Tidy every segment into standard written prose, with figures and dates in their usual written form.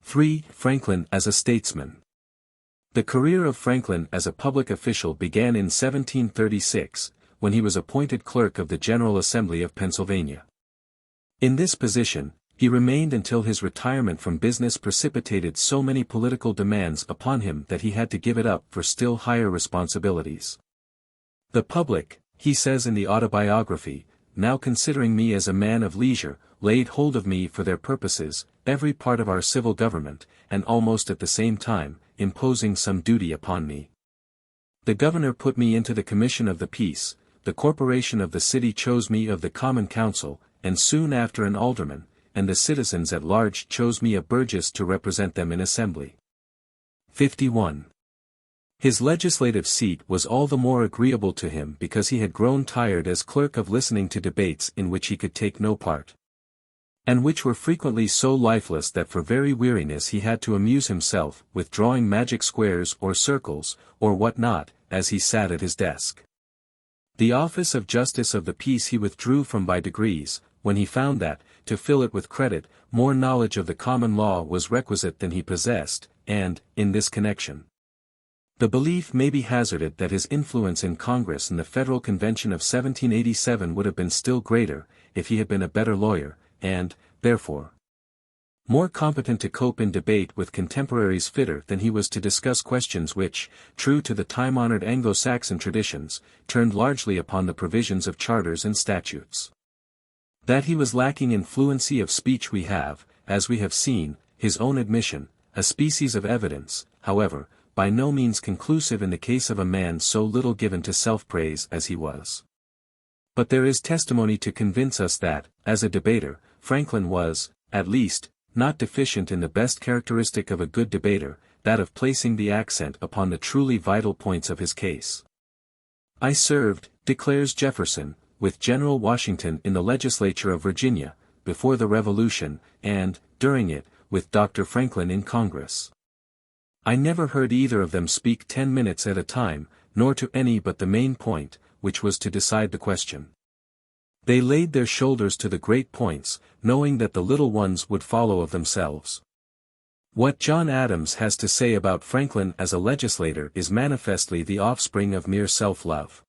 3. Franklin as a statesman. The career of Franklin as a public official began in 1736, when he was appointed clerk of the General Assembly of Pennsylvania. In this position, he remained until his retirement from business precipitated so many political demands upon him that he had to give it up for still higher responsibilities. "The public," he says in the Autobiography, "now considering me as a man of leisure, laid hold of me for their purposes, every part of our civil government, and almost at the same time, imposing some duty upon me. The governor put me into the commission of the peace, the corporation of the city chose me of the common council, and soon after an alderman, and the citizens at large chose me a burgess to represent them in assembly." 51. His legislative seat was all the more agreeable to him because he had grown tired as clerk of listening to debates in which he could take no part, and which were frequently so lifeless that for very weariness he had to amuse himself with drawing magic squares or circles, or what not, as he sat at his desk. The office of Justice of the Peace he withdrew from by degrees, when he found that, to fill it with credit, more knowledge of the common law was requisite than he possessed, and, in this connection, the belief may be hazarded that his influence in Congress and the Federal Convention of 1787 would have been still greater, if he had been a better lawyer, and, therefore, more competent to cope in debate with contemporaries fitter than he was to discuss questions which, true to the time-honored Anglo-Saxon traditions, turned largely upon the provisions of charters and statutes. That he was lacking in fluency of speech we have, as we have seen, his own admission, a species of evidence, however, by no means conclusive in the case of a man so little given to self-praise as he was. But there is testimony to convince us that, as a debater, Franklin was, at least, not deficient in the best characteristic of a good debater, that of placing the accent upon the truly vital points of his case. "I served," declares Jefferson, "with General Washington in the legislature of Virginia, before the Revolution, and, during it, with Dr. Franklin in Congress. I never heard either of them speak 10 minutes at a time, nor to any but the main point, which was to decide the question. They laid their shoulders to the great points, knowing that the little ones would follow of themselves." What John Adams has to say about Franklin as a legislator is manifestly the offspring of mere self-love.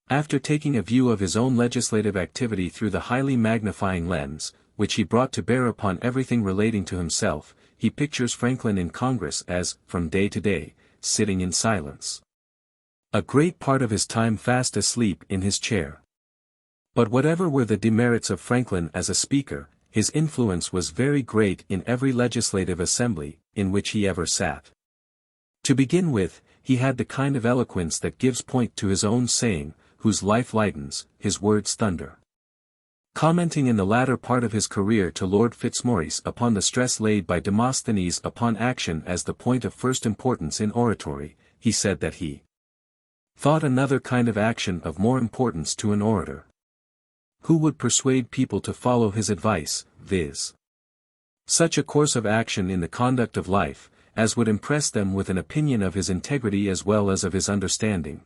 After taking a view of his own legislative activity through the highly magnifying lens, which he brought to bear upon everything relating to himself, he pictures Franklin in Congress as, from day to day, sitting in silence, a great part of his time fast asleep in his chair. But whatever were the demerits of Franklin as a speaker, his influence was very great in every legislative assembly, in which he ever sat. To begin with, he had the kind of eloquence that gives point to his own saying, whose life lightens, his words thunder. Commenting in the latter part of his career to Lord Fitzmaurice upon the stress laid by Demosthenes upon action as the point of first importance in oratory, he said that he thought another kind of action of more importance to an orator, who would persuade people to follow his advice, viz. such a course of action in the conduct of life, as would impress them with an opinion of his integrity as well as of his understanding.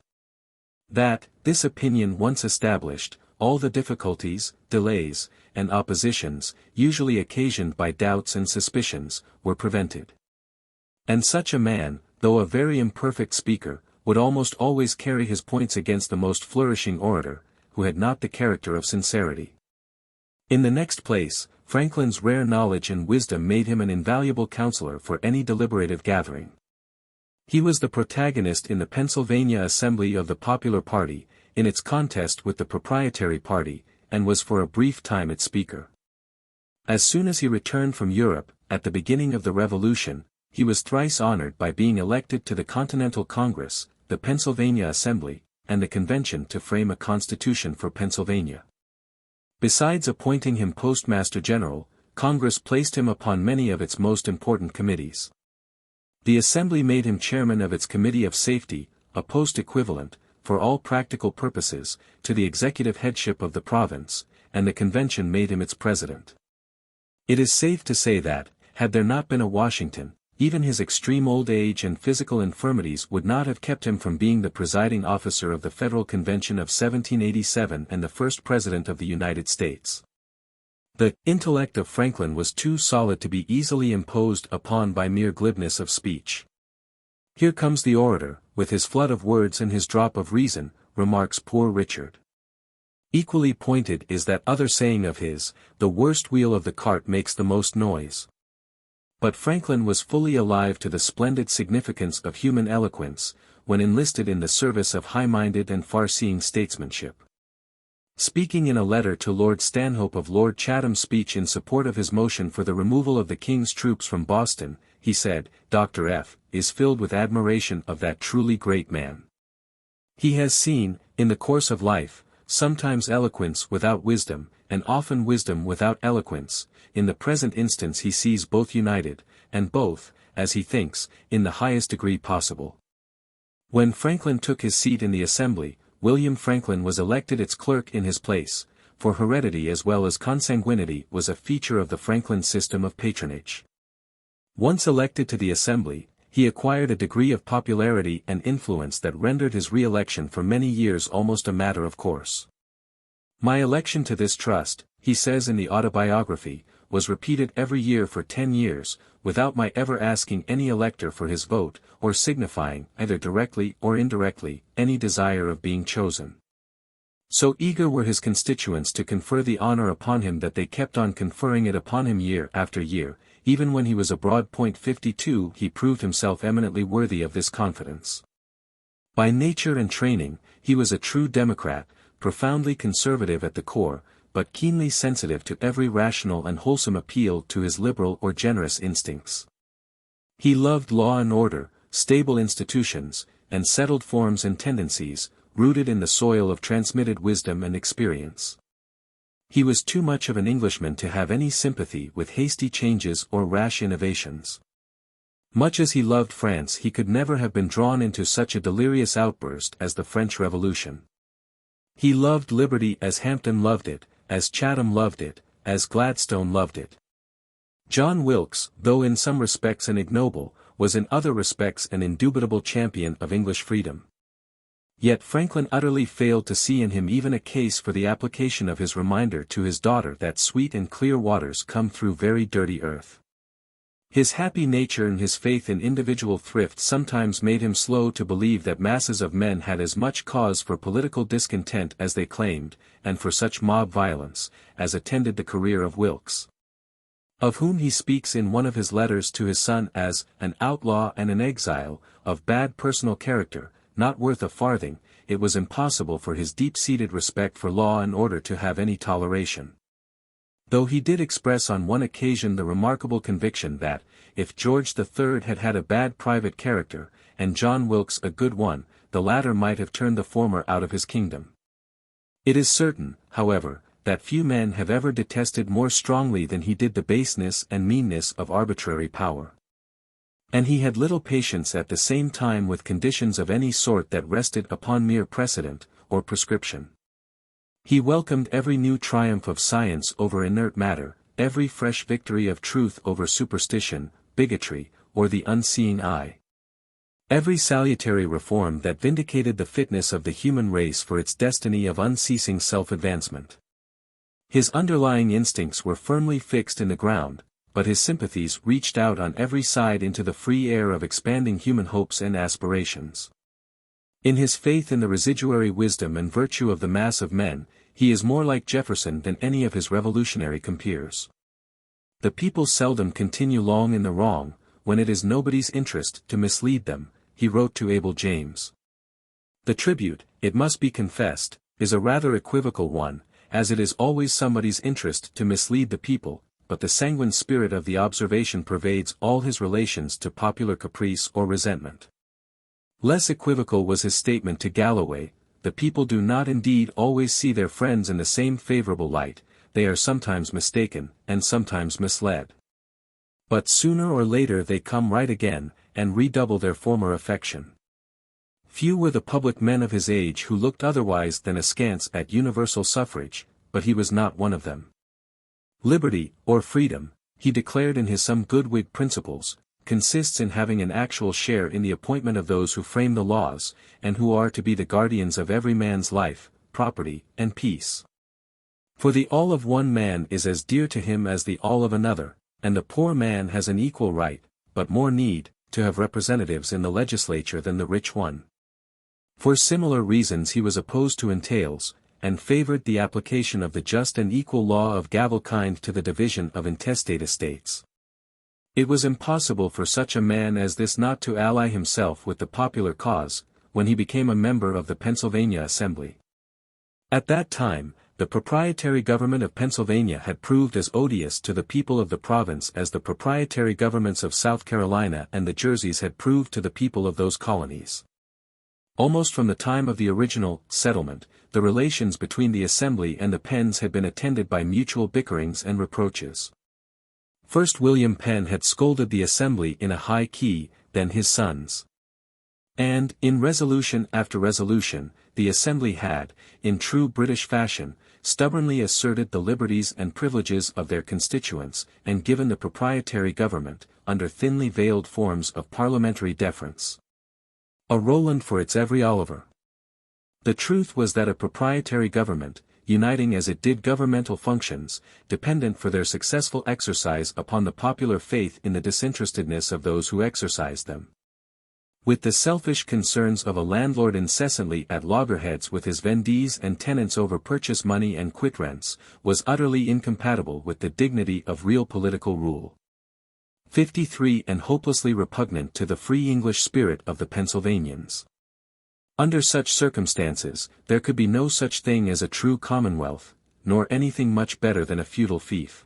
That, this opinion once established, all the difficulties, delays, and oppositions, usually occasioned by doubts and suspicions, were prevented. And such a man, though a very imperfect speaker, would almost always carry his points against the most flourishing orator, who had not the character of sincerity. In the next place, Franklin's rare knowledge and wisdom made him an invaluable counselor for any deliberative gathering. He was the protagonist in the Pennsylvania Assembly of the Popular Party, in its contest with the Proprietary Party, and was for a brief time its speaker. As soon as he returned from Europe, at the beginning of the Revolution, he was thrice honored by being elected to the Continental Congress, the Pennsylvania Assembly, and the Convention to frame a constitution for Pennsylvania. Besides appointing him Postmaster General, Congress placed him upon many of its most important committees. The Assembly made him chairman of its Committee of Safety, a post equivalent, for all practical purposes, to the executive headship of the province, and the convention made him its president. It is safe to say that, had there not been a Washington, even his extreme old age and physical infirmities would not have kept him from being the presiding officer of the Federal Convention of 1787 and the first President of the United States. The intellect of Franklin was too solid to be easily imposed upon by mere glibness of speech. Here comes the orator, with his flood of words and his drop of reason, remarks Poor Richard. Equally pointed is that other saying of his, the worst wheel of the cart makes the most noise. But Franklin was fully alive to the splendid significance of human eloquence, when enlisted in the service of high-minded and far-seeing statesmanship. Speaking in a letter to Lord Stanhope of Lord Chatham's speech in support of his motion for the removal of the King's troops from Boston, he said, "Dr. F. is filled with admiration of that truly great man. He has seen, in the course of life, sometimes eloquence without wisdom, and often wisdom without eloquence. In the present instance he sees both united, and both, as he thinks, in the highest degree possible." When Franklin took his seat in the Assembly, William Franklin was elected its clerk in his place, for heredity as well as consanguinity was a feature of the Franklin system of patronage. Once elected to the Assembly, he acquired a degree of popularity and influence that rendered his re-election for many years almost a matter of course. "My election to this trust," he says in the Autobiography, "was repeated every year for 10 years, without my ever asking any elector for his vote, or signifying, either directly or indirectly, any desire of being chosen. So eager were his constituents to confer the honor upon him that they kept on conferring it upon him year after year. Even when he was abroad. 52 He proved himself eminently worthy of this confidence. By nature and training, he was a true Democrat, profoundly conservative at the core, but keenly sensitive to every rational and wholesome appeal to his liberal or generous instincts. He loved law and order, stable institutions, and settled forms and tendencies, rooted in the soil of transmitted wisdom and experience. He was too much of an Englishman to have any sympathy with hasty changes or rash innovations. Much as he loved France, he could never have been drawn into such a delirious outburst as the French Revolution. He loved liberty as Hampden loved it, as Chatham loved it, as Gladstone loved it. John Wilkes, though in some respects an ignoble, was in other respects an indubitable champion of English freedom. Yet Franklin utterly failed to see in him even a case for the application of his reminder to his daughter that sweet and clear waters come through very dirty earth. His happy nature and his faith in individual thrift sometimes made him slow to believe that masses of men had as much cause for political discontent as they claimed, and for such mob violence, as attended the career of Wilkes, of whom he speaks in one of his letters to his son as an outlaw and an exile, of bad personal character, not worth a farthing. It was impossible for his deep-seated respect for law and order to have any toleration. Though he did express on one occasion the remarkable conviction that, if George III had had a bad private character, and John Wilkes a good one, the latter might have turned the former out of his kingdom. It is certain, however, that few men have ever detested more strongly than he did the baseness and meanness of arbitrary power. And he had little patience at the same time with conditions of any sort that rested upon mere precedent, or prescription. He welcomed every new triumph of science over inert matter, every fresh victory of truth over superstition, bigotry, or the unseeing eye. Every salutary reform that vindicated the fitness of the human race for its destiny of unceasing self-advancement. His underlying instincts were firmly fixed in the ground, but his sympathies reached out on every side into the free air of expanding human hopes and aspirations. In his faith in the residuary wisdom and virtue of the mass of men, he is more like Jefferson than any of his revolutionary compeers. The people seldom continue long in the wrong, when it is nobody's interest to mislead them, he wrote to Abel James. The tribute, it must be confessed, is a rather equivocal one, as it is always somebody's interest to mislead the people, but the sanguine spirit of the observation pervades all his relations to popular caprice or resentment. Less equivocal was his statement to Galloway, "The people do not indeed always see their friends in the same favorable light, they are sometimes mistaken, and sometimes misled. But sooner or later they come right again, and redouble their former affection." Few were the public men of his age who looked otherwise than askance at universal suffrage, but he was not one of them. Liberty, or freedom, he declared in his Some Good Whig Principles, consists in having an actual share in the appointment of those who frame the laws, and who are to be the guardians of every man's life, property, and peace. For the all of one man is as dear to him as the all of another, and the poor man has an equal right, but more need, to have representatives in the legislature than the rich one. For similar reasons he was opposed to entails, and favored the application of the just and equal law of gavelkind to the division of intestate estates. It was impossible for such a man as this not to ally himself with the popular cause, when he became a member of the Pennsylvania Assembly. At that time, the proprietary government of Pennsylvania had proved as odious to the people of the province as the proprietary governments of South Carolina and the Jerseys had proved to the people of those colonies. Almost from the time of the original settlement, the relations between the Assembly and the Penns had been attended by mutual bickerings and reproaches. First William Penn had scolded the Assembly in a high key, then his sons. And, in resolution after resolution, the Assembly had, in true British fashion, stubbornly asserted the liberties and privileges of their constituents, and given the proprietary government, under thinly veiled forms of parliamentary deference, a Roland for its every Oliver. The truth was that a proprietary government, uniting as it did governmental functions, dependent for their successful exercise upon the popular faith in the disinterestedness of those who exercised them, with the selfish concerns of a landlord incessantly at loggerheads with his vendees and tenants over purchase money and quit rents, was utterly incompatible with the dignity of real political rule. 53 and hopelessly repugnant to the free English spirit of the Pennsylvanians. Under such circumstances, there could be no such thing as a true commonwealth, nor anything much better than a feudal fief.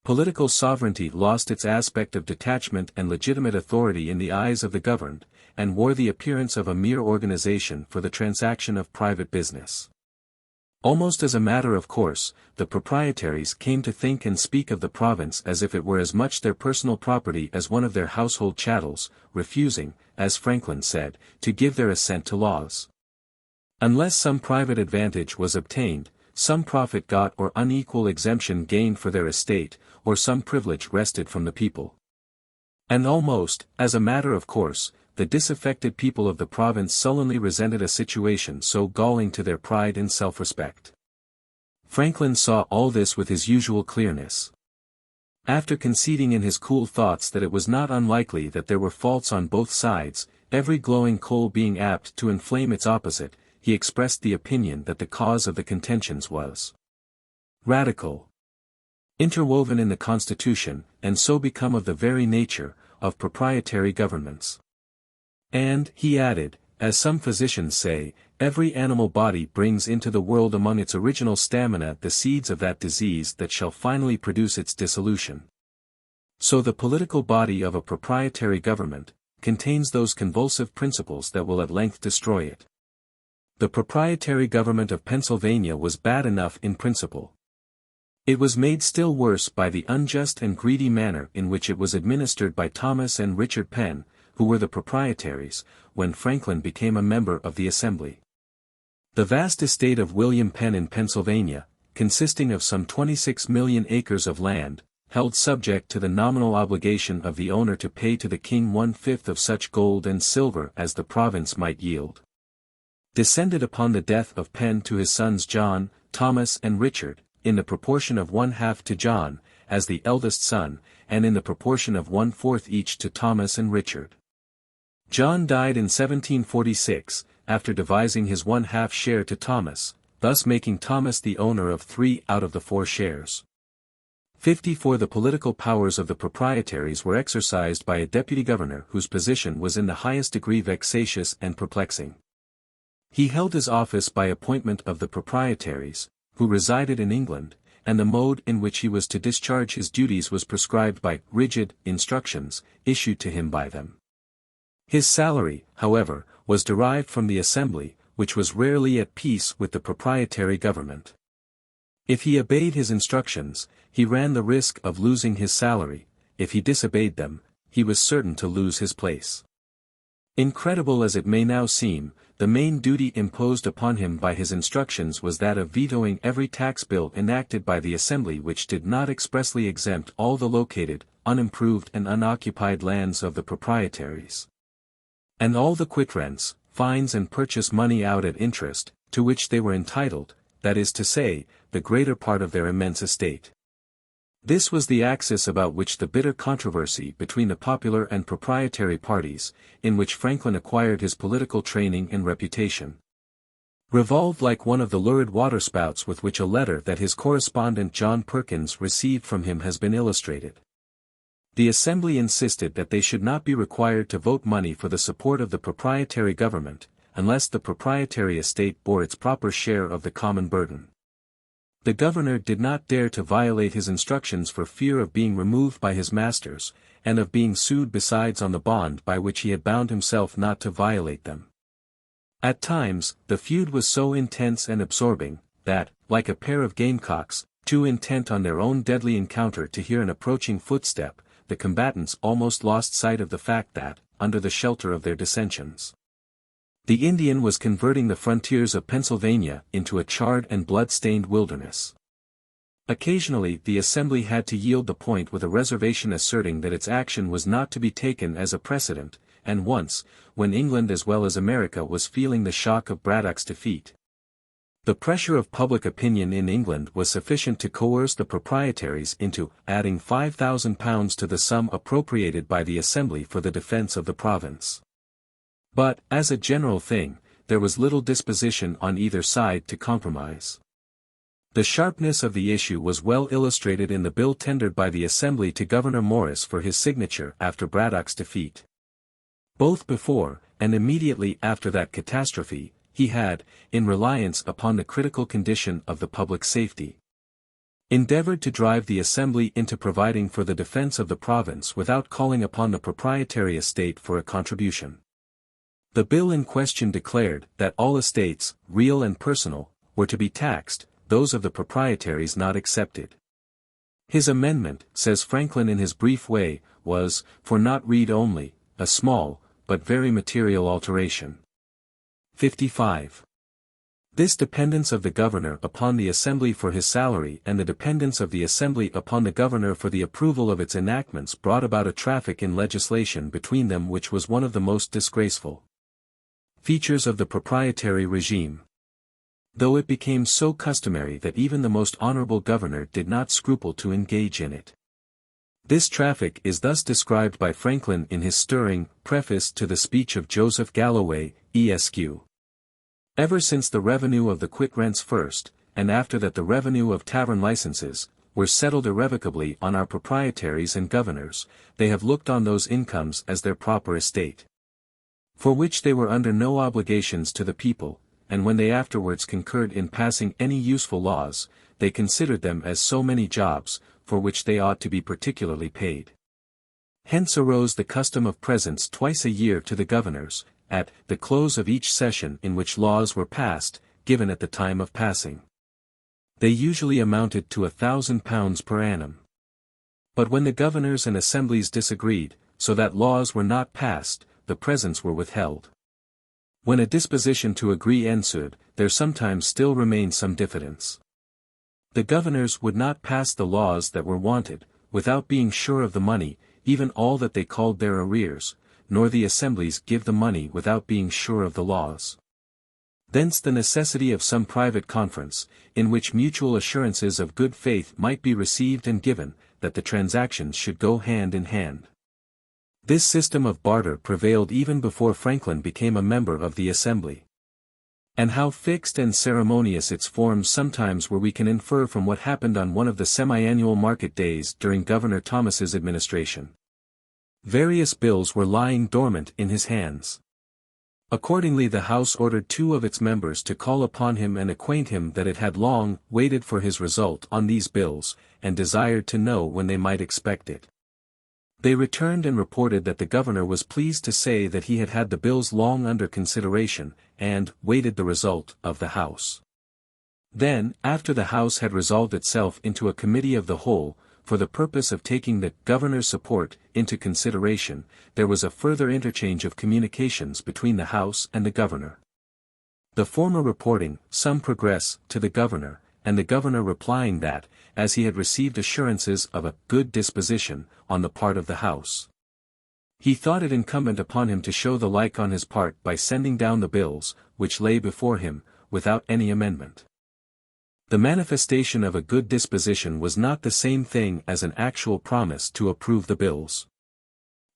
Political sovereignty lost its aspect of detachment and legitimate authority in the eyes of the governed, and wore the appearance of a mere organization for the transaction of private business. Almost as a matter of course, the proprietaries came to think and speak of the province as if it were as much their personal property as one of their household chattels, refusing, as Franklin said, to give their assent to laws. Unless some private advantage was obtained, some profit got or unequal exemption gained for their estate, or some privilege wrested from the people. And almost, as a matter of course, the disaffected people of the province sullenly resented a situation so galling to their pride and self-respect. Franklin saw all this with his usual clearness. After conceding in his cool thoughts that it was not unlikely that there were faults on both sides, every glowing coal being apt to inflame its opposite, he expressed the opinion that the cause of the contentions was radical, interwoven in the Constitution, and so become of the very nature of proprietary governments. And, he added, as some physicians say, every animal body brings into the world among its original stamina the seeds of that disease that shall finally produce its dissolution. So the political body of a proprietary government contains those convulsive principles that will at length destroy it. The proprietary government of Pennsylvania was bad enough in principle. It was made still worse by the unjust and greedy manner in which it was administered by Thomas and Richard Penn, who were the proprietaries, when Franklin became a member of the Assembly. The vast estate of William Penn in Pennsylvania, consisting of some 26 million acres of land, held subject to the nominal obligation of the owner to pay to the king 1/5 of such gold and silver as the province might yield, descended upon the death of Penn to his sons John, Thomas and Richard, in the proportion of 1/2 to John, as the eldest son, and in the proportion of 1/4 each to Thomas and Richard. John died in 1746, after devising his 1/2 share to Thomas, thus making Thomas the owner of 3 out of the 4 shares. 54 The political powers of the proprietaries were exercised by a deputy governor whose position was in the highest degree vexatious and perplexing. He held his office by appointment of the proprietaries, who resided in England, and the mode in which he was to discharge his duties was prescribed by rigid instructions issued to him by them. His salary, however, was derived from the Assembly, which was rarely at peace with the proprietary government. If he obeyed his instructions, he ran the risk of losing his salary; if he disobeyed them, he was certain to lose his place. Incredible as it may now seem, the main duty imposed upon him by his instructions was that of vetoing every tax bill enacted by the Assembly which did not expressly exempt all the located, unimproved and unoccupied lands of the proprietaries, and all the quit rents, fines and purchase money out at interest, to which they were entitled, that is to say, the greater part of their immense estate. This was the axis about which the bitter controversy between the popular and proprietary parties, in which Franklin acquired his political training and reputation, revolved like one of the lurid waterspouts with which a letter that his correspondent John Perkins received from him has been illustrated. The Assembly insisted that they should not be required to vote money for the support of the proprietary government, unless the proprietary estate bore its proper share of the common burden. The governor did not dare to violate his instructions for fear of being removed by his masters, and of being sued besides on the bond by which he had bound himself not to violate them. At times, the feud was so intense and absorbing, that, like a pair of gamecocks, too intent on their own deadly encounter to hear an approaching footstep, the combatants almost lost sight of the fact that, under the shelter of their dissensions, the Indian was converting the frontiers of Pennsylvania into a charred and blood-stained wilderness. Occasionally the Assembly had to yield the point with a reservation asserting that its action was not to be taken as a precedent, and once, when England as well as America was feeling the shock of Braddock's defeat, the pressure of public opinion in England was sufficient to coerce the proprietaries into adding £5,000 to the sum appropriated by the Assembly for the defence of the province. But, as a general thing, there was little disposition on either side to compromise. The sharpness of the issue was well illustrated in the bill tendered by the Assembly to Gouverneur Morris for his signature after Braddock's defeat. Both before, and immediately after that catastrophe, he had, in reliance upon the critical condition of the public safety, endeavored to drive the Assembly into providing for the defence of the province without calling upon the proprietary estate for a contribution. The bill in question declared that all estates, real and personal, were to be taxed, those of the proprietaries not excepted. His amendment, says Franklin in his brief way, was, for not read only, a small, but very material alteration. 55. This dependence of the governor upon the Assembly for his salary and the dependence of the Assembly upon the governor for the approval of its enactments brought about a traffic in legislation between them which was one of the most disgraceful features of the proprietary regime. Though it became so customary that even the most honorable governor did not scruple to engage in it. This traffic is thus described by Franklin in his stirring preface to the speech of Joseph Galloway, Esq. Ever since the revenue of the quit rents first, and after that the revenue of tavern licenses, were settled irrevocably on our proprietaries and governors, they have looked on those incomes as their proper estate, for which they were under no obligations to the people, and when they afterwards concurred in passing any useful laws, they considered them as so many jobs, for which they ought to be particularly paid. Hence arose the custom of presents twice a year to the governors, at the close of each session in which laws were passed, given at the time of passing. They usually amounted to £1,000 per annum. But when the governors and assemblies disagreed, so that laws were not passed, the presents were withheld. When a disposition to agree ensued, there sometimes still remained some diffidence. The governors would not pass the laws that were wanted, without being sure of the money, even all that they called their arrears, nor the assemblies give the money without being sure of the laws. Thence the necessity of some private conference, in which mutual assurances of good faith might be received and given, that the transactions should go hand in hand. This system of barter prevailed even before Franklin became a member of the Assembly. And how fixed and ceremonious its forms sometimes were we can infer from what happened on one of the semi-annual market days during Governor Thomas's administration. Various bills were lying dormant in his hands. Accordingly the House ordered 2 of its members to call upon him and acquaint him that it had long waited for his result on these bills, and desired to know when they might expect it. They returned and reported that the governor was pleased to say that he had had the bills long under consideration, and waited the result of the House. Then, after the House had resolved itself into a committee of the whole, for the purpose of taking the governor's support into consideration, there was a further interchange of communications between the House and the governor. The former reporting some progress to the governor, and the governor replying that, as he had received assurances of a good disposition on the part of the House, he thought it incumbent upon him to show the like on his part by sending down the bills, which lay before him, without any amendment. The manifestation of a good disposition was not the same thing as an actual promise to approve the bills.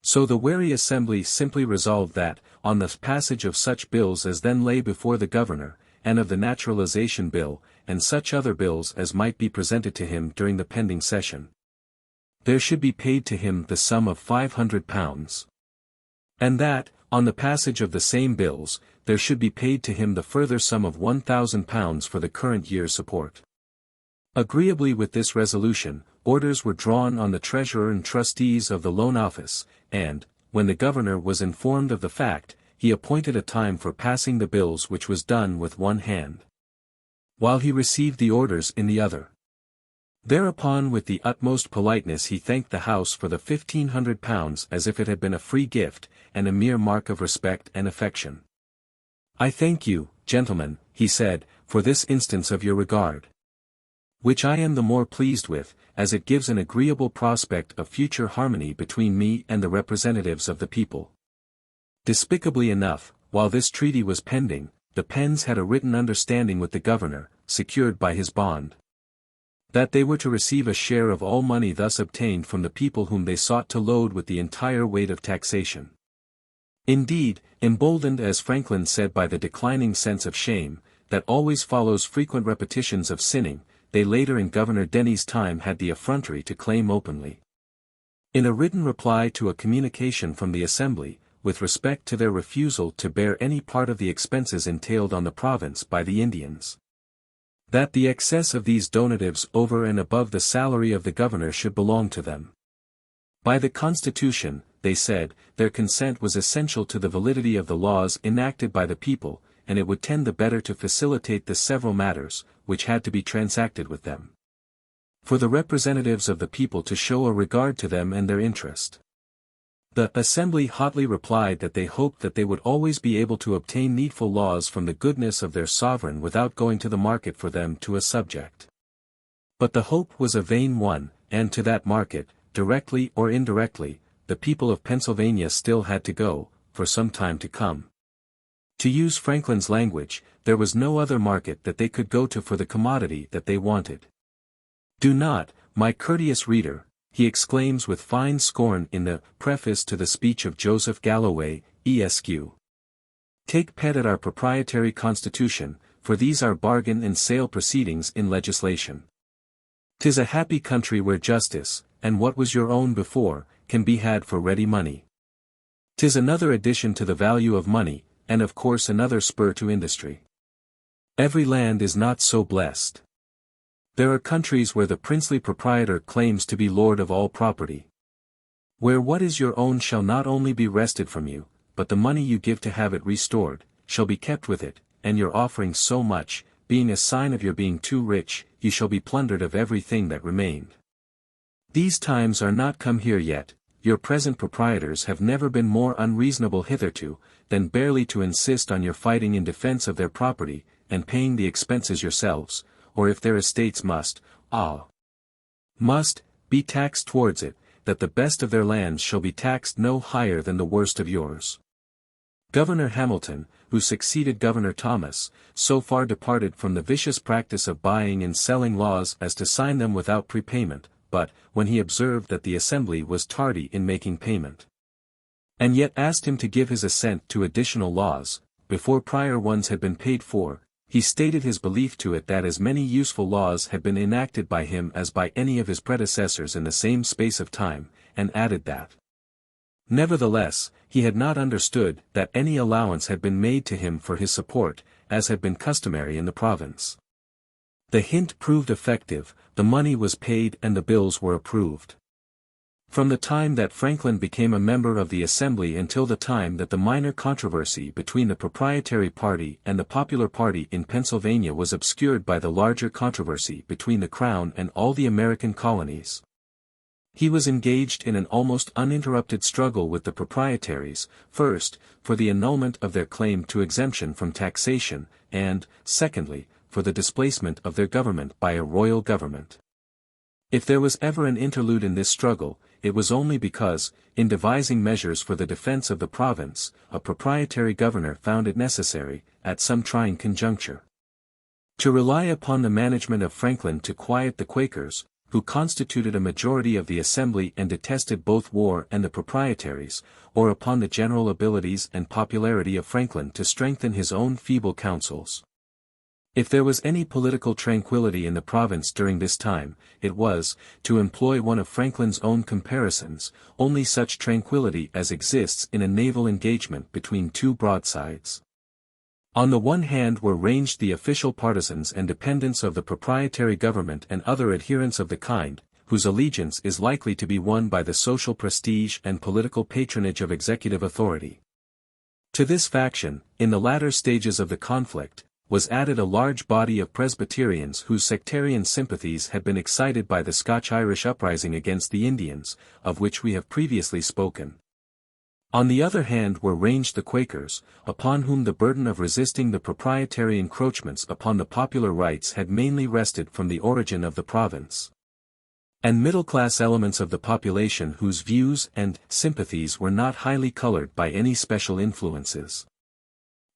So the wary assembly simply resolved that, on the passage of such bills as then lay before the governor, and of the naturalization bill, and such other bills as might be presented to him during the pending session, there should be paid to him the sum of £500. And that, on the passage of the same bills, there should be paid to him the further sum of £1,000 for the current year's support. Agreeably with this resolution, orders were drawn on the treasurer and trustees of the loan office, and, when the governor was informed of the fact, he appointed a time for passing the bills, which was done with one hand, while he received the orders in the other. Thereupon with the utmost politeness he thanked the House for the £1,500 as if it had been a free gift, and a mere mark of respect and affection. "I thank you, gentlemen," he said, "for this instance of your regard, which I am the more pleased with, as it gives an agreeable prospect of future harmony between me and the representatives of the people." Despicably enough, while this treaty was pending, the Penns had a written understanding with the governor, secured by his bond, that they were to receive a share of all money thus obtained from the people whom they sought to load with the entire weight of taxation. Indeed, emboldened as Franklin said by the declining sense of shame, that always follows frequent repetitions of sinning, they later in Governor Denny's time had the effrontery to claim openly, in a written reply to a communication from the Assembly, with respect to their refusal to bear any part of the expenses entailed on the province by the Indians, that the excess of these donatives over and above the salary of the governor should belong to them. By the Constitution, they said, their consent was essential to the validity of the laws enacted by the people, and it would tend the better to facilitate the several matters, which had to be transacted with them, for the representatives of the people to show a regard to them and their interest. The Assembly hotly replied that they hoped that they would always be able to obtain needful laws from the goodness of their sovereign without going to the market for them to a subject. But the hope was a vain one, and to that market, directly or indirectly, the people of Pennsylvania still had to go, for some time to come. To use Franklin's language, there was no other market that they could go to for the commodity that they wanted. "Do not, my courteous reader," he exclaims with fine scorn in the preface to the speech of Joseph Galloway, Esq., "take pet at our proprietary constitution, for these are bargain and sale proceedings in legislation. 'Tis a happy country where justice, and what was your own before, can be had for ready money. 'Tis another addition to the value of money, and of course another spur to industry. Every land is not so blessed. There are countries where the princely proprietor claims to be lord of all property, where what is your own shall not only be wrested from you, but the money you give to have it restored, shall be kept with it, and your offering so much, being a sign of your being too rich, you shall be plundered of everything that remained. These times are not come here yet, your present proprietors have never been more unreasonable hitherto, than barely to insist on your fighting in defense of their property, and paying the expenses yourselves, or if their estates must, be taxed towards it, that the best of their lands shall be taxed no higher than the worst of yours." Governor Hamilton, who succeeded Governor Thomas, so far departed from the vicious practice of buying and selling laws as to sign them without prepayment, but, when he observed that the Assembly was tardy in making payment, and yet asked him to give his assent to additional laws, before prior ones had been paid for, he stated his belief to it that as many useful laws had been enacted by him as by any of his predecessors in the same space of time, and added that, nevertheless, he had not understood that any allowance had been made to him for his support, as had been customary in the province. The hint proved effective, the money was paid and the bills were approved. From the time that Franklin became a member of the Assembly until the time that the minor controversy between the proprietary party and the popular party in Pennsylvania was obscured by the larger controversy between the Crown and all the American colonies, he was engaged in an almost uninterrupted struggle with the proprietaries, first, for the annulment of their claim to exemption from taxation, and, secondly, for the displacement of their government by a royal government. If there was ever an interlude in this struggle, it was only because, in devising measures for the defense of the province, a proprietary governor found it necessary, at some trying conjuncture, To rely upon the management of Franklin to quiet the Quakers, who constituted a majority of the assembly and detested both war and the proprietaries, or upon the general abilities and popularity of Franklin to strengthen his own feeble counsels. If there was any political tranquility in the province during this time, it was, to employ one of Franklin's own comparisons, only such tranquility as exists in a naval engagement between two broadsides. On the one hand were ranged the official partisans and dependents of the proprietary government and other adherents of the kind, whose allegiance is likely to be won by the social prestige and political patronage of executive authority. To this faction, in the latter stages of the conflict, was added a large body of Presbyterians whose sectarian sympathies had been excited by the Scotch-Irish uprising against the Indians, of which we have previously spoken. On the other hand were ranged the Quakers, upon whom the burden of resisting the proprietary encroachments upon the popular rights had mainly rested from the origin of the province. And middle-class elements of the population whose views and sympathies were not highly colored by any special influences.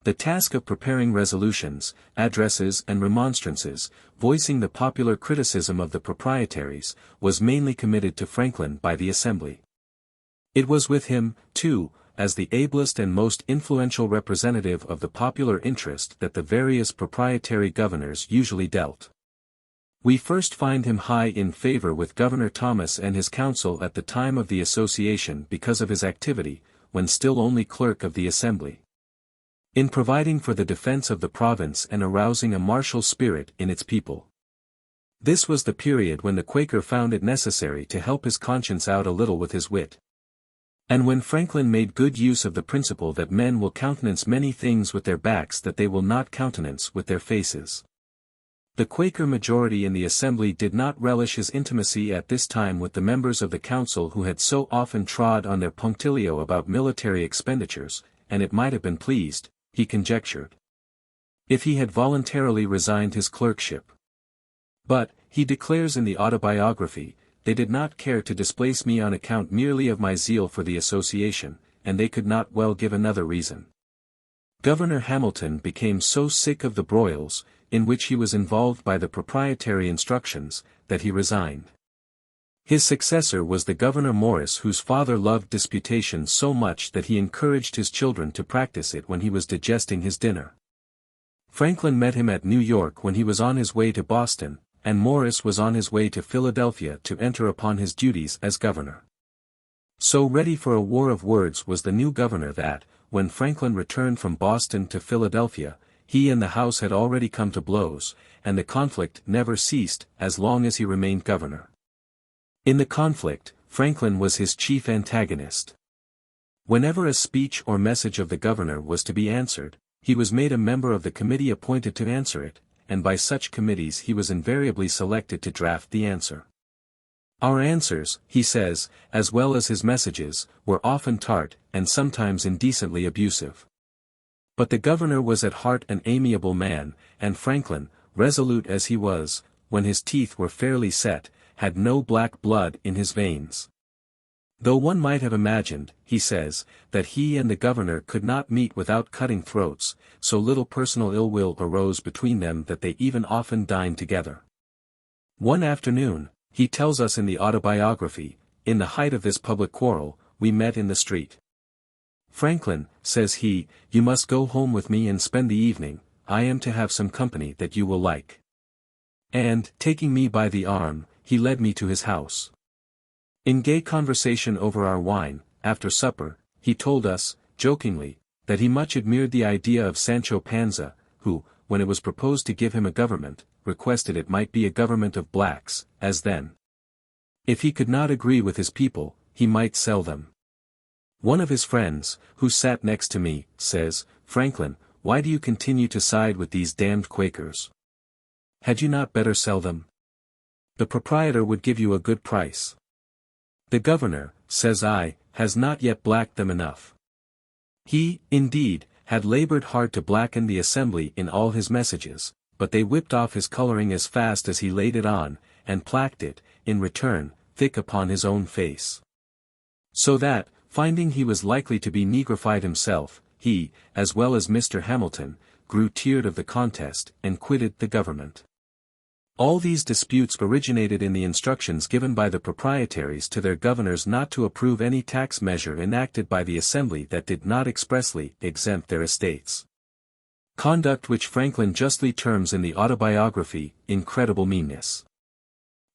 The task of preparing resolutions, addresses and remonstrances, voicing the popular criticism of the proprietaries, was mainly committed to Franklin by the Assembly. It was with him, too, as the ablest and most influential representative of the popular interest that the various proprietary governors usually dealt. We first find him high in favor with Governor Thomas and his council at the time of the association because of his activity, when still only clerk of the Assembly, in providing for the defense of the province and arousing a martial spirit in its people. This was the period when the Quaker found it necessary to help his conscience out a little with his wit. And when Franklin made good use of the principle that men will countenance many things with their backs that they will not countenance with their faces. The Quaker majority in the Assembly did not relish his intimacy at this time with the members of the council who had so often trod on their punctilio about military expenditures, and it might have been pleased, he conjectured, if he had voluntarily resigned his clerkship. But, he declares in the Autobiography, they did not care to displace me on account merely of my zeal for the association, and they could not well give another reason. Governor Hamilton became so sick of the broils, in which he was involved by the proprietary instructions, that he resigned. His successor was the Governor Morris, whose father loved disputation so much that he encouraged his children to practice it when he was digesting his dinner. Franklin met him at New York when he was on his way to Boston, and Morris was on his way to Philadelphia to enter upon his duties as governor. So ready for a war of words was the new governor that, when Franklin returned from Boston to Philadelphia, he and the House had already come to blows, and the conflict never ceased as long as he remained governor. In the conflict, Franklin was his chief antagonist. Whenever a speech or message of the governor was to be answered, he was made a member of the committee appointed to answer it, and by such committees he was invariably selected to draft the answer. Our answers, he says, as well as his messages, were often tart, and sometimes indecently abusive. But the governor was at heart an amiable man, and Franklin, resolute as he was, when his teeth were fairly set, had no black blood in his veins. Though one might have imagined, he says, that he and the governor could not meet without cutting throats, so little personal ill will arose between them that they even often dined together. One afternoon, he tells us in the Autobiography, in the height of this public quarrel, we met in the street. Franklin, says he, you must go home with me and spend the evening, I am to have some company that you will like. And, taking me by the arm, he led me to his house. In gay conversation over our wine, after supper, he told us, jokingly, that he much admired the idea of Sancho Panza, who, when it was proposed to give him a government, requested it might be a government of blacks, as then. If he could not agree with his people, he might sell them. One of his friends, who sat next to me, says, Franklin, why do you continue to side with these damned Quakers? Had you not better sell them? The proprietor would give you a good price. The governor, says I, has not yet blacked them enough. He, indeed, had labored hard to blacken the assembly in all his messages, but they whipped off his coloring as fast as he laid it on, and placked it, in return, thick upon his own face. So that, finding he was likely to be negrified himself, he, as well as Mr. Hamilton, grew tired of the contest, and quitted the government. All these disputes originated in the instructions given by the proprietaries to their governors not to approve any tax measure enacted by the Assembly that did not expressly exempt their estates. Conduct which Franklin justly terms in the Autobiography, incredible meanness.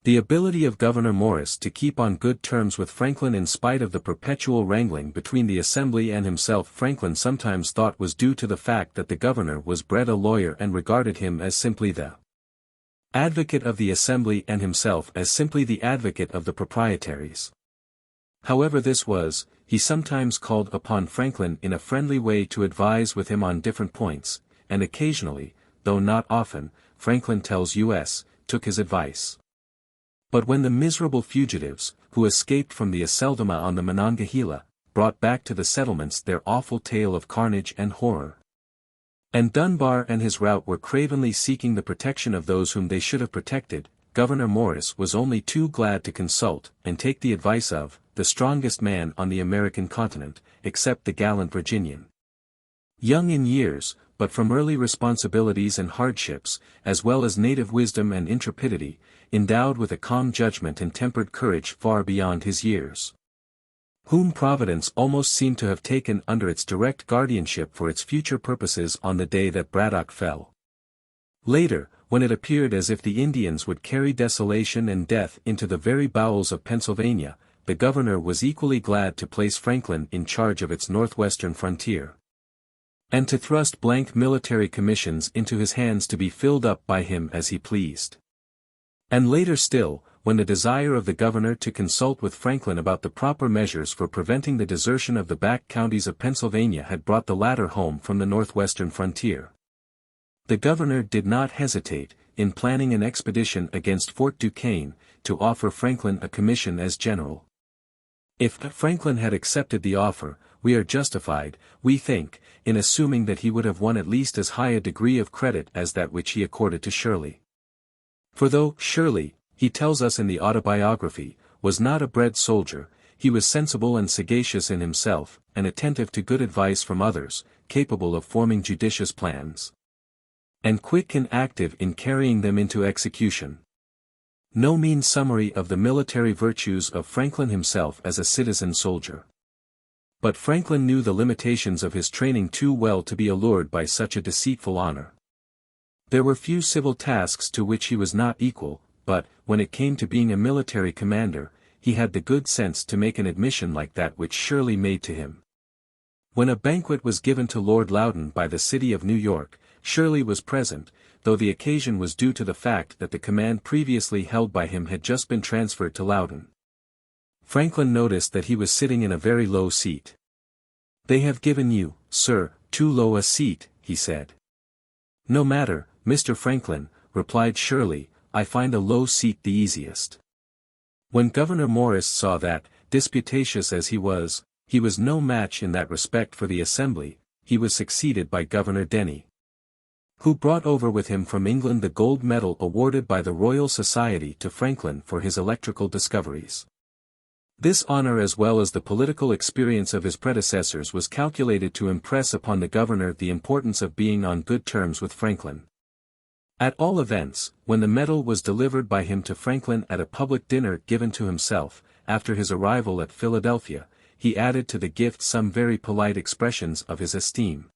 The ability of Gouverneur Morris to keep on good terms with Franklin in spite of the perpetual wrangling between the Assembly and himself Franklin sometimes thought was due to the fact that the governor was bred a lawyer and regarded him as simply the advocate of the Assembly and himself as simply the advocate of the proprietaries. However this was, he sometimes called upon Franklin in a friendly way to advise with him on different points, and occasionally, though not often, Franklin tells us, took his advice. But when the miserable fugitives, who escaped from the Aceldama on the Monongahela, brought back to the settlements their awful tale of carnage and horror, and Dunbar and his rout were cravenly seeking the protection of those whom they should have protected, Gouverneur Morris was only too glad to consult and take the advice of the strongest man on the American continent, except the gallant Virginian. Young in years, but from early responsibilities and hardships, as well as native wisdom and intrepidity, endowed with a calm judgment and tempered courage far beyond his years, whom Providence almost seemed to have taken under its direct guardianship for its future purposes on the day that Braddock fell. Later, when it appeared as if the Indians would carry desolation and death into the very bowels of Pennsylvania, the governor was equally glad to place Franklin in charge of its northwestern frontier, and to thrust blank military commissions into his hands to be filled up by him as he pleased. And later still, when the desire of the governor to consult with Franklin about the proper measures for preventing the desertion of the back counties of Pennsylvania had brought the latter home from the northwestern frontier, the governor did not hesitate, in planning an expedition against Fort Duquesne, to offer Franklin a commission as general. If Franklin had accepted the offer, we are justified, we think, in assuming that he would have won at least as high a degree of credit as that which he accorded to Shirley. For though Shirley, he tells us in the Autobiography, was not a bred soldier, he was sensible and sagacious in himself, and attentive to good advice from others, capable of forming judicious plans, and quick and active in carrying them into execution. No mean summary of the military virtues of Franklin himself as a citizen soldier. But Franklin knew the limitations of his training too well to be allured by such a deceitful honor. There were few civil tasks to which he was not equal, but, when it came to being a military commander, he had the good sense to make an admission like that which Shirley made to him. When a banquet was given to Lord Loudon by the city of New York, Shirley was present, though the occasion was due to the fact that the command previously held by him had just been transferred to Loudon. Franklin noticed that he was sitting in a very low seat. "They have given you, sir, too low a seat," he said. "No matter, Mr. Franklin," replied Shirley, "I find a low seat the easiest." When Gouverneur Morris saw that, disputatious as he was no match in that respect for the Assembly, he was succeeded by Governor Denny, who brought over with him from England the gold medal awarded by the Royal Society to Franklin for his electrical discoveries. This honor as well as the political experience of his predecessors was calculated to impress upon the governor the importance of being on good terms with Franklin. At all events, when the medal was delivered by him to Franklin at a public dinner given to himself, after his arrival at Philadelphia, he added to the gift some very polite expressions of his esteem,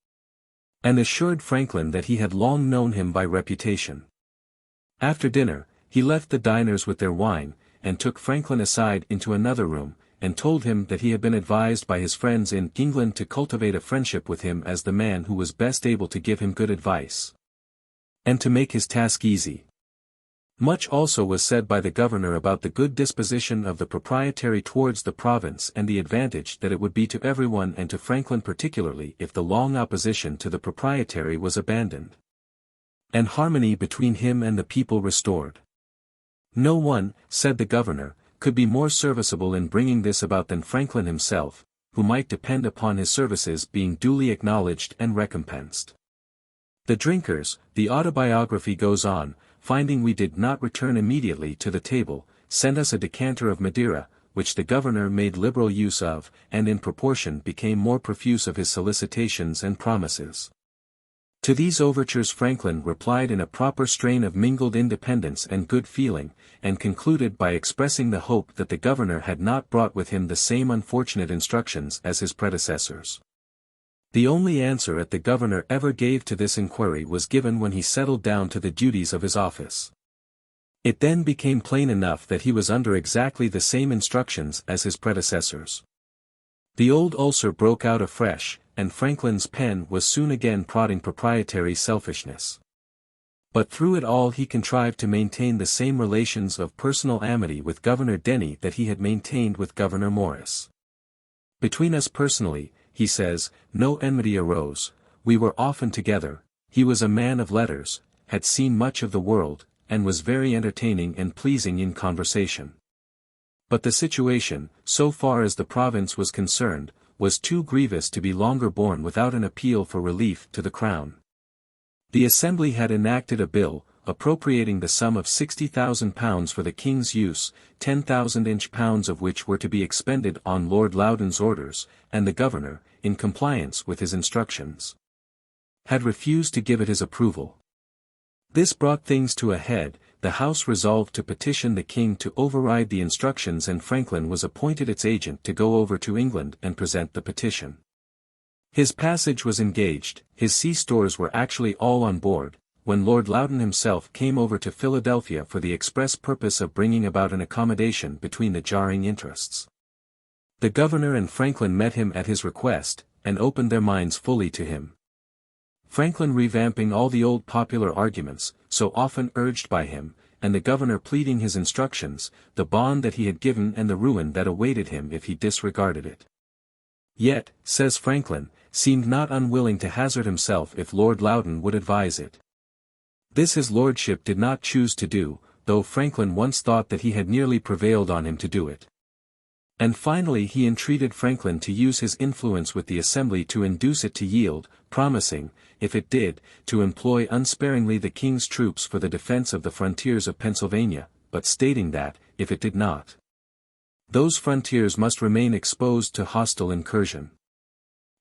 and assured Franklin that he had long known him by reputation. After dinner, he left the diners with their wine, and took Franklin aside into another room, and told him that he had been advised by his friends in England to cultivate a friendship with him as the man who was best able to give him good advice, and to make his task easy. Much also was said by the governor about the good disposition of the proprietary towards the province and the advantage that it would be to everyone and to Franklin particularly if the long opposition to the proprietary was abandoned, and harmony between him and the people restored. No one, said the governor, could be more serviceable in bringing this about than Franklin himself, who might depend upon his services being duly acknowledged and recompensed. The drinkers, the Autobiography goes on, finding we did not return immediately to the table, sent us a decanter of Madeira, which the governor made liberal use of, and in proportion became more profuse of his solicitations and promises. To these overtures Franklin replied in a proper strain of mingled independence and good feeling, and concluded by expressing the hope that the governor had not brought with him the same unfortunate instructions as his predecessors. The only answer that the governor ever gave to this inquiry was given when he settled down to the duties of his office. It then became plain enough that he was under exactly the same instructions as his predecessors. The old ulcer broke out afresh, and Franklin's pen was soon again prodding proprietary selfishness. But through it all he contrived to maintain the same relations of personal amity with Governor Denny that he had maintained with Gouverneur Morris. Between us personally, he says, no enmity arose, we were often together, he was a man of letters, had seen much of the world, and was very entertaining and pleasing in conversation. But the situation, so far as the province was concerned, was too grievous to be longer borne without an appeal for relief to the Crown. The Assembly had enacted a bill, appropriating the sum of £60,000 for the King's use, £10,000 of which were to be expended on Lord Loudon's orders, and the Governor, in compliance with his instructions, had refused to give it his approval. This brought things to a head. The House resolved to petition the King to override the instructions, and Franklin was appointed its agent to go over to England and present the petition. His passage was engaged, his sea stores were actually all on board, when Lord Loudon himself came over to Philadelphia for the express purpose of bringing about an accommodation between the jarring interests. The Governor and Franklin met him at his request, and opened their minds fully to him. Franklin revamping all the old popular arguments, so often urged by him, and the Governor pleading his instructions, the bond that he had given and the ruin that awaited him if he disregarded it. Yet, says Franklin, seemed not unwilling to hazard himself if Lord Loudon would advise it. This his lordship did not choose to do, though Franklin once thought that he had nearly prevailed on him to do it. And finally he entreated Franklin to use his influence with the Assembly to induce it to yield, promising, if it did, to employ unsparingly the King's troops for the defense of the frontiers of Pennsylvania, but stating that, if it did not, those frontiers must remain exposed to hostile incursion.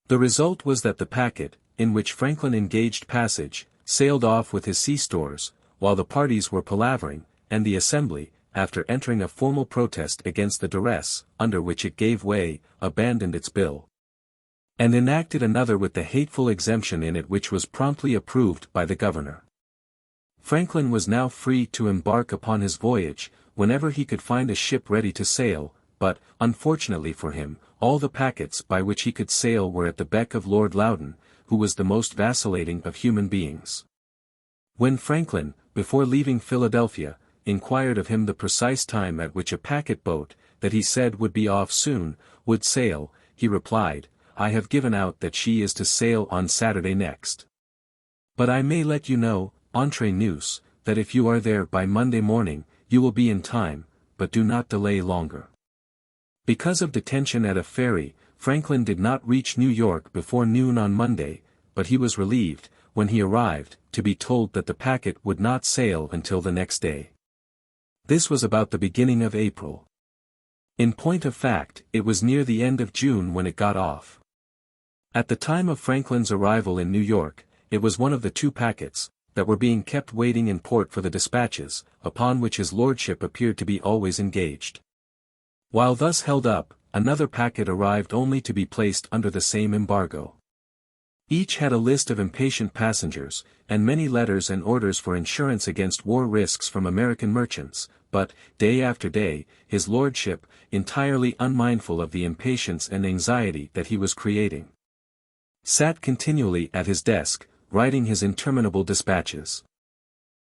The result was that the packet, in which Franklin engaged passage, sailed off with his sea stores, while the parties were palavering, and the Assembly, after entering a formal protest against the duress, under which it gave way, abandoned its bill, and enacted another with the hateful exemption in it which was promptly approved by the Governor. Franklin was now free to embark upon his voyage, whenever he could find a ship ready to sail, but, unfortunately for him, all the packets by which he could sail were at the beck of Lord Loudon, who was the most vacillating of human beings. When Franklin, before leaving Philadelphia, inquired of him the precise time at which a packet boat, that he said would be off soon, would sail, he replied, I have given out that she is to sail on Saturday next. But I may let you know, entre nous, that if you are there by Monday morning, you will be in time, but do not delay longer. Because of detention at a ferry, Franklin did not reach New York before noon on Monday, but he was relieved, when he arrived, to be told that the packet would not sail until the next day. This was about the beginning of April. In point of fact, it was near the end of June when it got off. At the time of Franklin's arrival in New York, it was one of the two packets, that were being kept waiting in port for the dispatches, upon which his lordship appeared to be always engaged. While thus held up, another packet arrived only to be placed under the same embargo. Each had a list of impatient passengers, and many letters and orders for insurance against war risks from American merchants, but, day after day, his lordship, entirely unmindful of the impatience and anxiety that he was creating, sat continually at his desk, writing his interminable dispatches.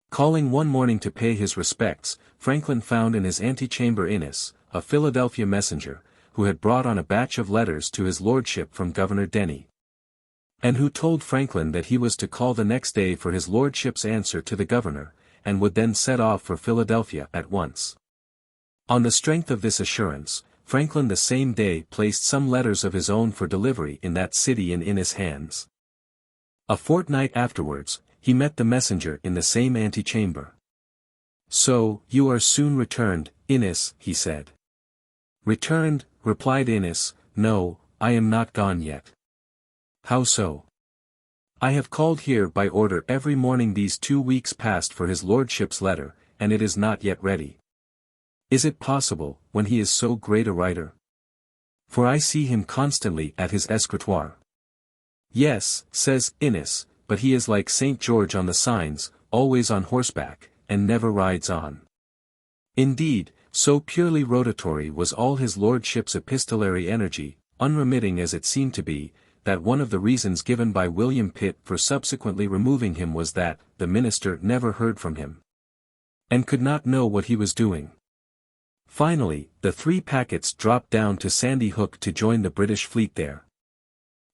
Calling one morning to pay his respects, Franklin found in his antechamber Innes, a Philadelphia messenger, who had brought on a batch of letters to his lordship from Governor Denny, and who told Franklin that he was to call the next day for his lordship's answer to the governor, and would then set off for Philadelphia at once. On the strength of this assurance, Franklin the same day placed some letters of his own for delivery in that city in Innes' hands. A fortnight afterwards, he met the messenger in the same antechamber. So, you are soon returned, Innes, he said. Returned, replied Innes, no, I am not gone yet. How so? I have called here by order every morning these 2 weeks past for his lordship's letter, and it is not yet ready. Is it possible, when he is so great a writer? For I see him constantly at his escritoire. Yes, says Innes, but he is like St. George on the signs, always on horseback, and never rides on. Indeed, so purely rotatory was all his lordship's epistolary energy, unremitting as it seemed to be, that one of the reasons given by William Pitt for subsequently removing him was that the minister never heard from him, and could not know what he was doing. Finally, the 3 packets dropped down to Sandy Hook to join the British fleet there.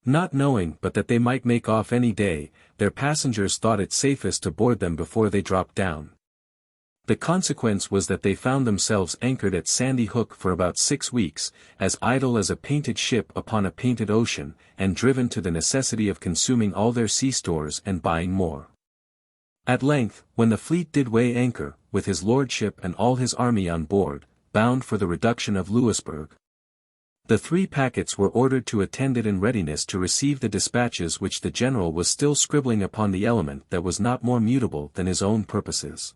Not knowing but that they might make off any day, their passengers thought it safest to board them before they dropped down. The consequence was that they found themselves anchored at Sandy Hook for about 6 weeks, as idle as a painted ship upon a painted ocean, and driven to the necessity of consuming all their sea stores and buying more. At length, when the fleet did weigh anchor, with his lordship and all his army on board, bound for the reduction of Louisbourg, the 3 packets were ordered to attend it in readiness to receive the dispatches which the general was still scribbling upon the element that was not more mutable than his own purposes.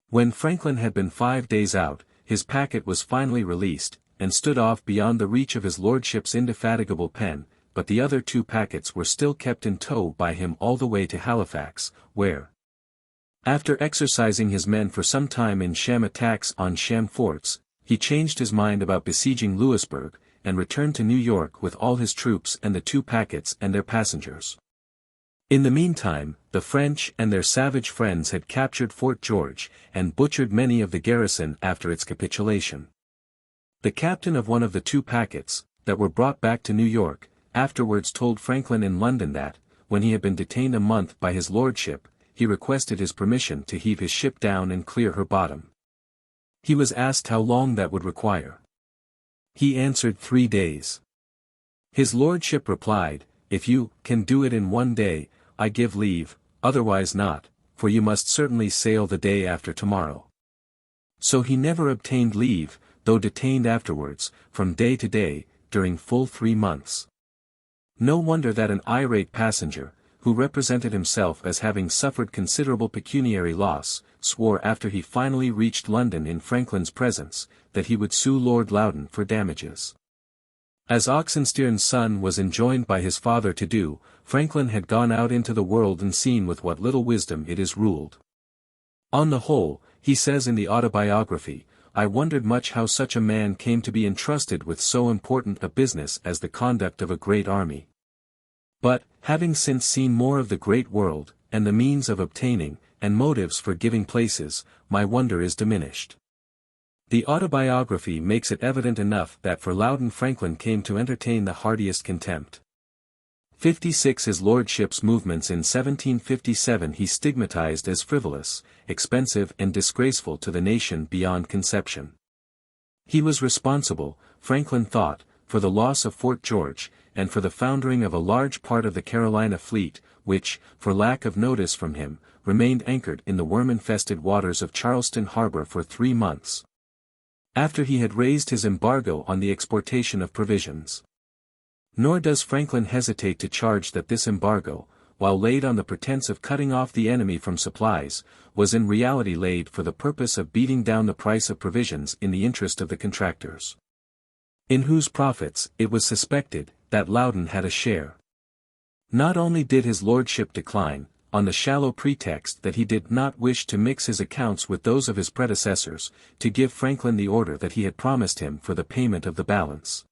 When Franklin had been 5 days out, his packet was finally released, and stood off beyond the reach of his lordship's indefatigable pen, but the other 2 packets were still kept in tow by him all the way to Halifax, where, after exercising his men for some time in sham attacks on sham forts, he changed his mind about besieging Louisbourg, and returned to New York with all his troops and the 2 packets and their passengers. In the meantime, the French and their savage friends had captured Fort George, and butchered many of the garrison after its capitulation. The captain of one of the 2 packets, that were brought back to New York, afterwards told Franklin in London that, when he had been detained a month by his lordship, he requested his permission to heave his ship down and clear her bottom. He was asked how long that would require. He answered 3 days. His lordship replied, "If you can do it in 1 day, I give leave, otherwise not, for you must certainly sail the day after tomorrow." So he never obtained leave, though detained afterwards, from day to day, during full 3 months. No wonder that an irate passenger, who represented himself as having suffered considerable pecuniary loss, swore after he finally reached London in Franklin's presence, that he would sue Lord Loudon for damages. As Oxenstiern's son was enjoined by his father to do, Franklin had gone out into the world and seen with what little wisdom it is ruled. On the whole, he says in the Autobiography, I wondered much how such a man came to be entrusted with so important a business as the conduct of a great army. But, having since seen more of the great world, and the means of obtaining, and motives for giving places, my wonder is diminished. The Autobiography makes it evident enough that for Loudon Franklin came to entertain the heartiest contempt. 56 His lordship's movements in 1757 he stigmatized as frivolous, expensive and disgraceful to the nation beyond conception. He was responsible, Franklin thought, for the loss of Fort George, and for the foundering of a large part of the Carolina fleet, which, for lack of notice from him, remained anchored in the worm-infested waters of Charleston harbor for 3 months, after he had raised his embargo on the exportation of provisions. Nor does Franklin hesitate to charge that this embargo, while laid on the pretense of cutting off the enemy from supplies, was in reality laid for the purpose of beating down the price of provisions in the interest of the contractors, in whose profits, it was suspected, that Loudon had a share. Not only did his lordship decline, on the shallow pretext that he did not wish to mix his accounts with those of his predecessors, to give Franklin the order that he had promised him for the payment of the balance,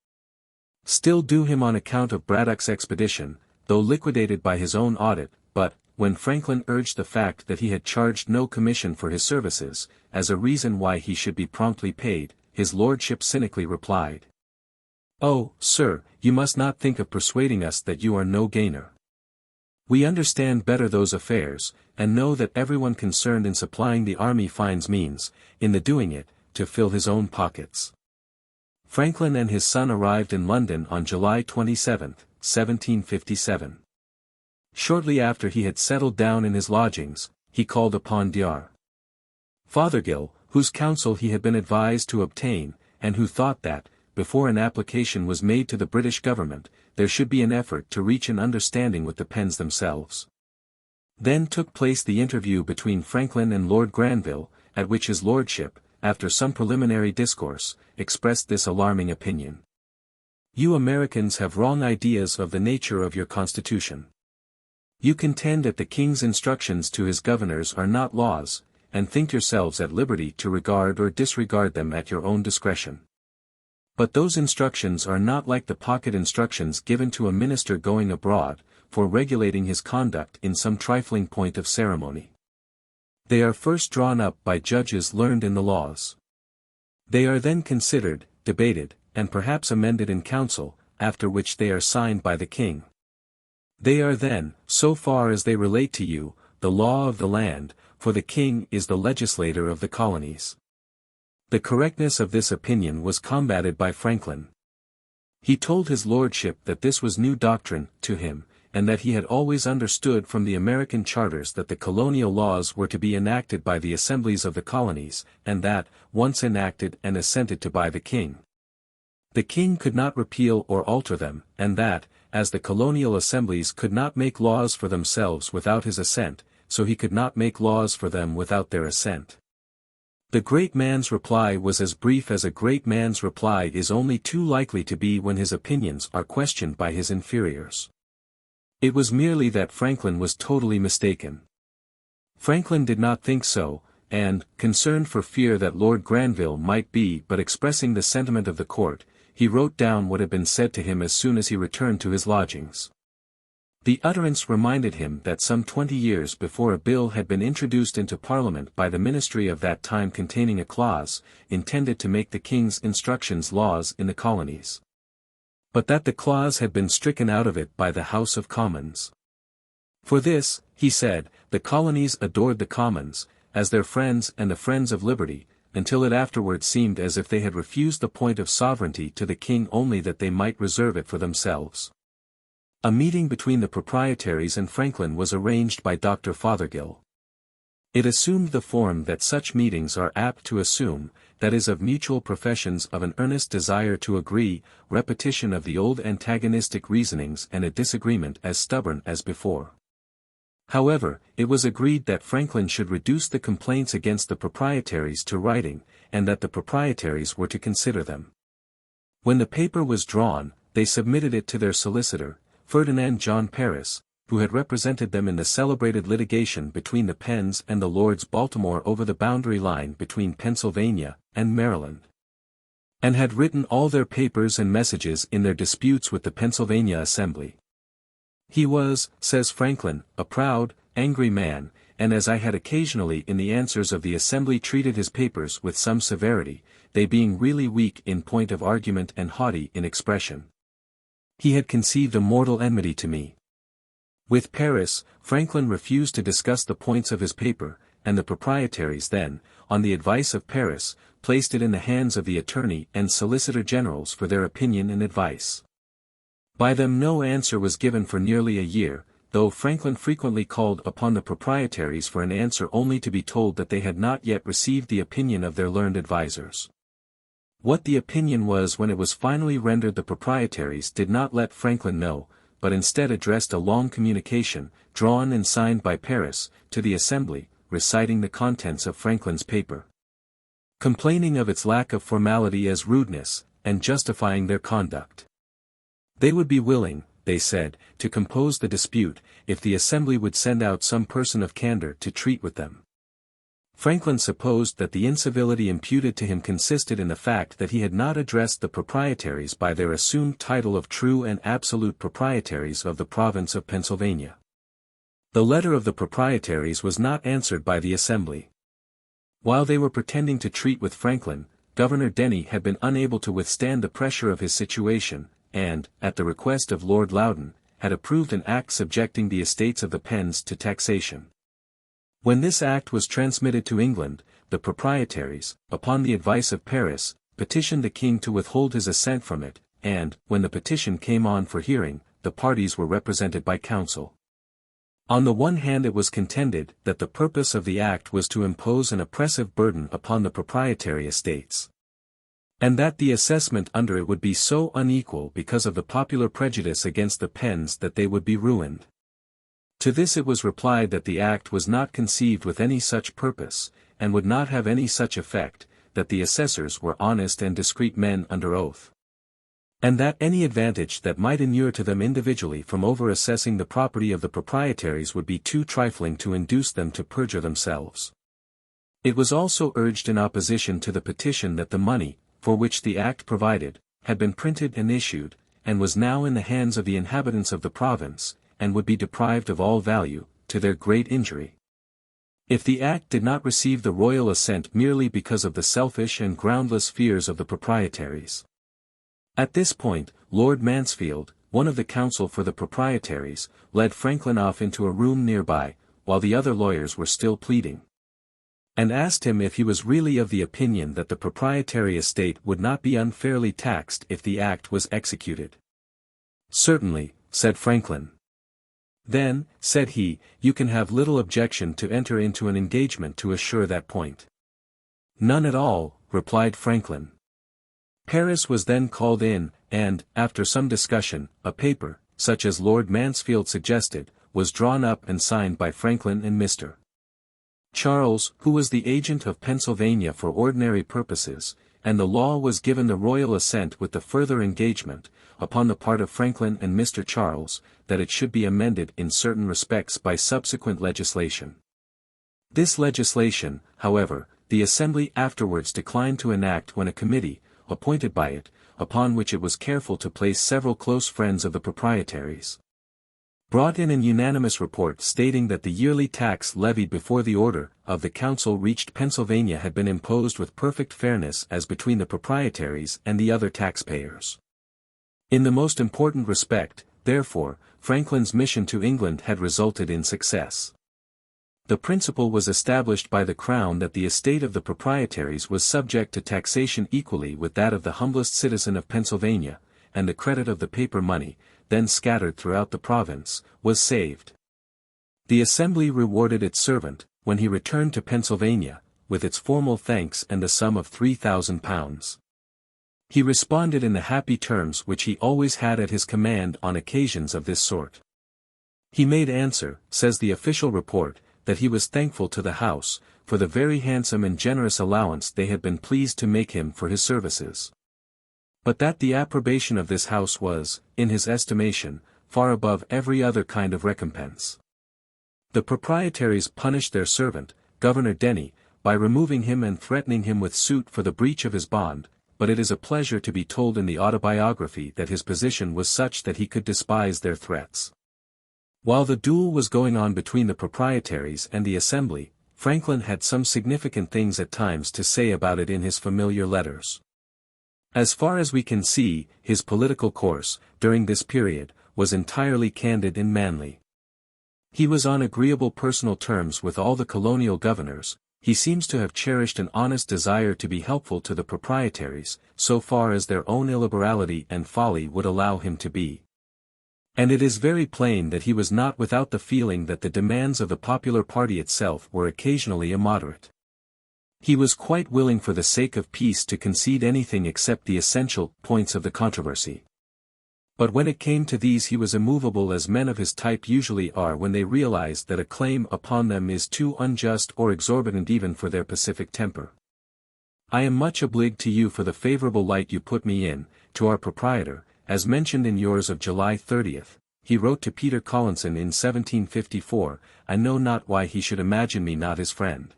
still due him on account of Braddock's expedition, though liquidated by his own audit, but, when Franklin urged the fact that he had charged no commission for his services, as a reason why he should be promptly paid, his lordship cynically replied, "Oh, sir, you must not think of persuading us that you are no gainer. We understand better those affairs, and know that everyone concerned in supplying the army finds means, in the doing it, to fill his own pockets." Franklin and his son arrived in London on July 27, 1757. Shortly after he had settled down in his lodgings, he called upon Dr. Fothergill, whose counsel he had been advised to obtain, and who thought that, before an application was made to the British government, there should be an effort to reach an understanding with the pens themselves. Then took place the interview between Franklin and Lord Granville, at which his lordship, after some preliminary discourse, expressed this alarming opinion. You Americans have wrong ideas of the nature of your Constitution. You contend that the King's instructions to his governors are not laws, and think yourselves at liberty to regard or disregard them at your own discretion. But those instructions are not like the pocket instructions given to a minister going abroad, for regulating his conduct in some trifling point of ceremony. They are first drawn up by judges learned in the laws. They are then considered, debated, and perhaps amended in council, after which they are signed by the King. They are then, so far as they relate to you, the law of the land, for the King is the legislator of the colonies. The correctness of this opinion was combated by Franklin. He told his lordship that this was new doctrine to him, and that he had always understood from the American charters that the colonial laws were to be enacted by the assemblies of the colonies, and that, once enacted and assented to by the King, the King could not repeal or alter them, and that, as the colonial assemblies could not make laws for themselves without his assent, so he could not make laws for them without their assent. The great man's reply was as brief as a great man's reply is only too likely to be when his opinions are questioned by his inferiors. It was merely that Franklin was totally mistaken. Franklin did not think so, and, concerned for fear that Lord Granville might be but expressing the sentiment of the court, he wrote down what had been said to him as soon as he returned to his lodgings. The utterance reminded him that some 20 years before a bill had been introduced into Parliament by the ministry of that time containing a clause, intended to make the King's instructions laws in the colonies. But that the clause had been stricken out of it by the House of Commons. For this, he said, the colonies adored the Commons, as their friends and the friends of liberty, until it afterwards seemed as if they had refused the point of sovereignty to the King only that they might reserve it for themselves. A meeting between the proprietaries and Franklin was arranged by Dr. Fothergill. It assumed the form that such meetings are apt to assume, that is of mutual professions of an earnest desire to agree, repetition of the old antagonistic reasonings and a disagreement as stubborn as before. However, it was agreed that Franklin should reduce the complaints against the proprietaries to writing, and that the proprietaries were to consider them. When the paper was drawn, they submitted it to their solicitor, Ferdinand John Paris, who had represented them in the celebrated litigation between the Penns and the Lords Baltimore over the boundary line between Pennsylvania and Maryland, and had written all their papers and messages in their disputes with the Pennsylvania Assembly. He was, says Franklin, a proud, angry man, and as I had occasionally in the answers of the Assembly treated his papers with some severity, they being really weak in point of argument and haughty in expression, he had conceived a mortal enmity to me. With Paris, Franklin refused to discuss the points of his paper, and the proprietaries then, on the advice of Paris, placed it in the hands of the Attorney and Solicitor Generals for their opinion and advice. By them no answer was given for nearly a year, though Franklin frequently called upon the proprietaries for an answer only to be told that they had not yet received the opinion of their learned advisers. What the opinion was when it was finally rendered the proprietaries did not let Franklin know, but instead addressed a long communication, drawn and signed by Paris, to the Assembly, reciting the contents of Franklin's paper, complaining of its lack of formality as rudeness, and justifying their conduct. They would be willing, they said, to compose the dispute, if the Assembly would send out some person of candor to treat with them. Franklin supposed that the incivility imputed to him consisted in the fact that he had not addressed the proprietaries by their assumed title of true and absolute proprietaries of the province of Pennsylvania. The letter of the proprietaries was not answered by the Assembly. While they were pretending to treat with Franklin, Governor Denny had been unable to withstand the pressure of his situation, and, at the request of Lord Loudon, had approved an act subjecting the estates of the Penns to taxation. When this act was transmitted to England, the proprietaries, upon the advice of Paris, petitioned the King to withhold his assent from it, and, when the petition came on for hearing, the parties were represented by counsel. On the one hand it was contended that the purpose of the act was to impose an oppressive burden upon the proprietary estates. and that the assessment under it would be so unequal because of the popular prejudice against the pens that they would be ruined. To this it was replied that the act was not conceived with any such purpose, and would not have any such effect, that the assessors were honest and discreet men under oath, and that any advantage that might inure to them individually from over-assessing the property of the proprietaries would be too trifling to induce them to perjure themselves. It was also urged in opposition to the petition that the money, for which the act provided, had been printed and issued, and was now in the hands of the inhabitants of the province, and would be deprived of all value, to their great injury, if the act did not receive the royal assent merely because of the selfish and groundless fears of the proprietaries. At this point, Lord Mansfield, one of the counsel for the proprietaries, led Franklin off into a room nearby, while the other lawyers were still pleading, and asked him if he was really of the opinion that the proprietary estate would not be unfairly taxed if the act was executed. "Certainly," said Franklin. "Then," said he, "you can have little objection to enter into an engagement to assure that point." "None at all," replied Franklin. Paris was then called in, and, after some discussion, a paper, such as Lord Mansfield suggested, was drawn up and signed by Franklin and Mr. Charles, who was the agent of Pennsylvania for ordinary purposes, and the law was given the royal assent with the further engagement, upon the part of Franklin and Mr. Charles, that it should be amended in certain respects by subsequent legislation. This legislation, however, the Assembly afterwards declined to enact when a committee, appointed by it, upon which it was careful to place several close friends of the proprietaries, brought in an unanimous report stating that the yearly tax levied before the order of the council reached Pennsylvania had been imposed with perfect fairness as between the proprietaries and the other taxpayers. In the most important respect, therefore, Franklin's mission to England had resulted in success. The principle was established by the Crown that the estate of the proprietaries was subject to taxation equally with that of the humblest citizen of Pennsylvania, and the credit of the paper money, then scattered throughout the province, was saved. The Assembly rewarded its servant, when he returned to Pennsylvania, with its formal thanks and the sum of £3,000. He responded in the happy terms which he always had at his command on occasions of this sort. He made answer, says the official report, that he was thankful to the House, for the very handsome and generous allowance they had been pleased to make him for his services, but that the approbation of this House was, in his estimation, far above every other kind of recompense. The proprietaries punished their servant, Governor Denny, by removing him and threatening him with suit for the breach of his bond, but it is a pleasure to be told in the Autobiography that his position was such that he could despise their threats. While the duel was going on between the proprietaries and the Assembly, Franklin had some significant things at times to say about it in his familiar letters. As far as we can see, his political course, during this period, was entirely candid and manly. He was on agreeable personal terms with all the colonial governors. He seems to have cherished an honest desire to be helpful to the proprietaries, so far as their own illiberality and folly would allow him to be. And it is very plain that he was not without the feeling that the demands of the popular party itself were occasionally immoderate. He was quite willing for the sake of peace to concede anything except the essential points of the controversy. But when it came to these he was immovable as men of his type usually are when they realize that a claim upon them is too unjust or exorbitant even for their pacific temper. "I am much obliged to you for the favorable light you put me in, to our proprietor, as mentioned in yours of July 30th, he wrote to Peter Collinson in 1754, I know not why he should imagine me not his friend,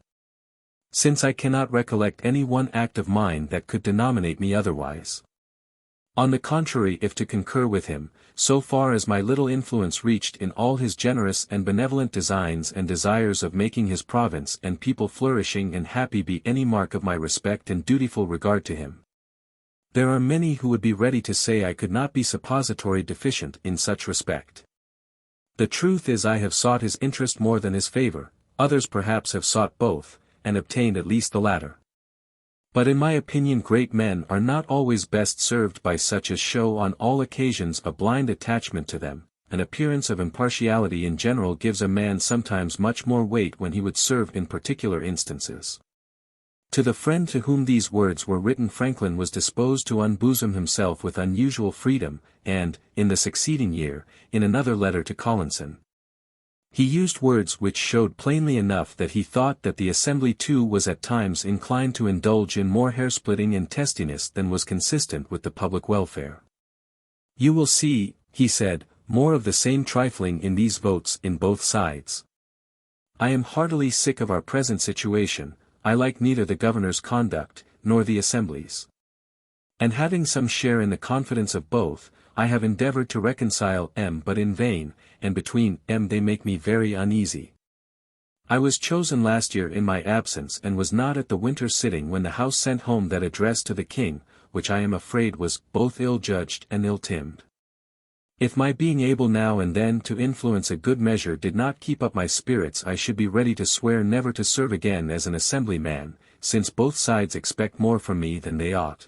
since I cannot recollect any one act of mine that could denominate me otherwise. On the contrary, if to concur with him, so far as my little influence reached in all his generous and benevolent designs and desires of making his province and people flourishing and happy be any mark of my respect and dutiful regard to him, there are many who would be ready to say I could not be suppository deficient in such respect. The truth is I have sought his interest more than his favor, others perhaps have sought both, and obtained at least the latter. But in my opinion great men are not always best served by such as show on all occasions a blind attachment to them. An appearance of impartiality in general gives a man sometimes much more weight when he would serve in particular instances. To the friend to whom these words were written, Franklin was disposed to unbosom himself with unusual freedom, and, in the succeeding year, in another letter to Collinson, he used words which showed plainly enough that he thought that the Assembly too was at times inclined to indulge in more hair-splitting and testiness than was consistent with the public welfare. "You will see," he said, "more of the same trifling in these votes in both sides. I am heartily sick of our present situation. I like neither the governor's conduct, nor the Assembly's. And having some share in the confidence of both, I have endeavored to reconcile them but in vain, and between them they make me very uneasy. I was chosen last year in my absence and was not at the winter sitting when the House sent home that address to the King, which I am afraid was both ill-judged and ill-timed. If my being able now and then to influence a good measure did not keep up my spirits, I should be ready to swear never to serve again as an Assemblyman, since both sides expect more from me than they ought.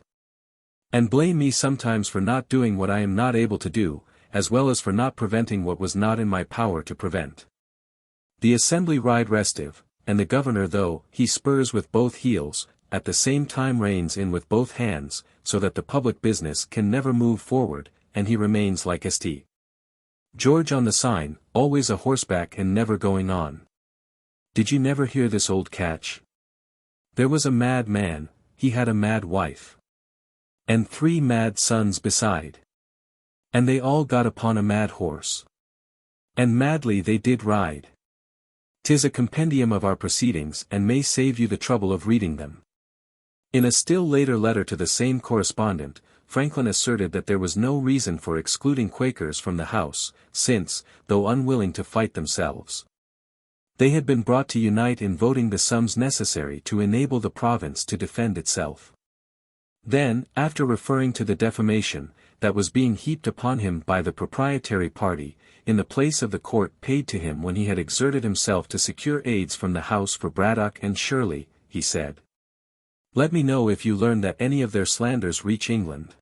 And blame me sometimes for not doing what I am not able to do, as well as for not preventing what was not in my power to prevent. The Assembly ride restive, and the governor, though he spurs with both heels, at the same time reins in with both hands, so that the public business can never move forward, and he remains like St. George on the sign, always a horseback and never going on. Did you never hear this old catch? There was a mad man, he had a mad wife, and 3 mad sons beside. And they all got upon a mad horse, and madly they did ride. 'Tis a compendium of our proceedings and may save you the trouble of reading them." In a still later letter to the same correspondent, Franklin asserted that there was no reason for excluding Quakers from the House, since, though unwilling to fight themselves, they had been brought to unite in voting the sums necessary to enable the province to defend itself. Then, after referring to the defamation that was being heaped upon him by the proprietary party, in the place of the court paid to him when he had exerted himself to secure aids from the House for Braddock and Shirley, he said, "Let me know if you learn that any of their slanders reach England.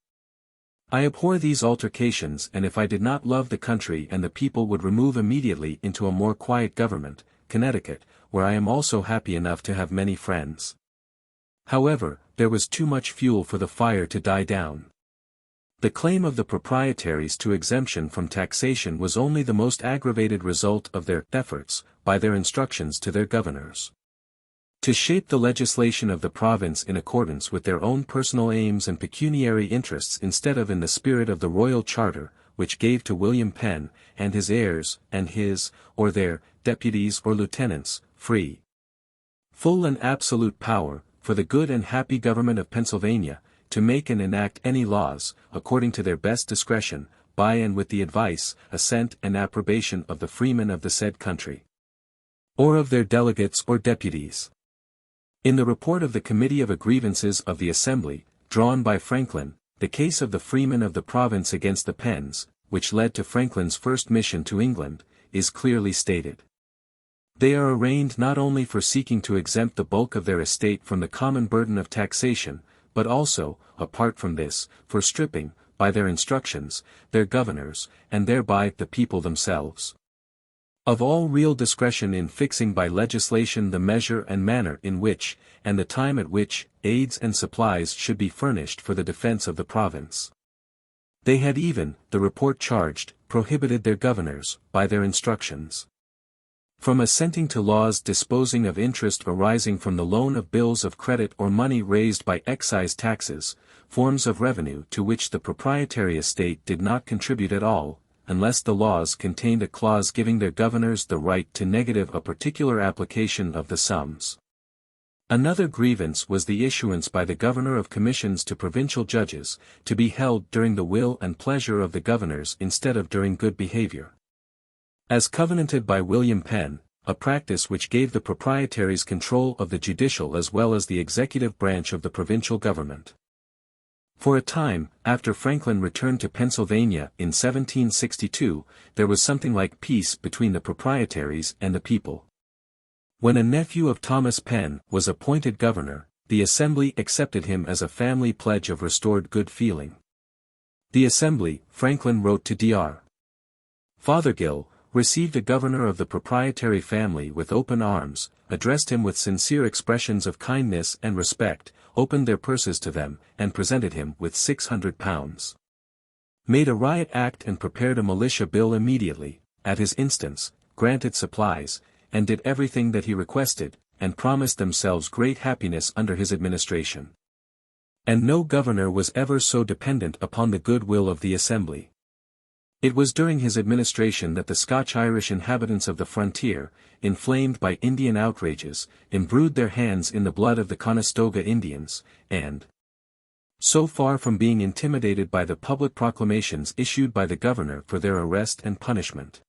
I abhor these altercations, and if I did not love the country and the people would remove immediately into a more quiet government, Connecticut, where I am also happy enough to have many friends." However, there was too much fuel for the fire to die down. The claim of the proprietaries to exemption from taxation was only the most aggravated result of their efforts, by their instructions to their governors, to shape the legislation of the province in accordance with their own personal aims and pecuniary interests instead of in the spirit of the royal charter, which gave to William Penn, and his heirs, and his, or their, deputies or lieutenants, free, full and absolute power, for the good and happy government of Pennsylvania, to make and enact any laws, according to their best discretion, by and with the advice, assent and approbation of the freemen of the said country, or of their delegates or deputies. In the report of the Committee of Grievances of the Assembly, drawn by Franklin, the case of the freemen of the province against the Penns, which led to Franklin's first mission to England, is clearly stated. They are arraigned not only for seeking to exempt the bulk of their estate from the common burden of taxation, but also, apart from this, for stripping, by their instructions, their governors, and thereby the people themselves, of all real discretion in fixing by legislation the measure and manner in which, and the time at which, aids and supplies should be furnished for the defense of the province. They had even, the report charged, prohibited their governors, by their instructions, from assenting to laws disposing of interest arising from the loan of bills of credit or money raised by excise taxes, forms of revenue to which the proprietary estate did not contribute at all, unless the laws contained a clause giving their governors the right to negative a particular application of the sums. Another grievance was the issuance by the governor of commissions to provincial judges, to be held during the will and pleasure of the governors instead of during good behavior, as covenanted by William Penn, a practice which gave the proprietaries control of the judicial as well as the executive branch of the provincial government. For a time, after Franklin returned to Pennsylvania in 1762, there was something like peace between the proprietaries and the people. When a nephew of Thomas Penn was appointed governor, the Assembly accepted him as a family pledge of restored good feeling. The Assembly, Franklin wrote to Dr. Fothergill, received a governor of the proprietary family with open arms, addressed him with sincere expressions of kindness and respect, opened their purses to them, and presented him with £600. Made a riot act and prepared a militia bill immediately, at his instance, granted supplies, and did everything that he requested, and promised themselves great happiness under his administration. And no governor was ever so dependent upon the goodwill of the Assembly. It was during his administration that the Scotch-Irish inhabitants of the frontier, inflamed by Indian outrages, imbrued their hands in the blood of the Conestoga Indians, and, so far from being intimidated by the public proclamations issued by the governor for their arrest and punishment,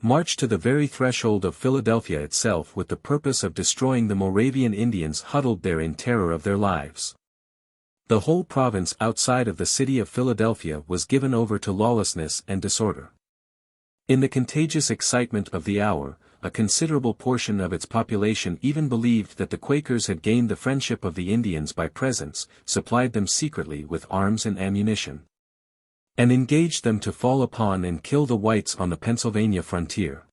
marched to the very threshold of Philadelphia itself with the purpose of destroying the Moravian Indians huddled there in terror of their lives. The whole province outside of the city of Philadelphia was given over to lawlessness and disorder. In the contagious excitement of the hour, a considerable portion of its population even believed that the Quakers had gained the friendship of the Indians by presents, supplied them secretly with arms and ammunition, and engaged them to fall upon and kill the whites on the Pennsylvania frontier.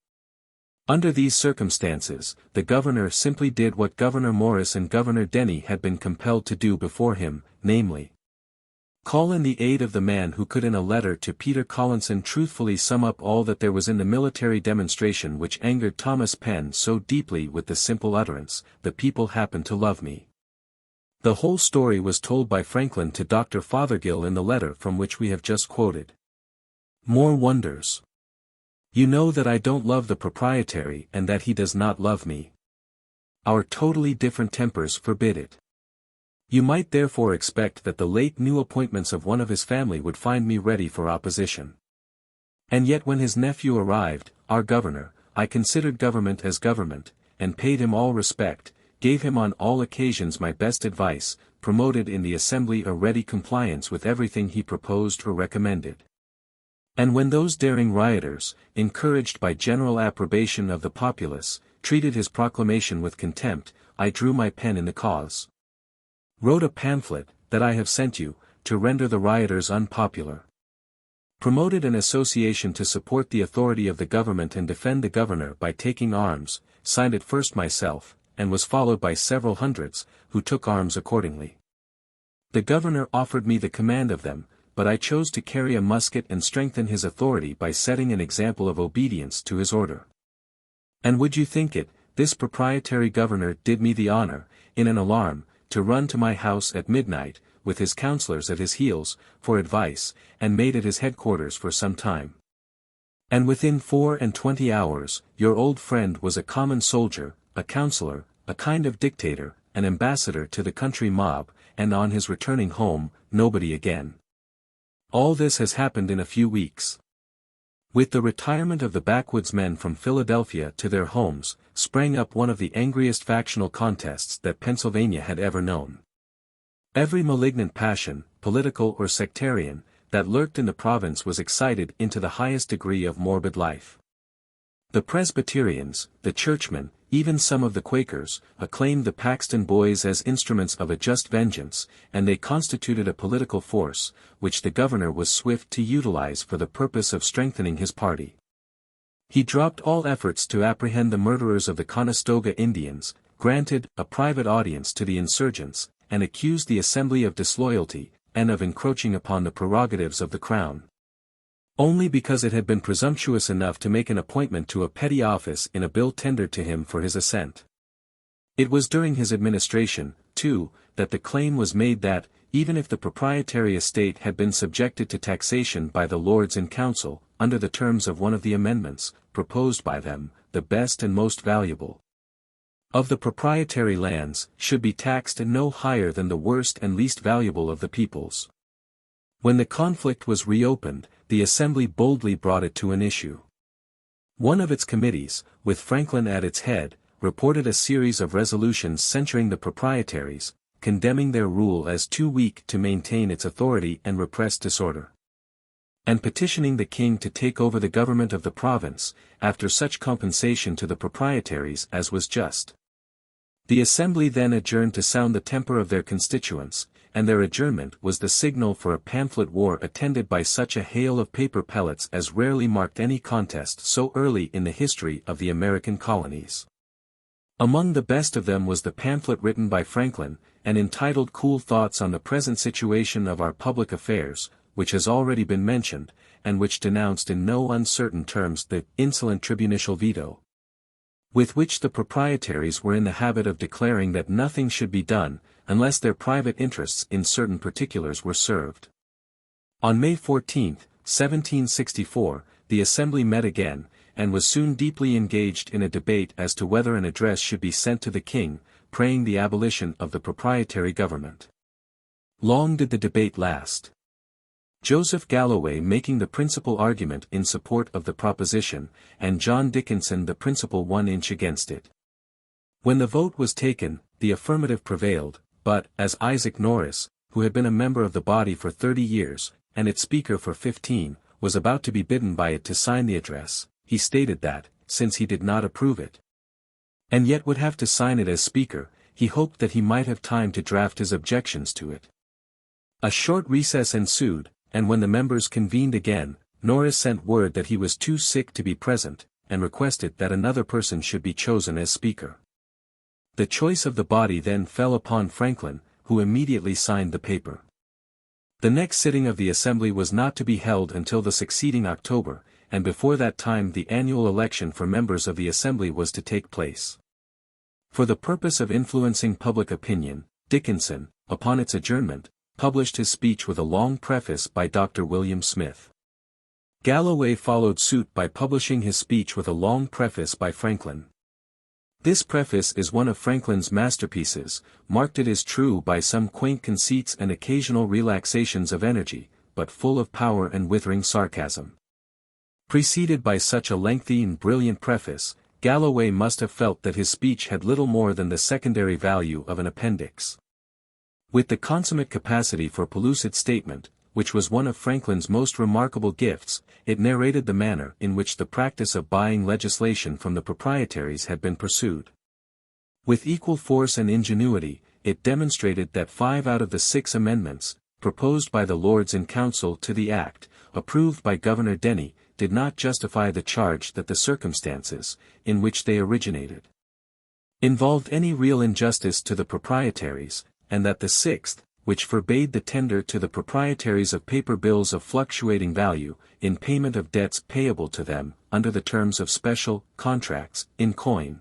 Under these circumstances, the governor simply did what Governor Morris and Governor Denny had been compelled to do before him, namely, call in the aid of the man who could in a letter to Peter Collinson truthfully sum up all that there was in the military demonstration which angered Thomas Penn so deeply with the simple utterance, "The people happen to love me." The whole story was told by Franklin to Dr. Fothergill in the letter from which we have just quoted. More wonders. You know that I don't love the proprietary and that he does not love me. Our totally different tempers forbid it. You might therefore expect that the late new appointments of one of his family would find me ready for opposition. And yet when his nephew arrived, our governor, I considered government as government, and paid him all respect, gave him on all occasions my best advice, promoted in the assembly a ready compliance with everything he proposed or recommended. And when those daring rioters, encouraged by general approbation of the populace, treated his proclamation with contempt, I drew my pen in the cause. Wrote a pamphlet, that I have sent you, to render the rioters unpopular. Promoted an association to support the authority of the government and defend the governor by taking arms, signed it first myself, and was followed by several hundreds, who took arms accordingly. The governor offered me the command of them, but I chose to carry a musket and strengthen his authority by setting an example of obedience to his order. And would you think it, this proprietary governor did me the honor, in an alarm, to run to my house at midnight, with his counselors at his heels, for advice, and made it his headquarters for some time. And within 24 hours, your old friend was a common soldier, a counselor, a kind of dictator, an ambassador to the country mob, and on his returning home, nobody again. All this has happened in a few weeks. With the retirement of the backwoodsmen from Philadelphia to their homes, sprang up one of the angriest factional contests that Pennsylvania had ever known. Every malignant passion, political or sectarian, that lurked in the province was excited into the highest degree of morbid life. The Presbyterians, the Churchmen, even some of the Quakers, acclaimed the Paxton Boys as instruments of a just vengeance, and they constituted a political force, which the governor was swift to utilize for the purpose of strengthening his party. He dropped all efforts to apprehend the murderers of the Conestoga Indians, granted a private audience to the insurgents, and accused the Assembly of disloyalty, and of encroaching upon the prerogatives of the Crown. Only because it had been presumptuous enough to make an appointment to a petty office in a bill tendered to him for his assent. It was during his administration, too, that the claim was made that, even if the proprietary estate had been subjected to taxation by the Lords in Council, under the terms of one of the amendments, proposed by them, the best and most valuable of the proprietary lands, should be taxed and no higher than the worst and least valuable of the peoples. When the conflict was reopened, the Assembly boldly brought it to an issue. One of its committees, with Franklin at its head, reported a series of resolutions censuring the proprietaries, condemning their rule as too weak to maintain its authority and repress disorder, and petitioning the king to take over the government of the province, after such compensation to the proprietaries as was just. The Assembly then adjourned to sound the temper of their constituents, and their adjournment was the signal for a pamphlet war attended by such a hail of paper pellets as rarely marked any contest so early in the history of the American colonies. Among the best of them was the pamphlet written by Franklin, and entitled Cool Thoughts on the Present Situation of Our Public Affairs, which has already been mentioned, and which denounced in no uncertain terms the insolent tribunicial veto, with which the proprietaries were in the habit of declaring that nothing should be done, unless their private interests in certain particulars were served. On May 14, 1764, the Assembly met again, and was soon deeply engaged in a debate as to whether an address should be sent to the king, praying the abolition of the proprietary government. Long did the debate last. Joseph Galloway making the principal argument in support of the proposition, and John Dickinson the principal one inch against it. When the vote was taken, the affirmative prevailed, but, as Isaac Norris, who had been a member of the body for 30 years, and its speaker for 15, was about to be bidden by it to sign the address, he stated that, since he did not approve it, and yet would have to sign it as speaker, he hoped that he might have time to draft his objections to it. A short recess ensued, and when the members convened again, Norris sent word that he was too sick to be present, and requested that another person should be chosen as speaker. The choice of the body then fell upon Franklin, who immediately signed the paper. The next sitting of the Assembly was not to be held until the succeeding October, and before that time the annual election for members of the Assembly was to take place. For the purpose of influencing public opinion, Dickinson, upon its adjournment, published his speech with a long preface by Dr. William Smith. Galloway followed suit by publishing his speech with a long preface by Franklin. This preface is one of Franklin's masterpieces, marked it is true by some quaint conceits and occasional relaxations of energy, but full of power and withering sarcasm. Preceded by such a lengthy and brilliant preface, Galloway must have felt that his speech had little more than the secondary value of an appendix. With the consummate capacity for pellucid statement, which was one of Franklin's most remarkable gifts, it narrated the manner in which the practice of buying legislation from the proprietaries had been pursued. With equal force and ingenuity, it demonstrated that 5 out of the 6 amendments, proposed by the Lords in Council to the Act, approved by Governor Denny, did not justify the charge that the circumstances, in which they originated, involved any real injustice to the proprietaries, and that the 6th, which forbade the tender to the proprietaries of paper bills of fluctuating value, in payment of debts payable to them, under the terms of special contracts, in coin,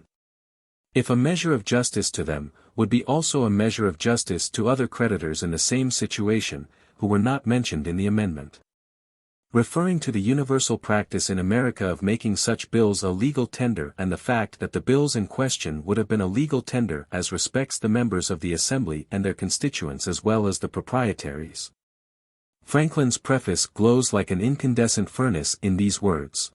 if a measure of justice to them, would be also a measure of justice to other creditors in the same situation, who were not mentioned in the amendment. Referring to the universal practice in America of making such bills a legal tender and the fact that the bills in question would have been a legal tender as respects the members of the Assembly and their constituents as well as the proprietaries. Franklin's preface glows like an incandescent furnace in these words.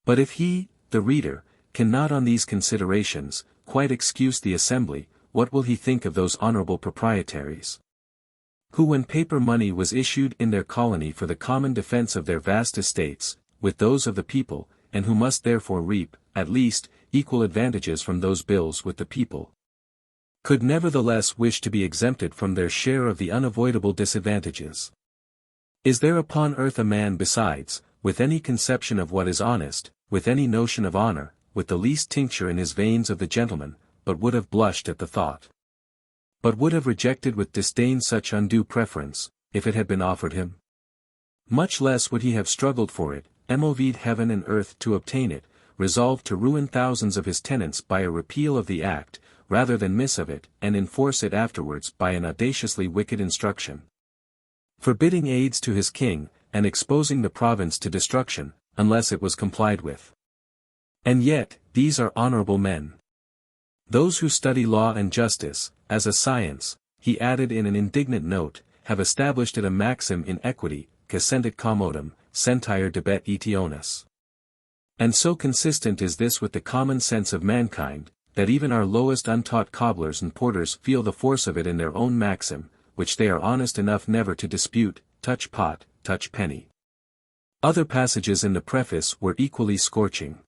But if he, the reader, cannot on these considerations, quite excuse the Assembly, what will he think of those honorable proprietaries, who when paper money was issued in their colony for the common defense of their vast estates, with those of the people, and who must therefore reap, at least, equal advantages from those bills with the people, could nevertheless wish to be exempted from their share of the unavoidable disadvantages? Is there upon earth a man besides, with any conception of what is honest, with any notion of honor, with the least tincture in his veins of the gentleman, but would have blushed at the thought, but would have rejected with disdain such undue preference, if it had been offered him? Much less would he have struggled for it, moved heaven and earth to obtain it, resolved to ruin thousands of his tenants by a repeal of the act, rather than miss of it, and enforce it afterwards by an audaciously wicked instruction, forbidding aids to his king, and exposing the province to destruction, unless it was complied with. And yet, these are honorable men. Those who study law and justice, as a science, he added in an indignant note, have established it a maxim in equity, cessentit commodum, sentire debet etionis. And so consistent is this with the common sense of mankind, that even our lowest untaught cobblers and porters feel the force of it in their own maxim, which they are honest enough never to dispute, touch pot, touch penny. Other passages in the preface were equally scorching.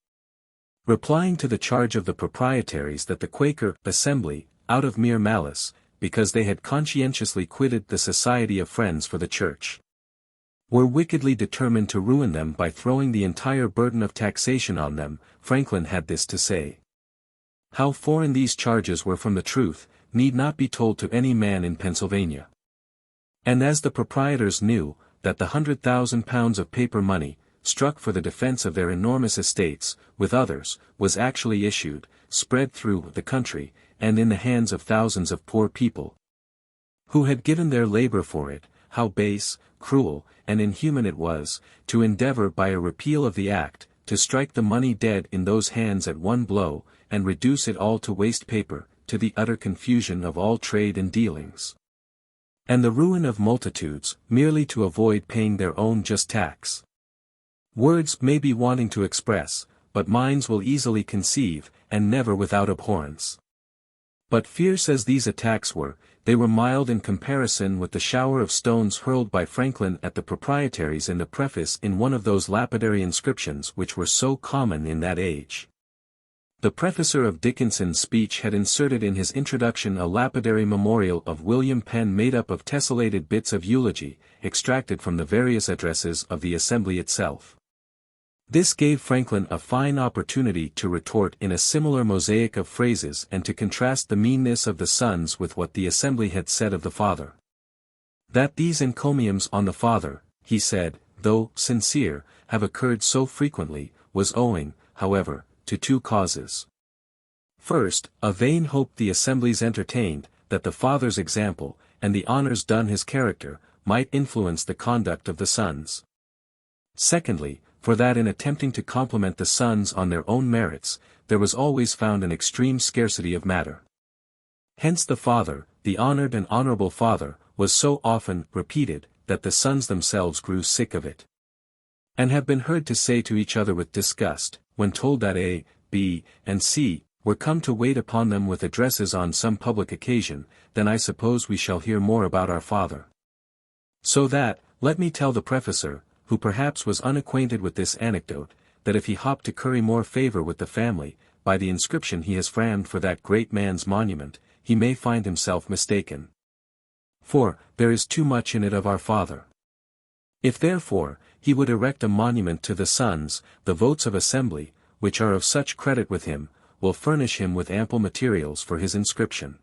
Replying to the charge of the proprietaries that the Quaker Assembly, out of mere malice, because they had conscientiously quitted the Society of Friends for the Church, were wickedly determined to ruin them by throwing the entire burden of taxation on them, Franklin had this to say. How foreign these charges were from the truth, need not be told to any man in Pennsylvania. And as the proprietors knew, that the £100,000 of paper money, struck for the defence of their enormous estates, with others, was actually issued, spread through the country, and in the hands of thousands of poor people, who had given their labour for it, how base, cruel, and inhuman it was, to endeavour by a repeal of the Act, to strike the money dead in those hands at one blow, and reduce it all to waste paper, to the utter confusion of all trade and dealings, and the ruin of multitudes, merely to avoid paying their own just tax. Words may be wanting to express, but minds will easily conceive, and never without abhorrence. But fierce as these attacks were, they were mild in comparison with the shower of stones hurled by Franklin at the proprietaries in the preface in one of those lapidary inscriptions which were so common in that age. The prefacer of Dickinson's speech had inserted in his introduction a lapidary memorial of William Penn made up of tessellated bits of eulogy, extracted from the various addresses of the Assembly itself. This gave Franklin a fine opportunity to retort in a similar mosaic of phrases and to contrast the meanness of the sons with what the Assembly had said of the father. That these encomiums on the father, he said, though sincere, have occurred so frequently, was owing, however, to two causes. First, a vain hope the Assemblies entertained, that the father's example, and the honours done his character, might influence the conduct of the sons. Secondly, for that in attempting to compliment the sons on their own merits, there was always found an extreme scarcity of matter. Hence the father, the honoured and honourable father, was so often repeated, that the sons themselves grew sick of it, and have been heard to say to each other with disgust, when told that A, B, and C, were come to wait upon them with addresses on some public occasion, then I suppose we shall hear more about our father. So that, let me tell the prefacer, who perhaps was unacquainted with this anecdote, that if he hope to curry more favour with the family, by the inscription he has framed for that great man's monument, he may find himself mistaken. For, there is too much in it of our father. If therefore, he would erect a monument to the sons, the votes of assembly, which are of such credit with him, will furnish him with ample materials for his inscription.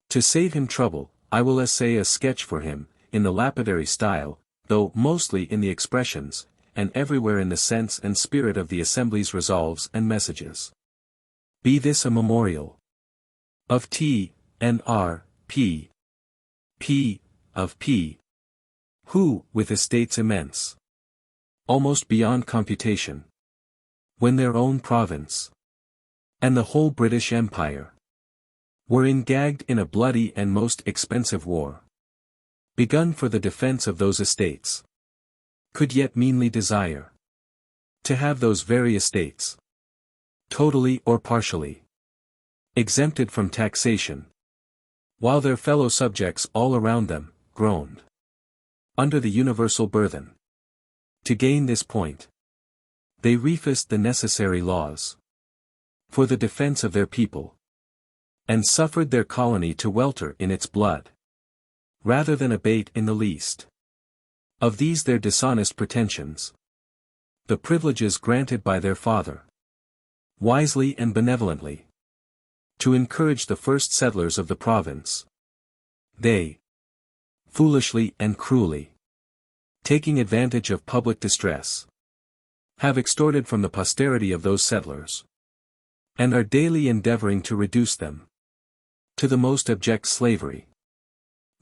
To save him trouble, I will essay a sketch for him, in the lapidary style, though mostly in the expressions, and everywhere in the sense and spirit of the Assembly's resolves and messages. Be this a memorial of T. and R. P. P. of P. who, with estates immense, almost beyond computation, when their own province, and the whole British Empire, were ingagged in a bloody and most expensive war, begun for the defence of those estates, could yet meanly desire to have those very estates, totally or partially, exempted from taxation, while their fellow subjects all around them, groaned under the universal burthen. To gain this point, they refused the necessary laws for the defence of their people, and suffered their colony to welter in its blood, rather than abate in the least of these their dishonest pretensions, the privileges granted by their father, wisely and benevolently, to encourage the first settlers of the province. They, foolishly and cruelly, taking advantage of public distress, have extorted from the posterity of those settlers, and are daily endeavouring to reduce them to the most abject slavery,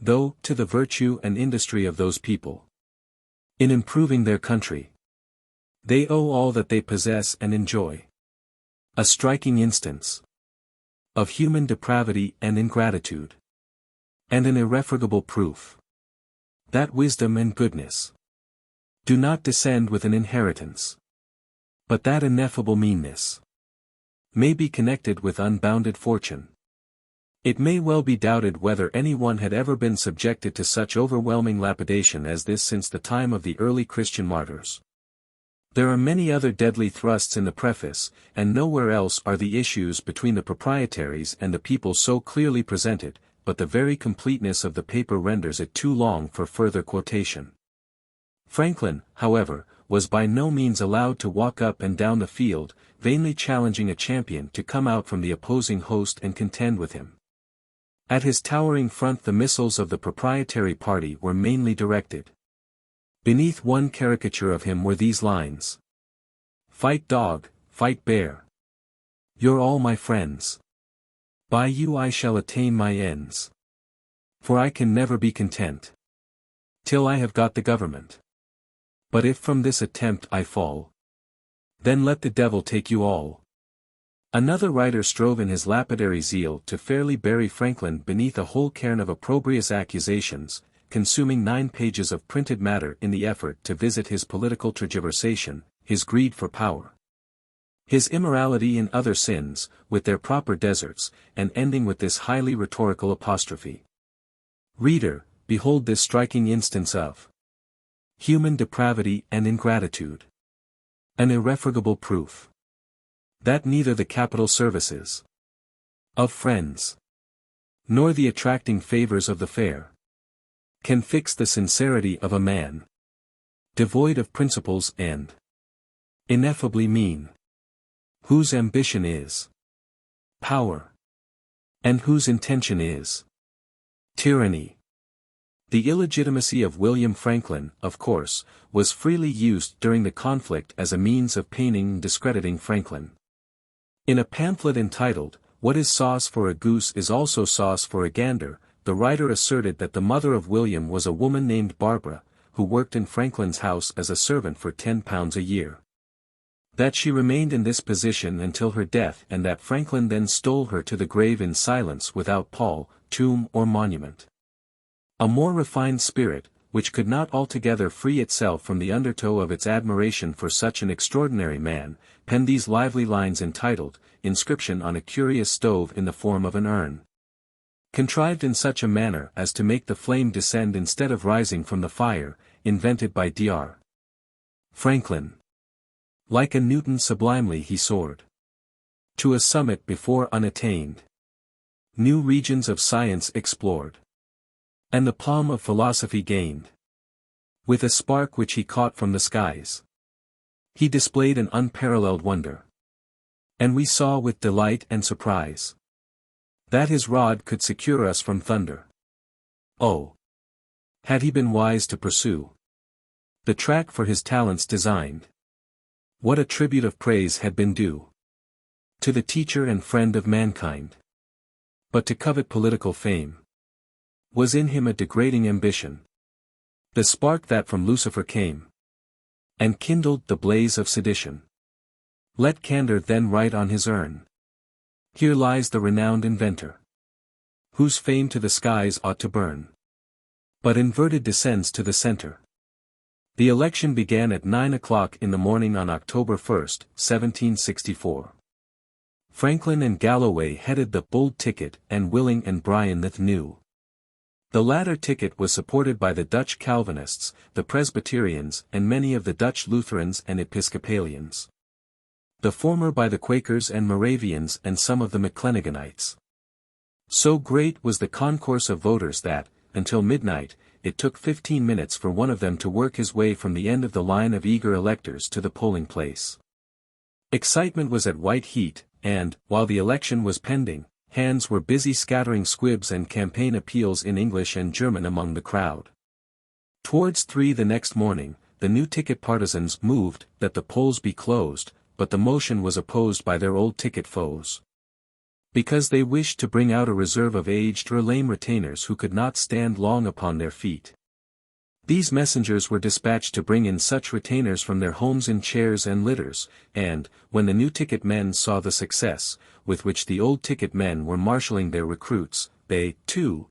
though to the virtue and industry of those people, in improving their country, they owe all that they possess and enjoy. A striking instance of human depravity and ingratitude, and an irrefragable proof that wisdom and goodness do not descend with an inheritance, but that ineffable meanness may be connected with unbounded fortune. It may well be doubted whether anyone had ever been subjected to such overwhelming lapidation as this since the time of the early Christian martyrs. There are many other deadly thrusts in the preface, and nowhere else are the issues between the proprietaries and the people so clearly presented, but the very completeness of the paper renders it too long for further quotation. Franklin, however, was by no means allowed to walk up and down the field, vainly challenging a champion to come out from the opposing host and contend with him. At his towering front the missiles of the proprietary party were mainly directed. Beneath one caricature of him were these lines: "Fight dog, fight bear. You're all my friends. By you I shall attain my ends. For I can never be content till I have got the government. But if from this attempt I fall, then let the devil take you all." Another writer strove in his lapidary zeal to fairly bury Franklin beneath a whole cairn of opprobrious accusations, consuming 9 pages of printed matter in the effort to visit his political tergiversation, his greed for power, his immorality and other sins, with their proper deserts, and ending with this highly rhetorical apostrophe: "Reader, behold this striking instance of human depravity and ingratitude. An irrefragable proof that neither the capital services of friends, nor the attracting favors of the fair, can fix the sincerity of a man, devoid of principles and ineffably mean, whose ambition is power, and whose intention is tyranny." The illegitimacy of William Franklin, of course, was freely used during the conflict as a means of painting and discrediting Franklin. In a pamphlet entitled, "What is Sauce for a Goose is Also Sauce for a Gander," the writer asserted that the mother of William was a woman named Barbara, who worked in Franklin's house as a servant for £10 a year. That she remained in this position until her death, and that Franklin then stole her to the grave in silence without pall, tomb or monument. A more refined spirit, which could not altogether free itself from the undertow of its admiration for such an extraordinary man, penned these lively lines entitled, "Inscription on a Curious Stove in the Form of an Urn," contrived in such a manner as to make the flame descend instead of rising from the fire, invented by Dr. Franklin. Like a Newton sublimely he soared to a summit before unattained, new regions of science explored, and the palm of philosophy gained. With a spark which he caught from the skies, he displayed an unparalleled wonder. And we saw with delight and surprise that his rod could secure us from thunder. Oh! Had he been wise to pursue the track for his talents designed, what a tribute of praise had been due to the teacher and friend of mankind! But to covet political fame was in him a degrading ambition, the spark that from Lucifer came, and kindled the blaze of sedition. Let candor then write on his urn, "Here lies the renowned inventor, whose fame to the skies ought to burn, but inverted descends to the center." The election began at 9 o'clock in the morning on October 1, 1764. Franklin and Galloway headed the bold ticket and Willing and Bryan the new. The latter ticket was supported by the Dutch Calvinists, the Presbyterians and many of the Dutch Lutherans and Episcopalians. The former by the Quakers and Moravians and some of the McClenagonites. So great was the concourse of voters that, until midnight, it took 15 minutes for one of them to work his way from the end of the line of eager electors to the polling place. Excitement was at white heat, and, while the election was pending, hands were busy scattering squibs and campaign appeals in English and German among the crowd. Towards 3 the next morning, the new ticket partisans moved that the polls be closed, but the motion was opposed by their old ticket foes, because they wished to bring out a reserve of aged or lame retainers who could not stand long upon their feet. These messengers were dispatched to bring in such retainers from their homes in chairs and litters, and, when the new ticket men saw the success, with which the old ticket men were marshalling their recruits, they, too,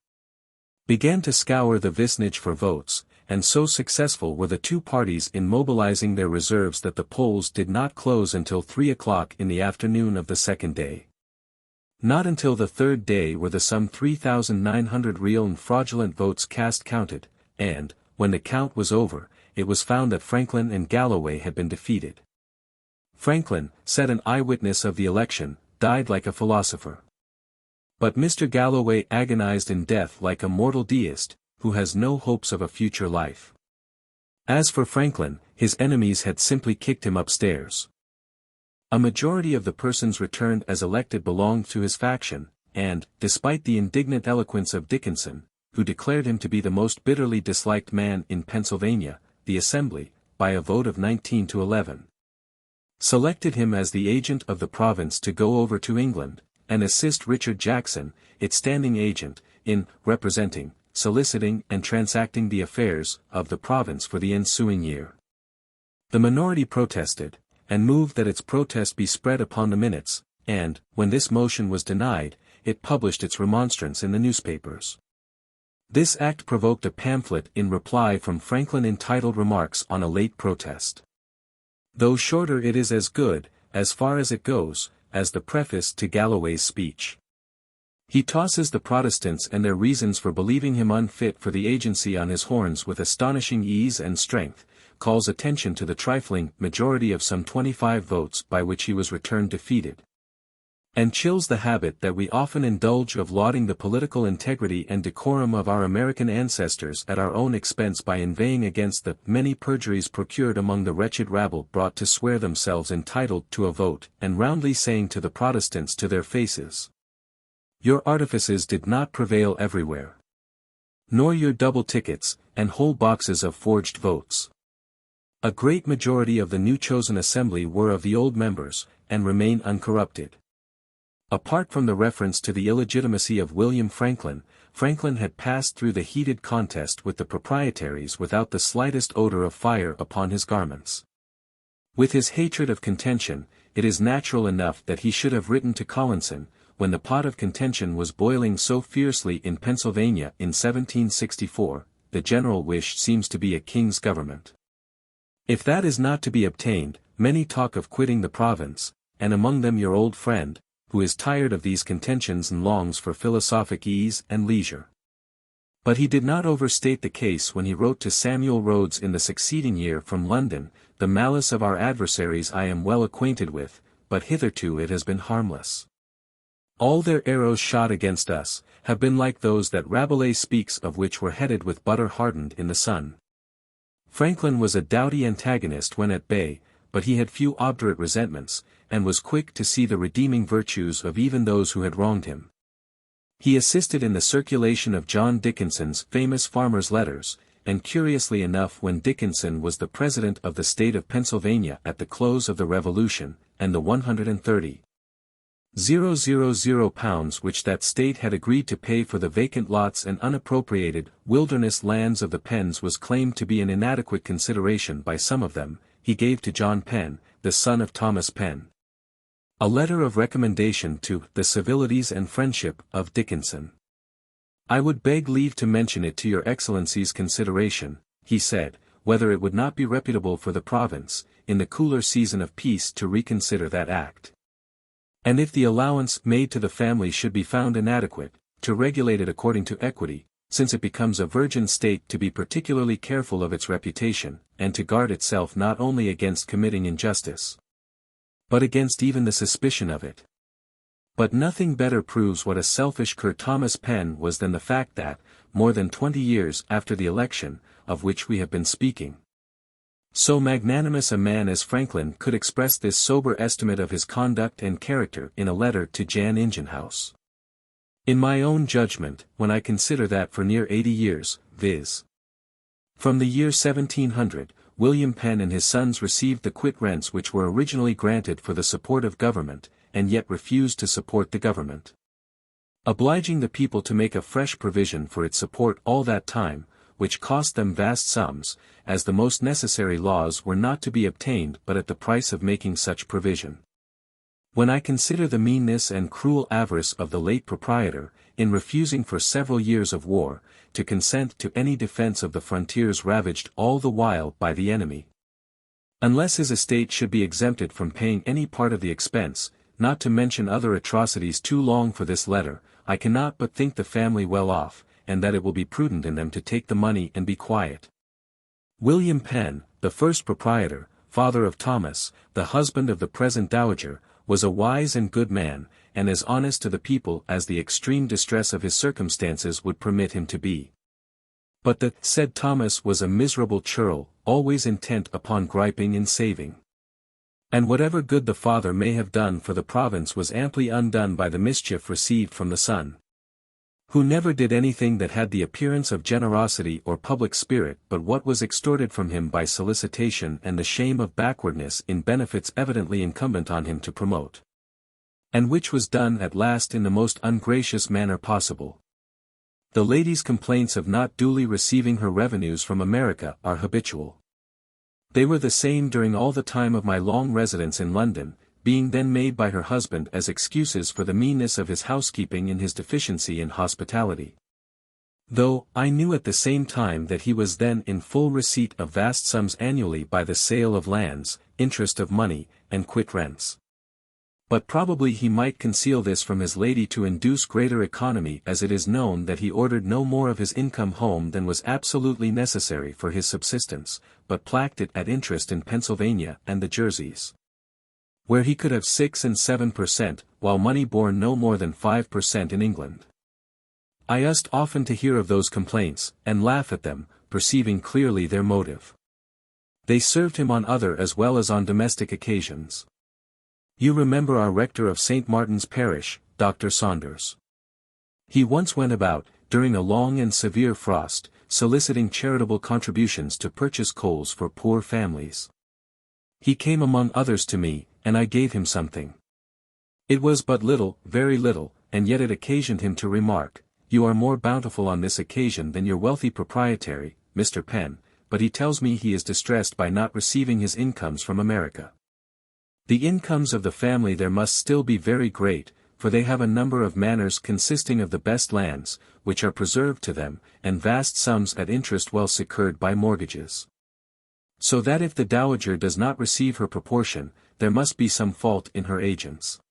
began to scour the vicinage for votes, and so successful were the two parties in mobilizing their reserves that the polls did not close until 3 o'clock in the afternoon of the second day. Not until the third day were the some 3,900 real and fraudulent votes cast counted, and, when the count was over, it was found that Franklin and Galloway had been defeated. Franklin, said an eyewitness of the election, died like a philosopher. But Mr. Galloway agonized in death like a mortal deist, who has no hopes of a future life. As for Franklin, his enemies had simply kicked him upstairs. A majority of the persons returned as elected belonged to his faction, and, despite the indignant eloquence of Dickinson, who declared him to be the most bitterly disliked man in Pennsylvania, the Assembly, by a vote of 19 to 11, selected him as the agent of the province to go over to England, and assist Richard Jackson, its standing agent, in representing, soliciting and transacting the affairs of the province for the ensuing year. The minority protested, and moved that its protest be spread upon the minutes, and, when this motion was denied, it published its remonstrance in the newspapers. This act provoked a pamphlet in reply from Franklin entitled Remarks on a Late Protest. Though shorter, it is as good, as far as it goes, as the preface to Galloway's speech. He tosses the Protestants and their reasons for believing him unfit for the agency on his horns with astonishing ease and strength, calls attention to the trifling majority of some 25 votes by which he was returned defeated, and chills the habit that we often indulge of lauding the political integrity and decorum of our American ancestors at our own expense by inveighing against the many perjuries procured among the wretched rabble brought to swear themselves entitled to a vote, and roundly saying to the Protestants to their faces, "Your artifices did not prevail everywhere, nor your double tickets, and whole boxes of forged votes." A great majority of the new chosen assembly were of the old members, and remain uncorrupted. Apart from the reference to the illegitimacy of William Franklin, Franklin had passed through the heated contest with the proprietaries without the slightest odor of fire upon his garments. With his hatred of contention, it is natural enough that he should have written to Collinson, when the pot of contention was boiling so fiercely in Pennsylvania in 1764, "The general wish seems to be a king's government. If that is not to be obtained, many talk of quitting the province, and among them your old friend, who is tired of these contentions and longs for philosophic ease and leisure." But he did not overstate the case when he wrote to Samuel Rhodes in the succeeding year from London, "The malice of our adversaries I am well acquainted with, but hitherto it has been harmless. All their arrows shot against us, have been like those that Rabelais speaks of which were headed with butter hardened in the sun." Franklin was a doughty antagonist when at bay, but he had few obdurate resentments, and was quick to see the redeeming virtues of even those who had wronged him. He assisted in the circulation of John Dickinson's famous Farmer's Letters, and curiously enough when Dickinson was the president of the state of Pennsylvania at the close of the Revolution, and the £130,000 which that state had agreed to pay for the vacant lots and unappropriated wilderness lands of the Penns was claimed to be an inadequate consideration by some of them, he gave to John Penn, the son of Thomas Penn, a letter of recommendation to the civilities and friendship of Dickinson. "I would beg leave to mention it to your Excellency's consideration," he said, "whether it would not be reputable for the province, in the cooler season of peace to reconsider that act. And if the allowance made to the family should be found inadequate, to regulate it according to equity, since it becomes a virgin state to be particularly careful of its reputation, and to guard itself not only against committing injustice, but against even the suspicion of it." But nothing better proves what a selfish cur Thomas Penn was than the fact that, more than 20 years after the election, of which we have been speaking, so magnanimous a man as Franklin could express this sober estimate of his conduct and character in a letter to Jan Ingenhouse. "In my own judgment, when I consider that for near 80 years, viz. from the year 1700, William Penn and his sons received the quit rents which were originally granted for the support of government, and yet refused to support the government, obliging the people to make a fresh provision for its support all that time, which cost them vast sums, as the most necessary laws were not to be obtained but at the price of making such provision. When I consider the meanness and cruel avarice of the late proprietor, in refusing for several years of war, to consent to any defense of the frontiers ravaged all the while by the enemy, unless his estate should be exempted from paying any part of the expense, not to mention other atrocities too long for this letter, I cannot but think the family well off, and that it will be prudent in them to take the money and be quiet." William Penn, the first proprietor, father of Thomas, the husband of the present dowager, was a wise and good man, and as honest to the people as the extreme distress of his circumstances would permit him to be. But the said Thomas was a miserable churl, always intent upon griping and saving. And whatever good the father may have done for the province was amply undone by the mischief received from the son, who never did anything that had the appearance of generosity or public spirit but what was extorted from him by solicitation and the shame of backwardness in benefits evidently incumbent on him to promote. And which was done at last in the most ungracious manner possible. The lady's complaints of not duly receiving her revenues from America are habitual. They were the same during all the time of my long residence in London, being then made by her husband as excuses for the meanness of his housekeeping and his deficiency in hospitality. Though I knew at the same time that he was then in full receipt of vast sums annually by the sale of lands, interest of money, and quit rents. But probably he might conceal this from his lady to induce greater economy, as it is known that he ordered no more of his income home than was absolutely necessary for his subsistence, but placked it at interest in Pennsylvania and the Jerseys, where he could have 6 and 7%, while money bore no more than 5% in England. I used often to hear of those complaints, and laugh at them, perceiving clearly their motive. They served him on other as well as on domestic occasions. You remember our rector of St. Martin's Parish, Dr. Saunders. He once went about, during a long and severe frost, soliciting charitable contributions to purchase coals for poor families. He came among others to me, and I gave him something. It was but little, very little, and yet it occasioned him to remark, "You are more bountiful on this occasion than your wealthy proprietary, Mr. Penn, but he tells me he is distressed by not receiving his incomes from America." The incomes of the family there must still be very great, for they have a number of manors consisting of the best lands, which are preserved to them, and vast sums at interest well secured by mortgages. So that if the dowager does not receive her proportion, there must be some fault in her agents.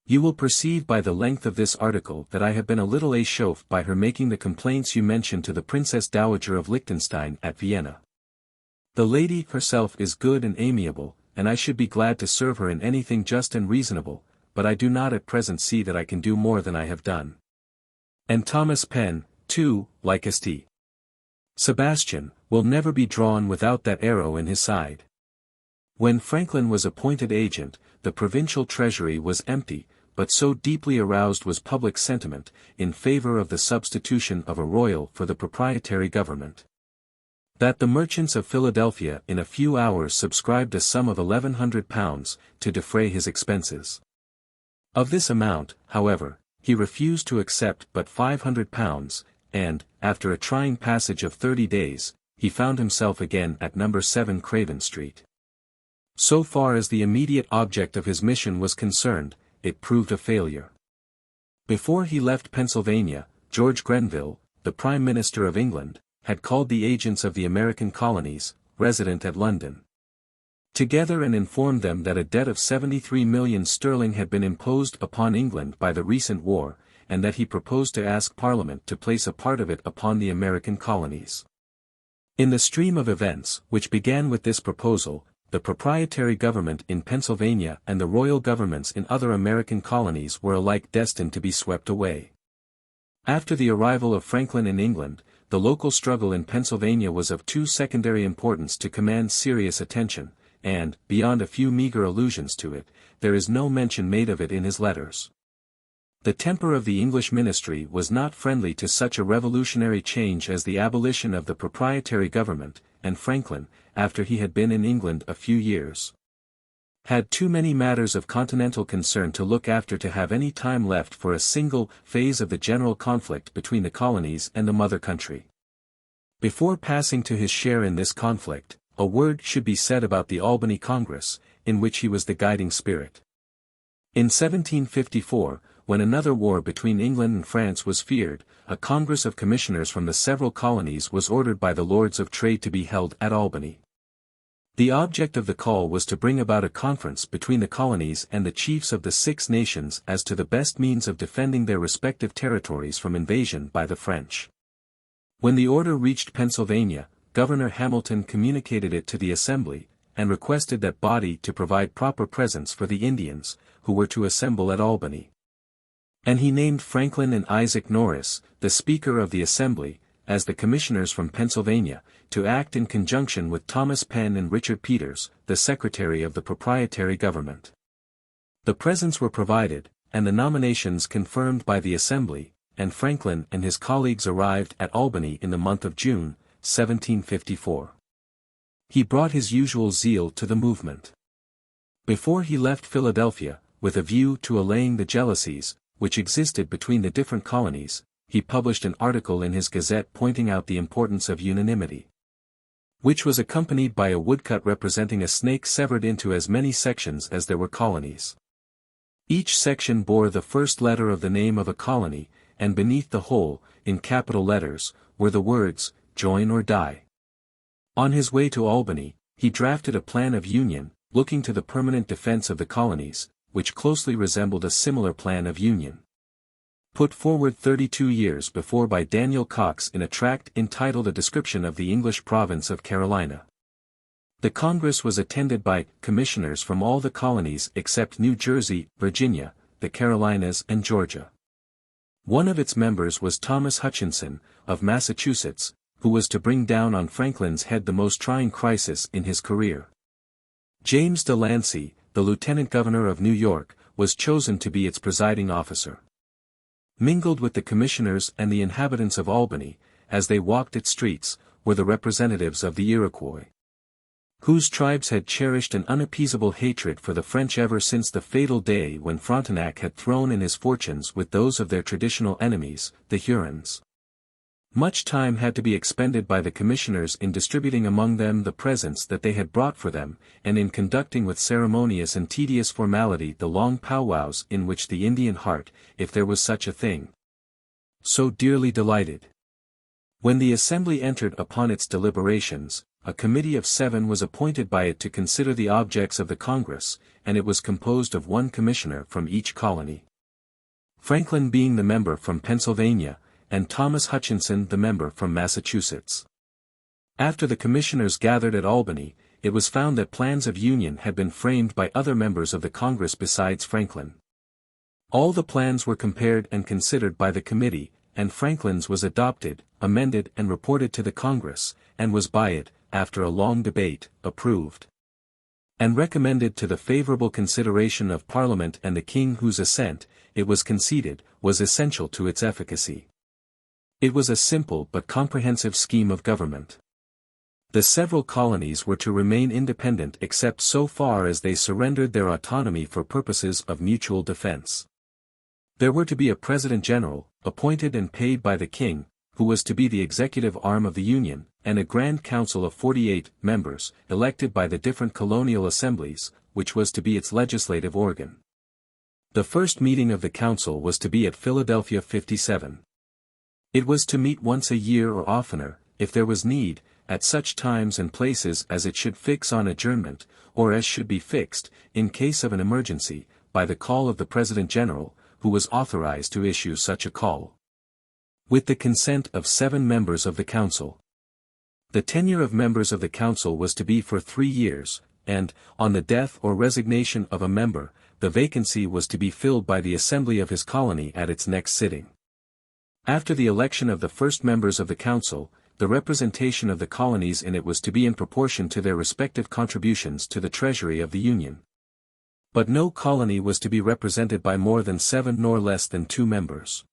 You will perceive by the length of this article that I have been a little chauffed by her making the complaints you mentioned to the Princess Dowager of Liechtenstein at Vienna. The lady herself is good and amiable, and I should be glad to serve her in anything just and reasonable, but I do not at present see that I can do more than I have done. And Thomas Penn, too, like St. Sebastian, will never be drawn without that arrow in his side. When Franklin was appointed agent, the provincial treasury was empty, but so deeply aroused was public sentiment, in favor of the substitution of a royal for the proprietary government, that the merchants of Philadelphia in a few hours subscribed a sum of £1,100, to defray his expenses. Of this amount, however, he refused to accept but £500, and, after a trying passage of 30 days, he found himself again at No. 7 Craven Street. So far as the immediate object of his mission was concerned, it proved a failure. Before he left Pennsylvania, George Grenville, the Prime Minister of England, had called the agents of the American colonies, resident at London, together and informed them that a debt of 73 millions sterling had been imposed upon England by the recent war, and that he proposed to ask Parliament to place a part of it upon the American colonies. In the stream of events, which began with this proposal, the proprietary government in Pennsylvania and the royal governments in other American colonies were alike destined to be swept away. After the arrival of Franklin in England, the local struggle in Pennsylvania was of too secondary importance to command serious attention, and, beyond a few meager allusions to it, there is no mention made of it in his letters. The temper of the English ministry was not friendly to such a revolutionary change as the abolition of the proprietary government, and Franklin, after he had been in England a few years, had too many matters of continental concern to look after to have any time left for a single phase of the general conflict between the colonies and the mother country. Before passing to his share in this conflict, a word should be said about the Albany Congress, in which he was the guiding spirit. In 1754, when another war between England and France was feared, a Congress of Commissioners from the several colonies was ordered by the Lords of Trade to be held at Albany. The object of the call was to bring about a conference between the colonies and the chiefs of the 6 nations as to the best means of defending their respective territories from invasion by the French. When the order reached Pennsylvania, Governor Hamilton communicated it to the Assembly, and requested that body to provide proper presents for the Indians, who were to assemble at Albany. And he named Franklin and Isaac Norris, the Speaker of the Assembly, as the commissioners from Pennsylvania, to act in conjunction with Thomas Penn and Richard Peters, the secretary of the proprietary government. The presents were provided, and the nominations confirmed by the Assembly, and Franklin and his colleagues arrived at Albany in the month of June, 1754. He brought his usual zeal to the movement. Before he left Philadelphia, with a view to allaying the jealousies, which existed between the different colonies, he published an article in his Gazette pointing out the importance of unanimity, which was accompanied by a woodcut representing a snake severed into as many sections as there were colonies. Each section bore the first letter of the name of a colony, and beneath the whole, in capital letters, were the words, "Join or die." On his way to Albany, he drafted a plan of union, looking to the permanent defense of the colonies, which closely resembled a similar plan of union, put forward 32 years before by Daniel Cox in a tract entitled A Description of the English Province of Carolina. The Congress was attended by commissioners from all the colonies except New Jersey, Virginia, the Carolinas and Georgia. One of its members was Thomas Hutchinson, of Massachusetts, who was to bring down on Franklin's head the most trying crisis in his career. James de Lancey, the lieutenant governor of New York, was chosen to be its presiding officer. Mingled with the commissioners and the inhabitants of Albany, as they walked its streets, were the representatives of the Iroquois, whose tribes had cherished an unappeasable hatred for the French ever since the fatal day when Frontenac had thrown in his fortunes with those of their traditional enemies, the Hurons. Much time had to be expended by the commissioners in distributing among them the presents that they had brought for them, and in conducting with ceremonious and tedious formality the long powwows in which the Indian heart, if there was such a thing, so dearly delighted. When the Assembly entered upon its deliberations, a committee of 7 was appointed by it to consider the objects of the Congress, and it was composed of 1 commissioner from each colony, Franklin being the member from Pennsylvania, and Thomas Hutchinson the member from Massachusetts. After the commissioners gathered at Albany, it was found that plans of union had been framed by other members of the Congress besides Franklin. All the plans were compared and considered by the committee, and Franklin's was adopted, amended and reported to the Congress, and was by it, after a long debate, approved and recommended to the favorable consideration of Parliament and the King, whose assent, it was conceded, was essential to its efficacy. It was a simple but comprehensive scheme of government. The several colonies were to remain independent except so far as they surrendered their autonomy for purposes of mutual defense. There were to be a President General, appointed and paid by the King, who was to be the executive arm of the Union, and a Grand Council of 48 members, elected by the different colonial assemblies, which was to be its legislative organ. The first meeting of the Council was to be at Philadelphia 57. It was to meet once a year or oftener, if there was need, at such times and places as it should fix on adjournment, or as should be fixed, in case of an emergency, by the call of the President General, who was authorized to issue such a call, with the consent of 7 members of the Council. The tenure of members of the Council was to be for 3 years, and, on the death or resignation of a member, the vacancy was to be filled by the Assembly of his colony at its next sitting. After the election of the first members of the Council, the representation of the colonies in it was to be in proportion to their respective contributions to the treasury of the Union. But no colony was to be represented by more than 7 nor less than 2 members.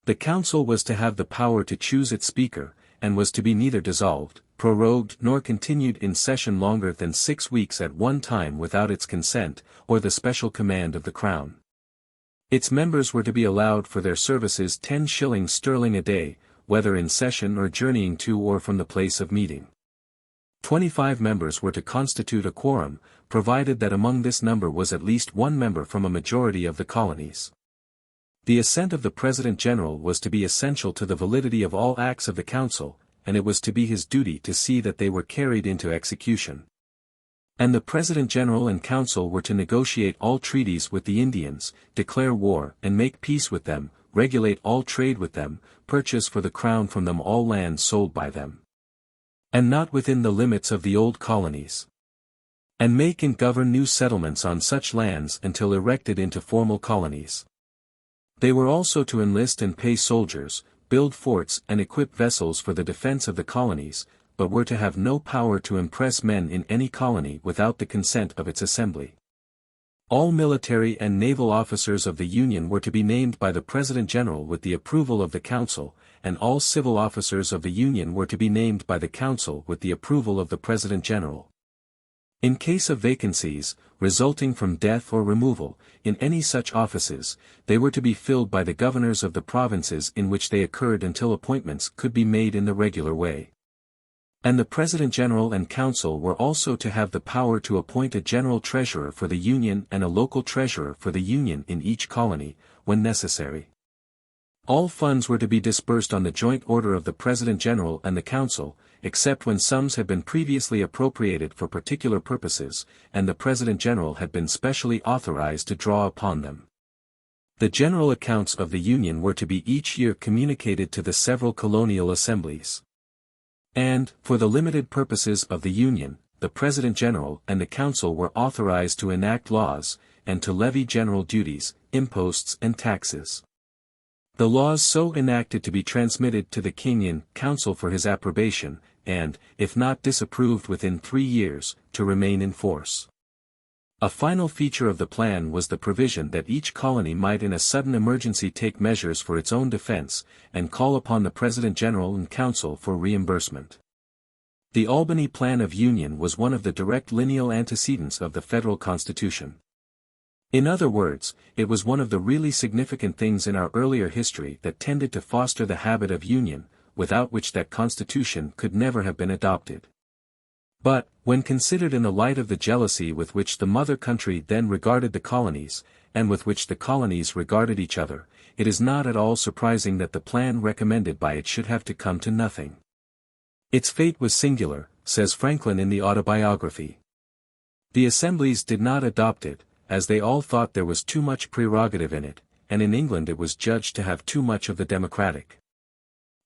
The Council was to have the power to choose its Speaker, and was to be neither dissolved, prorogued nor continued in session longer than 6 weeks at one time without its consent, or the special command of the Crown. Its members were to be allowed for their services 10 shillings sterling a day, whether in session or journeying to or from the place of meeting. 25 members were to constitute a quorum, provided that among this number was at least 1 member from a majority of the colonies. The assent of the President General was to be essential to the validity of all acts of the Council, and it was to be his duty to see that they were carried into execution. And the President General and Council were to negotiate all treaties with the Indians, declare war and make peace with them, regulate all trade with them, purchase for the Crown from them all lands sold by them, and not within the limits of the old colonies, and make and govern new settlements on such lands until erected into formal colonies. They were also to enlist and pay soldiers, build forts and equip vessels for the defense of the colonies, but were to have no power to impress men in any colony without the consent of its assembly. All military and naval officers of the Union were to be named by the President General with the approval of the Council, and all civil officers of the Union were to be named by the Council with the approval of the President General. In case of vacancies, resulting from death or removal, in any such offices, they were to be filled by the governors of the provinces in which they occurred until appointments could be made in the regular way. And the President General and Council were also to have the power to appoint a General Treasurer for the Union and a local Treasurer for the Union in each colony, when necessary. All funds were to be disbursed on the joint order of the President General and the Council, except when sums had been previously appropriated for particular purposes, and the President General had been specially authorized to draw upon them. The general accounts of the Union were to be each year communicated to the several colonial assemblies. And, for the limited purposes of the Union, the President General and the Council were authorized to enact laws, and to levy general duties, imposts and taxes. The laws so enacted to be transmitted to the King in Council for his approbation, and, if not disapproved within 3 years, to remain in force. A final feature of the plan was the provision that each colony might in a sudden emergency take measures for its own defense, and call upon the President General and Council for reimbursement. The Albany Plan of Union was one of the direct lineal antecedents of the federal Constitution. In other words, it was one of the really significant things in our earlier history that tended to foster the habit of union, without which that Constitution could never have been adopted. But, when considered in the light of the jealousy with which the mother country then regarded the colonies, and with which the colonies regarded each other, it is not at all surprising that the plan recommended by it should have to come to nothing. Its fate was singular, says Franklin in the Autobiography. The assemblies did not adopt it, as they all thought there was too much prerogative in it, and in England it was judged to have too much of the democratic.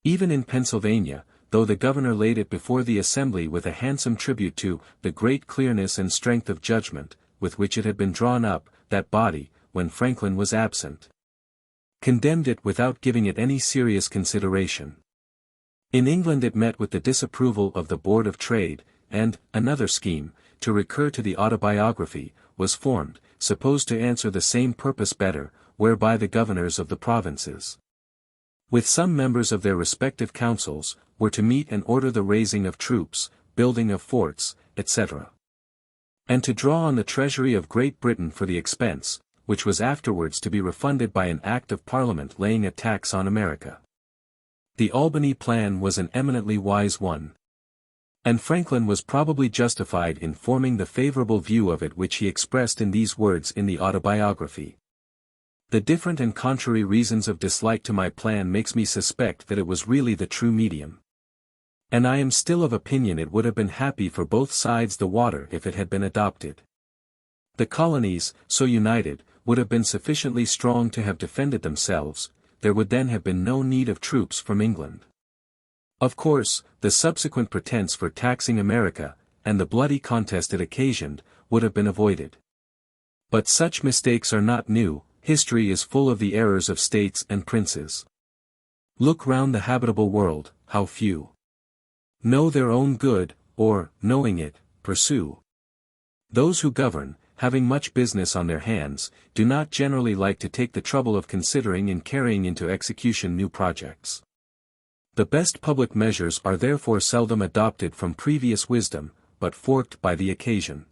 Even in Pennsylvania, though the governor laid it before the assembly with a handsome tribute to the great clearness and strength of judgment, with which it had been drawn up, that body, when Franklin was absent, condemned it without giving it any serious consideration. In England it met with the disapproval of the Board of Trade, and, another scheme, to recur to the Autobiography, was formed, supposed to answer the same purpose better, whereby the governors of the provinces, with some members of their respective councils, were to meet and order the raising of troops, building of forts, etc. And to draw on the treasury of Great Britain for the expense, which was afterwards to be refunded by an Act of Parliament laying a tax on America. The Albany Plan was an eminently wise one. And Franklin was probably justified in forming the favorable view of it which he expressed in these words in the Autobiography. The different and contrary reasons of dislike to my plan makes me suspect that it was really the true medium. And I am still of opinion it would have been happy for both sides the water if it had been adopted. The colonies, so united, would have been sufficiently strong to have defended themselves, there would then have been no need of troops from England. Of course, the subsequent pretense for taxing America, and the bloody contest it occasioned, would have been avoided. But such mistakes are not new, history is full of the errors of states and princes. Look round the habitable world, how few know their own good, or, knowing it, pursue. Those who govern, having much business on their hands, do not generally like to take the trouble of considering and carrying into execution new projects. The best public measures are therefore seldom adopted from previous wisdom, but forked by the occasion.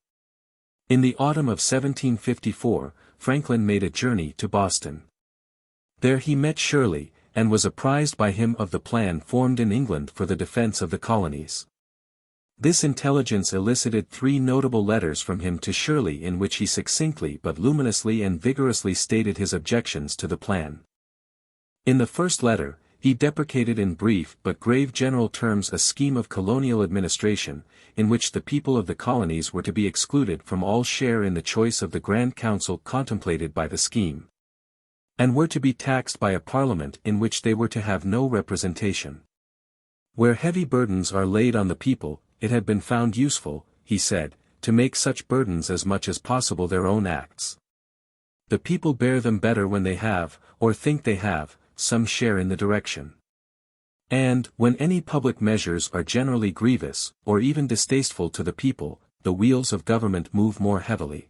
In the autumn of 1754, Franklin made a journey to Boston. There he met Shirley, and was apprised by him of the plan formed in England for the defense of the colonies. This intelligence elicited 3 notable letters from him to Shirley in which he succinctly but luminously and vigorously stated his objections to the plan. In the first letter, he deprecated in brief but grave general terms a scheme of colonial administration, in which the people of the colonies were to be excluded from all share in the choice of the Grand Council contemplated by the scheme, and were to be taxed by a parliament in which they were to have no representation. Where heavy burdens are laid on the people, it had been found useful, he said, to make such burdens as much as possible their own acts. The people bear them better when they have, or think they have, some share in the direction. And, when any public measures are generally grievous, or even distasteful to the people, the wheels of government move more heavily.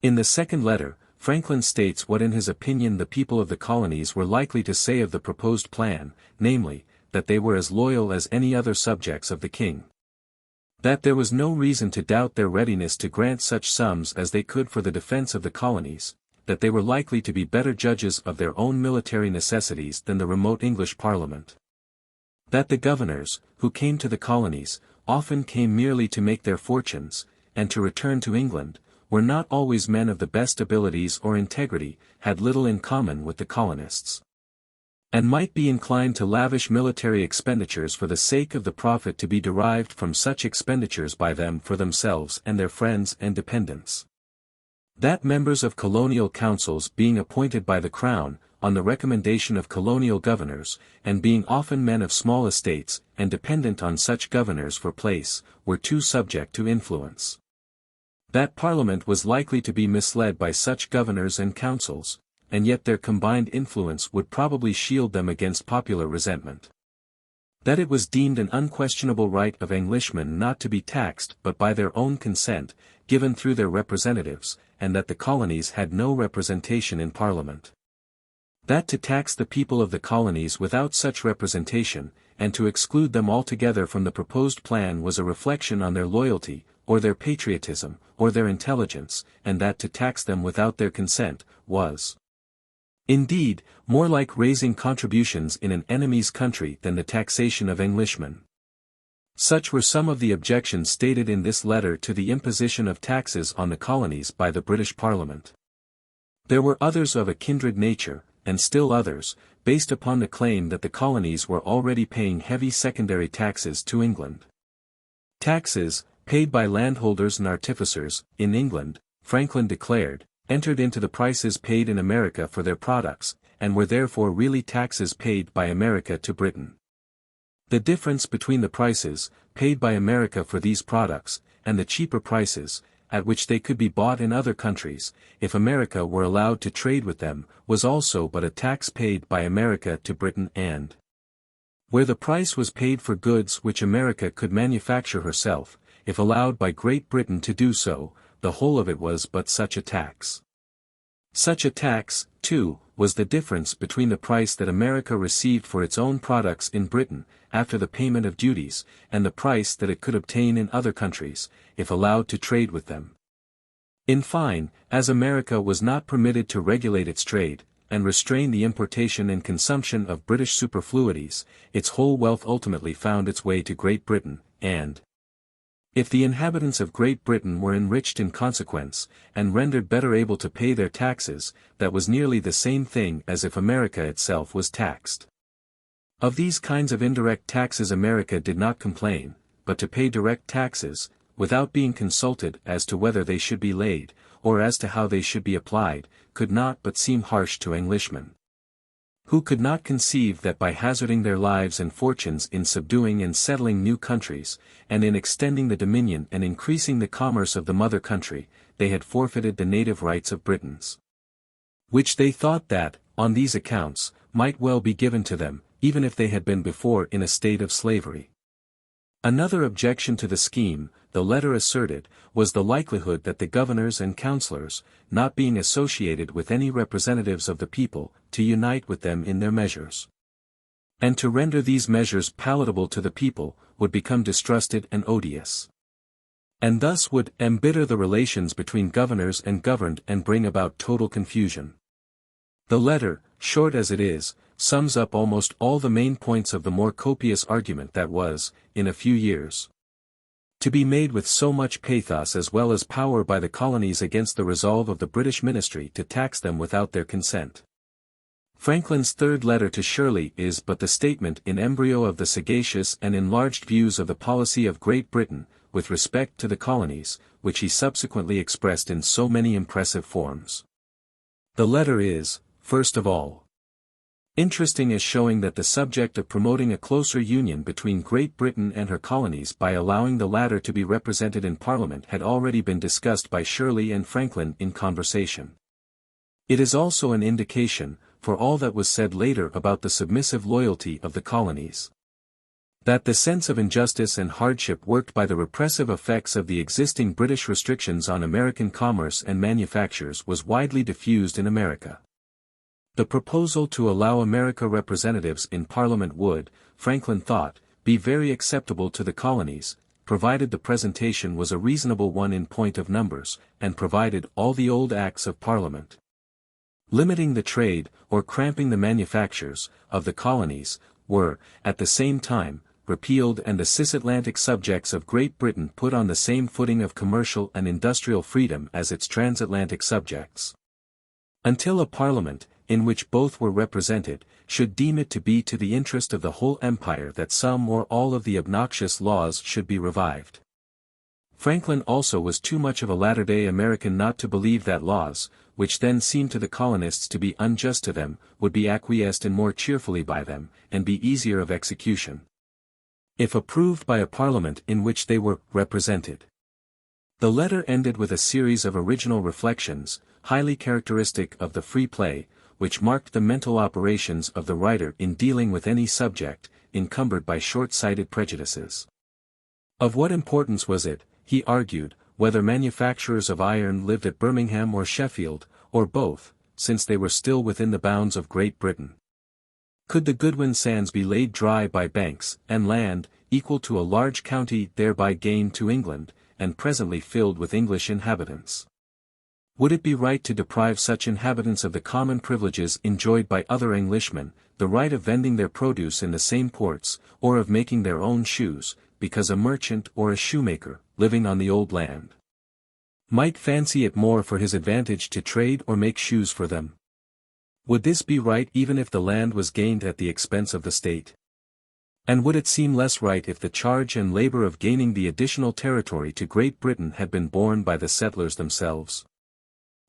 In the second letter, Franklin states what in his opinion the people of the colonies were likely to say of the proposed plan, namely, that they were as loyal as any other subjects of the king. That there was no reason to doubt their readiness to grant such sums as they could for the defense of the colonies, that they were likely to be better judges of their own military necessities than the remote English Parliament. That the governors, who came to the colonies, often came merely to make their fortunes, and to return to England, were not always men of the best abilities or integrity, had little in common with the colonists, and might be inclined to lavish military expenditures for the sake of the profit to be derived from such expenditures by them for themselves and their friends and dependents. That members of colonial councils being appointed by the Crown, on the recommendation of colonial governors, and being often men of small estates, and dependent on such governors for place, were too subject to influence. That Parliament was likely to be misled by such governors and councils, and yet their combined influence would probably shield them against popular resentment. That it was deemed an unquestionable right of Englishmen not to be taxed but by their own consent, given through their representatives, and that the colonies had no representation in Parliament. That to tax the people of the colonies without such representation, and to exclude them altogether from the proposed plan was a reflection on their loyalty, or their patriotism, or their intelligence, and that to tax them without their consent, was, indeed, more like raising contributions in an enemy's country than the taxation of Englishmen. Such were some of the objections stated in this letter to the imposition of taxes on the colonies by the British Parliament. There were others of a kindred nature, and still others, based upon the claim that the colonies were already paying heavy secondary taxes to England. Taxes, paid by landholders and artificers, in England, Franklin declared, entered into the prices paid in America for their products, and were therefore really taxes paid by America to Britain. The difference between the prices, paid by America for these products, and the cheaper prices, at which they could be bought in other countries, if America were allowed to trade with them, was also but a tax paid by America to Britain and where the price was paid for goods which America could manufacture herself, if allowed by Great Britain to do so, the whole of it was but such a tax. Such a tax, too, was the difference between the price that America received for its own products in Britain, after the payment of duties, and the price that it could obtain in other countries, if allowed to trade with them. In fine, as America was not permitted to regulate its trade, and restrain the importation and consumption of British superfluities, its whole wealth ultimately found its way to Great Britain, and if the inhabitants of Great Britain were enriched in consequence, and rendered better able to pay their taxes, that was nearly the same thing as if America itself was taxed. Of these kinds of indirect taxes America did not complain, but to pay direct taxes, without being consulted as to whether they should be laid, or as to how they should be applied, could not but seem harsh to Englishmen, who could not conceive that by hazarding their lives and fortunes in subduing and settling new countries, and in extending the dominion and increasing the commerce of the mother country, they had forfeited the native rights of Britons, which they thought that, on these accounts, might well be given to them, even if they had been before in a state of slavery. Another objection to the scheme, the letter asserted, was the likelihood that the governors and councillors, not being associated with any representatives of the people, to unite with them in their measures, and to render these measures palatable to the people, would become distrusted and odious, and thus would embitter the relations between governors and governed and bring about total confusion. The letter, short as it is, sums up almost all the main points of the more copious argument that was, in a few years, to be made with so much pathos as well as power by the colonies against the resolve of the British ministry to tax them without their consent. Franklin's third letter to Shirley is but the statement in embryo of the sagacious and enlarged views of the policy of Great Britain, with respect to the colonies, which he subsequently expressed in so many impressive forms. The letter is, first of all, interesting as showing that the subject of promoting a closer union between Great Britain and her colonies by allowing the latter to be represented in Parliament had already been discussed by Shirley and Franklin in conversation. It is also an indication, for all that was said later about the submissive loyalty of the colonies. That the sense of injustice and hardship worked by the repressive effects of the existing British restrictions on American commerce and manufactures was widely diffused in America. The proposal to allow America representatives in Parliament would, Franklin thought, be very acceptable to the colonies, provided the presentation was a reasonable one in point of numbers, and provided all the old Acts of Parliament limiting the trade, or cramping the manufactures, of the colonies, were, at the same time, repealed and the cisatlantic subjects of Great Britain put on the same footing of commercial and industrial freedom as its transatlantic subjects. Until a Parliament, in which both were represented, should deem it to be to the interest of the whole empire that some or all of the obnoxious laws should be revived. Franklin also was too much of a latter-day American not to believe that laws, which then seemed to the colonists to be unjust to them, would be acquiesced in more cheerfully by them, and be easier of execution, if approved by a Parliament in which they were represented. The letter ended with a series of original reflections, highly characteristic of the free play, which marked the mental operations of the writer in dealing with any subject, encumbered by short-sighted prejudices. Of what importance was it, he argued, whether manufacturers of iron lived at Birmingham or Sheffield, or both, since they were still within the bounds of Great Britain? Could the Goodwin sands be laid dry by banks, and land, equal to a large county thereby gained to England, and presently filled with English inhabitants? Would it be right to deprive such inhabitants of the common privileges enjoyed by other Englishmen, the right of vending their produce in the same ports, or of making their own shoes, because a merchant or a shoemaker, living on the old land, might fancy it more for his advantage to trade or make shoes for them? Would this be right even if the land was gained at the expense of the state? And would it seem less right if the charge and labor of gaining the additional territory to Great Britain had been borne by the settlers themselves?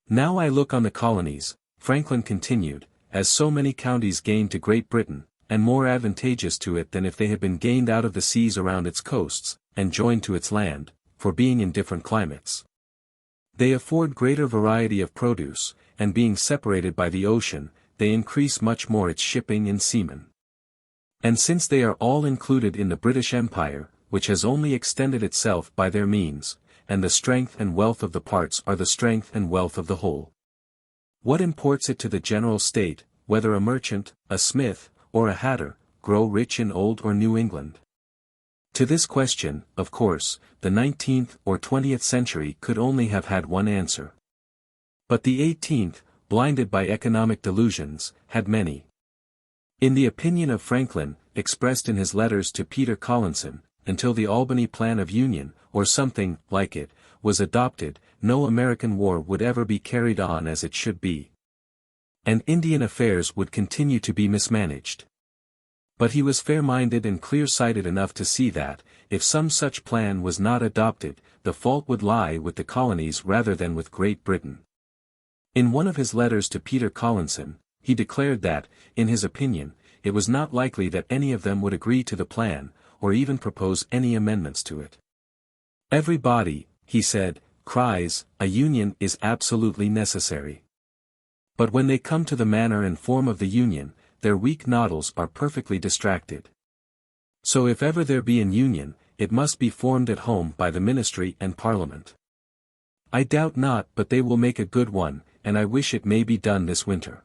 Now I look on the colonies, Franklin continued, as so many counties gained to Great Britain, and more advantageous to it than if they had been gained out of the seas around its coasts, and joined to its land, for being in different climates, they afford greater variety of produce, and being separated by the ocean, they increase much more its shipping and seamen. And since they are all included in the British Empire, which has only extended itself by their means, and the strength and wealth of the parts are the strength and wealth of the whole, what imports it to the general state, whether a merchant, a smith, or a hatter, grow rich in Old or New England? To this question, of course, the 19th or 20th century could only have had one answer. But the 18th, blinded by economic delusions, had many. In the opinion of Franklin, expressed in his letters to Peter Collinson, until the Albany Plan of Union, or something like it, was adopted, no American war would ever be carried on as it should be. And Indian affairs would continue to be mismanaged. But he was fair-minded and clear-sighted enough to see that, if some such plan was not adopted, the fault would lie with the colonies rather than with Great Britain. In one of his letters to Peter Collinson, he declared that, in his opinion, it was not likely that any of them would agree to the plan, or even propose any amendments to it. Everybody, he said, cries, a union is absolutely necessary. But when they come to the manner and form of the union, their weak noddles are perfectly distracted. So if ever there be an union, it must be formed at home by the ministry and Parliament. I doubt not but they will make a good one, and I wish it may be done this winter.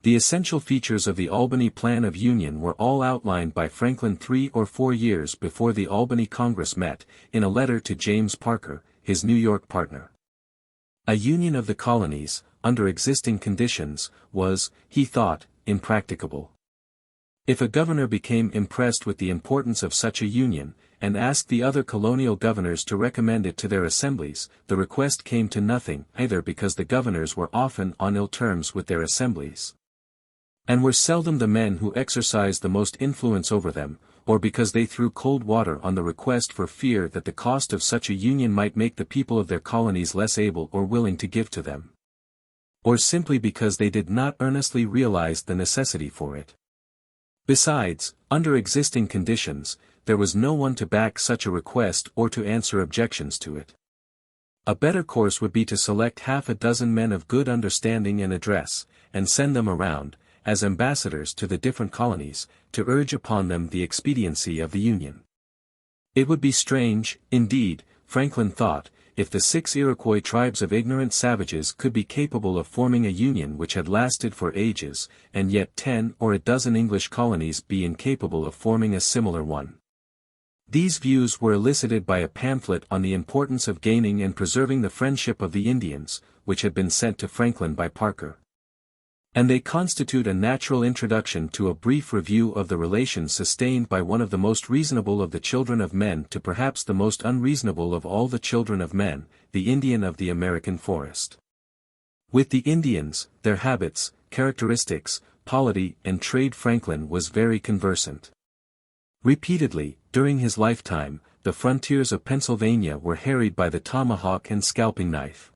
The essential features of the Albany Plan of Union were all outlined by Franklin 3 or 4 years before the Albany Congress met, in a letter to James Parker, his New York partner. A union of the colonies, under existing conditions, was, he thought, impracticable. If a governor became impressed with the importance of such a union, and asked the other colonial governors to recommend it to their assemblies, the request came to nothing, either because the governors were often on ill terms with their assemblies, and were seldom the men who exercised the most influence over them, or because they threw cold water on the request for fear that the cost of such a union might make the people of their colonies less able or willing to give to them, or simply because they did not earnestly realize the necessity for it. Besides, under existing conditions, there was no one to back such a request or to answer objections to it. A better course would be to select half a dozen men of good understanding and address, and send them around, as ambassadors to the different colonies, to urge upon them the expediency of the Union. It would be strange, indeed, Franklin thought, if the 6 Iroquois tribes of ignorant savages could be capable of forming a union which had lasted for ages, and yet 10 or a dozen English colonies be incapable of forming a similar one. These views were elicited by a pamphlet on the importance of gaining and preserving the friendship of the Indians, which had been sent to Franklin by Parker. And they constitute a natural introduction to a brief review of the relations sustained by one of the most reasonable of the children of men to perhaps the most unreasonable of all the children of men, the Indian of the American forest. With the Indians, their habits, characteristics, polity and trade Franklin was very conversant. Repeatedly, during his lifetime, the frontiers of Pennsylvania were harried by the tomahawk and scalping knife.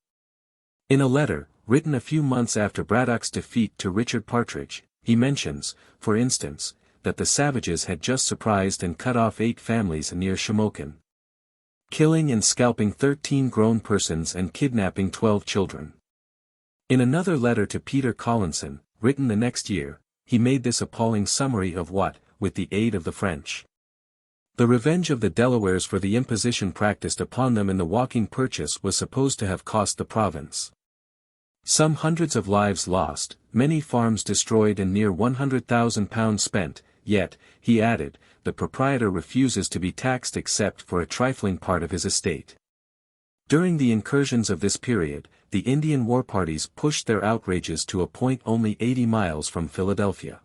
In a letter, written a few months after Braddock's defeat to Richard Partridge, he mentions, for instance, that the savages had just surprised and cut off 8 families near Shamokin, killing and scalping 13 grown persons and kidnapping 12 children. In another letter to Peter Collinson, written the next year, he made this appalling summary of what, with the aid of the French, the revenge of the Delawares for the imposition practiced upon them in the walking purchase was supposed to have cost the province some hundreds of lives lost, many farms destroyed and near £100,000 spent, yet, he added, the proprietor refuses to be taxed except for a trifling part of his estate. During the incursions of this period, the Indian war parties pushed their outrages to a point only 80 miles from Philadelphia.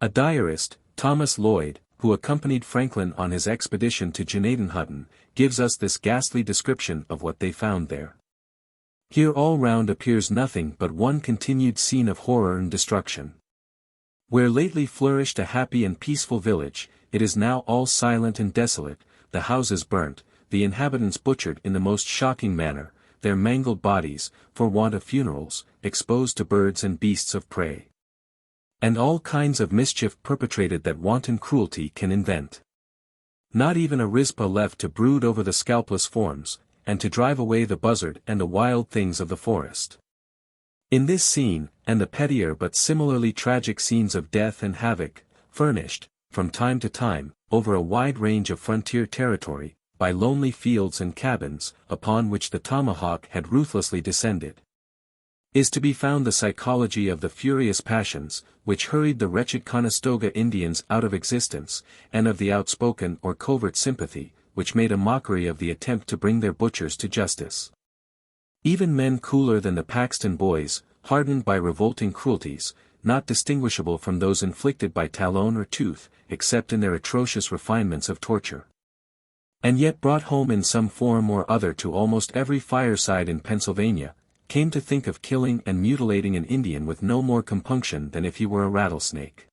A diarist, Thomas Lloyd, who accompanied Franklin on his expedition to Gnadenhutten, gives us this ghastly description of what they found there. Here all round appears nothing but one continued scene of horror and destruction. Where lately flourished a happy and peaceful village, it is now all silent and desolate, the houses burnt, the inhabitants butchered in the most shocking manner, their mangled bodies, for want of funerals, exposed to birds and beasts of prey. And all kinds of mischief perpetrated that wanton cruelty can invent. Not even a Rizpah left to brood over the scalpless forms, and to drive away the buzzard and the wild things of the forest. In this scene, and the pettier but similarly tragic scenes of death and havoc, furnished, from time to time, over a wide range of frontier territory, by lonely fields and cabins, upon which the tomahawk had ruthlessly descended, is to be found the psychology of the furious passions, which hurried the wretched Conestoga Indians out of existence, and of the outspoken or covert sympathy, which made a mockery of the attempt to bring their butchers to justice. Even men cooler than the Paxton Boys, hardened by revolting cruelties, not distinguishable from those inflicted by Talon or Tooth, except in their atrocious refinements of torture, and yet brought home in some form or other to almost every fireside in Pennsylvania, came to think of killing and mutilating an Indian with no more compunction than if he were a rattlesnake.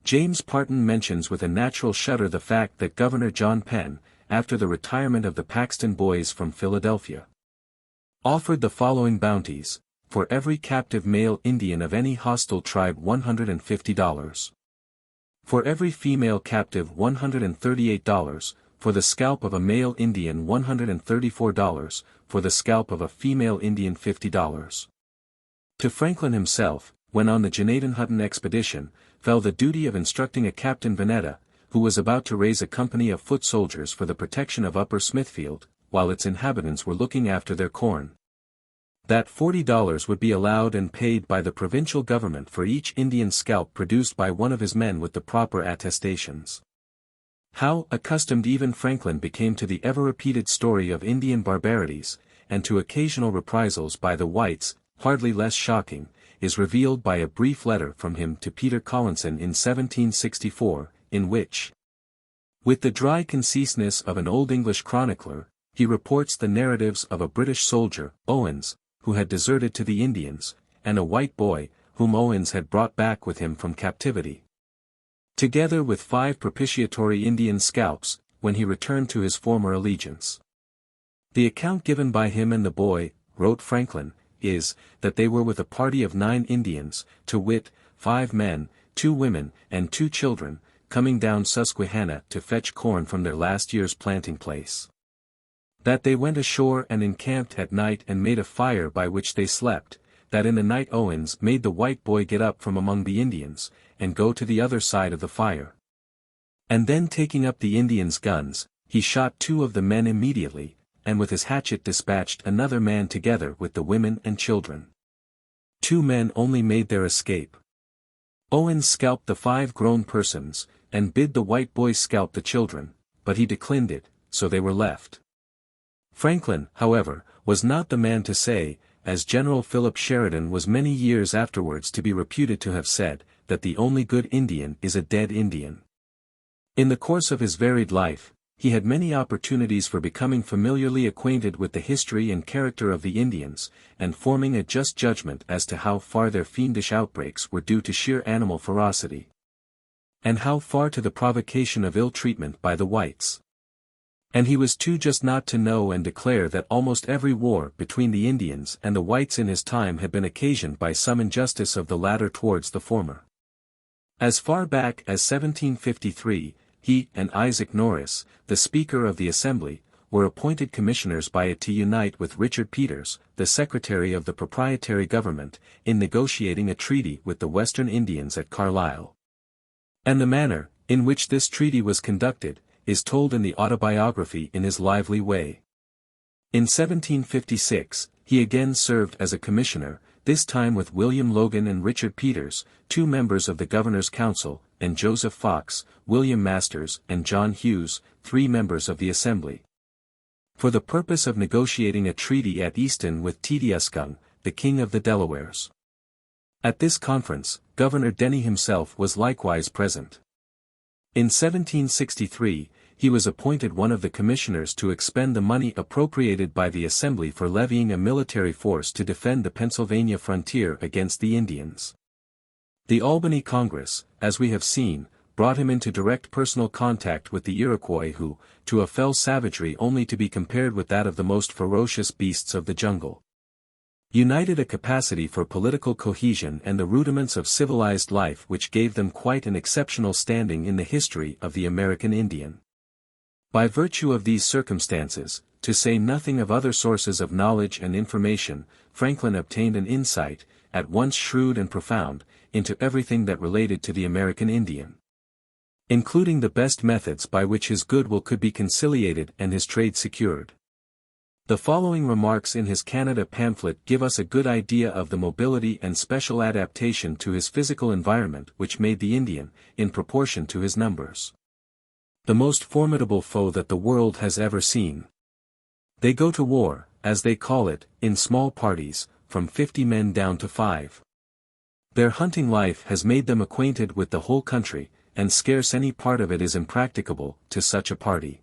James Parton mentions with a natural shudder the fact that Governor John Penn, after the retirement of the Paxton Boys from Philadelphia, offered the following bounties: for every captive male Indian of any hostile tribe $150. For every female captive $138, for the scalp of a male Indian $134, for the scalp of a female Indian $50. To Franklin himself, when on the Gnadenhutten expedition, fell the duty of instructing a Captain Veneta, who was about to raise a company of foot soldiers for the protection of Upper Smithfield, while its inhabitants were looking after their corn, that $40 would be allowed and paid by the provincial government for each Indian scalp produced by one of his men with the proper attestations. How accustomed even Franklin became to the ever-repeated story of Indian barbarities, and to occasional reprisals by the whites, hardly less shocking, is revealed by a brief letter from him to Peter Collinson in 1764, in which, with the dry conciseness of an Old English chronicler, he reports the narratives of a British soldier, Owens, who had deserted to the Indians, and a white boy, whom Owens had brought back with him from captivity, together with 5 propitiatory Indian scalps, when he returned to his former allegiance. The account given by him and the boy, wrote Franklin, is, that they were with a party of 9 Indians, to wit, 5 men, 2 women, and 2 children, coming down Susquehanna to fetch corn from their last year's planting place. That they went ashore and encamped at night and made a fire by which they slept, that in the night Owens made the white boy get up from among the Indians, and go to the other side of the fire. And then taking up the Indians' guns, he shot 2 of the men immediately, and with his hatchet dispatched another man together with the women and children. 2 men only made their escape. Owens scalped the 5 grown persons, and bid the white boy scalp the children, but he declined it, so they were left. Franklin, however, was not the man to say, as General Philip Sheridan was many years afterwards to be reputed to have said, that the only good Indian is a dead Indian. In the course of his varied life, he had many opportunities for becoming familiarly acquainted with the history and character of the Indians, and forming a just judgment as to how far their fiendish outbreaks were due to sheer animal ferocity, and how far to the provocation of ill treatment by the whites. And he was too just not to know and declare that almost every war between the Indians and the whites in his time had been occasioned by some injustice of the latter towards the former. As far back as 1753, he and Isaac Norris, the Speaker of the Assembly, were appointed commissioners by it to unite with Richard Peters, the Secretary of the Proprietary Government, in negotiating a treaty with the Western Indians at Carlisle. And the manner, in which this treaty was conducted, is told in the Autobiography in his lively way. In 1756, he again served as a commissioner, this time with William Logan and Richard Peters, 2 members of the Governor's Council, and Joseph Fox, William Masters, and John Hughes, 3 members of the Assembly, for the purpose of negotiating a treaty at Easton with Tediuscung, the King of the Delawares. At this conference, Governor Denny himself was likewise present. In 1763, he was appointed one of the commissioners to expend the money appropriated by the Assembly for levying a military force to defend the Pennsylvania frontier against the Indians. The Albany Congress, as we have seen, brought him into direct personal contact with the Iroquois who, to a fell savagery only to be compared with that of the most ferocious beasts of the jungle, united a capacity for political cohesion and the rudiments of civilized life which gave them quite an exceptional standing in the history of the American Indian. By virtue of these circumstances, to say nothing of other sources of knowledge and information, Franklin obtained an insight, at once shrewd and profound, into everything that related to the American Indian, including the best methods by which his goodwill could be conciliated and his trade secured. The following remarks in his Canada pamphlet give us a good idea of the mobility and special adaptation to his physical environment which made the Indian, in proportion to his numbers, the most formidable foe that the world has ever seen. They go to war, as they call it, in small parties, from 50 men down to 5. Their hunting life has made them acquainted with the whole country, and scarce any part of it is impracticable to such a party.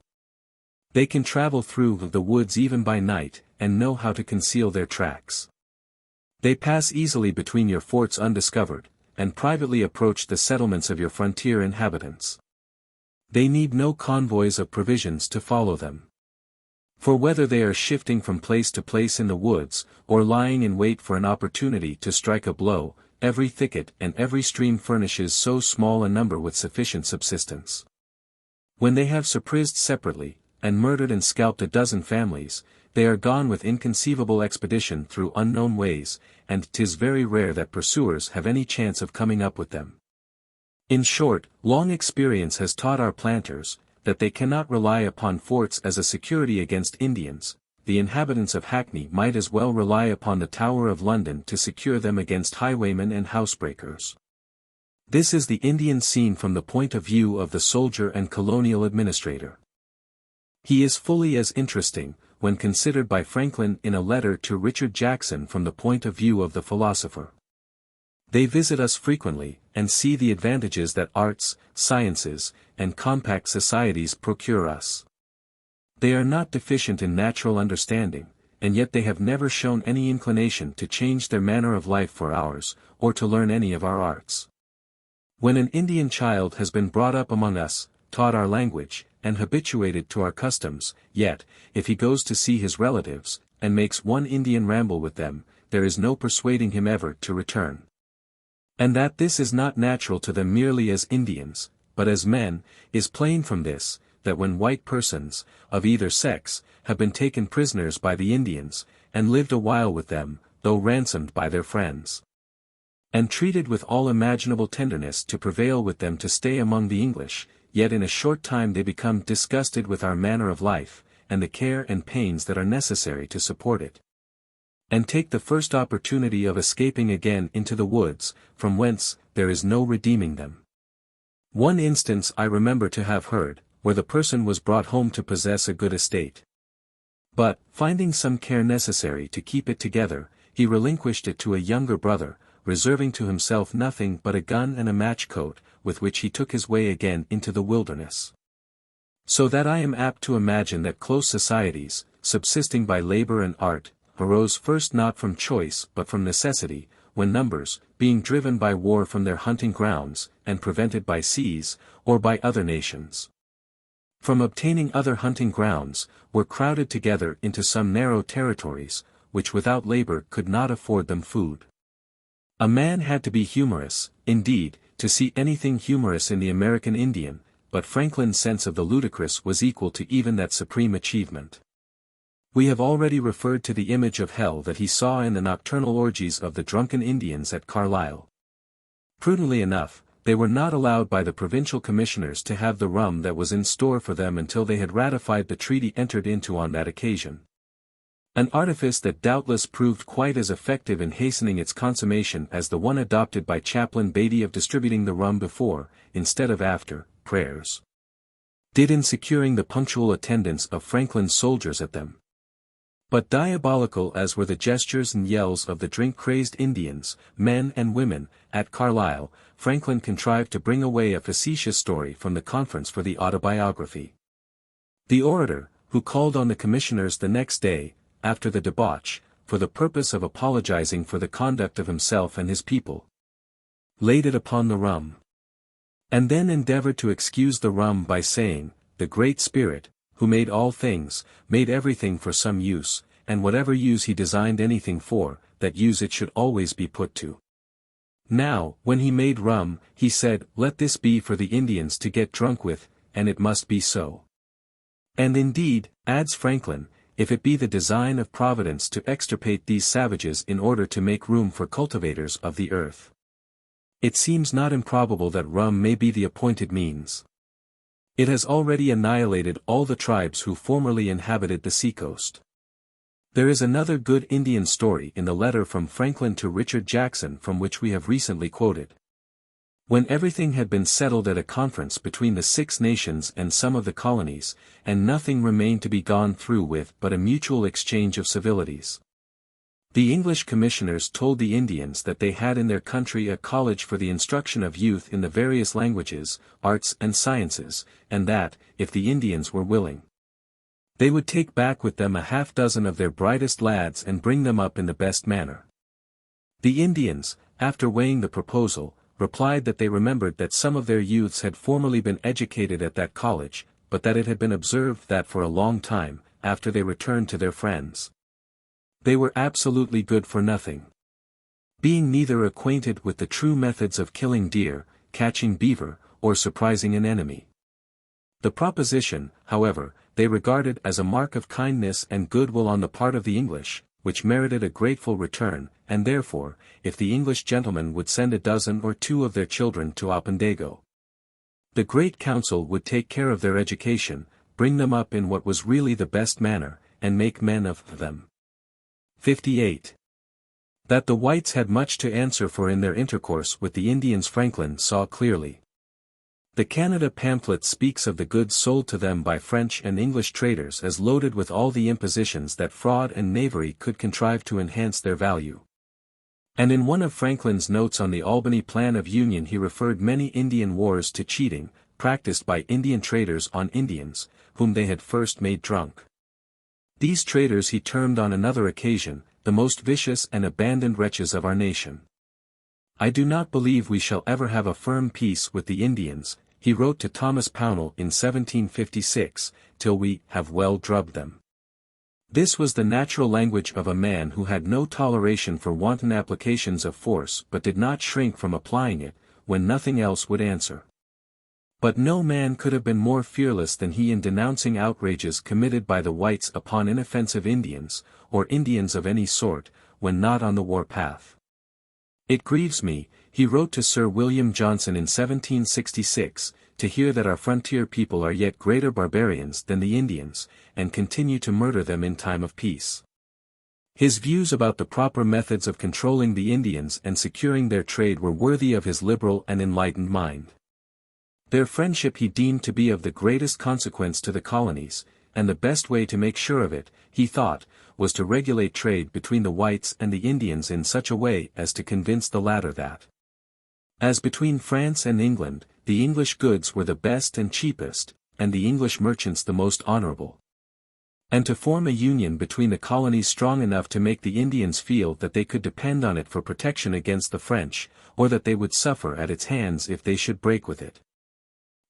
They can travel through the woods even by night, and know how to conceal their tracks. They pass easily between your forts undiscovered, and privately approach the settlements of your frontier inhabitants. They need no convoys of provisions to follow them. For whether they are shifting from place to place in the woods, or lying in wait for an opportunity to strike a blow, every thicket and every stream furnishes so small a number with sufficient subsistence. When they have surprised separately, and murdered and scalped a dozen families, they are gone with inconceivable expedition through unknown ways, and 'tis very rare that pursuers have any chance of coming up with them. In short, long experience has taught our planters, that they cannot rely upon forts as a security against Indians. The inhabitants of Hackney might as well rely upon the Tower of London to secure them against highwaymen and housebreakers. This is the Indian seen from the point of view of the soldier and colonial administrator. He is fully as interesting, when considered by Franklin in a letter to Richard Jackson from the point of view of the philosopher. They visit us frequently, and see the advantages that arts, sciences, and compact societies procure us. They are not deficient in natural understanding, and yet they have never shown any inclination to change their manner of life for ours, or to learn any of our arts. When an Indian child has been brought up among us, taught our language, and habituated to our customs, yet, if he goes to see his relatives, and makes one Indian ramble with them, there is no persuading him ever to return. And that this is not natural to them merely as Indians, but as men, is plain from this, that when white persons, of either sex, have been taken prisoners by the Indians, and lived a while with them, though ransomed by their friends, and treated with all imaginable tenderness to prevail with them to stay among the English, yet in a short time they become disgusted with our manner of life, and the care and pains that are necessary to support it, and take the first opportunity of escaping again into the woods, from whence there is no redeeming them. One instance I remember to have heard, where the person was brought home to possess a good estate. But, finding some care necessary to keep it together, he relinquished it to a younger brother, reserving to himself nothing but a gun and a match coat, with which he took his way again into the wilderness. So that I am apt to imagine that close societies, subsisting by labor and art, arose first not from choice but from necessity, when numbers, being driven by war from their hunting grounds, and prevented by seas, or by other nations, from obtaining other hunting grounds, were crowded together into some narrow territories, which without labor could not afford them food. A man had to be humorous, indeed, to see anything humorous in the American Indian, but Franklin's sense of the ludicrous was equal to even that supreme achievement. We have already referred to the image of hell that he saw in the nocturnal orgies of the drunken Indians at Carlisle. Prudently enough, they were not allowed by the provincial commissioners to have the rum that was in store for them until they had ratified the treaty entered into on that occasion. An artifice that doubtless proved quite as effective in hastening its consummation as the one adopted by Chaplain Beatty of distributing the rum before, instead of after, prayers, did in securing the punctual attendance of Franklin's soldiers at them. But diabolical as were the gestures and yells of the drink-crazed Indians, men and women, at Carlisle, Franklin contrived to bring away a facetious story from the conference for the Autobiography. The orator, who called on the commissioners the next day, after the debauch, for the purpose of apologizing for the conduct of himself and his people, laid it upon the rum, and then endeavored to excuse the rum by saying, "The Great Spirit, who made all things, made everything for some use, and whatever use he designed anything for, that use it should always be put to. Now, when he made rum, he said, let this be for the Indians to get drunk with, and it must be so. And indeed, adds Franklin, if it be the design of Providence to extirpate these savages in order to make room for cultivators of the earth, it seems not improbable that rum may be the appointed means. It has already annihilated all the tribes who formerly inhabited the seacoast." There is another good Indian story in the letter from Franklin to Richard Jackson from which we have recently quoted. When everything had been settled at a conference between the Six Nations and some of the colonies, and nothing remained to be gone through with but a mutual exchange of civilities, the English commissioners told the Indians that they had in their country a college for the instruction of youth in the various languages, arts and sciences, and that, if the Indians were willing, they would take back with them a half-dozen of their brightest lads and bring them up in the best manner. The Indians, after weighing the proposal, replied that they remembered that some of their youths had formerly been educated at that college, but that it had been observed that for a long time, after they returned to their friends, they were absolutely good for nothing, being neither acquainted with the true methods of killing deer, catching beaver, or surprising an enemy. The proposition, however, they regarded as a mark of kindness and goodwill on the part of the English, which merited a grateful return, and therefore, if the English gentlemen would send a dozen or two of their children to Oppendago, the Great Council would take care of their education, bring them up in what was really the best manner, and make men of them. 58. That the whites had much to answer for in their intercourse with the Indians Franklin saw clearly. The Canada pamphlet speaks of the goods sold to them by French and English traders as loaded with all the impositions that fraud and knavery could contrive to enhance their value. And in one of Franklin's notes on the Albany Plan of Union he referred many Indian wars to cheating, practiced by Indian traders on Indians, whom they had first made drunk. These traders he termed on another occasion, the most vicious and abandoned wretches of our nation. "I do not believe we shall ever have a firm peace with the Indians," he wrote to Thomas Pownall in 1756, "till we have well drubbed them." This was the natural language of a man who had no toleration for wanton applications of force but did not shrink from applying it, when nothing else would answer. But no man could have been more fearless than he in denouncing outrages committed by the whites upon inoffensive Indians, or Indians of any sort, when not on the war-path. "It grieves me," he wrote to Sir William Johnson in 1766, "to hear that our frontier people are yet greater barbarians than the Indians, and continue to murder them in time of peace." His views about the proper methods of controlling the Indians and securing their trade were worthy of his liberal and enlightened mind. Their friendship he deemed to be of the greatest consequence to the colonies, and the best way to make sure of it, he thought, was to regulate trade between the whites and the Indians in such a way as to convince the latter that, as between France and England, the English goods were the best and cheapest, and the English merchants the most honorable, and to form a union between the colonies strong enough to make the Indians feel that they could depend on it for protection against the French, or that they would suffer at its hands if they should break with it.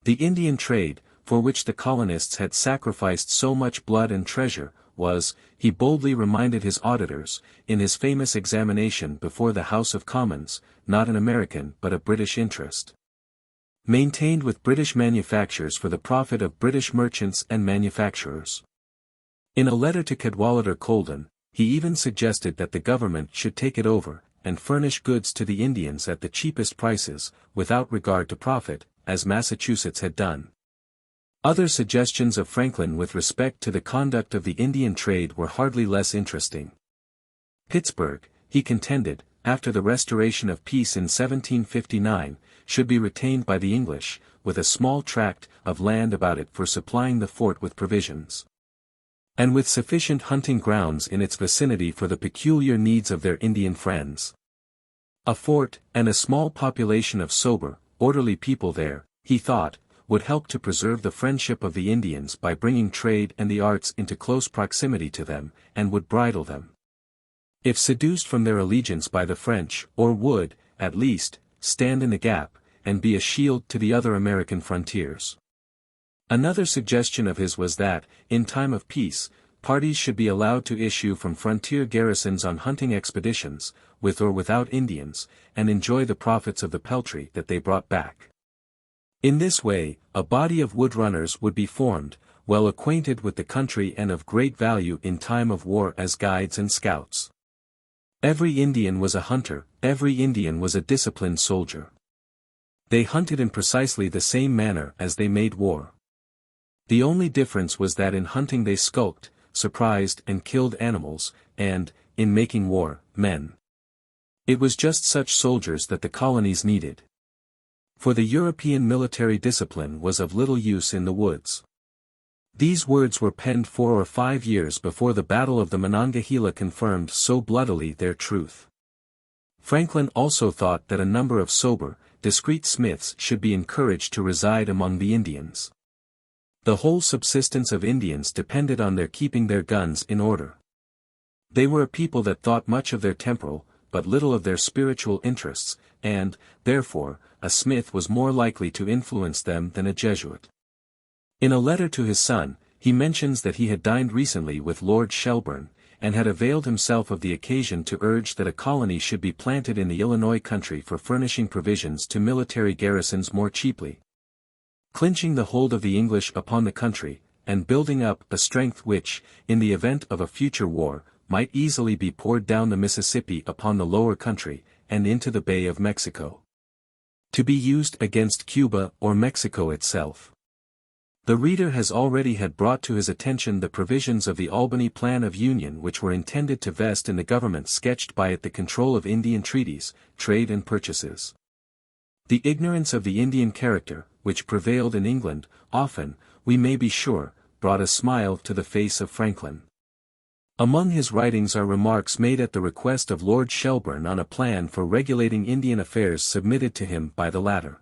The Indian trade, for which the colonists had sacrificed so much blood and treasure, was, he boldly reminded his auditors, in his famous examination before the House of Commons, not an American but a British interest, maintained with British manufactures for the profit of British merchants and manufacturers. In a letter to Cadwallader Colden, he even suggested that the government should take it over, and furnish goods to the Indians at the cheapest prices, without regard to profit, as Massachusetts had done. Other suggestions of Franklin with respect to the conduct of the Indian trade were hardly less interesting. Pittsburgh, he contended, after the restoration of peace in 1759, should be retained by the English, with a small tract of land about it for supplying the fort with provisions, and with sufficient hunting grounds in its vicinity for the peculiar needs of their Indian friends. A fort, and a small population of sober, orderly people there, he thought, would help to preserve the friendship of the Indians by bringing trade and the arts into close proximity to them, and would bridle them, if seduced from their allegiance by the French, or would, at least, stand in the gap, and be a shield to the other American frontiers. Another suggestion of his was that, in time of peace, parties should be allowed to issue from frontier garrisons on hunting expeditions, with or without Indians, and enjoy the profits of the peltry that they brought back. In this way, a body of woodrunners would be formed, well acquainted with the country and of great value in time of war as guides and scouts. Every Indian was a hunter, every Indian was a disciplined soldier. They hunted in precisely the same manner as they made war. The only difference was that in hunting they skulked, surprised and killed animals, and, in making war, men. It was just such soldiers that the colonies needed. For the European military discipline was of little use in the woods. These words were penned 4 or 5 years before the Battle of the Monongahela confirmed so bloodily their truth. Franklin also thought that a number of sober, discreet smiths should be encouraged to reside among the Indians. The whole subsistence of Indians depended on their keeping their guns in order. They were a people that thought much of their temporal, but little of their spiritual interests, and, therefore, a smith was more likely to influence them than a Jesuit. In a letter to his son, he mentions that he had dined recently with Lord Shelburne, and had availed himself of the occasion to urge that a colony should be planted in the Illinois country for furnishing provisions to military garrisons more cheaply, clinching the hold of the English upon the country, and building up a strength which, in the event of a future war, might easily be poured down the Mississippi upon the lower country, and into the Bay of Mexico, to be used against Cuba or Mexico itself. The reader has already had brought to his attention the provisions of the Albany Plan of Union which were intended to vest in the government sketched by it the control of Indian treaties, trade and purchases. The ignorance of the Indian character, which prevailed in England, often, we may be sure, brought a smile to the face of Franklin. Among his writings are remarks made at the request of Lord Shelburne on a plan for regulating Indian affairs submitted to him by the latter.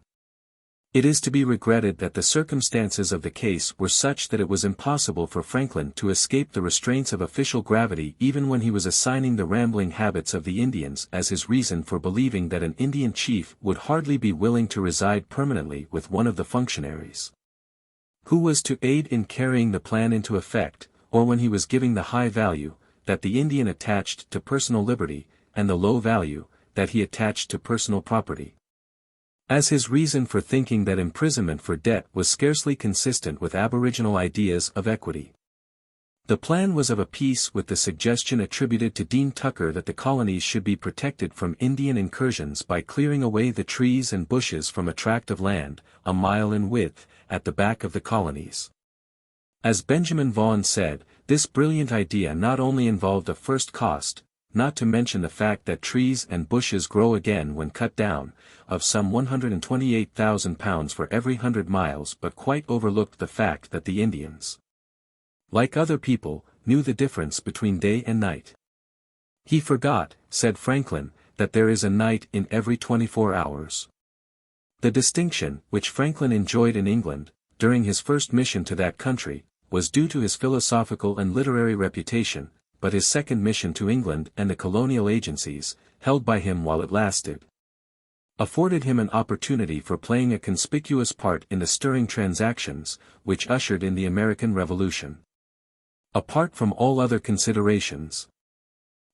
It is to be regretted that the circumstances of the case were such that it was impossible for Franklin to escape the restraints of official gravity even when he was assigning the rambling habits of the Indians as his reason for believing that an Indian chief would hardly be willing to reside permanently with one of the functionaries who was to aid in carrying the plan into effect, or when he was giving the high value that the Indian attached to personal liberty, and the low value that he attached to personal property. as his reason for thinking that imprisonment for debt was scarcely consistent with Aboriginal ideas of equity. The plan was of a piece with the suggestion attributed to Dean Tucker that the colonies should be protected from Indian incursions by clearing away the trees and bushes from a tract of land, a mile in width, at the back of the colonies. As Benjamin Vaughan said, this brilliant idea not only involved a first cost, not to mention the fact that trees and bushes grow again when cut down, of some £128,000 for every 100 miles, but quite overlooked the fact that the Indians, like other people, knew the difference between day and night. He forgot, said Franklin, that there is a night in every 24 hours. The distinction, which Franklin enjoyed in England, during his first mission to that country, was due to his philosophical and literary reputation, but his second mission to England and the colonial agencies, held by him while it lasted, afforded him an opportunity for playing a conspicuous part in the stirring transactions, which ushered in the American Revolution. Apart from all other considerations,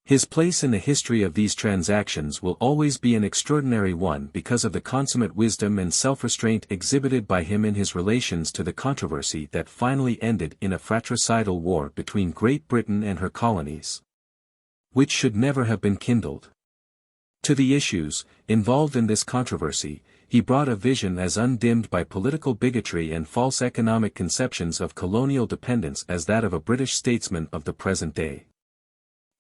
his place in the history of these transactions will always be an extraordinary one because of the consummate wisdom and self-restraint exhibited by him in his relations to the controversy that finally ended in a fratricidal war between Great Britain and her colonies, which should never have been kindled. To the issues involved in this controversy, he brought a vision as undimmed by political bigotry and false economic conceptions of colonial dependence as that of a British statesman of the present day.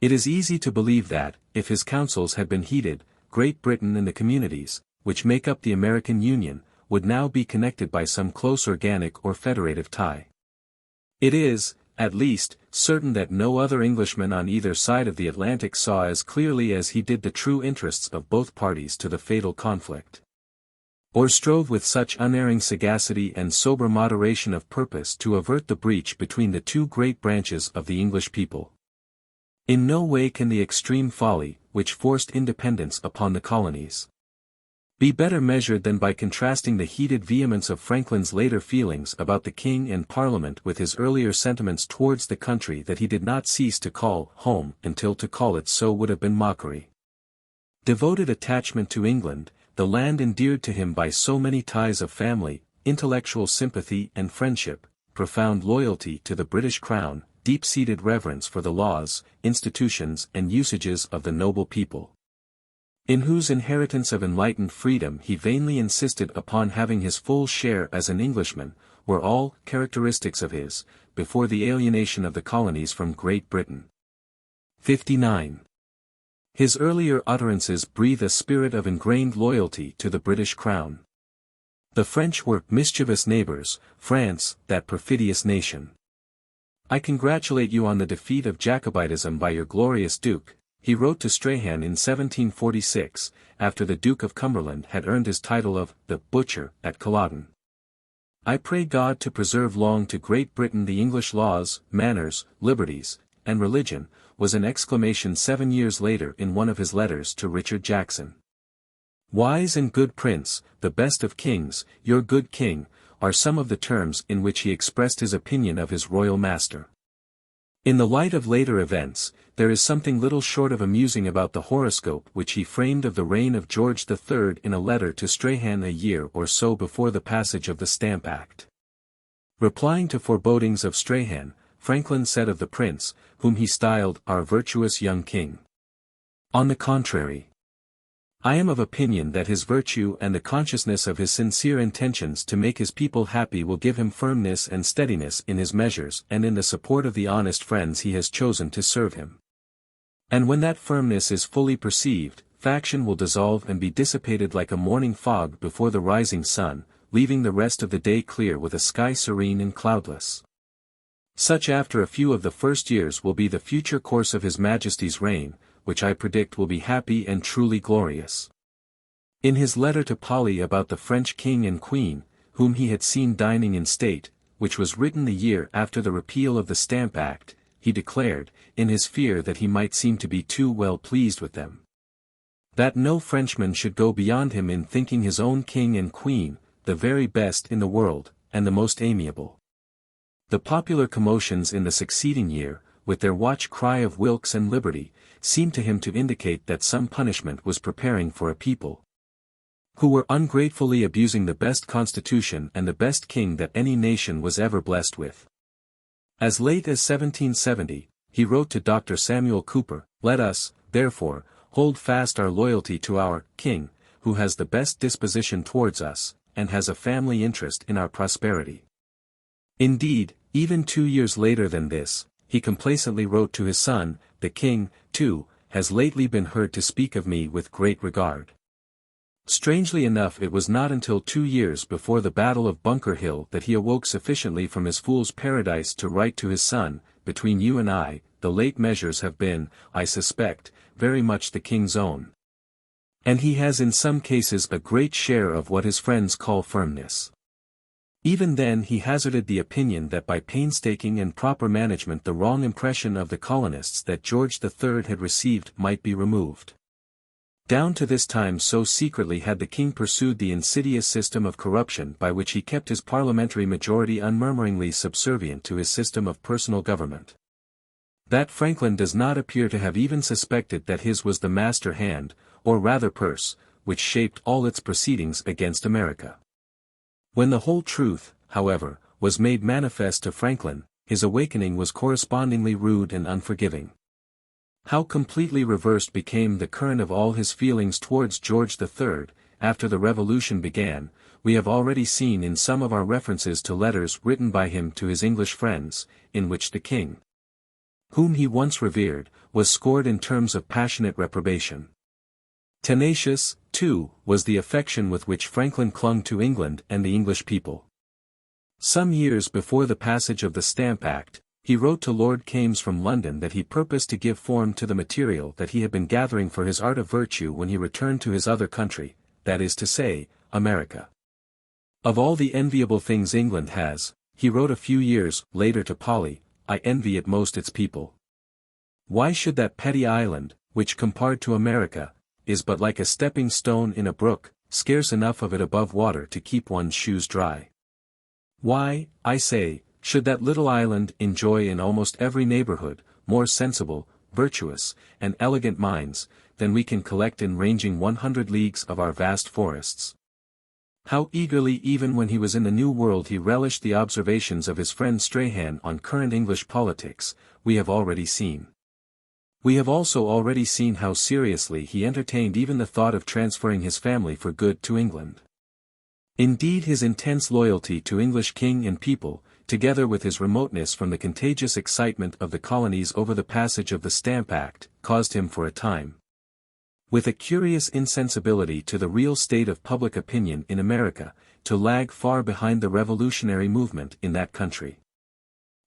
It is easy to believe that, if his counsels had been heeded, Great Britain and the communities, which make up the American Union, would now be connected by some close organic or federative tie. It is, at least, certain that no other Englishman on either side of the Atlantic saw as clearly as he did the true interests of both parties to the fatal conflict, or strove with such unerring sagacity and sober moderation of purpose to avert the breach between the two great branches of the English people. In no way can the extreme folly, which forced independence upon the colonies, be better measured than by contrasting the heated vehemence of Franklin's later feelings about the King and Parliament with his earlier sentiments towards the country that he did not cease to call home until to call it so would have been mockery. Devoted attachment to England, the land endeared to him by so many ties of family, intellectual sympathy and friendship, profound loyalty to the British Crown, deep-seated reverence for the laws, institutions and usages of the noble people, in whose inheritance of enlightened freedom he vainly insisted upon having his full share as an Englishman, were all characteristics of his, before the alienation of the colonies from Great Britain. 59. His earlier utterances breathe a spirit of ingrained loyalty to the British Crown. The French were mischievous neighbors, France, that perfidious nation. I congratulate you on the defeat of Jacobitism by your glorious Duke, he wrote to Strahan in 1746, after the Duke of Cumberland had earned his title of the Butcher at Culloden. I pray God to preserve long to Great Britain the English laws, manners, liberties, and religion, was an exclamation 7 years later in one of his letters to Richard Jackson. Wise and good prince, the best of kings, your good king, are some of the terms in which he expressed his opinion of his royal master. In the light of later events, there is something little short of amusing about the horoscope which he framed of the reign of George III in a letter to Strahan a year or so before the passage of the Stamp Act. Replying to forebodings of Strahan, Franklin said of the prince, whom he styled our virtuous young king, on the contrary, I am of opinion that his virtue and the consciousness of his sincere intentions to make his people happy will give him firmness and steadiness in his measures and in the support of the honest friends he has chosen to serve him. And when that firmness is fully perceived, faction will dissolve and be dissipated like a morning fog before the rising sun, leaving the rest of the day clear with a sky serene and cloudless. Such after a few of the first years will be the future course of His Majesty's reign, which I predict will be happy and truly glorious. In his letter to Polly about the French king and queen, whom he had seen dining in state, which was written the year after the repeal of the Stamp Act, he declared, in his fear that he might seem to be too well pleased with them, that no Frenchman should go beyond him in thinking his own king and queen, the very best in the world, and the most amiable. The popular commotions in the succeeding year, with their watch cry of Wilkes and liberty, seemed to him to indicate that some punishment was preparing for a people, who were ungratefully abusing the best constitution and the best king that any nation was ever blessed with. As late as 1770, he wrote to Dr. Samuel Cooper, "Let us, therefore, hold fast our loyalty to our king, who has the best disposition towards us, and has a family interest in our prosperity." Indeed, even 2 years later than this, he complacently wrote to his son, "The king, too, has lately been heard to speak of me with great regard." Strangely enough, it was not until 2 years before the Battle of Bunker Hill that he awoke sufficiently from his fool's paradise to write to his son, "Between you and I, the late measures have been, I suspect, very much the king's own." And he has in some cases a great share of what his friends call firmness. Even then he hazarded the opinion that by painstaking and proper management the wrong impression of the colonists that George III had received might be removed. Down to this time so secretly had the king pursued the insidious system of corruption by which he kept his parliamentary majority unmurmuringly subservient to his system of personal government, that Franklin does not appear to have even suspected that his was the master hand, or rather purse, which shaped all its proceedings against America. When the whole truth, however, was made manifest to Franklin, his awakening was correspondingly rude and unforgiving. How completely reversed became the current of all his feelings towards George III, after the Revolution began, we have already seen in some of our references to letters written by him to his English friends, in which the king, whom he once revered, was scored in terms of passionate reprobation. Tenacious, too, was the affection with which Franklin clung to England and the English people. Some years before the passage of the Stamp Act, he wrote to Lord Kames from London that he purposed to give form to the material that he had been gathering for his Art of Virtue when he returned to his other country, that is to say, America. "Of all the enviable things England has," he wrote a few years later to Polly, "I envy it most its people. Why should that petty island, which compared to America, is but like a stepping stone in a brook, scarce enough of it above water to keep one's shoes dry? Why, I say, should that little island enjoy in almost every neighborhood, more sensible, virtuous, and elegant minds, than we can collect in ranging 100 leagues of our vast forests?" How eagerly even when he was in the New World he relished the observations of his friend Strahan on current English politics, we have already seen. We have also already seen how seriously he entertained even the thought of transferring his family for good to England. Indeed, his intense loyalty to English king and people, together with his remoteness from the contagious excitement of the colonies over the passage of the Stamp Act, caused him for a time, with a curious insensibility to the real state of public opinion in America, to lag far behind the revolutionary movement in that country.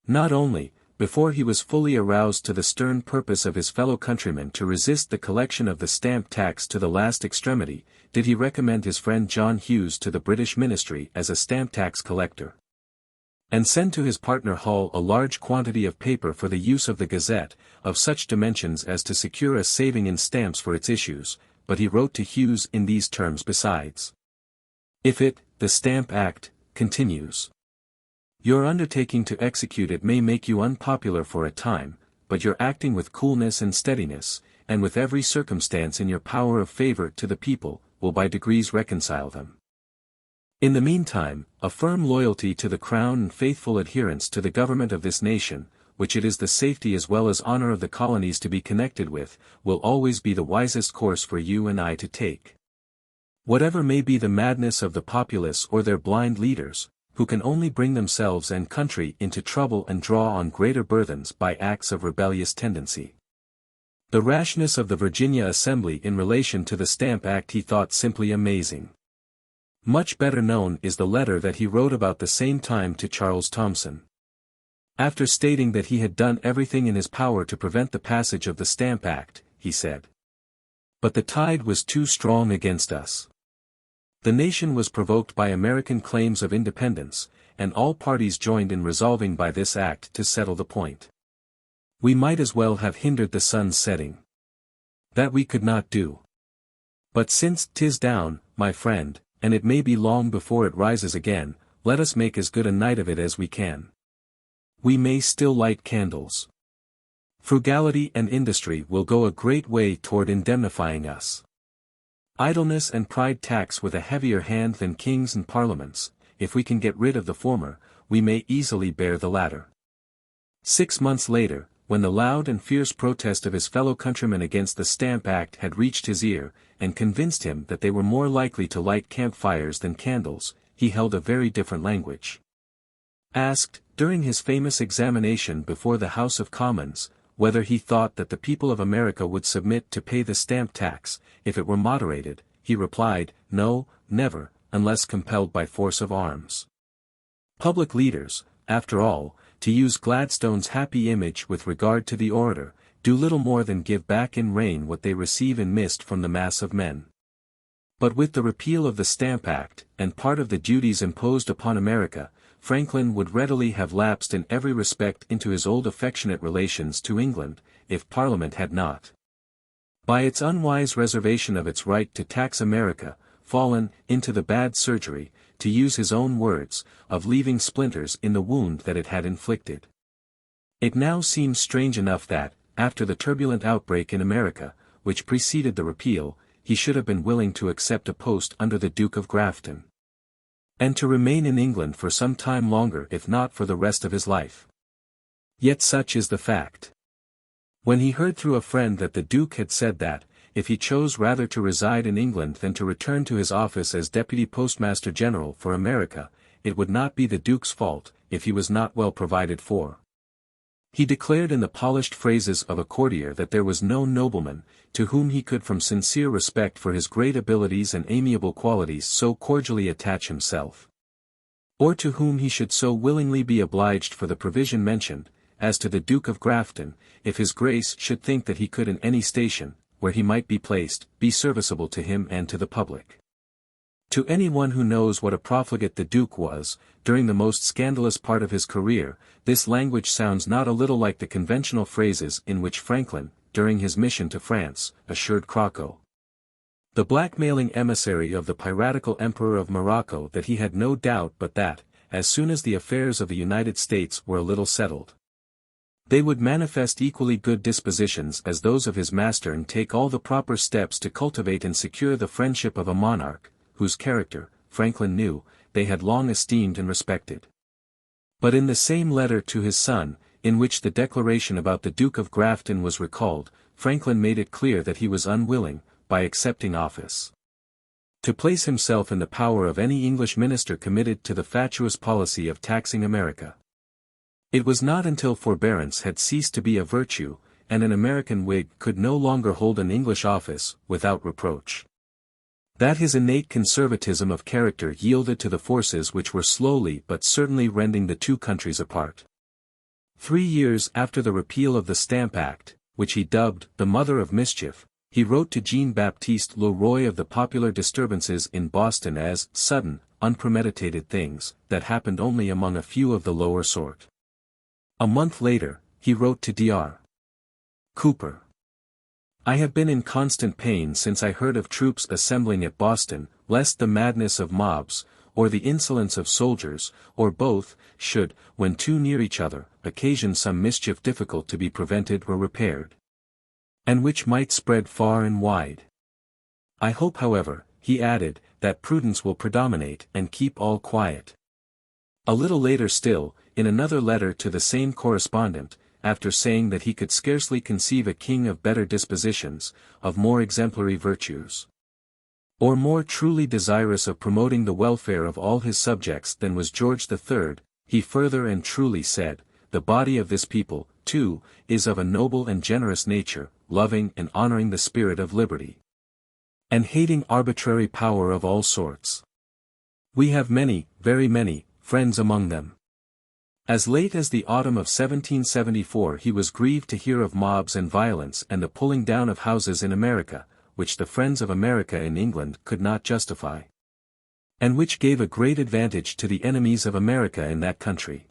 Not only, before he was fully aroused to the stern purpose of his fellow countrymen to resist the collection of the stamp tax to the last extremity, did he recommend his friend John Hughes to the British ministry as a stamp tax collector, and send to his partner Hull a large quantity of paper for the use of the Gazette, of such dimensions as to secure a saving in stamps for its issues, but he wrote to Hughes in these terms besides: "If it, the Stamp Act, continues, your undertaking to execute it may make you unpopular for a time, but your acting with coolness and steadiness, and with every circumstance in your power of favor to the people, will by degrees reconcile them. In the meantime, a firm loyalty to the Crown and faithful adherence to the government of this nation, which it is the safety as well as honor of the colonies to be connected with, will always be the wisest course for you and I to take. Whatever may be the madness of the populace or their blind leaders, who can only bring themselves and country into trouble and draw on greater burthens by acts of rebellious tendency." The rashness of the Virginia Assembly in relation to the Stamp Act he thought simply amazing. Much better known is the letter that he wrote about the same time to Charles Thomson. After stating that he had done everything in his power to prevent the passage of the Stamp Act, he said, "But the tide was too strong against us. The nation was provoked by American claims of independence, and all parties joined in resolving by this act to settle the point. We might as well have hindered the sun's setting. That we could not do. But since 'tis down, my friend, and it may be long before it rises again, let us make as good a night of it as we can. We may still light candles. Frugality and industry will go a great way toward indemnifying us. Idleness and pride tax with a heavier hand than kings and parliaments. If we can get rid of the former, we may easily bear the latter. 6 months later, when the loud and fierce protest of his fellow countrymen against the Stamp Act had reached his ear, and convinced him that they were more likely to light campfires than candles, he held a very different language. Asked, during his famous examination before the House of Commons, whether he thought that the people of America would submit to pay the stamp tax, if it were moderated, he replied, "No, never, unless compelled by force of arms." Public leaders, after all, to use Gladstone's happy image with regard to the orator, do little more than give back in rain what they receive in mist from the mass of men. But with the repeal of the Stamp Act, and part of the duties imposed upon America, Franklin would readily have lapsed in every respect into his old affectionate relations to England, if Parliament had not, by its unwise reservation of its right to tax America, fallen into the bad surgery, to use his own words, of leaving splinters in the wound that it had inflicted. It now seems strange enough that, after the turbulent outbreak in America, which preceded the repeal, he should have been willing to accept a post under the Duke of Grafton, and to remain in England for some time longer if not for the rest of his life. Yet such is the fact. When he heard through a friend that the Duke had said that, if he chose rather to reside in England than to return to his office as Deputy Postmaster General for America, it would not be the Duke's fault, if he was not well provided for. He declared in the polished phrases of a courtier that there was no nobleman, to whom he could from sincere respect for his great abilities and amiable qualities so cordially attach himself, or to whom he should so willingly be obliged for the provision mentioned, as to the Duke of Grafton, if his Grace should think that he could in any station, where he might be placed, be serviceable to him and to the public. To anyone who knows what a profligate the Duke was, during the most scandalous part of his career, this language sounds not a little like the conventional phrases in which Franklin, during his mission to France, assured Croco, the blackmailing emissary of the piratical Emperor of Morocco, that he had no doubt but that, as soon as the affairs of the United States were a little settled, they would manifest equally good dispositions as those of his master and take all the proper steps to cultivate and secure the friendship of a monarch, whose character, Franklin knew, they had long esteemed and respected. But in the same letter to his son, in which the declaration about the Duke of Grafton was recalled, Franklin made it clear that he was unwilling, by accepting office, to place himself in the power of any English minister committed to the fatuous policy of taxing America. It was not until forbearance had ceased to be a virtue, and an American Whig could no longer hold an English office, without reproach, that his innate conservatism of character yielded to the forces which were slowly but certainly rending the two countries apart. 3 years after the repeal of the Stamp Act, which he dubbed the Mother of Mischief, he wrote to Jean-Baptiste Le Roy of the popular disturbances in Boston as sudden, unpremeditated things, that happened only among a few of the lower sort. A month later, he wrote to Dr. Cooper, "I have been in constant pain since I heard of troops assembling at Boston, lest the madness of mobs, or the insolence of soldiers, or both, should, when too near each other, occasion some mischief difficult to be prevented or repaired, and which might spread far and wide. I hope, however," he added, "that prudence will predominate and keep all quiet." A little later still, in another letter to the same correspondent, after saying that he could scarcely conceive a king of better dispositions, of more exemplary virtues, or more truly desirous of promoting the welfare of all his subjects than was George III, he further and truly said, "The body of this people, too, is of a noble and generous nature, loving and honoring the spirit of liberty, and hating arbitrary power of all sorts. We have many, very many, friends among them." As late as the autumn of 1774 he was grieved to hear of mobs and violence and the pulling down of houses in America, which the friends of America in England could not justify, and which gave a great advantage to the enemies of America in that country.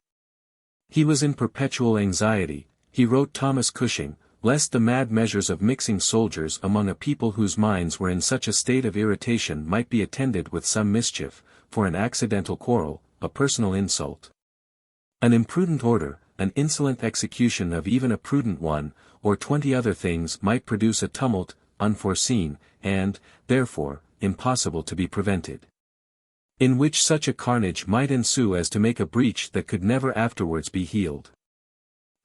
He was in perpetual anxiety, he wrote Thomas Cushing, lest the mad measures of mixing soldiers among a people whose minds were in such a state of irritation might be attended with some mischief, for an accidental quarrel, a personal insult, an imprudent order, an insolent execution of even a prudent one, or 20 other things might produce a tumult, unforeseen, and, therefore, impossible to be prevented. In which such a carnage might ensue as to make a breach that could never afterwards be healed.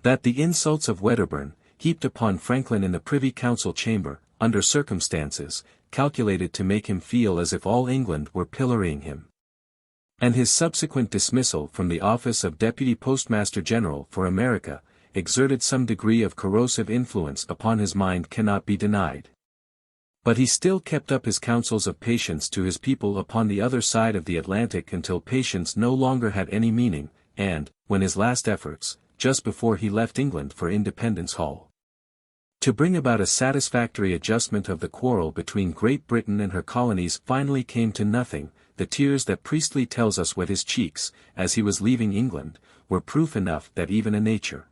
That the insults of Wedderburn, heaped upon Franklin in the Privy Council chamber, under circumstances, calculated to make him feel as if all England were pillorying him. And his subsequent dismissal from the office of Deputy Postmaster General for America, exerted some degree of corrosive influence upon his mind cannot be denied. But he still kept up his counsels of patience to his people upon the other side of the Atlantic until patience no longer had any meaning, and, when his last efforts, just before he left England for Independence Hall, to bring about a satisfactory adjustment of the quarrel between Great Britain and her colonies finally came to nothing, the tears that Priestley tells us wet his cheeks, as he was leaving England, were proof enough that even a nature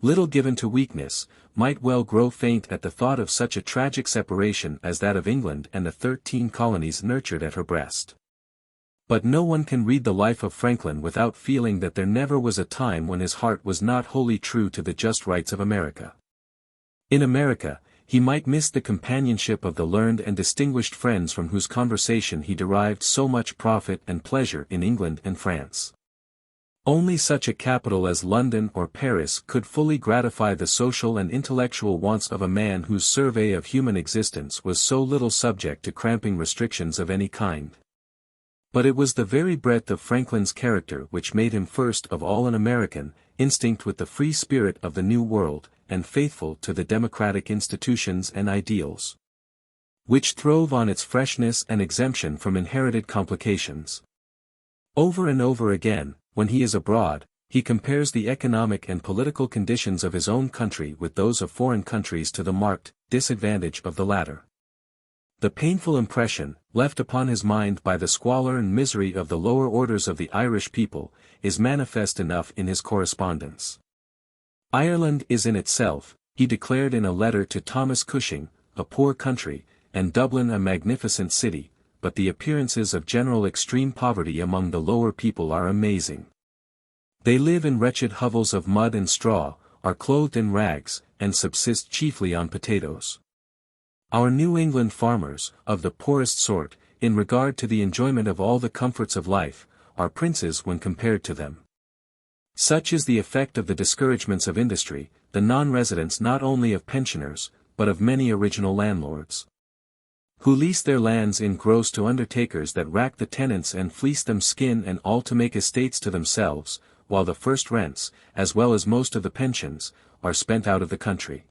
little given to weakness, might well grow faint at the thought of such a tragic separation as that of England and the 13 colonies nurtured at her breast. But no one can read the life of Franklin without feeling that there never was a time when his heart was not wholly true to the just rights of America. In America, he might miss the companionship of the learned and distinguished friends from whose conversation he derived so much profit and pleasure in England and France. Only such a capital as London or Paris could fully gratify the social and intellectual wants of a man whose survey of human existence was so little subject to cramping restrictions of any kind. But it was the very breadth of Franklin's character which made him first of all an American, instinct with the free spirit of the New World, and faithful to the democratic institutions and ideals which throve on its freshness and exemption from inherited complications. Over and over again, when he is abroad, he compares the economic and political conditions of his own country with those of foreign countries to the marked disadvantage of the latter. The painful impression, left upon his mind by the squalor and misery of the lower orders of the Irish people, is manifest enough in his correspondence. Ireland is in itself, he declared in a letter to Thomas Cushing, a poor country, and Dublin a magnificent city, but the appearances of general extreme poverty among the lower people are amazing. They live in wretched hovels of mud and straw, are clothed in rags, and subsist chiefly on potatoes. Our New England farmers, of the poorest sort, in regard to the enjoyment of all the comforts of life, are princes when compared to them. Such is the effect of the discouragements of industry, the non-residence not only of pensioners, but of many original landlords, who lease their lands in gross to undertakers that rack the tenants and fleece them skin and all to make estates to themselves, while the first rents, as well as most of the pensions, are spent out of the country.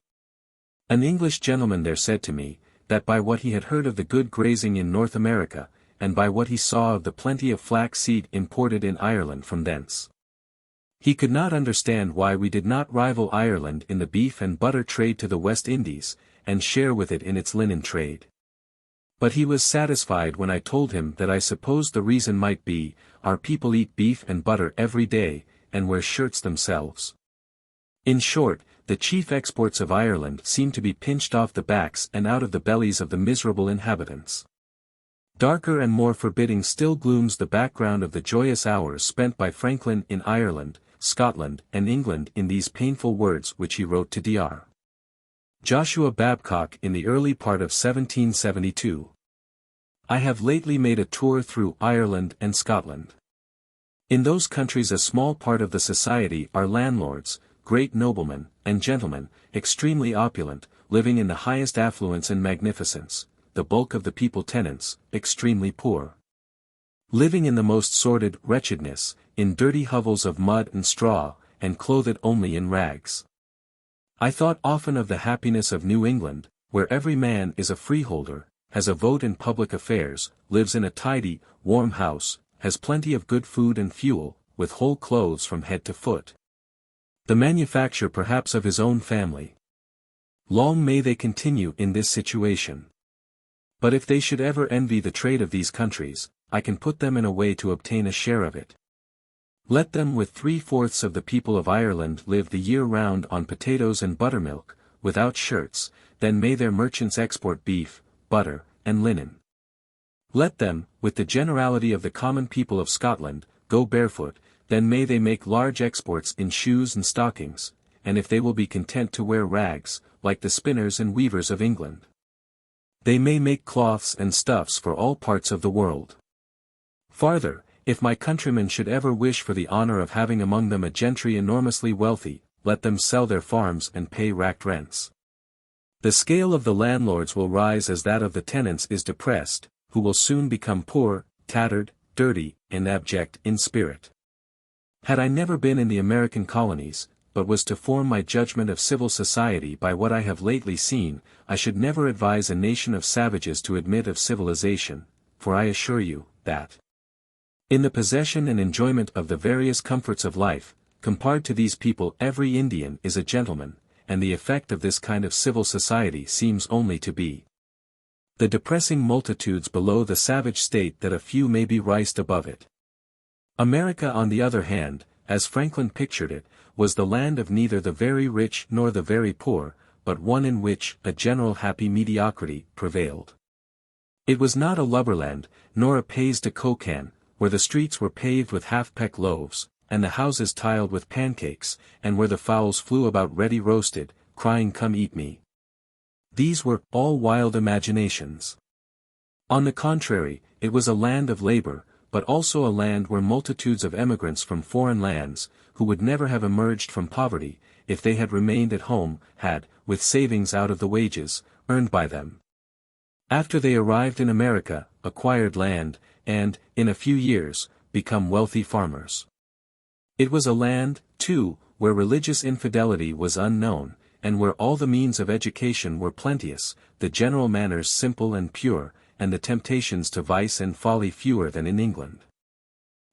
An English gentleman there said to me, that by what he had heard of the good grazing in North America, and by what he saw of the plenty of flax seed imported in Ireland from thence, he could not understand why we did not rival Ireland in the beef and butter trade to the West Indies, and share with it in its linen trade. But he was satisfied when I told him that I supposed the reason might be, our people eat beef and butter every day, and wear shirts themselves. In short, the chief exports of Ireland seem to be pinched off the backs and out of the bellies of the miserable inhabitants. Darker and more forbidding still glooms the background of the joyous hours spent by Franklin in Ireland, Scotland, and England in these painful words which he wrote to Dr. Joshua Babcock in the early part of 1772. I have lately made a tour through Ireland and Scotland. In those countries a small part of the society are landlords, great noblemen, and gentlemen, extremely opulent, living in the highest affluence and magnificence, the bulk of the people tenants, extremely poor, living in the most sordid wretchedness, in dirty hovels of mud and straw, and clothed only in rags. I thought often of the happiness of New England, where every man is a freeholder, has a vote in public affairs, lives in a tidy, warm house, has plenty of good food and fuel, with whole clothes from head to foot, the manufacture perhaps of his own family. Long may they continue in this situation. But if they should ever envy the trade of these countries, I can put them in a way to obtain a share of it. Let them with 3/4 of the people of Ireland live the year round on potatoes and buttermilk, without shirts, then may their merchants export beef, butter, and linen. Let them, with the generality of the common people of Scotland, go barefoot, then may they make large exports in shoes and stockings, and if they will be content to wear rags, like the spinners and weavers of England, They may make cloths and stuffs for all parts of the world. Farther, if my countrymen should ever wish for the honor of having among them a gentry enormously wealthy, let them sell their farms and pay racked rents. The scale of the landlords will rise as that of the tenants is depressed, who will soon become poor, tattered, dirty, and abject in spirit. Had I never been in the American colonies, but was to form my judgment of civil society by what I have lately seen, I should never advise a nation of savages to admit of civilization, for I assure you, that in the possession and enjoyment of the various comforts of life, compared to these people every Indian is a gentleman, and the effect of this kind of civil society seems only to be the depressing multitudes below the savage state that a few may be raised above it. America on the other hand, as Franklin pictured it, was the land of neither the very rich nor the very poor, but one in which a general happy mediocrity prevailed. It was not a lubberland, nor a pays de cocan, where the streets were paved with half-peck loaves, and the houses tiled with pancakes, and where the fowls flew about ready roasted, crying "Come eat me." These were all wild imaginations. On the contrary, it was a land of labor, but also a land where multitudes of emigrants from foreign lands, who would never have emerged from poverty, if they had remained at home, had, with savings out of the wages, earned by them, after they arrived in America, acquired land, and, in a few years, become wealthy farmers. It was a land, too, where religious infidelity was unknown, and where all the means of education were plenteous, the general manners simple and pure, and the temptations to vice and folly fewer than in England.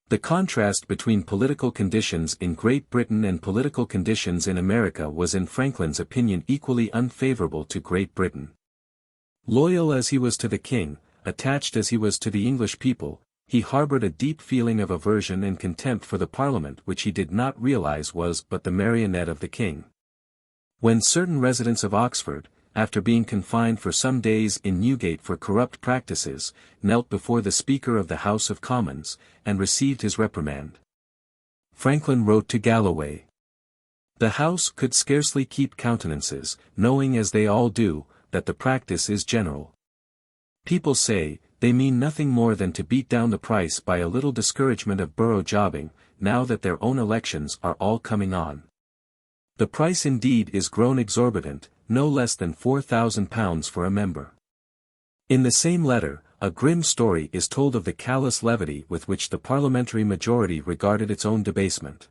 The contrast between political conditions in Great Britain and political conditions in America was in Franklin's opinion equally unfavorable to Great Britain. Loyal as he was to the king, attached as he was to the English people, he harbored a deep feeling of aversion and contempt for the Parliament which he did not realize was but the marionette of the king. When certain residents of Oxford, after being confined for some days in Newgate for corrupt practices, knelt before the Speaker of the House of Commons, and received his reprimand, Franklin wrote to Galloway, "The House could scarcely keep countenances, knowing as they all do, that the practice is general. People say, they mean nothing more than to beat down the price by a little discouragement of borough jobbing, now that their own elections are all coming on. The price indeed is grown exorbitant, no less than £4,000 for a member." In the same letter, a grim story is told of the callous levity with which the parliamentary majority regarded its own debasement.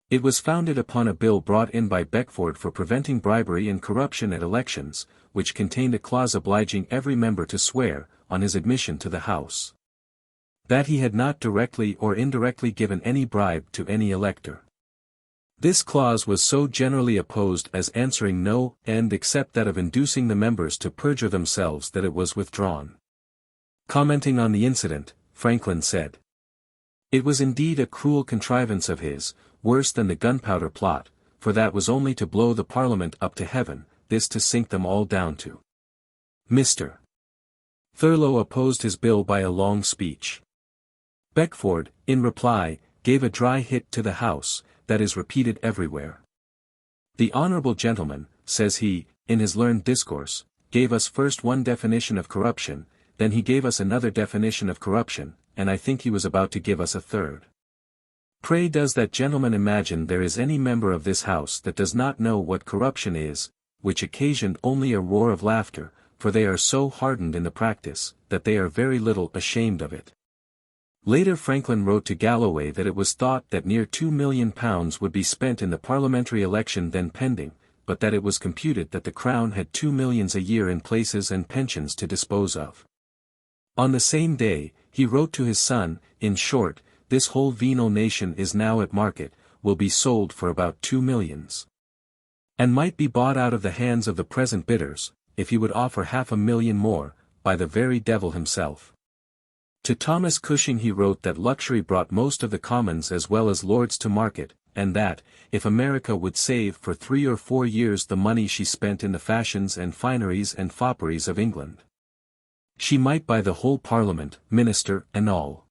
It was founded upon a bill brought in by Beckford for preventing bribery and corruption at elections, which contained a clause obliging every member to swear, on his admission to the House, that he had not directly or indirectly given any bribe to any elector. This clause was so generally opposed as answering no end except that of inducing the members to perjure themselves that it was withdrawn. Commenting on the incident, Franklin said, "It was indeed a cruel contrivance of his, worse than the gunpowder plot, for that was only to blow the Parliament up to heaven, this to sink them all down to." Mr. Thurlow opposed his bill by a long speech. Beckford, in reply, gave a dry hit to the House, that is repeated everywhere. "The honourable gentleman," says he, in his learned discourse, "gave us first one definition of corruption, then he gave us another definition of corruption, and I think he was about to give us a third. Pray does that gentleman imagine there is any member of this House that does not know what corruption is, which occasioned only a roar of laughter, for they are so hardened in the practice, that they are very little ashamed of it." Later Franklin wrote to Galloway that it was thought that near £2,000,000 would be spent in the parliamentary election then pending, but that it was computed that the Crown had 2 millions a year in places and pensions to dispose of. On the same day, he wrote to his son, "In short, this whole venal nation is now at market, will be sold for about 2 millions. And might be bought out of the hands of the present bidders, if he would offer 500,000 more, by the very devil himself." To Thomas Cushing he wrote that luxury brought most of the commons as well as lords to market, and that, if America would save for 3 or 4 years the money she spent in the fashions and fineries and fopperies of England, she might buy the whole Parliament, minister and all.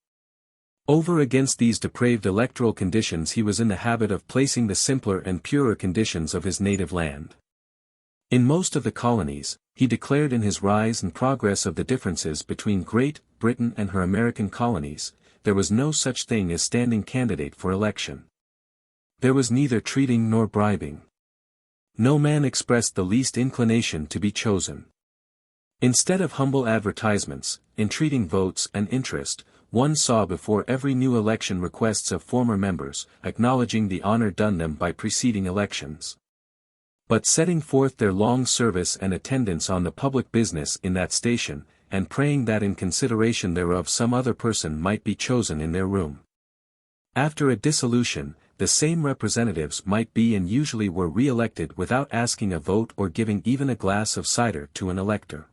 Over against these depraved electoral conditions he was in the habit of placing the simpler and purer conditions of his native land. In most of the colonies, he declared in his Rise and Progress of the differences between Great Britain and her American colonies, there was no such thing as standing candidate for election. There was neither treating nor bribing. No man expressed the least inclination to be chosen. Instead of humble advertisements, entreating votes and interest, one saw before every new election requests of former members, acknowledging the honor done them by preceding elections, but setting forth their long service and attendance on the public business in that station, and praying that in consideration thereof some other person might be chosen in their room. After a dissolution, the same representatives might be and usually were re-elected without asking a vote or giving even a glass of cider to an elector.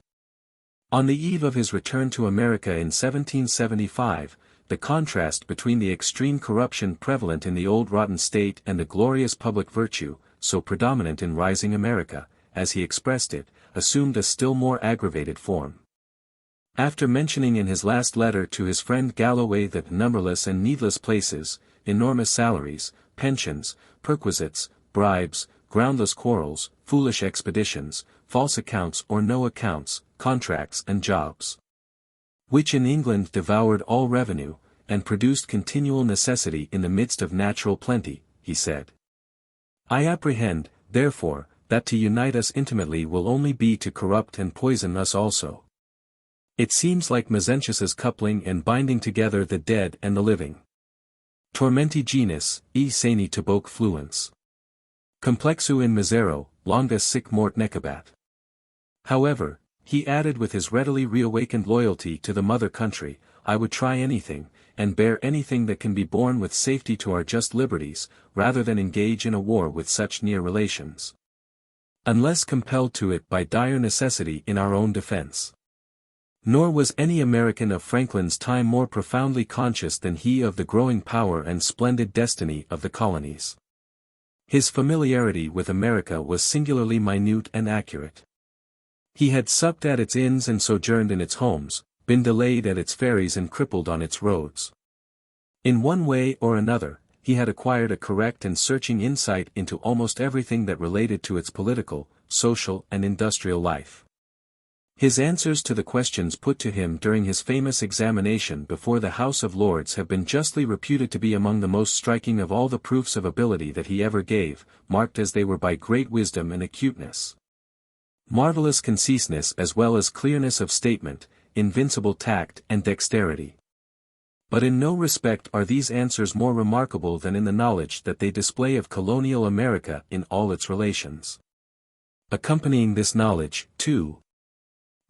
On the eve of his return to America in 1775, the contrast between the extreme corruption prevalent in the old rotten state and the glorious public virtue, so predominant in rising America, as he expressed it, assumed a still more aggravated form. After mentioning in his last letter to his friend Galloway that numberless and needless places, enormous salaries, pensions, perquisites, bribes, groundless quarrels, foolish expeditions, false accounts or no accounts, contracts and jobs, which in England devoured all revenue, and produced continual necessity in the midst of natural plenty, he said. I apprehend, therefore, that to unite us intimately will only be to corrupt and poison us also. It seems like Mezentius's coupling and binding together the dead and the living. Tormenti genus, e sani toboque fluens. Complexu in misero, longa sic mort necabat. However, he added with his readily reawakened loyalty to the mother country, I would try anything, and bear anything that can be borne with safety to our just liberties, rather than engage in a war with such near relations, unless compelled to it by dire necessity in our own defense. Nor was any American of Franklin's time more profoundly conscious than he of the growing power and splendid destiny of the colonies. His familiarity with America was singularly minute and accurate. He had supped at its inns and sojourned in its homes, been delayed at its ferries and crippled on its roads. In one way or another, he had acquired a correct and searching insight into almost everything that related to its political, social and industrial life. His answers to the questions put to him during his famous examination before the House of Lords have been justly reputed to be among the most striking of all the proofs of ability that he ever gave, marked as they were by great wisdom and acuteness, marvelous conciseness as well as clearness of statement, invincible tact and dexterity. But in no respect are these answers more remarkable than in the knowledge that they display of colonial America in all its relations. Accompanying this knowledge, too,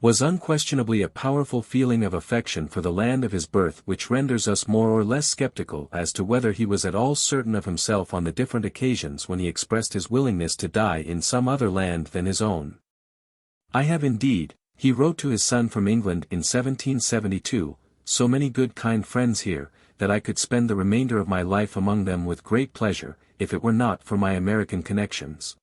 was unquestionably a powerful feeling of affection for the land of his birth which renders us more or less skeptical as to whether he was at all certain of himself on the different occasions when he expressed his willingness to die in some other land than his own. I have indeed, he wrote to his son from England in 1772, so many good kind friends here, that I could spend the remainder of my life among them with great pleasure, if it were not for my American connections,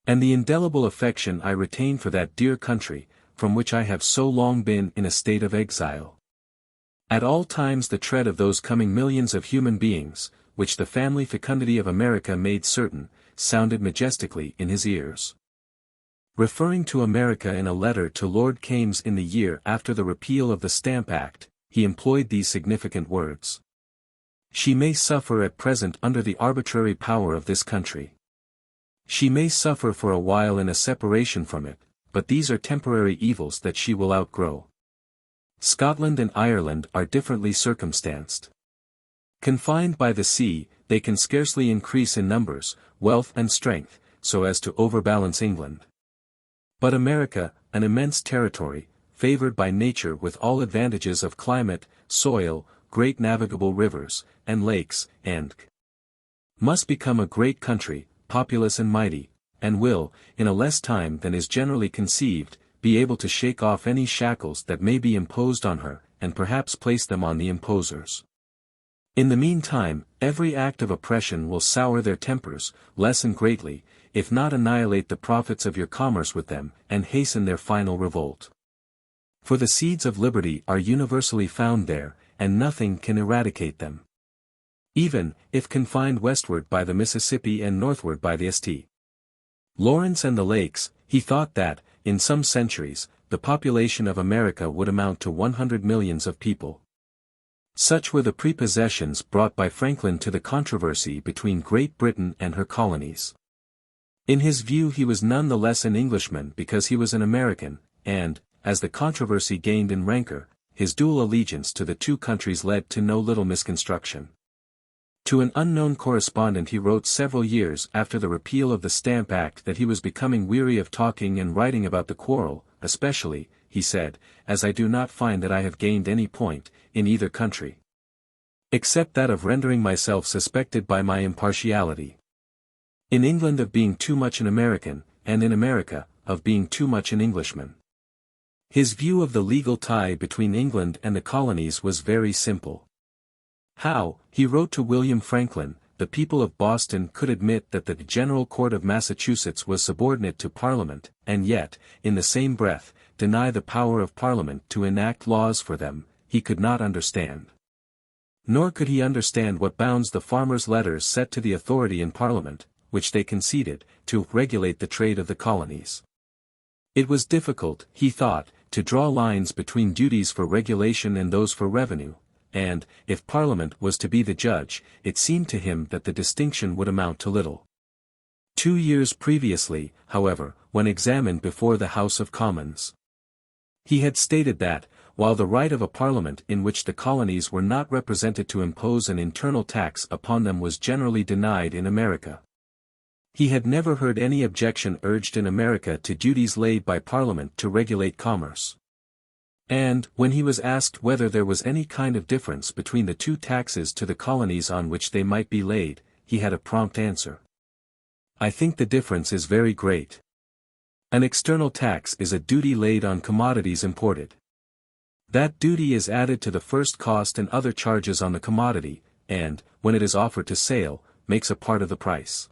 and the indelible affection I retain for that dear country, from which I have so long been in a state of exile. At all times the tread of those coming millions of human beings, which the family fecundity of America made certain, sounded majestically in his ears. Referring to America in a letter to Lord Kames in the year after the repeal of the Stamp Act, he employed these significant words. She may suffer at present under the arbitrary power of this country. She may suffer for a while in a separation from it, but these are temporary evils that she will outgrow. Scotland and Ireland are differently circumstanced. Confined by the sea, they can scarcely increase in numbers, wealth and strength, so as to overbalance England. But America, an immense territory, favored by nature with all advantages of climate, soil, great navigable rivers, and lakes, and must become a great country, populous and mighty, and will, in a less time than is generally conceived, be able to shake off any shackles that may be imposed on her, and perhaps place them on the imposers. In the meantime, every act of oppression will sour their tempers, lessen greatly, if not annihilate the profits of your commerce with them, and hasten their final revolt. For the seeds of liberty are universally found there, and nothing can eradicate them. Even, if confined westward by the Mississippi and northward by the St. Lawrence and the lakes, He thought that, in some centuries, the population of America would amount to 100 millions of people. Such were the prepossessions brought by Franklin to the controversy between Great Britain and her colonies. In his view he was none the less an Englishman because he was an American, and, as the controversy gained in rancor, his dual allegiance to the two countries led to no little misconstruction. To an unknown correspondent he wrote several years after the repeal of the Stamp Act that he was becoming weary of talking and writing about the quarrel, especially, he said, as I do not find that I have gained any point, in either country. Except that of rendering myself suspected by my impartiality. In England of being too much an American, and in America, of being too much an Englishman. His view of the legal tie between England and the colonies was very simple. How, he wrote to William Franklin, the people of Boston could admit that the General Court of Massachusetts was subordinate to Parliament, and yet, in the same breath, deny the power of Parliament to enact laws for them, he could not understand. Nor could he understand what bounds the farmers' letters set to the authority in Parliament, which they conceded, to regulate the trade of the colonies. It was difficult, he thought, to draw lines between duties for regulation and those for revenue, and, if Parliament was to be the judge, it seemed to him that the distinction would amount to little. 2 years previously, however, when examined before the House of Commons, he had stated that, while the right of a Parliament in which the colonies were not represented to impose an internal tax upon them was generally denied in America, he had never heard any objection urged in America to duties laid by Parliament to regulate commerce. And, when he was asked whether there was any kind of difference between the two taxes to the colonies on which they might be laid, he had a prompt answer. I think the difference is very great. An external tax is a duty laid on commodities imported. That duty is added to the first cost and other charges on the commodity, and, when it is offered to sale, makes a part of the price.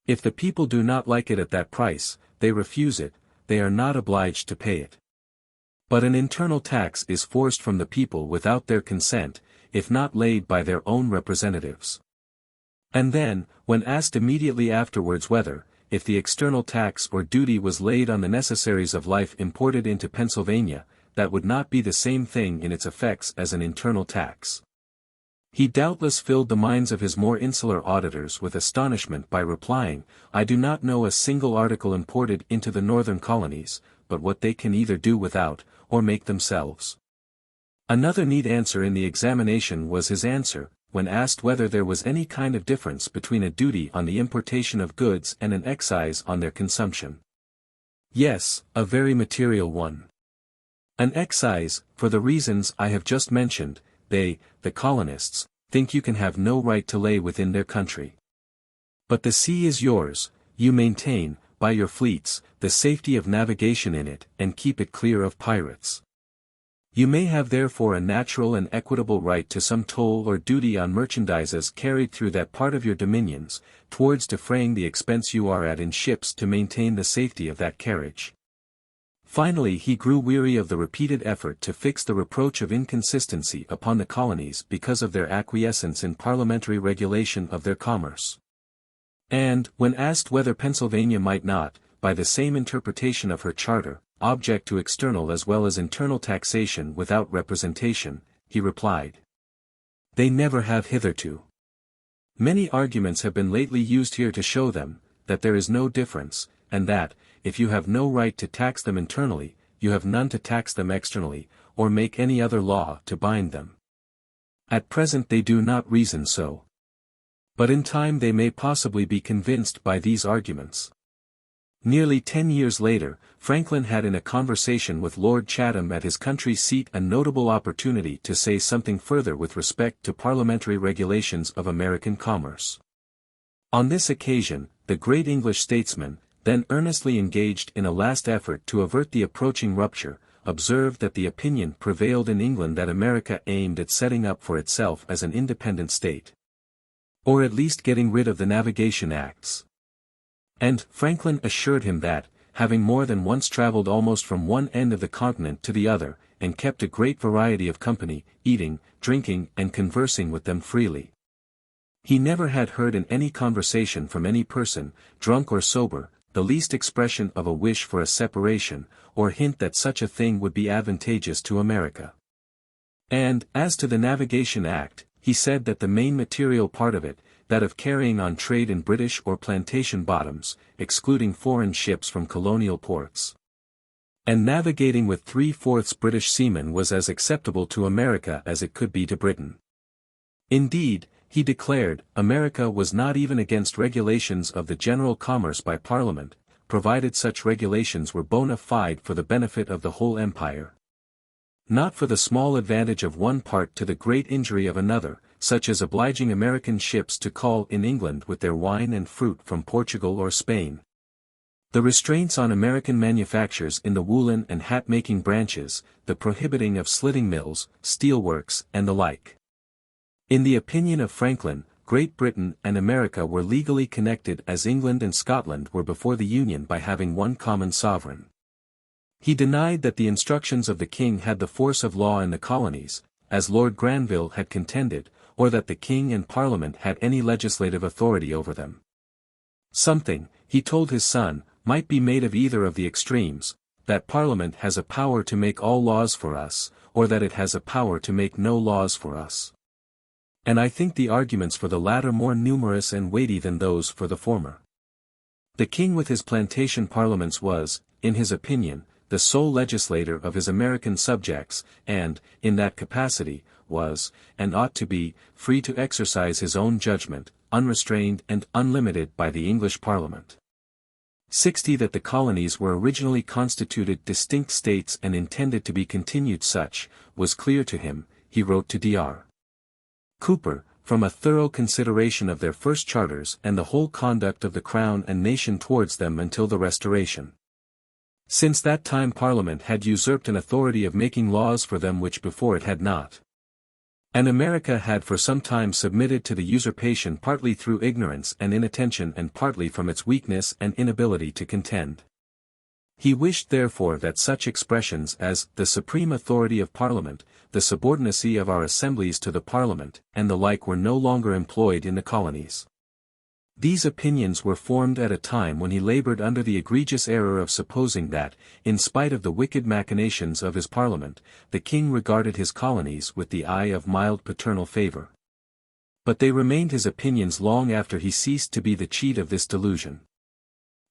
If the people do not like it at that price, they refuse it, they are not obliged to pay it. But an internal tax is forced from the people without their consent, if not laid by their own representatives. And then, when asked immediately afterwards whether, if the external tax or duty was laid on the necessaries of life imported into Pennsylvania, that would not be the same thing in its effects as an internal tax, he doubtless filled the minds of his more insular auditors with astonishment by replying, I do not know a single article imported into the northern colonies, but what they can either do without, or make themselves. Another neat answer in the examination was his answer, when asked whether there was any kind of difference between a duty on the importation of goods and an excise on their consumption. Yes, a very material one. An excise, for the reasons I have just mentioned, they, the colonists, think you can have no right to lay within their country. But the sea is yours, you maintain, by your fleets, the safety of navigation in it and keep it clear of pirates. You may have therefore a natural and equitable right to some toll or duty on merchandises carried through that part of your dominions, towards defraying the expense you are at in ships to maintain the safety of that carriage. Finally he grew weary of the repeated effort to fix the reproach of inconsistency upon the colonies because of their acquiescence in parliamentary regulation of their commerce. And, when asked whether Pennsylvania might not, by the same interpretation of her charter, object to external as well as internal taxation without representation, he replied, they never have hitherto. Many arguments have been lately used here to show them, that there is no difference, and that, if you have no right to tax them internally, you have none to tax them externally, or make any other law to bind them. At present they do not reason so. But in time they may possibly be convinced by these arguments. Nearly 10 years later, Franklin had in a conversation with Lord Chatham at his country seat a notable opportunity to say something further with respect to parliamentary regulations of American commerce. On this occasion, the great English statesman, then earnestly engaged in a last effort to avert the approaching rupture, observed that the opinion prevailed in England that America aimed at setting up for itself as an independent state, or at least getting rid of the Navigation Acts. And Franklin assured him that, having more than once traveled almost from one end of the continent to the other, and kept a great variety of company, eating, drinking and conversing with them freely, he never had heard in any conversation from any person, drunk or sober, the least expression of a wish for a separation, or hint that such a thing would be advantageous to America. And, as to the Navigation Act, he said that the main material part of it, that of carrying on trade in British or plantation bottoms, excluding foreign ships from colonial ports, and navigating with 3/4 British seamen, was as acceptable to America as it could be to Britain. Indeed, he declared, America was not even against regulations of the general commerce by Parliament, provided such regulations were bona fide for the benefit of the whole empire, not for the small advantage of one part to the great injury of another, such as obliging American ships to call in England with their wine and fruit from Portugal or Spain. The restraints on American manufactures in the woolen and hat-making branches, the prohibiting of slitting mills, steelworks, and the like. In the opinion of Franklin, Great Britain and America were legally connected as England and Scotland were before the Union by having one common sovereign. He denied that the instructions of the king had the force of law in the colonies, as Lord Granville had contended, or that the king and Parliament had any legislative authority over them. Something, he told his son, might be made of either of the extremes, that Parliament has a power to make all laws for us, or that it has a power to make no laws for us. And I think the arguments for the latter more numerous and weighty than those for the former. The king with his plantation parliaments was, in his opinion, the sole legislator of his American subjects, and, in that capacity, was, and ought to be, free to exercise his own judgment, unrestrained and unlimited by the English Parliament. 60 That the colonies were originally constituted distinct states and intended to be continued such, was clear to him, he wrote to Dr. Cooper, from a thorough consideration of their first charters and the whole conduct of the Crown and nation towards them until the Restoration. Since that time Parliament had usurped an authority of making laws for them which before it had not. And America had for some time submitted to the usurpation partly through ignorance and inattention and partly from its weakness and inability to contend. He wished therefore that such expressions as the supreme authority of Parliament, the subordinacy of our assemblies to the Parliament, and the like were no longer employed in the colonies. These opinions were formed at a time when he labored under the egregious error of supposing that, in spite of the wicked machinations of his Parliament, the king regarded his colonies with the eye of mild paternal favour. But they remained his opinions long after he ceased to be the cheat of this delusion.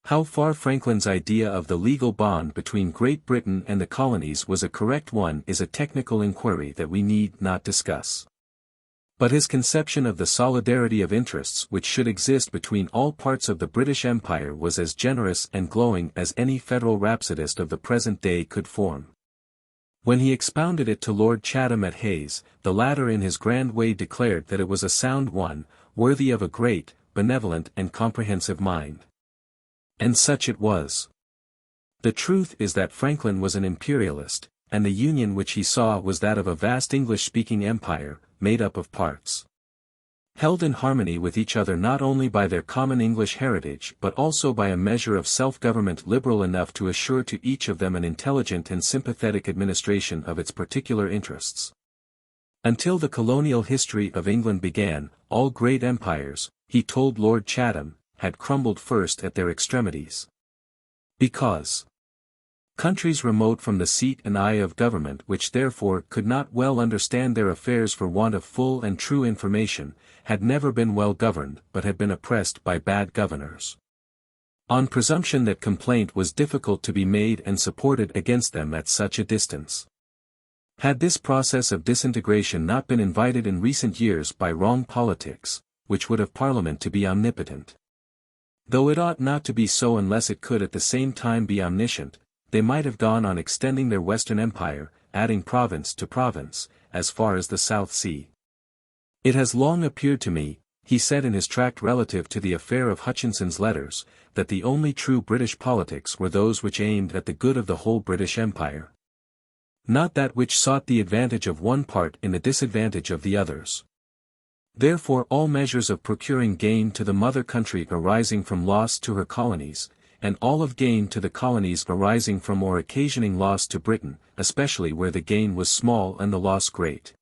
How far Franklin's idea of the legal bond between Great Britain and the colonies was a correct one is a technical inquiry that we need not discuss. But his conception of the solidarity of interests which should exist between all parts of the British Empire was as generous and glowing as any federal rhapsodist of the present day could form. When he expounded it to Lord Chatham at Hayes, the latter in his grand way declared that it was a sound one, worthy of a great, benevolent and comprehensive mind. And such it was. The truth is that Franklin was an imperialist, and the union which he saw was that of a vast English-speaking empire, made up of parts held in harmony with each other not only by their common English heritage but also by a measure of self-government liberal enough to assure to each of them an intelligent and sympathetic administration of its particular interests. Until the colonial history of England began, all great empires, he told Lord Chatham, had crumbled first at their extremities. Because countries remote from the seat and eye of government which therefore could not well understand their affairs for want of full and true information, had never been well governed but had been oppressed by bad governors. On presumption that complaint was difficult to be made and supported against them at such a distance. Had this process of disintegration not been invited in recent years by wrong politics, which would have Parliament to be omnipotent, though it ought not to be so unless it could at the same time be omniscient, they might have gone on extending their Western Empire, adding province to province, as far as the South Sea. It has long appeared to me, he said in his tract relative to the affair of Hutchinson's letters, that the only true British politics were those which aimed at the good of the whole British Empire. Not that which sought the advantage of one part in the disadvantage of the others. Therefore all measures of procuring gain to the mother country arising from loss to her colonies, and all of gain to the colonies arising from or occasioning loss to Britain, especially where the gain was small and the loss great.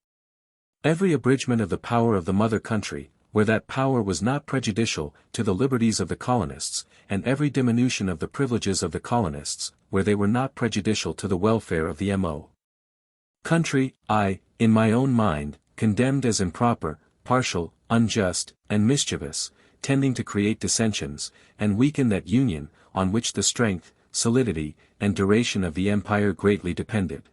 Every abridgment of the power of the mother country, where that power was not prejudicial to the liberties of the colonists, and every diminution of the privileges of the colonists, where they were not prejudicial to the welfare of the mo. Country, I, in my own mind, condemned as improper, partial, unjust, and mischievous, tending to create dissensions, and weaken that union, on which the strength, solidity, and duration of the empire greatly depended.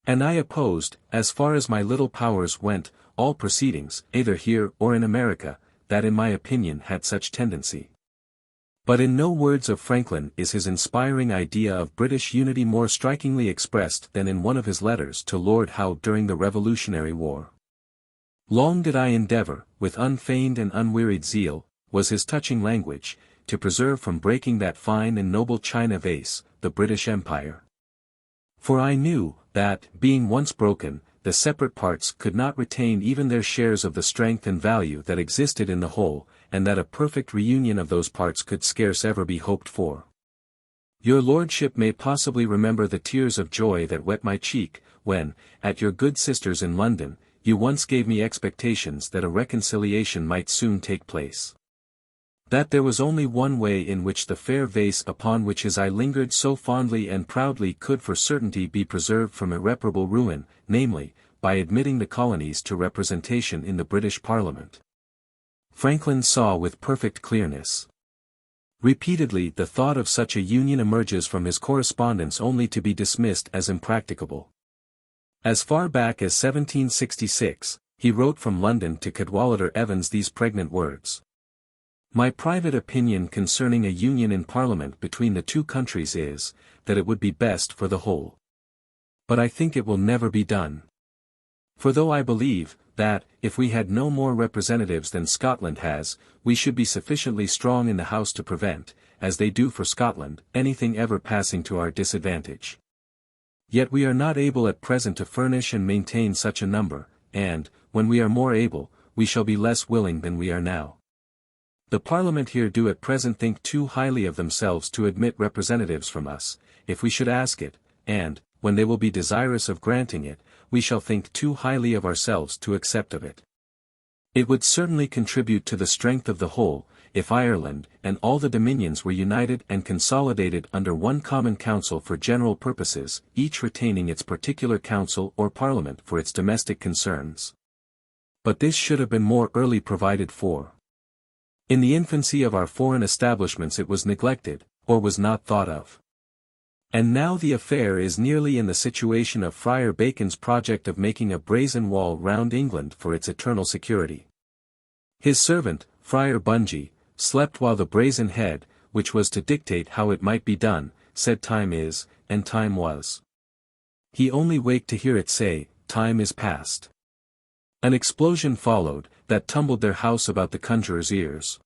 And I opposed, as far as my little powers went, all proceedings, either here or in America, that in my opinion had such tendency. But in no words of Franklin is his inspiring idea of British unity more strikingly expressed than in one of his letters to Lord Howe during the Revolutionary War. Long did I endeavour, with unfeigned and unwearied zeal, was his touching language, to preserve from breaking that fine and noble China vase, the British Empire. For I knew, that, being once broken, the separate parts could not retain even their shares of the strength and value that existed in the whole, and that a perfect reunion of those parts could scarce ever be hoped for. Your lordship may possibly remember the tears of joy that wet my cheek, when, at your good sister's in London, you once gave me expectations that a reconciliation might soon take place. That there was only one way in which the fair vase upon which his eye lingered so fondly and proudly could for certainty be preserved from irreparable ruin, namely, by admitting the colonies to representation in the British Parliament. Franklin saw with perfect clearness. Repeatedly the thought of such a union emerges from his correspondence only to be dismissed as impracticable. As far back as 1766, he wrote from London to Cadwallader Evans these pregnant words. My private opinion concerning a union in Parliament between the two countries is, that it would be best for the whole. But I think it will never be done. For though I believe, that, if we had no more representatives than Scotland has, we should be sufficiently strong in the House to prevent, as they do for Scotland, anything ever passing to our disadvantage. Yet we are not able at present to furnish and maintain such a number, and, when we are more able, we shall be less willing than we are now. The Parliament here do at present think too highly of themselves to admit representatives from us, if we should ask it, and, when they will be desirous of granting it, we shall think too highly of ourselves to accept of it. It would certainly contribute to the strength of the whole, if Ireland and all the dominions were united and consolidated under one common council for general purposes, each retaining its particular council or parliament for its domestic concerns. But this should have been more early provided for. In the infancy of our foreign establishments it was neglected, or was not thought of. And now the affair is nearly in the situation of Friar Bacon's project of making a brazen wall round England for its eternal security. His servant, Friar Bungay, slept while the brazen head, which was to dictate how it might be done, said time is, and time was. He only waked to hear it say, time is past. An explosion followed, that tumbled their house about the conjurer's ears.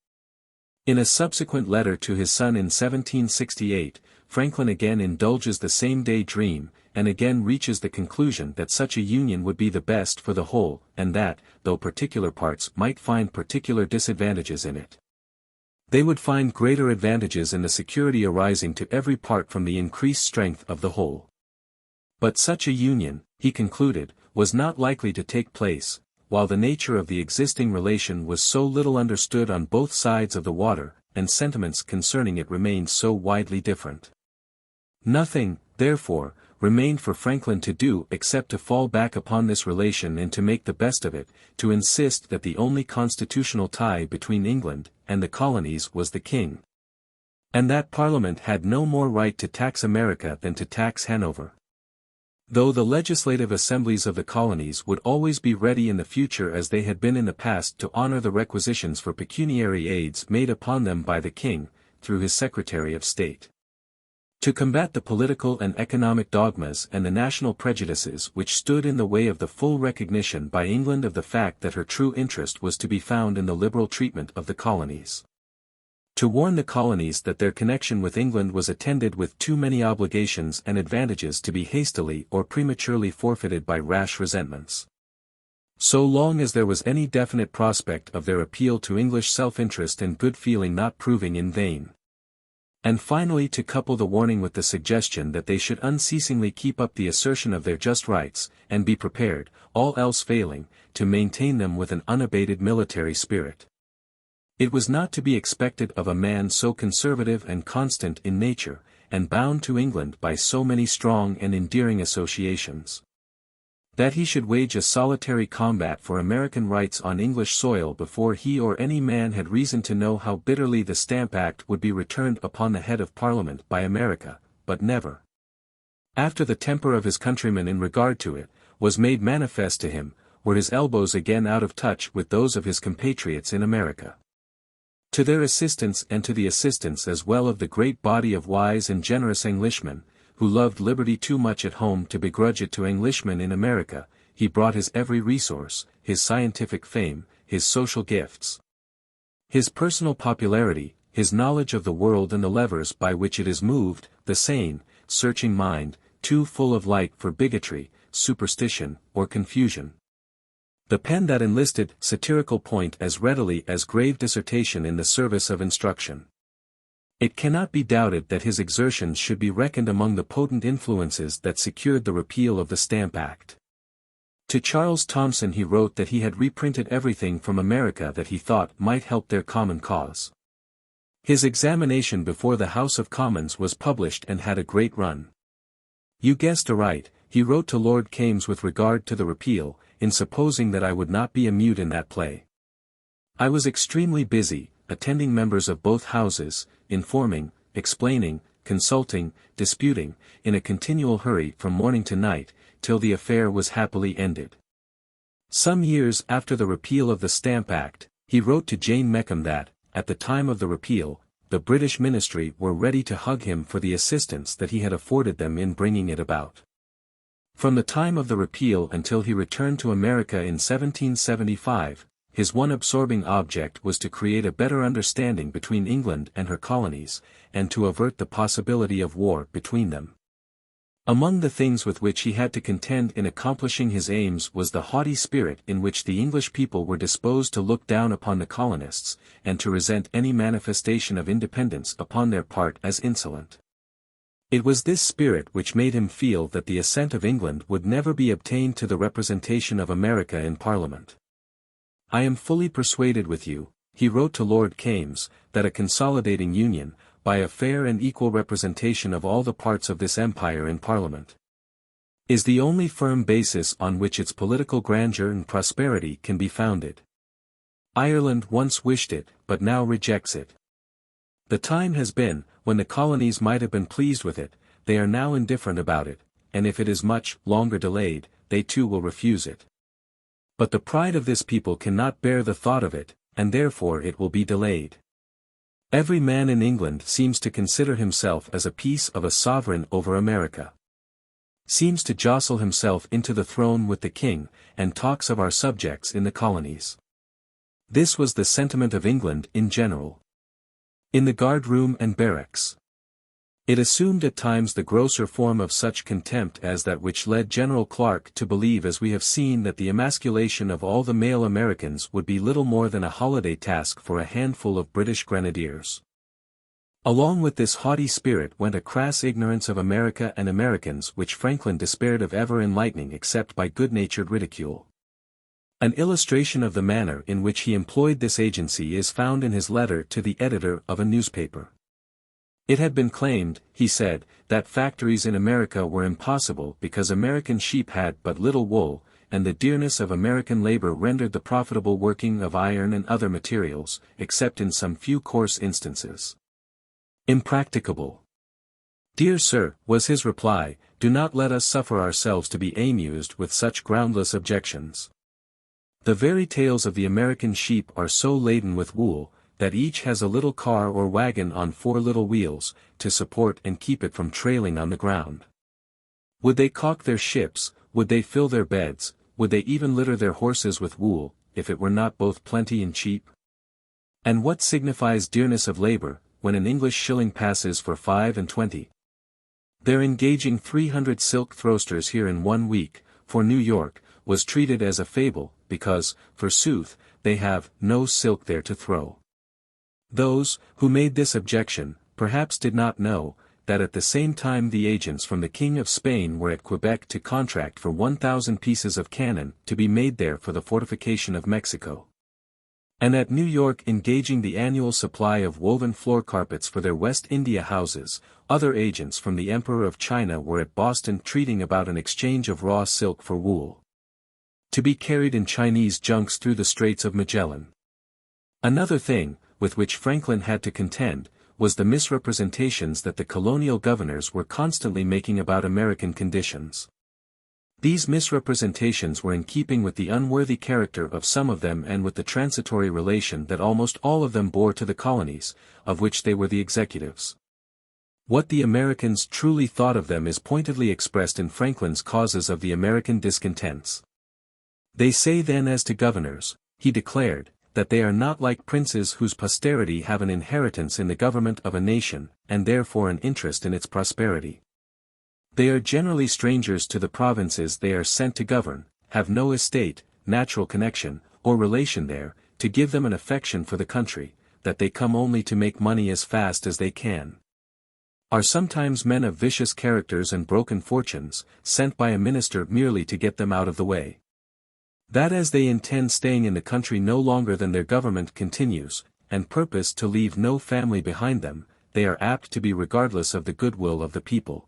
In a subsequent letter to his son in 1768, Franklin again indulges the same day dream, and again reaches the conclusion that such a union would be the best for the whole, and that, though particular parts might find particular disadvantages in it, they would find greater advantages in the security arising to every part from the increased strength of the whole. But such a union, he concluded, was not likely to take place, while the nature of the existing relation was so little understood on both sides of the water, and sentiments concerning it remained so widely different. Nothing, therefore, remained for Franklin to do except to fall back upon this relation and to make the best of it, to insist that the only constitutional tie between England and the colonies was the king. And that Parliament had no more right to tax America than to tax Hanover. Though the legislative assemblies of the colonies would always be ready in the future as they had been in the past to honor the requisitions for pecuniary aids made upon them by the king, through his Secretary of State. To combat the political and economic dogmas and the national prejudices which stood in the way of the full recognition by England of the fact that her true interest was to be found in the liberal treatment of the colonies. To warn the colonies that their connection with England was attended with too many obligations and advantages to be hastily or prematurely forfeited by rash resentments. So long as there was any definite prospect of their appeal to English self-interest and good feeling not proving in vain. And finally, to couple the warning with the suggestion that they should unceasingly keep up the assertion of their just rights, and be prepared, all else failing, to maintain them with an unabated military spirit. It was not to be expected of a man so conservative and constant in nature, and bound to England by so many strong and endearing associations, that he should wage a solitary combat for American rights on English soil before he or any man had reason to know how bitterly the Stamp Act would be returned upon the head of Parliament by America, but never, after the temper of his countrymen in regard to it, was made manifest to him, were his elbows again out of touch with those of his compatriots in America. To their assistance and to the assistance as well of the great body of wise and generous Englishmen, who loved liberty too much at home to begrudge it to Englishmen in America, he brought his every resource, his scientific fame, his social gifts, his personal popularity, his knowledge of the world and the levers by which it is moved, the sane, searching mind, too full of light for bigotry, superstition, or confusion. The pen that enlisted satirical point as readily as grave dissertation in the service of instruction. It cannot be doubted that his exertions should be reckoned among the potent influences that secured the repeal of the Stamp Act. To Charles Thomson he wrote that he had reprinted everything from America that he thought might help their common cause. His examination before the House of Commons was published and had a great run. You guessed aright, he wrote to Lord Kames with regard to the repeal, in supposing that I would not be a mute in that play. I was extremely busy, attending members of both houses, informing, explaining, consulting, disputing, in a continual hurry from morning to night, till the affair was happily ended. Some years after the repeal of the Stamp Act, he wrote to Jane Meckham that, at the time of the repeal, the British ministry were ready to hug him for the assistance that he had afforded them in bringing it about. From the time of the repeal until he returned to America in 1775, his one absorbing object was to create a better understanding between England and her colonies, and to avert the possibility of war between them. Among the things with which he had to contend in accomplishing his aims was the haughty spirit in which the English people were disposed to look down upon the colonists, and to resent any manifestation of independence upon their part as insolent. It was this spirit which made him feel that the assent of England would never be obtained to the representation of America in Parliament. I am fully persuaded with you, he wrote to Lord Kames, that a consolidating union, by a fair and equal representation of all the parts of this empire in Parliament, is the only firm basis on which its political grandeur and prosperity can be founded. Ireland once wished it, but now rejects it. The time has been, when the colonies might have been pleased with it, they are now indifferent about it, and if it is much longer delayed, they too will refuse it. But the pride of this people cannot bear the thought of it, and therefore it will be delayed. Every man in England seems to consider himself as a piece of a sovereign over America. Seems to jostle himself into the throne with the king, and talks of our subjects in the colonies. This was the sentiment of England in general. In the guard-room and barracks, it assumed at times the grosser form of such contempt as that which led General Clark to believe, as we have seen, that the emasculation of all the male Americans would be little more than a holiday task for a handful of British grenadiers. Along with this haughty spirit went a crass ignorance of America and Americans which Franklin despaired of ever enlightening except by good-natured ridicule. An illustration of the manner in which he employed this agency is found in his letter to the editor of a newspaper. It had been claimed, he said, that factories in America were impossible because American sheep had but little wool, and the dearness of American labor rendered the profitable working of iron and other materials, except in some few coarse instances, impracticable. Dear sir, was his reply, do not let us suffer ourselves to be amused with such groundless objections. The very tails of the American sheep are so laden with wool, that each has a little car or wagon on 4 little wheels, to support and keep it from trailing on the ground. Would they caulk their ships, would they fill their beds, would they even litter their horses with wool, if it were not both plenty and cheap? And what signifies dearness of labor, when an English shilling passes for 25? Their engaging 300 silk throsters here in 1 week, for New York, was treated as a fable, because, forsooth, they have no silk there to throw. Those, who made this objection, perhaps did not know, that at the same time the agents from the King of Spain were at Quebec to contract for 1,000 pieces of cannon to be made there for the fortification of Mexico. And at New York engaging the annual supply of woven floor carpets for their West India houses, other agents from the Emperor of China were at Boston treating about an exchange of raw silk for wool, to be carried in Chinese junks through the Straits of Magellan. Another thing, with which Franklin had to contend, was the misrepresentations that the colonial governors were constantly making about American conditions. These misrepresentations were in keeping with the unworthy character of some of them and with the transitory relation that almost all of them bore to the colonies, of which they were the executives. What the Americans truly thought of them is pointedly expressed in Franklin's Causes of the American Discontents. They say then as to governors, he declared, that they are not like princes whose posterity have an inheritance in the government of a nation, and therefore an interest in its prosperity. They are generally strangers to the provinces they are sent to govern, have no estate, natural connection, or relation there, to give them an affection for the country, that they come only to make money as fast as they can. Are sometimes men of vicious characters and broken fortunes, sent by a minister merely to get them out of the way. That as they intend staying in the country no longer than their government continues, and purpose to leave no family behind them, they are apt to be regardless of the goodwill of the people,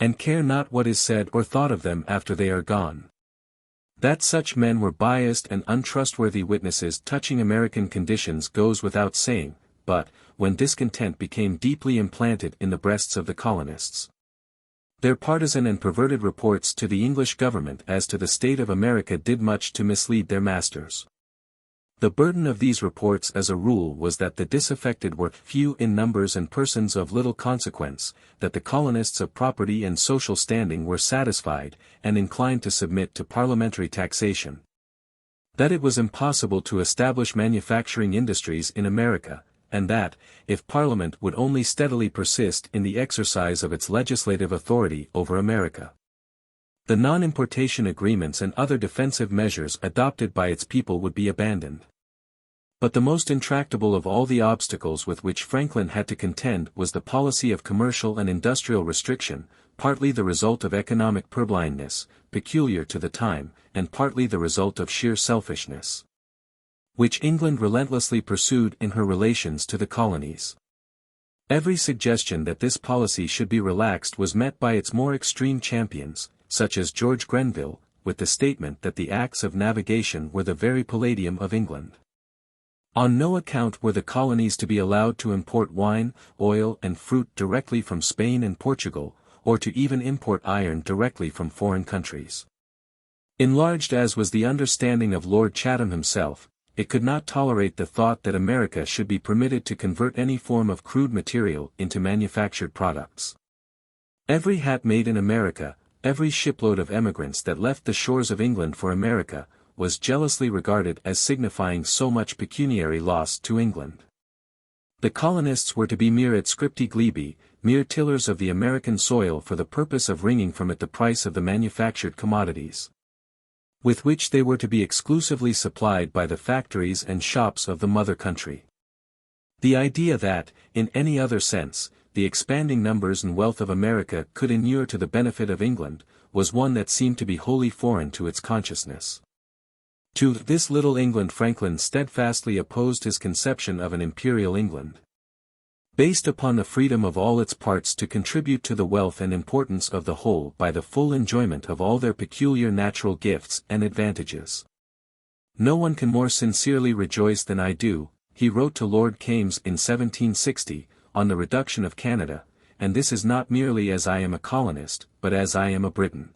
and care not what is said or thought of them after they are gone. That such men were biased and untrustworthy witnesses touching American conditions goes without saying, but, when discontent became deeply implanted in the breasts of the colonists, their partisan and perverted reports to the English government as to the state of America did much to mislead their masters. The burden of these reports as a rule was that the disaffected were few in numbers and persons of little consequence, that the colonists of property and social standing were satisfied, and inclined to submit to parliamentary taxation, that it was impossible to establish manufacturing industries in America, and that, if Parliament would only steadily persist in the exercise of its legislative authority over America, the non-importation agreements and other defensive measures adopted by its people would be abandoned. But the most intractable of all the obstacles with which Franklin had to contend was the policy of commercial and industrial restriction, partly the result of economic purblindness, peculiar to the time, and partly the result of sheer selfishness, which England relentlessly pursued in her relations to the colonies. Every suggestion that this policy should be relaxed was met by its more extreme champions, such as George Grenville, with the statement that the acts of navigation were the very palladium of England. On no account were the colonies to be allowed to import wine, oil and fruit directly from Spain and Portugal, or to even import iron directly from foreign countries. Enlarged as was the understanding of Lord Chatham himself, it could not tolerate the thought that America should be permitted to convert any form of crude material into manufactured products. Every hat made in America, every shipload of emigrants that left the shores of England for America, was jealously regarded as signifying so much pecuniary loss to England. The colonists were to be mere adscripti glebe, mere tillers of the American soil for the purpose of wringing from it the price of the manufactured commodities, with which they were to be exclusively supplied by the factories and shops of the mother country. The idea that, in any other sense, the expanding numbers and wealth of America could inure to the benefit of England, was one that seemed to be wholly foreign to its consciousness. To this little England Franklin steadfastly opposed his conception of an imperial England, based upon the freedom of all its parts to contribute to the wealth and importance of the whole by the full enjoyment of all their peculiar natural gifts and advantages. No one can more sincerely rejoice than I do, he wrote to Lord Kames in 1760, on the reduction of Canada, and this is not merely as I am a colonist, but as I am a Briton.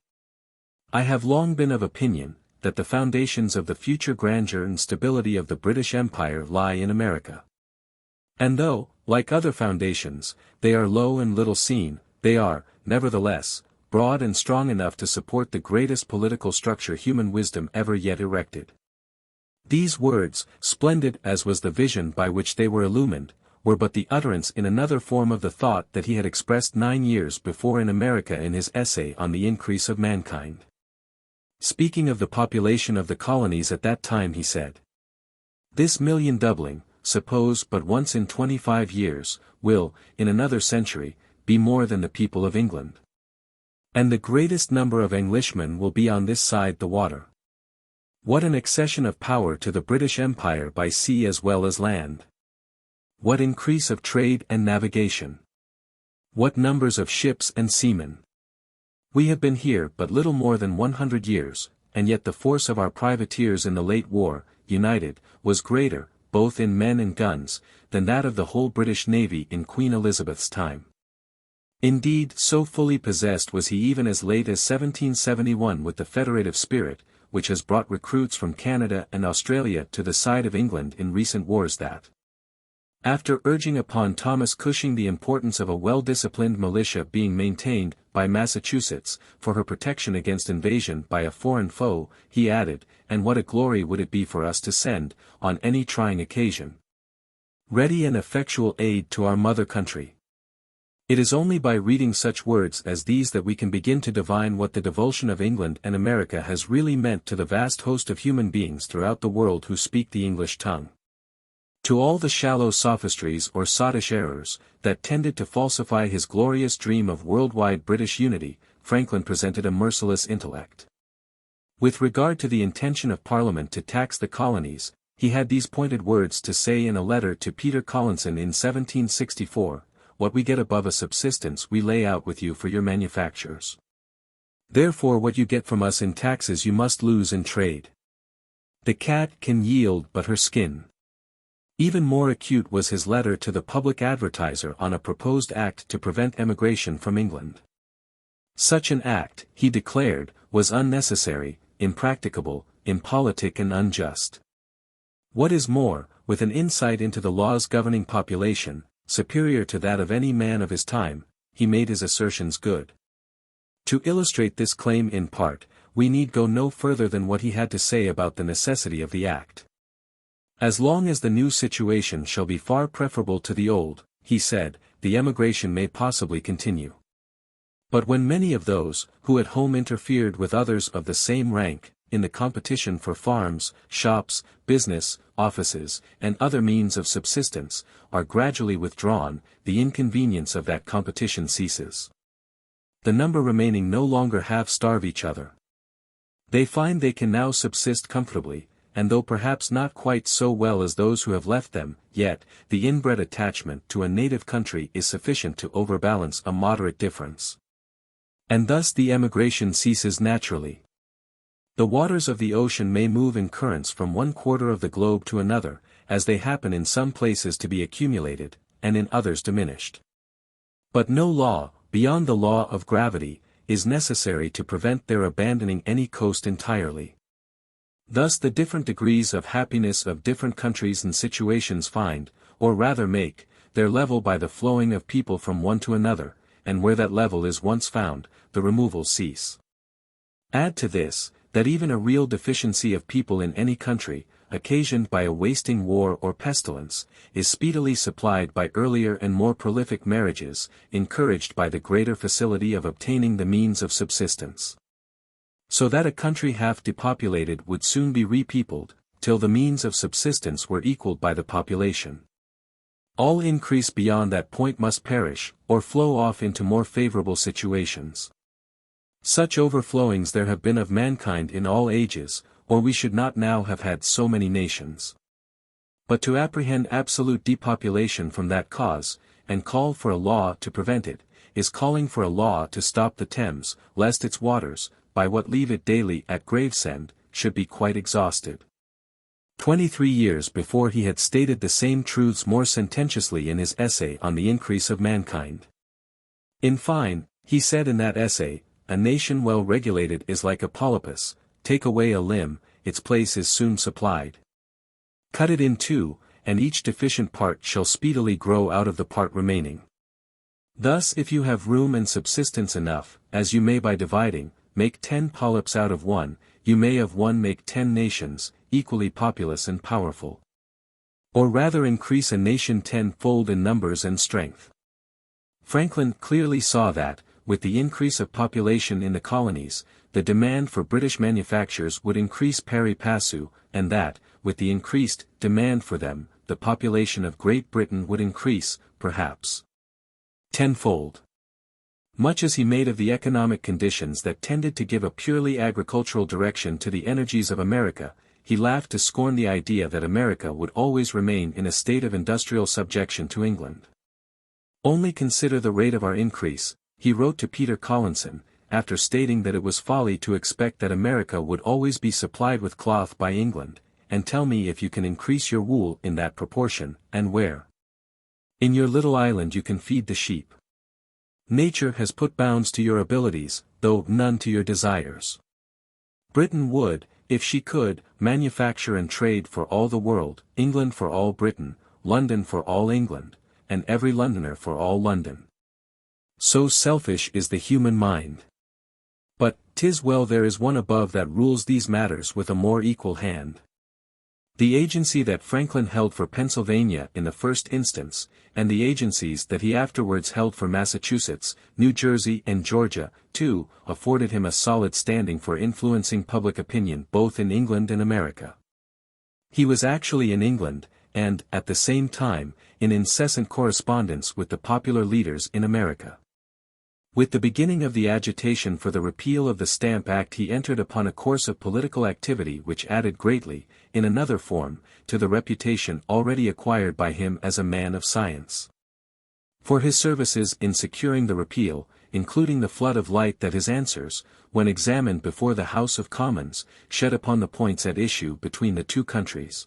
I have long been of opinion, that the foundations of the future grandeur and stability of the British Empire lie in America. And though, like other foundations, they are low and little seen, they are, nevertheless, broad and strong enough to support the greatest political structure human wisdom ever yet erected. These words, splendid as was the vision by which they were illumined, were but the utterance in another form of the thought that he had expressed 9 years before in America in his essay on the increase of mankind. Speaking of the population of the colonies at that time he said, "This million doubling, suppose but once in 25 years, will, in another century, be more than the people of England. And the greatest number of Englishmen will be on this side the water. What an accession of power to the British Empire by sea as well as land! What increase of trade and navigation! What numbers of ships and seamen! We have been here but little more than 100 years, and yet the force of our privateers in the late war, united, was greater, both in men and guns, than that of the whole British Navy in Queen Elizabeth's time. Indeed, so fully possessed was he even as late as 1771 with the federative spirit, which has brought recruits from Canada and Australia to the side of England in recent wars that, after urging upon Thomas Cushing the importance of a well-disciplined militia being maintained by Massachusetts for her protection against invasion by a foreign foe, he added, "And what a glory would it be for us to send, on any trying occasion, ready and effectual aid to our mother country." It is only by reading such words as these that we can begin to divine what the devotion of England and America has really meant to the vast host of human beings throughout the world who speak the English tongue. To all the shallow sophistries or sottish errors that tended to falsify his glorious dream of worldwide British unity, Franklin presented a merciless intellect. With regard to the intention of Parliament to tax the colonies, he had these pointed words to say in a letter to Peter Collinson in 1764, "What we get above a subsistence we lay out with you for your manufactures. Therefore what you get from us in taxes you must lose in trade. The cat can yield but her skin." Even more acute was his letter to the Public Advertiser on a proposed act to prevent emigration from England. Such an act, he declared, was unnecessary, impracticable, impolitic and unjust. What is more, with an insight into the laws governing population, superior to that of any man of his time, he made his assertions good. To illustrate this claim in part, we need go no further than what he had to say about the necessity of the act. "As long as the new situation shall be far preferable to the old," he said, "the emigration may possibly continue. But when many of those, who at home interfered with others of the same rank, in the competition for farms, shops, business, offices, and other means of subsistence, are gradually withdrawn, the inconvenience of that competition ceases. The number remaining no longer half starve each other. They find they can now subsist comfortably, and though perhaps not quite so well as those who have left them, yet, the inbred attachment to a native country is sufficient to overbalance a moderate difference. And thus the emigration ceases naturally. The waters of the ocean may move in currents from one quarter of the globe to another, as they happen in some places to be accumulated, and in others diminished. But no law, beyond the law of gravity, is necessary to prevent their abandoning any coast entirely. Thus the different degrees of happiness of different countries and situations find, or rather make, their level by the flowing of people from one to another, and where that level is once found, the removals cease. Add to this, that even a real deficiency of people in any country, occasioned by a wasting war or pestilence, is speedily supplied by earlier and more prolific marriages, encouraged by the greater facility of obtaining the means of subsistence. So that a country half depopulated would soon be repeopled, till the means of subsistence were equalled by the population. All increase beyond that point must perish, or flow off into more favorable situations. Such overflowings there have been of mankind in all ages, or we should not now have had so many nations. But to apprehend absolute depopulation from that cause, and call for a law to prevent it, is calling for a law to stop the Thames, lest its waters, by what leave it daily at Gravesend, should be quite exhausted. 23 years before he had stated the same truths more sententiously in his essay on the increase of mankind. In fine, he said in that essay, "A nation well regulated is like a polypus, take away a limb, its place is soon supplied. Cut it in two, and each deficient part shall speedily grow out of the part remaining. Thus if you have room and subsistence enough, as you may by dividing, make 10 polyps out of one, you may of one make 10 nations, equally populous and powerful. Or rather increase a nation 10-fold in numbers and strength." Franklin clearly saw that, with the increase of population in the colonies, the demand for British manufactures would increase pari passu, and that, with the increased demand for them, the population of Great Britain would increase, perhaps tenfold. Much as he made of the economic conditions that tended to give a purely agricultural direction to the energies of America, he laughed to scorn the idea that America would always remain in a state of industrial subjection to England. "Only consider the rate of our increase," he wrote to Peter Collinson, after stating that it was folly to expect that America would always be supplied with cloth by England, "and tell me if you can increase your wool in that proportion, and where in your little island you can feed the sheep. Nature has put bounds to your abilities, though none to your desires. Britain would, if she could, manufacture and trade for all the world, England for all Britain, London for all England, and every Londoner for all London. So selfish is the human mind. But 'tis well there is one above that rules these matters with a more equal hand." The agency that Franklin held for Pennsylvania in the first instance, and the agencies that he afterwards held for Massachusetts, New Jersey and Georgia, too, afforded him a solid standing for influencing public opinion both in England and America. He was actually in England, and, at the same time, in incessant correspondence with the popular leaders in America. With the beginning of the agitation for the repeal of the Stamp Act he entered upon a course of political activity which added greatly, in another form, to the reputation already acquired by him as a man of science. For his services in securing the repeal, including the flood of light that his answers, when examined before the House of Commons, shed upon the points at issue between the two countries.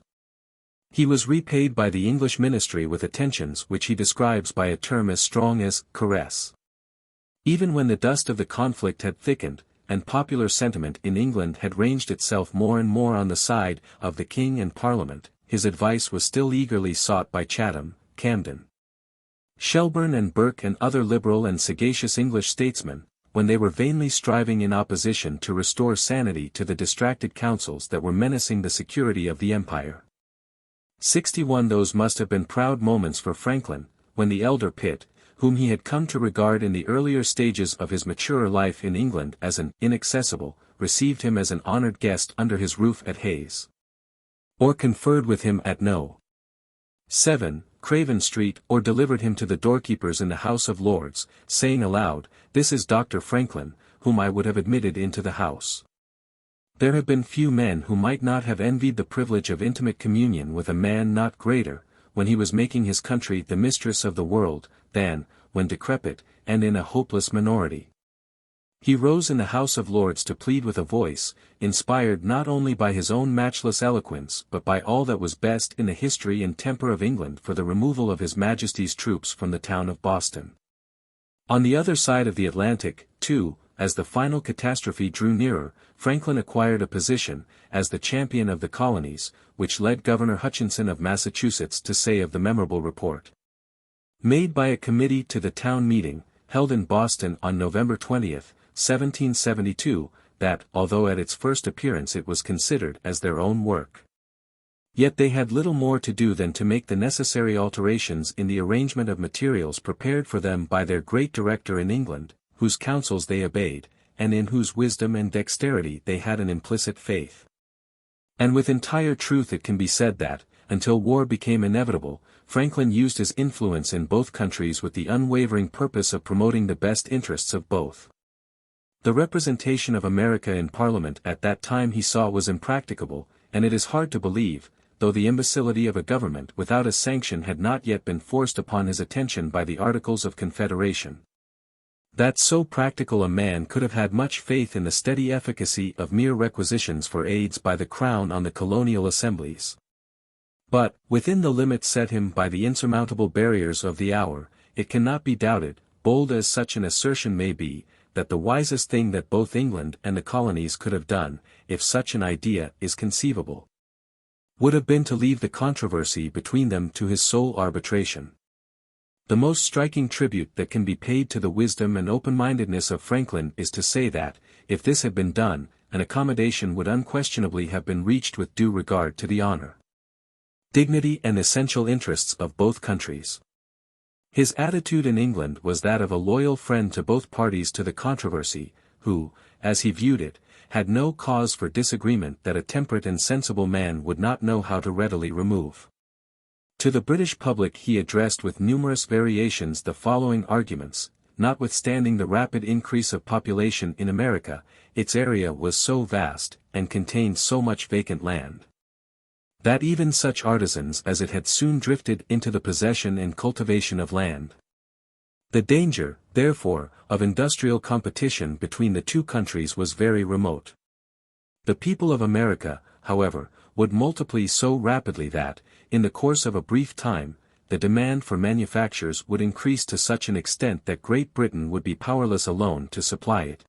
He was repaid by the English ministry with attentions which he describes by a term as strong as caress. Even when the dust of the conflict had thickened, and popular sentiment in England had ranged itself more and more on the side of the King and Parliament, his advice was still eagerly sought by Chatham, Camden, Shelburne and Burke and other liberal and sagacious English statesmen, when they were vainly striving in opposition to restore sanity to the distracted councils that were menacing the security of the empire. 61 Those must have been proud moments for Franklin, when the elder Pitt, whom he had come to regard in the earlier stages of his maturer life in England as an inaccessible, received him as an honoured guest under his roof at Hayes, or conferred with him at No. 7, Craven Street, or delivered him to the doorkeepers in the House of Lords, saying aloud, "This is Dr. Franklin, whom I would have admitted into the house." There have been few men who might not have envied the privilege of intimate communion with a man not greater, when he was making his country the mistress of the world, than, when decrepit, and in a hopeless minority, he rose in the House of Lords to plead with a voice, inspired not only by his own matchless eloquence but by all that was best in the history and temper of England for the removal of His Majesty's troops from the town of Boston. On the other side of the Atlantic, too, as the final catastrophe drew nearer, Franklin acquired a position, as the champion of the colonies, which led Governor Hutchinson of Massachusetts to say of the memorable report made by a committee to the town meeting, held in Boston on November 20, 1772, that, although at its first appearance it was considered as their own work, yet they had little more to do than to make the necessary alterations in the arrangement of materials prepared for them by their great director in England, whose counsels they obeyed, and in whose wisdom and dexterity they had an implicit faith. And with entire truth it can be said that, until war became inevitable, Franklin used his influence in both countries with the unwavering purpose of promoting the best interests of both. The representation of America in Parliament at that time he saw was impracticable, and it is hard to believe, though the imbecility of a government without a sanction had not yet been forced upon his attention by the Articles of Confederation, that so practical a man could have had much faith in the steady efficacy of mere requisitions for aids by the Crown on the colonial assemblies. But, within the limits set him by the insurmountable barriers of the hour, it cannot be doubted, bold as such an assertion may be, that the wisest thing that both England and the colonies could have done, if such an idea is conceivable, would have been to leave the controversy between them to his sole arbitration. The most striking tribute that can be paid to the wisdom and open-mindedness of Franklin is to say that, if this had been done, an accommodation would unquestionably have been reached with due regard to the honor, dignity and essential interests of both countries. His attitude in England was that of a loyal friend to both parties to the controversy, who, as he viewed it, had no cause for disagreement that a temperate and sensible man would not know how to readily remove. To the British public he addressed with numerous variations the following arguments: notwithstanding the rapid increase of population in America, its area was so vast, and contained so much vacant land, that even such artisans as it had soon drifted into the possession and cultivation of land. The danger, therefore, of industrial competition between the two countries was very remote. The people of America, however, would multiply so rapidly that, in the course of a brief time, the demand for manufactures would increase to such an extent that Great Britain would be powerless alone to supply it.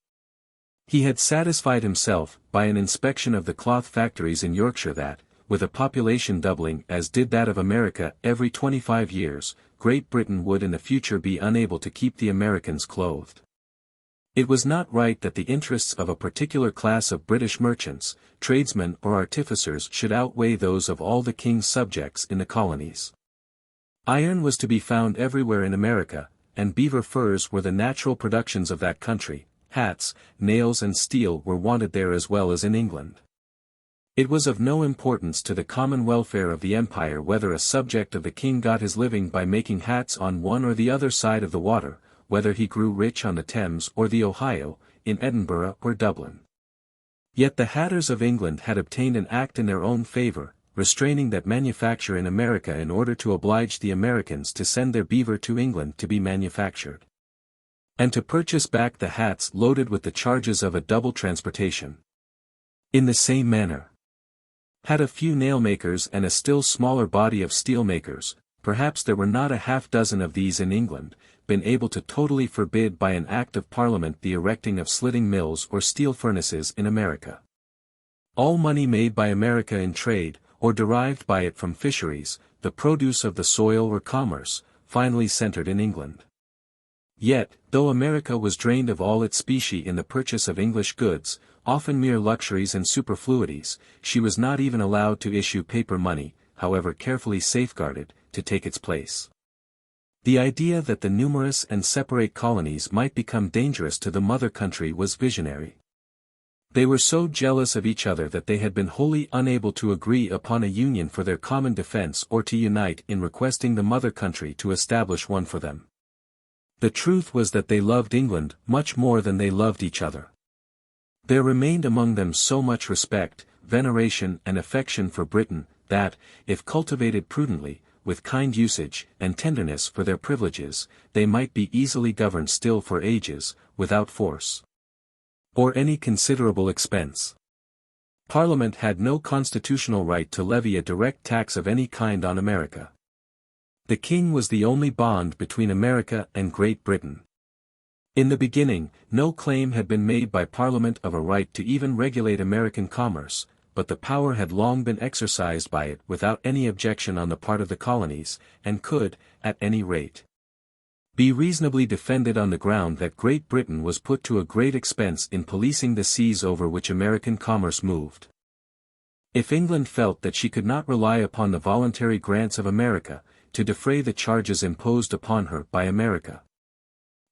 He had satisfied himself, by an inspection of the cloth factories in Yorkshire that, with a population doubling as did that of America every 25 years, Great Britain would in the future be unable to keep the Americans clothed. It was not right that the interests of a particular class of British merchants, tradesmen or artificers should outweigh those of all the king's subjects in the colonies. Iron was to be found everywhere in America, and beaver furs were the natural productions of that country. Hats, nails and steel were wanted there as well as in England. It was of no importance to the common welfare of the empire whether a subject of the king got his living by making hats on one or the other side of the water, whether he grew rich on the Thames or the Ohio, in Edinburgh or Dublin. Yet the hatters of England had obtained an act in their own favour, restraining that manufacture in America in order to oblige the Americans to send their beaver to England to be manufactured, and to purchase back the hats loaded with the charges of a double transportation. In the same manner, had a few nail-makers and a still smaller body of steel-makers, perhaps there were not a half-dozen of these in England, been able to totally forbid by an act of Parliament the erecting of slitting mills or steel furnaces in America. All money made by America in trade, or derived by it from fisheries, the produce of the soil or commerce, finally centered in England. Yet, though America was drained of all its specie in the purchase of English goods, often mere luxuries and superfluities, she was not even allowed to issue paper money, however carefully safeguarded, to take its place. The idea that the numerous and separate colonies might become dangerous to the mother country was visionary. They were so jealous of each other that they had been wholly unable to agree upon a union for their common defense or to unite in requesting the mother country to establish one for them. The truth was that they loved England much more than they loved each other. There remained among them so much respect, veneration and affection for Britain, that, if cultivated prudently, with kind usage and tenderness for their privileges, they might be easily governed still for ages, without force or any considerable expense. Parliament had no constitutional right to levy a direct tax of any kind on America. The king was the only bond between America and Great Britain. In the beginning, no claim had been made by Parliament of a right to even regulate American commerce, but the power had long been exercised by it without any objection on the part of the colonies, and could, at any rate, be reasonably defended on the ground that Great Britain was put to a great expense in policing the seas over which American commerce moved. If England felt that she could not rely upon the voluntary grants of America, to defray the charges imposed upon her by America,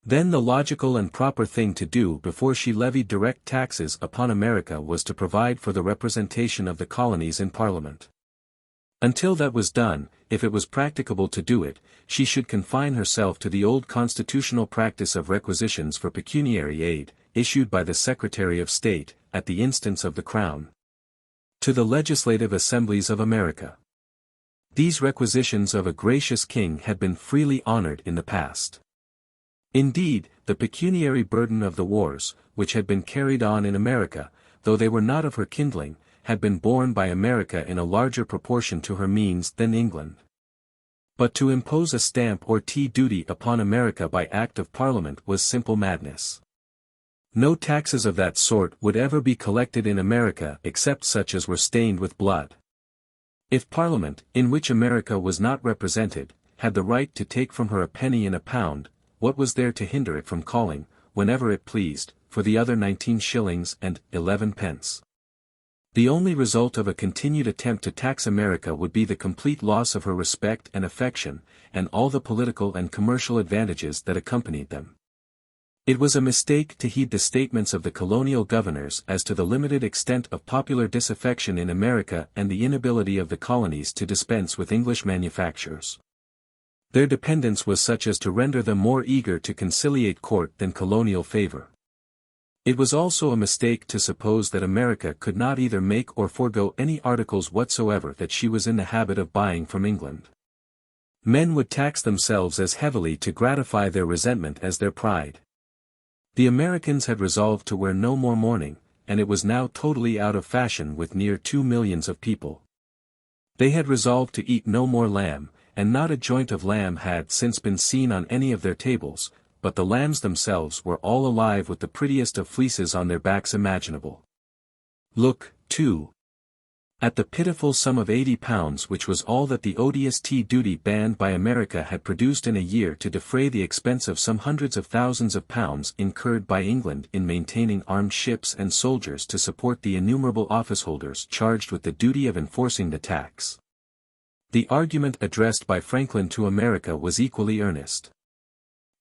then the logical and proper thing to do before she levied direct taxes upon America was to provide for the representation of the colonies in Parliament. Until that was done, if it was practicable to do it, she should confine herself to the old constitutional practice of requisitions for pecuniary aid, issued by the Secretary of State, at the instance of the Crown, to the legislative assemblies of America. These requisitions of a gracious king had been freely honored in the past. Indeed, the pecuniary burden of the wars, which had been carried on in America, though they were not of her kindling, had been borne by America in a larger proportion to her means than England. But to impose a stamp or tea duty upon America by Act of Parliament was simple madness. No taxes of that sort would ever be collected in America except such as were stained with blood. If Parliament, in which America was not represented, had the right to take from her a penny in a pound, what was there to hinder it from calling, whenever it pleased, for the other 19 shillings and 11 pence? The only result of a continued attempt to tax America would be the complete loss of her respect and affection, and all the political and commercial advantages that accompanied them. It was a mistake to heed the statements of the colonial governors as to the limited extent of popular disaffection in America and the inability of the colonies to dispense with English manufactures. Their dependence was such as to render them more eager to conciliate court than colonial favor. It was also a mistake to suppose that America could not either make or forego any articles whatsoever that she was in the habit of buying from England. Men would tax themselves as heavily to gratify their resentment as their pride. The Americans had resolved to wear no more mourning, and it was now totally out of fashion with near 2 millions of people. They had resolved to eat no more lamb, and not a joint of lamb had since been seen on any of their tables, but the lambs themselves were all alive with the prettiest of fleeces on their backs imaginable. Look, too, at the pitiful sum of £80 which was all that the odious tea duty banned by America had produced in a year to defray the expense of some hundreds of thousands of pounds incurred by England in maintaining armed ships and soldiers to support the innumerable officeholders charged with the duty of enforcing the tax. The argument addressed by Franklin to America was equally earnest.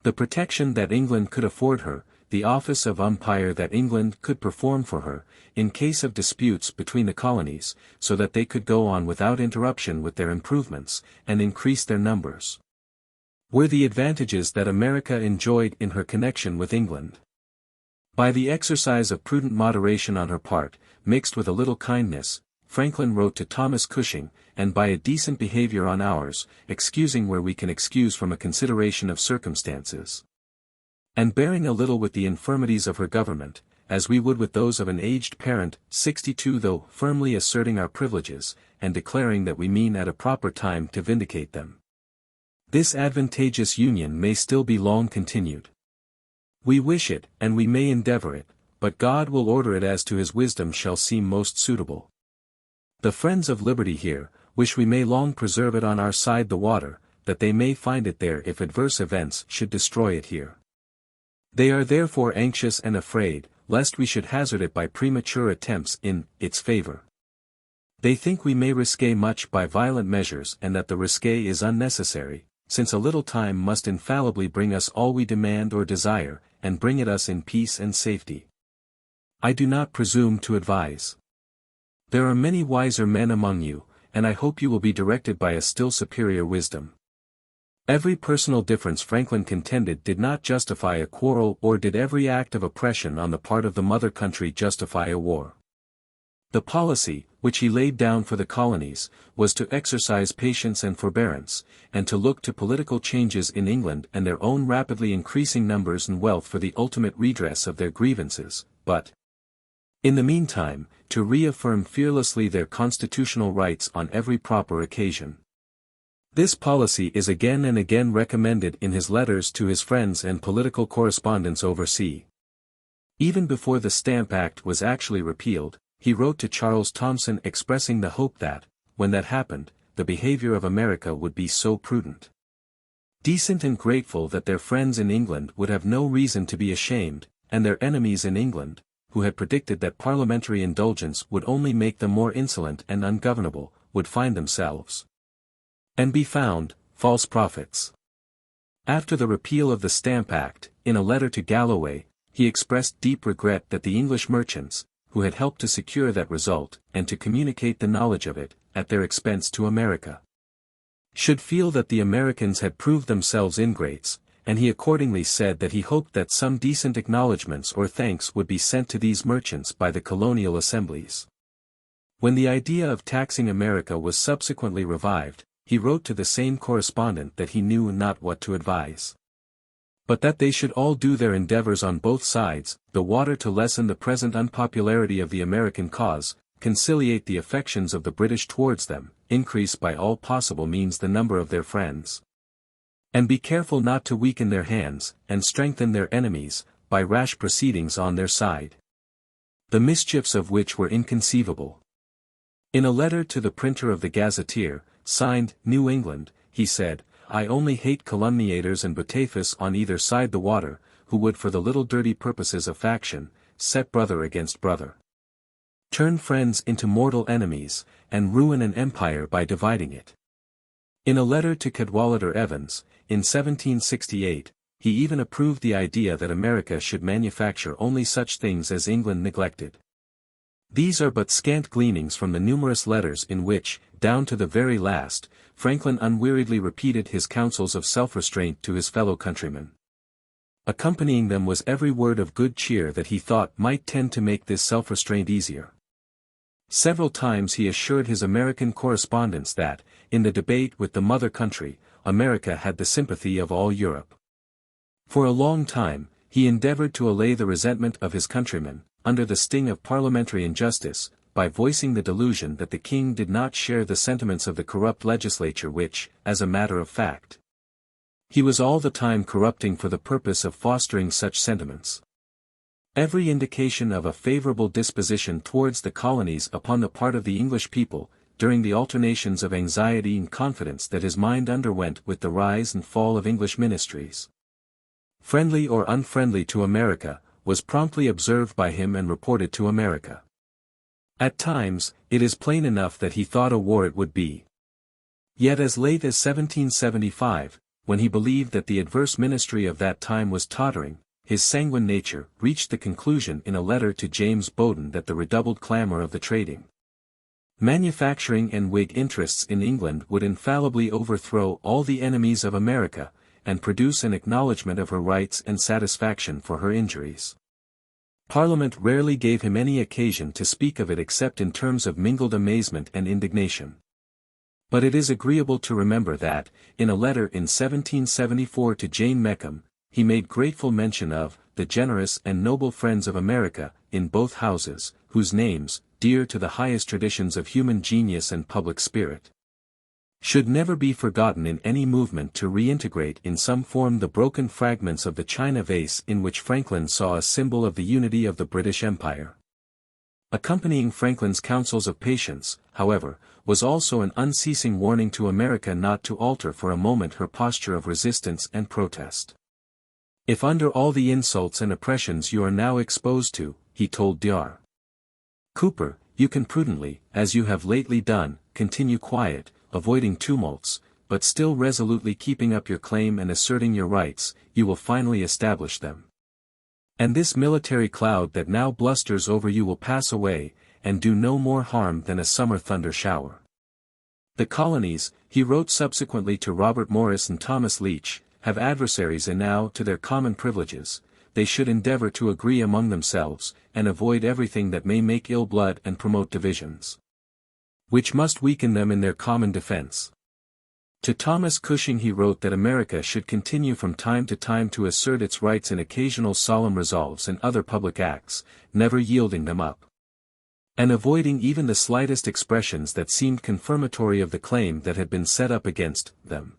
The protection that England could afford her, the office of umpire that England could perform for her, in case of disputes between the colonies, so that they could go on without interruption with their improvements, and increase their numbers, were the advantages that America enjoyed in her connection with England. By the exercise of prudent moderation on her part, mixed with a little kindness, Franklin wrote to Thomas Cushing, and by a decent behavior on ours, excusing where we can excuse from a consideration of circumstances, and bearing a little with the infirmities of her government, as we would with those of an aged parent, 62, though firmly asserting our privileges, and declaring that we mean at a proper time to vindicate them. This advantageous union may still be long continued. We wish it, and we may endeavor it, but God will order it as to his wisdom shall seem most suitable. The friends of liberty here, wish we may long preserve it on our side the water, that they may find it there if adverse events should destroy it here. They are therefore anxious and afraid, lest we should hazard it by premature attempts in its favor. They think we may risque much by violent measures and that the risque is unnecessary, since a little time must infallibly bring us all we demand or desire, and bring it us in peace and safety. I do not presume to advise. There are many wiser men among you, and I hope you will be directed by a still superior wisdom. Every personal difference Franklin contended did not justify a quarrel, or did every act of oppression on the part of the mother country justify a war. The policy, which he laid down for the colonies, was to exercise patience and forbearance, and to look to political changes in England and their own rapidly increasing numbers and wealth for the ultimate redress of their grievances, but, in the meantime, to reaffirm fearlessly their constitutional rights on every proper occasion. This policy is again and again recommended in his letters to his friends and political correspondents overseas. Even before the Stamp Act was actually repealed, he wrote to Charles Thomson expressing the hope that, when that happened, the behavior of America would be so prudent, decent and grateful that their friends in England would have no reason to be ashamed, and their enemies in England, who had predicted that parliamentary indulgence would only make them more insolent and ungovernable, would find themselves, and be found, false prophets. After the repeal of the Stamp Act, in a letter to Galloway, he expressed deep regret that the English merchants, who had helped to secure that result, and to communicate the knowledge of it, at their expense to America, should feel that the Americans had proved themselves ingrates, and he accordingly said that he hoped that some decent acknowledgments or thanks would be sent to these merchants by the colonial assemblies. When the idea of taxing America was subsequently revived, he wrote to the same correspondent that he knew not what to advise, but that they should all do their endeavors on both sides, the water to lessen the present unpopularity of the American cause, conciliate the affections of the British towards them, increase by all possible means the number of their friends, and be careful not to weaken their hands, and strengthen their enemies, by rash proceedings on their side, the mischiefs of which were inconceivable. In a letter to the printer of the Gazetteer, signed, New England, he said, I only hate calumniators and Botaphus on either side the water, who would for the little dirty purposes of faction, set brother against brother, turn friends into mortal enemies, and ruin an empire by dividing it. In a letter to Cadwallader Evans, in 1768, he even approved the idea that America should manufacture only such things as England neglected. These are but scant gleanings from the numerous letters in which, down to the very last, Franklin unweariedly repeated his counsels of self-restraint to his fellow countrymen. Accompanying them was every word of good cheer that he thought might tend to make this self-restraint easier. Several times he assured his American correspondents that, in the debate with the mother country, America had the sympathy of all Europe. For a long time, he endeavored to allay the resentment of his countrymen, under the sting of parliamentary injustice, by voicing the delusion that the king did not share the sentiments of the corrupt legislature which, as a matter of fact, he was all the time corrupting for the purpose of fostering such sentiments. Every indication of a favorable disposition towards the colonies upon the part of the English people, during the alternations of anxiety and confidence that his mind underwent with the rise and fall of English ministries, friendly or unfriendly to America, was promptly observed by him and reported to America. At times, it is plain enough that he thought a war it would be. Yet as late as 1775, when he believed that the adverse ministry of that time was tottering, his sanguine nature reached the conclusion in a letter to James Bowdoin that the redoubled clamor of the trading, manufacturing and Whig interests in England would infallibly overthrow all the enemies of America, and produce an acknowledgment of her rights and satisfaction for her injuries. Parliament rarely gave him any occasion to speak of it except in terms of mingled amazement and indignation. But it is agreeable to remember that, in a letter in 1774 to Jane Meckham, he made grateful mention of the generous and noble friends of America, in both houses, whose names, dear to the highest traditions of human genius and public spirit, should never be forgotten in any movement to reintegrate in some form the broken fragments of the China vase in which Franklin saw a symbol of the unity of the British Empire. Accompanying Franklin's counsels of patience, however, was also an unceasing warning to America not to alter for a moment her posture of resistance and protest. If under all the insults and oppressions you are now exposed to, he told Dr. Cooper, you can prudently, as you have lately done, continue quiet, avoiding tumults, but still resolutely keeping up your claim and asserting your rights, you will finally establish them. And this military cloud that now blusters over you will pass away, and do no more harm than a summer thunder shower. The colonies, he wrote subsequently to Robert Morris and Thomas Leach, have adversaries enow to their common privileges, they should endeavor to agree among themselves, and avoid everything that may make ill blood and promote divisions, which must weaken them in their common defense. To Thomas Cushing he wrote that America should continue from time to time to assert its rights in occasional solemn resolves and other public acts, never yielding them up, and avoiding even the slightest expressions that seemed confirmatory of the claim that had been set up against them.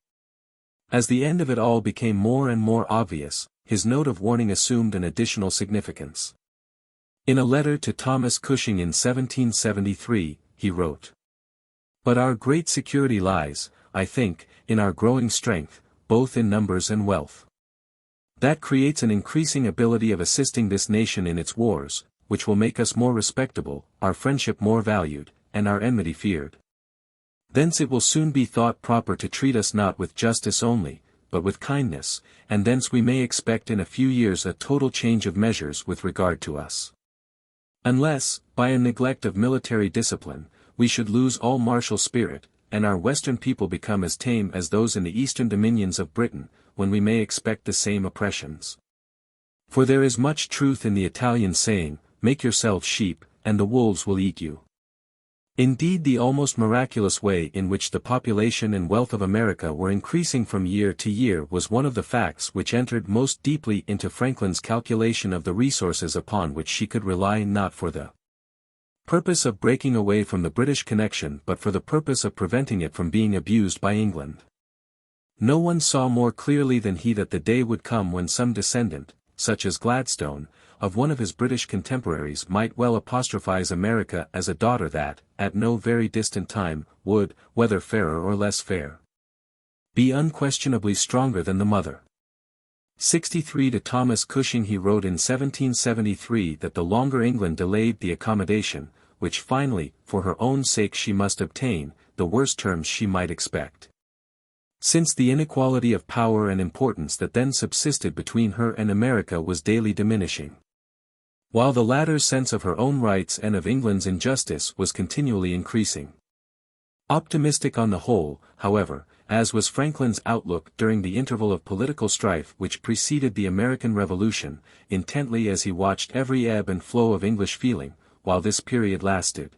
As the end of it all became more and more obvious, his note of warning assumed an additional significance. In a letter to Thomas Cushing in 1773, he wrote, "But our great security lies, I think, in our growing strength, both in numbers and wealth. That creates an increasing ability of assisting this nation in its wars, which will make us more respectable, our friendship more valued, and our enmity feared. Thence it will soon be thought proper to treat us not with justice only, but with kindness, and thence we may expect in a few years a total change of measures with regard to us. Unless, by a neglect of military discipline, we should lose all martial spirit, and our western people become as tame as those in the eastern dominions of Britain, when we may expect the same oppressions. For there is much truth in the Italian saying, make yourselves sheep, and the wolves will eat you." Indeed, the almost miraculous way in which the population and wealth of America were increasing from year to year was one of the facts which entered most deeply into Franklin's calculation of the resources upon which she could rely, not for the purpose of breaking away from the British connection but for the purpose of preventing it from being abused by England. No one saw more clearly than he that the day would come when some descendant, such as Gladstone, of one of his British contemporaries might well apostrophize America as a daughter that, at no very distant time, would, whether fairer or less fair, be unquestionably stronger than the mother. 63 to Thomas Cushing he wrote in 1773 that the longer England delayed the accommodation, which finally, for her own sake she must obtain, the worse terms she might expect. since the inequality of power and importance that then subsisted between her and America was daily diminishing, while the latter's sense of her own rights and of England's injustice was continually increasing. Optimistic on the whole, however, as was Franklin's outlook during the interval of political strife which preceded the American Revolution, intently as he watched every ebb and flow of English feeling, while this period lasted,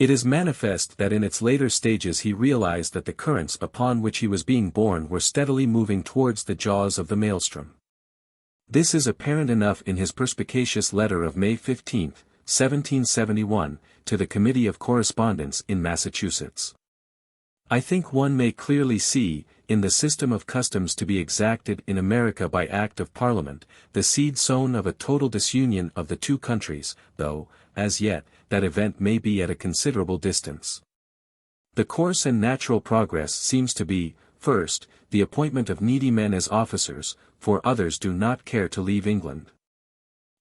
it is manifest that in its later stages he realized that the currents upon which he was being borne were steadily moving towards the jaws of the maelstrom. This is apparent enough in his perspicacious letter of May 15, 1771, to the Committee of Correspondence in Massachusetts. I think one may clearly see, in the system of customs to be exacted in America by Act of Parliament, the seed sown of a total disunion of the two countries, though, as yet, that event may be at a considerable distance. The course and natural progress seems to be, first, the appointment of needy men as officers, for others do not care to leave England.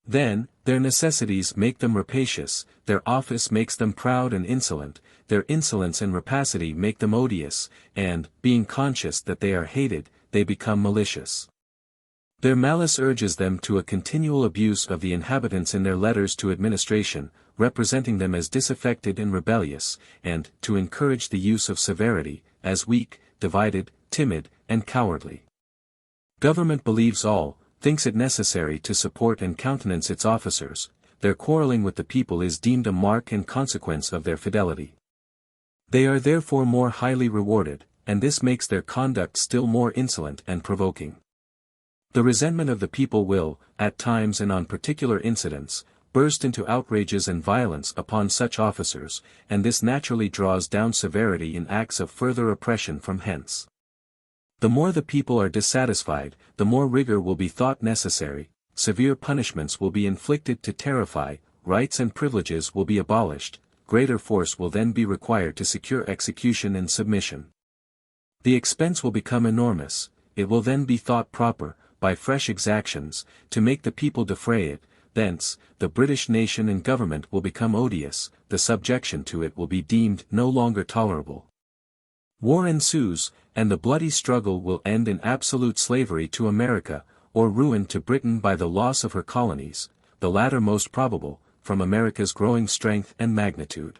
Then, their necessities make them rapacious, their office makes them proud and insolent, their insolence and rapacity make them odious, and, being conscious that they are hated, they become malicious. Their malice urges them to a continual abuse of the inhabitants in their letters to administration, representing them as disaffected and rebellious, and, to encourage the use of severity, as weak, divided, timid, and cowardly. Government believes all, thinks it necessary to support and countenance its officers, their quarreling with the people is deemed a mark and consequence of their fidelity. They are therefore more highly rewarded, and this makes their conduct still more insolent and provoking. The resentment of the people will, at times and on particular incidents, burst into outrages and violence upon such officers, and this naturally draws down severity in acts of further oppression from hence. The more the people are dissatisfied, the more rigor will be thought necessary, severe punishments will be inflicted to terrify, rights and privileges will be abolished, greater force will then be required to secure execution and submission. The expense will become enormous, it will then be thought proper, by fresh exactions, to make the people defray it, thence, the British nation and government will become odious, the subjection to it will be deemed no longer tolerable. War ensues, and the bloody struggle will end in absolute slavery to America, or ruin to Britain by the loss of her colonies, the latter most probable, from America's growing strength and magnitude.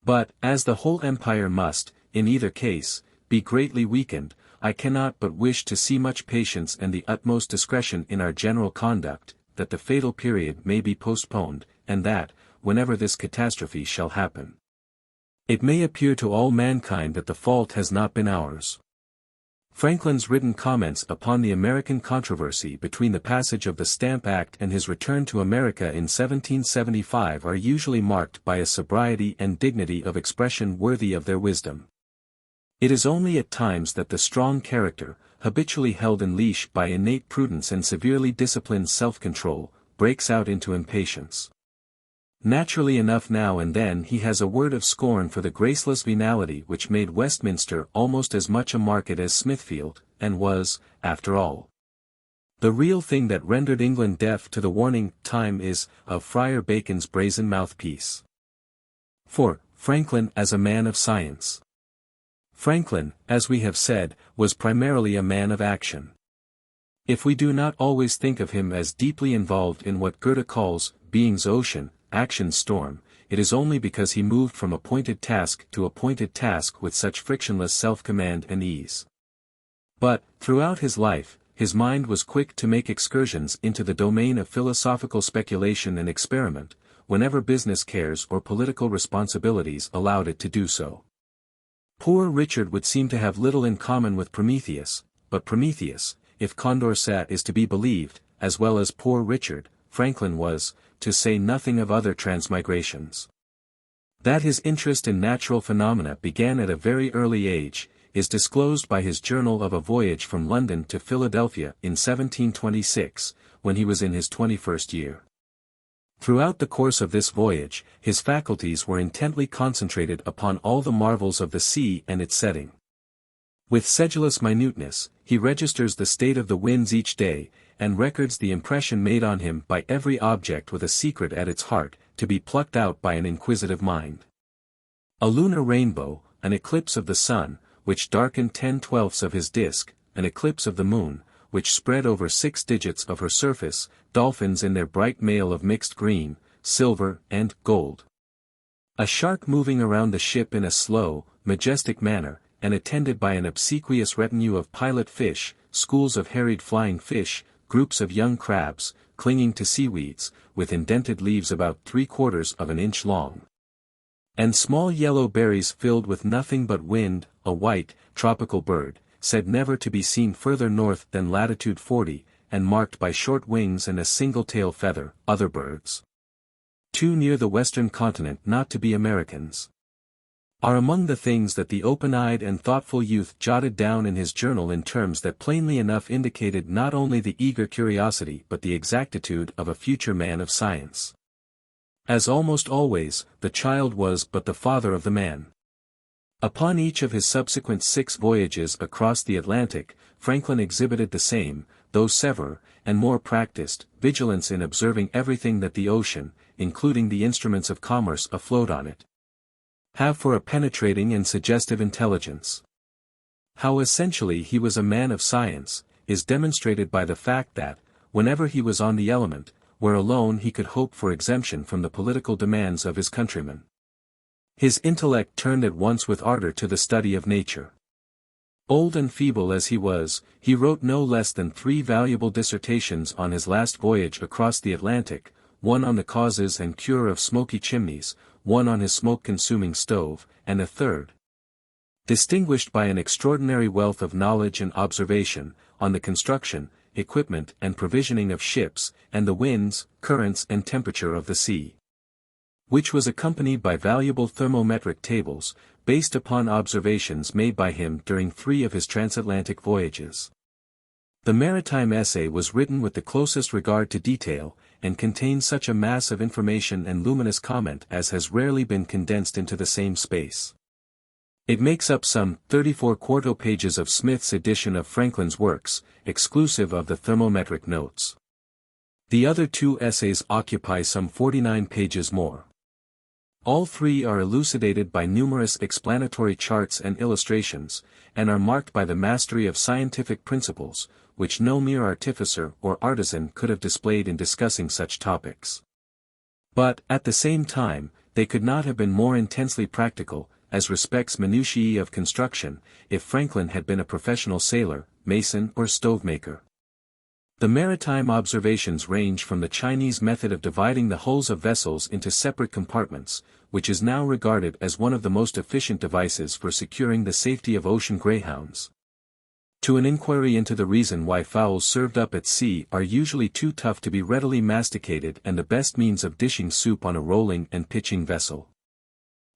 But, as the whole empire must, in either case, be greatly weakened, I cannot but wish to see much patience and the utmost discretion in our general conduct, that the fatal period may be postponed, and that, whenever this catastrophe shall happen, it may appear to all mankind that the fault has not been ours. Franklin's written comments upon the American controversy between the passage of the Stamp Act and his return to America in 1775 are usually marked by a sobriety and dignity of expression worthy of their wisdom. It is only at times that the strong character, habitually held in leash by innate prudence and severely disciplined self-control, breaks out into impatience. Naturally enough now and then he has a word of scorn for the graceless venality which made Westminster almost as much a market as Smithfield, and was, after all, the real thing that rendered England deaf to the warning time is, of Friar Bacon's brazen mouthpiece. 4. Franklin as a man of science. Franklin, as we have said, was primarily a man of action. If we do not always think of him as deeply involved in what Goethe calls, being's ocean, action's storm, it is only because he moved from appointed task to appointed task with such frictionless self-command and ease. But, throughout his life, his mind was quick to make excursions into the domain of philosophical speculation and experiment, whenever business cares or political responsibilities allowed it to do so. Poor Richard would seem to have little in common with Prometheus, but Prometheus, if Condorcet is to be believed, as well as poor Richard, Franklin was, to say nothing of other transmigrations. That his interest in natural phenomena began at a very early age, is disclosed by his journal of a voyage from London to Philadelphia in 1726, when he was in his 21st year. Throughout the course of this voyage, his faculties were intently concentrated upon all the marvels of the sea and its setting. With sedulous minuteness, he registers the state of the winds each day, and records the impression made on him by every object with a secret at its heart, to be plucked out by an inquisitive mind. A lunar rainbow, an eclipse of the sun, which darkened 10/12 of his disk, an eclipse of the moon, which spread over 6 digits of her surface, dolphins in their bright mail of mixed green, silver, and gold. A shark moving around the ship in a slow, majestic manner, and attended by an obsequious retinue of pilot fish, schools of harried flying fish, groups of young crabs, clinging to seaweeds, with indented leaves about 3/4 of an inch long. And small yellow berries filled with nothing but wind, a white, tropical bird, said never to be seen further north than latitude 40, and marked by short wings and a single tail feather, other birds, too near the western continent not to be Americans, are among the things that the open-eyed and thoughtful youth jotted down in his journal in terms that plainly enough indicated not only the eager curiosity but the exactitude of a future man of science. As almost always, the child was but the father of the man. Upon each of his subsequent 6 voyages across the Atlantic, Franklin exhibited the same, though severer, and more practiced, vigilance in observing everything that the ocean, including the instruments of commerce afloat on it, have for a penetrating and suggestive intelligence. How essentially he was a man of science, is demonstrated by the fact that, whenever he was on the element, where alone he could hope for exemption from the political demands of his countrymen, his intellect turned at once with ardor to the study of nature. Old and feeble as he was, he wrote no less than 3 valuable dissertations on his last voyage across the Atlantic, one on the causes and cure of smoky chimneys, one on his smoke-consuming stove, and a third, distinguished by an extraordinary wealth of knowledge and observation, on the construction, equipment and provisioning of ships, and the winds, currents and temperature of the sea, which was accompanied by valuable thermometric tables, based upon observations made by him during 3 of his transatlantic voyages. The maritime essay was written with the closest regard to detail, and contains such a mass of information and luminous comment as has rarely been condensed into the same space. It makes up some 34 quarto pages of Smith's edition of Franklin's works, exclusive of the thermometric notes. The other 2 essays occupy some 49 pages more. All 3 are elucidated by numerous explanatory charts and illustrations, and are marked by the mastery of scientific principles, which no mere artificer or artisan could have displayed in discussing such topics. But, at the same time, they could not have been more intensely practical, as respects minutiae of construction, if Franklin had been a professional sailor, mason or stove-maker. The maritime observations range from the Chinese method of dividing the hulls of vessels into separate compartments, which is now regarded as one of the most efficient devices for securing the safety of ocean greyhounds, to an inquiry into the reason why fowls served up at sea are usually too tough to be readily masticated and the best means of dishing soup on a rolling and pitching vessel.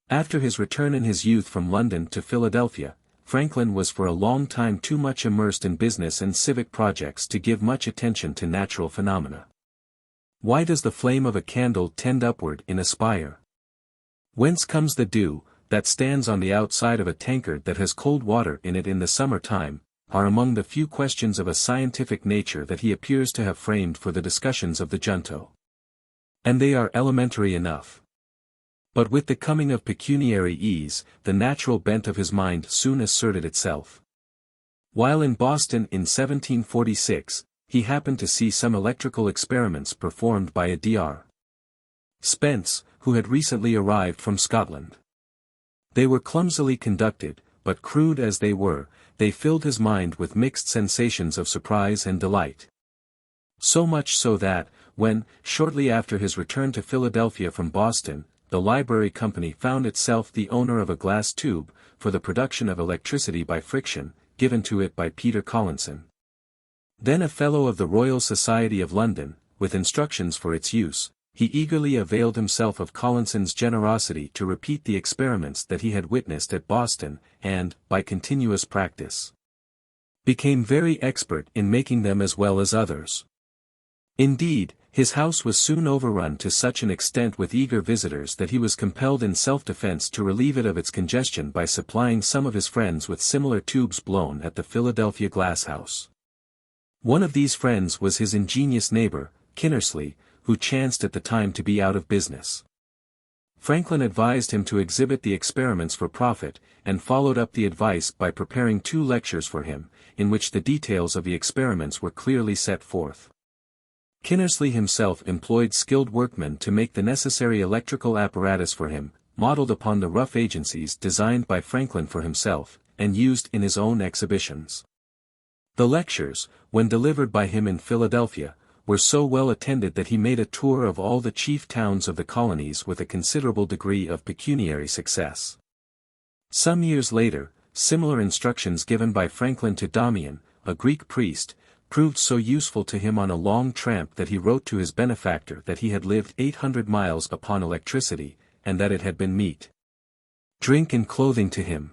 After his return in his youth from London to Philadelphia, Franklin was for a long time too much immersed in business and civic projects to give much attention to natural phenomena. Why does the flame of a candle tend upward in a spire? Whence comes the dew that stands on the outside of a tankard that has cold water in it in the summer time, are among the few questions of a scientific nature that he appears to have framed for the discussions of the junto. And they are elementary enough. But with the coming of pecuniary ease, the natural bent of his mind soon asserted itself. While in Boston in 1746, he happened to see some electrical experiments performed by a Dr. Spence, who had recently arrived from Scotland. They were clumsily conducted, but crude as they were, they filled his mind with mixed sensations of surprise and delight. So much so that, when, shortly after his return to Philadelphia from Boston, the library company found itself the owner of a glass tube, for the production of electricity by friction, given to it by Peter Collinson, then a Fellow of the Royal Society of London, with instructions for its use, he eagerly availed himself of Collinson's generosity to repeat the experiments that he had witnessed at Boston, and, by continuous practice, became very expert in making them as well as others. Indeed, his house was soon overrun to such an extent with eager visitors that he was compelled in self-defense to relieve it of its congestion by supplying some of his friends with similar tubes blown at the Philadelphia Glass House. One of these friends was his ingenious neighbor, Kinnersley, who chanced at the time to be out of business. Franklin advised him to exhibit the experiments for profit, and followed up the advice by preparing 2 lectures for him, in which the details of the experiments were clearly set forth. Kinnersley himself employed skilled workmen to make the necessary electrical apparatus for him, modeled upon the rough agencies designed by Franklin for himself, and used in his own exhibitions. The lectures, when delivered by him in Philadelphia, were so well attended that he made a tour of all the chief towns of the colonies with a considerable degree of pecuniary success. Some years later, similar instructions given by Franklin to Damian, a Greek priest, proved so useful to him on a long tramp that he wrote to his benefactor that he had lived 800 miles upon electricity, and that it had been meat, drink and clothing to him.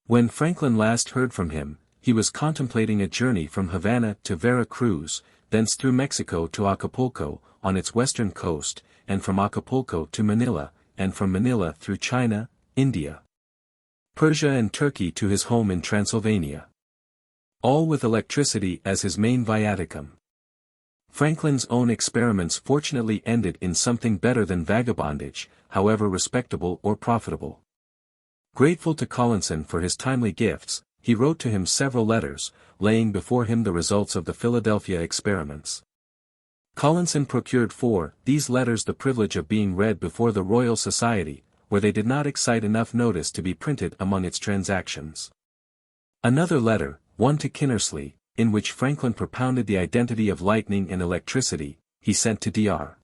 When Franklin last heard from him, he was contemplating a journey from Havana to Vera Cruz, thence through Mexico to Acapulco, on its western coast, and from Acapulco to Manila, and from Manila through China, India, Persia and Turkey to his home in Transylvania. All with electricity as his main viaticum. Franklin's own experiments fortunately ended in something better than vagabondage, however respectable or profitable. Grateful to Collinson for his timely gifts, he wrote to him several letters, laying before him the results of the Philadelphia experiments. Collinson procured for these letters the privilege of being read before the Royal Society, where they did not excite enough notice to be printed among its transactions. Another letter, one to Kinnersley, in which Franklin propounded the identity of lightning and electricity, he sent to Dr.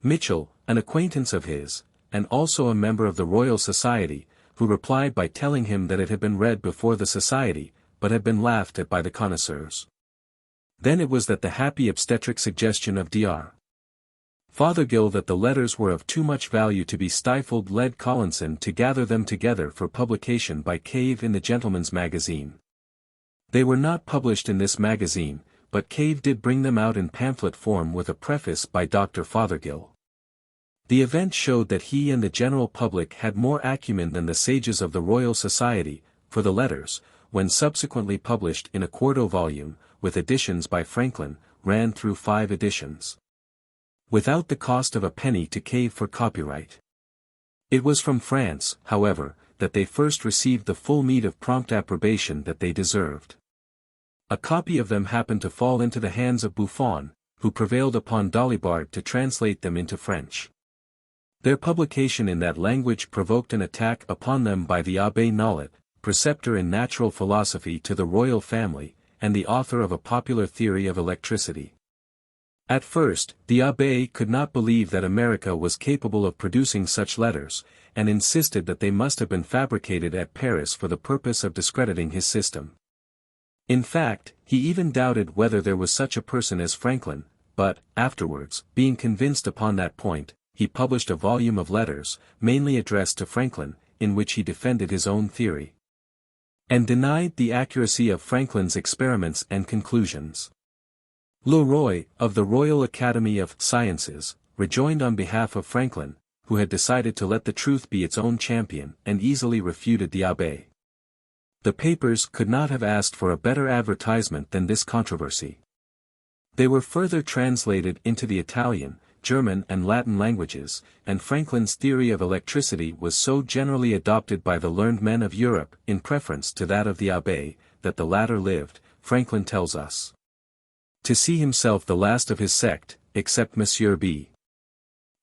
Mitchell, an acquaintance of his, and also a member of the Royal Society, who replied by telling him that it had been read before the Society, but had been laughed at by the connoisseurs. Then it was that the happy obstetric suggestion of Dr. Fothergill that the letters were of too much value to be stifled led Collinson to gather them together for publication by Cave in the Gentleman's Magazine. They were not published in this magazine, but Cave did bring them out in pamphlet form with a preface by Dr. Fothergill. The event showed that he and the general public had more acumen than the sages of the Royal Society, for the letters, when subsequently published in a quarto volume, with additions by Franklin, ran through 5 editions, without the cost of a penny to Cave for copyright. It was from France, however, that they first received the full meed of prompt approbation that they deserved. A copy of them happened to fall into the hands of Buffon, who prevailed upon Dalibard to translate them into French. Their publication in that language provoked an attack upon them by the Abbé Nollet, preceptor in natural philosophy to the royal family, and the author of a popular theory of electricity. At first, the Abbé could not believe that America was capable of producing such letters, and insisted that they must have been fabricated at Paris for the purpose of discrediting his system. In fact, he even doubted whether there was such a person as Franklin, but, afterwards, being convinced upon that point, he published a volume of letters, mainly addressed to Franklin, in which he defended his own theory, and denied the accuracy of Franklin's experiments and conclusions. Leroy, of the Royal Academy of Sciences, rejoined on behalf of Franklin, who had decided to let the truth be its own champion, and easily refuted the Abbé. The papers could not have asked for a better advertisement than this controversy. They were further translated into the Italian, German and Latin languages, and Franklin's theory of electricity was so generally adopted by the learned men of Europe in preference to that of the Abbé, that the latter lived, Franklin tells us, to see himself the last of his sect, except Monsieur B.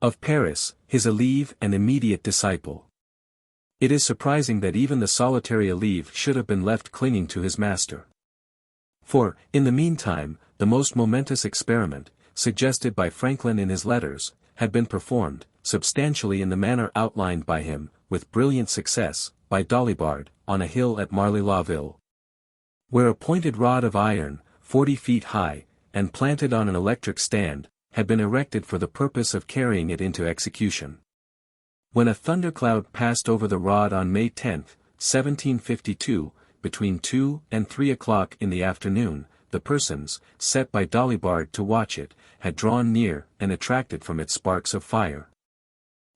of Paris, his Élève and immediate disciple. It is surprising that even the solitary Élève should have been left clinging to his master. For, in the meantime, the most momentous experiment, suggested by Franklin in his letters, had been performed, substantially in the manner outlined by him, with brilliant success, by Dalibard, on a hill at Marly-la-Ville, where a pointed rod of iron, 40 feet high, and planted on an electric stand, had been erected for the purpose of carrying it into execution. When a thundercloud passed over the rod on May 10, 1752, between 2 and 3 o'clock in the afternoon, the persons, set by Dalibard to watch it, had drawn near and attracted from it sparks of fire.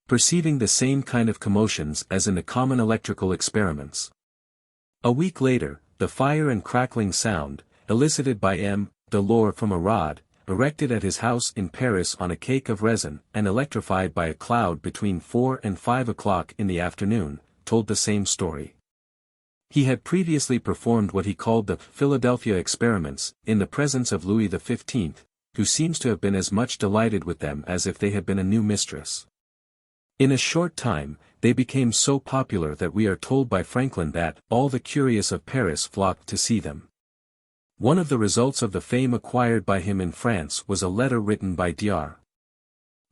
Perceiving the same kind of commotions as in the common electrical experiments. A week later, the fire and crackling sound, elicited by M. Delort from a rod, erected at his house in Paris on a cake of resin and electrified by a cloud between 4 and 5 o'clock in the afternoon, told the same story. He had previously performed what he called the Philadelphia experiments in the presence of Louis XV, who seems to have been as much delighted with them as if they had been a new mistress. In a short time, they became so popular that we are told by Franklin that all the curious of Paris flocked to see them. One of the results of the fame acquired by him in France was a letter written by Dr.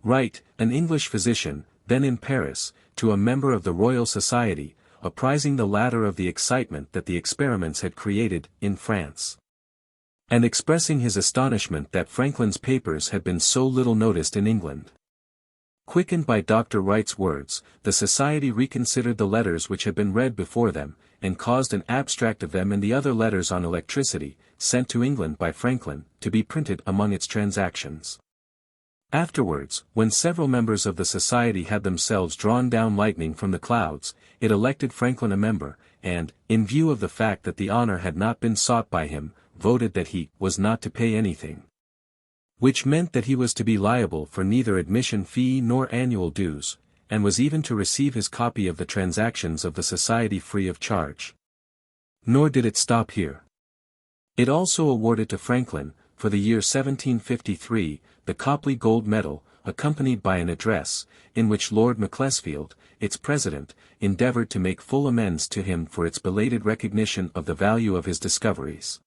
Wright, an English physician, then in Paris, to a member of the Royal Society, apprising the latter of the excitement that the experiments had created in France, and expressing his astonishment that Franklin's papers had been so little noticed in England. Quickened by Dr. Wright's words, the Society reconsidered the letters which had been read before them, and caused an abstract of them and the other letters on electricity, sent to England by Franklin, to be printed among its transactions. Afterwards, when several members of the Society had themselves drawn down lightning from the clouds, it elected Franklin a member, and, in view of the fact that the honor had not been sought by him, voted that he was not to pay anything. Which meant that he was to be liable for neither admission fee nor annual dues, and was even to receive his copy of the transactions of the Society free of charge. Nor did it stop here. It also awarded to Franklin, for the year 1753, the Copley Gold Medal, accompanied by an address, in which Lord Macclesfield, its president, endeavored to make full amends to him for its belated recognition of the value of his discoveries.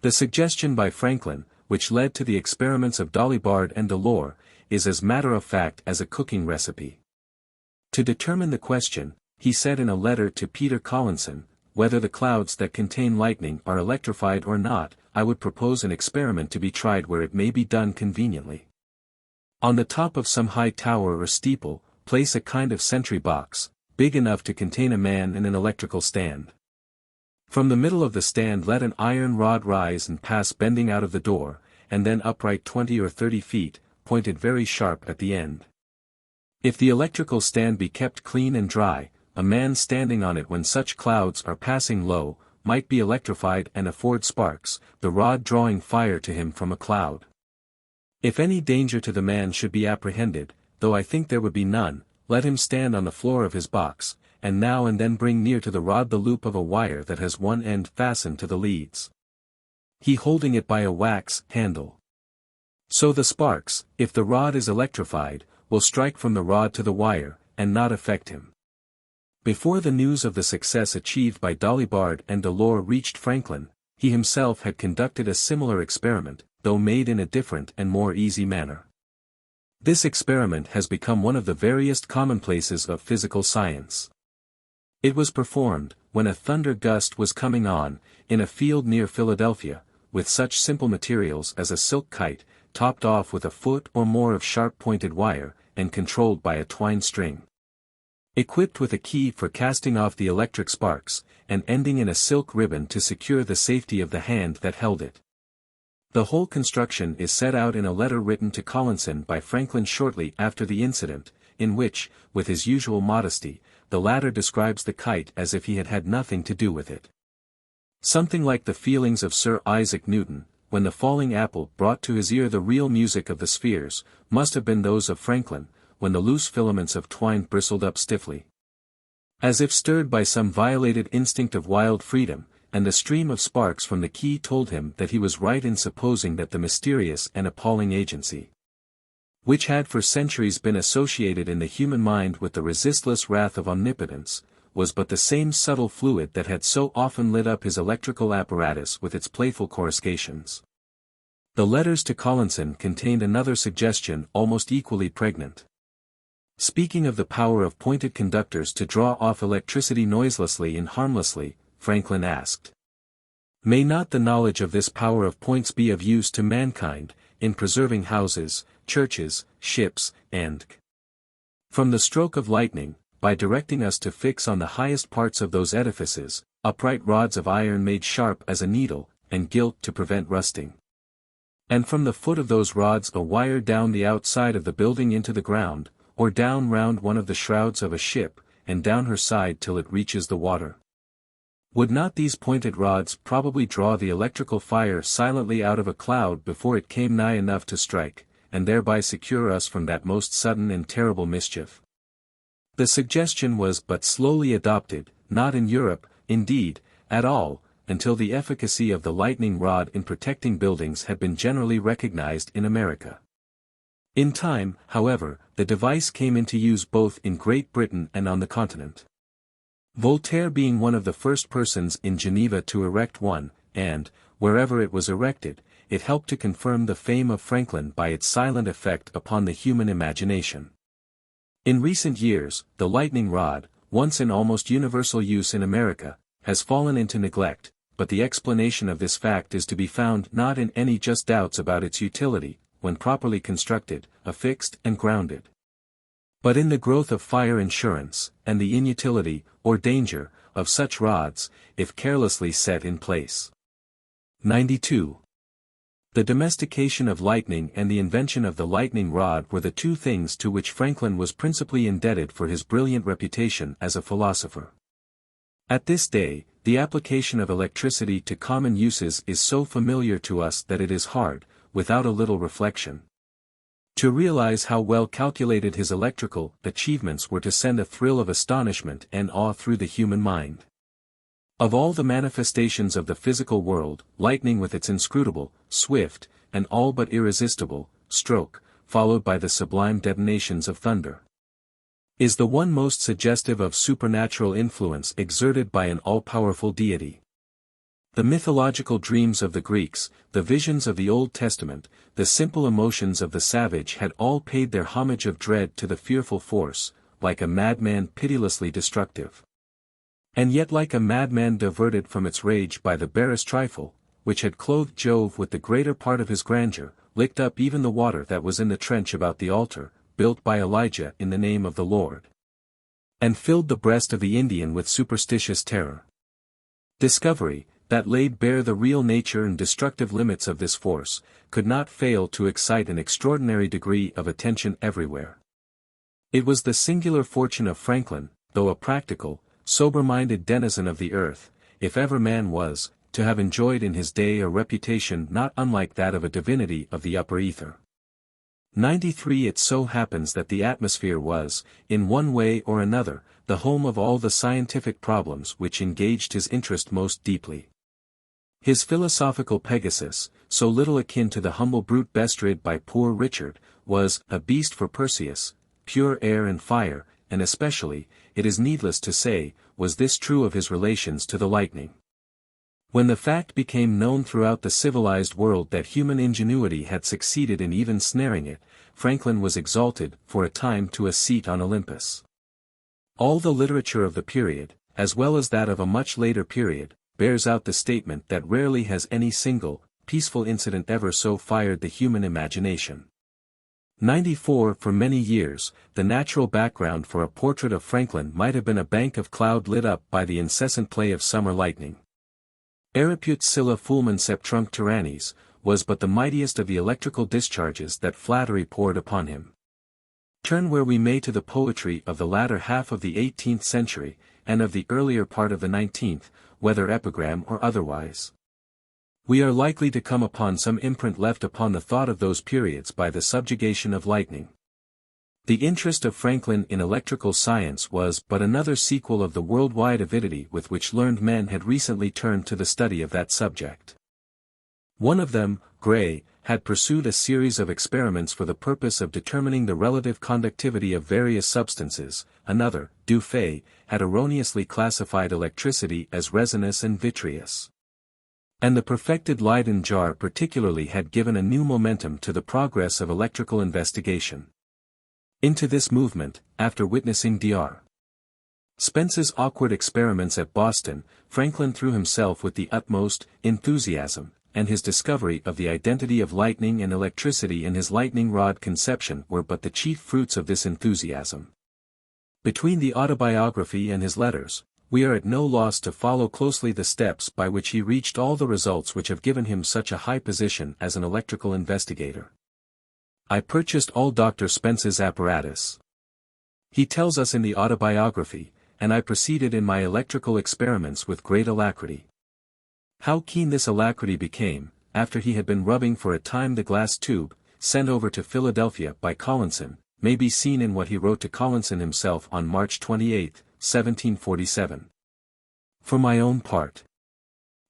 The suggestion by Franklin, which led to the experiments of Dalibard and Delort, is as matter-of-fact as a cooking recipe. To determine the question, he said in a letter to Peter Collinson, whether the clouds that contain lightning are electrified or not, I would propose an experiment to be tried where it may be done conveniently. On the top of some high tower or steeple, place a kind of sentry box, big enough to contain a man and an electrical stand. From the middle of the stand let an iron rod rise and pass bending out of the door, and then upright 20 or 30 feet, pointed very sharp at the end. If the electrical stand be kept clean and dry, a man standing on it when such clouds are passing low, might be electrified and afford sparks, the rod drawing fire to him from a cloud. If any danger to the man should be apprehended, though I think there would be none, let him stand on the floor of his box, and now and then bring near to the rod the loop of a wire that has one end fastened to the leads, he holding it by a wax handle. So the sparks, if the rod is electrified, will strike from the rod to the wire, and not affect him. Before the news of the success achieved by Dalibard and Delort reached Franklin, he himself had conducted a similar experiment, though made in a different and more easy manner. This experiment has become one of the veriest commonplaces of physical science. It was performed, when a thunder gust was coming on, in a field near Philadelphia, with such simple materials as a silk kite, topped off with a foot or more of sharp-pointed wire, and controlled by a twine string. Equipped with a key for casting off the electric sparks, and ending in a silk ribbon to secure the safety of the hand that held it. The whole construction is set out in a letter written to Collinson by Franklin shortly after the incident, in which, with his usual modesty, the latter describes the kite as if he had had nothing to do with it. Something like the feelings of Sir Isaac Newton, when the falling apple brought to his ear the real music of the spheres, must have been those of Franklin, when the loose filaments of twine bristled up stiffly, as if stirred by some violated instinct of wild freedom, and the stream of sparks from the key told him that he was right in supposing that the mysterious and appalling agency, which had for centuries been associated in the human mind with the resistless wrath of omnipotence, was but the same subtle fluid that had so often lit up his electrical apparatus with its playful coruscations. The letters to Collinson contained another suggestion almost equally pregnant. Speaking of the power of pointed conductors to draw off electricity noiselessly and harmlessly, Franklin asked, "May not the knowledge of this power of points be of use to mankind, in preserving houses, churches, ships, and from the stroke of lightning, by directing us to fix on the highest parts of those edifices, upright rods of iron made sharp as a needle, and gilt to prevent rusting? And from the foot of those rods a wire down the outside of the building into the ground, or down round one of the shrouds of a ship, and down her side till it reaches the water? Would not these pointed rods probably draw the electrical fire silently out of a cloud before it came nigh enough to strike, and thereby secure us from that most sudden and terrible mischief? The suggestion was but slowly adopted, not in Europe, indeed, at all, until the efficacy of the lightning rod in protecting buildings had been generally recognized in America. In time, however, the device came into use both in Great Britain and on the continent. Voltaire being one of the first persons in Geneva to erect one, and, wherever it was erected, it helped to confirm the fame of Franklin by its silent effect upon the human imagination. In recent years, the lightning rod, once in almost universal use in America, has fallen into neglect, but the explanation of this fact is to be found not in any just doubts about its utility, when properly constructed, affixed and grounded, but in the growth of fire insurance, and the inutility, or danger, of such rods, if carelessly set in place. 92. The domestication of lightning and the invention of the lightning rod were the two things to which Franklin was principally indebted for his brilliant reputation as a philosopher. At this day, the application of electricity to common uses is so familiar to us that it is hard, without a little reflection, to realize how well calculated his electrical achievements were to send a thrill of astonishment and awe through the human mind. Of all the manifestations of the physical world, lightning with its inscrutable, swift, and all but irresistible, stroke, followed by the sublime detonations of thunder, is the one most suggestive of supernatural influence exerted by an all-powerful deity. The mythological dreams of the Greeks, the visions of the Old Testament, the simple emotions of the savage had all paid their homage of dread to the fearful force, like a madman pitilessly destructive. And yet like a madman diverted from its rage by the barest trifle, which had clothed Jove with the greater part of his grandeur, licked up even the water that was in the trench about the altar, built by Elijah in the name of the Lord, and filled the breast of the Indian with superstitious terror. Discovery, that laid bare the real nature and destructive limits of this force, could not fail to excite an extraordinary degree of attention everywhere. It was the singular fortune of Franklin, though a practical, sober-minded denizen of the earth, if ever man was, to have enjoyed in his day a reputation not unlike that of a divinity of the upper ether. 93. It so happens that the atmosphere was, in one way or another, the home of all the scientific problems which engaged his interest most deeply. His philosophical Pegasus, so little akin to the humble brute bestrid by poor Richard, was a beast for Perseus, pure air and fire, and especially, it is needless to say, was this true of his relations to the lightning. When the fact became known throughout the civilized world that human ingenuity had succeeded in even snaring it, Franklin was exalted, for a time, to a seat on Olympus. All the literature of the period, as well as that of a much later period, bears out the statement that rarely has any single, peaceful incident ever so fired the human imagination. 94. For many years, the natural background for a portrait of Franklin might have been a bank of cloud lit up by the incessant play of summer lightning. Erepute Scylla fulmen septrunc tyrannis, was but the mightiest of the electrical discharges that flattery poured upon him. Turn where we may to the poetry of the latter half of the 18th century, and of the earlier part of the 19th, whether epigram or otherwise, we are likely to come upon some imprint left upon the thought of those periods by the subjugation of lightning. The interest of Franklin in electrical science was but another sequel of the worldwide avidity with which learned men had recently turned to the study of that subject. One of them, Gray, had pursued a series of experiments for the purpose of determining the relative conductivity of various substances. Another, Dufay, had erroneously classified electricity as resinous and vitreous. And the perfected Leyden jar particularly had given a new momentum to the progress of electrical investigation. Into this movement, after witnessing Dr. Spence's awkward experiments at Boston, Franklin threw himself with the utmost enthusiasm, and his discovery of the identity of lightning and electricity in his lightning rod conception were but the chief fruits of this enthusiasm. Between the Autobiography and his letters, we are at no loss to follow closely the steps by which he reached all the results which have given him such a high position as an electrical investigator. I purchased all Dr. Spence's apparatus. He tells us in the Autobiography, and I proceeded in my electrical experiments with great alacrity. How keen this alacrity became, after he had been rubbing for a time the glass tube, sent over to Philadelphia by Collinson, may be seen in what he wrote to Collinson himself on March 28, 1747. For my own part,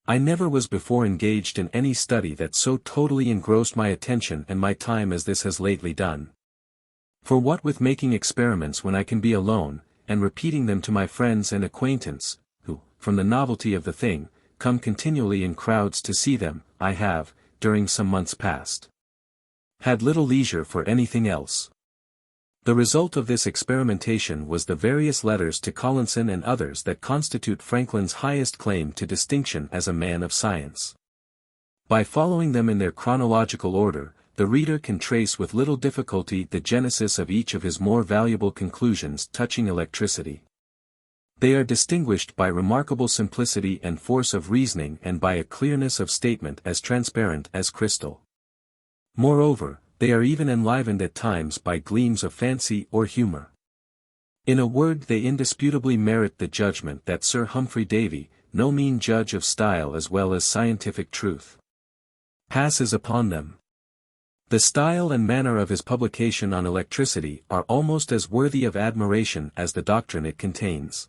I never was before engaged in any study that so totally engrossed my attention and my time as this has lately done. For what with making experiments when I can be alone, and repeating them to my friends and acquaintance, who, from the novelty of the thing, come continually in crowds to see them, I have, during some months past, had little leisure for anything else. The result of this experimentation was the various letters to Collinson and others that constitute Franklin's highest claim to distinction as a man of science. By following them in their chronological order, the reader can trace with little difficulty the genesis of each of his more valuable conclusions touching electricity. They are distinguished by remarkable simplicity and force of reasoning and by a clearness of statement as transparent as crystal. Moreover, they are even enlivened at times by gleams of fancy or humor. In a word, they indisputably merit the judgment that Sir Humphrey Davy, no mean judge of style as well as scientific truth, passes upon them. The style and manner of his publication on electricity are almost as worthy of admiration as the doctrine it contains.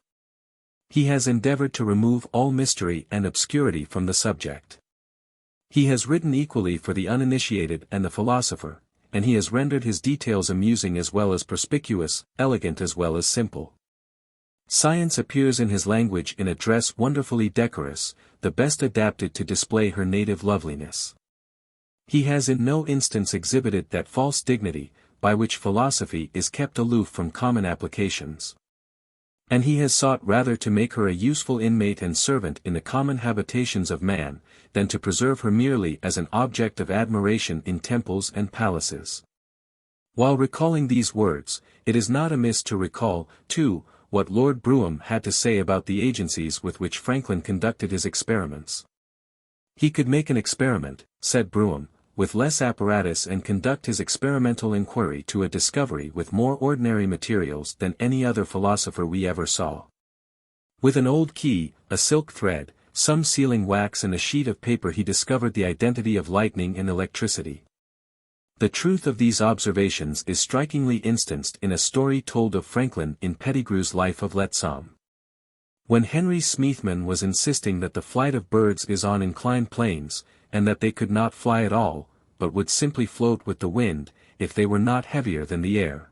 He has endeavored to remove all mystery and obscurity from the subject. He has written equally for the uninitiated and the philosopher, and he has rendered his details amusing as well as perspicuous, elegant as well as simple. Science appears in his language in a dress wonderfully decorous, the best adapted to display her native loveliness. He has in no instance exhibited that false dignity, by which philosophy is kept aloof from common applications. And he has sought rather to make her a useful inmate and servant in the common habitations of man, than to preserve her merely as an object of admiration in temples and palaces. While recalling these words, it is not amiss to recall, too, what Lord Brougham had to say about the agencies with which Franklin conducted his experiments. He could make an experiment, said Brougham, with less apparatus and conduct his experimental inquiry to a discovery with more ordinary materials than any other philosopher we ever saw. With an old key, a silk thread, some sealing wax and a sheet of paper he discovered the identity of lightning and electricity. The truth of these observations is strikingly instanced in a story told of Franklin in Pettigrew's Life of Lettsam. When Henry Smeathman was insisting that the flight of birds is on inclined planes, and that they could not fly at all, but would simply float with the wind, if they were not heavier than the air,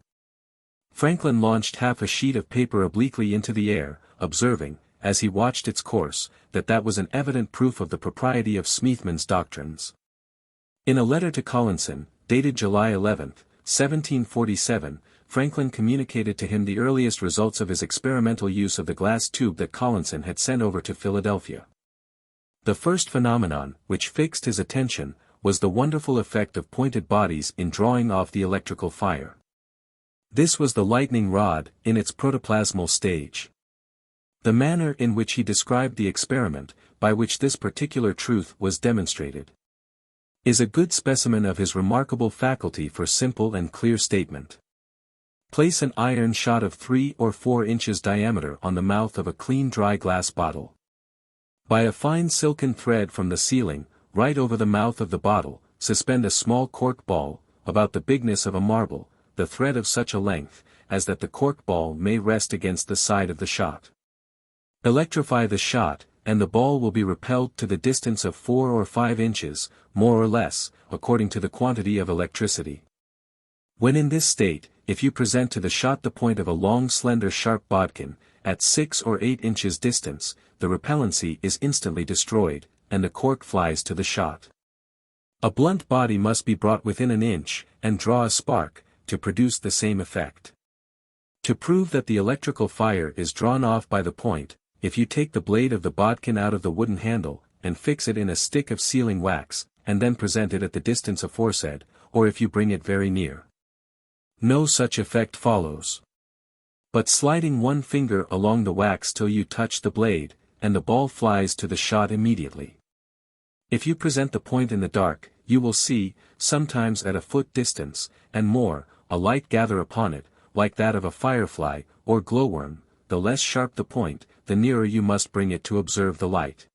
Franklin launched half a sheet of paper obliquely into the air, observing, as he watched its course, that that was an evident proof of the propriety of Smeathman's doctrines. In a letter to Collinson, dated July 11, 1747, Franklin communicated to him the earliest results of his experimental use of the glass tube that Collinson had sent over to Philadelphia. The first phenomenon, which fixed his attention, was the wonderful effect of pointed bodies in drawing off the electrical fire. This was the lightning rod, in its protoplasmal stage. The manner in which he described the experiment, by which this particular truth was demonstrated, is a good specimen of his remarkable faculty for simple and clear statement. Place an iron shot of 3 or 4 inches diameter on the mouth of a clean dry glass bottle. By a fine silken thread from the ceiling, right over the mouth of the bottle, suspend a small cork ball, about the bigness of a marble, the thread of such a length, as that the cork ball may rest against the side of the shot. Electrify the shot, and the ball will be repelled to the distance of 4 or 5 inches, more or less, according to the quantity of electricity. When in this state, if you present to the shot the point of a long slender sharp bodkin, at 6 or 8 inches distance, the repellency is instantly destroyed, and the cork flies to the shot. A blunt body must be brought within an inch, and draw a spark, to produce the same effect. To prove that the electrical fire is drawn off by the point, if you take the blade of the bodkin out of the wooden handle, and fix it in a stick of sealing wax, and then present it at the distance aforesaid, or if you bring it very near, no such effect follows. But sliding one finger along the wax till you touch the blade, and the ball flies to the shot immediately. If you present the point in the dark, you will see, sometimes at a foot distance, and more, a light gather upon it, like that of a firefly, or glowworm, the less sharp the point, the nearer you must bring it to observe the light.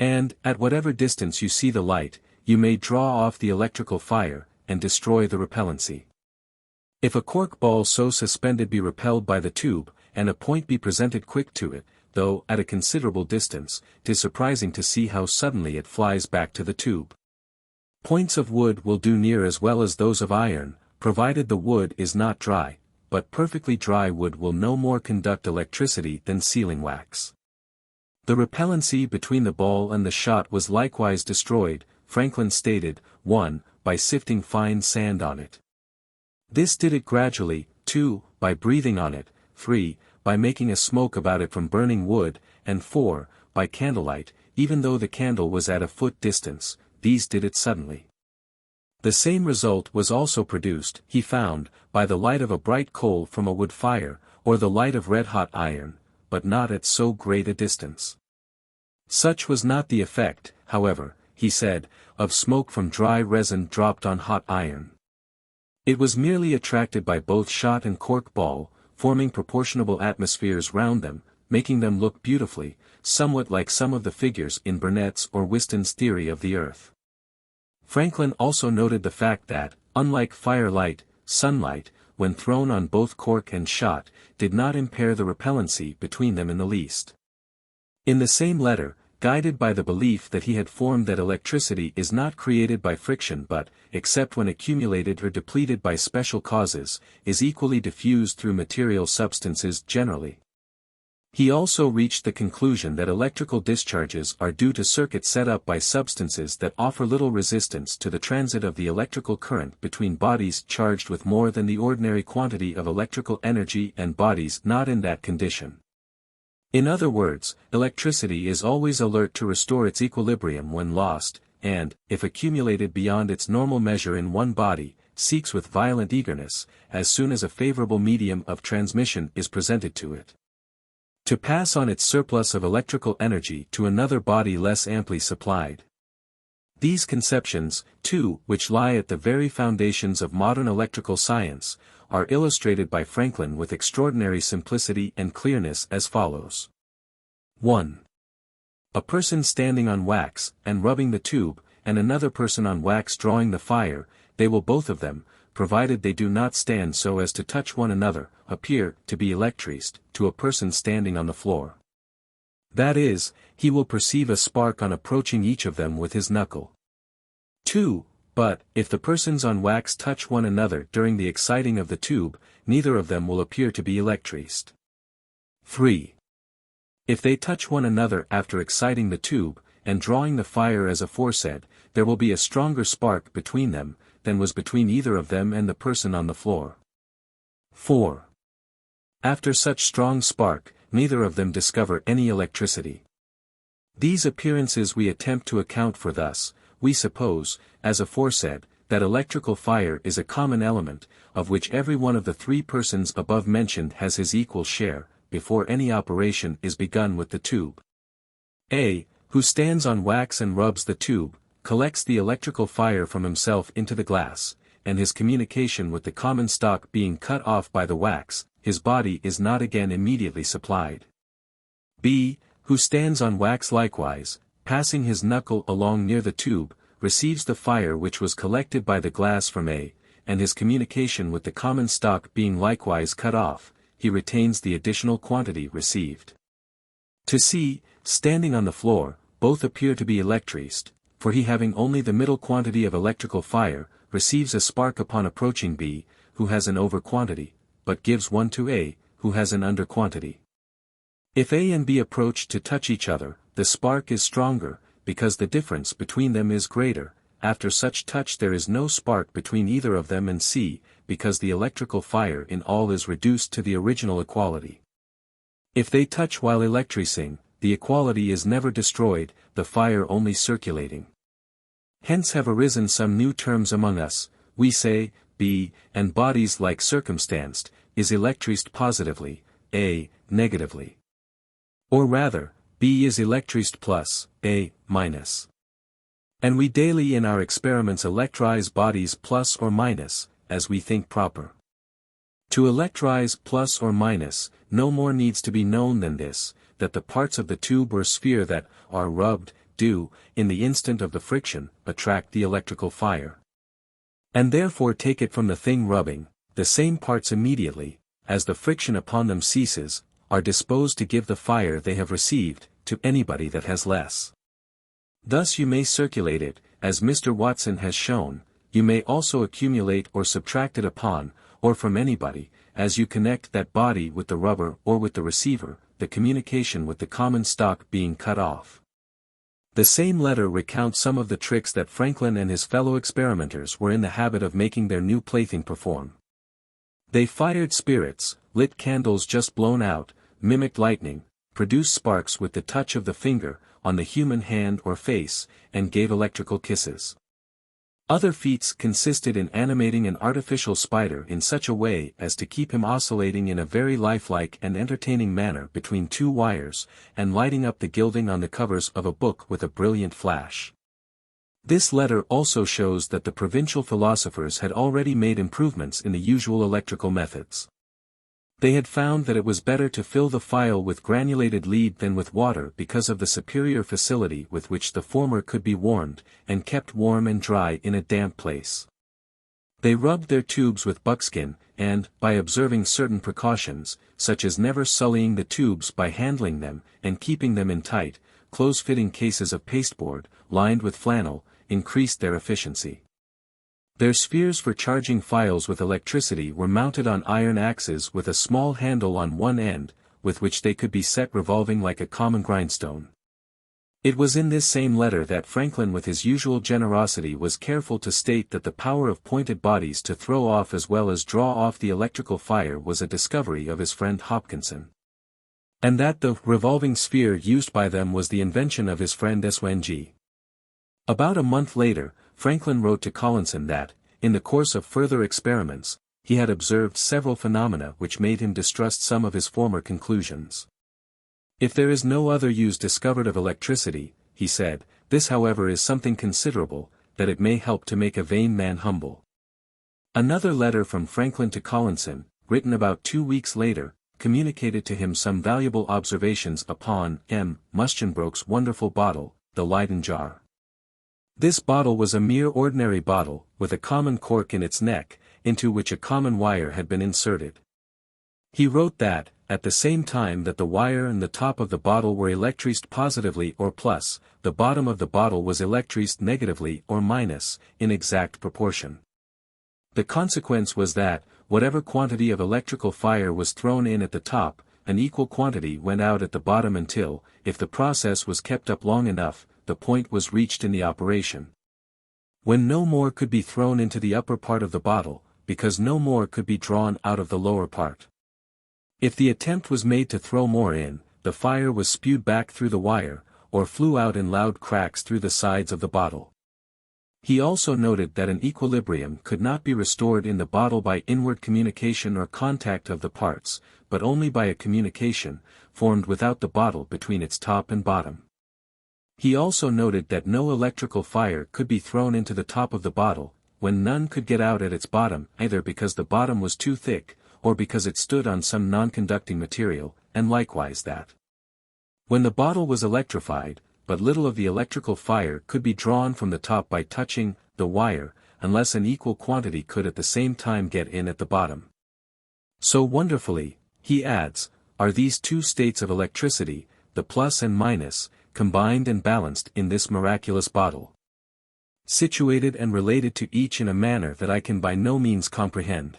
And, at whatever distance you see the light, you may draw off the electrical fire, and destroy the repellency. If a cork ball so suspended be repelled by the tube, and a point be presented quick to it, though at a considerable distance, 'tis surprising to see how suddenly it flies back to the tube. Points of wood will do near as well as those of iron, provided the wood is not dry, but perfectly dry wood will no more conduct electricity than sealing wax. The repellency between the ball and the shot was likewise destroyed, Franklin stated, 1. By sifting fine sand on it. This did it gradually, 2. By breathing on it, 3. By making a smoke about it from burning wood, and 4. By candlelight, even though the candle was at a foot distance, these did it suddenly. The same result was also produced, he found, by the light of a bright coal from a wood fire, or the light of red-hot iron, but not at so great a distance. Such was not the effect, however, he said, of smoke from dry resin dropped on hot iron. It was merely attracted by both shot and cork ball, forming proportionable atmospheres round them, making them look beautifully, somewhat like some of the figures in Burnett's or Whiston's theory of the earth. Franklin also noted the fact that, unlike firelight, sunlight, when thrown on both cork and shot, did not impair the repellency between them in the least. In the same letter, guided by the belief that he had formed that electricity is not created by friction but, except when accumulated or depleted by special causes, is equally diffused through material substances generally. He also reached the conclusion that electrical discharges are due to circuits set up by substances that offer little resistance to the transit of the electrical current between bodies charged with more than the ordinary quantity of electrical energy and bodies not in that condition. In other words, electricity is always alert to restore its equilibrium when lost, and, if accumulated beyond its normal measure in one body, seeks with violent eagerness, as soon as a favorable medium of transmission is presented to it, to pass on its surplus of electrical energy to another body less amply supplied. These conceptions, too, which lie at the very foundations of modern electrical science, are illustrated by Franklin with extraordinary simplicity and clearness as follows. 1. A person standing on wax, and rubbing the tube, and another person on wax drawing the fire, they will both of them, provided they do not stand so as to touch one another, appear to be electrized, to a person standing on the floor. That is, he will perceive a spark on approaching each of them with his knuckle. 2. But, if the persons on wax touch one another during the exciting of the tube, neither of them will appear to be electrized. 3. If they touch one another after exciting the tube, and drawing the fire as aforesaid, there will be a stronger spark between them, than was between either of them and the person on the floor. 4. After such strong spark, neither of them discover any electricity. These appearances we attempt to account for thus: we suppose, as aforesaid, that electrical fire is a common element, of which every one of the three persons above mentioned has his equal share, before any operation is begun with the tube. A, who stands on wax and rubs the tube, collects the electrical fire from himself into the glass, and his communication with the common stock being cut off by the wax, his body is not again immediately supplied. B, who stands on wax likewise, passing his knuckle along near the tube, receives the fire which was collected by the glass from A, and his communication with the common stock being likewise cut off, he retains the additional quantity received. To C, standing on the floor, both appear to be electrized, for he having only the middle quantity of electrical fire, receives a spark upon approaching B, who has an over quantity, but gives one to A, who has an under quantity. If A and B approach to touch each other, the spark is stronger, because the difference between them is greater. After such touch there is no spark between either of them and C, because the electrical fire in all is reduced to the original equality. If they touch while electrizing, the equality is never destroyed, the fire only circulating. Hence have arisen some new terms among us: we say, B, and bodies like circumstanced, is electrized positively, A, negatively. Or rather, B is electrized plus, A, minus. And we daily in our experiments electrize bodies plus or minus, as we think proper. To electrize plus or minus, no more needs to be known than this, that the parts of the tube or sphere that are rubbed, do, in the instant of the friction, attract the electrical fire. And therefore take it from the thing rubbing, the same parts immediately, as the friction upon them ceases, are disposed to give the fire they have received, to anybody that has less. Thus you may circulate it, as Mr. Watson has shown, you may also accumulate or subtract it upon, or from anybody, as you connect that body with the rubber or with the receiver, the communication with the common stock being cut off. The same letter recounts some of the tricks that Franklin and his fellow experimenters were in the habit of making their new plaything perform. They fired spirits, lit candles just blown out, mimicked lightning, produced sparks with the touch of the finger, on the human hand or face, and gave electrical kisses. Other feats consisted in animating an artificial spider in such a way as to keep him oscillating in a very lifelike and entertaining manner between two wires, and lighting up the gilding on the covers of a book with a brilliant flash. This letter also shows that the provincial philosophers had already made improvements in the usual electrical methods. They had found that it was better to fill the phial with granulated lead than with water because of the superior facility with which the former could be warmed, and kept warm and dry in a damp place. They rubbed their tubes with buckskin, and, by observing certain precautions, such as never sullying the tubes by handling them, and keeping them in tight, close-fitting cases of pasteboard, lined with flannel, increased their efficiency. Their spheres for charging phials with electricity were mounted on iron axes with a small handle on one end, with which they could be set revolving like a common grindstone. It was in this same letter that Franklin with his usual generosity was careful to state that the power of pointed bodies to throw off as well as draw off the electrical fire was a discovery of his friend Hopkinson. And that the revolving sphere used by them was the invention of his friend Swng. About a month later, Franklin wrote to Collinson that, in the course of further experiments, he had observed several phenomena which made him distrust some of his former conclusions. If there is no other use discovered of electricity, he said, this however is something considerable, that it may help to make a vain man humble. Another letter from Franklin to Collinson, written about 2 weeks later, communicated to him some valuable observations upon M. Muschenbroek's wonderful bottle, the Leyden jar. This bottle was a mere ordinary bottle, with a common cork in its neck, into which a common wire had been inserted. He wrote that, at the same time that the wire and the top of the bottle were electrized positively or plus, the bottom of the bottle was electrized negatively or minus, in exact proportion. The consequence was that, whatever quantity of electrical fire was thrown in at the top, an equal quantity went out at the bottom until, if the process was kept up long enough, the point was reached in the operation. When no more could be thrown into the upper part of the bottle, because no more could be drawn out of the lower part. If the attempt was made to throw more in, the fire was spewed back through the wire, or flew out in loud cracks through the sides of the bottle. He also noted that an equilibrium could not be restored in the bottle by inward communication or contact of the parts, but only by a communication, formed without the bottle between its top and bottom. He also noted that no electrical fire could be thrown into the top of the bottle, when none could get out at its bottom, either because the bottom was too thick, or because it stood on some non-conducting material, and likewise that, when the bottle was electrified, but little of the electrical fire could be drawn from the top by touching the wire, unless an equal quantity could at the same time get in at the bottom. So wonderfully, he adds, are these two states of electricity, the plus and minus, combined and balanced in this miraculous bottle, situated and related to each in a manner that I can by no means comprehend.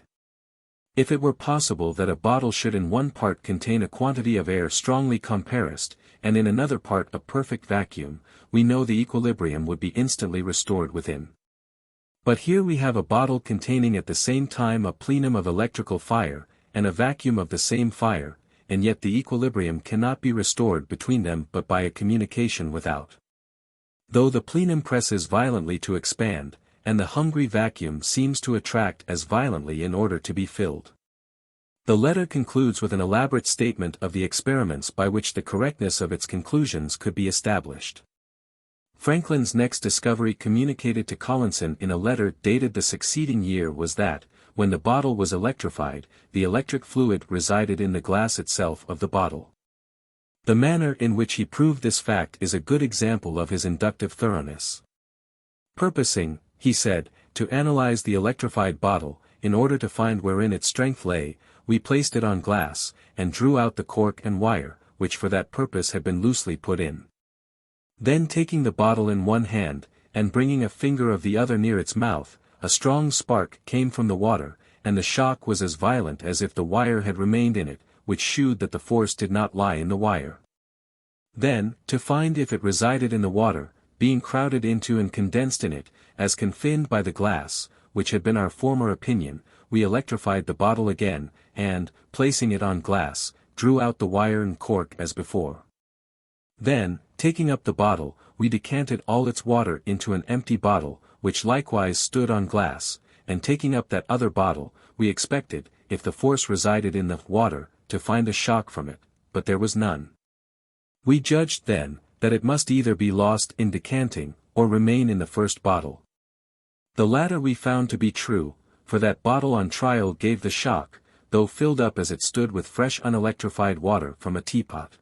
If it were possible that a bottle should in one part contain a quantity of air strongly compressed, and in another part a perfect vacuum, we know the equilibrium would be instantly restored within. But here we have a bottle containing at the same time a plenum of electrical fire, and a vacuum of the same fire, and yet the equilibrium cannot be restored between them but by a communication without. Though the plenum presses violently to expand, and the hungry vacuum seems to attract as violently in order to be filled. The letter concludes with an elaborate statement of the experiments by which the correctness of its conclusions could be established. Franklin's next discovery communicated to Collinson in a letter dated the succeeding year was that, when the bottle was electrified, the electric fluid resided in the glass itself of the bottle. The manner in which he proved this fact is a good example of his inductive thoroughness. Purposing, he said, to analyze the electrified bottle, in order to find wherein its strength lay, we placed it on glass, and drew out the cork and wire, which for that purpose had been loosely put in. Then taking the bottle in one hand, and bringing a finger of the other near its mouth, a strong spark came from the water, and the shock was as violent as if the wire had remained in it, which shewed that the force did not lie in the wire. Then, to find if it resided in the water, being crowded into and condensed in it, as confined by the glass, which had been our former opinion, we electrified the bottle again, and, placing it on glass, drew out the wire and cork as before. Then, taking up the bottle, we decanted all its water into an empty bottle, which likewise stood on glass, and taking up that other bottle, we expected, if the force resided in the water, to find a shock from it, but there was none. We judged then, that it must either be lost in decanting, or remain in the first bottle. The latter we found to be true, for that bottle on trial gave the shock, though filled up as it stood with fresh unelectrified water from a teapot.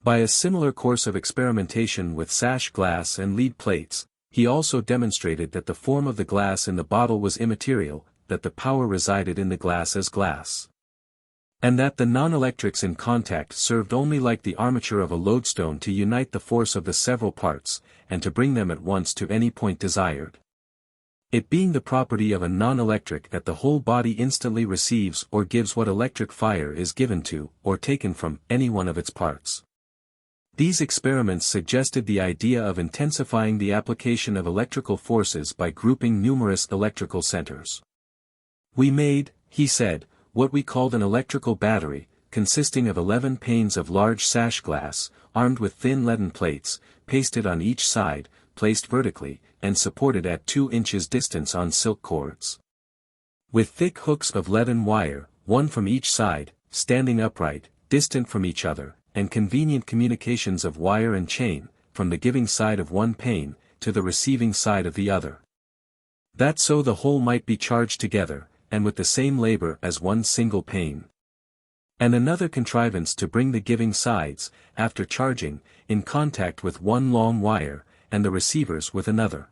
By a similar course of experimentation with sash glass and lead plates, he also demonstrated that the form of the glass in the bottle was immaterial, that the power resided in the glass as glass, and that the non-electrics in contact served only like the armature of a lodestone to unite the force of the several parts, and to bring them at once to any point desired. It being the property of a non-electric that the whole body instantly receives or gives what electric fire is given to, or taken from, any one of its parts. These experiments suggested the idea of intensifying the application of electrical forces by grouping numerous electrical centers. We made, he said, what we called an electrical battery, consisting of 11 panes of large sash glass, armed with thin leaden plates, pasted on each side, placed vertically, and supported at 2 inches distance on silk cords, with thick hooks of leaden wire, one from each side, standing upright, distant from each other, and convenient communications of wire and chain, from the giving side of one pane, to the receiving side of the other. That so the whole might be charged together, and with the same labor as one single pane. And another contrivance to bring the giving sides, after charging, in contact with one long wire, and the receivers with another,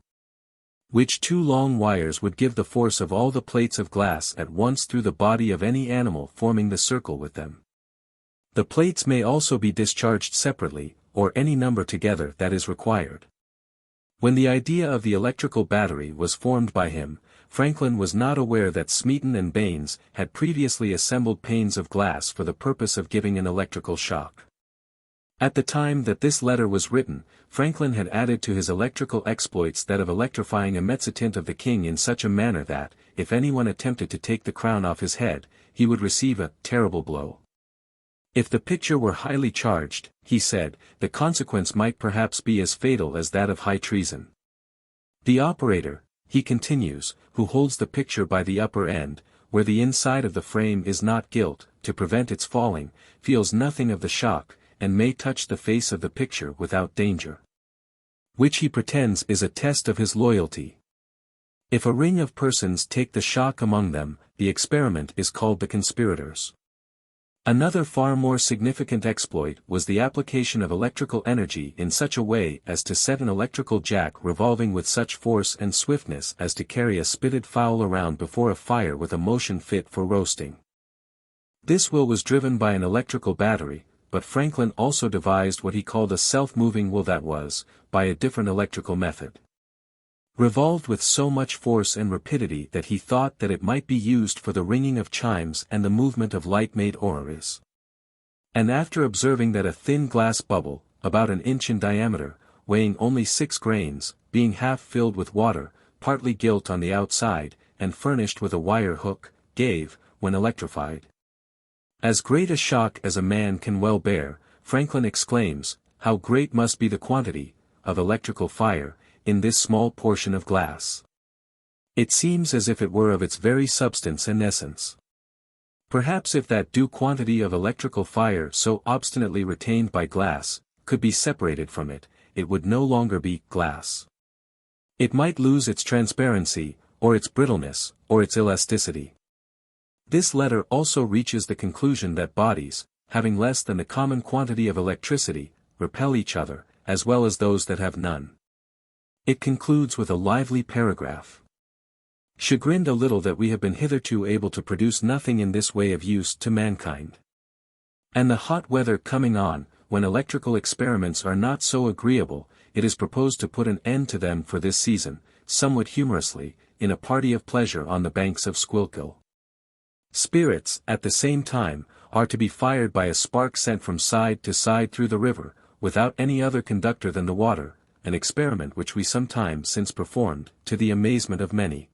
which 2 long wires would give the force of all the plates of glass at once through the body of any animal forming the circle with them. The plates may also be discharged separately, or any number together that is required. When the idea of the electrical battery was formed by him, Franklin was not aware that Smeaton and Baines had previously assembled panes of glass for the purpose of giving an electrical shock. At the time that this letter was written, Franklin had added to his electrical exploits that of electrifying a mezzotint of the king in such a manner that, if anyone attempted to take the crown off his head, he would receive a terrible blow. If the picture were highly charged, he said, the consequence might perhaps be as fatal as that of high treason. The operator, he continues, who holds the picture by the upper end, where the inside of the frame is not gilt, to prevent its falling, feels nothing of the shock, and may touch the face of the picture without danger, which he pretends is a test of his loyalty. If a ring of persons take the shock among them, the experiment is called the conspirators. Another far more significant exploit was the application of electrical energy in such a way as to set an electrical jack revolving with such force and swiftness as to carry a spitted fowl around before a fire with a motion fit for roasting. This will was driven by an electrical battery, but Franklin also devised what he called a self-moving will that was, by a different electrical method, revolved with so much force and rapidity that he thought that it might be used for the ringing of chimes and the movement of light-made orreries. And after observing that a thin glass bubble, about an inch in diameter, weighing only 6 grains, being half filled with water, partly gilt on the outside, and furnished with a wire hook, gave, when electrified, as great a shock as a man can well bear, Franklin exclaims, how great must be the quantity of electrical fire in this small portion of glass. It seems as if it were of its very substance and essence. Perhaps if that due quantity of electrical fire so obstinately retained by glass, could be separated from it, it would no longer be glass. It might lose its transparency, or its brittleness, or its elasticity. This letter also reaches the conclusion that bodies, having less than the common quantity of electricity, repel each other, as well as those that have none. It concludes with a lively paragraph. Chagrined a little that we have been hitherto able to produce nothing in this way of use to mankind. And the hot weather coming on, when electrical experiments are not so agreeable, it is proposed to put an end to them for this season, somewhat humorously, in a party of pleasure on the banks of Schuylkill. Spirits, at the same time, are to be fired by a spark sent from side to side through the river, without any other conductor than the water, an experiment which we some time since performed, to the amazement of many.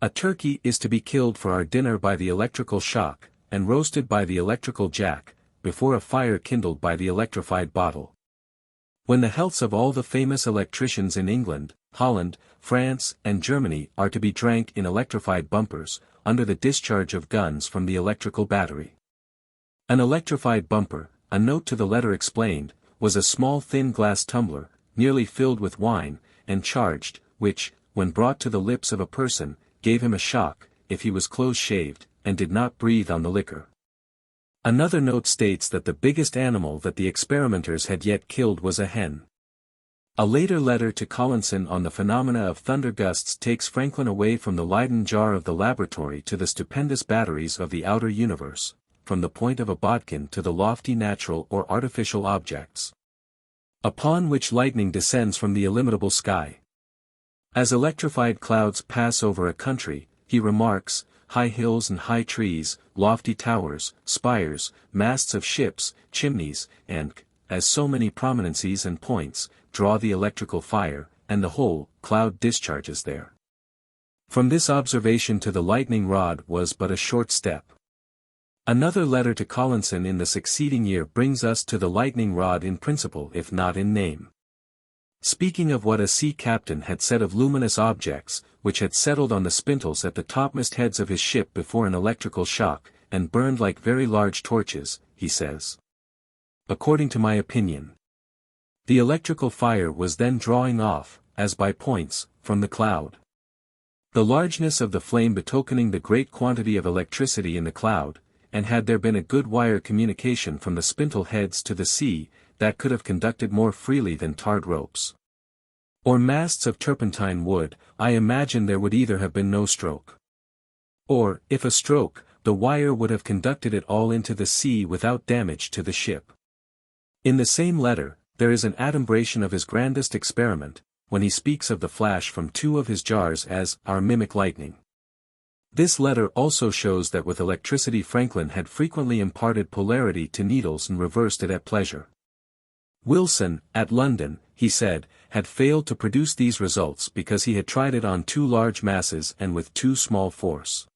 A turkey is to be killed for our dinner by the electrical shock, and roasted by the electrical jack, before a fire kindled by the electrified bottle. When the healths of all the famous electricians in England, Holland, France, and Germany are to be drank in electrified bumpers, under the discharge of guns from the electrical battery. An electrified bumper, a note to the letter explained, was a small thin glass tumbler, nearly filled with wine, and charged, which, when brought to the lips of a person, gave him a shock, if he was close-shaved, and did not breathe on the liquor. Another note states that the biggest animal that the experimenters had yet killed was a hen. A later letter to Collinson on the phenomena of thunder gusts takes Franklin away from the Leyden jar of the laboratory to the stupendous batteries of the outer universe, from the point of a bodkin to the lofty natural or artificial objects, upon which lightning descends from the illimitable sky. As electrified clouds pass over a country, he remarks, high hills and high trees, lofty towers, spires, masts of ships, chimneys, and, as so many prominencies and points, draw the electrical fire, and the whole cloud discharges there. From this observation to the lightning rod was but a short step. Another letter to Collinson in the succeeding year brings us to the lightning rod in principle if not in name. Speaking of what a sea captain had said of luminous objects, which had settled on the spintles at the topmast heads of his ship before an electrical shock, and burned like very large torches, he says, according to my opinion, the electrical fire was then drawing off, as by points, from the cloud. The largeness of the flame betokening the great quantity of electricity in the cloud, and had there been a good wire communication from the spintle heads to the sea, that could have conducted more freely than tarred ropes, or masts of turpentine wood, I imagine there would either have been no stroke, or, if a stroke, the wire would have conducted it all into the sea without damage to the ship. In the same letter, there is an adumbration of his grandest experiment, when he speaks of the flash from two of his jars as our mimic lightning. This letter also shows that with electricity Franklin had frequently imparted polarity to needles and reversed it at pleasure. Wilson, at London, he said, had failed to produce these results because he had tried it on too large masses and with too small force.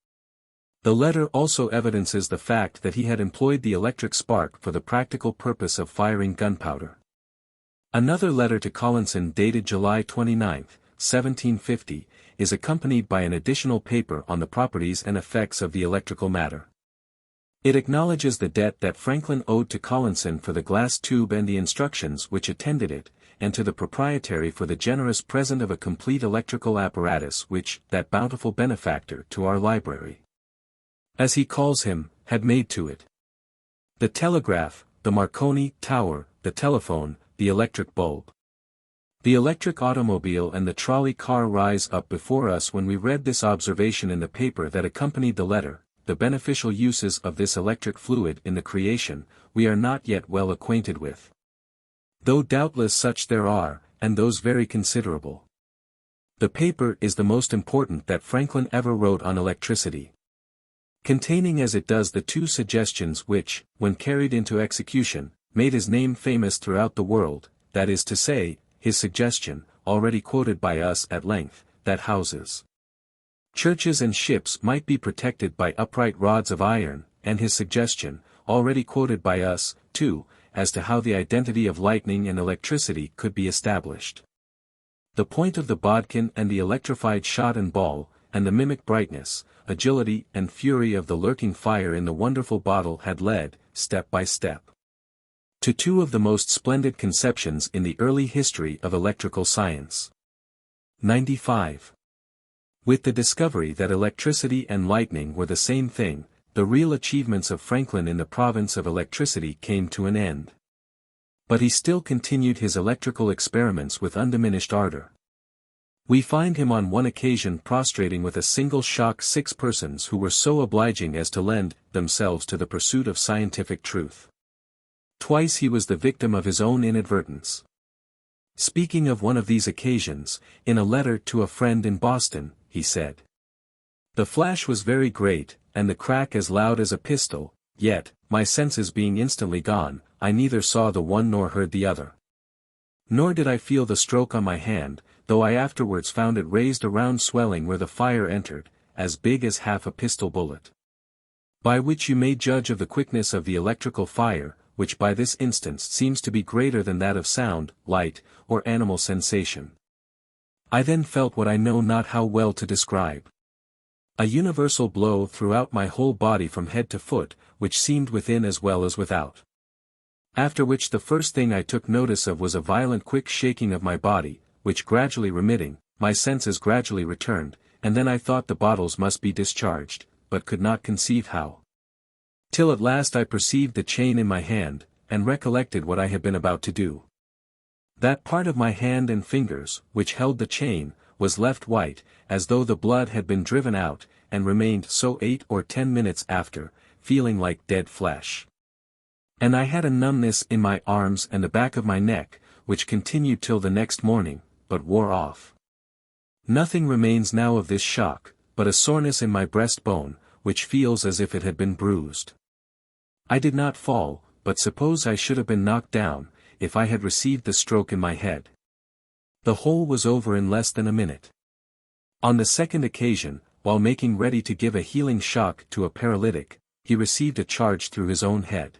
The letter also evidences the fact that he had employed the electric spark for the practical purpose of firing gunpowder. Another letter to Collinson dated July 29, 1750, is accompanied by an additional paper on the properties and effects of the electrical matter. It acknowledges the debt that Franklin owed to Collinson for the glass tube and the instructions which attended it, and to the proprietary for the generous present of a complete electrical apparatus which that bountiful benefactor to our library, as he calls him, had made to it. The telegraph, the Marconi tower, the telephone, the electric bulb, the electric automobile and the trolley car rise up before us when we read this observation in the paper that accompanied the letter. The beneficial uses of this electric fluid in the creation, we are not yet well acquainted with, though doubtless such there are, and those very considerable. The paper is the most important that Franklin ever wrote on electricity, containing as it does the two suggestions which, when carried into execution, made his name famous throughout the world, that is to say, his suggestion, already quoted by us at length, that houses, churches and ships might be protected by upright rods of iron, and his suggestion, already quoted by us, too, as to how the identity of lightning and electricity could be established. The point of the bodkin and the electrified shot and ball, and the mimic brightness, agility and fury of the lurking fire in the wonderful bottle had led, step by step, to two of the most splendid conceptions in the early history of electrical science. 95. With the discovery that electricity and lightning were the same thing, the real achievements of Franklin in the province of electricity came to an end. But he still continued his electrical experiments with undiminished ardor. We find him on one occasion prostrating with a single shock 6 persons who were so obliging as to lend themselves to the pursuit of scientific truth. Twice he was the victim of his own inadvertence. Speaking of one of these occasions, in a letter to a friend in Boston, he said, "The flash was very great, and the crack as loud as a pistol, yet, my senses being instantly gone, I neither saw the one nor heard the other. Nor did I feel the stroke on my hand, though I afterwards found it raised a round swelling where the fire entered, as big as half a pistol bullet. By which you may judge of the quickness of the electrical fire, which by this instance seems to be greater than that of sound, light, or animal sensation. I then felt what I know not how well to describe. A universal blow throughout my whole body from head to foot, which seemed within as well as without. After which the first thing I took notice of was a violent quick shaking of my body, which gradually remitting, my senses gradually returned, and then I thought the bottles must be discharged, but could not conceive how. Till at last I perceived the chain in my hand, and recollected what I had been about to do. That part of my hand and fingers, which held the chain, was left white, as though the blood had been driven out, and remained so 8 or 10 minutes after, feeling like dead flesh. And I had a numbness in my arms and the back of my neck, which continued till the next morning, but wore off. Nothing remains now of this shock, but a soreness in my breastbone, which feels as if it had been bruised. I did not fall, but suppose I should have been knocked down, if I had received the stroke in my head. The whole was over in less than a minute. On the second occasion, while making ready to give a healing shock to a paralytic, he received a charge through his own head.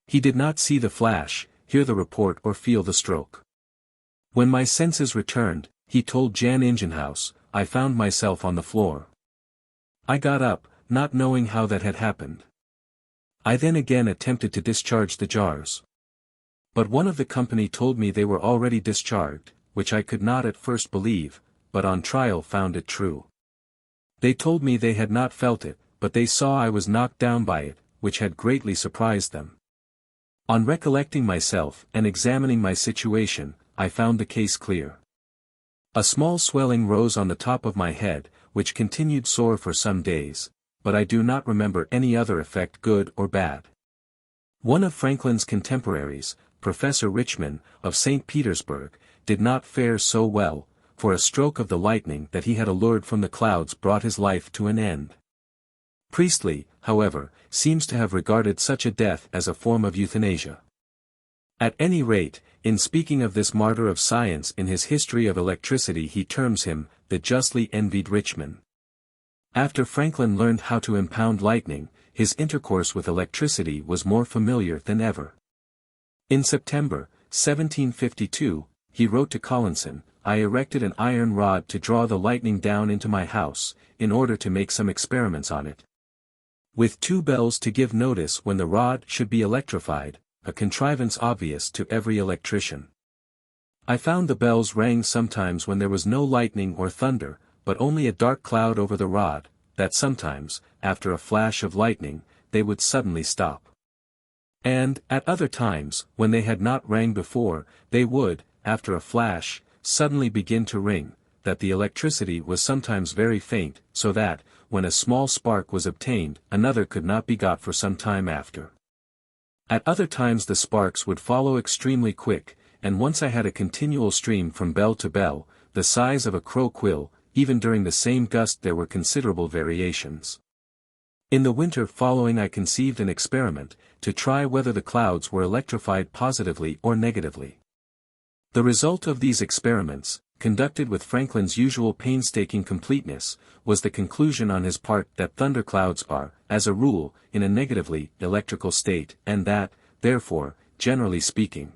He did not see the flash, hear the report or feel the stroke. When my senses returned, he told Jan Ingenhouse, I found myself on the floor. I got up, not knowing how that had happened. I then again attempted to discharge the jars. But one of the company told me they were already discharged, which I could not at first believe, but on trial found it true. They told me they had not felt it, but they saw I was knocked down by it, which had greatly surprised them. On recollecting myself and examining my situation, I found the case clear. A small swelling rose on the top of my head, which continued sore for some days, but I do not remember any other effect good or bad. One of Franklin's contemporaries, Professor Richman, of St. Petersburg, did not fare so well, for a stroke of the lightning that he had allured from the clouds brought his life to an end. Priestley, however, seems to have regarded such a death as a form of euthanasia. At any rate, in speaking of this martyr of science in his History of Electricity he terms him, the justly envied Richman. After Franklin learned how to impound lightning, his intercourse with electricity was more familiar than ever. In September, 1752, he wrote to Collinson, I erected an iron rod to draw the lightning down into my house, in order to make some experiments on it. With 2 bells to give notice when the rod should be electrified, a contrivance obvious to every electrician. I found the bells rang sometimes when there was no lightning or thunder, but only a dark cloud over the rod, that sometimes, after a flash of lightning, they would suddenly stop. And, at other times, when they had not rang before, they would, after a flash, suddenly begin to ring, that the electricity was sometimes very faint, so that, when a small spark was obtained, another could not be got for some time after. At other times the sparks would follow extremely quick, and once I had a continual stream from bell to bell, the size of a crow quill, even during the same gust there were considerable variations. In the winter following I conceived an experiment, to try whether the clouds were electrified positively or negatively. The result of these experiments, conducted with Franklin's usual painstaking completeness, was the conclusion on his part that thunderclouds are, as a rule, in a negatively electrical state, and that, therefore, generally speaking,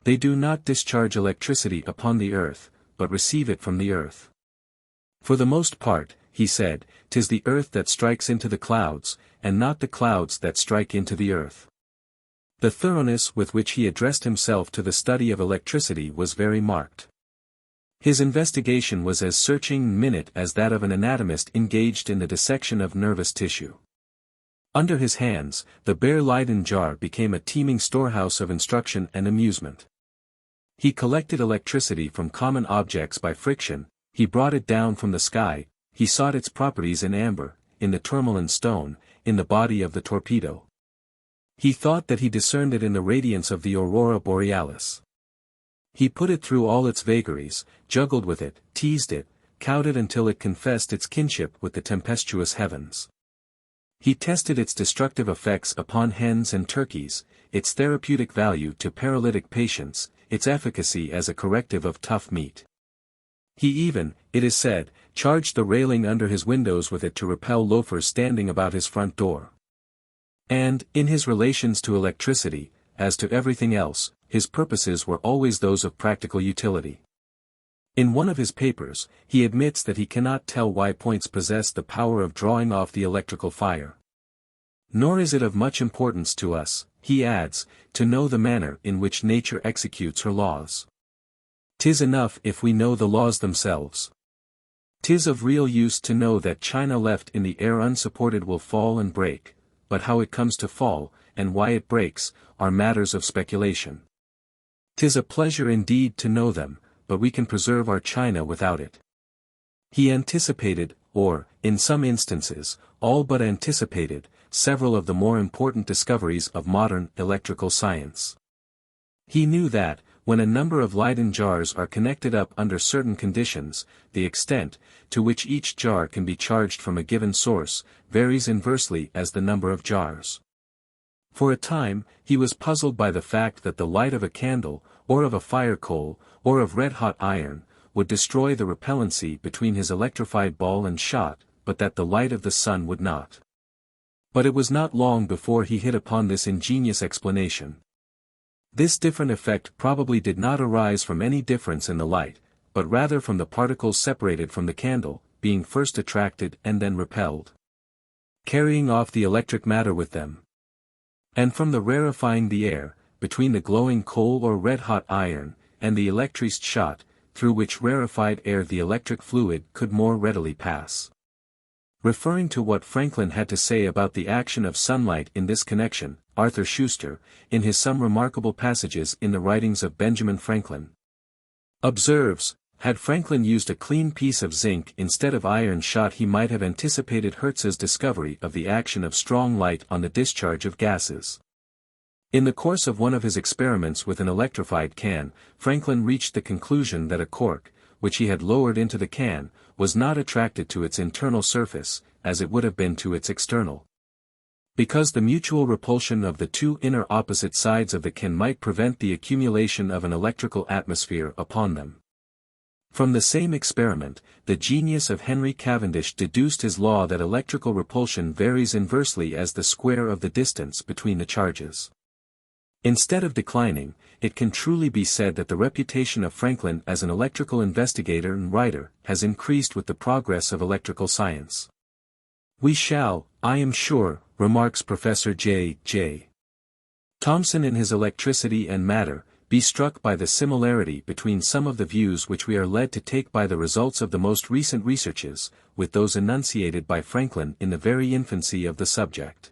they do not discharge electricity upon the earth, but receive it from the earth. For the most part, he said, 'tis the earth that strikes into the clouds, and not the clouds that strike into the earth. The thoroughness with which he addressed himself to the study of electricity was very marked. His investigation was as searching and minute as that of an anatomist engaged in the dissection of nervous tissue. Under his hands, the bare Leyden jar became a teeming storehouse of instruction and amusement. He collected electricity from common objects by friction, he brought it down from the sky, he sought its properties in amber, in the tourmaline stone, in the body of the torpedo. He thought that he discerned it in the radiance of the aurora borealis. He put it through all its vagaries, juggled with it, teased it, cowed it until it confessed its kinship with the tempestuous heavens. He tested its destructive effects upon hens and turkeys, its therapeutic value to paralytic patients, its efficacy as a corrective of tough meat. He even, it is said, charged the railing under his windows with it to repel loafers standing about his front door. And, in his relations to electricity, as to everything else, his purposes were always those of practical utility. In one of his papers, he admits that he cannot tell why points possess the power of drawing off the electrical fire. Nor is it of much importance to us, he adds, to know the manner in which nature executes her laws. 'Tis enough if we know the laws themselves. 'Tis of real use to know that china left in the air unsupported will fall and break, but how it comes to fall, and why it breaks, are matters of speculation. 'Tis a pleasure indeed to know them, but we can preserve our china without it. He anticipated, or, in some instances, all but anticipated, several of the more important discoveries of modern electrical science. He knew that, when a number of Leyden jars are connected up under certain conditions, the extent, to which each jar can be charged from a given source, varies inversely as the number of jars. For a time, he was puzzled by the fact that the light of a candle, or of a fire coal, or of red-hot iron, would destroy the repellency between his electrified ball and shot, but that the light of the sun would not. But it was not long before he hit upon this ingenious explanation. This different effect probably did not arise from any difference in the light, but rather from the particles separated from the candle, being first attracted and then repelled, carrying off the electric matter with them. And from the rarefying the air, between the glowing coal or red-hot iron, and the electrized shot, through which rarefied air the electric fluid could more readily pass. Referring to what Franklin had to say about the action of sunlight in this connection, Arthur Schuster, in his Some Remarkable Passages in the Writings of Benjamin Franklin, observes, had Franklin used a clean piece of zinc instead of iron shot he might have anticipated Hertz's discovery of the action of strong light on the discharge of gases. In the course of one of his experiments with an electrified can, Franklin reached the conclusion that a cork, which he had lowered into the can, was not attracted to its internal surface, as it would have been to its external. Because the mutual repulsion of the two inner opposite sides of the can might prevent the accumulation of an electrical atmosphere upon them. From the same experiment, the genius of Henry Cavendish deduced his law that electrical repulsion varies inversely as the square of the distance between the charges. Instead of declining, it can truly be said that the reputation of Franklin as an electrical investigator and writer has increased with the progress of electrical science. We shall, I am sure, remarks Professor J. Thomson in his Electricity and Matter, be struck by the similarity between some of the views which we are led to take by the results of the most recent researches, with those enunciated by Franklin in the very infancy of the subject.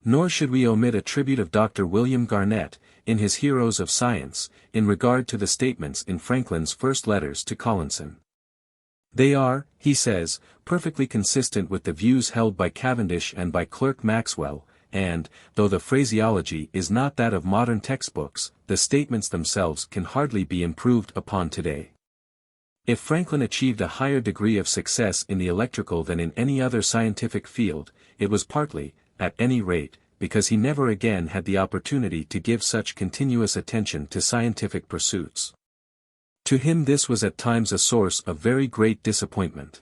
Nor should we omit a tribute of Dr. William Garnett, in his Heroes of Science, in regard to the statements in Franklin's first letters to Collinson. They are, he says, perfectly consistent with the views held by Cavendish and by Clerk Maxwell, and, though the phraseology is not that of modern textbooks, the statements themselves can hardly be improved upon today. If Franklin achieved a higher degree of success in the electrical than in any other scientific field, it was partly, at any rate, because he never again had the opportunity to give such continuous attention to scientific pursuits. To him this was at times a source of very great disappointment.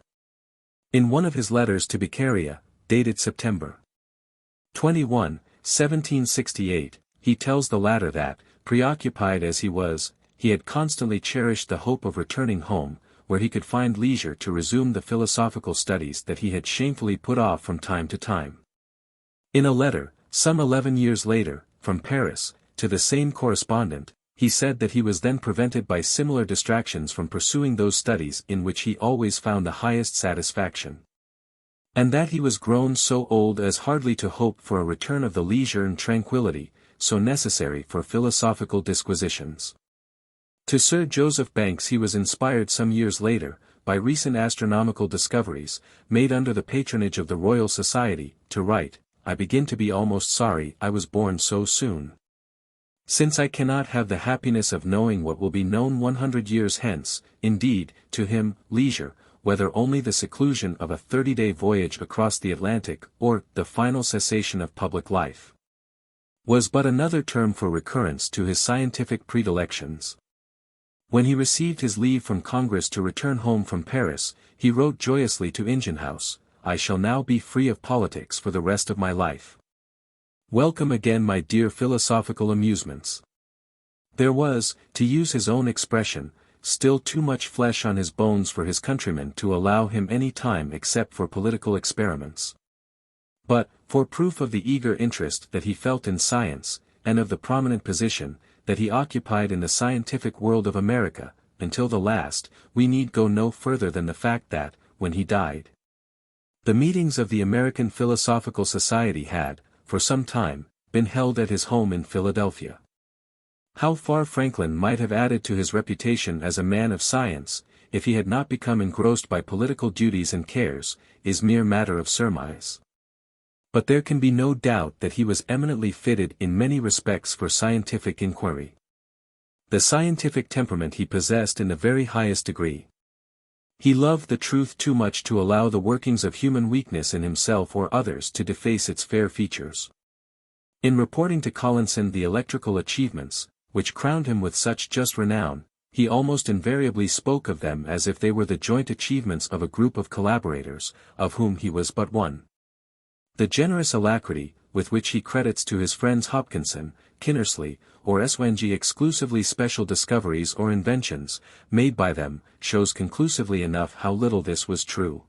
In one of his letters to Beccaria, dated September 21, 1768, he tells the latter that, preoccupied as he was, he had constantly cherished the hope of returning home, where he could find leisure to resume the philosophical studies that he had shamefully put off from time to time. In a letter, some 11 years later, from Paris, to the same correspondent, he said that he was then prevented by similar distractions from pursuing those studies in which he always found the highest satisfaction. And that he was grown so old as hardly to hope for a return of the leisure and tranquillity, so necessary for philosophical disquisitions. To Sir Joseph Banks he was inspired some years later, by recent astronomical discoveries, made under the patronage of the Royal Society, to write, "I begin to be almost sorry I was born so soon. Since I cannot have the happiness of knowing what will be known 100 years hence." Indeed, to him, leisure, whether only the seclusion of a 30-day voyage across the Atlantic or the final cessation of public life, was but another term for recurrence to his scientific predilections. When he received his leave from Congress to return home from Paris, he wrote joyously to Ingenhouse, "I shall now be free of politics for the rest of my life. Welcome again my dear philosophical amusements." There was, to use his own expression, still too much flesh on his bones for his countrymen to allow him any time except for political experiments. But, for proof of the eager interest that he felt in science, and of the prominent position that he occupied in the scientific world of America, until the last, we need go no further than the fact that, when he died, the meetings of the American Philosophical Society had, for some time, been held at his home in Philadelphia. How far Franklin might have added to his reputation as a man of science, if he had not become engrossed by political duties and cares, is mere matter of surmise. But there can be no doubt that he was eminently fitted in many respects for scientific inquiry. The scientific temperament he possessed in the very highest degree. He loved the truth too much to allow the workings of human weakness in himself or others to deface its fair features. In reporting to Collinson the electrical achievements, which crowned him with such just renown, he almost invariably spoke of them as if they were the joint achievements of a group of collaborators, of whom he was but one. The generous alacrity, with which he credits to his friends Hopkinson, Kinnersley, or Swengy exclusively special discoveries or inventions, made by them, shows conclusively enough how little this was true.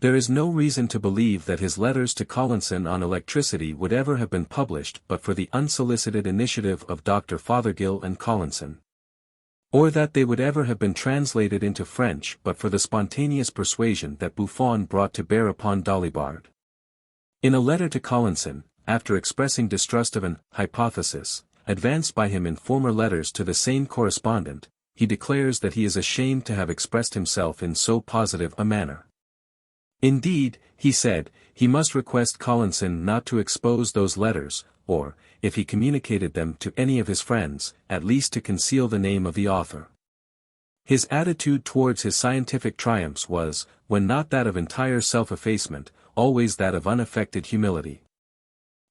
There is no reason to believe that his letters to Collinson on electricity would ever have been published but for the unsolicited initiative of Dr. Fothergill and Collinson. Or that they would ever have been translated into French but for the spontaneous persuasion that Buffon brought to bear upon Dalibard. In a letter to Collinson, after expressing distrust of an hypothesis, advanced by him in former letters to the same correspondent, he declares that he is ashamed to have expressed himself in so positive a manner. Indeed, he said, he must request Collinson not to expose those letters, or, if he communicated them to any of his friends, at least to conceal the name of the author. His attitude towards his scientific triumphs was, when not that of entire self-effacement, always that of unaffected humility.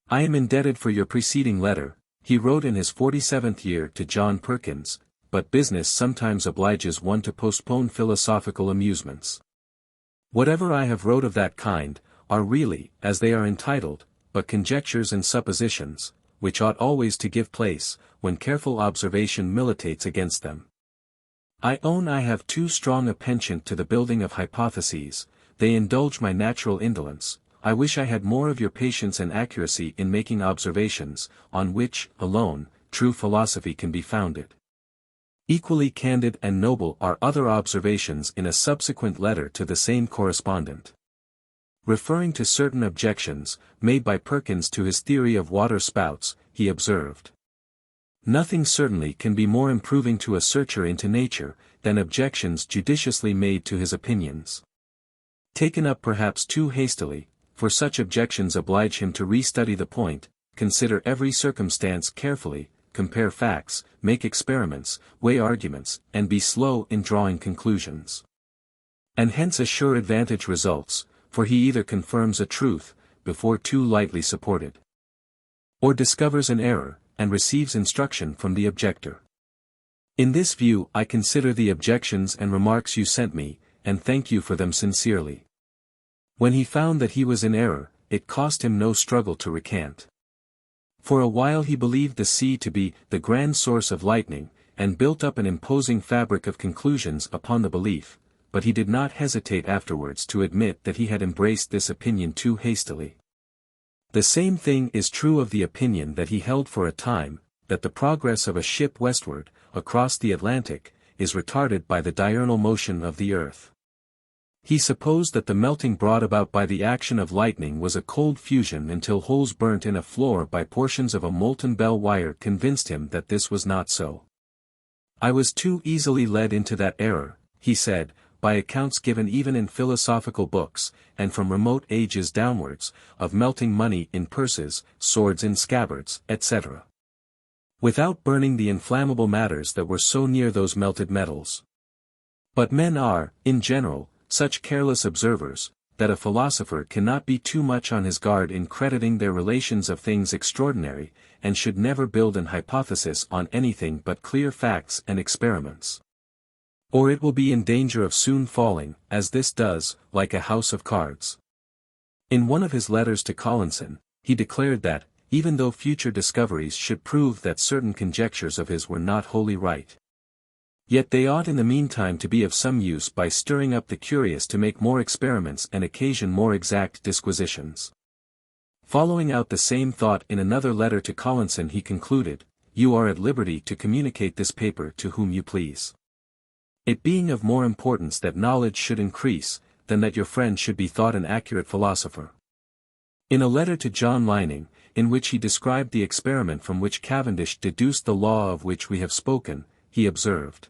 "I am indebted for your preceding letter," he wrote in his 47th year to John Perkins, "but business sometimes obliges one to postpone philosophical amusements. Whatever I have wrote of that kind, are really, as they are entitled, but conjectures and suppositions, which ought always to give place, when careful observation militates against them. I own I have too strong a penchant to the building of hypotheses, they indulge my natural indolence. I wish I had more of your patience and accuracy in making observations, on which, alone, true philosophy can be founded." Equally candid and noble are other observations in a subsequent letter to the same correspondent. Referring to certain objections, made by Perkins to his theory of water spouts, he observed, "Nothing certainly can be more improving to a searcher into nature, than objections judiciously made to his opinions. Taken up perhaps too hastily, for such objections oblige him to re-study the point, consider every circumstance carefully, compare facts, make experiments, weigh arguments, and be slow in drawing conclusions. And hence a sure advantage results, for he either confirms a truth, before too lightly supported, or discovers an error, and receives instruction from the objector. In this view I consider the objections and remarks you sent me, and thank you for them sincerely." When he found that he was in error, it cost him no struggle to recant. For a while he believed the sea to be the grand source of lightning, and built up an imposing fabric of conclusions upon the belief, but he did not hesitate afterwards to admit that he had embraced this opinion too hastily. The same thing is true of the opinion that he held for a time, that the progress of a ship westward, across the Atlantic, is retarded by the diurnal motion of the earth. He supposed that the melting brought about by the action of lightning was a cold fusion until holes burnt in a floor by portions of a molten bell wire convinced him that this was not so. I was too easily led into that error, he said, by accounts given even in philosophical books, and from remote ages downwards, of melting money in purses, swords in scabbards, etc. Without burning the inflammable matters that were so near those melted metals. But men are, in general, such careless observers, that a philosopher cannot be too much on his guard in crediting their relations of things extraordinary, and should never build an hypothesis on anything but clear facts and experiments. Or it will be in danger of soon falling, as this does, like a house of cards. In one of his letters to Collinson, he declared that, even though future discoveries should prove that certain conjectures of his were not wholly right, yet they ought in the meantime to be of some use by stirring up the curious to make more experiments and occasion more exact disquisitions. Following out the same thought in another letter to Collinson he concluded, "You are at liberty to communicate this paper to whom you please. It being of more importance that knowledge should increase, than that your friend should be thought an accurate philosopher." In a letter to John Lining, in which he described the experiment from which Cavendish deduced the law of which we have spoken, he observed,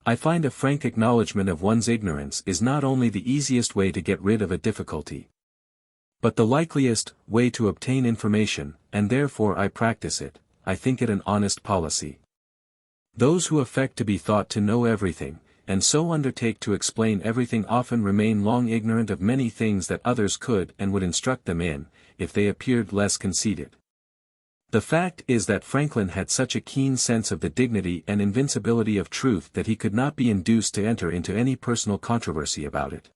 "I find a frank acknowledgment of one's ignorance is not only the easiest way to get rid of a difficulty, but the likeliest way to obtain information, and therefore I practice it. I think it an honest policy. Those who affect to be thought to know everything, and so undertake to explain everything often remain long ignorant of many things that others could and would instruct them in, if they appeared less conceited." The fact is that Franklin had such a keen sense of the dignity and invincibility of truth that he could not be induced to enter into any personal controversy about it.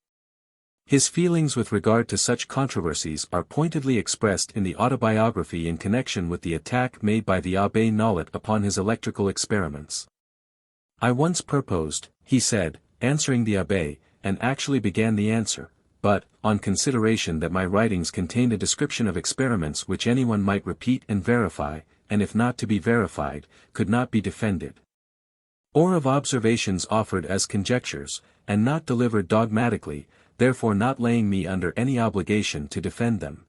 His feelings with regard to such controversies are pointedly expressed in the Autobiography in connection with the attack made by the Abbé Nollet upon his electrical experiments. "I once proposed," he said, answering the Abbé, and actually began the answer, but, on consideration that my writings contained a description of experiments which anyone might repeat and verify, and if not to be verified, could not be defended, or of observations offered as conjectures, and not delivered dogmatically, therefore not laying me under any obligation to defend them,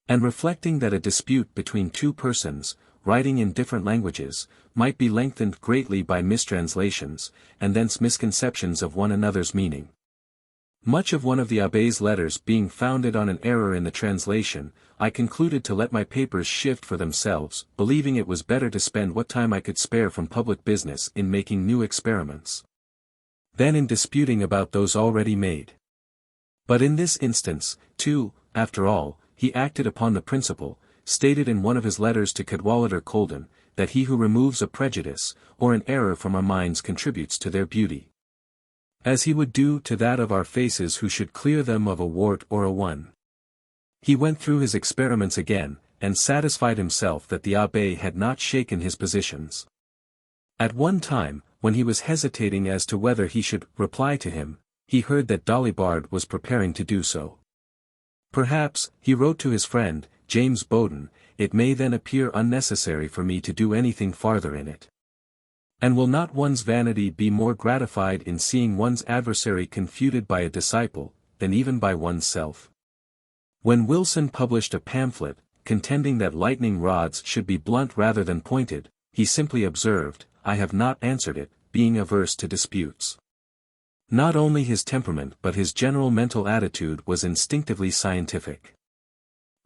and reflecting that a dispute between two persons, writing in different languages, might be lengthened greatly by mistranslations, and thence misconceptions of one another's meaning. Much of one of the Abbé's letters being founded on an error in the translation, I concluded to let my papers shift for themselves, believing it was better to spend what time I could spare from public business in making new experiments, than in disputing about those already made. But in this instance, too, after all, he acted upon the principle, stated in one of his letters to Cadwallader Colden, that he who removes a prejudice, or an error from our minds contributes to their beauty, as he would do to that of our faces who should clear them of a wart or a one. He went through his experiments again, and satisfied himself that the Abbé had not shaken his positions. At one time, when he was hesitating as to whether he should reply to him, he heard that Dolibard was preparing to do so. "Perhaps," he wrote to his friend, James Bowden, "it may then appear unnecessary for me to do anything farther in it. And will not one's vanity be more gratified in seeing one's adversary confuted by a disciple, than even by oneself?" When Wilson published a pamphlet, contending that lightning rods should be blunt rather than pointed, he simply observed, "I have not answered it," being averse to disputes. Not only his temperament but his general mental attitude was instinctively scientific.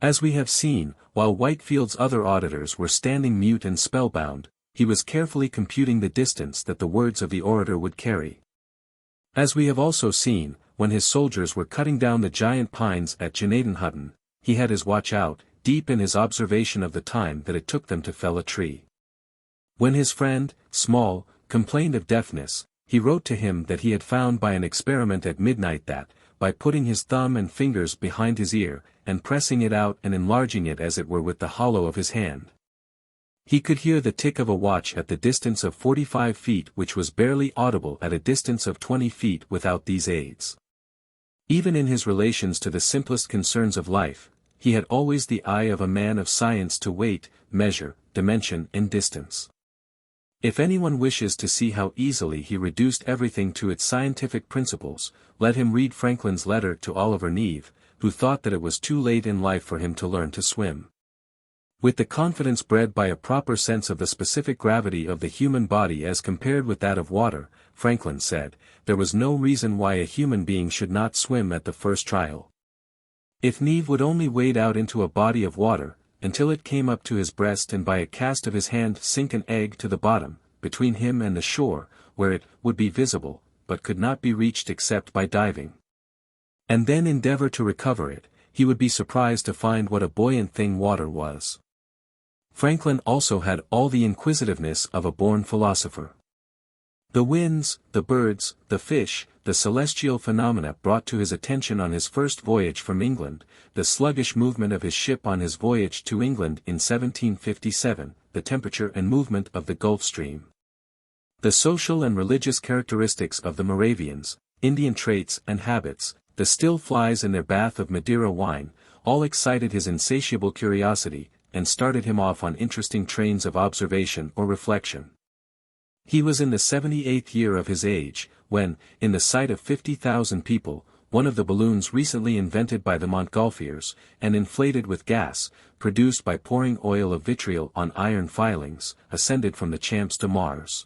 As we have seen, while Whitefield's other auditors were standing mute and spellbound, he was carefully computing the distance that the words of the orator would carry. As we have also seen, when his soldiers were cutting down the giant pines at Gnadenhutten, he had his watch out, deep in his observation of the time that it took them to fell a tree. When his friend, Small, complained of deafness, he wrote to him that he had found by an experiment at midnight that, by putting his thumb and fingers behind his ear, and pressing it out and enlarging it as it were with the hollow of his hand, he could hear the tick of a watch at the distance of 45 feet which was barely audible at a distance of 20 feet without these aids. Even in his relations to the simplest concerns of life, he had always the eye of a man of science to weight, measure, dimension and distance. If anyone wishes to see how easily he reduced everything to its scientific principles, let him read Franklin's letter to Oliver Neave, who thought that it was too late in life for him to learn to swim. With the confidence bred by a proper sense of the specific gravity of the human body as compared with that of water, Franklin said, there was no reason why a human being should not swim at the first trial. If Neave would only wade out into a body of water, until it came up to his breast and by a cast of his hand sink an egg to the bottom, between him and the shore, where it would be visible, but could not be reached except by diving, and then endeavor to recover it, he would be surprised to find what a buoyant thing water was. Franklin also had all the inquisitiveness of a born philosopher. The winds, the birds, the fish, the celestial phenomena brought to his attention on his first voyage from England, the sluggish movement of his ship on his voyage to England in 1757, the temperature and movement of the Gulf Stream, the social and religious characteristics of the Moravians, Indian traits and habits, the still flies in their bath of Madeira wine, all excited his insatiable curiosity, and started him off on interesting trains of observation or reflection. He was in the 78th year of his age, when, in the sight of 50,000 people, one of the balloons recently invented by the Montgolfiers, and inflated with gas, produced by pouring oil of vitriol on iron filings, ascended from the Champs de Mars.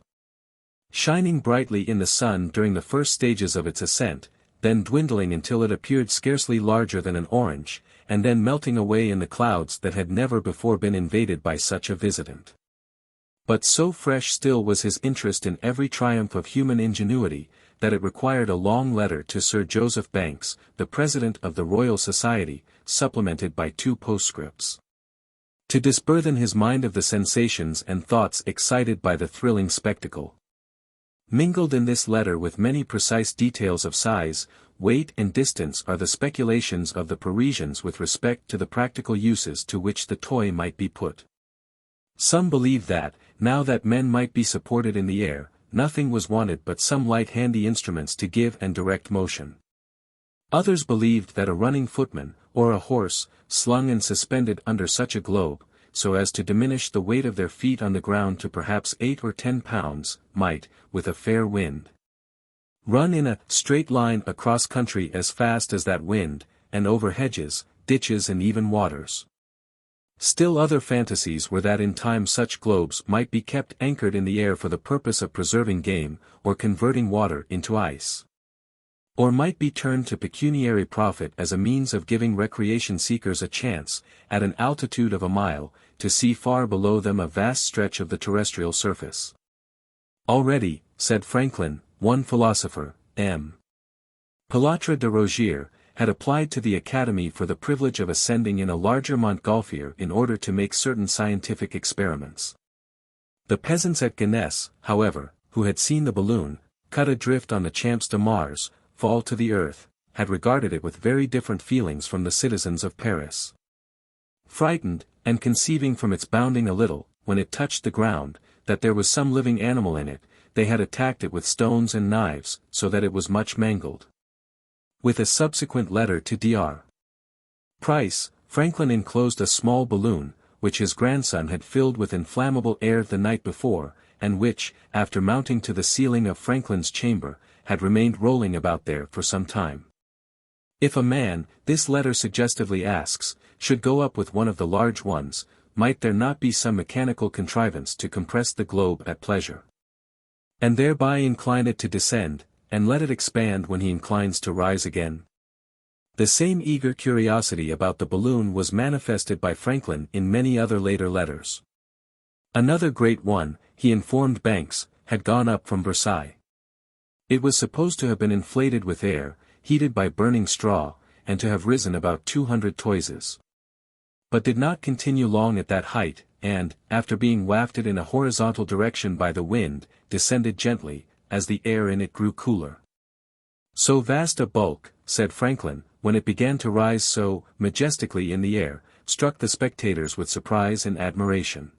Shining brightly in the sun during the first stages of its ascent, then dwindling until it appeared scarcely larger than an orange, and then melting away in the clouds that had never before been invaded by such a visitant. But so fresh still was his interest in every triumph of human ingenuity, that it required a long letter to Sir Joseph Banks, the President of the Royal Society, supplemented by 2 postscripts, to disburthen his mind of the sensations and thoughts excited by the thrilling spectacle. Mingled in this letter with many precise details of size, weight and distance are the speculations of the Parisians with respect to the practical uses to which the toy might be put. Some believed that, now that men might be supported in the air, nothing was wanted but some light handy instruments to give and direct motion. Others believed that a running footman, or a horse, slung and suspended under such a globe, so as to diminish the weight of their feet on the ground to perhaps 8 or 10 pounds, might, with a fair wind, run in a straight line across country as fast as that wind, and over hedges, ditches and even waters. Still other fantasies were that in time such globes might be kept anchored in the air for the purpose of preserving game, or converting water into ice, or might be turned to pecuniary profit as a means of giving recreation seekers a chance, at an altitude of a mile, to see far below them a vast stretch of the terrestrial surface. Already, said Franklin, one philosopher, M. Pilatre de Rogier, had applied to the Academy for the privilege of ascending in a larger Montgolfier in order to make certain scientific experiments. The peasants at Gonesse, however, who had seen the balloon, cut adrift on the Champs de Mars, fall to the earth, had regarded it with very different feelings from the citizens of Paris. Frightened, and conceiving from its bounding a little, when it touched the ground, that there was some living animal in it, they had attacked it with stones and knives, so that it was much mangled. With a subsequent letter to Dr. Price, Franklin enclosed a small balloon, which his grandson had filled with inflammable air the night before, and which, after mounting to the ceiling of Franklin's chamber, had remained rolling about there for some time. If a man, this letter suggestively asks, should go up with one of the large ones, might there not be some mechanical contrivance to compress the globe at pleasure, and thereby incline it to descend, and let it expand when he inclines to rise again? The same eager curiosity about the balloon was manifested by Franklin in many other later letters. Another great one, he informed Banks, had gone up from Versailles. It was supposed to have been inflated with air, heated by burning straw, and to have risen about 200 toises, but did not continue long at that height, and, after being wafted in a horizontal direction by the wind, descended gently, as the air in it grew cooler. So vast a bulk, said Franklin, when it began to rise so majestically in the air, struck the spectators with surprise and admiration.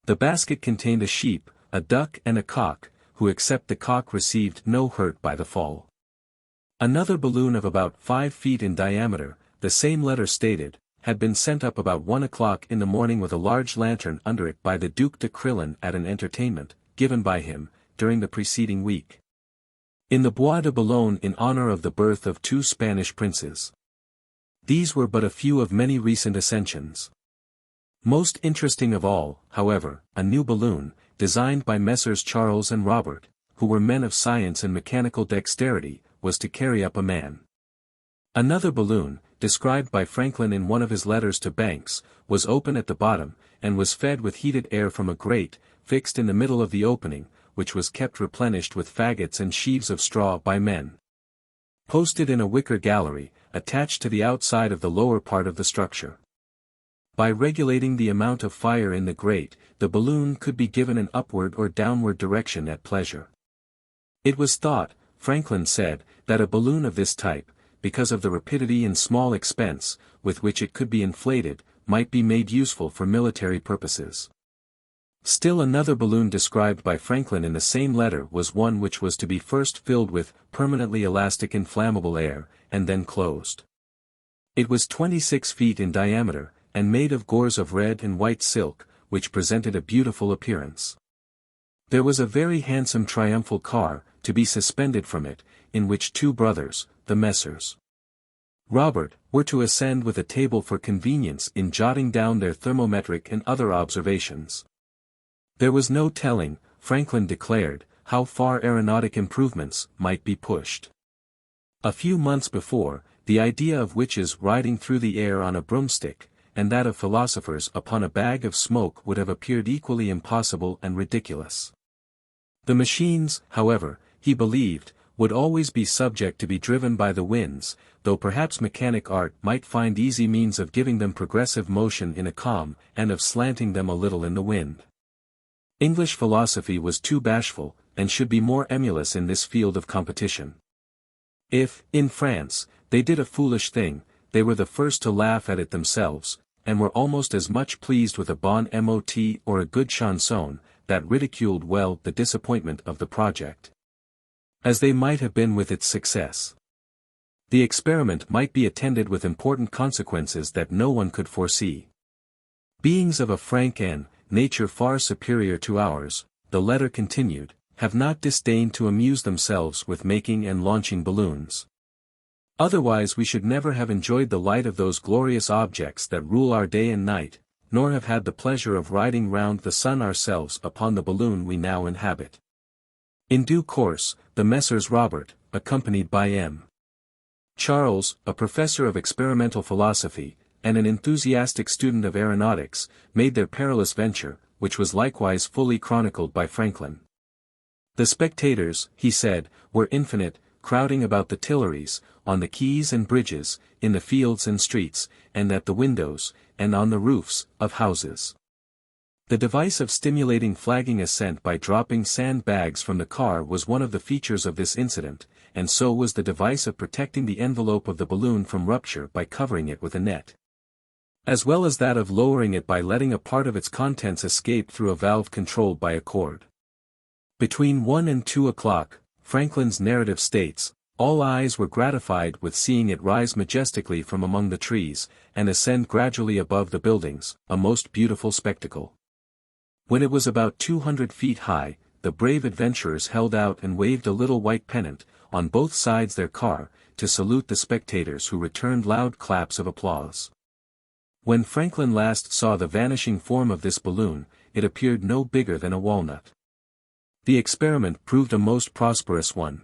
The basket contained a sheep, a duck and a cock, who except the cock received no hurt by the fall. Another balloon of about 5 feet in diameter, the same letter stated, had been sent up about 1 o'clock in the morning with a large lantern under it by the Duc de Crillon at an entertainment, given by him, during the preceding week, in the Bois de Boulogne in honor of the birth of 2 Spanish princes. These were but a few of many recent ascensions. Most interesting of all, however, a new balloon, designed by Messrs. Charles and Robert, who were men of science and mechanical dexterity, was to carry up a man. Another balloon, described by Franklin in one of his letters to Banks, was open at the bottom, and was fed with heated air from a grate, fixed in the middle of the opening, which was kept replenished with faggots and sheaves of straw by men posted in a wicker gallery, attached to the outside of the lower part of the structure. By regulating the amount of fire in the grate, the balloon could be given an upward or downward direction at pleasure. It was thought, Franklin said, that a balloon of this type, because of the rapidity and small expense with which it could be inflated, might be made useful for military purposes. Still another balloon described by Franklin in the same letter was one which was to be first filled with permanently elastic inflammable air, and then closed. It was 26 feet in diameter, and made of gauze of red and white silk, which presented a beautiful appearance. There was a very handsome triumphal car, to be suspended from it, in which 2 brothers, the Messrs. Robert, were to ascend with a table for convenience in jotting down their thermometric and other observations. There was no telling, Franklin declared, how far aeronautic improvements might be pushed. A few months before, the idea of witches riding through the air on a broomstick, and that of philosophers upon a bag of smoke would have appeared equally impossible and ridiculous. The machines, however, he believed, would always be subject to be driven by the winds, though perhaps mechanic art might find easy means of giving them progressive motion in a calm, and of slanting them a little in the wind. English philosophy was too bashful, and should be more emulous in this field of competition. If, in France, they did a foolish thing, they were the first to laugh at it themselves, and were almost as much pleased with a bon mot or a good chanson, that ridiculed well the disappointment of the project, as they might have been with its success. The experiment might be attended with important consequences that no one could foresee. Beings of a frank and nature far superior to ours, the letter continued, have not disdained to amuse themselves with making and launching balloons. Otherwise we should never have enjoyed the light of those glorious objects that rule our day and night, nor have had the pleasure of riding round the sun ourselves upon the balloon we now inhabit. In due course, the Messrs. Robert, accompanied by M. Charles, a professor of experimental philosophy, and an enthusiastic student of aeronautics, made their perilous venture, which was likewise fully chronicled by Franklin. The spectators, he said, were infinite, crowding about the Tuileries, on the quays and bridges, in the fields and streets, and at the windows, and on the roofs, of houses. The device of stimulating flagging ascent by dropping sand bags from the car was one of the features of this incident, and so was the device of protecting the envelope of the balloon from rupture by covering it with a net, as well as that of lowering it by letting a part of its contents escape through a valve controlled by a cord. Between 1 and 2 o'clock, Franklin's narrative states, all eyes were gratified with seeing it rise majestically from among the trees, and ascend gradually above the buildings, a most beautiful spectacle. When it was about 200 feet high, the brave adventurers held out and waved a little white pennant, on both sides their car, to salute the spectators who returned loud claps of applause. When Franklin last saw the vanishing form of this balloon, it appeared no bigger than a walnut. The experiment proved a most prosperous one.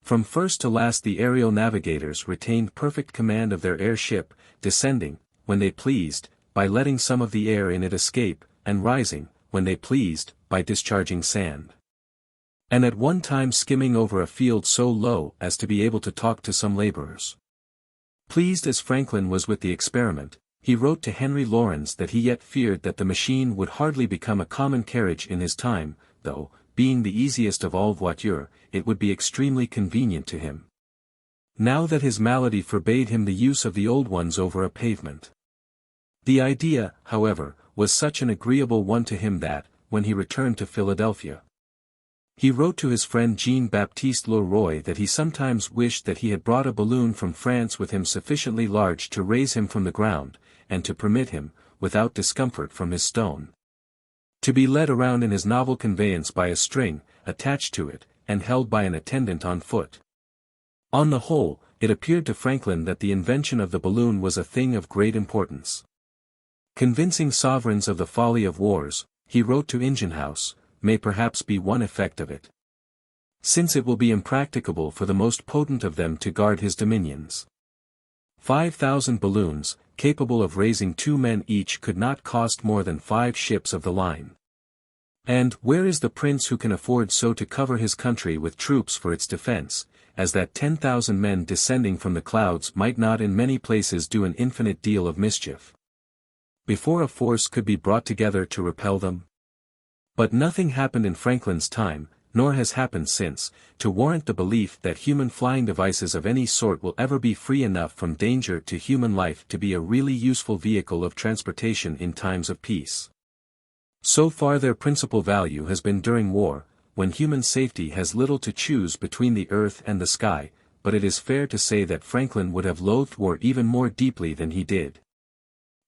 From first to last the aerial navigators retained perfect command of their airship, descending, when they pleased, by letting some of the air in it escape, and rising, when they pleased, by discharging sand. And at one time skimming over a field so low as to be able to talk to some laborers. Pleased as Franklin was with the experiment, he wrote to Henry Laurens that he yet feared that the machine would hardly become a common carriage in his time, though, being the easiest of all voitures, it would be extremely convenient to him. Now that his malady forbade him the use of the old ones over a pavement. The idea, however, was such an agreeable one to him that, when he returned to Philadelphia, He wrote to his friend Jean-Baptiste Leroy that he sometimes wished that he had brought a balloon from France with him sufficiently large to raise him from the ground, and to permit him, without discomfort from his stone, to be led around in his novel conveyance by a string, attached to it, and held by an attendant on foot. On the whole, it appeared to Franklin that the invention of the balloon was a thing of great importance. Convincing sovereigns of the folly of wars, he wrote to Ingenhouse, may perhaps be one effect of it. Since it will be impracticable for the most potent of them to guard his dominions. 5,000 balloons, capable of raising 2 men each, could not cost more than 5 ships of the line. And where is the prince who can afford so to cover his country with troops for its defense, as that 10,000 men descending from the clouds might not in many places do an infinite deal of mischief, before a force could be brought together to repel them? But nothing happened in Franklin's time, nor has happened since, to warrant the belief that human flying devices of any sort will ever be free enough from danger to human life to be a really useful vehicle of transportation in times of peace. So far their principal value has been during war, when human safety has little to choose between the earth and the sky, but it is fair to say that Franklin would have loathed war even more deeply than he did,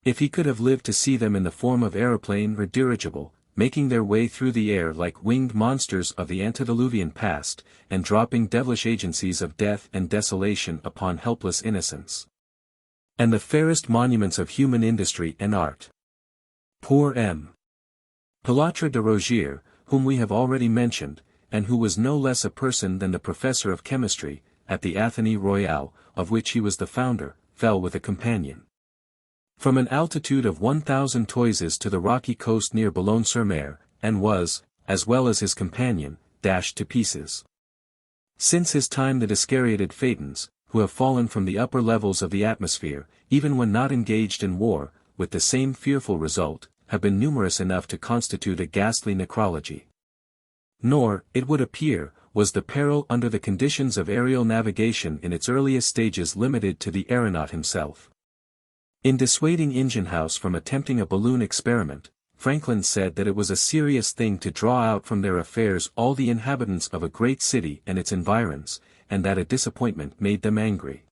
if he could have lived to see them in the form of aeroplane or dirigible, making their way through the air like winged monsters of the antediluvian past, and dropping devilish agencies of death and desolation upon helpless innocents, and the fairest monuments of human industry and art. Poor M. Pilatre de Rogier, whom we have already mentioned, and who was no less a person than the professor of chemistry, at the Athénée Royal, of which he was the founder, fell with a companion from an altitude of 1,000 toises to the rocky coast near Boulogne-sur-Mer, and was, as well as his companion, dashed to pieces. Since his time the discariated Phaetons, who have fallen from the upper levels of the atmosphere, even when not engaged in war, with the same fearful result, have been numerous enough to constitute a ghastly necrology. Nor, it would appear, was the peril under the conditions of aerial navigation in its earliest stages limited to the aeronaut himself. In dissuading Ingenhouse from attempting a balloon experiment, Franklin said that it was a serious thing to draw out from their affairs all the inhabitants of a great city and its environs, and that a disappointment made them angry.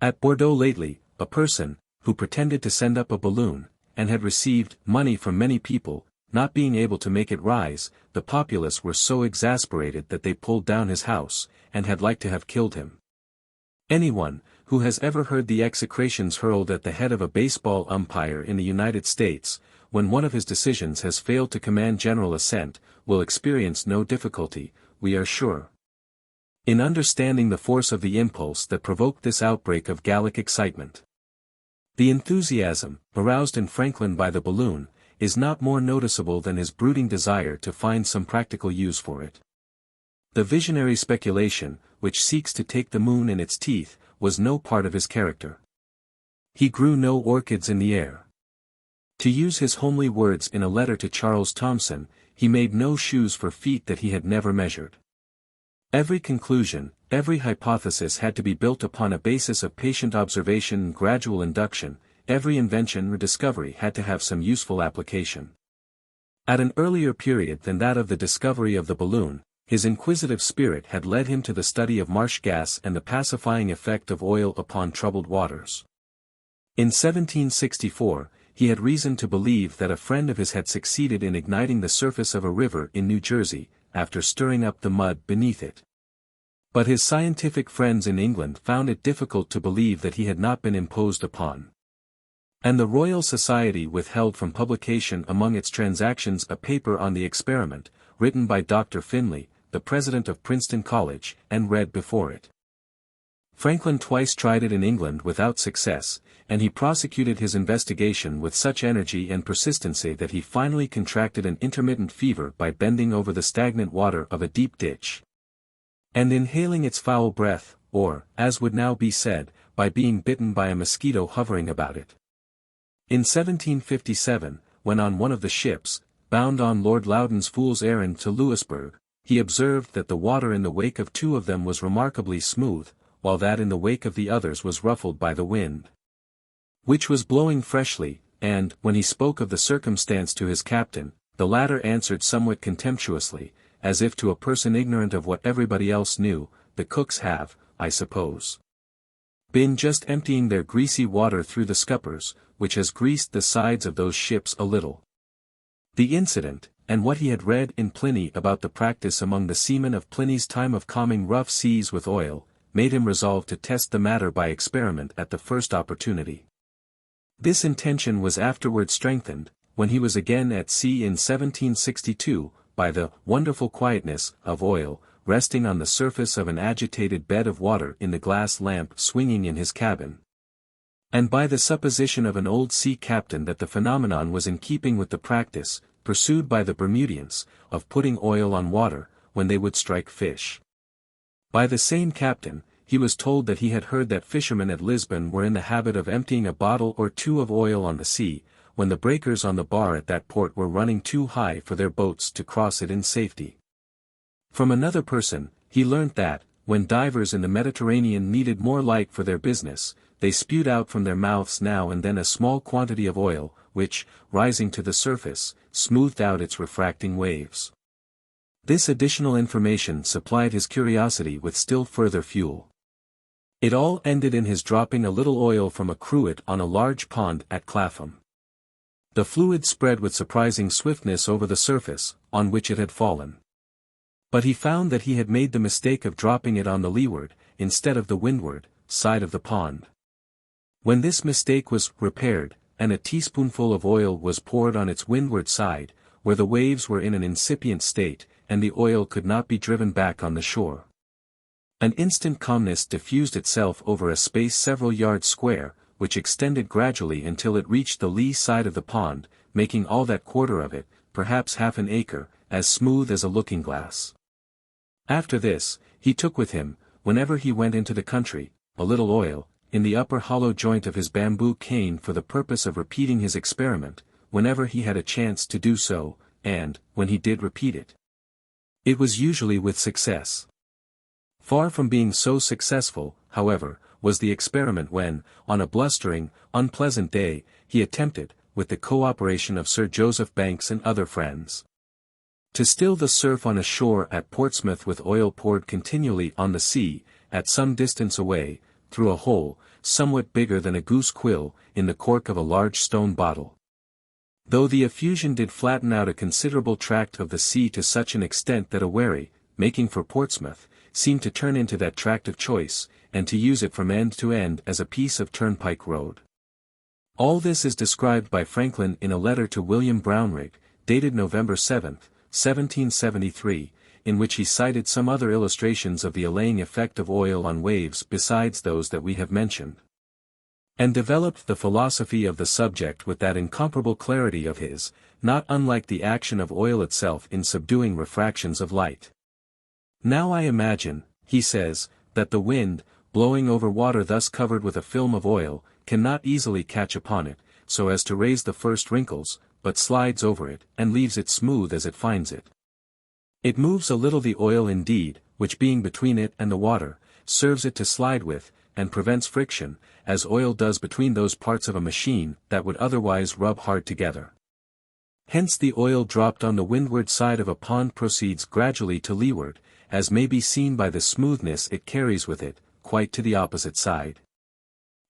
At Bordeaux lately, a person, who pretended to send up a balloon, and had received money from many people, not being able to make it rise, the populace were so exasperated that they pulled down his house, and had like to have killed him. Anyone, who has ever heard the execrations hurled at the head of a baseball umpire in the United States, when one of his decisions has failed to command general assent, will experience no difficulty, we are sure, in understanding the force of the impulse that provoked this outbreak of Gallic excitement. The enthusiasm, aroused in Franklin by the balloon, is not more noticeable than his brooding desire to find some practical use for it. The visionary speculation, which seeks to take the moon in its teeth, was no part of his character. He grew no orchids in the air. To use his homely words in a letter to Charles Thomson, he made no shoes for feet that he had never measured. Every conclusion, every hypothesis had to be built upon a basis of patient observation and gradual induction, every invention or discovery had to have some useful application. At an earlier period than that of the discovery of the balloon, his inquisitive spirit had led him to the study of marsh gas and the pacifying effect of oil upon troubled waters. In 1764, he had reason to believe that a friend of his had succeeded in igniting the surface of a river in New Jersey, after stirring up the mud beneath it. But his scientific friends in England found it difficult to believe that he had not been imposed upon. And the Royal Society withheld from publication among its transactions a paper on the experiment, written by Dr. Finlay, the president of Princeton College, and read before it. Franklin twice tried it in England without success, and he prosecuted his investigation with such energy and persistency that he finally contracted an intermittent fever by bending over the stagnant water of a deep ditch, and inhaling its foul breath, or, as would now be said, by being bitten by a mosquito hovering about it. In 1757, when on one of the ships, bound on Lord Loudon's fool's errand to Louisbourg, he observed that the water in the wake of 2 of them was remarkably smooth, while that in the wake of the others was ruffled by the wind, which was blowing freshly, and, when he spoke of the circumstance to his captain, the latter answered somewhat contemptuously, as if to a person ignorant of what everybody else knew, the cooks have, I suppose, been just emptying their greasy water through the scuppers, which has greased the sides of those ships a little. The incident, and what he had read in Pliny about the practice among the seamen of Pliny's time of calming rough seas with oil, made him resolve to test the matter by experiment at the first opportunity. This intention was afterward strengthened, when he was again at sea in 1762, by the wonderful quietness of oil, resting on the surface of an agitated bed of water in the glass lamp swinging in his cabin. And by the supposition of an old sea captain that the phenomenon was in keeping with the practice, pursued by the Bermudians, of putting oil on water, when they would strike fish. By the same captain, he was told that he had heard that fishermen at Lisbon were in the habit of emptying a bottle or two of oil on the sea, when the breakers on the bar at that port were running too high for their boats to cross it in safety. From another person, he learnt that, when divers in the Mediterranean needed more light for their business, they spewed out from their mouths now and then a small quantity of oil, which, rising to the surface, smoothed out its refracting waves. This additional information supplied his curiosity with still further fuel. It all ended in his dropping a little oil from a cruet on a large pond at Clapham. The fluid spread with surprising swiftness over the surface, on which it had fallen. But he found that he had made the mistake of dropping it on the leeward, instead of the windward, side of the pond. When this mistake was repaired, and a teaspoonful of oil was poured on its windward side, where the waves were in an incipient state, and the oil could not be driven back on the shore, an instant calmness diffused itself over a space several yards square, which extended gradually until it reached the lee side of the pond, making all that quarter of it, perhaps half an acre, as smooth as a looking-glass. After this, he took with him, whenever he went into the country, a little oil, in the upper hollow joint of his bamboo cane for the purpose of repeating his experiment, whenever he had a chance to do so, and, when he did repeat it, it was usually with success. Far from being so successful, however, was the experiment when, on a blustering, unpleasant day, he attempted, with the co-operation of Sir Joseph Banks and other friends, to still the surf on a shore at Portsmouth with oil poured continually on the sea, at some distance away, through a hole, somewhat bigger than a goose quill, in the cork of a large stone bottle. Though the effusion did flatten out a considerable tract of the sea to such an extent that a wherry, making for Portsmouth, seemed to turn into that tract of choice, and to use it from end to end as a piece of turnpike road. All this is described by Franklin in a letter to William Brownrigg, dated November 7, 1773, in which he cited some other illustrations of the allaying effect of oil on waves besides those that we have mentioned, and developed the philosophy of the subject with that incomparable clarity of his, not unlike the action of oil itself in subduing refractions of light. Now I imagine, he says, that the wind, blowing over water thus covered with a film of oil, cannot easily catch upon it, so as to raise the first wrinkles, but slides over it, and leaves it smooth as it finds it. It moves a little the oil indeed, which being between it and the water, serves it to slide with, and prevents friction, as oil does between those parts of a machine that would otherwise rub hard together. Hence the oil dropped on the windward side of a pond proceeds gradually to leeward, as may be seen by the smoothness it carries with it, quite to the opposite side.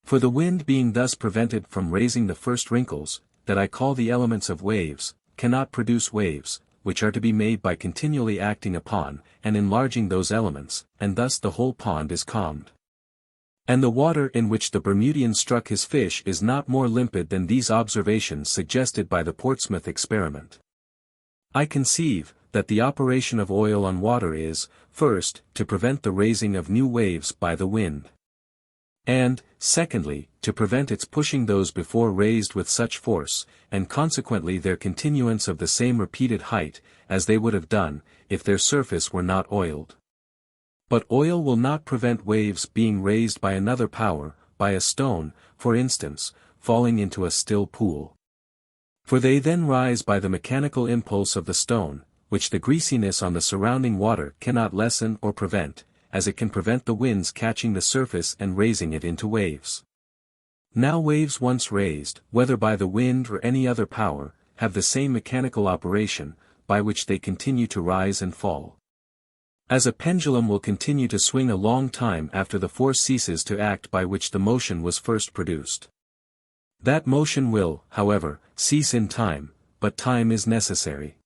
For the wind being thus prevented from raising the first wrinkles, that I call the elements of waves, cannot produce waves, which are to be made by continually acting upon, and enlarging those elements, and thus the whole pond is calmed. And the water in which the Bermudian struck his fish is not more limpid than these observations suggested by the Portsmouth experiment. I conceive, that the operation of oil on water is, first, to prevent the raising of new waves by the wind, and, secondly, to prevent its pushing those before raised with such force, and consequently their continuance of the same repeated height, as they would have done, if their surface were not oiled. But oil will not prevent waves being raised by another power, by a stone, for instance, falling into a still pool. For they then rise by the mechanical impulse of the stone, which the greasiness on the surrounding water cannot lessen or prevent, as it can prevent the winds catching the surface and raising it into waves. Now waves once raised, whether by the wind or any other power, have the same mechanical operation, by which they continue to rise and fall. As a pendulum will continue to swing a long time after the force ceases to act by which the motion was first produced. That motion will, however, cease in time, but time is necessary.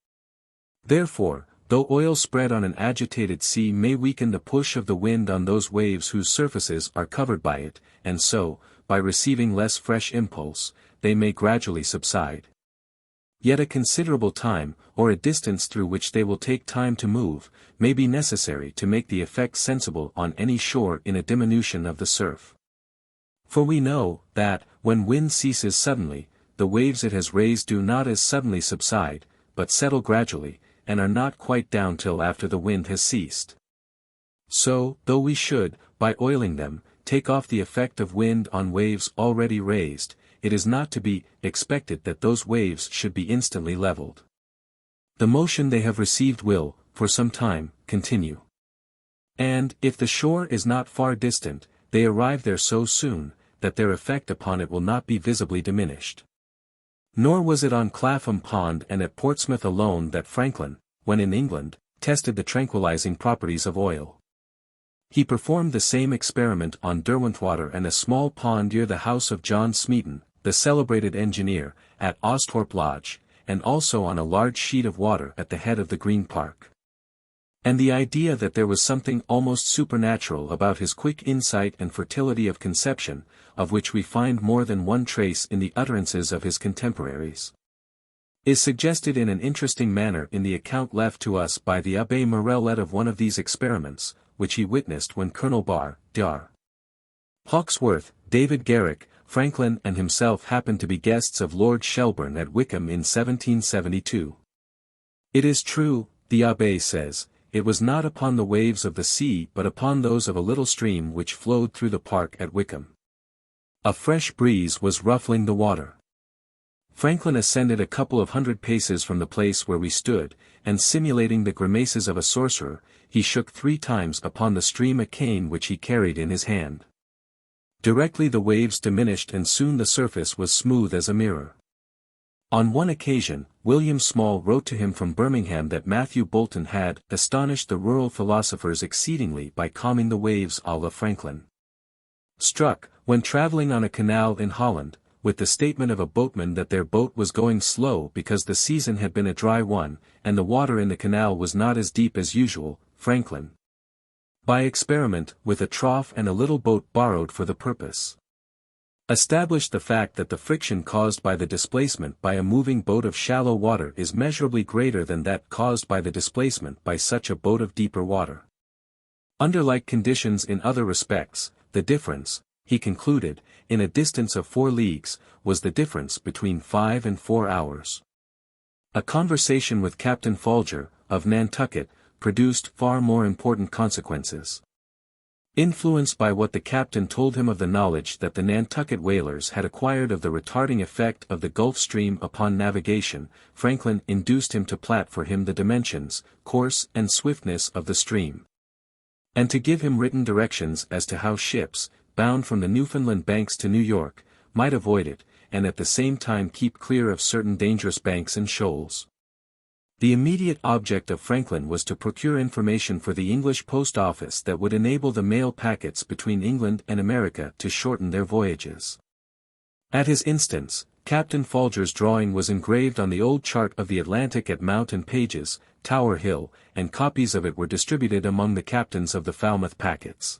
Therefore, though oil spread on an agitated sea may weaken the push of the wind on those waves whose surfaces are covered by it, and so, by receiving less fresh impulse, they may gradually subside. Yet a considerable time, or a distance through which they will take time to move, may be necessary to make the effect sensible on any shore in a diminution of the surf. For we know, that, when wind ceases suddenly, the waves it has raised do not as suddenly subside, but settle gradually, and are not quite down till after the wind has ceased. So, though we should, by oiling them, take off the effect of wind on waves already raised, it is not to be expected that those waves should be instantly leveled. The motion they have received will, for some time, continue. And, if the shore is not far distant, they arrive there so soon, that their effect upon it will not be visibly diminished. Nor was it on Clapham Pond and at Portsmouth alone that Franklin, when in England, tested the tranquilizing properties of oil. He performed the same experiment on Derwentwater and a small pond near the house of John Smeaton, the celebrated engineer, at Osthorpe Lodge, and also on a large sheet of water at the head of the Green Park. And the idea that there was something almost supernatural about his quick insight and fertility of conception, of which we find more than one trace in the utterances of his contemporaries, is suggested in an interesting manner in the account left to us by the Abbé Morellet of one of these experiments, which he witnessed when Colonel Dar. Hawkesworth, David Garrick, Franklin and himself happened to be guests of Lord Shelburne at Wickham in 1772. It is true, the Abbé says, it was not upon the waves of the sea but upon those of a little stream which flowed through the park at Wickham. A fresh breeze was ruffling the water. Franklin ascended a couple of 100 paces from the place where we stood, and simulating the grimaces of a sorcerer, he shook 3 times upon the stream a cane which he carried in his hand. Directly the waves diminished and soon the surface was smooth as a mirror. On one occasion, William Small wrote to him from Birmingham that Matthew Boulton had astonished the rural philosophers exceedingly by calming the waves à la Franklin. Struck, when travelling on a canal in Holland, with the statement of a boatman that their boat was going slow because the season had been a dry one, and the water in the canal was not as deep as usual, Franklin, by experiment, with a trough and a little boat borrowed for the purpose, established the fact that the friction caused by the displacement by a moving boat of shallow water is measurably greater than that caused by the displacement by such a boat of deeper water. Under like conditions in other respects, the difference, he concluded, in a distance of 4 leagues, was the difference between 5 and 4 hours. A conversation with Captain Folger, of Nantucket, produced far more important consequences. Influenced by what the captain told him of the knowledge that the Nantucket whalers had acquired of the retarding effect of the Gulf Stream upon navigation, Franklin induced him to plot for him the dimensions, course and swiftness of the stream, and to give him written directions as to how ships, bound from the Newfoundland banks to New York, might avoid it, and at the same time keep clear of certain dangerous banks and shoals. The immediate object of Franklin was to procure information for the English post office that would enable the mail packets between England and America to shorten their voyages. At his instance, Captain Folger's drawing was engraved on the old chart of the Atlantic at Mount and Pages, Tower Hill, and copies of it were distributed among the captains of the Falmouth packets.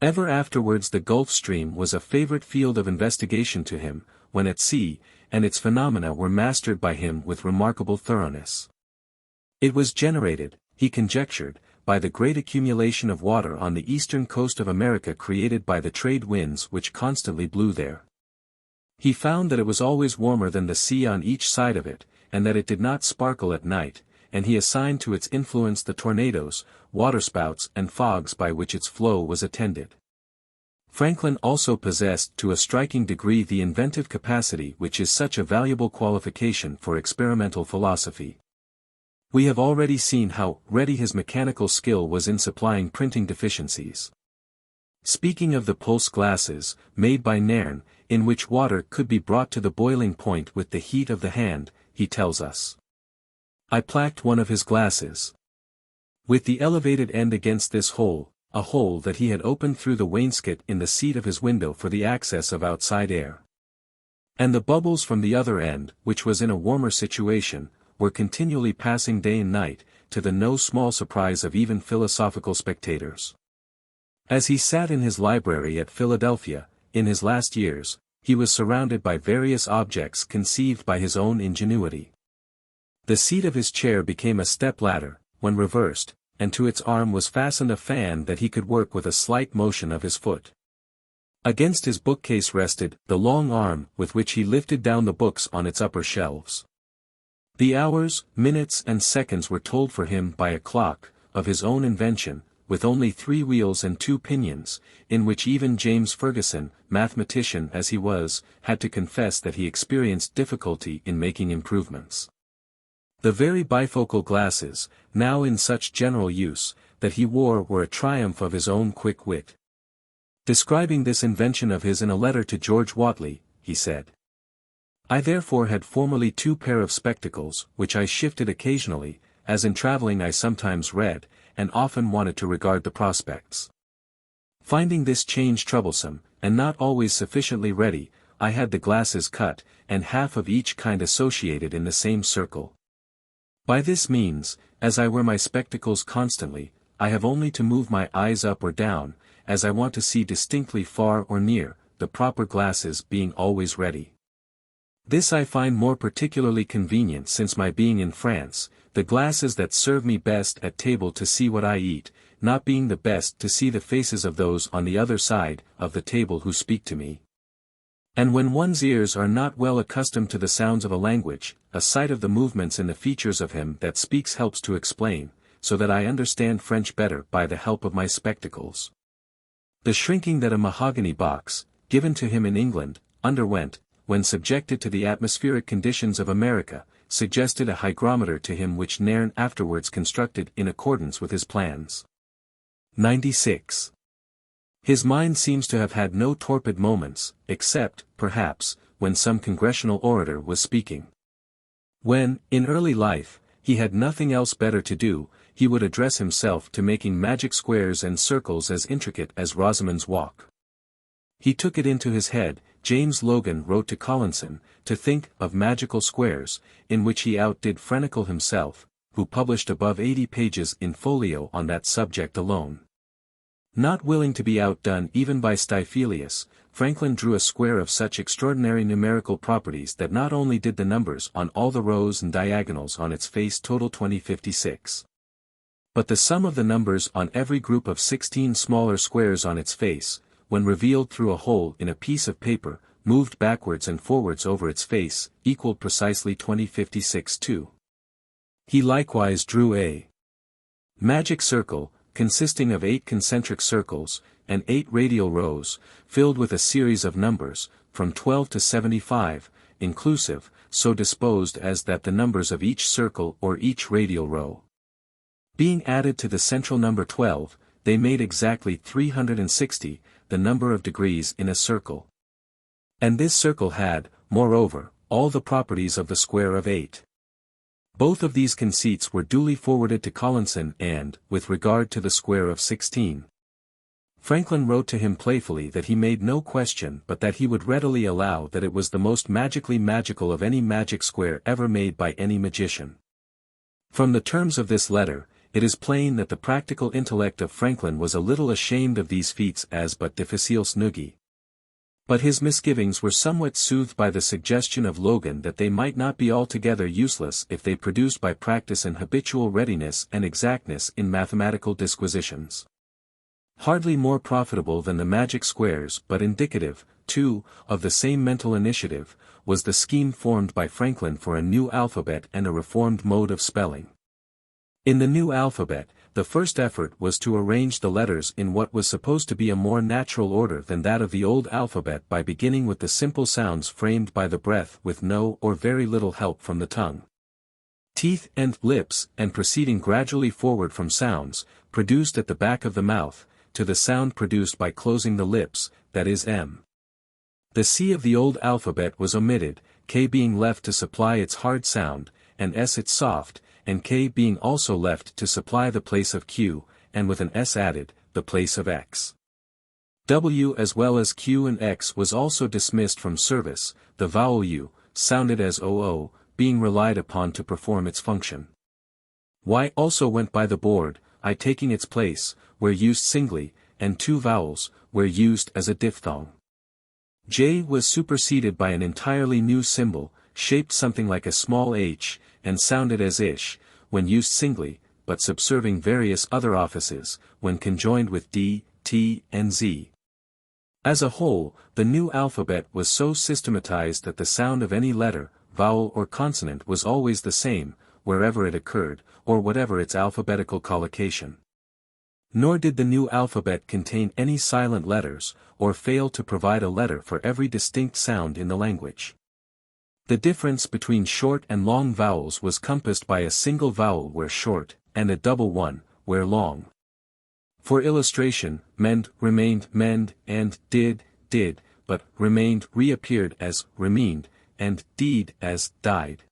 Ever afterwards the Gulf Stream was a favorite field of investigation to him, when at sea, and its phenomena were mastered by him with remarkable thoroughness. It was generated, he conjectured, by the great accumulation of water on the eastern coast of America created by the trade winds which constantly blew there. He found that it was always warmer than the sea on each side of it, and that it did not sparkle at night, and he assigned to its influence the tornadoes, waterspouts and fogs by which its flow was attended. Franklin also possessed to a striking degree the inventive capacity which is such a valuable qualification for experimental philosophy. We have already seen how ready his mechanical skill was in supplying printing deficiencies. Speaking of the pulse glasses, made by Nairne, in which water could be brought to the boiling point with the heat of the hand, he tells us, I placked one of his glasses with the elevated end against this hole, a hole that he had opened through the wainscot in the seat of his window for the access of outside air. And the bubbles from the other end, which was in a warmer situation, were continually passing day and night, to the no small surprise of even philosophical spectators. As he sat in his library at Philadelphia, in his last years, he was surrounded by various objects conceived by his own ingenuity. The seat of his chair became a step-ladder, when reversed, and to its arm was fastened a fan that he could work with a slight motion of his foot. Against his bookcase rested the long arm with which he lifted down the books on its upper shelves. The hours, minutes and seconds were told for him by a clock, of his own invention, with only 3 wheels and 2 pinions, in which even James Ferguson, mathematician as he was, had to confess that he experienced difficulty in making improvements. The very bifocal glasses, now in such general use, that he wore were a triumph of his own quick wit. Describing this invention of his in a letter to George Whately, he said, "I therefore had formerly 2 pair of spectacles, which I shifted occasionally, as in travelling I sometimes read, and often wanted to regard the prospects. Finding this change troublesome, and not always sufficiently ready, I had the glasses cut, and half of each kind associated in the same circle. By this means, as I wear my spectacles constantly, I have only to move my eyes up or down, as I want to see distinctly far or near, the proper glasses being always ready. This I find more particularly convenient since my being in France, the glasses that serve me best at table to see what I eat, not being the best to see the faces of those on the other side of the table who speak to me. And when one's ears are not well accustomed to the sounds of a language, a sight of the movements in the features of him that speaks helps to explain, so that I understand French better by the help of my spectacles." The shrinking that a mahogany box, given to him in England, underwent, when subjected to the atmospheric conditions of America, suggested a hygrometer to him which Nairn afterwards constructed in accordance with his plans. 96. His mind seems to have had no torpid moments, except, perhaps, when some congressional orator was speaking. When, in early life, he had nothing else better to do, he would address himself to making magic squares and circles as intricate as Rosamond's Walk. He took it into his head, James Logan wrote to Collinson, to think of magical squares, in which he outdid Frenicle himself, who published above 80 pages in folio on that subject alone. Not willing to be outdone even by Stifelius, Franklin drew a square of such extraordinary numerical properties that not only did the numbers on all the rows and diagonals on its face total 2056, but the sum of the numbers on every group of 16 smaller squares on its face, when revealed through a hole in a piece of paper, moved backwards and forwards over its face, equaled precisely 2056 too. He likewise drew a magic circle, consisting of 8 concentric circles, and 8 radial rows, filled with a series of numbers, from 12 to 75, inclusive, so disposed as that the numbers of each circle or each radial row, being added to the central number 12, they made exactly 360, the number of degrees in a circle. And this circle had, moreover, all the properties of the square of 8. Both of these conceits were duly forwarded to Collinson and, with regard to the square of 16, Franklin wrote to him playfully that he made no question but that he would readily allow that it was the most magically magical of any magic square ever made by any magician. From the terms of this letter, it is plain that the practical intellect of Franklin was a little ashamed of these feats as but difficiles nugi. But his misgivings were somewhat soothed by the suggestion of Logan that they might not be altogether useless if they produced by practice an habitual readiness and exactness in mathematical disquisitions. Hardly more profitable than the magic squares but indicative, too, of the same mental initiative, was the scheme formed by Franklin for a new alphabet and a reformed mode of spelling. In the new alphabet, the first effort was to arrange the letters in what was supposed to be a more natural order than that of the old alphabet by beginning with the simple sounds framed by the breath with no or very little help from the tongue, teeth and lips, and proceeding gradually forward from sounds, produced at the back of the mouth, to the sound produced by closing the lips, that is M. The C of the old alphabet was omitted, K being left to supply its hard sound, and S its soft, and K being also left to supply the place of Q, and with an S added, the place of X. W as well as Q and X was also dismissed from service, the vowel U, sounded as OO, being relied upon to perform its function. Y also went by the board, I taking its place, where used singly, and two vowels, where used as a diphthong. J was superseded by an entirely new symbol, shaped something like a small h, and sounded as ish, when used singly, but subserving various other offices, when conjoined with D, T, and Z. As a whole, the new alphabet was so systematized that the sound of any letter, vowel or consonant was always the same, wherever it occurred, or whatever its alphabetical collocation. Nor did the new alphabet contain any silent letters, or fail to provide a letter for every distinct sound in the language. The difference between short and long vowels was compassed by a single vowel where short, and a double one, where long. For illustration, mend remained mend, and did, but remained reappeared as remained, and deed as died.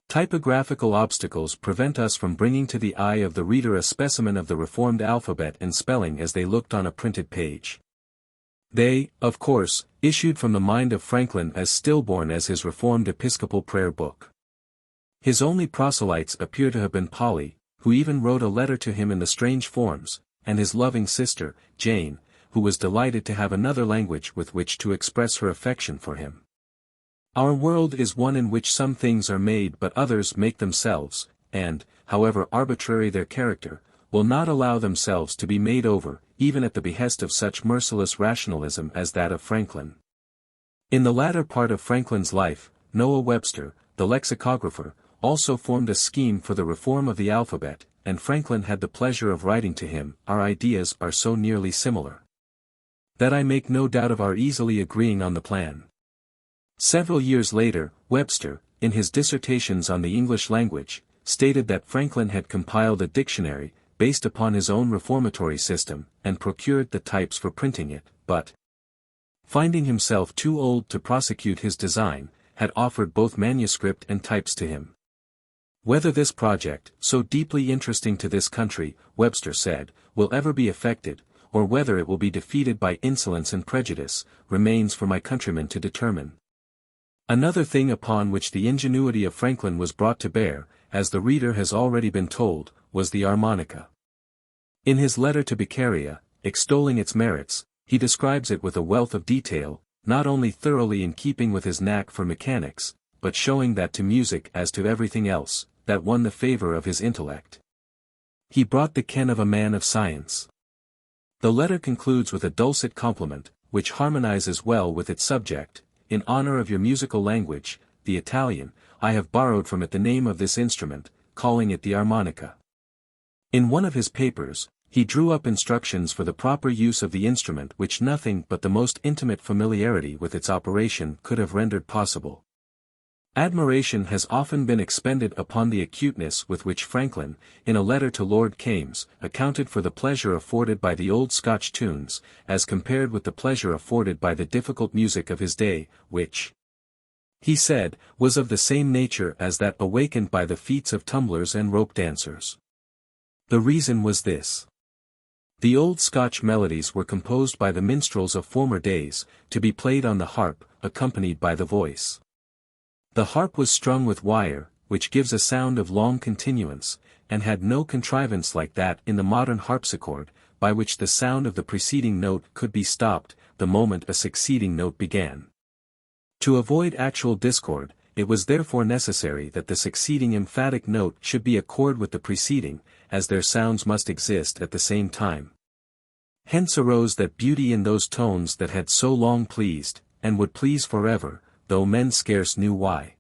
Typographical obstacles prevent us from bringing to the eye of the reader a specimen of the reformed alphabet and spelling as they looked on a printed page. They, of course, issued from the mind of Franklin as stillborn as his reformed Episcopal prayer book. His only proselytes appear to have been Polly, who even wrote a letter to him in the strange forms, and his loving sister, Jane, who was delighted to have another language with which to express her affection for him. Our world is one in which some things are made but others make themselves, and, however arbitrary their character, will not allow themselves to be made over, even at the behest of such merciless rationalism as that of Franklin. In the latter part of Franklin's life, Noah Webster, the lexicographer, also formed a scheme for the reform of the alphabet, and Franklin had the pleasure of writing to him, "Our ideas are so nearly similar that I make no doubt of our easily agreeing on the plan." Several years later, Webster, in his dissertations on the English language, stated that Franklin had compiled a dictionary, based upon his own reformatory system, and procured the types for printing it, but, finding himself too old to prosecute his design, had offered both manuscript and types to him. Whether this project, so deeply interesting to this country, Webster said, will ever be effected, or whether it will be defeated by insolence and prejudice, remains for my countrymen to determine. Another thing upon which the ingenuity of Franklin was brought to bear, as the reader has already been told, was the harmonica. In his letter to Beccaria, extolling its merits, he describes it with a wealth of detail, not only thoroughly in keeping with his knack for mechanics, but showing that to music as to everything else, that won the favor of his intellect. He brought the ken of a man of science. The letter concludes with a dulcet compliment, which harmonizes well with its subject. In honor of your musical language, the Italian, I have borrowed from it the name of this instrument, calling it the harmonica. In one of his papers, he drew up instructions for the proper use of the instrument which nothing but the most intimate familiarity with its operation could have rendered possible. Admiration has often been expended upon the acuteness with which Franklin, in a letter to Lord Kames, accounted for the pleasure afforded by the old Scotch tunes, as compared with the pleasure afforded by the difficult music of his day, which, he said, was of the same nature as that awakened by the feats of tumblers and rope dancers. The reason was this. The old Scotch melodies were composed by the minstrels of former days, to be played on the harp, accompanied by the voice. The harp was strung with wire, which gives a sound of long continuance, and had no contrivance like that in the modern harpsichord, by which the sound of the preceding note could be stopped, the moment a succeeding note began. To avoid actual discord, it was therefore necessary that the succeeding emphatic note should be accord with the preceding, as their sounds must exist at the same time. Hence arose that beauty in those tones that had so long pleased, and would please forever, though men scarce knew why.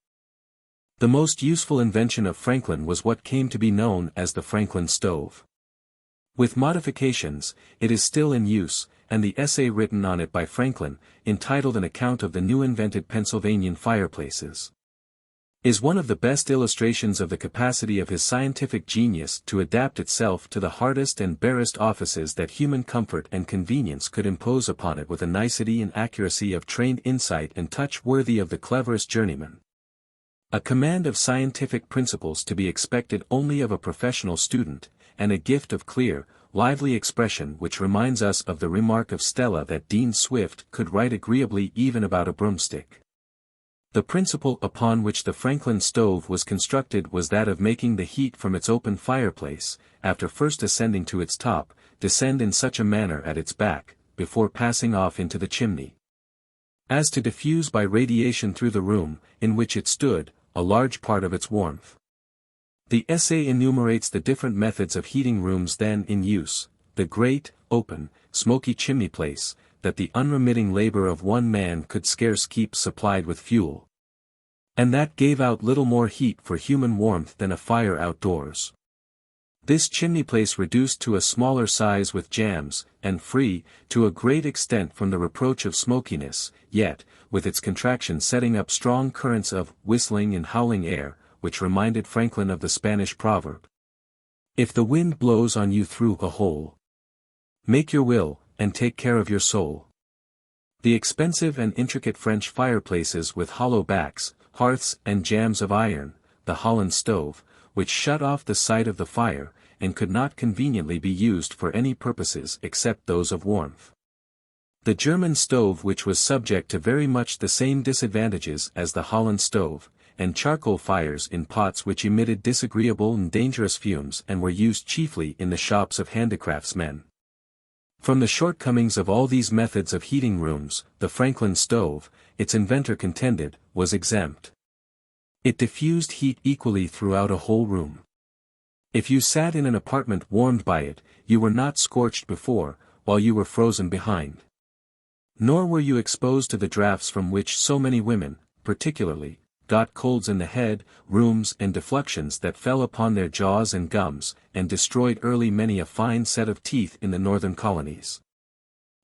The most useful invention of Franklin was what came to be known as the Franklin stove. With modifications, it is still in use, and the essay written on it by Franklin, entitled An Account of the New Invented Pennsylvanian Fireplaces, is one of the best illustrations of the capacity of his scientific genius to adapt itself to the hardest and barest offices that human comfort and convenience could impose upon it with a nicety and accuracy of trained insight and touch worthy of the cleverest journeyman. A command of scientific principles to be expected only of a professional student, and a gift of clear, lively expression which reminds us of the remark of Stella that Dean Swift could write agreeably even about a broomstick. The principle upon which the Franklin stove was constructed was that of making the heat from its open fireplace, after first ascending to its top, descend in such a manner at its back, before passing off into the chimney, as to diffuse by radiation through the room, in which it stood, a large part of its warmth. The essay enumerates the different methods of heating rooms then in use, the great, open, smoky chimney place, that the unremitting labor of one man could scarce keep supplied with fuel, and that gave out little more heat for human warmth than a fire outdoors. This chimney place reduced to a smaller size with jambs, and free, to a great extent from the reproach of smokiness, yet, with its contraction setting up strong currents of whistling and howling air, which reminded Franklin of the Spanish proverb, "If the wind blows on you through a hole, make your will, and take care of your soul." The expensive and intricate French fireplaces with hollow backs, hearths and jambs of iron, the Holland stove, which shut off the sight of the fire, and could not conveniently be used for any purposes except those of warmth. The German stove, which was subject to very much the same disadvantages as the Holland stove, and charcoal fires in pots which emitted disagreeable and dangerous fumes and were used chiefly in the shops of handicraftsmen. From the shortcomings of all these methods of heating rooms, the Franklin stove, its inventor contended, was exempt. It diffused heat equally throughout a whole room. If you sat in an apartment warmed by it, you were not scorched before, while you were frozen behind. Nor were you exposed to the draughts from which so many women, particularly, got colds in the head, rheums and defluxions that fell upon their jaws and gums, and destroyed early many a fine set of teeth in the northern colonies,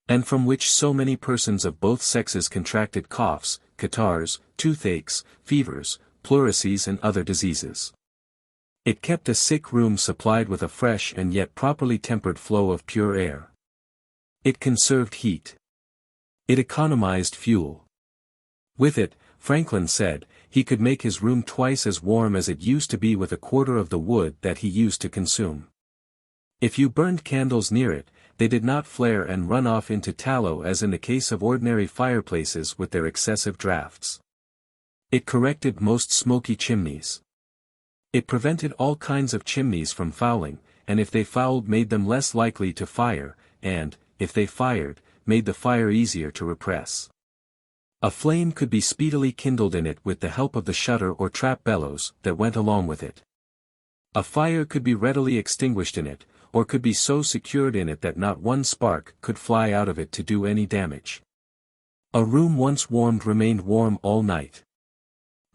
and from which so many persons of both sexes contracted coughs, catarrhs, toothaches, fevers, pleurisy and other diseases. It kept a sick room supplied with a fresh and yet properly tempered flow of pure air. It conserved heat. It economized fuel. With it, Franklin said, he could make his room twice as warm as it used to be with a quarter of the wood that he used to consume. If you burned candles near it, they did not flare and run off into tallow as in the case of ordinary fireplaces with their excessive draughts. It corrected most smoky chimneys. It prevented all kinds of chimneys from fouling, and if they fouled made them less likely to fire, and, if they fired, made the fire easier to repress. A flame could be speedily kindled in it with the help of the shutter or trap bellows that went along with it. A fire could be readily extinguished in it, or could be so secured in it that not one spark could fly out of it to do any damage. A room once warmed remained warm all night.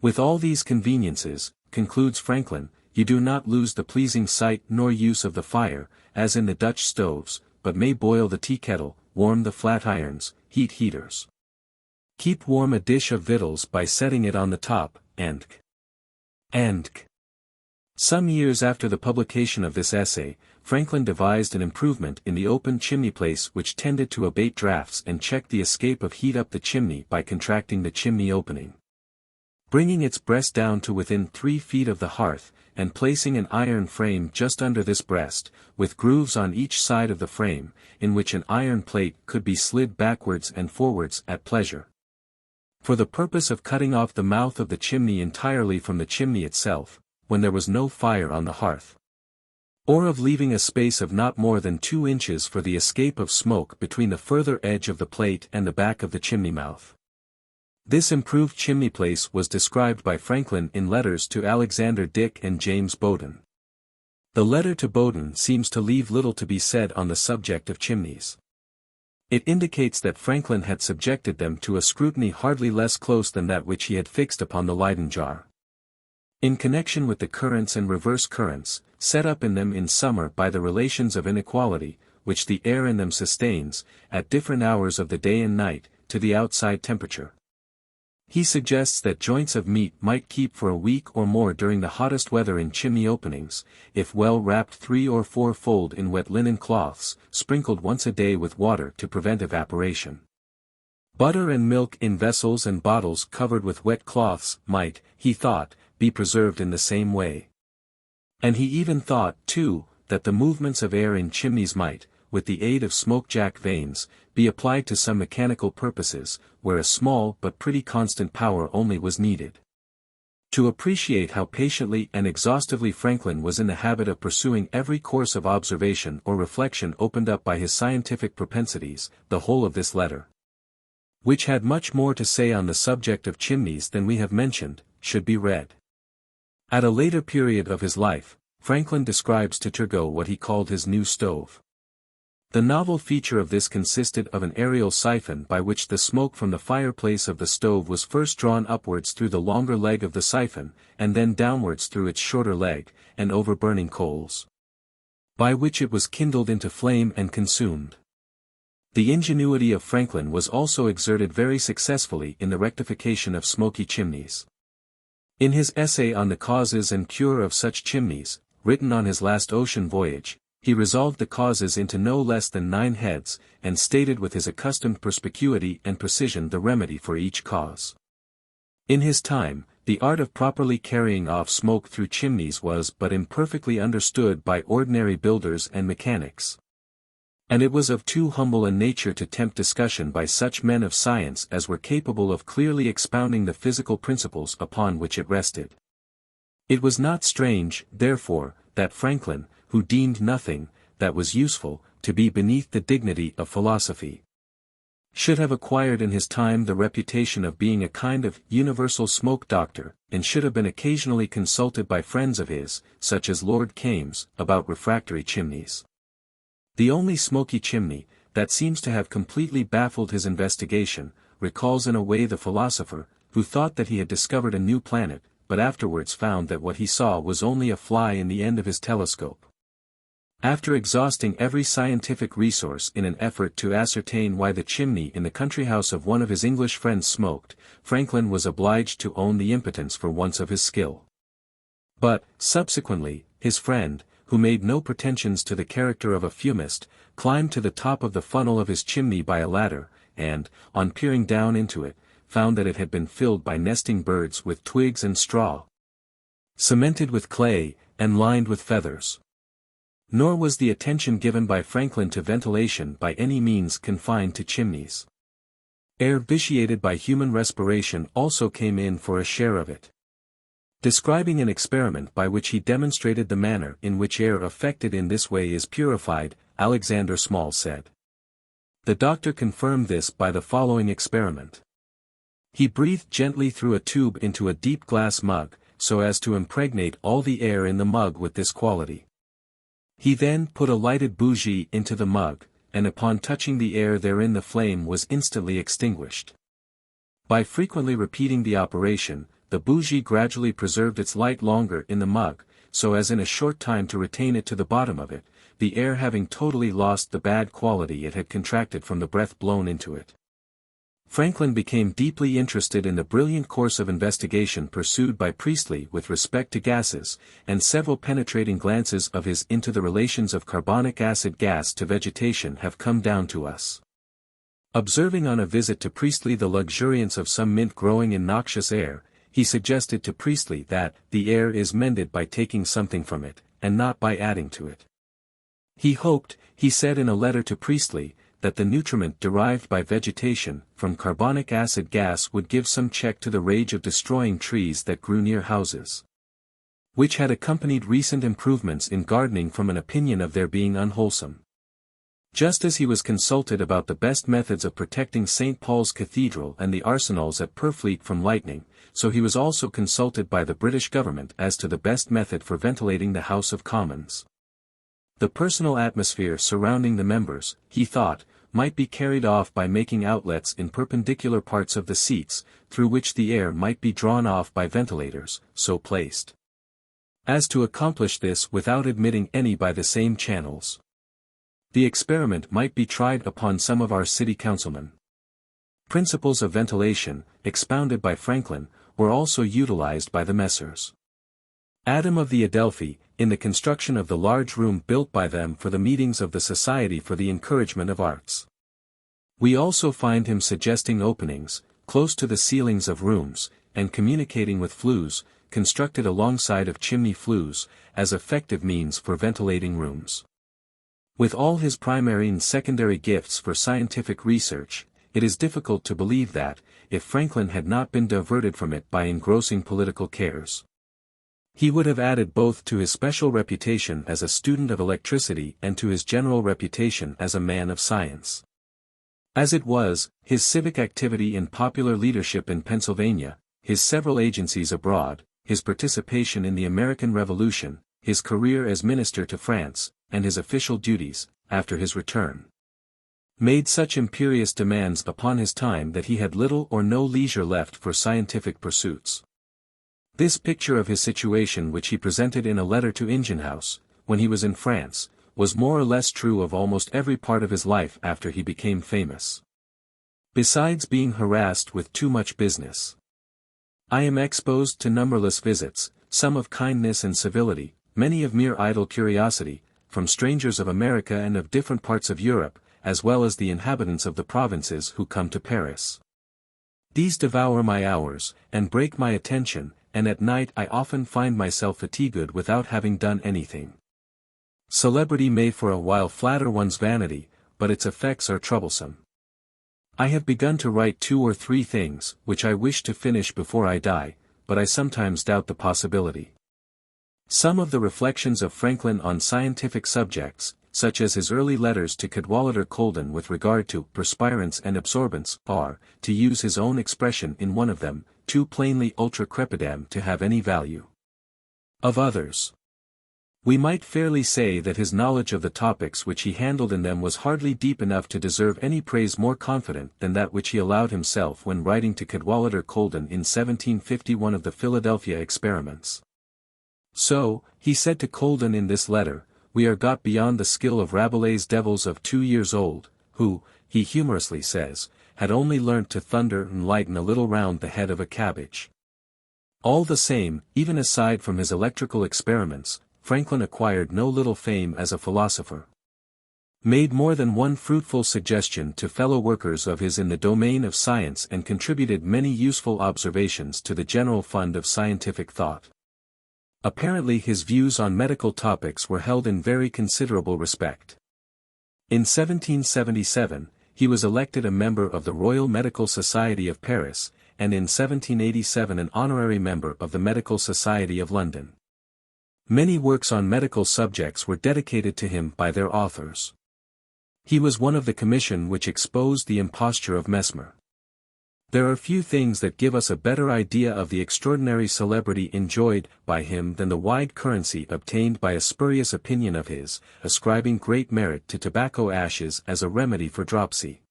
With all these conveniences, concludes Franklin, you do not lose the pleasing sight nor use of the fire, as in the Dutch stoves, but may boil the tea kettle, warm the flat irons, heat heaters. Keep warm a dish of victuals by setting it on the top, and Some years after the publication of this essay, Franklin devised an improvement in the open chimney place which tended to abate draughts and check the escape of heat up the chimney by contracting the chimney opening, bringing its breast down to within 3 feet of the hearth, and placing an iron frame just under this breast, with grooves on each side of the frame, in which an iron plate could be slid backwards and forwards at pleasure, for the purpose of cutting off the mouth of the chimney entirely from the chimney itself, when there was no fire on the hearth, or of leaving a space of not more than 2 inches for the escape of smoke between the further edge of the plate and the back of the chimney mouth. This improved chimney place was described by Franklin in letters to Alexander Dick and James Bowdoin. The letter to Bowdoin seems to leave little to be said on the subject of chimneys. It indicates that Franklin had subjected them to a scrutiny hardly less close than that which he had fixed upon the Leyden jar. In connection with the currents and reverse currents, set up in them in summer by the relations of inequality, which the air in them sustains, at different hours of the day and night, to the outside temperature. He suggests that joints of meat might keep for a week or more during the hottest weather in chimney openings, if well wrapped 3 or 4 fold in wet linen cloths, sprinkled once a day with water to prevent evaporation. Butter and milk in vessels and bottles covered with wet cloths might, he thought, be preserved in the same way. And he even thought, too, that the movements of air in chimneys might, with the aid of smoke-jack vanes, be applied to some mechanical purposes, where a small but pretty constant power only was needed. To appreciate how patiently and exhaustively Franklin was in the habit of pursuing every course of observation or reflection opened up by his scientific propensities, the whole of this letter, which had much more to say on the subject of chimneys than we have mentioned, should be read. At a later period of his life, Franklin describes to Turgot what he called his new stove. The novel feature of this consisted of an aerial siphon by which the smoke from the fireplace of the stove was first drawn upwards through the longer leg of the siphon, and then downwards through its shorter leg, and over burning coals, by which it was kindled into flame and consumed. The ingenuity of Franklin was also exerted very successfully in the rectification of smoky chimneys. In his essay on the causes and cure of such chimneys, written on his last ocean voyage, he resolved the causes into no less than 9 heads, and stated with his accustomed perspicuity and precision the remedy for each cause. In his time, the art of properly carrying off smoke through chimneys was but imperfectly understood by ordinary builders and mechanics. And it was of too humble a nature to tempt discussion by such men of science as were capable of clearly expounding the physical principles upon which it rested. It was not strange, therefore, that Franklin, who deemed nothing, that was useful, to be beneath the dignity of philosophy, should have acquired in his time the reputation of being a kind of universal smoke doctor, and should have been occasionally consulted by friends of his, such as Lord Kames, about refractory chimneys. The only smoky chimney, that seems to have completely baffled his investigation, recalls in a way the philosopher, who thought that he had discovered a new planet, but afterwards found that what he saw was only a fly in the end of his telescope. After exhausting every scientific resource in an effort to ascertain why the chimney in the country house of one of his English friends smoked, Franklin was obliged to own the impotence for once of his skill. But, subsequently, his friend, who made no pretensions to the character of a fumist, climbed to the top of the funnel of his chimney by a ladder, and, on peering down into it, found that it had been filled by nesting birds with twigs and straw, cemented with clay, and lined with feathers. Nor was the attention given by Franklin to ventilation by any means confined to chimneys. Air vitiated by human respiration also came in for a share of it. Describing an experiment by which he demonstrated the manner in which air affected in this way is purified, Alexander Small said. The doctor confirmed this by the following experiment. He breathed gently through a tube into a deep glass mug, so as to impregnate all the air in the mug with this quality. He then put a lighted bougie into the mug, and upon touching the air therein the flame was instantly extinguished. By frequently repeating the operation, the bougie gradually preserved its light longer in the mug, so as in a short time to retain it to the bottom of it, the air having totally lost the bad quality it had contracted from the breath blown into it. Franklin became deeply interested in the brilliant course of investigation pursued by Priestley with respect to gases, and several penetrating glances of his into the relations of carbonic acid gas to vegetation have come down to us. Observing on a visit to Priestley the luxuriance of some mint growing in noxious air, he suggested to Priestley that the air is mended by taking something from it, and not by adding to it. He hoped, he said in a letter to Priestley, that the nutriment derived by vegetation from carbonic acid gas would give some check to the rage of destroying trees that grew near houses, which had accompanied recent improvements in gardening from an opinion of their being unwholesome. Just as he was consulted about the best methods of protecting St. Paul's Cathedral and the arsenals at Purfleet from lightning, so he was also consulted by the British government as to the best method for ventilating the House of Commons. The personal atmosphere surrounding the members, he thought, might be carried off by making outlets in perpendicular parts of the seats, through which the air might be drawn off by ventilators, so placed as to accomplish this without admitting any by the same channels. The experiment might be tried upon some of our city councilmen. Principles of ventilation, expounded by Franklin, were also utilized by the Messrs. Adam of the Adelphi, in the construction of the large room built by them for the meetings of the Society for the Encouragement of Arts. We also find him suggesting openings, close to the ceilings of rooms, and communicating with flues, constructed alongside of chimney flues, as effective means for ventilating rooms. With all his primary and secondary gifts for scientific research, it is difficult to believe that, if Franklin had not been diverted from it by engrossing political cares, he would have added both to his special reputation as a student of electricity and to his general reputation as a man of science. As it was, his civic activity and popular leadership in Pennsylvania, his several agencies abroad, his participation in the American Revolution, his career as minister to France, and his official duties, after his return, made such imperious demands upon his time that he had little or no leisure left for scientific pursuits. This picture of his situation, which he presented in a letter to Ingenhouse, when he was in France, was more or less true of almost every part of his life after he became famous. Besides being harassed with too much business, I am exposed to numberless visits, some of kindness and civility, many of mere idle curiosity, from strangers of America and of different parts of Europe, as well as the inhabitants of the provinces who come to Paris. These devour my hours, and break my attention, and at night I often find myself fatigued without having done anything. Celebrity may for a while flatter one's vanity, but its effects are troublesome. I have begun to write 2 or 3 things, which I wish to finish before I die, but I sometimes doubt the possibility. Some of the reflections of Franklin on scientific subjects, such as his early letters to Cadwallader Colden with regard to perspirance and absorbance, are, to use his own expression in one of them, too plainly ultra crepidam to have any value. Of others, we might fairly say that his knowledge of the topics which he handled in them was hardly deep enough to deserve any praise more confident than that which he allowed himself when writing to Cadwallader Colden in 1751 of the Philadelphia experiments. So, he said to Colden in this letter, "We are got beyond the skill of Rabelais' devils of 2 years old, who, he humorously says, had only learnt to thunder and lighten a little round the head of a cabbage." All the same, even aside from his electrical experiments, Franklin acquired no little fame as a philosopher. Made more than one fruitful suggestion to fellow workers of his in the domain of science and contributed many useful observations to the general fund of scientific thought. Apparently his views on medical topics were held in very considerable respect. In 1777, he was elected a member of the Royal Medical Society of Paris, and in 1787 an honorary member of the Medical Society of London. Many works on medical subjects were dedicated to him by their authors. He was one of the commission which exposed the imposture of Mesmer. There are few things that give us a better idea of the extraordinary celebrity enjoyed by him than the wide currency obtained by a spurious opinion of his, ascribing great merit to tobacco ashes as a remedy for dropsy.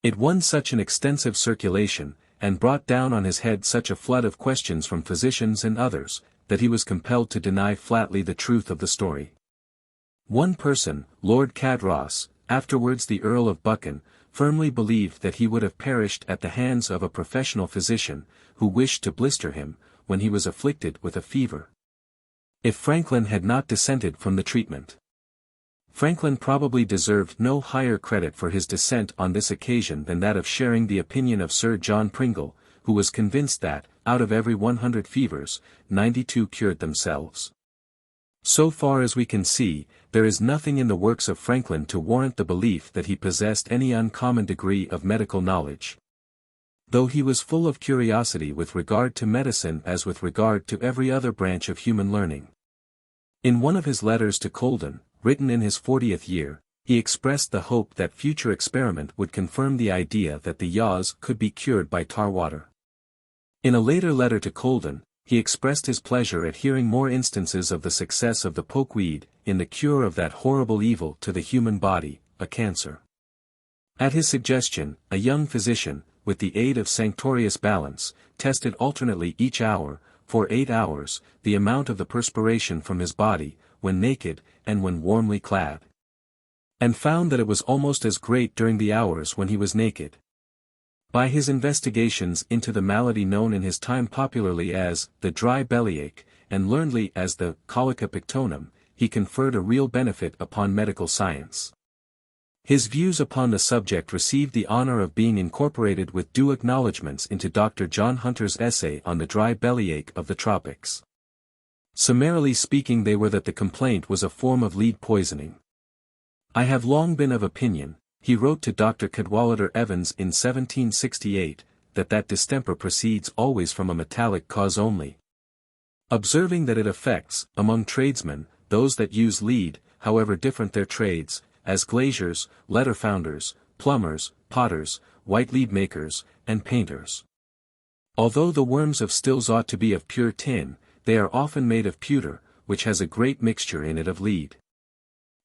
It won such an extensive circulation, and brought down on his head such a flood of questions from physicians and others, that he was compelled to deny flatly the truth of the story. One person, Lord Cadros, afterwards the Earl of Buchan, firmly believed that he would have perished at the hands of a professional physician, who wished to blister him, when he was afflicted with a fever, if Franklin had not dissented from the treatment. Franklin probably deserved no higher credit for his dissent on this occasion than that of sharing the opinion of Sir John Pringle, who was convinced that, out of every 100 fevers, 92 cured themselves. So far as we can see, there is nothing in the works of Franklin to warrant the belief that he possessed any uncommon degree of medical knowledge. Though he was full of curiosity with regard to medicine as with regard to every other branch of human learning. In one of his letters to Colden, written in his 40th year, he expressed the hope that future experiment would confirm the idea that the yaws could be cured by tar water. In a later letter to Colden, he expressed his pleasure at hearing more instances of the success of the pokeweed in the cure of that horrible evil to the human body, a cancer. At his suggestion, a young physician, with the aid of sanctorious balance, tested alternately each hour, for 8 hours, the amount of the perspiration from his body, when naked, and when warmly clad, and found that it was almost as great during the hours when he was naked. By his investigations into the malady known in his time popularly as the dry bellyache, and learnedly as the colica pictonum, he conferred a real benefit upon medical science. His views upon the subject received the honor of being incorporated with due acknowledgments into Dr. John Hunter's essay on the dry bellyache of the tropics. Summarily speaking, they were that the complaint was a form of lead poisoning. "I have long been of opinion," he wrote to Dr. Cadwallader Evans in 1768, that distemper proceeds always from a metallic cause only. Observing that it affects, among tradesmen, those that use lead, however different their trades, as glaziers, letter founders, plumbers, potters, white lead makers, and painters. Although the worms of stills ought to be of pure tin, they are often made of pewter, which has a great mixture in it of lead.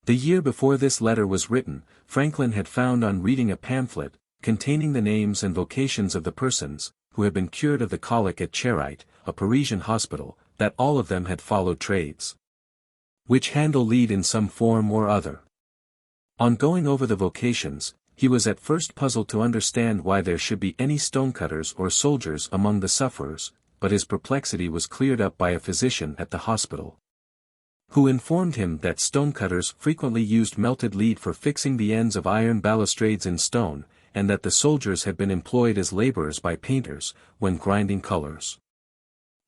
The year before this letter was written, Franklin had found on reading a pamphlet, containing the names and vocations of the persons, who had been cured of the colic at Charite, a Parisian hospital, that all of them had followed trades which handle lead in some form or other. On going over the vocations, he was at first puzzled to understand why there should be any stonecutters or soldiers among the sufferers, but his perplexity was cleared up by a physician at the hospital, who informed him that stonecutters frequently used melted lead for fixing the ends of iron balustrades in stone, and that the soldiers had been employed as laborers by painters, when grinding colors.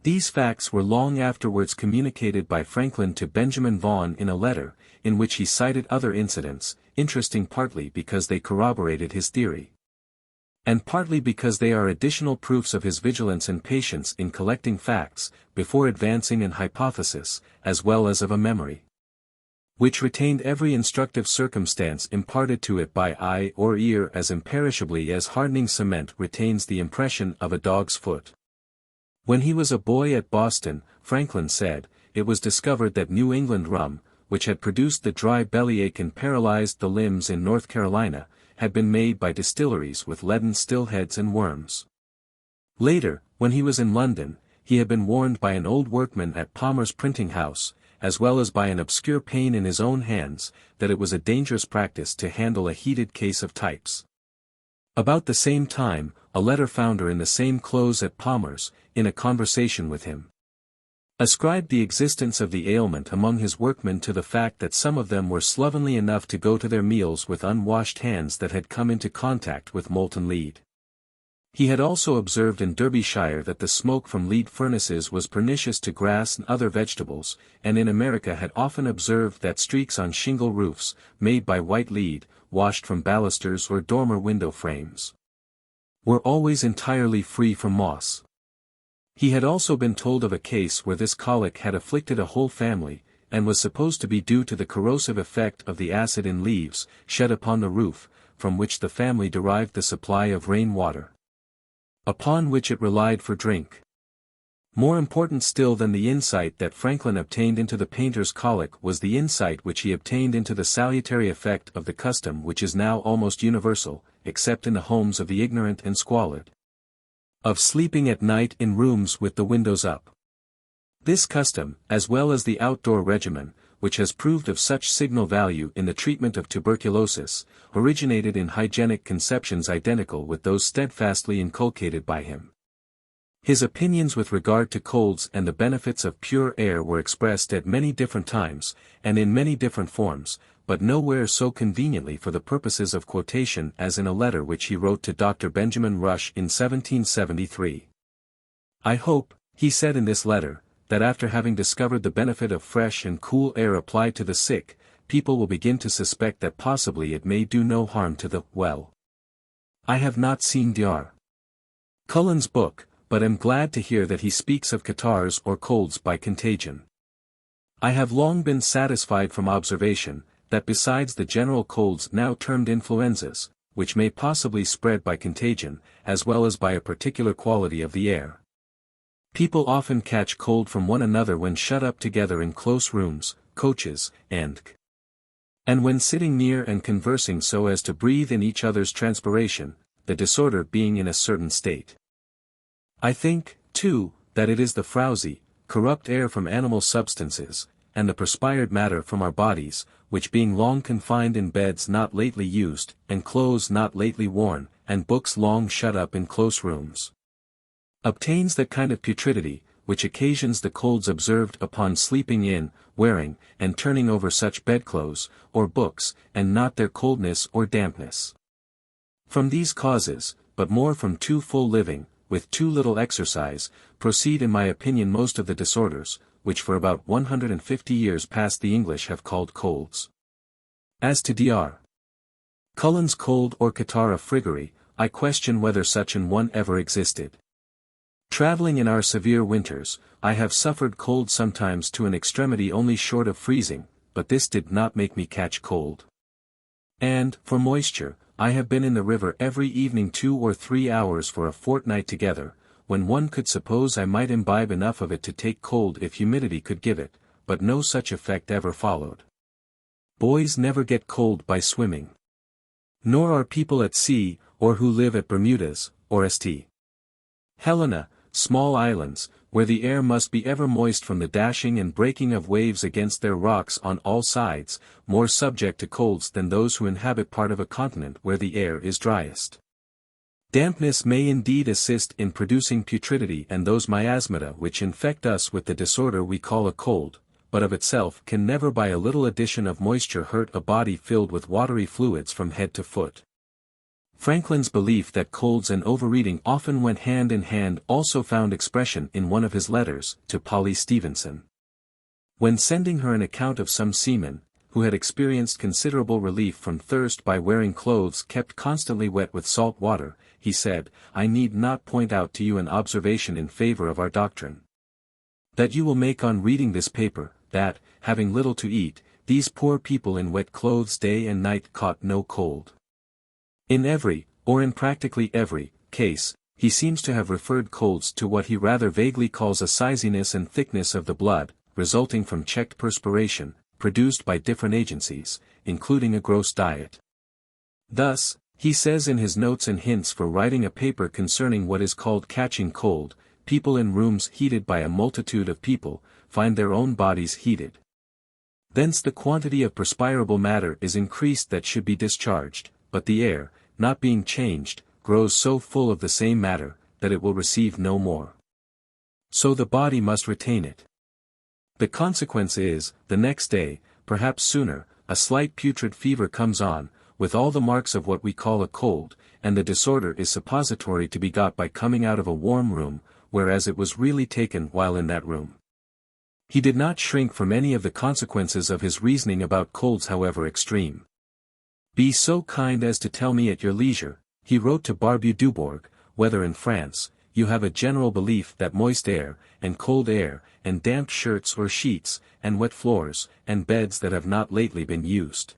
These facts were long afterwards communicated by Franklin to Benjamin Vaughan in a letter, in which he cited other incidents, interesting partly because they corroborated his theory, and partly because they are additional proofs of his vigilance and patience in collecting facts, before advancing an hypothesis, as well as of a memory which retained every instructive circumstance imparted to it by eye or ear as imperishably as hardening cement retains the impression of a dog's foot. When he was a boy at Boston, Franklin said, it was discovered that New England rum, which had produced the dry bellyache and paralyzed the limbs in North Carolina, had been made by distilleries with leaden stillheads and worms. Later, when he was in London, he had been warned by an old workman at Palmer's printing house, as well as by an obscure pain in his own hands, that it was a dangerous practice to handle a heated case of types. About the same time, a letter founder in the same clothes at Palmer's, in a conversation with him, ascribed the existence of the ailment among his workmen to the fact that some of them were slovenly enough to go to their meals with unwashed hands that had come into contact with molten lead. He had also observed in Derbyshire that the smoke from lead furnaces was pernicious to grass and other vegetables, and in America had often observed that streaks on shingle roofs, made by white lead, washed from balusters or dormer window frames, were always entirely free from moss. He had also been told of a case where this colic had afflicted a whole family, and was supposed to be due to the corrosive effect of the acid in leaves, shed upon the roof, from which the family derived the supply of rain water, upon which it relied for drink. More important still than the insight that Franklin obtained into the painter's colic was the insight which he obtained into the salutary effect of the custom which is now almost universal, except in the homes of the ignorant and squalid, of sleeping at night in rooms with the windows up. This custom, as well as the outdoor regimen, which has proved of such signal value in the treatment of tuberculosis, originated in hygienic conceptions identical with those steadfastly inculcated by him. His opinions with regard to colds and the benefits of pure air were expressed at many different times, and in many different forms, but nowhere so conveniently for the purposes of quotation as in a letter which he wrote to Dr. Benjamin Rush in 1773. "I hope," he said in this letter, "that after having discovered the benefit of fresh and cool air applied to the sick, people will begin to suspect that possibly it may do no harm to the well. I have not seen Dr. Cullen's book, but am glad to hear that he speaks of catarrhs or colds by contagion. I have long been satisfied from observation, that besides the general colds now termed influenzas, which may possibly spread by contagion, as well as by a particular quality of the air, people often catch cold from one another when shut up together in close rooms, coaches, and when sitting near and conversing so as to breathe in each other's transpiration, the disorder being in a certain state. I think, too, that it is the frowsy, corrupt air from animal substances, and the perspired matter from our bodies, which being long confined in beds not lately used, and clothes not lately worn, and books long shut up in close rooms, obtains that kind of putridity, which occasions the colds observed upon sleeping in, wearing, and turning over such bedclothes, or books, and not their coldness or dampness. From these causes, but more from too full living, with too little exercise, proceed in my opinion most of the disorders, which for about 150 years past the English have called colds. As to Dr. Cullen's cold or catarrh of friggery, I question whether such an one ever existed. Travelling in our severe winters, I have suffered cold sometimes to an extremity only short of freezing, but this did not make me catch cold. And, for moisture, I have been in the river every evening 2 or 3 hours for a fortnight together, when one could suppose I might imbibe enough of it to take cold if humidity could give it, but no such effect ever followed. Boys never get cold by swimming. Nor are people at sea, or who live at Bermudas, or St. Helena, small islands, where the air must be ever moist from the dashing and breaking of waves against their rocks on all sides, more subject to colds than those who inhabit part of a continent where the air is driest. Dampness may indeed assist in producing putridity and those miasmata which infect us with the disorder we call a cold, but of itself can never by a little addition of moisture hurt a body filled with watery fluids from head to foot. Franklin's belief that colds and overeating often went hand in hand also found expression in one of his letters to Polly Stevenson. When sending her an account of some seaman, who had experienced considerable relief from thirst by wearing clothes kept constantly wet with salt water, he said, "I need not point out to you an observation in favor of our doctrine that you will make on reading this paper, that, having little to eat, these poor people in wet clothes day and night caught no cold." In every, or in practically every, case, he seems to have referred colds to what he rather vaguely calls a siziness and thickness of the blood, resulting from checked perspiration, produced by different agencies, including a gross diet. Thus, he says in his notes and hints for writing a paper concerning what is called catching cold, people in rooms heated by a multitude of people, find their own bodies heated. Thence the quantity of perspirable matter is increased that should be discharged, but the air, not being changed, grows so full of the same matter, that it will receive no more. So the body must retain it. The consequence is, the next day, perhaps sooner, a slight putrid fever comes on, with all the marks of what we call a cold, and the disorder is suppository to be got by coming out of a warm room, whereas it was really taken while in that room. He did not shrink from any of the consequences of his reasoning about colds however extreme. "Be so kind as to tell me at your leisure," he wrote to Barbu Dubourg, "whether in France, you have a general belief that moist air, and cold air, and damp shirts or sheets, and wet floors, and beds that have not lately been used,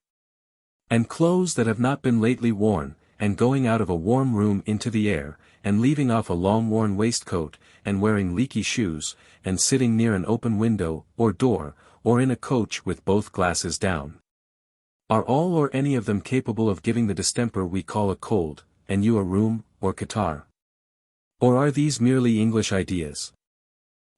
and clothes that have not been lately worn, and going out of a warm room into the air, and leaving off a long-worn waistcoat, and wearing leaky shoes, and sitting near an open window, or door, or in a coach with both glasses down. Are all or any of them capable of giving the distemper we call a cold, and you a rheum, or catarrh? Or are these merely English ideas?"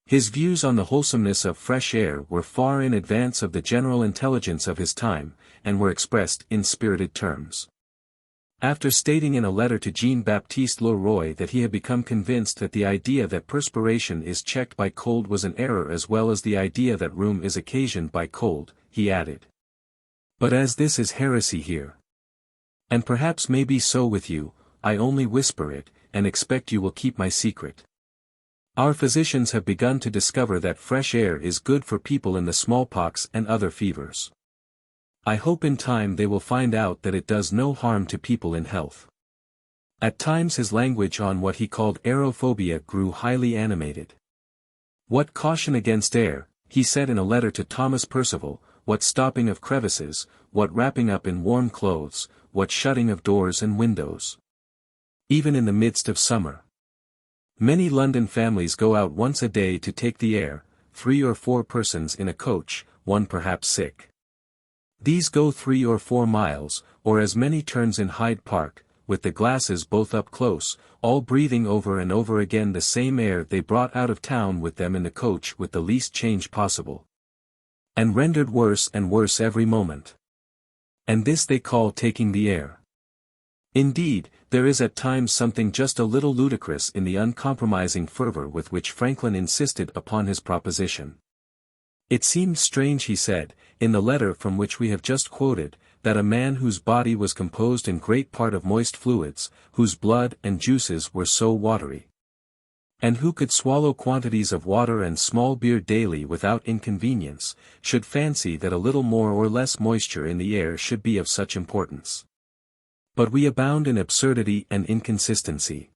His views on the wholesomeness of fresh air were far in advance of the general intelligence of his time, and were expressed in spirited terms. After stating in a letter to Jean-Baptiste Le Roy that he had become convinced that the idea that perspiration is checked by cold was an error as well as the idea that rheum is occasioned by cold, he added, "But as this is heresy here, and perhaps may be so with you, I only whisper it, and expect you will keep my secret. Our physicians have begun to discover that fresh air is good for people in the smallpox and other fevers. I hope in time they will find out that it does no harm to people in health." At times his language on what he called aerophobia grew highly animated. "What caution against air," he said in a letter to Thomas Percival, "what stopping of crevices, what wrapping up in warm clothes, what shutting of doors and windows. Even in the midst of summer. Many London families go out once a day to take the air, 3 or 4 persons in a coach, one perhaps sick. These go 3 or 4 miles, or as many turns in Hyde Park, with the glasses both up close, all breathing over and over again the same air they brought out of town with them in the coach with the least change possible, and rendered worse and worse every moment. And this they call taking the air. Indeed, there is at times something just a little ludicrous in the uncompromising fervor with which Franklin insisted upon his proposition. It seemed strange, he said, in the letter from which we have just quoted, that a man whose body was composed in great part of moist fluids, whose blood and juices were so watery, and who could swallow quantities of water and small beer daily without inconvenience, should fancy that a little more or less moisture in the air should be of such importance. But we abound in absurdity and inconsistency.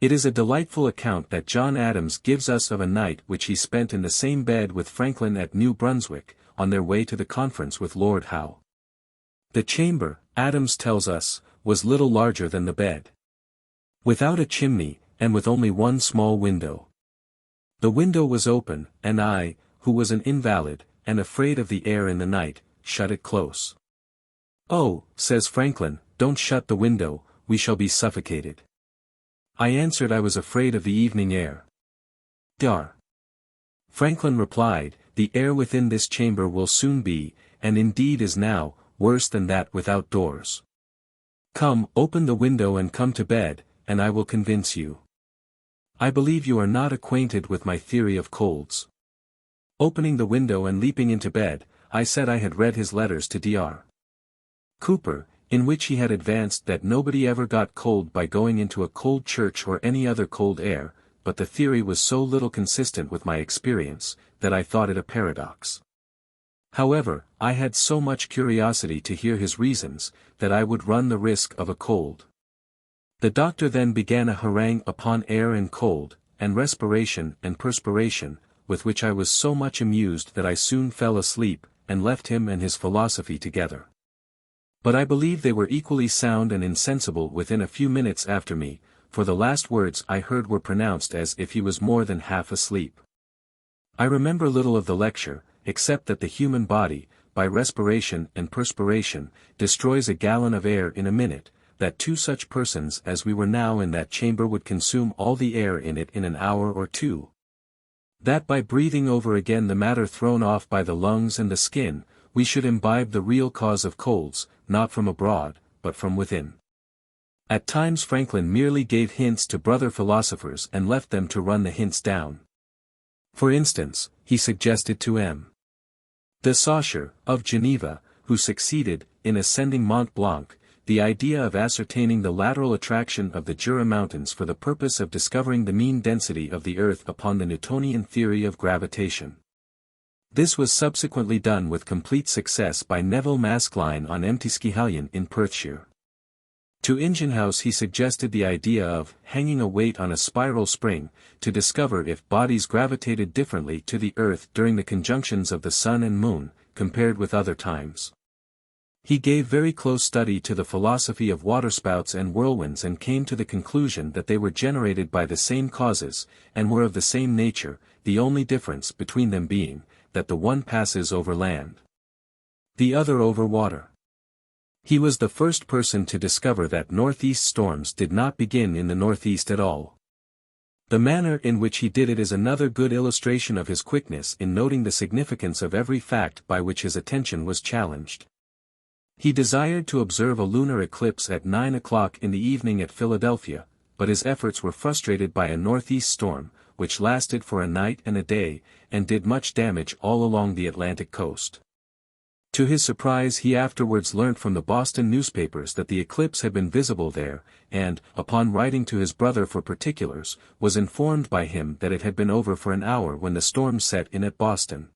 It is a delightful account that John Adams gives us of a night which he spent in the same bed with Franklin at New Brunswick, on their way to the conference with Lord Howe. The chamber, Adams tells us, was little larger than the bed. Without a chimney, and with only one small window. The window was open, and I, who was an invalid, and afraid of the air in the night, shut it close. "Oh," says Franklin, "don't shut the window, we shall be suffocated." I answered I was afraid of the evening air. Dar. Franklin replied, "The air within this chamber will soon be, and indeed is now, worse than that without doors. Come, open the window and come to bed, and I will convince you. I believe you are not acquainted with my theory of colds." Opening the window and leaping into bed, I said I had read his letters to Dr. Cooper, in which he had advanced that nobody ever got cold by going into a cold church or any other cold air, but the theory was so little consistent with my experience, that I thought it a paradox. However, I had so much curiosity to hear his reasons, that I would run the risk of a cold. The doctor then began a harangue upon air and cold, and respiration and perspiration, with which I was so much amused that I soon fell asleep, and left him and his philosophy together. But I believe they were equally sound and insensible within a few minutes after me, for the last words I heard were pronounced as if he was more than half asleep. I remember little of the lecture, except that the human body, by respiration and perspiration, destroys a gallon of air in a minute, that two such persons as we were now in that chamber would consume all the air in it in an hour or two. That by breathing over again the matter thrown off by the lungs and the skin, we should imbibe the real cause of colds, not from abroad, but from within. At times Franklin merely gave hints to brother philosophers and left them to run the hints down. For instance, he suggested to M. de Saussure, of Geneva, who succeeded, in ascending Mont Blanc, the idea of ascertaining the lateral attraction of the Jura Mountains for the purpose of discovering the mean density of the earth upon the Newtonian theory of gravitation. This was subsequently done with complete success by Neville Maskelyne on Emtiskehalion in Perthshire. To Ingenhouse he suggested the idea of hanging a weight on a spiral spring, to discover if bodies gravitated differently to the earth during the conjunctions of the sun and moon, compared with other times. He gave very close study to the philosophy of waterspouts and whirlwinds and came to the conclusion that they were generated by the same causes, and were of the same nature, the only difference between them being, that the one passes over land, the other over water. He was the first person to discover that northeast storms did not begin in the northeast at all. The manner in which he did it is another good illustration of his quickness in noting the significance of every fact by which his attention was challenged. He desired to observe a lunar eclipse at 9 o'clock in the evening at Philadelphia, but his efforts were frustrated by a northeast storm, which lasted for a night and a day, and did much damage all along the Atlantic coast. To his surprise he afterwards learnt from the Boston newspapers that the eclipse had been visible there, and, upon writing to his brother for particulars, was informed by him that it had been over for an hour when the storm set in at Boston.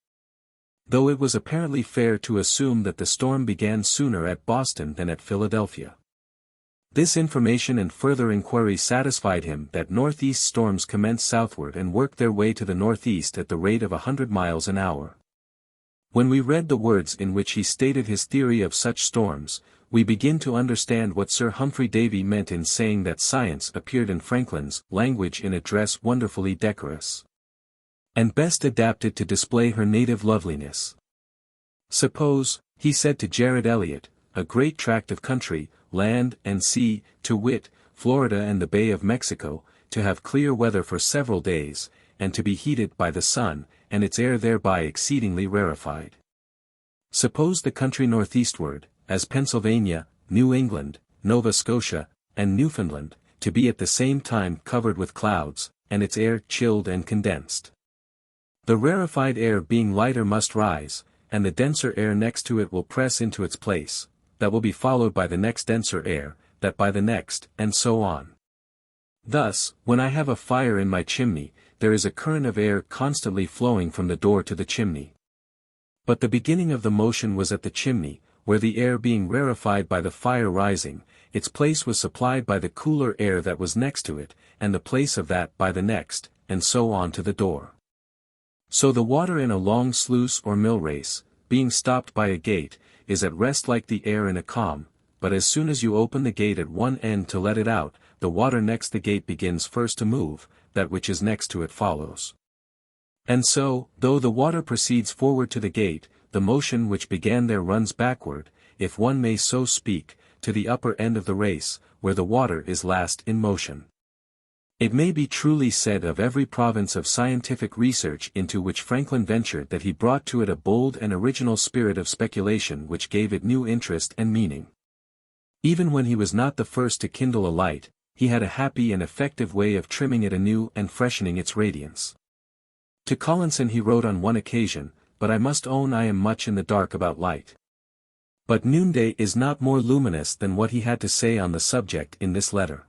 Though it was apparently fair to assume that the storm began sooner at Boston than at Philadelphia. This information and further inquiry satisfied him that northeast storms commence southward and work their way to the northeast at the rate of 100 miles an hour. When we read the words in which he stated his theory of such storms, we begin to understand what Sir Humphrey Davy meant in saying that science appeared in Franklin's language in a dress wonderfully decorous, and best adapted to display her native loveliness. Suppose, he said to Jared Eliot, a great tract of country, land and sea, to wit, Florida and the Bay of Mexico, to have clear weather for several days, and to be heated by the sun, and its air thereby exceedingly rarefied. Suppose the country northeastward, as Pennsylvania, New England, Nova Scotia, and Newfoundland, to be at the same time covered with clouds, and its air chilled and condensed. The rarefied air being lighter must rise, and the denser air next to it will press into its place, that will be followed by the next denser air, that by the next, and so on. Thus, when I have a fire in my chimney, there is a current of air constantly flowing from the door to the chimney. But the beginning of the motion was at the chimney, where the air being rarefied by the fire rising, its place was supplied by the cooler air that was next to it, and the place of that by the next, and so on to the door. So the water in a long sluice or mill race, being stopped by a gate, is at rest like the air in a calm, but as soon as you open the gate at one end to let it out, the water next the gate begins first to move, that which is next to it follows. And so, though the water proceeds forward to the gate, the motion which began there runs backward, if one may so speak, to the upper end of the race, where the water is last in motion. It may be truly said of every province of scientific research into which Franklin ventured that he brought to it a bold and original spirit of speculation which gave it new interest and meaning. Even when he was not the first to kindle a light, he had a happy and effective way of trimming it anew and freshening its radiance. To Collinson he wrote on one occasion, "But I must own I am much in the dark about light." But noonday is not more luminous than what he had to say on the subject in this letter.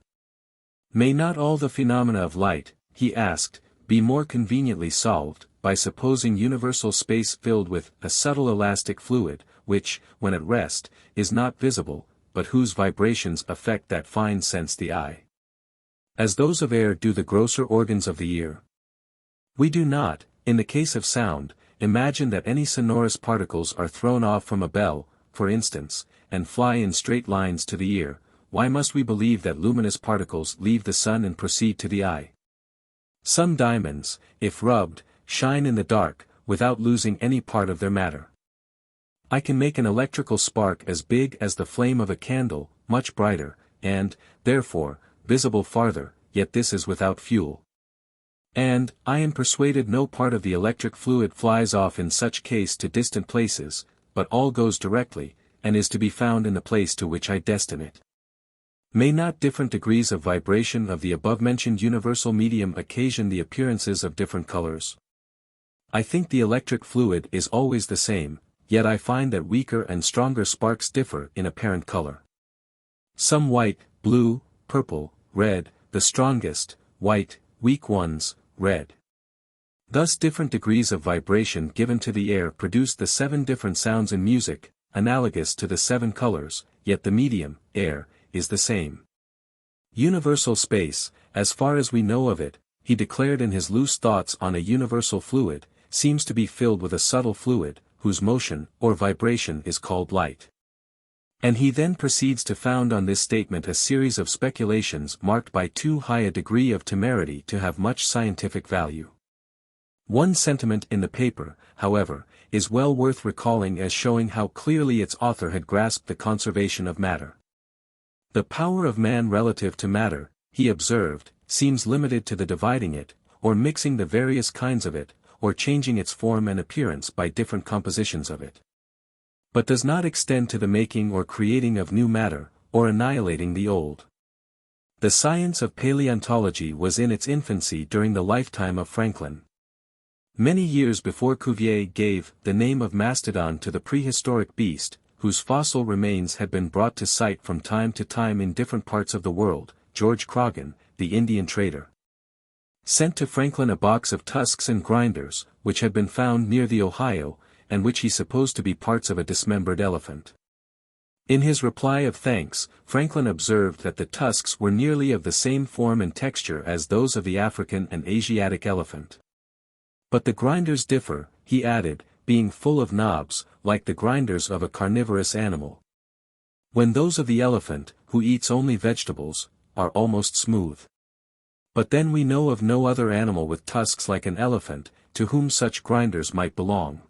May not all the phenomena of light, he asked, be more conveniently solved, by supposing universal space filled with a subtle elastic fluid, which, when at rest, is not visible, but whose vibrations affect that fine sense the eye? As those of air do the grosser organs of the ear. We do not, in the case of sound, imagine that any sonorous particles are thrown off from a bell, for instance, and fly in straight lines to the ear. Why must we believe that luminous particles leave the sun and proceed to the eye? Some diamonds, if rubbed, shine in the dark, without losing any part of their matter. I can make an electrical spark as big as the flame of a candle, much brighter, and, therefore, visible farther, yet this is without fuel. And, I am persuaded no part of the electric fluid flies off in such case to distant places, but all goes directly, and is to be found in the place to which I destine it. May not different degrees of vibration of the above-mentioned universal medium occasion the appearances of different colors? I think the electric fluid is always the same, yet I find that weaker and stronger sparks differ in apparent color. Some white, blue, purple, red, the strongest, white, weak ones, red. Thus different degrees of vibration given to the air produce the 7 different sounds in music, analogous to the 7 colors, yet the medium, air, is the same. Universal space, as far as we know of it, he declared in his loose thoughts on a universal fluid, seems to be filled with a subtle fluid, whose motion, or vibration is called light. And he then proceeds to found on this statement a series of speculations marked by too high a degree of temerity to have much scientific value. One sentiment in the paper, however, is well worth recalling as showing how clearly its author had grasped the conservation of matter. The power of man relative to matter, he observed, seems limited to the dividing it, or mixing the various kinds of it, or changing its form and appearance by different compositions of it. But does not extend to the making or creating of new matter, or annihilating the old. The science of paleontology was in its infancy during the lifetime of Franklin. Many years before Cuvier gave the name of mastodon to the prehistoric beast, whose fossil remains had been brought to sight from time to time in different parts of the world, George Croghan, the Indian trader, sent to Franklin a box of tusks and grinders, which had been found near the Ohio, and which he supposed to be parts of a dismembered elephant. In his reply of thanks, Franklin observed that the tusks were nearly of the same form and texture as those of the African and Asiatic elephant. But the grinders differ, he added, being full of knobs, like the grinders of a carnivorous animal, when those of the elephant, who eats only vegetables, are almost smooth. But then we know of no other animal with tusks like an elephant, to whom such grinders might belong.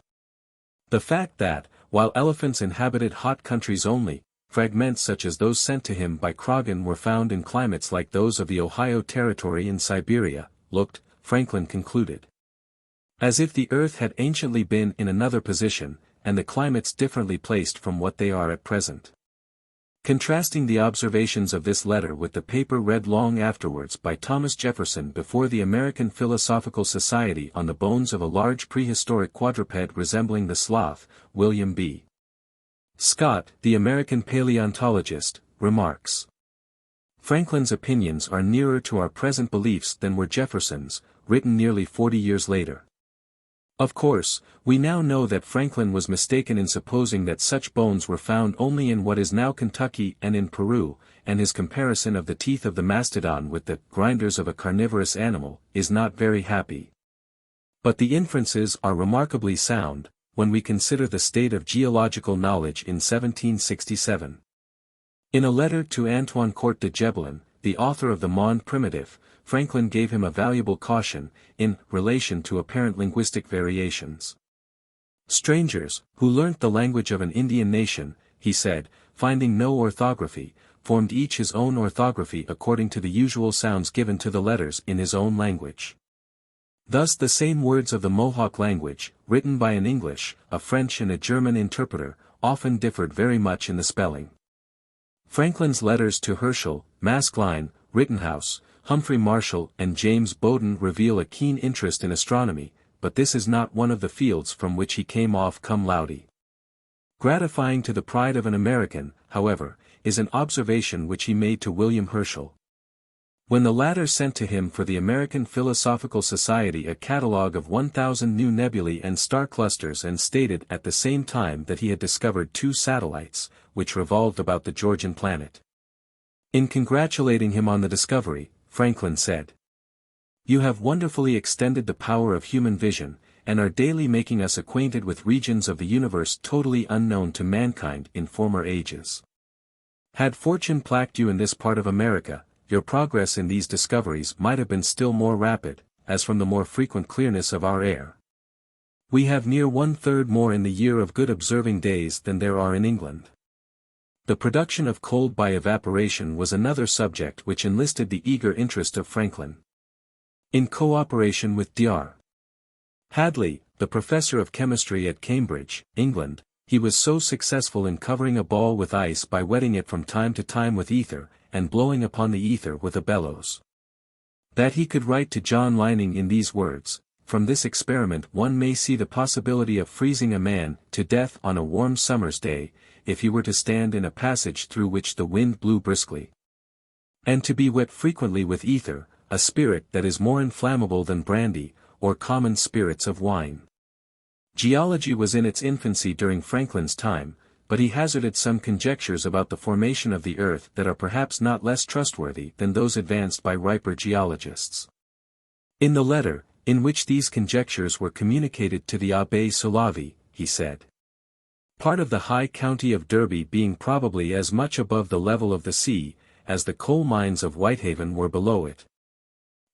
The fact that, while elephants inhabited hot countries only, fragments such as those sent to him by Croghan were found in climates like those of the Ohio Territory in Siberia, looked, Franklin concluded, as if the earth had anciently been in another position, and the climates differently placed from what they are at present. Contrasting the observations of this letter with the paper read long afterwards by Thomas Jefferson before the American Philosophical Society on the bones of a large prehistoric quadruped resembling the sloth, William B. Scott, the American paleontologist, remarks, Franklin's opinions are nearer to our present beliefs than were Jefferson's, written nearly 40 years later. Of course, we now know that Franklin was mistaken in supposing that such bones were found only in what is now Kentucky and in Peru, and his comparison of the teeth of the mastodon with the grinders of a carnivorous animal is not very happy. But the inferences are remarkably sound, when we consider the state of geological knowledge in 1767. In a letter to Antoine Court de Gebelin, the author of the Monde Primitif, Franklin gave him a valuable caution, in relation to apparent linguistic variations. Strangers, who learnt the language of an Indian nation, he said, finding no orthography, formed each his own orthography according to the usual sounds given to the letters in his own language. Thus the same words of the Mohawk language, written by an English, a French and a German interpreter, often differed very much in the spelling. Franklin's letters to Herschel, Maskelyne, Rittenhouse, Humphrey Marshall and James Bowdoin reveal a keen interest in astronomy, but this is not one of the fields from which he came off cum laude. Gratifying to the pride of an American, however, is an observation which he made to William Herschel. When the latter sent to him for the American Philosophical Society a catalogue of 1,000 new nebulae and star clusters and stated at the same time that he had discovered 2 satellites, which revolved about the Georgian planet. In congratulating him on the discovery, Franklin said, "You have wonderfully extended the power of human vision, and are daily making us acquainted with regions of the universe totally unknown to mankind in former ages. Had fortune placed you in this part of America, your progress in these discoveries might have been still more rapid, as from the more frequent clearness of our air. We have near 1/3 more in the year of good observing days than there are in England." The production of cold by evaporation was another subject which enlisted the eager interest of Franklin. In cooperation with Dr. Hadley, the professor of chemistry at Cambridge, England, he was so successful in covering a ball with ice by wetting it from time to time with ether, and blowing upon the ether with a bellows, that he could write to John Lining in these words, "From this experiment one may see the possibility of freezing a man to death on a warm summer's day, if he were to stand in a passage through which the wind blew briskly, and to be wet frequently with ether, a spirit that is more inflammable than brandy, or common spirits of wine." Geology was in its infancy during Franklin's time, but he hazarded some conjectures about the formation of the earth that are perhaps not less trustworthy than those advanced by riper geologists. In the letter, in which these conjectures were communicated to the Abbé Solavi, he said, "Part of the high county of Derby being probably as much above the level of the sea, as the coal mines of Whitehaven were below it,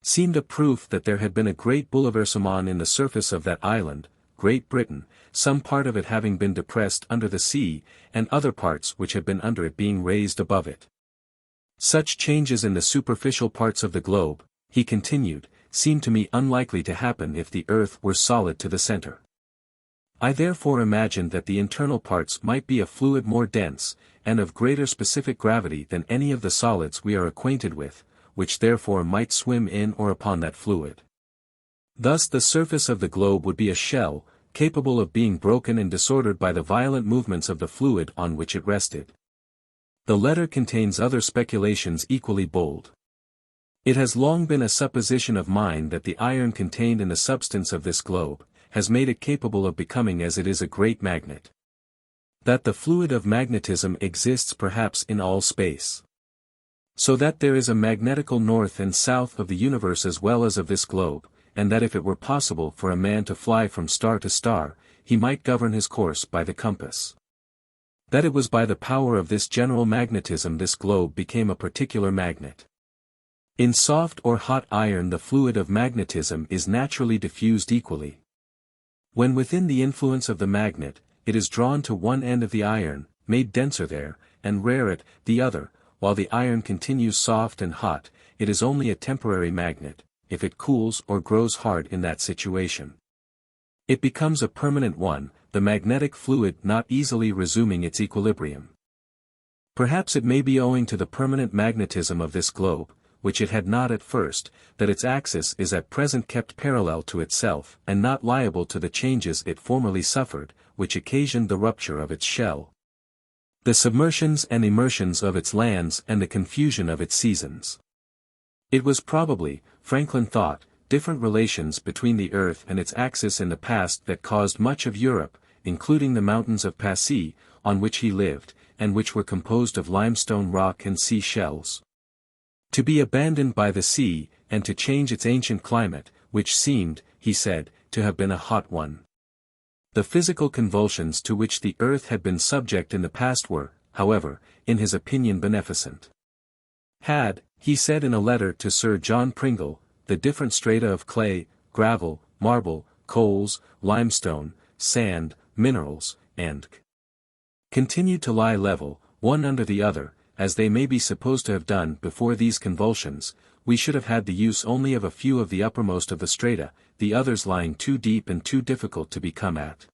seemed a proof that there had been a great bouleversement in the surface of that island, Great Britain, some part of it having been depressed under the sea, and other parts which had been under it being raised above it. Such changes in the superficial parts of the globe," he continued, "seem to me unlikely to happen if the earth were solid to the center. I therefore imagined that the internal parts might be a fluid more dense, and of greater specific gravity than any of the solids we are acquainted with, which therefore might swim in or upon that fluid. Thus the surface of the globe would be a shell, capable of being broken and disordered by the violent movements of the fluid on which it rested." The letter contains other speculations equally bold. "It has long been a supposition of mine that the iron contained in the substance of this globe, has made it capable of becoming as it is a great magnet. That the fluid of magnetism exists perhaps in all space. So that there is a magnetical north and south of the universe as well as of this globe, and that if it were possible for a man to fly from star to star, he might govern his course by the compass. That it was by the power of this general magnetism this globe became a particular magnet. In soft or hot iron the fluid of magnetism is naturally diffused equally. When within the influence of the magnet, it is drawn to one end of the iron, made denser there, and rare at the other, while the iron continues soft and hot, it is only a temporary magnet. If it cools or grows hard in that situation, it becomes a permanent one, the magnetic fluid not easily resuming its equilibrium. Perhaps it may be owing to the permanent magnetism of this globe, which it had not at first, that its axis is at present kept parallel to itself and not liable to the changes it formerly suffered, which occasioned the rupture of its shell, the submersions and immersions of its lands and the confusion of its seasons. It was probably, Franklin thought, different relations between the earth and its axis in the past that caused much of Europe, including the mountains of Passy, on which he lived, and which were composed of limestone rock and sea shells, to be abandoned by the sea, and to change its ancient climate, which seemed, he said, to have been a hot one. The physical convulsions to which the earth had been subject in the past were, however, in his opinion beneficent. Had, he said in a letter to Sir John Pringle, the different strata of clay, gravel, marble, coals, limestone, sand, minerals, and continued to lie level, one under the other, as they may be supposed to have done before these convulsions, we should have had the use only of a few of the uppermost of the strata, the others lying too deep and too difficult to be come at.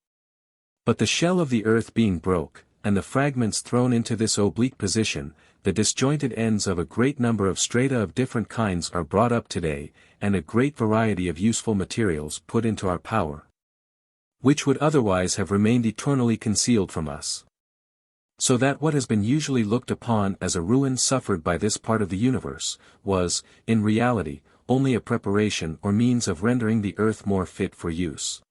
But the shell of the earth being broke, and the fragments thrown into this oblique position, the disjointed ends of a great number of strata of different kinds are brought up today, and a great variety of useful materials put into our power, which would otherwise have remained eternally concealed from us. So that what has been usually looked upon as a ruin suffered by this part of the universe, was, in reality, only a preparation or means of rendering the earth more fit for use,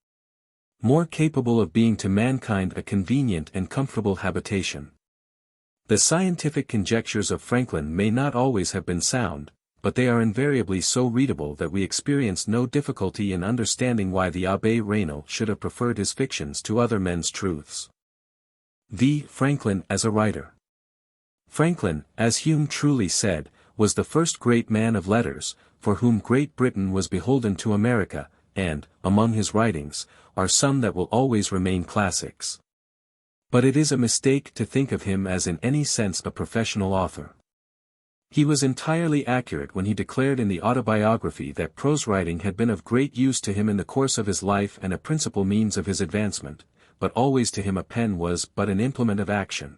more capable of being to mankind a convenient and comfortable habitation. The scientific conjectures of Franklin may not always have been sound, but they are invariably so readable that we experience no difficulty in understanding why the Abbé Raynal should have preferred his fictions to other men's truths. Franklin as a writer. Franklin, as Hume truly said, was the first great man of letters, for whom Great Britain was beholden to America, and, among his writings, are some that will always remain classics. But it is a mistake to think of him as in any sense a professional author. He was entirely accurate when he declared in the Autobiography that prose writing had been of great use to him in the course of his life and a principal means of his advancement, but always to him a pen was but an implement of action.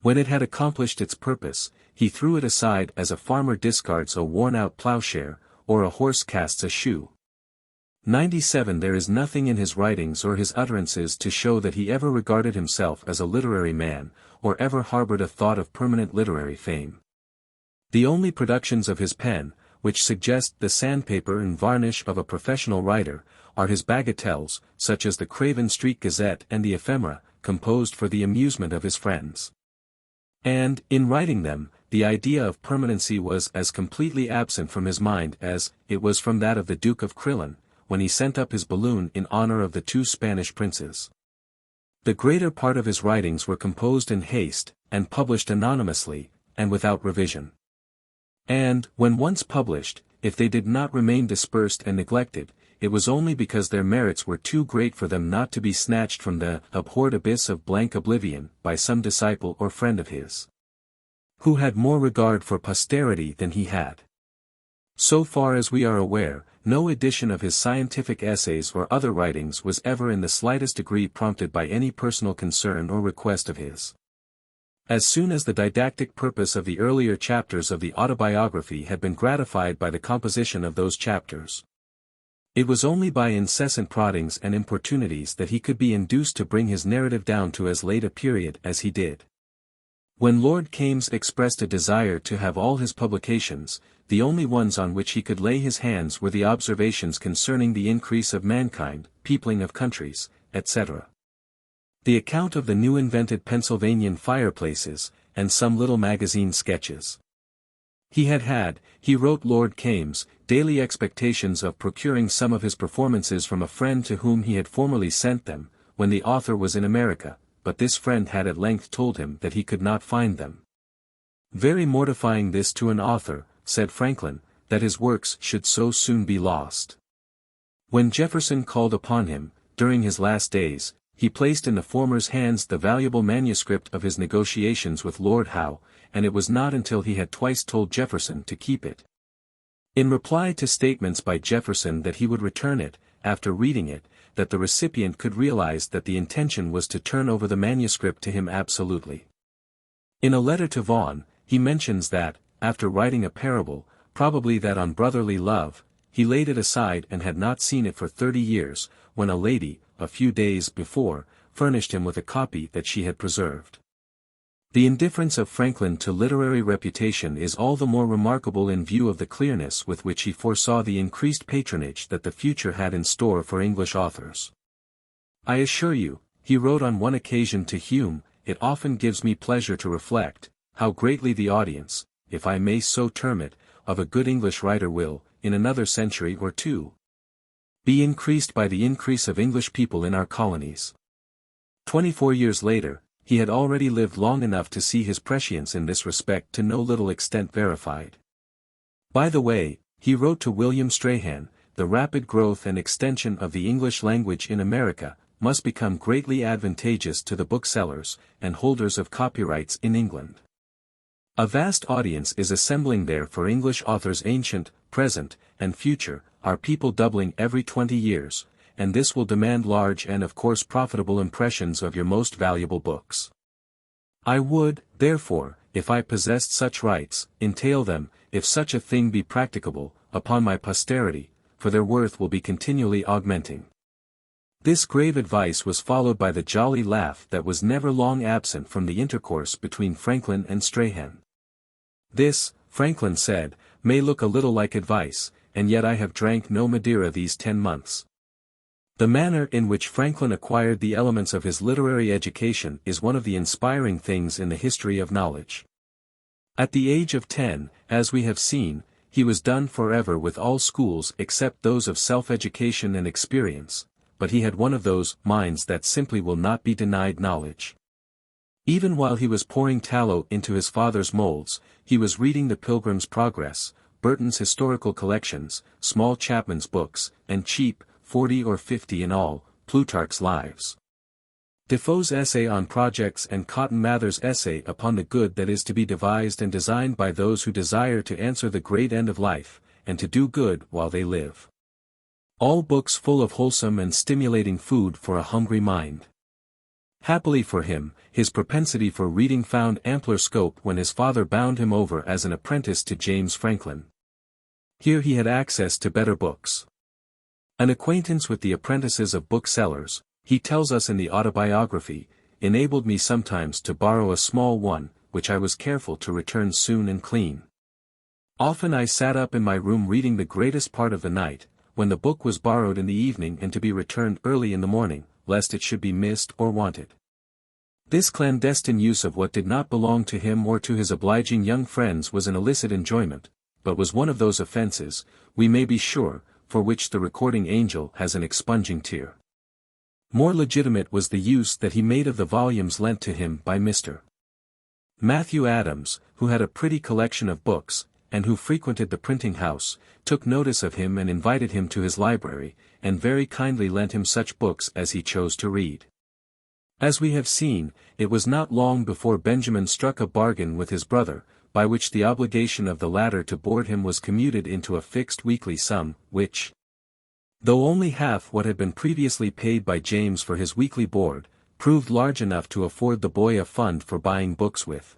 When it had accomplished its purpose, he threw it aside as a farmer discards a worn-out plowshare, or a horse casts a shoe. 97 There is nothing in his writings or his utterances to show that he ever regarded himself as a literary man, or ever harbored a thought of permanent literary fame. The only productions of his pen, which suggest the sandpaper and varnish of a professional writer, are his bagatelles, such as the Craven Street Gazette and the Ephemera, composed for the amusement of his friends. And, in writing them, the idea of permanency was as completely absent from his mind as it was from that of the Duke of Crillon, when he sent up his balloon in honor of the 2 Spanish princes. The greater part of his writings were composed in haste, and published anonymously, and without revision. And, when once published, if they did not remain dispersed and neglected, it was only because their merits were too great for them not to be snatched from the abhorred abyss of blank oblivion by some disciple or friend of his, who had more regard for posterity than he had. So far as we are aware, no edition of his scientific essays or other writings was ever in the slightest degree prompted by any personal concern or request of his. As soon as the didactic purpose of the earlier chapters of the Autobiography had been gratified by the composition of those chapters, it was only by incessant proddings and importunities that he could be induced to bring his narrative down to as late a period as he did. When Lord Kames expressed a desire to have all his publications, the only ones on which he could lay his hands were the observations concerning the increase of mankind, peopling of countries, etc., the account of the new invented Pennsylvanian fireplaces, and some little magazine sketches. He had, he wrote Lord Kames, daily expectations of procuring some of his performances from a friend to whom he had formerly sent them, when the author was in America, but this friend had at length told him that he could not find them. Very mortifying this to an author, said Franklin, that his works should so soon be lost. When Jefferson called upon him, during his last days, he placed in the former's hands the valuable manuscript of his negotiations with Lord Howe, and it was not until he had twice told Jefferson to keep it, in reply to statements by Jefferson that he would return it, after reading it, that the recipient could realize that the intention was to turn over the manuscript to him absolutely. In a letter to Vaughan, he mentions that, after writing a parable, probably that on brotherly love, he laid it aside and had not seen it for 30 years, when a lady, a few days before, furnished him with a copy that she had preserved. The indifference of Franklin to literary reputation is all the more remarkable in view of the clearness with which he foresaw the increased patronage that the future had in store for English authors. "I assure you," he wrote on one occasion to Hume, "it often gives me pleasure to reflect, how greatly the audience, if I may so term it, of a good English writer will, in another century or two, be increased by the increase of English people in our colonies." 24 years later, he had already lived long enough to see his prescience in this respect to no little extent verified. By the way, he wrote to William Strahan, "The rapid growth and extension of the English language in America must become greatly advantageous to the booksellers and holders of copyrights in England. A vast audience is assembling there for English authors ancient, present, and future, our people doubling every 20 years, and this will demand large and of course profitable impressions of your most valuable books. I would, therefore, if I possessed such rights, entail them, if such a thing be practicable, upon my posterity, for their worth will be continually augmenting." This grave advice was followed by the jolly laugh that was never long absent from the intercourse between Franklin and Strahan. "This," Franklin said, "may look a little like advice, and yet I have drank no Madeira these 10 months." The manner in which Franklin acquired the elements of his literary education is one of the inspiring things in the history of knowledge. At the age of 10, as we have seen, he was done forever with all schools except those of self-education and experience, but he had one of those minds that simply will not be denied knowledge. Even while he was pouring tallow into his father's molds, he was reading the Pilgrim's Progress, Burton's historical collections, Small Chapman's books, and cheap, 40 or 50 in all, Plutarch's Lives. Defoe's essay on projects and Cotton Mather's essay upon the good that is to be devised and designed by those who desire to answer the great end of life, and to do good while they live. All books full of wholesome and stimulating food for a hungry mind. Happily for him, his propensity for reading found ampler scope when his father bound him over as an apprentice to James Franklin. Here he had access to better books. An acquaintance with the apprentices of booksellers, he tells us in the Autobiography, enabled me sometimes to borrow a small one, which I was careful to return soon and clean. Often I sat up in my room reading the greatest part of the night, when the book was borrowed in the evening and to be returned early in the morning, lest it should be missed or wanted. This clandestine use of what did not belong to him or to his obliging young friends was an illicit enjoyment, but was one of those offenses, we may be sure, for which the recording angel has an expunging tear. More legitimate was the use that he made of the volumes lent to him by Mr. Matthew Adams, who had a pretty collection of books, and who frequented the printing house, took notice of him and invited him to his library, and very kindly lent him such books as he chose to read. As we have seen, it was not long before Benjamin struck a bargain with his brother, by which the obligation of the latter to board him was commuted into a fixed weekly sum, which, though only half what had been previously paid by James for his weekly board, proved large enough to afford the boy a fund for buying books with.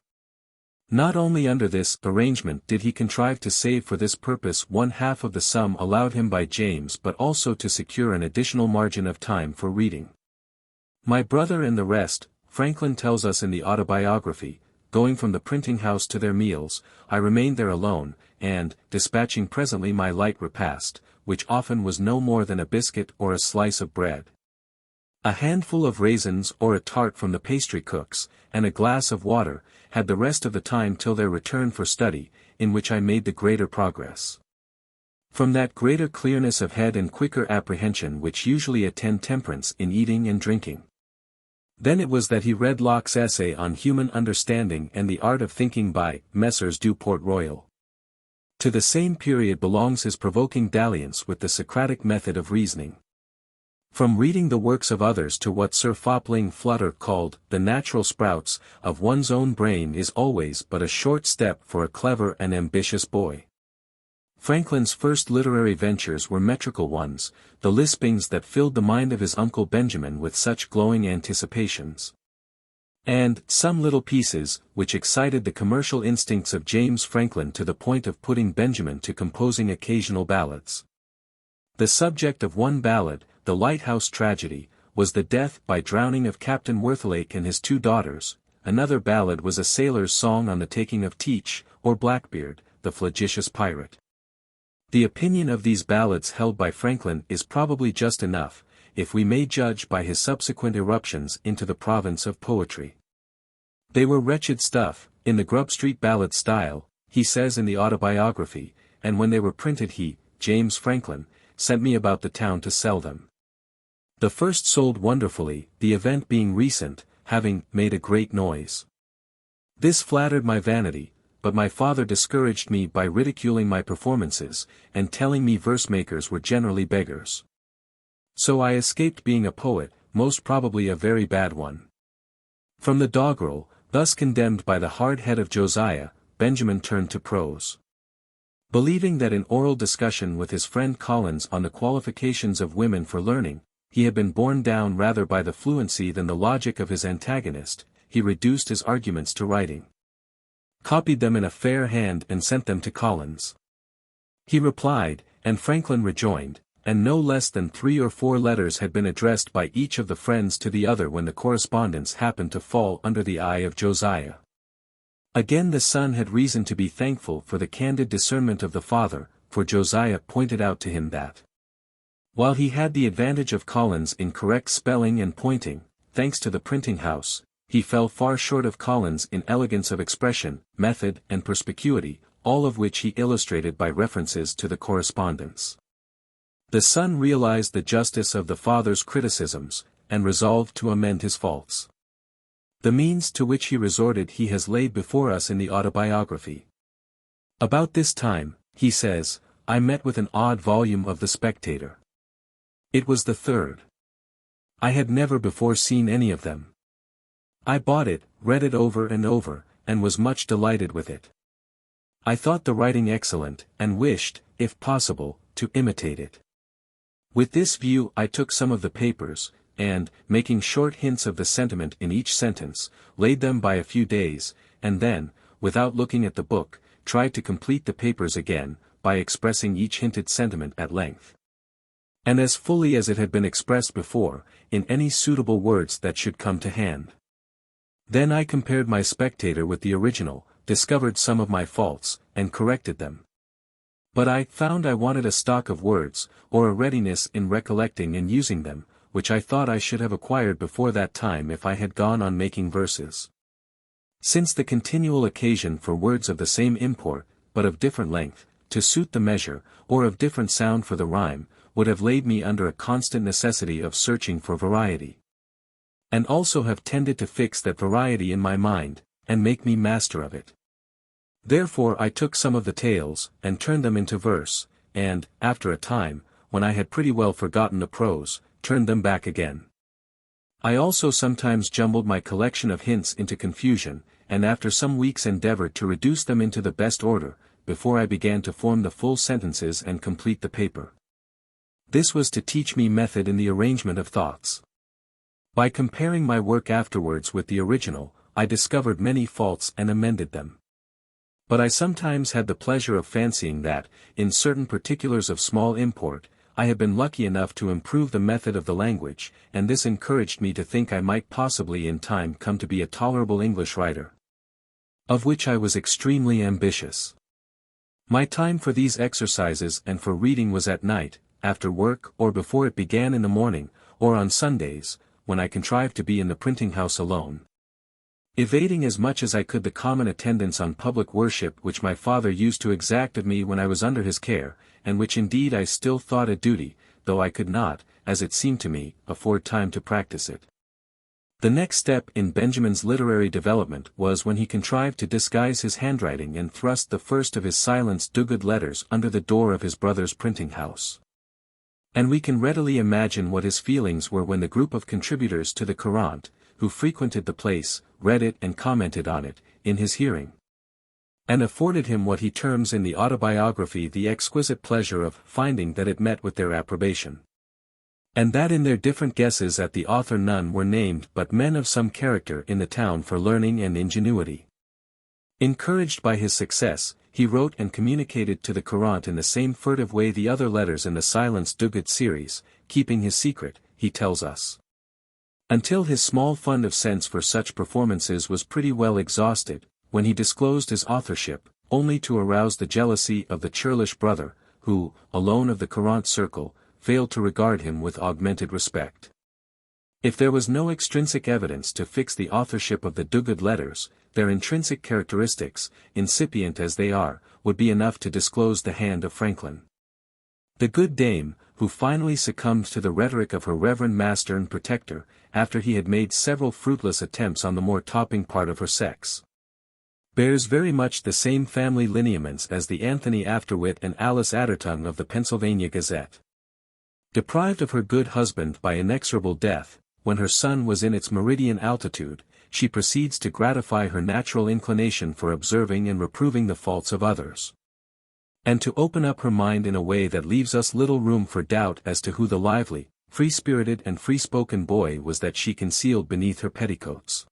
Not only under this arrangement did he contrive to save for this purpose 1/2 of the sum allowed him by James, but also to secure an additional margin of time for reading. My brother and the rest, Franklin tells us in the Autobiography, going from the printing house to their meals, I remained there alone, and, dispatching presently my light repast, which often was no more than a biscuit or a slice of bread, a handful of raisins or a tart from the pastry cook's, and a glass of water, had the rest of the time till their return for study, in which I made the greater progress. From that greater clearness of head and quicker apprehension which usually attend temperance in eating and drinking. Then it was that he read Locke's essay on Human Understanding and the Art of Thinking by Messrs. Du Port Royal. To the same period belongs his provoking dalliance with the Socratic method of reasoning. From reading the works of others to what Sir Fopling Flutter called the natural sprouts of one's own brain is always but a short step for a clever and ambitious boy. Franklin's first literary ventures were metrical ones, the lispings that filled the mind of his uncle Benjamin with such glowing anticipations. and some little pieces, which excited the commercial instincts of James Franklin to the point of putting Benjamin to composing occasional ballads. The subject of one ballad, The Lighthouse Tragedy, was the death by drowning of Captain Worthlake and his 2 daughters. Another ballad was a sailor's song on the taking of Teach, or Blackbeard, the flagitious pirate. The opinion of these ballads held by Franklin is probably just enough, if we may judge by his subsequent eruptions into the province of poetry. They were wretched stuff, in the Grub Street ballad style, he says in the Autobiography, and when they were printed he, James Franklin, sent me about the town to sell them. The first sold wonderfully, the event being recent, having made a great noise. This flattered my vanity, but my father discouraged me by ridiculing my performances, and telling me verse-makers were generally beggars. So I escaped being a poet, most probably a very bad one. From the doggerel, thus condemned by the hard head of Josiah, Benjamin turned to prose. Believing that in oral discussion with his friend Collins on the qualifications of women for learning, he had been borne down rather by the fluency than the logic of his antagonist, he reduced his arguments to writing. Copied them in a fair hand and sent them to Collins. He replied, and Franklin rejoined, and no less than 3 or 4 letters had been addressed by each of the friends to the other when the correspondence happened to fall under the eye of Josiah. Again the son had reason to be thankful for the candid discernment of the father, for Josiah pointed out to him that, while he had the advantage of Collins in correct spelling and pointing, thanks to the printing house, he fell far short of Collins in elegance of expression, method and perspicuity, all of which he illustrated by references to the correspondence. The son realized the justice of the father's criticisms, and resolved to amend his faults. The means to which he resorted he has laid before us in the Autobiography. About this time, he says, I met with an odd volume of The Spectator. It was the 3rd. I had never before seen any of them. I bought it, read it over and over, and was much delighted with it. I thought the writing excellent, and wished, if possible, to imitate it. With this view I took some of the papers, and, making short hints of the sentiment in each sentence, laid them by a few days, and then, without looking at the book, tried to complete the papers again, by expressing each hinted sentiment at length, and as fully as it had been expressed before, in any suitable words that should come to hand. Then I compared my Spectator with the original, discovered some of my faults, and corrected them. But I found I wanted a stock of words, or a readiness in recollecting and using them, which I thought I should have acquired before that time if I had gone on making verses. Since the continual occasion for words of the same import, but of different length, to suit the measure, or of different sound for the rhyme, would have laid me under a constant necessity of searching for variety, and also have tended to fix that variety in my mind, and make me master of it. Therefore I took some of the tales, and turned them into verse, and, after a time, when I had pretty well forgotten the prose, turned them back again. I also sometimes jumbled my collection of hints into confusion, and after some weeks endeavored to reduce them into the best order, before I began to form the full sentences and complete the paper. This was to teach me method in the arrangement of thoughts. By comparing my work afterwards with the original, I discovered many faults and amended them. But I sometimes had the pleasure of fancying that, in certain particulars of small import, I had been lucky enough to improve the method of the language, and this encouraged me to think I might possibly in time come to be a tolerable English writer, of which I was extremely ambitious. My time for these exercises and for reading was at night, after work or before it began in the morning, or on Sundays, when I contrived to be in the printing house alone, evading as much as I could the common attendance on public worship which my father used to exact of me when I was under his care, and which indeed I still thought a duty, though I could not, as it seemed to me, afford time to practice it. The next step in Benjamin's literary development was when he contrived to disguise his handwriting and thrust the first of his silenced do-good letters under the door of his brother's printing house. And we can readily imagine what his feelings were when the group of contributors to the Courant, who frequented the place, read it and commented on it, in his hearing, and afforded him what he terms in the Autobiography the exquisite pleasure of finding that it met with their approbation. And that in their different guesses at the author none were named but men of some character in the town for learning and ingenuity. Encouraged by his success, he wrote and communicated to the Courant in the same furtive way the other letters in the Silence Duguid series, keeping his secret, he tells us. Until his small fund of sense for such performances was pretty well exhausted, when he disclosed his authorship, only to arouse the jealousy of the churlish brother, who, alone of the Courant circle, failed to regard him with augmented respect. If there was no extrinsic evidence to fix the authorship of the Duguid letters, their intrinsic characteristics, incipient as they are, would be enough to disclose the hand of Franklin. The good dame, who finally succumbed to the rhetoric of her reverend master and protector, after he had made several fruitless attempts on the more topping part of her sex, bears very much the same family lineaments as the Anthony Afterwit and Alice Athertongue of the Pennsylvania Gazette. Deprived of her good husband by inexorable death, when her sun was in its meridian altitude, she proceeds to gratify her natural inclination for observing and reproving the faults of others, and to open up her mind in a way that leaves us little room for doubt as to who the lively, free-spirited and free-spoken boy was that she concealed beneath her petticoats.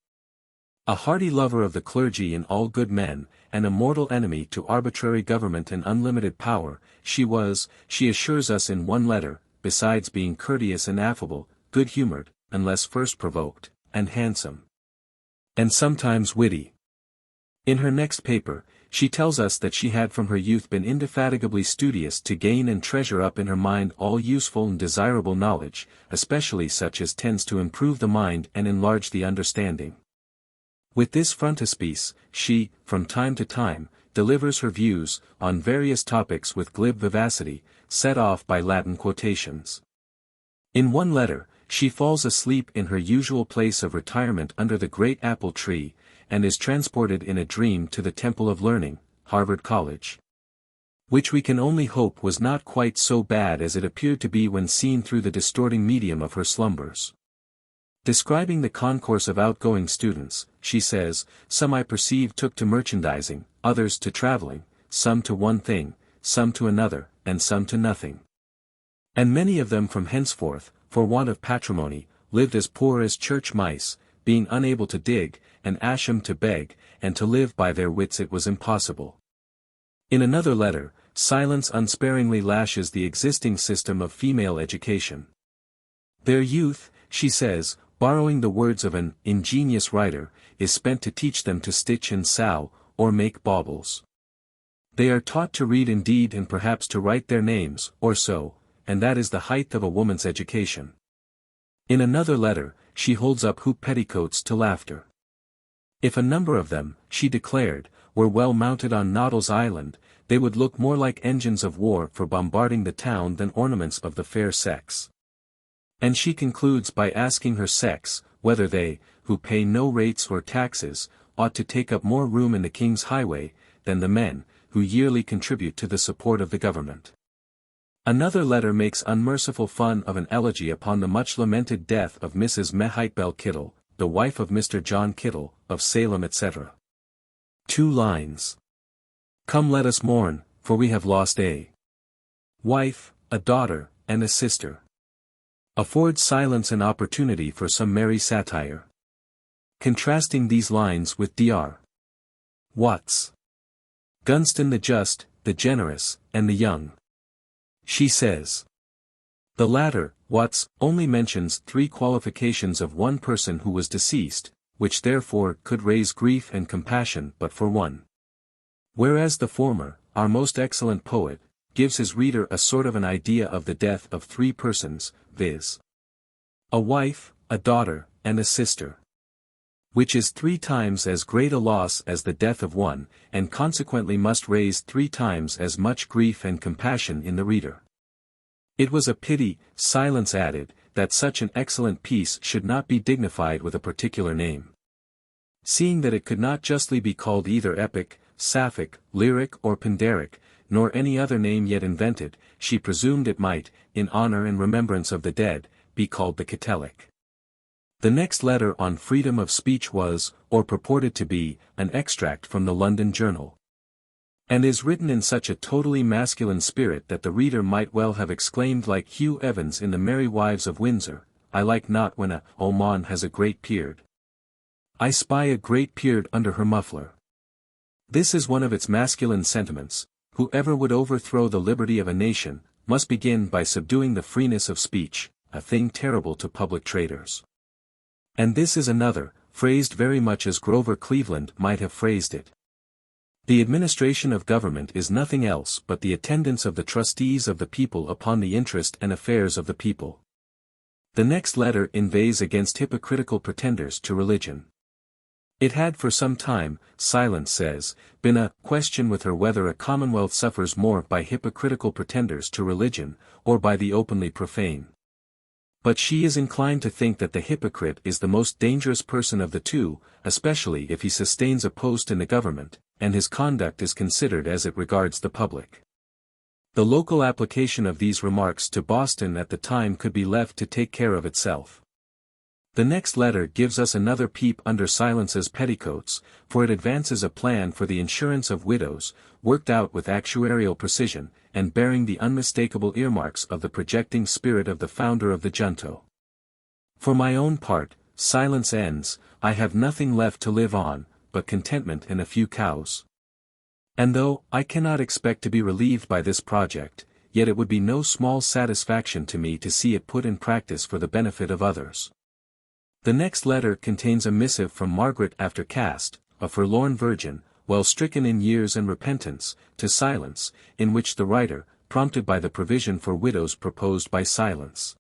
A hearty lover of the clergy and all good men, and a mortal enemy to arbitrary government and unlimited power, she was, she assures us in one letter, besides being courteous and affable, good-humored, unless first provoked, and handsome, and sometimes witty. In her next paper, she tells us that she had from her youth been indefatigably studious to gain and treasure up in her mind all useful and desirable knowledge, especially such as tends to improve the mind and enlarge the understanding. With this frontispiece, she, from time to time, delivers her views, on various topics with glib vivacity, set off by Latin quotations. In one letter, she falls asleep in her usual place of retirement under the great apple tree, and is transported in a dream to the Temple of Learning, Harvard College. Which we can only hope was not quite so bad as it appeared to be when seen through the distorting medium of her slumbers. Describing the concourse of outgoing students, she says, some I perceive took to merchandising, others to traveling, some to one thing, some to another, and some to nothing. And many of them from henceforth, for want of patrimony, lived as poor as church mice, being unable to dig, and asham to beg, and to live by their wits it was impossible. In another letter, Silence unsparingly lashes the existing system of female education. Their youth, she says, borrowing the words of an ingenious writer, is spent to teach them to stitch and sew, or make baubles. They are taught to read indeed and perhaps to write their names, or so, and that is the height of a woman's education. In another letter, she holds up hoop petticoats to laughter. If a number of them, she declared, were well mounted on Noddle's Island, they would look more like engines of war for bombarding the town than ornaments of the fair sex. And she concludes by asking her sex, whether they, who pay no rates or taxes, ought to take up more room in the king's highway, than the men, who yearly contribute to the support of the government. Another letter makes unmerciful fun of an elegy upon the much-lamented death of Mrs. Mehitabel Kittle, the wife of Mr. John Kittle, of Salem etc. 2 lines. Come let us mourn, for we have lost a wife, a daughter, and a sister. Affords Silence an opportunity for some merry satire. Contrasting these lines with Dr. Watts, Gunston the just, the generous, and the young. She says. The latter, Watts, only mentions 3 qualifications of one person who was deceased, which therefore could raise grief and compassion but for one. Whereas the former, our most excellent poet, gives his reader a sort of an idea of the death of 3 persons, viz. a wife, a daughter, and a sister. Which is 3 times as great a loss as the death of one, and consequently must raise 3 times as much grief and compassion in the reader. It was a pity, Silence added, that such an excellent piece should not be dignified with a particular name. Seeing that it could not justly be called either epic, sapphic, lyric or pindaric, nor any other name yet invented, she presumed it might, in honor and remembrance of the dead, be called the Catelic. The next letter on freedom of speech was, or purported to be, an extract from the London Journal. and is written in such a totally masculine spirit that the reader might well have exclaimed like Hugh Evans in The Merry Wives of Windsor, "I like not when a mon has a great beard. I spy a great beard under her muffler." This is one of its masculine sentiments: whoever would overthrow the liberty of a nation, must begin by subduing the freeness of speech, a thing terrible to public traitors. And this is another, phrased very much as Grover Cleveland might have phrased it. The administration of government is nothing else but the attendance of the trustees of the people upon the interest and affairs of the people. The next letter inveighs against hypocritical pretenders to religion. It had for some time, Silence says, been a question with her whether a commonwealth suffers more by hypocritical pretenders to religion, or by the openly profane. But she is inclined to think that the hypocrite is the most dangerous person of the two, especially if he sustains a post in the government, and his conduct is considered as it regards the public. The local application of these remarks to Boston at the time could be left to take care of itself. The next letter gives us another peep under Silence's petticoats, for it advances a plan for the insurance of widows, worked out with actuarial precision, and bearing the unmistakable earmarks of the projecting spirit of the founder of the junto. For my own part, Silence ends, "I have nothing left to live on, but contentment and a few cows." And though I cannot expect to be relieved by this project, yet it would be no small satisfaction to me to see it put in practice for the benefit of others. The next letter contains a missive from Margaret after Caste, a forlorn virgin, well stricken in years and repentance, to Silence, in which the writer, prompted by the provision for widows proposed by Silence,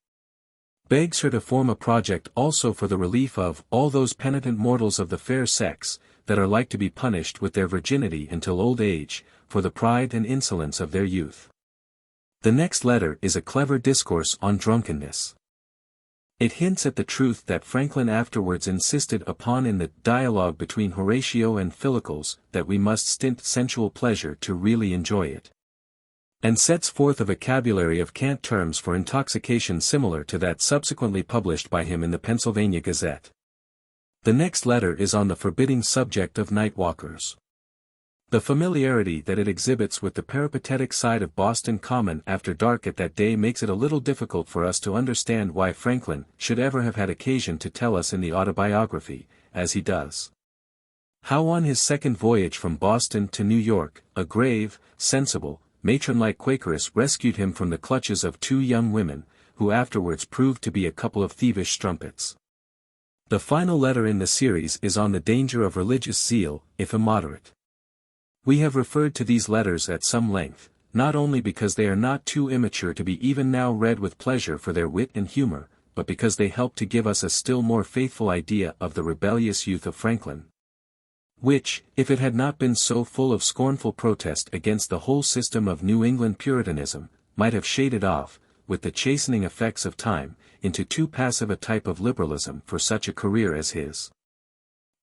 begs her to form a project also for the relief of all those penitent mortals of the fair sex, that are like to be punished with their virginity until old age, for the pride and insolence of their youth. The next letter is a clever discourse on drunkenness. It hints at the truth that Franklin afterwards insisted upon in the dialogue between Horatio and Philocles, that we must stint sensual pleasure to really enjoy it. And sets forth a vocabulary of cant terms for intoxication similar to that subsequently published by him in the Pennsylvania Gazette. The next letter is on the forbidding subject of night walkers. The familiarity that it exhibits with the peripatetic side of Boston Common after dark at that day makes it a little difficult for us to understand why Franklin should ever have had occasion to tell us in the Autobiography, as he does, how on his second voyage from Boston to New York, a grave, sensible, matron-like Quakeress rescued him from the clutches of two young women, who afterwards proved to be a couple of thievish strumpets. The final letter in the series is on the danger of religious zeal, if immoderate. We have referred to these letters at some length, not only because they are not too immature to be even now read with pleasure for their wit and humor, but because they help to give us a still more faithful idea of the rebellious youth of Franklin, which, if it had not been so full of scornful protest against the whole system of New England Puritanism, might have shaded off, with the chastening effects of time, into too passive a type of liberalism for such a career as his.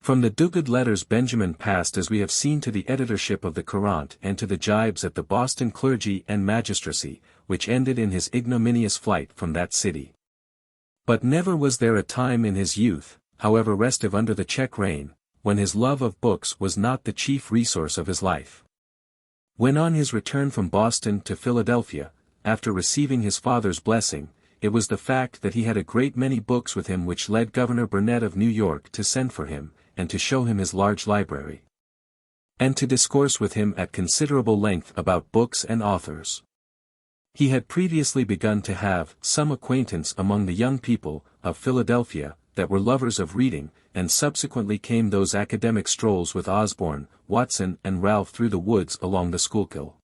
From the dogged letters Benjamin passed, as we have seen, to the editorship of the Courant and to the jibes at the Boston clergy and magistracy, which ended in his ignominious flight from that city. But never was there a time in his youth, however restive under the check rein, when his love of books was not the chief resource of his life. When on his return from Boston to Philadelphia, after receiving his father's blessing, it was the fact that he had a great many books with him which led Governor Burnet of New York to send for him, and to show him his large library, and to discourse with him at considerable length about books and authors. He had previously begun to have some acquaintance among the young people of Philadelphia that were lovers of reading, and subsequently came those academic strolls with Osborne, Watson and Ralph through the woods along the Schuylkill.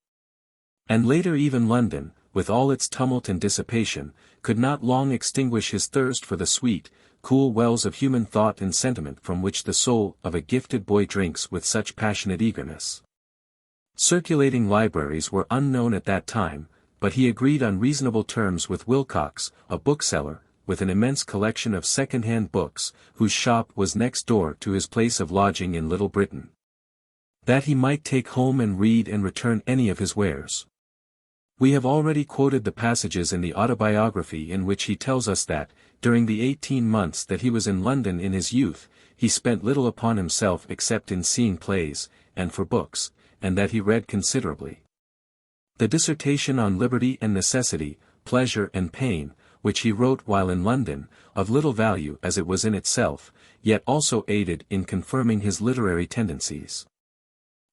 And later even London, with all its tumult and dissipation, could not long extinguish his thirst for the sweet, cool wells of human thought and sentiment from which the soul of a gifted boy drinks with such passionate eagerness. Circulating libraries were unknown at that time, but he agreed on reasonable terms with Wilcox, a bookseller, with an immense collection of second-hand books, whose shop was next door to his place of lodging in Little Britain, that he might take home and read and return any of his wares. We have already quoted the passages in the Autobiography in which he tells us that, during the 18 months that he was in London in his youth, he spent little upon himself except in seeing plays, and for books, and that he read considerably. The dissertation on liberty and necessity, pleasure and pain, which he wrote while in London, of little value as it was in itself, yet also aided in confirming his literary tendencies.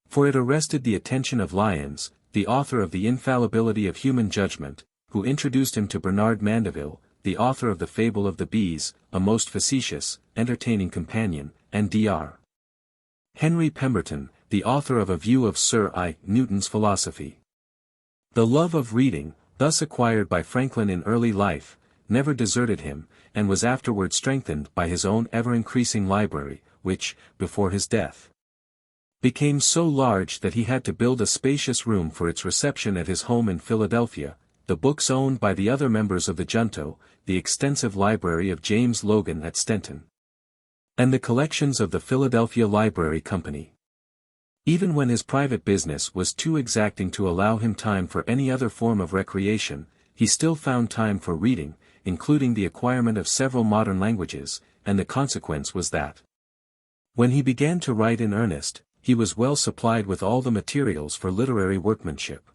For it arrested the attention of Lyons, the author of The Infallibility of Human Judgment, who introduced him to Bernard Mandeville, the author of The Fable of the Bees, a most facetious, entertaining companion, and Dr. Henry Pemberton, the author of A View of Sir I. Newton's Philosophy. The love of reading, thus acquired by Franklin in early life, never deserted him, and was afterward strengthened by his own ever-increasing library, which, before his death, became so large that he had to build a spacious room for its reception at his home in Philadelphia, the books owned by the other members of the junto, the extensive library of James Logan at Stenton, and the collections of the Philadelphia Library Company. Even when his private business was too exacting to allow him time for any other form of recreation, he still found time for reading, including the acquirement of several modern languages, and the consequence was that, when he began to write in earnest, he was well supplied with all the materials for literary workmanship.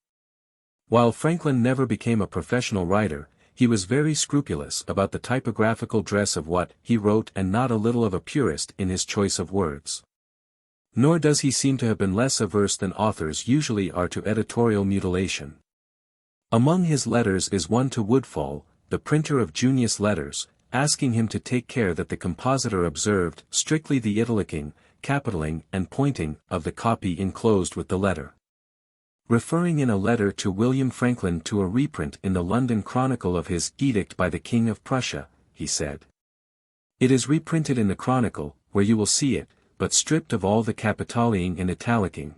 While Franklin never became a professional writer, he was very scrupulous about the typographical dress of what he wrote and not a little of a purist in his choice of words. Nor does he seem to have been less averse than authors usually are to editorial mutilation. Among his letters is one to Woodfall, the printer of Junius Letters, asking him to take care that the compositor observed strictly the italicing, capitaling and pointing of the copy enclosed with the letter. Referring in a letter to William Franklin to a reprint in the London Chronicle of his Edict by the King of Prussia, he said, "It is reprinted in the Chronicle, where you will see it, but stripped of all the capitaling and italicing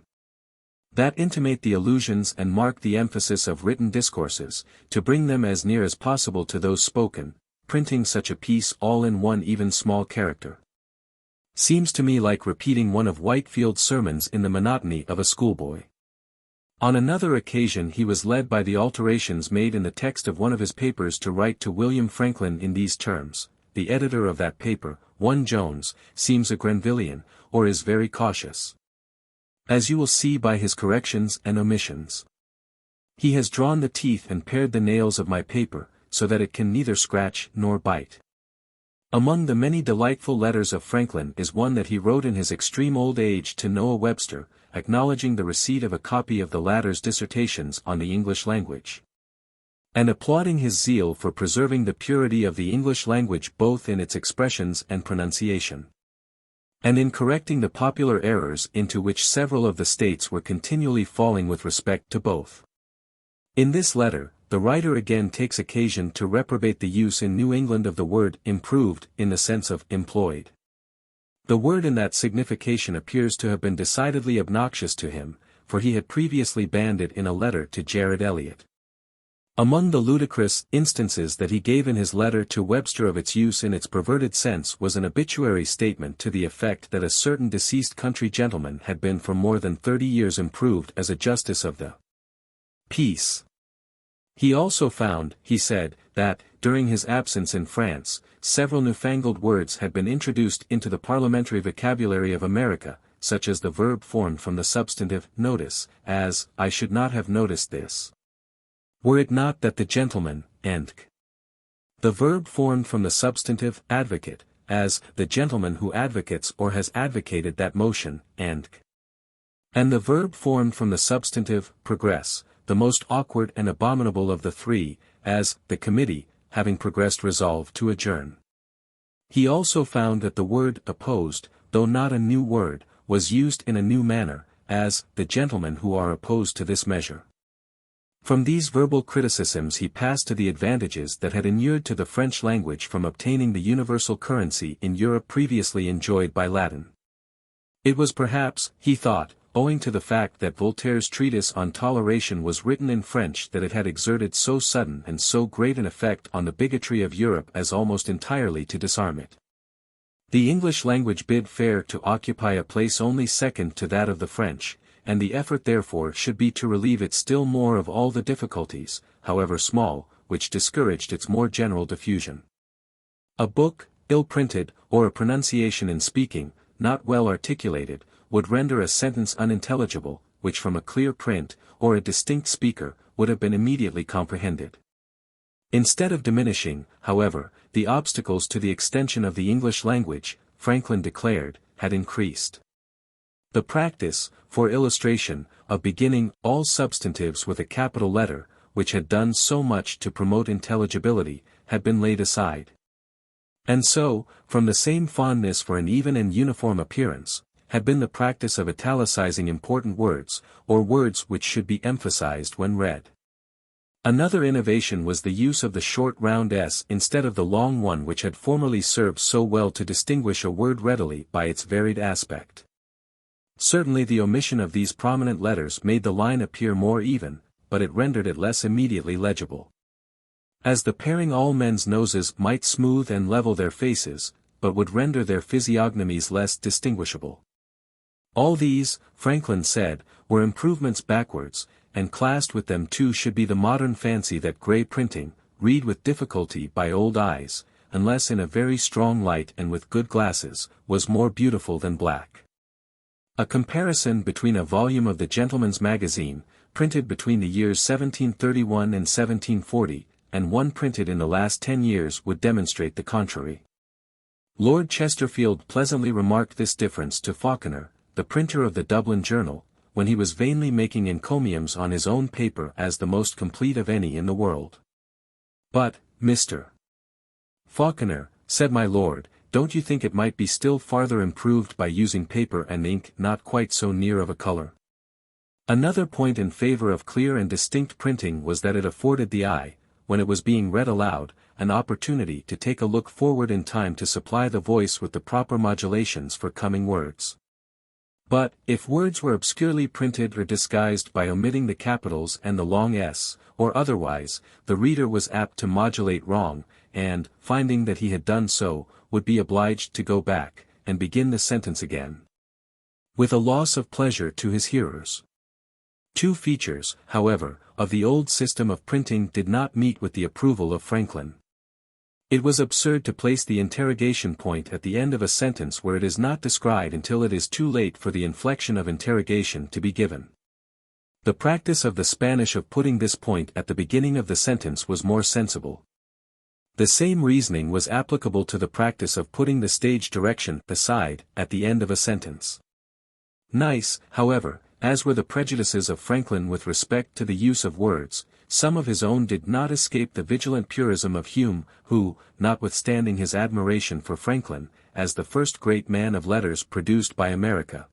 that intimate the allusions and mark the emphasis of written discourses, to bring them as near as possible to those spoken, printing such a piece all in one even small character. Seems to me like repeating one of Whitefield's sermons in the monotony of a schoolboy." On another occasion he was led by the alterations made in the text of one of his papers to write to William Franklin in these terms: "The editor of that paper, one Jones, seems a Grenvillian, or is very cautious, as you will see by his corrections and omissions. He has drawn the teeth and pared the nails of my paper, so that it can neither scratch nor bite." Among the many delightful letters of Franklin is one that he wrote in his extreme old age to Noah Webster, acknowledging the receipt of a copy of the latter's dissertations on the English language, and applauding his zeal for preserving the purity of the English language both in its expressions and pronunciation, and in correcting the popular errors into which several of the states were continually falling with respect to both. In this letter, the writer again takes occasion to reprobate the use in New England of the word improved in the sense of employed. The word in that signification appears to have been decidedly obnoxious to him, for he had previously banned it in a letter to Jared Eliot. Among the ludicrous instances that he gave in his letter to Webster of its use in its perverted sense was an obituary statement to the effect that a certain deceased country gentleman had been for more than 30 years improved as a justice of the peace. He also found, he said, that, during his absence in France, several newfangled words had been introduced into the parliamentary vocabulary of America, such as the verb formed from the substantive notice, as, "I should not have noticed this, were it not that the gentleman," and the verb formed from the substantive advocate, as, "the gentleman who advocates or has advocated that motion," and the verb formed from the substantive progress, the most awkward and abominable of the three, as, "the committee, having progressed resolved to adjourn." He also found that the word opposed, though not a new word, was used in a new manner, as, "the gentlemen who are opposed to this measure." From these verbal criticisms he passed to the advantages that had inured to the French language from obtaining the universal currency in Europe previously enjoyed by Latin. It was perhaps, he thought, owing to the fact that Voltaire's treatise on toleration was written in French that it had exerted so sudden and so great an effect on the bigotry of Europe as almost entirely to disarm it. The English language bid fair to occupy a place only second to that of the French, and the effort therefore should be to relieve it still more of all the difficulties, however small, which discouraged its more general diffusion. A book, ill-printed, or a pronunciation in speaking, not well articulated, would render a sentence unintelligible, which from a clear print, or a distinct speaker, would have been immediately comprehended. Instead of diminishing, however, the obstacles to the extension of the English language, Franklin declared, had increased. The practice, for illustration, of beginning all substantives with a capital letter, which had done so much to promote intelligibility, had been laid aside. And so, from the same fondness for an even and uniform appearance, had been the practice of italicizing important words, or words which should be emphasized when read. Another innovation was the use of the short round S instead of the long one which had formerly served so well to distinguish a word readily by its varied aspect. Certainly the omission of these prominent letters made the line appear more even, but it rendered it less immediately legible. As the paring all men's noses might smooth and level their faces, but would render their physiognomies less distinguishable. All these, Franklin said, were improvements backwards, and classed with them too should be the modern fancy that grey printing, read with difficulty by old eyes, unless in a very strong light and with good glasses, was more beautiful than black. A comparison between a volume of the Gentleman's Magazine, printed between the years 1731 and 1740, and one printed in the last 10 years would demonstrate the contrary. Lord Chesterfield pleasantly remarked this difference to Falconer, the printer of the Dublin Journal, when he was vainly making encomiums on his own paper as the most complete of any in the world. "But, Mr. Falconer," said my lord, "don't you think it might be still farther improved by using paper and ink not quite so near of a color?" Another point in favor of clear and distinct printing was that it afforded the eye, when it was being read aloud, an opportunity to take a look forward in time to supply the voice with the proper modulations for coming words. But, if words were obscurely printed or disguised by omitting the capitals and the long S, or otherwise, the reader was apt to modulate wrong, and, finding that he had done so, would be obliged to go back, and begin the sentence again, with a loss of pleasure to his hearers. Two features, however, of the old system of printing did not meet with the approval of Franklin. It was absurd to place the interrogation point at the end of a sentence where it is not described until it is too late for the inflection of interrogation to be given. The practice of the Spanish of putting this point at the beginning of the sentence was more sensible. The same reasoning was applicable to the practice of putting the stage direction aside at the end of a sentence. Nice, however, as were the prejudices of Franklin with respect to the use of words, some of his own did not escape the vigilant purism of Hume, who, notwithstanding his admiration for Franklin, as the first great man of letters produced by America,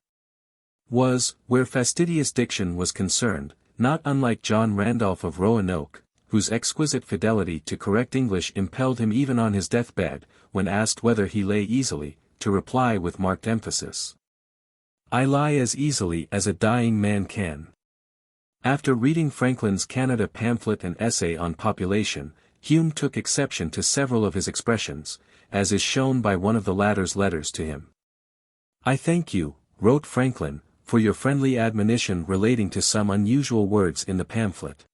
was, where fastidious diction was concerned, not unlike John Randolph of Roanoke, whose exquisite fidelity to correct English impelled him even on his deathbed, when asked whether he lay easily, to reply with marked emphasis, "I lie as easily as a dying man can." After reading Franklin's Canada pamphlet and essay on population, Hume took exception to several of his expressions, as is shown by one of the latter's letters to him. "I thank you," wrote Franklin, "for your friendly admonition relating to some unusual words in the pamphlet.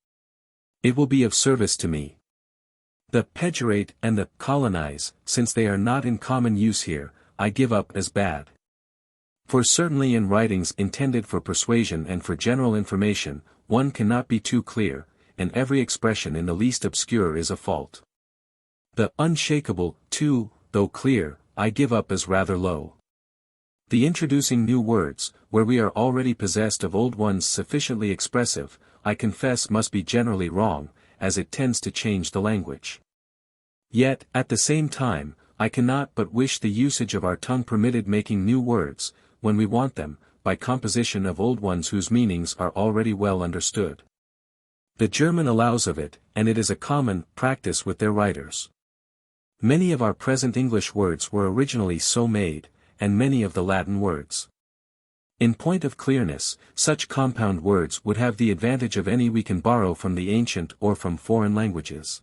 It will be of service to me. The pejorate and the colonize, since they are not in common use here, I give up as bad. For certainly in writings intended for persuasion and for general information, one cannot be too clear, and every expression in the least obscure is a fault. The unshakable, too, though clear, I give up as rather low. The introducing new words, where we are already possessed of old ones sufficiently expressive, I confess must be generally wrong, as it tends to change the language. Yet, at the same time, I cannot but wish the usage of our tongue permitted making new words, when we want them, by composition of old ones whose meanings are already well understood. The German allows of it, and it is a common practice with their writers. Many of our present English words were originally so made, and many of the Latin words. In point of clearness, such compound words would have the advantage of any we can borrow from the ancient or from foreign languages.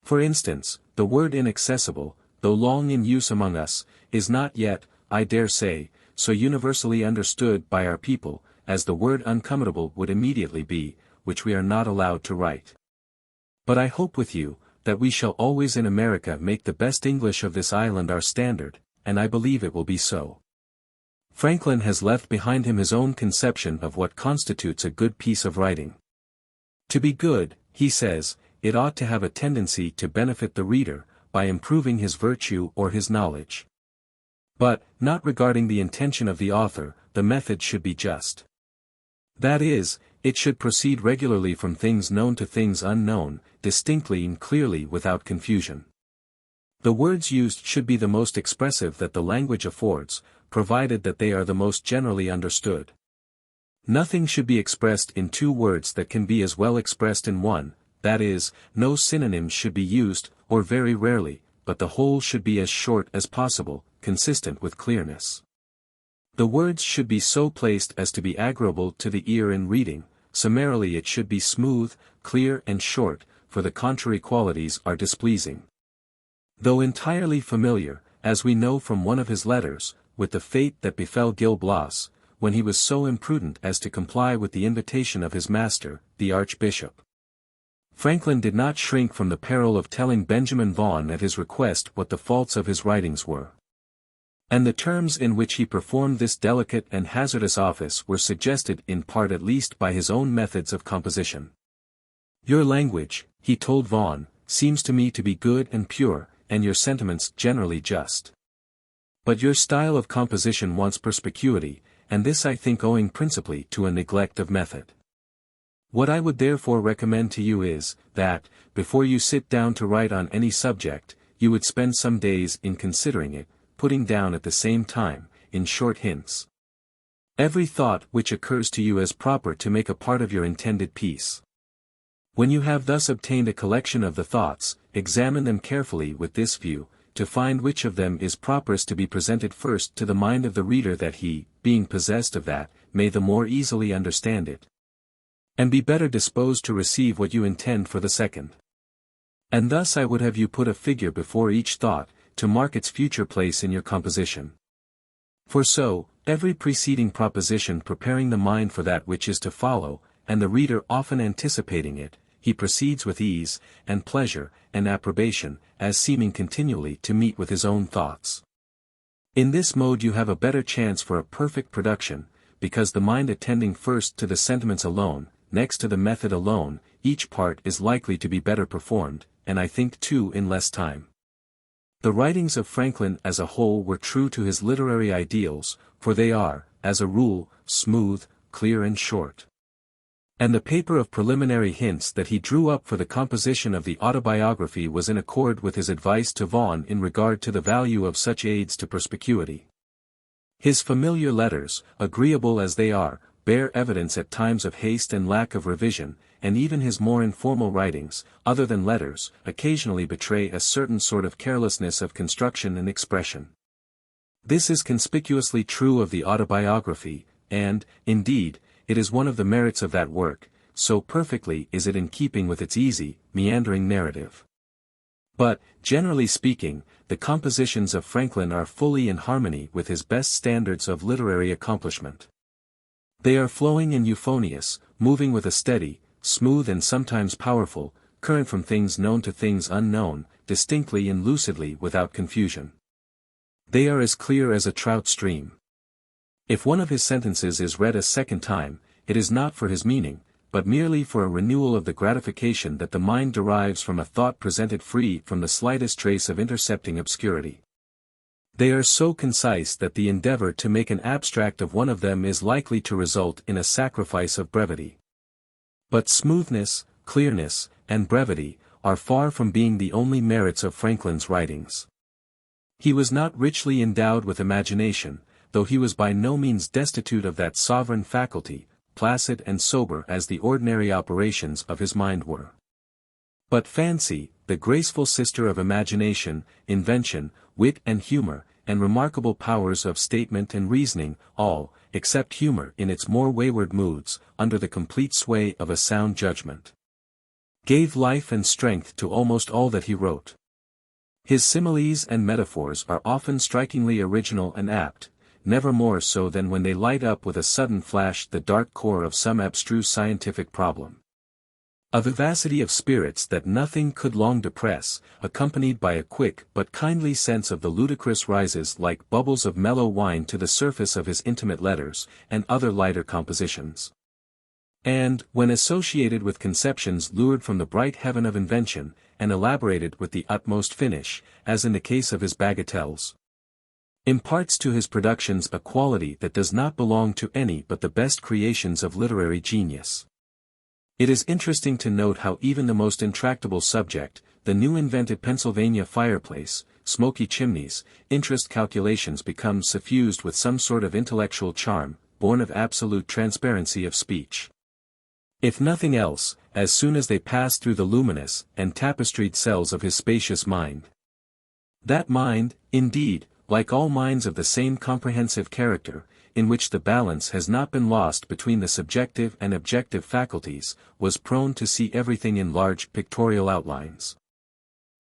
For instance, the word inaccessible, though long in use among us, is not yet, I dare say, so universally understood by our people, as the word uncomfortable would immediately be, which we are not allowed to write. But I hope with you, that we shall always in America make the best English of this island our standard, and I believe it will be so. Franklin has left behind him his own conception of what constitutes a good piece of writing. To be good, he says, it ought to have a tendency to benefit the reader, by improving his virtue or his knowledge. But, not regarding the intention of the author, the method should be just. That is, it should proceed regularly from things known to things unknown, distinctly and clearly without confusion. The words used should be the most expressive that the language affords, provided that they are the most generally understood. Nothing should be expressed in two words that can be as well expressed in one, that is, no synonyms should be used, or very rarely, but the whole should be as short as possible, consistent with clearness. The words should be so placed as to be agreeable to the ear in reading. Summarily it should be smooth, clear and short, for the contrary qualities are displeasing. Though entirely familiar, as we know from one of his letters, with the fate that befell Gil Blas, when he was so imprudent as to comply with the invitation of his master, the Archbishop. Franklin did not shrink from the peril of telling Benjamin Vaughan at his request what the faults of his writings were. And the terms in which he performed this delicate and hazardous office were suggested in part at least by his own methods of composition. Your language, he told Vaughan, seems to me to be good and pure, and your sentiments generally just. But your style of composition wants perspicuity, and this I think owing principally to a neglect of method. What I would therefore recommend to you is, that, before you sit down to write on any subject, you would spend some days in considering it, putting down at the same time, in short hints, every thought which occurs to you as proper to make a part of your intended piece. When you have thus obtained a collection of the thoughts, examine them carefully with this view, to find which of them is properest to be presented first to the mind of the reader that he, being possessed of that, may the more easily understand it, and be better disposed to receive what you intend for the second. And thus I would have you put a figure before each thought, to mark its future place in your composition. For so, every preceding proposition preparing the mind for that which is to follow, and the reader often anticipating it, he proceeds with ease, and pleasure, and approbation, as seeming continually to meet with his own thoughts. In this mode you have a better chance for a perfect production, because the mind attending first to the sentiments alone, next to the method alone, each part is likely to be better performed, and I think too in less time. The writings of Franklin as a whole were true to his literary ideals, for they are, as a rule, smooth, clear and short. And the paper of preliminary hints that he drew up for the composition of the Autobiography was in accord with his advice to Vaughan in regard to the value of such aids to perspicuity. His familiar letters, agreeable as they are, bear evidence at times of haste and lack of revision, and even his more informal writings, other than letters, occasionally betray a certain sort of carelessness of construction and expression. This is conspicuously true of the Autobiography, and, indeed, it is one of the merits of that work, so perfectly is it in keeping with its easy, meandering narrative. But, generally speaking, the compositions of Franklin are fully in harmony with his best standards of literary accomplishment. They are flowing and euphonious, moving with a steady, smooth and sometimes powerful, current from things known to things unknown, distinctly and lucidly without confusion. They are as clear as a trout stream. If one of his sentences is read a second time, it is not for his meaning, but merely for a renewal of the gratification that the mind derives from a thought presented free from the slightest trace of intercepting obscurity. They are so concise that the endeavor to make an abstract of one of them is likely to result in a sacrifice of brevity. But smoothness, clearness, and brevity are far from being the only merits of Franklin's writings. He was not richly endowed with imagination, though he was by no means destitute of that sovereign faculty, placid and sober as the ordinary operations of his mind were. But fancy, the graceful sister of imagination, invention, wit and humor, and remarkable powers of statement and reasoning, all, except humor in its more wayward moods, under the complete sway of a sound judgment, gave life and strength to almost all that he wrote. His similes and metaphors are often strikingly original and apt, never more so than when they light up with a sudden flash the dark core of some abstruse scientific problem. A vivacity of spirits that nothing could long depress, accompanied by a quick but kindly sense of the ludicrous rises like bubbles of mellow wine to the surface of his intimate letters, and other lighter compositions. And, when associated with conceptions lured from the bright heaven of invention, and elaborated with the utmost finish, as in the case of his bagatelles, imparts to his productions a quality that does not belong to any but the best creations of literary genius. It is interesting to note how even the most intractable subject, the new invented Pennsylvania fireplace, smoky chimneys, interest calculations become suffused with some sort of intellectual charm, born of absolute transparency of speech. If nothing else, as soon as they pass through the luminous and tapestried cells of his spacious mind. That mind, indeed, like all minds of the same comprehensive character, in which the balance has not been lost between the subjective and objective faculties, was prone to see everything in large pictorial outlines.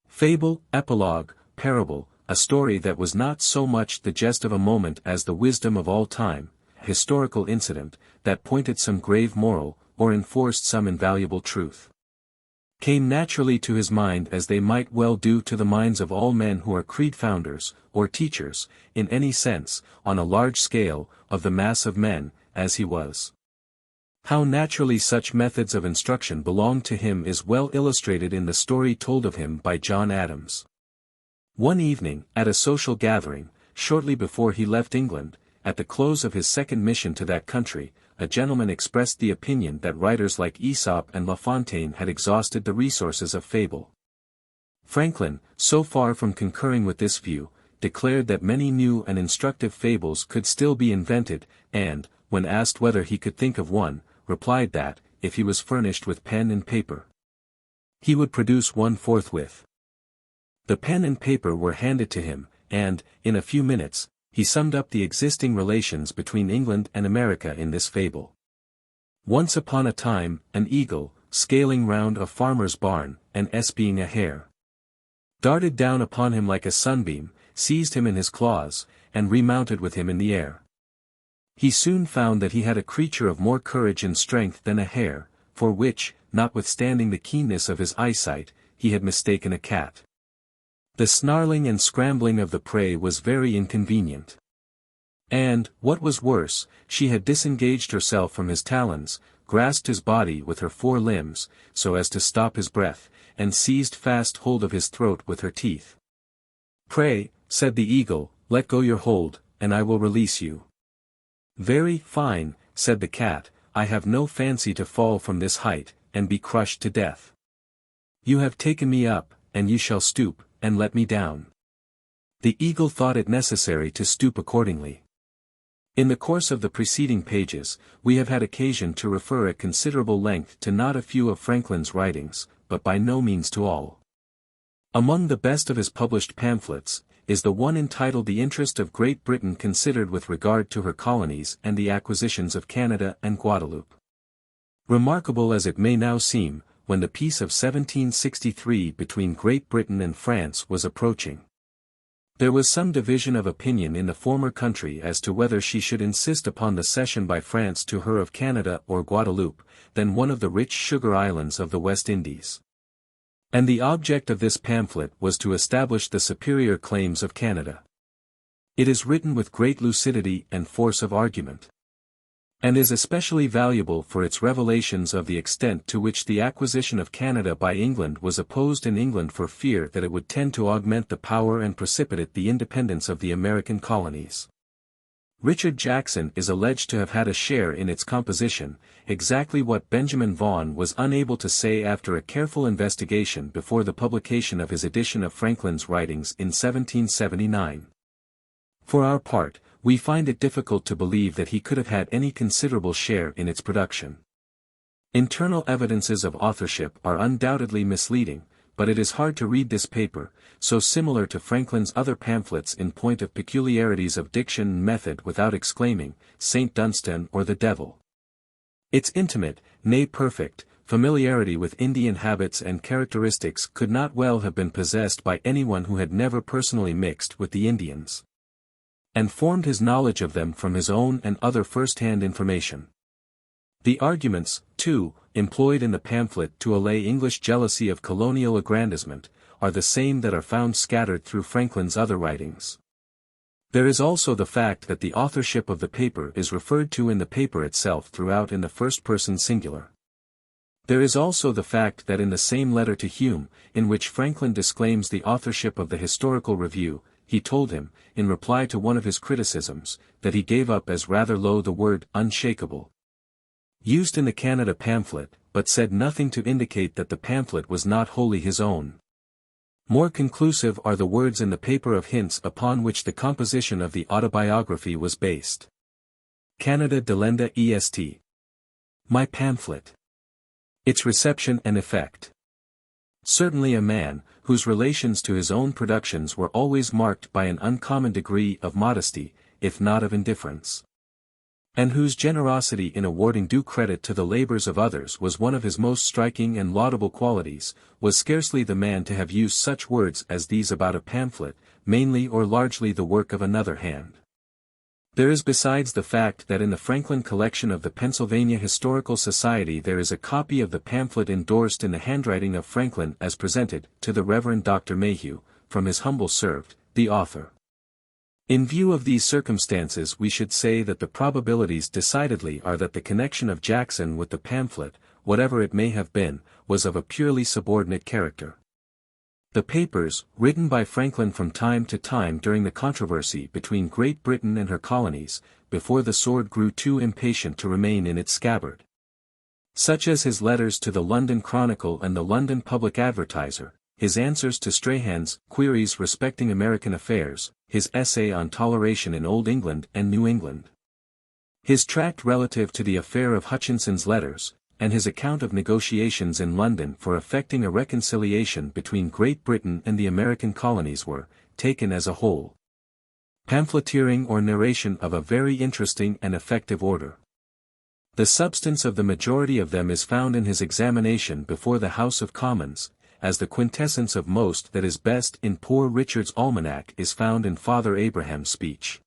Fable, epilogue, parable, a story that was not so much the jest of a moment as the wisdom of all time, historical incident, that pointed some grave moral, or enforced some invaluable truth, came naturally to his mind as they might well do to the minds of all men who are creed founders, or teachers, in any sense, on a large scale, of the mass of men, as he was. How naturally such methods of instruction belonged to him is well illustrated in the story told of him by John Adams. One evening, at a social gathering, shortly before he left England, at the close of his second mission to that country, a gentleman expressed the opinion that writers like Aesop and La Fontaine had exhausted the resources of fable. Franklin, so far from concurring with this view, declared that many new and instructive fables could still be invented, and, when asked whether he could think of one, replied that, if he was furnished with pen and paper, he would produce one forthwith. The pen and paper were handed to him, and, in a few minutes, he summed up the existing relations between England and America in this fable. Once upon a time, an eagle, scaling round a farmer's barn, and espying a hare, darted down upon him like a sunbeam, seized him in his claws, and remounted with him in the air. He soon found that he had a creature of more courage and strength than a hare, for which, notwithstanding the keenness of his eyesight, he had mistaken a cat. The snarling and scrambling of the prey was very inconvenient. And, what was worse, she had disengaged herself from his talons, grasped his body with her four limbs, so as to stop his breath, and seized fast hold of his throat with her teeth. "Pray," said the eagle, "let go your hold, and I will release you." "Very fine," said the cat, "I have no fancy to fall from this height, and be crushed to death. You have taken me up, and you shall stoop, and let me down." The eagle thought it necessary to stoop accordingly. In the course of the preceding pages, we have had occasion to refer at considerable length to not a few of Franklin's writings, but by no means to all. Among the best of his published pamphlets, is the one entitled The Interest of Great Britain Considered with Regard to Her Colonies and the Acquisitions of Canada and Guadeloupe. Remarkable as it may now seem, when the peace of 1763 between Great Britain and France was approaching, there was some division of opinion in the former country as to whether she should insist upon the cession by France to her of Canada or Guadeloupe, then one of the rich sugar islands of the West Indies. And the object of this pamphlet was to establish the superior claims of Canada. It is written with great lucidity and force of argument, and is especially valuable for its revelations of the extent to which the acquisition of Canada by England was opposed in England for fear that it would tend to augment the power and precipitate the independence of the American colonies. Richard Jackson is alleged to have had a share in its composition, exactly what Benjamin Vaughan was unable to say after a careful investigation before the publication of his edition of Franklin's writings in 1779. For our part, we find it difficult to believe that he could have had any considerable share in its production. Internal evidences of authorship are undoubtedly misleading, but it is hard to read this paper, so similar to Franklin's other pamphlets in point of peculiarities of diction and method without exclaiming, "St. Dunstan or the devil." Its intimate, nay perfect, familiarity with Indian habits and characteristics could not well have been possessed by anyone who had never personally mixed with the Indians, and formed his knowledge of them from his own and other first-hand information. The arguments, too, employed in the pamphlet to allay English jealousy of colonial aggrandizement, are the same that are found scattered through Franklin's other writings. There is also the fact that the authorship of the paper is referred to in the paper itself throughout in the first-person singular. There is also the fact that in the same letter to Hume, in which Franklin disclaims the authorship of the Historical Review, he told him, in reply to one of his criticisms, that he gave up as rather low the word unshakable, used in the Canada pamphlet, but said nothing to indicate that the pamphlet was not wholly his own. More conclusive are the words in the paper of hints upon which the composition of the Autobiography was based. Canada Delenda Est. My pamphlet. Its reception and effect. Certainly a man, whose relations to his own productions were always marked by an uncommon degree of modesty, if not of indifference. And whose generosity in awarding due credit to the labors of others was one of his most striking and laudable qualities, was scarcely the man to have used such words as these about a pamphlet, mainly or largely the work of another hand. There is besides the fact that in the Franklin collection of the Pennsylvania Historical Society there is a copy of the pamphlet endorsed in the handwriting of Franklin as presented to the Reverend Dr. Mayhew, from his humble servant, the author. In view of these circumstances we should say that the probabilities decidedly are that the connection of Jackson with the pamphlet, whatever it may have been, was of a purely subordinate character. The papers, written by Franklin from time to time during the controversy between Great Britain and her colonies, before the sword grew too impatient to remain in its scabbard. Such as his letters to the London Chronicle and the London Public Advertiser, his answers to Strahan's queries respecting American affairs, his essay on toleration in Old England and New England, his tract relative to the affair of Hutchinson's letters, and his account of negotiations in London for effecting a reconciliation between Great Britain and the American colonies were, taken as a whole, pamphleteering or narration of a very interesting and effective order. The substance of the majority of them is found in his examination before the House of Commons, as the quintessence of most that is best in Poor Richard's Almanac is found in Father Abraham's speech.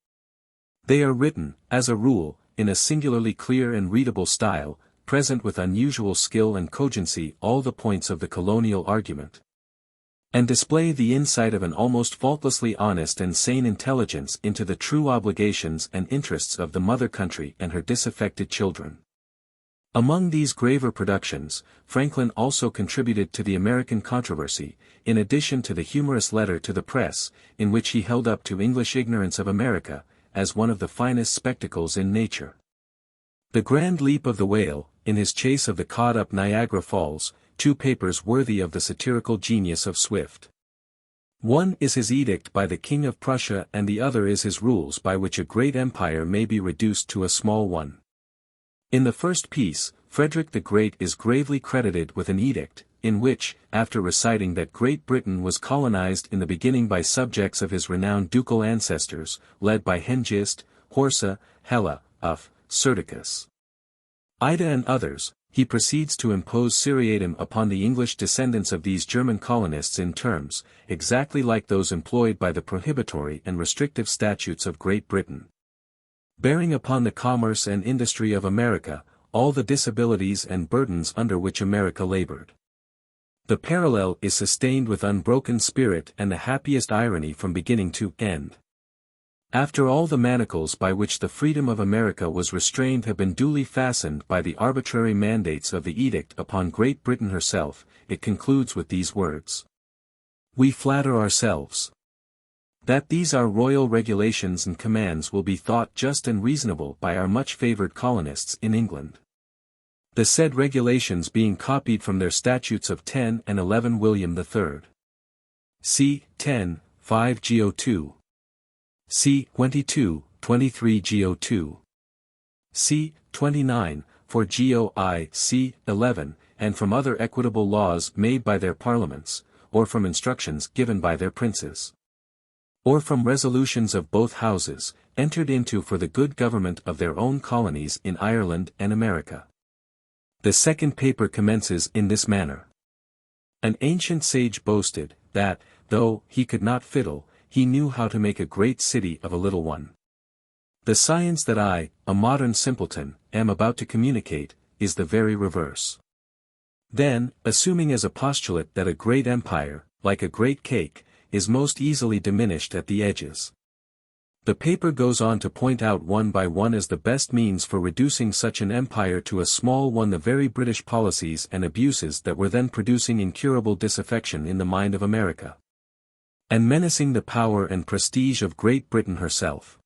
They are written, as a rule, in a singularly clear and readable style, present with unusual skill and cogency all the points of the colonial argument, and display the insight of an almost faultlessly honest and sane intelligence into the true obligations and interests of the mother country and her disaffected children. Among these graver productions, Franklin also contributed to the American controversy, in addition to the humorous letter to the press, in which he held up to English ignorance of America, as one of the finest spectacles in nature. The Grand Leap of the Whale, in his chase of the caught up Niagara Falls, two papers worthy of the satirical genius of Swift. One is his edict by the King of Prussia and the other is his rules by which a great empire may be reduced to a small one. In the first piece, Frederick the Great is gravely credited with an edict, in which, after reciting that Great Britain was colonized in the beginning by subjects of his renowned ducal ancestors, led by Hengist, Horsa, Hela, Uf, Serticus, Ida and others, he proceeds to impose seriatim upon the English descendants of these German colonists in terms, exactly like those employed by the prohibitory and restrictive statutes of Great Britain, bearing upon the commerce and industry of America, all the disabilities and burdens under which America labored. The parallel is sustained with unbroken spirit and the happiest irony from beginning to end. After all the manacles by which the freedom of America was restrained have been duly fastened by the arbitrary mandates of the edict upon Great Britain herself, it concludes with these words. We flatter ourselves that these our royal regulations and commands will be thought just and reasonable by our much favored colonists in England. The said regulations being copied from their statutes of 10 and 11 William III. C. 10, 5 Go2. C. 22, 23 Go2. C. 29, 4 Goi C. 11, and from other equitable laws made by their parliaments, or from instructions given by their princes, or from resolutions of both houses, entered into for the good government of their own colonies in Ireland and America. The second paper commences in this manner. An ancient sage boasted, that, though he could not fiddle, he knew how to make a great city of a little one. The science that I, a modern simpleton, am about to communicate, is the very reverse. Then, assuming as a postulate that a great empire, like a great cake, is most easily diminished at the edges. The paper goes on to point out one by one as the best means for reducing such an empire to a small one the very British policies and abuses that were then producing incurable disaffection in the mind of America, and menacing the power and prestige of Great Britain herself.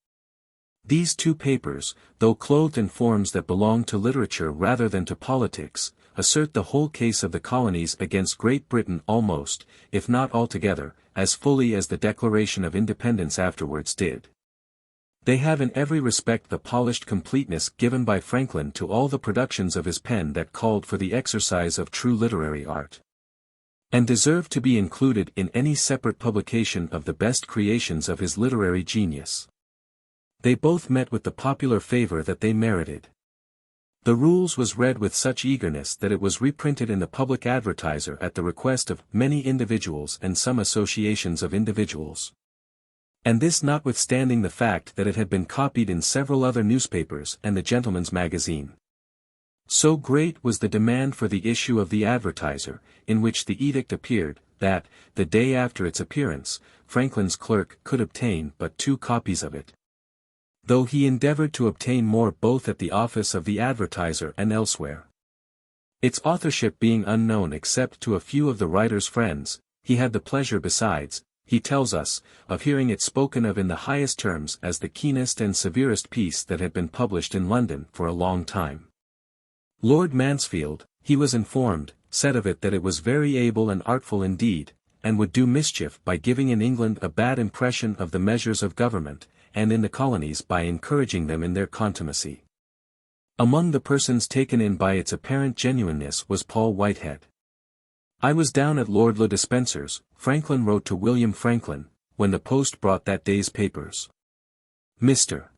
These two papers, though clothed in forms that belong to literature rather than to politics, assert the whole case of the colonies against Great Britain almost, if not altogether, as fully as the Declaration of Independence afterwards did. They have in every respect the polished completeness given by Franklin to all the productions of his pen that called for the exercise of true literary art, and deserve to be included in any separate publication of the best creations of his literary genius. They both met with the popular favor that they merited. The Rules was read with such eagerness that it was reprinted in the Public Advertiser at the request of many individuals and some associations of individuals. And this notwithstanding the fact that it had been copied in several other newspapers and the Gentleman's Magazine. So great was the demand for the issue of the Advertiser, in which the edict appeared, that, the day after its appearance, Franklin's clerk could obtain but 2 copies of it, though he endeavored to obtain more both at the office of the Advertiser and elsewhere. Its authorship being unknown except to a few of the writer's friends, he had the pleasure besides, he tells us, of hearing it spoken of in the highest terms as the keenest and severest piece that had been published in London for a long time. Lord Mansfield, he was informed, said of it that it was very able and artful indeed, and would do mischief by giving in England a bad impression of the measures of government, and in the colonies by encouraging them in their contumacy. Among the persons taken in by its apparent genuineness was Paul Whitehead. I was down at Lord Le Despencer's, Franklin wrote to William Franklin, when the post brought that day's papers. Mr.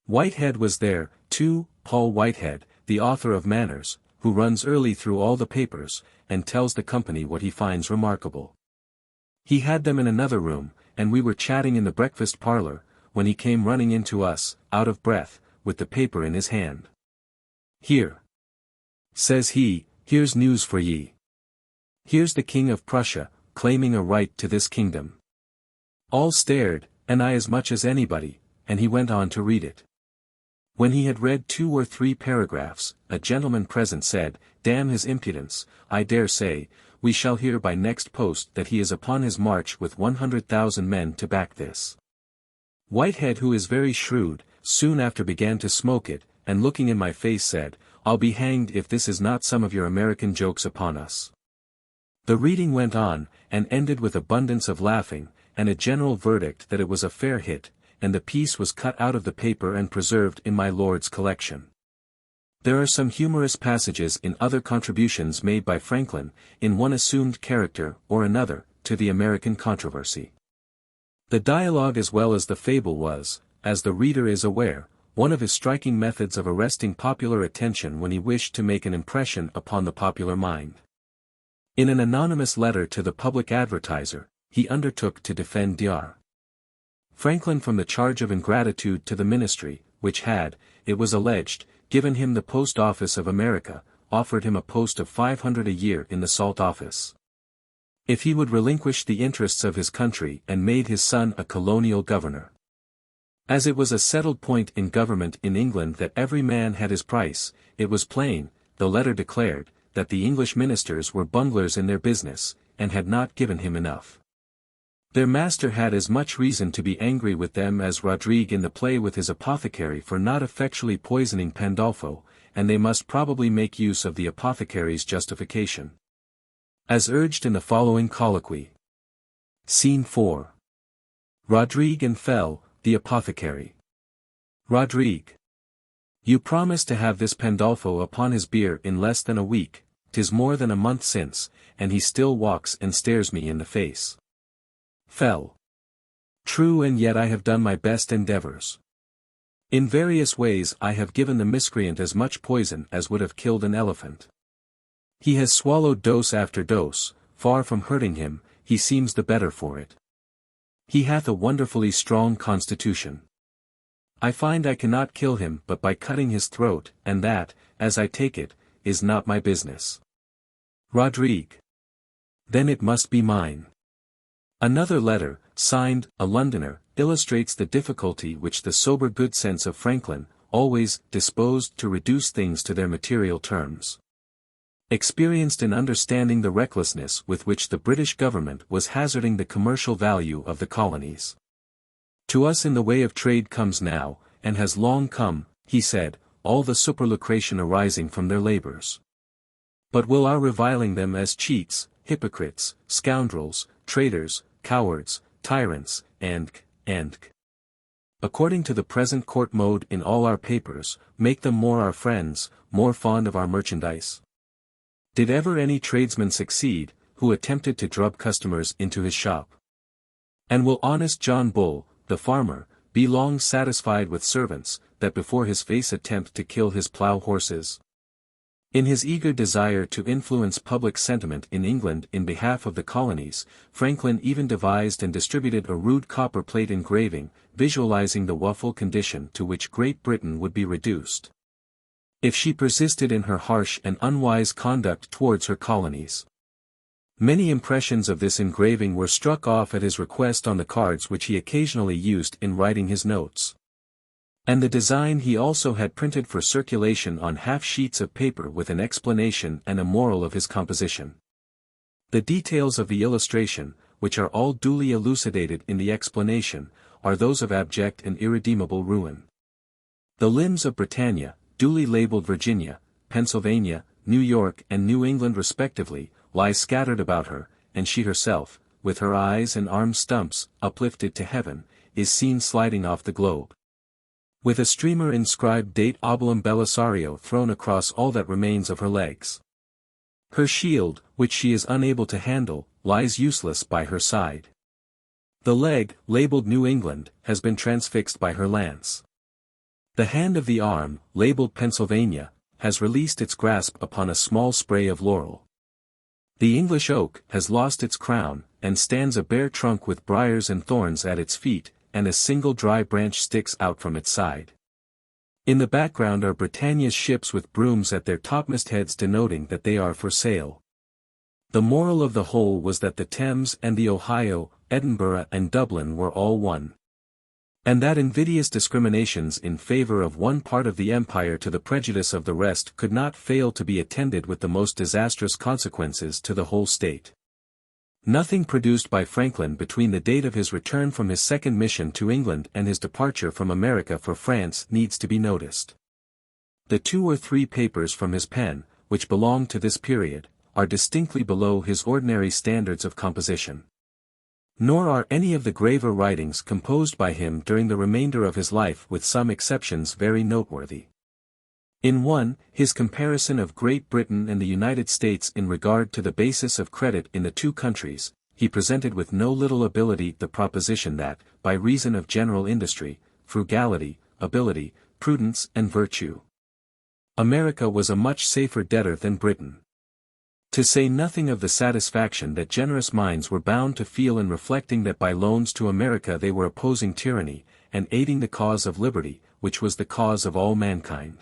Whitehead was there, too, Paul Whitehead, the author of Manners, who runs early through all the papers, and tells the company what he finds remarkable. He had them in another room, and we were chatting in the breakfast parlour, when he came running into us, out of breath, with the paper in his hand. Here, says he, here's news for ye. Here's the King of Prussia, claiming a right to this kingdom. All stared, and I as much as anybody, and he went on to read it. When he had read 2 or 3 paragraphs, a gentleman present said, "Damn his impudence, I dare say, we shall hear by next post that he is upon his march with 100,000 men to back this." Whitehead, who is very shrewd, soon after began to smoke it, and looking in my face said, "I'll be hanged if this is not some of your American jokes upon us." The reading went on, and ended with abundance of laughing, and a general verdict that it was a fair hit, and the piece was cut out of the paper and preserved in my lord's collection. There are some humorous passages in other contributions made by Franklin, in one assumed character or another, to the American controversy. The dialogue as well as the fable was, as the reader is aware, one of his striking methods of arresting popular attention when he wished to make an impression upon the popular mind. In an anonymous letter to the Public Advertiser, he undertook to defend Dr. Franklin from the charge of ingratitude to the ministry, which had, it was alleged, given him the Post Office of America, offered him a post of $500 a year in the Salt Office, if he would relinquish the interests of his country and made his son a colonial governor. As it was a settled point in government in England that every man had his price, it was plain, the letter declared, that the English ministers were bunglers in their business, and had not given him enough. Their master had as much reason to be angry with them as Rodrigue in the play with his apothecary for not effectually poisoning Pandolfo, and they must probably make use of the apothecary's justification, as urged in the following colloquy. Scene 4. Rodrigue and Fell, the apothecary. Rodrigue. You promised to have this Pandolfo upon his bier in less than a week. 'Tis more than a month since, and he still walks and stares me in the face. Fell. True, and yet I have done my best endeavors. In various ways I have given the miscreant as much poison as would have killed an elephant. He has swallowed dose after dose, far from hurting him, he seems the better for it. He hath a wonderfully strong constitution. I find I cannot kill him but by cutting his throat, and that, as I take it, is not my business. Rodrigue. Then it must be mine. Another letter, signed, a Londoner, illustrates the difficulty which the sober good sense of Franklin, always disposed to reduce things to their material terms, experienced in understanding the recklessness with which the British government was hazarding the commercial value of the colonies. To us in the way of trade comes now, and has long come, he said, all the superlucration arising from their labors. But will our reviling them as cheats, hypocrites, scoundrels, traitors, cowards, tyrants, and, according to the present court mode in all our papers, make them more our friends, more fond of our merchandise? Did ever any tradesman succeed, who attempted to drub customers into his shop? And will honest John Bull, the farmer, be long satisfied with servants, that before his face attempt to kill his plough horses? In his eager desire to influence public sentiment in England in behalf of the colonies, Franklin even devised and distributed a rude copper plate engraving, visualizing the woeful condition to which Great Britain would be reduced if she persisted in her harsh and unwise conduct towards her colonies. Many impressions of this engraving were struck off at his request on the cards which he occasionally used in writing his notes. And the design he also had printed for circulation on half sheets of paper with an explanation and a moral of his composition. The details of the illustration, which are all duly elucidated in the explanation, are those of abject and irredeemable ruin. The limbs of Britannia, duly labeled Virginia, Pennsylvania, New York and New England respectively, lie scattered about her, and she herself, with her eyes and arm stumps uplifted to heaven, is seen sliding off the globe, with a streamer inscribed Date Obolum Belisario thrown across all that remains of her legs. Her shield, which she is unable to handle, lies useless by her side. The leg, labeled New England, has been transfixed by her lance. The hand of the arm, labeled Pennsylvania, has released its grasp upon a small spray of laurel. The English oak has lost its crown, and stands a bare trunk with briars and thorns at its feet, and a single dry branch sticks out from its side. In the background are Britannia's ships with brooms at their topmast heads denoting that they are for sale. The moral of the whole was that the Thames and the Ohio, Edinburgh and Dublin were all one, and that invidious discriminations in favor of one part of the empire to the prejudice of the rest could not fail to be attended with the most disastrous consequences to the whole state. Nothing produced by Franklin between the date of his return from his second mission to England and his departure from America for France needs to be noticed. The 2 or 3 papers from his pen, which belong to this period, are distinctly below his ordinary standards of composition. Nor are any of the graver writings composed by him during the remainder of his life with some exceptions very noteworthy. In one, his comparison of Great Britain and the United States in regard to the basis of credit in the two countries, he presented with no little ability the proposition that, by reason of general industry, frugality, ability, prudence and virtue, America was a much safer debtor than Britain. To say nothing of the satisfaction that generous minds were bound to feel in reflecting that by loans to America they were opposing tyranny, and aiding the cause of liberty, which was the cause of all mankind.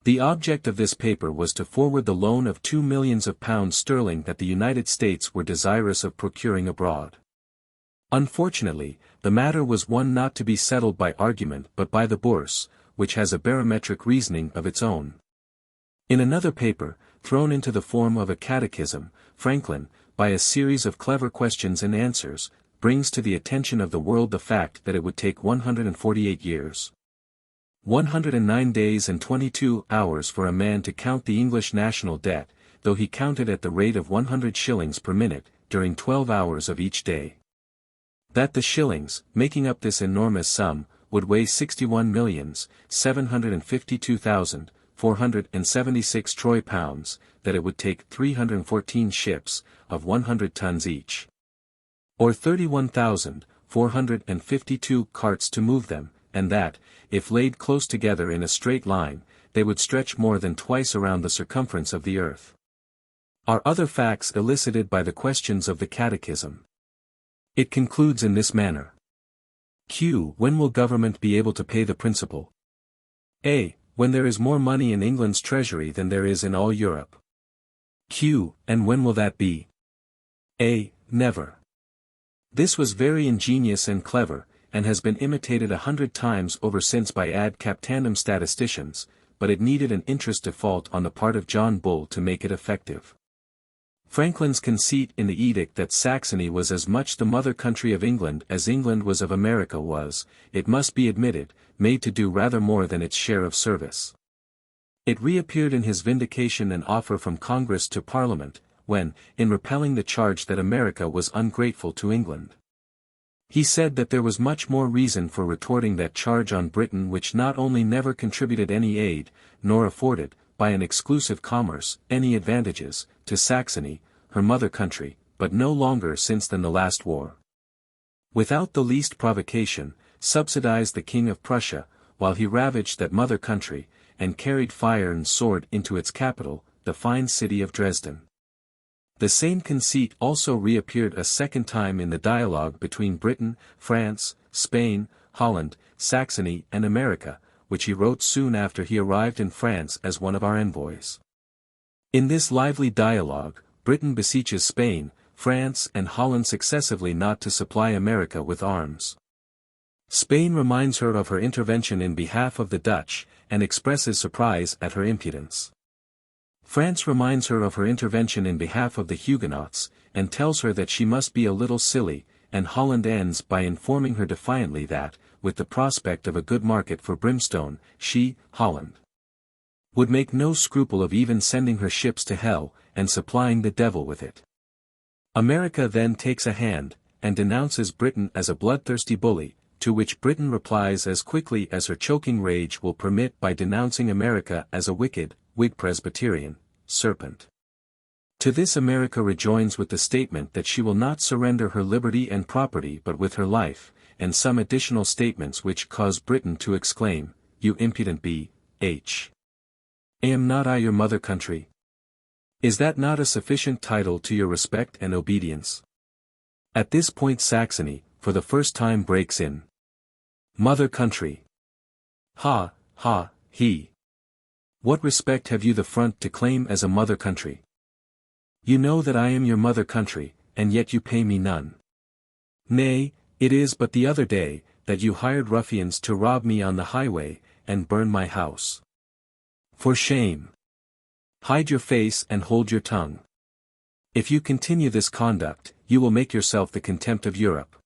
The object of this paper was to forward the loan of £2 millions that the United States were desirous of procuring abroad. Unfortunately, the matter was one not to be settled by argument but by the Bourse, which has a barometric reasoning of its own. In another paper, thrown into the form of a catechism, Franklin, by a series of clever questions and answers, brings to the attention of the world the fact that it would take 148 years, 109 days and 22 hours for a man to count the English national debt, though he counted at the rate of 100 shillings per minute, during 12 hours of each day. That the shillings, making up this enormous sum, would weigh 61,752,476 troy pounds, that it would take 314 ships, of 100 tons each, or 31,452 carts to move them, and that, if laid close together in a straight line, they would stretch more than twice around the circumference of the earth, are other facts elicited by the questions of the catechism. It concludes in this manner. Q. When will government be able to pay the principal? A. When there is more money in England's treasury than there is in all Europe. Q. And when will that be? A. Never. This was very ingenious and clever, and has been imitated 100 times over since by ad captandum statisticians, but it needed an interest default on the part of John Bull to make it effective. Franklin's conceit in the edict that Saxony was as much the mother country of England as England was of America was, it must be admitted, made to do rather more than its share of service. It reappeared in his vindication and offer from Congress to Parliament, when, in repelling the charge that America was ungrateful to England, he said that there was much more reason for retorting that charge on Britain, which not only never contributed any aid, nor afforded, by an exclusive commerce, any advantages, to Saxony, her mother country, but no longer since than the last war, without the least provocation, subsidized the King of Prussia, while he ravaged that mother country, and carried fire and sword into its capital, the fine city of Dresden. The same conceit also reappeared a second time in the dialogue between Britain, France, Spain, Holland, Saxony and America, which he wrote soon after he arrived in France as one of our envoys. In this lively dialogue, Britain beseeches Spain, France and Holland successively not to supply America with arms. Spain reminds her of her intervention in behalf of the Dutch, and expresses surprise at her impudence. France reminds her of her intervention in behalf of the Huguenots, and tells her that she must be a little silly, and Holland ends by informing her defiantly that, with the prospect of a good market for brimstone, she, Holland, would make no scruple of even sending her ships to hell, and supplying the devil with it. America then takes a hand, and denounces Britain as a bloodthirsty bully, to which Britain replies as quickly as her choking rage will permit by denouncing America as a wicked, Whig Presbyterian, serpent. To this America rejoins with the statement that she will not surrender her liberty and property but with her life, and some additional statements which cause Britain to exclaim, "You impudent b.h. Am not I your mother country? Is that not a sufficient title to your respect and obedience?" At this point Saxony, for the first time breaks in. "Mother country! Ha, ha, he! What respect have you the front to claim as a mother country? You know that I am your mother country, and yet you pay me none. Nay, it is but the other day, that you hired ruffians to rob me on the highway, and burn my house. For shame! Hide your face and hold your tongue. If you continue this conduct, you will make yourself the contempt of Europe.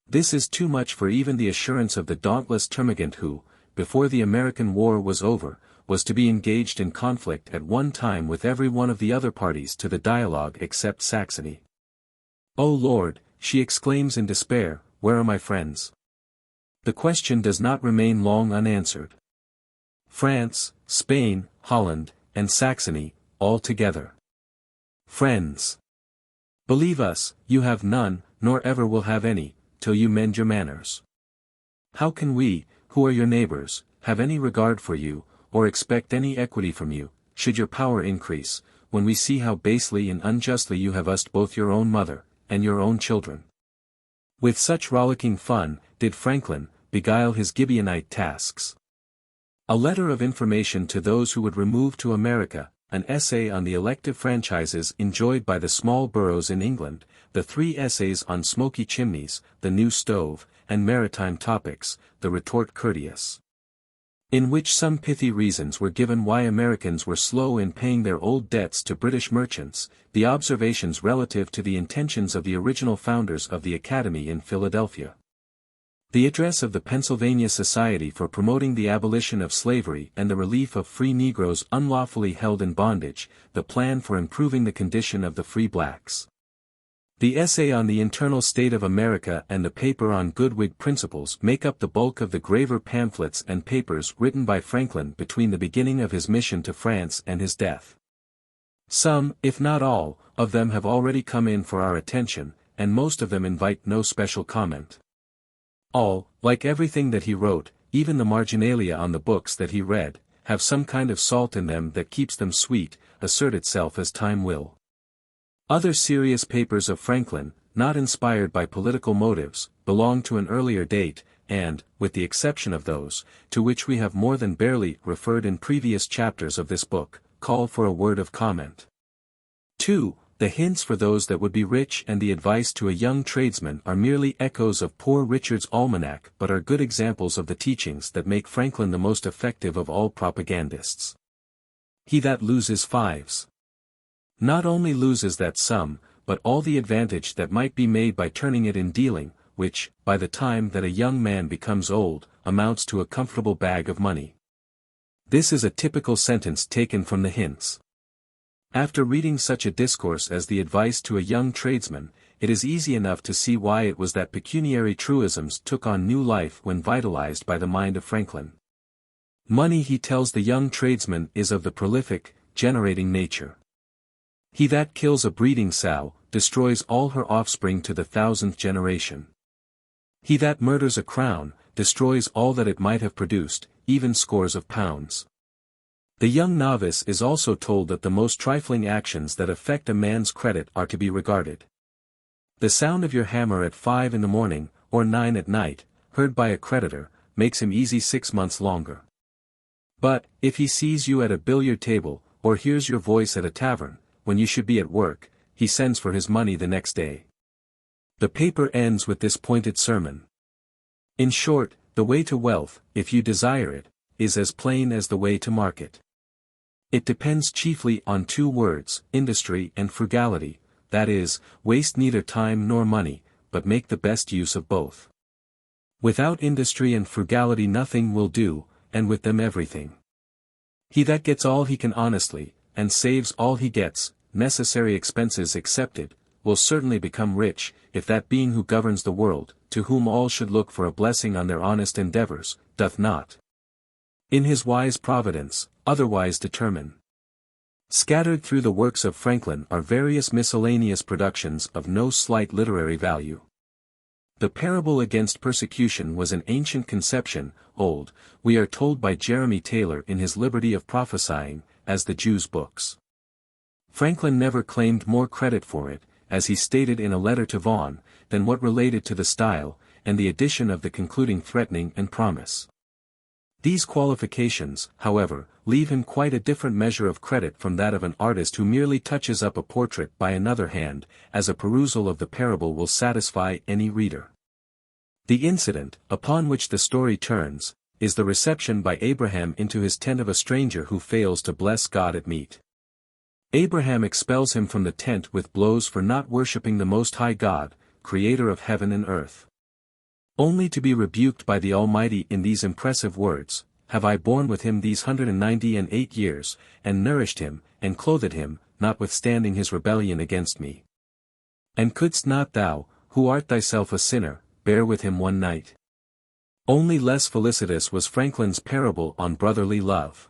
This is too much for even the assurance of the dauntless termagant who, before the American War was over, was to be engaged in conflict at one time with every one of the other parties to the dialogue except Saxony. "O Lord," she exclaims in despair, "where are my friends?" The question does not remain long unanswered. France, Spain, Holland, and Saxony, all together. Friends! Believe us, you have none, nor ever will have any, till you mend your manners. How can we, who are your neighbors, have any regard for you, or expect any equity from you, should your power increase, when we see how basely and unjustly you have used both your own mother, and your own children? With such rollicking fun, did Franklin beguile his Gibeonite tasks. A letter of information to those who would remove to America, an essay on the elective franchises enjoyed by the small boroughs in England, the 3 essays on smoky chimneys, the new stove, and maritime topics, the retort courteous, in which some pithy reasons were given why Americans were slow in paying their old debts to British merchants, the observations relative to the intentions of the original founders of the Academy in Philadelphia, the address of the Pennsylvania Society for Promoting the Abolition of Slavery and the Relief of Free Negroes Unlawfully Held in Bondage, the plan for improving the condition of the free blacks, the essay on the internal state of America and the paper on good Whig principles make up the bulk of the graver pamphlets and papers written by Franklin between the beginning of his mission to France and his death. Some, if not all, of them have already come in for our attention, and most of them invite no special comment. All, like everything that he wrote, even the marginalia on the books that he read, have some kind of salt in them that keeps them sweet, assert itself as time will. Other serious papers of Franklin, not inspired by political motives, belong to an earlier date, and, with the exception of those, to which we have more than barely referred in previous chapters of this book, call for a word of comment. 2. The hints for those that would be rich and the advice to a young tradesman are merely echoes of Poor Richard's Almanac but are good examples of the teachings that make Franklin the most effective of all propagandists. He that loses fives not only loses that sum, but all the advantage that might be made by turning it in dealing, which, by the time that a young man becomes old, amounts to a comfortable bag of money. This is a typical sentence taken from the hints. After reading such a discourse as the advice to a young tradesman, it is easy enough to see why it was that pecuniary truisms took on new life when vitalized by the mind of Franklin. Money, he tells the young tradesman, is of the prolific, generating nature. He that kills a breeding sow, destroys all her offspring to the 1000th generation. He that murders a crown, destroys all that it might have produced, even scores of pounds. The young novice is also told that the most trifling actions that affect a man's credit are to be regarded. The sound of your hammer at 5 in the morning, or 9 at night, heard by a creditor, makes him easy 6 months longer. But, if he sees you at a billiard table, or hears your voice at a tavern, when you should be at work, he sends for his money the next day. The paper ends with this pointed sermon. In short, the way to wealth, if you desire it, is as plain as the way to market. It depends chiefly on 2 words, industry and frugality, that is, waste neither time nor money, but make the best use of both. Without industry and frugality nothing will do, and with them everything. He that gets all he can honestly, and saves all he gets, necessary expenses excepted, will certainly become rich, if that being who governs the world, to whom all should look for a blessing on their honest endeavors, doth not, in his wise providence, otherwise determine. Scattered through the works of Franklin are various miscellaneous productions of no slight literary value. The parable against persecution was an ancient conception, old, we are told by Jeremy Taylor in his Liberty of Prophesying, as the Jews' books. Franklin never claimed more credit for it, as he stated in a letter to Vaughan, than what related to the style, and the addition of the concluding threatening and promise. These qualifications, however, leave him quite a different measure of credit from that of an artist who merely touches up a portrait by another hand, as a perusal of the parable will satisfy any reader. The incident, upon which the story turns, is the reception by Abraham into his tent of a stranger who fails to bless God at meat. Abraham expels him from the tent with blows for not worshipping the Most High God, creator of heaven and earth. Only to be rebuked by the Almighty in these impressive words, "Have I borne with him these 198 years, and nourished him, and clothed him, notwithstanding his rebellion against me? And couldst not thou, who art thyself a sinner, bear with him one night?" Only less felicitous was Franklin's parable on brotherly love.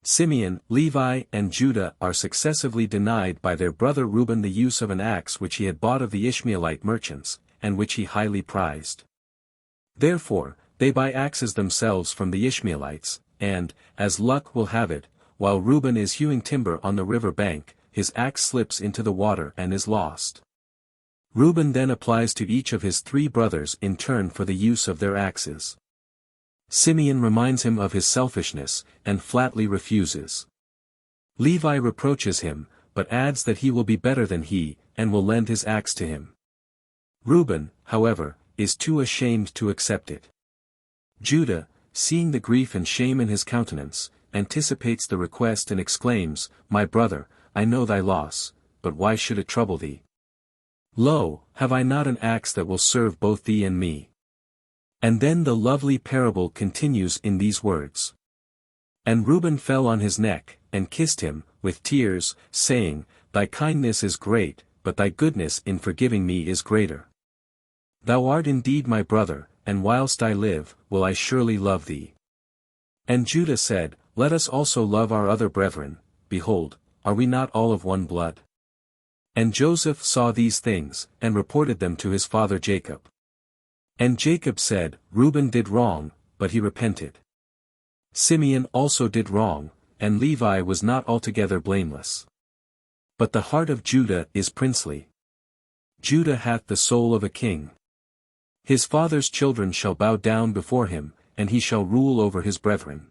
Simeon, Levi, and Judah are successively denied by their brother Reuben the use of an axe which he had bought of the Ishmaelite merchants, and which he highly prized. Therefore, they buy axes themselves from the Ishmaelites, and, as luck will have it, while Reuben is hewing timber on the river bank, his axe slips into the water and is lost. Reuben then applies to each of his 3 brothers in turn for the use of their axes. Simeon reminds him of his selfishness, and flatly refuses. Levi reproaches him, but adds that he will be better than he, and will lend his axe to him. Reuben, however, is too ashamed to accept it. Judah, seeing the grief and shame in his countenance, anticipates the request and exclaims, "My brother, I know thy loss, but why should it trouble thee? Lo, have I not an axe that will serve both thee and me?" And then the lovely parable continues in these words. "And Reuben fell on his neck, and kissed him, with tears, saying, Thy kindness is great, but thy goodness in forgiving me is greater. Thou art indeed my brother, and whilst I live, will I surely love thee. And Judah said, Let us also love our other brethren, behold, are we not all of one blood? And Joseph saw these things, and reported them to his father Jacob. And Jacob said, Reuben did wrong, but he repented. Simeon also did wrong, and Levi was not altogether blameless. But the heart of Judah is princely. Judah hath the soul of a king. His father's children shall bow down before him, and he shall rule over his brethren.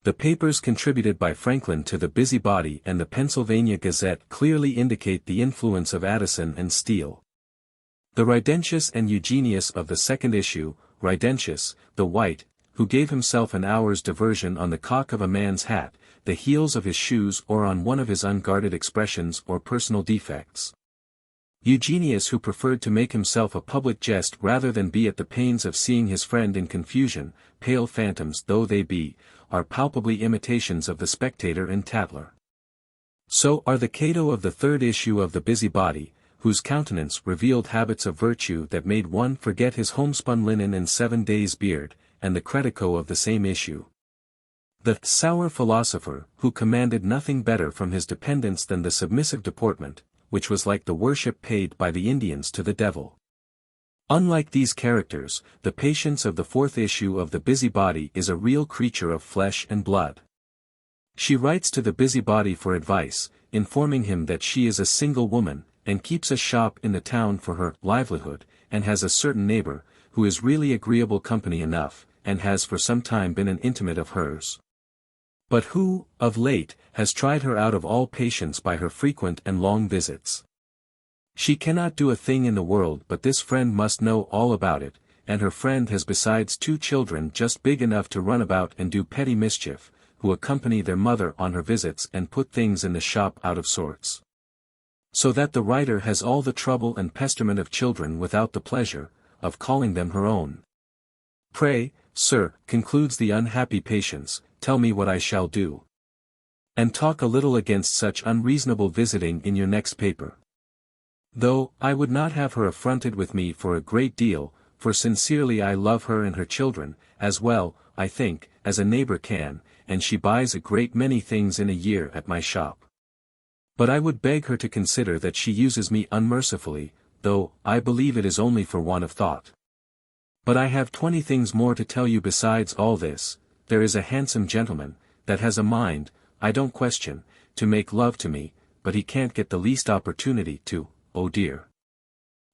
The papers contributed by Franklin to the Busybody and the Pennsylvania Gazette clearly indicate the influence of Addison and Steele. The Ridentius and Eugenius of the second issue, Ridentius, the white, who gave himself an hour's diversion on the cock of a man's hat, the heels of his shoes or on one of his unguarded expressions or personal defects. Eugenius, who preferred to make himself a public jest rather than be at the pains of seeing his friend in confusion, pale phantoms though they be, are palpably imitations of the Spectator and Tatler. So are the Cato of the third issue of the Busybody, whose countenance revealed habits of virtue that made one forget his homespun linen and 7 days' beard, and the Critico of the same issue. The sour philosopher, who commanded nothing better from his dependents than the submissive deportment, which was like the worship paid by the Indians to the devil. Unlike these characters, the Patience of the fourth issue of the Busybody is a real creature of flesh and blood. She writes to the Busybody for advice, informing him that she is a single woman, and keeps a shop in the town for her livelihood, and has a certain neighbor, who is really agreeable company enough, and has for some time been an intimate of hers. But who, of late, has tried her out of all patience by her frequent and long visits. She cannot do a thing in the world but this friend must know all about it, and her friend has besides 2 children just big enough to run about and do petty mischief, who accompany their mother on her visits and put things in the shop out of sorts. So that the writer has all the trouble and pesterment of children without the pleasure of calling them her own. Pray, sir, concludes the unhappy Patience, tell me what I shall do. And talk a little against such unreasonable visiting in your next paper. Though, I would not have her affronted with me for a great deal, for sincerely I love her and her children, as well, I think, as a neighbor can, and she buys a great many things in a year at my shop. But I would beg her to consider that she uses me unmercifully, though, I believe it is only for want of thought. But I have 20 things more to tell you besides all this. There is a handsome gentleman, that has a mind, I don't question, to make love to me, but he can't get the least opportunity to, oh dear.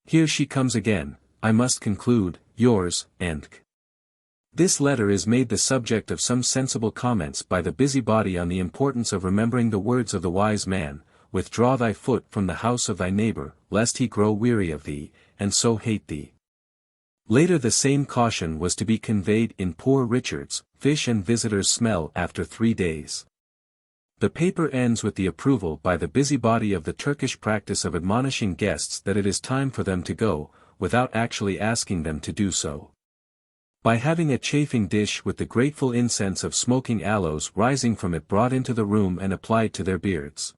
Here she comes again, I must conclude, yours, Ank. This letter is made the subject of some sensible comments by the Busybody on the importance of remembering the words of the wise man, withdraw thy foot from the house of thy neighbor, lest he grow weary of thee, and so hate thee. Later the same caution was to be conveyed in Poor Richard's, Fish and Visitors Smell after 3 days. The paper ends with the approval by the Busybody of the Turkish practice of admonishing guests that it is time for them to go, without actually asking them to do so. By having a chafing dish with the grateful incense of smoking aloes rising from it brought into the room and applied to their beards.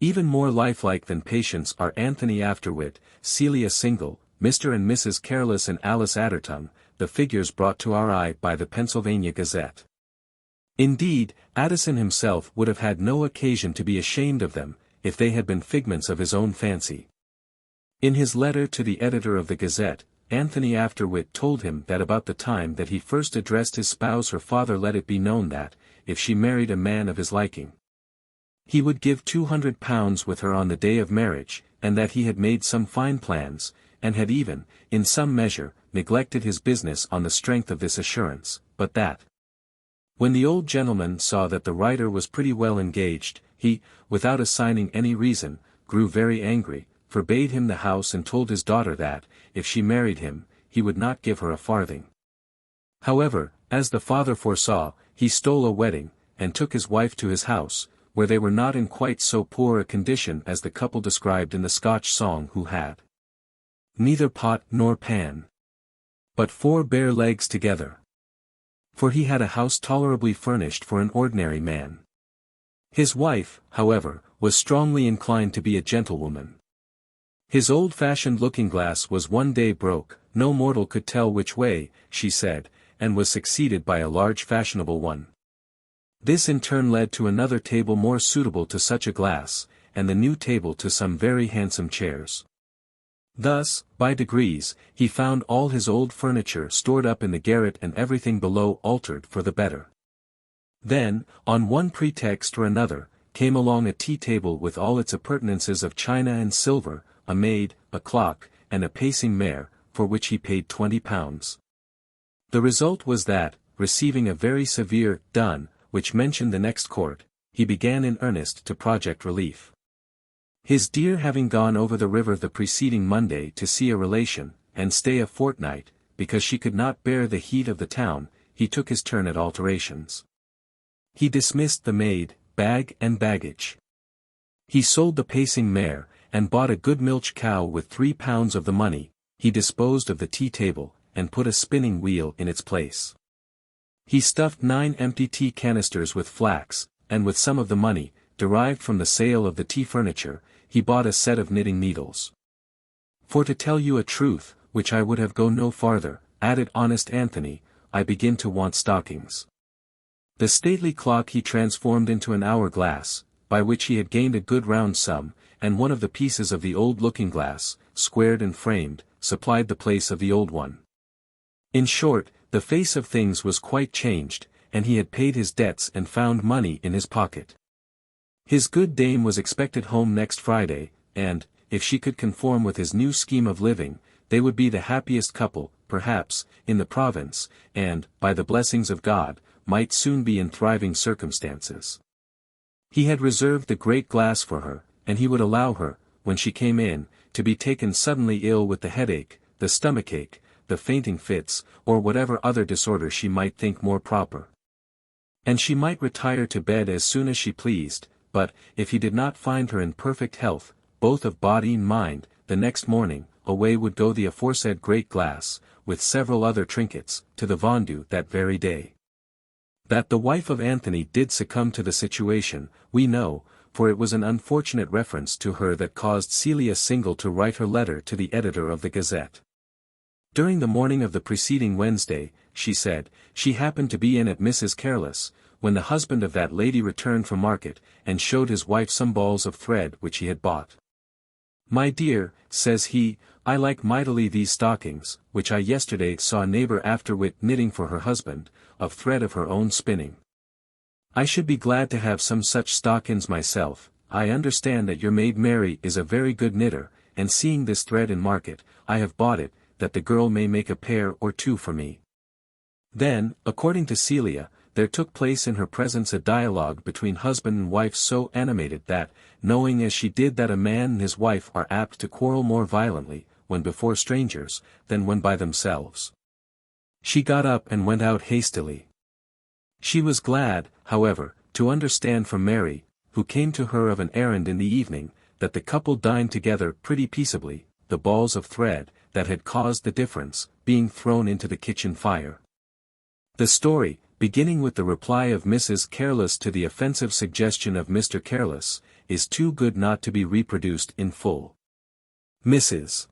Even more lifelike than Patience are Anthony Afterwit, Celia Single, Mr. and Mrs. Careless and Alice Atherton, the figures brought to our eye by the Pennsylvania Gazette. Indeed, Addison himself would have had no occasion to be ashamed of them, if they had been figments of his own fancy. In his letter to the editor of the Gazette, Anthony Afterwit told him that about the time that he first addressed his spouse her father let it be known that, if she married a man of his liking, he would give £200 with her on the day of marriage, and that he had made some fine plans, and had even, in some measure, neglected his business on the strength of this assurance, but that, when the old gentleman saw that the writer was pretty well engaged, he, without assigning any reason, grew very angry, forbade him the house and told his daughter that, if she married him, he would not give her a farthing. However, as the father foresaw, he stole a wedding, and took his wife to his house, where they were not in quite so poor a condition as the couple described in the Scotch song who had neither pot nor pan, but 4 bare legs together. For he had a house tolerably furnished for an ordinary man. His wife, however, was strongly inclined to be a gentlewoman. His old-fashioned looking-glass was one day broke, no mortal could tell which way, she said, and was succeeded by a large fashionable one. This in turn led to another table more suitable to such a glass, and the new table to some very handsome chairs. Thus, by degrees, he found all his old furniture stored up in the garret and everything below altered for the better. Then, on one pretext or another, came along a tea-table with all its appurtenances of china and silver, a maid, a clock, and a pacing mare, for which he paid £20. The result was that, receiving a very severe dun which mentioned the next court, he began in earnest to project relief. His dear having gone over the river the preceding Monday to see a relation, and stay a fortnight, because she could not bear the heat of the town, he took his turn at alterations. He dismissed the maid, bag and baggage. He sold the pacing mare, and bought a good milch cow with 3 pounds of the money. He disposed of the tea table, and put a spinning wheel in its place. He stuffed 9 empty tea canisters with flax, and with some of the money, derived from the sale of the tea furniture, he bought a set of knitting needles. For to tell you a truth, which I would have go no farther, added honest Anthony, I begin to want stockings. The stately clock he transformed into an hour-glass, by which he had gained a good round sum, and one of the pieces of the old looking-glass, squared and framed, supplied the place of the old one. In short, the face of things was quite changed, and he had paid his debts and found money in his pocket. His good dame was expected home next Friday, and, if she could conform with his new scheme of living, they would be the happiest couple, perhaps, in the province, and, by the blessings of God, might soon be in thriving circumstances. He had reserved the great glass for her, and he would allow her, when she came in, to be taken suddenly ill with the headache, the stomachache, the fainting fits, or whatever other disorder she might think more proper. And she might retire to bed as soon as she pleased, but, if he did not find her in perfect health, both of body and mind, the next morning, away would go the aforesaid great glass, with several other trinkets, to the vendu that very day. That the wife of Anthony did succumb to the situation, we know, for it was an unfortunate reference to her that caused Celia Single to write her letter to the editor of the Gazette. During the morning of the preceding Wednesday, she said, she happened to be in at Mrs. Careless, when the husband of that lady returned from market, and showed his wife some balls of thread which he had bought. My dear, says he, I like mightily these stockings, which I yesterday saw a neighbor afterwit knitting for her husband, of thread of her own spinning. I should be glad to have some such stockings myself. I understand that your maid Mary is a very good knitter, and seeing this thread in market, I have bought it, that the girl may make a pair or 2 for me. Then, according to Celia, there took place in her presence a dialogue between husband and wife so animated that, knowing as she did that a man and his wife are apt to quarrel more violently, when before strangers, than when by themselves, she got up and went out hastily. She was glad, however, to understand from Mary, who came to her of an errand in the evening, that the couple dined together pretty peaceably, the balls of thread, that had caused the difference, being thrown into the kitchen fire. The story, beginning with the reply of Mrs. Careless to the offensive suggestion of Mr. Careless, is too good not to be reproduced in full. Mrs.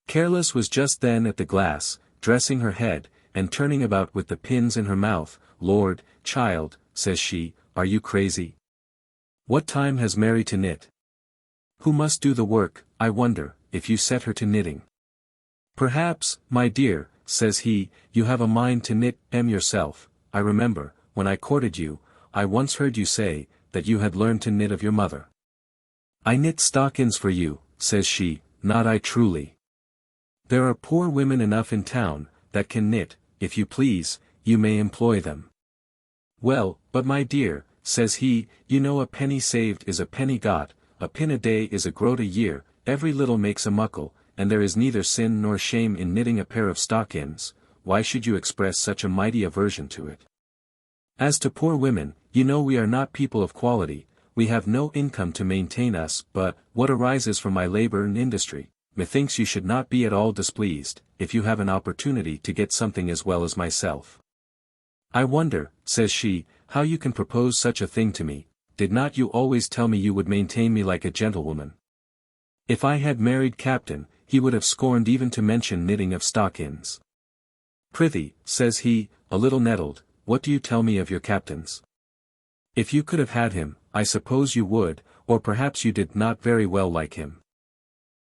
Careless was just then at the glass, dressing her head, and turning about with the pins in her mouth. Lord, child, says she, are you crazy? What time has Mary to knit? Who must do the work, I wonder, if you set her to knitting? Perhaps, my dear, says he, you have a mind to knit yourself. I remember, when I courted you, I once heard you say, that you had learned to knit of your mother. I knit stockings for you, says she, not I truly. There are poor women enough in town, that can knit, if you please, you may employ them. Well, but my dear, says he, you know a penny saved is a penny got, a pin a day is a groat a year, every little makes a muckle, and there is neither sin nor shame in knitting a pair of stockings. Why should you express such a mighty aversion to it? As to poor women, you know we are not people of quality, we have no income to maintain us, but, what arises from my labor and industry, methinks you should not be at all displeased, if you have an opportunity to get something as well as myself. I wonder, says she, how you can propose such a thing to me. Did not you always tell me you would maintain me like a gentlewoman? If I had married Captain, he would have scorned even to mention knitting of stockings. Prithee, says he, a little nettled, what do you tell me of your captains? If you could have had him, I suppose you would, or perhaps you did not very well like him.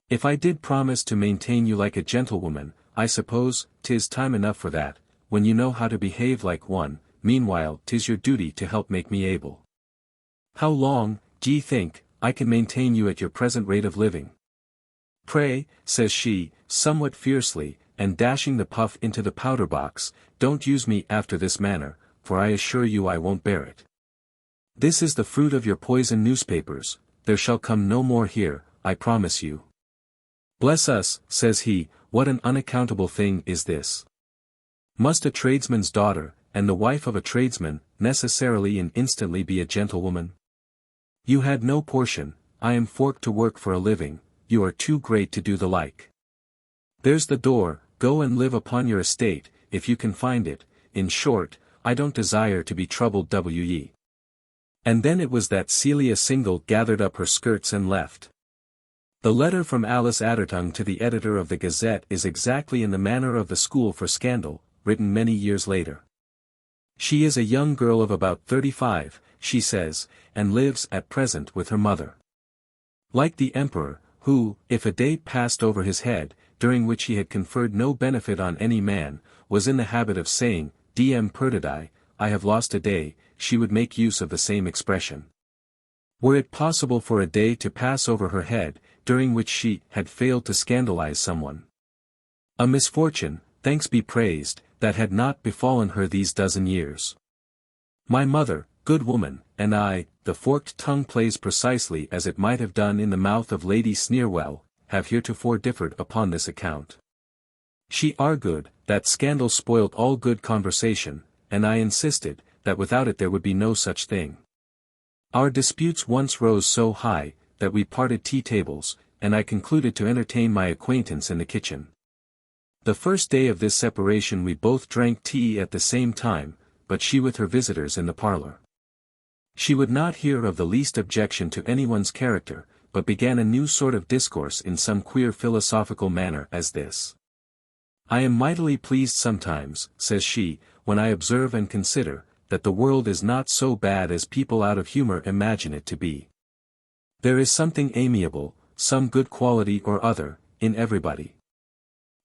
If I did promise to maintain you like a gentlewoman, I suppose 'tis time enough for that, when you know how to behave like one. Meanwhile 'tis your duty to help make me able. How long, d'ye think, I can maintain you at your present rate of living? Pray, says she, somewhat fiercely, and dashing the puff into the powder box, don't use me after this manner, for I assure you I won't bear it. This is the fruit of your poison newspapers, there shall come no more here, I promise you. Bless us, says he, what an unaccountable thing is this. Must a tradesman's daughter, and the wife of a tradesman, necessarily and instantly be a gentlewoman? You had no portion, I am forked to work for a living, you are too great to do the like. There's the door, go and live upon your estate, if you can find it, in short, I don't desire to be troubled w.e. And then it was that Celia Single gathered up her skirts and left. The letter from Alice Athertongue to the editor of the Gazette is exactly in the manner of the School for Scandal, written many years later. She is a young girl of about 35, she says, and lives at present with her mother. Like the emperor, who, if a day passed over his head, during which he had conferred no benefit on any man, was in the habit of saying, Diem perdidi, I have lost a day, she would make use of the same expression. Were it possible for a day to pass over her head, during which she had failed to scandalize someone? A misfortune, thanks be praised, that had not befallen her these dozen years. My mother, good woman, and I, the forked tongue plays precisely as it might have done in the mouth of Lady Sneerwell, have heretofore differed upon this account. She argued, that scandal spoilt all good conversation, and I insisted, that without it there would be no such thing. Our disputes once rose so high, that we parted tea-tables, and I concluded to entertain my acquaintance in the kitchen. The first day of this separation we both drank tea at the same time, but she with her visitors in the parlor. She would not hear of the least objection to anyone's character, but began a new sort of discourse in some queer philosophical manner as this. I am mightily pleased sometimes, says she, when I observe and consider, that the world is not so bad as people out of humor imagine it to be. There is something amiable, some good quality or other, in everybody.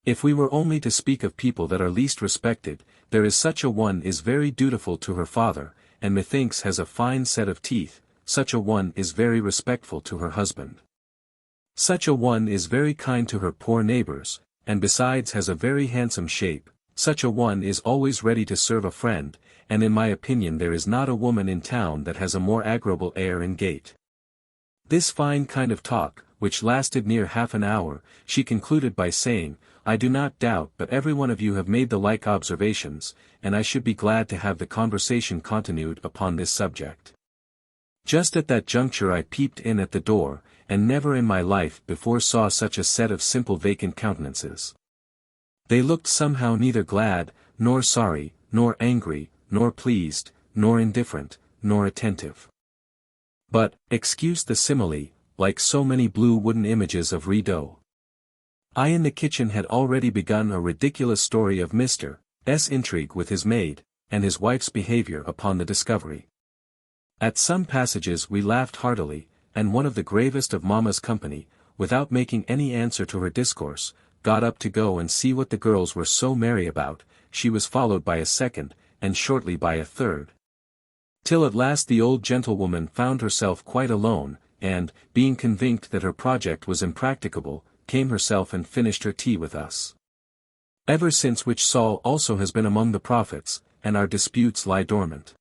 If we were only to speak of people that are least respected, there is such a one is very dutiful to her father, and methinks has a fine set of teeth, such a one is very respectful to her husband. Such a one is very kind to her poor neighbors, and besides has a very handsome shape, such a one is always ready to serve a friend, and in my opinion there is not a woman in town that has a more agreeable air and gait. This fine kind of talk, which lasted near half an hour, she concluded by saying, I do not doubt but every one of you have made the like observations, and I should be glad to have the conversation continued upon this subject. Just at that juncture I peeped in at the door, and never in my life before saw such a set of simple vacant countenances. They looked somehow neither glad, nor sorry, nor angry, nor pleased, nor indifferent, nor attentive. But, excuse the simile, like so many blue wooden images of Rideau. I in the kitchen had already begun a ridiculous story of Mr. S. intrigue with his maid, and his wife's behavior upon the discovery. At some passages we laughed heartily, and one of the gravest of mamma's company, without making any answer to her discourse, got up to go and see what the girls were so merry about. She was followed by a second, and shortly by a third. Till at last the old gentlewoman found herself quite alone, and, being convinced that her project was impracticable, came herself and finished her tea with us. Ever since which Saul also has been among the prophets, and our disputes lie dormant.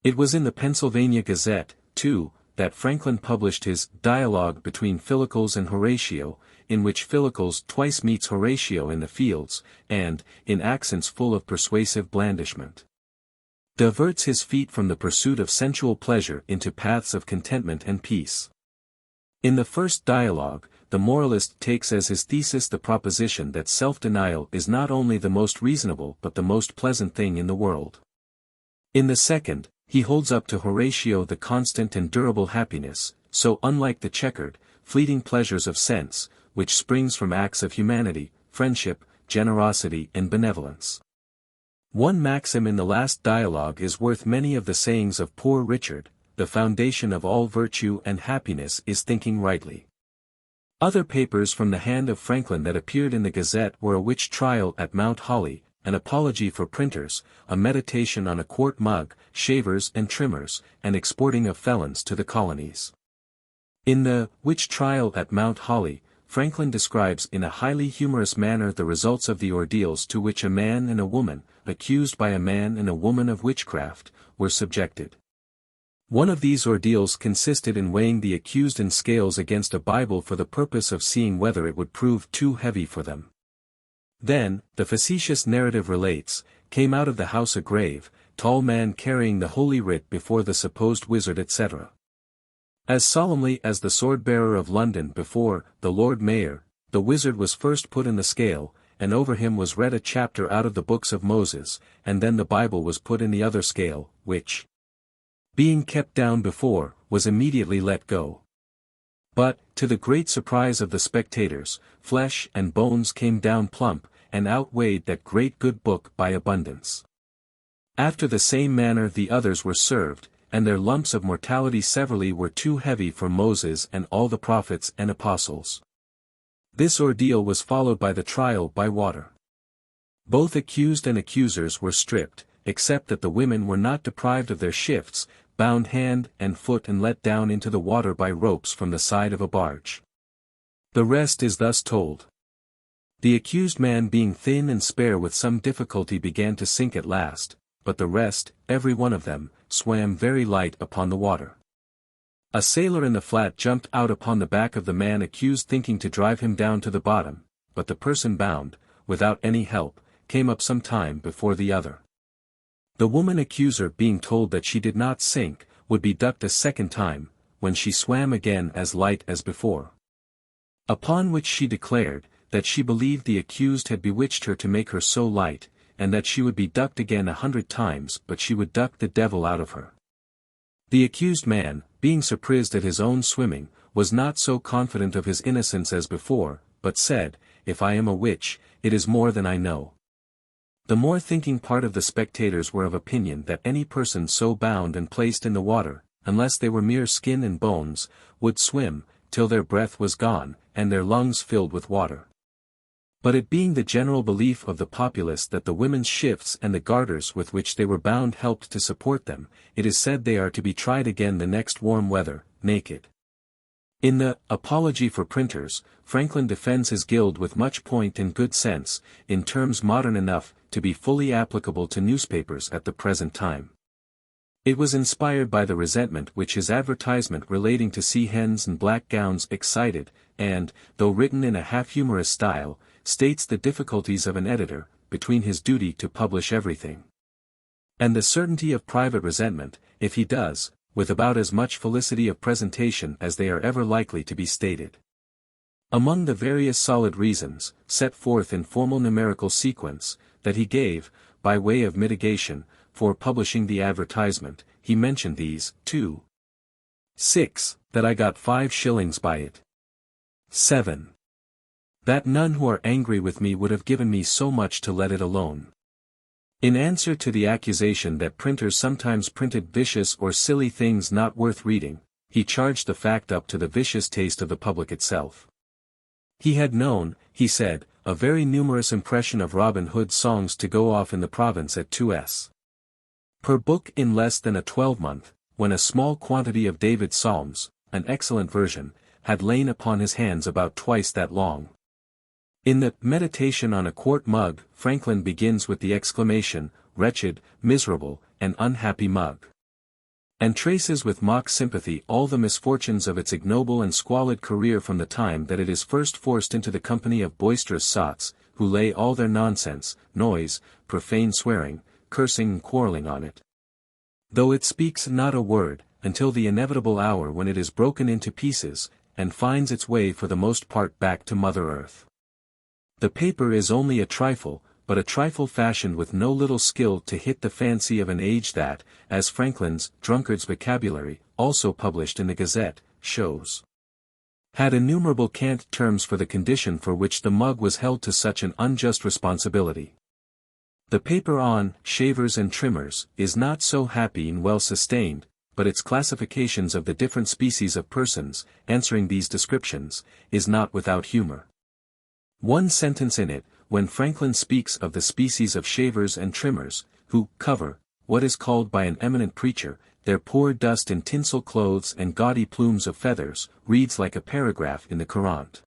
It was in the Pennsylvania Gazette, too, that Franklin published his Dialogue between Philocles and Horatio, in which Philocles twice meets Horatio in the fields, and, in accents full of persuasive blandishment, diverts his feet from the pursuit of sensual pleasure into paths of contentment and peace. In the first dialogue, the moralist takes as his thesis the proposition that self-denial is not only the most reasonable but the most pleasant thing in the world. In the second, he holds up to Horatio the constant and durable happiness, so unlike the checkered, fleeting pleasures of sense, which springs from acts of humanity, friendship, generosity and benevolence. One maxim in the last dialogue is worth many of the sayings of Poor Richard: the foundation of all virtue and happiness is thinking rightly. Other papers from the hand of Franklin that appeared in the Gazette were A Witch Trial at Mount Holly, An Apology for Printers, A Meditation on a Quart Mug, Shavers and Trimmers, and Exporting of Felons to the Colonies. In the Witch Trial at Mount Holly, Franklin describes in a highly humorous manner the results of the ordeals to which a man and a woman, accused by a man and a woman of witchcraft, were subjected. One of these ordeals consisted in weighing the accused in scales against a Bible for the purpose of seeing whether it would prove too heavy for them. Then, the facetious narrative relates, came out of the house a grave, tall man carrying the holy writ before the supposed wizard, etc. As solemnly as the sword-bearer of London before the Lord Mayor, the wizard was first put in the scale, and over him was read a chapter out of the books of Moses, and then the Bible was put in the other scale, which, being kept down before, was immediately let go. But, to the great surprise of the spectators, flesh and bones came down plump, and outweighed that great good book by abundance. After the same manner the others were served, and their lumps of mortality severally were too heavy for Moses and all the prophets and apostles. This ordeal was followed by the trial by water. Both accused and accusers were stripped, except that the women were not deprived of their shifts, bound hand and foot and let down into the water by ropes from the side of a barge. The rest is thus told. The accused man being thin and spare with some difficulty began to sink at last, but the rest, every one of them, swam very light upon the water. A sailor in the flat jumped out upon the back of the man accused thinking to drive him down to the bottom, but the person bound, without any help, came up some time before the other. The woman accuser being told that she did not sink, would be ducked a second time, when she swam again as light as before. Upon which she declared, that she believed the accused had bewitched her to make her so light, and that she would be ducked again 100 times but she would duck the devil out of her. The accused man, being surprised at his own swimming, was not so confident of his innocence as before, but said, If I am a witch, it is more than I know. The more thinking part of the spectators were of opinion that any person so bound and placed in the water, unless they were mere skin and bones, would swim, till their breath was gone, and their lungs filled with water. But it being the general belief of the populace that the women's shifts and the garters with which they were bound helped to support them, it is said they are to be tried again the next warm weather, naked. In the Apology for Printers, Franklin defends his guild with much point and good sense, in terms modern enough to be fully applicable to newspapers at the present time. It was inspired by the resentment which his advertisement relating to sea hens and black gowns excited, and, though written in a half-humorous style, states the difficulties of an editor, between his duty to publish everything, and the certainty of private resentment, if he does, with about as much felicity of presentation as they are ever likely to be stated. Among the various solid reasons, set forth in formal numerical sequence, that he gave, by way of mitigation, for publishing the advertisement, he mentioned these, 2. 6. That I got 5 shillings by it. 7. That none who are angry with me would have given me so much to let it alone. In answer to the accusation that printers sometimes printed vicious or silly things not worth reading, he charged the fact up to the vicious taste of the public itself. He had known, he said, a very numerous impression of Robin Hood's songs to go off in the province at 2s. per book in less than a 12-month, when a small quantity of David's Psalms, an excellent version, had lain upon his hands about twice that long. In the Meditation on a Quart Mug, Franklin begins with the exclamation, wretched, miserable, and unhappy mug, and traces with mock sympathy all the misfortunes of its ignoble and squalid career from the time that it is first forced into the company of boisterous sots, who lay all their nonsense, noise, profane swearing, cursing and quarrelling on it. Though it speaks not a word, until the inevitable hour when it is broken into pieces, and finds its way for the most part back to Mother Earth. The paper is only a trifle, but a trifle fashioned with no little skill to hit the fancy of an age that, as Franklin's Drunkard's Vocabulary, also published in the Gazette, shows, had innumerable cant terms for the condition for which the mug was held to such an unjust responsibility. The paper on Shavers and Trimmers is not so happy and well sustained, but its classifications of the different species of persons, answering these descriptions, is not without humor. One sentence in it, when Franklin speaks of the species of shavers and trimmers, who cover, what is called by an eminent preacher, their poor dust in tinsel clothes and gaudy plumes of feathers, reads like a paragraph in the Courant.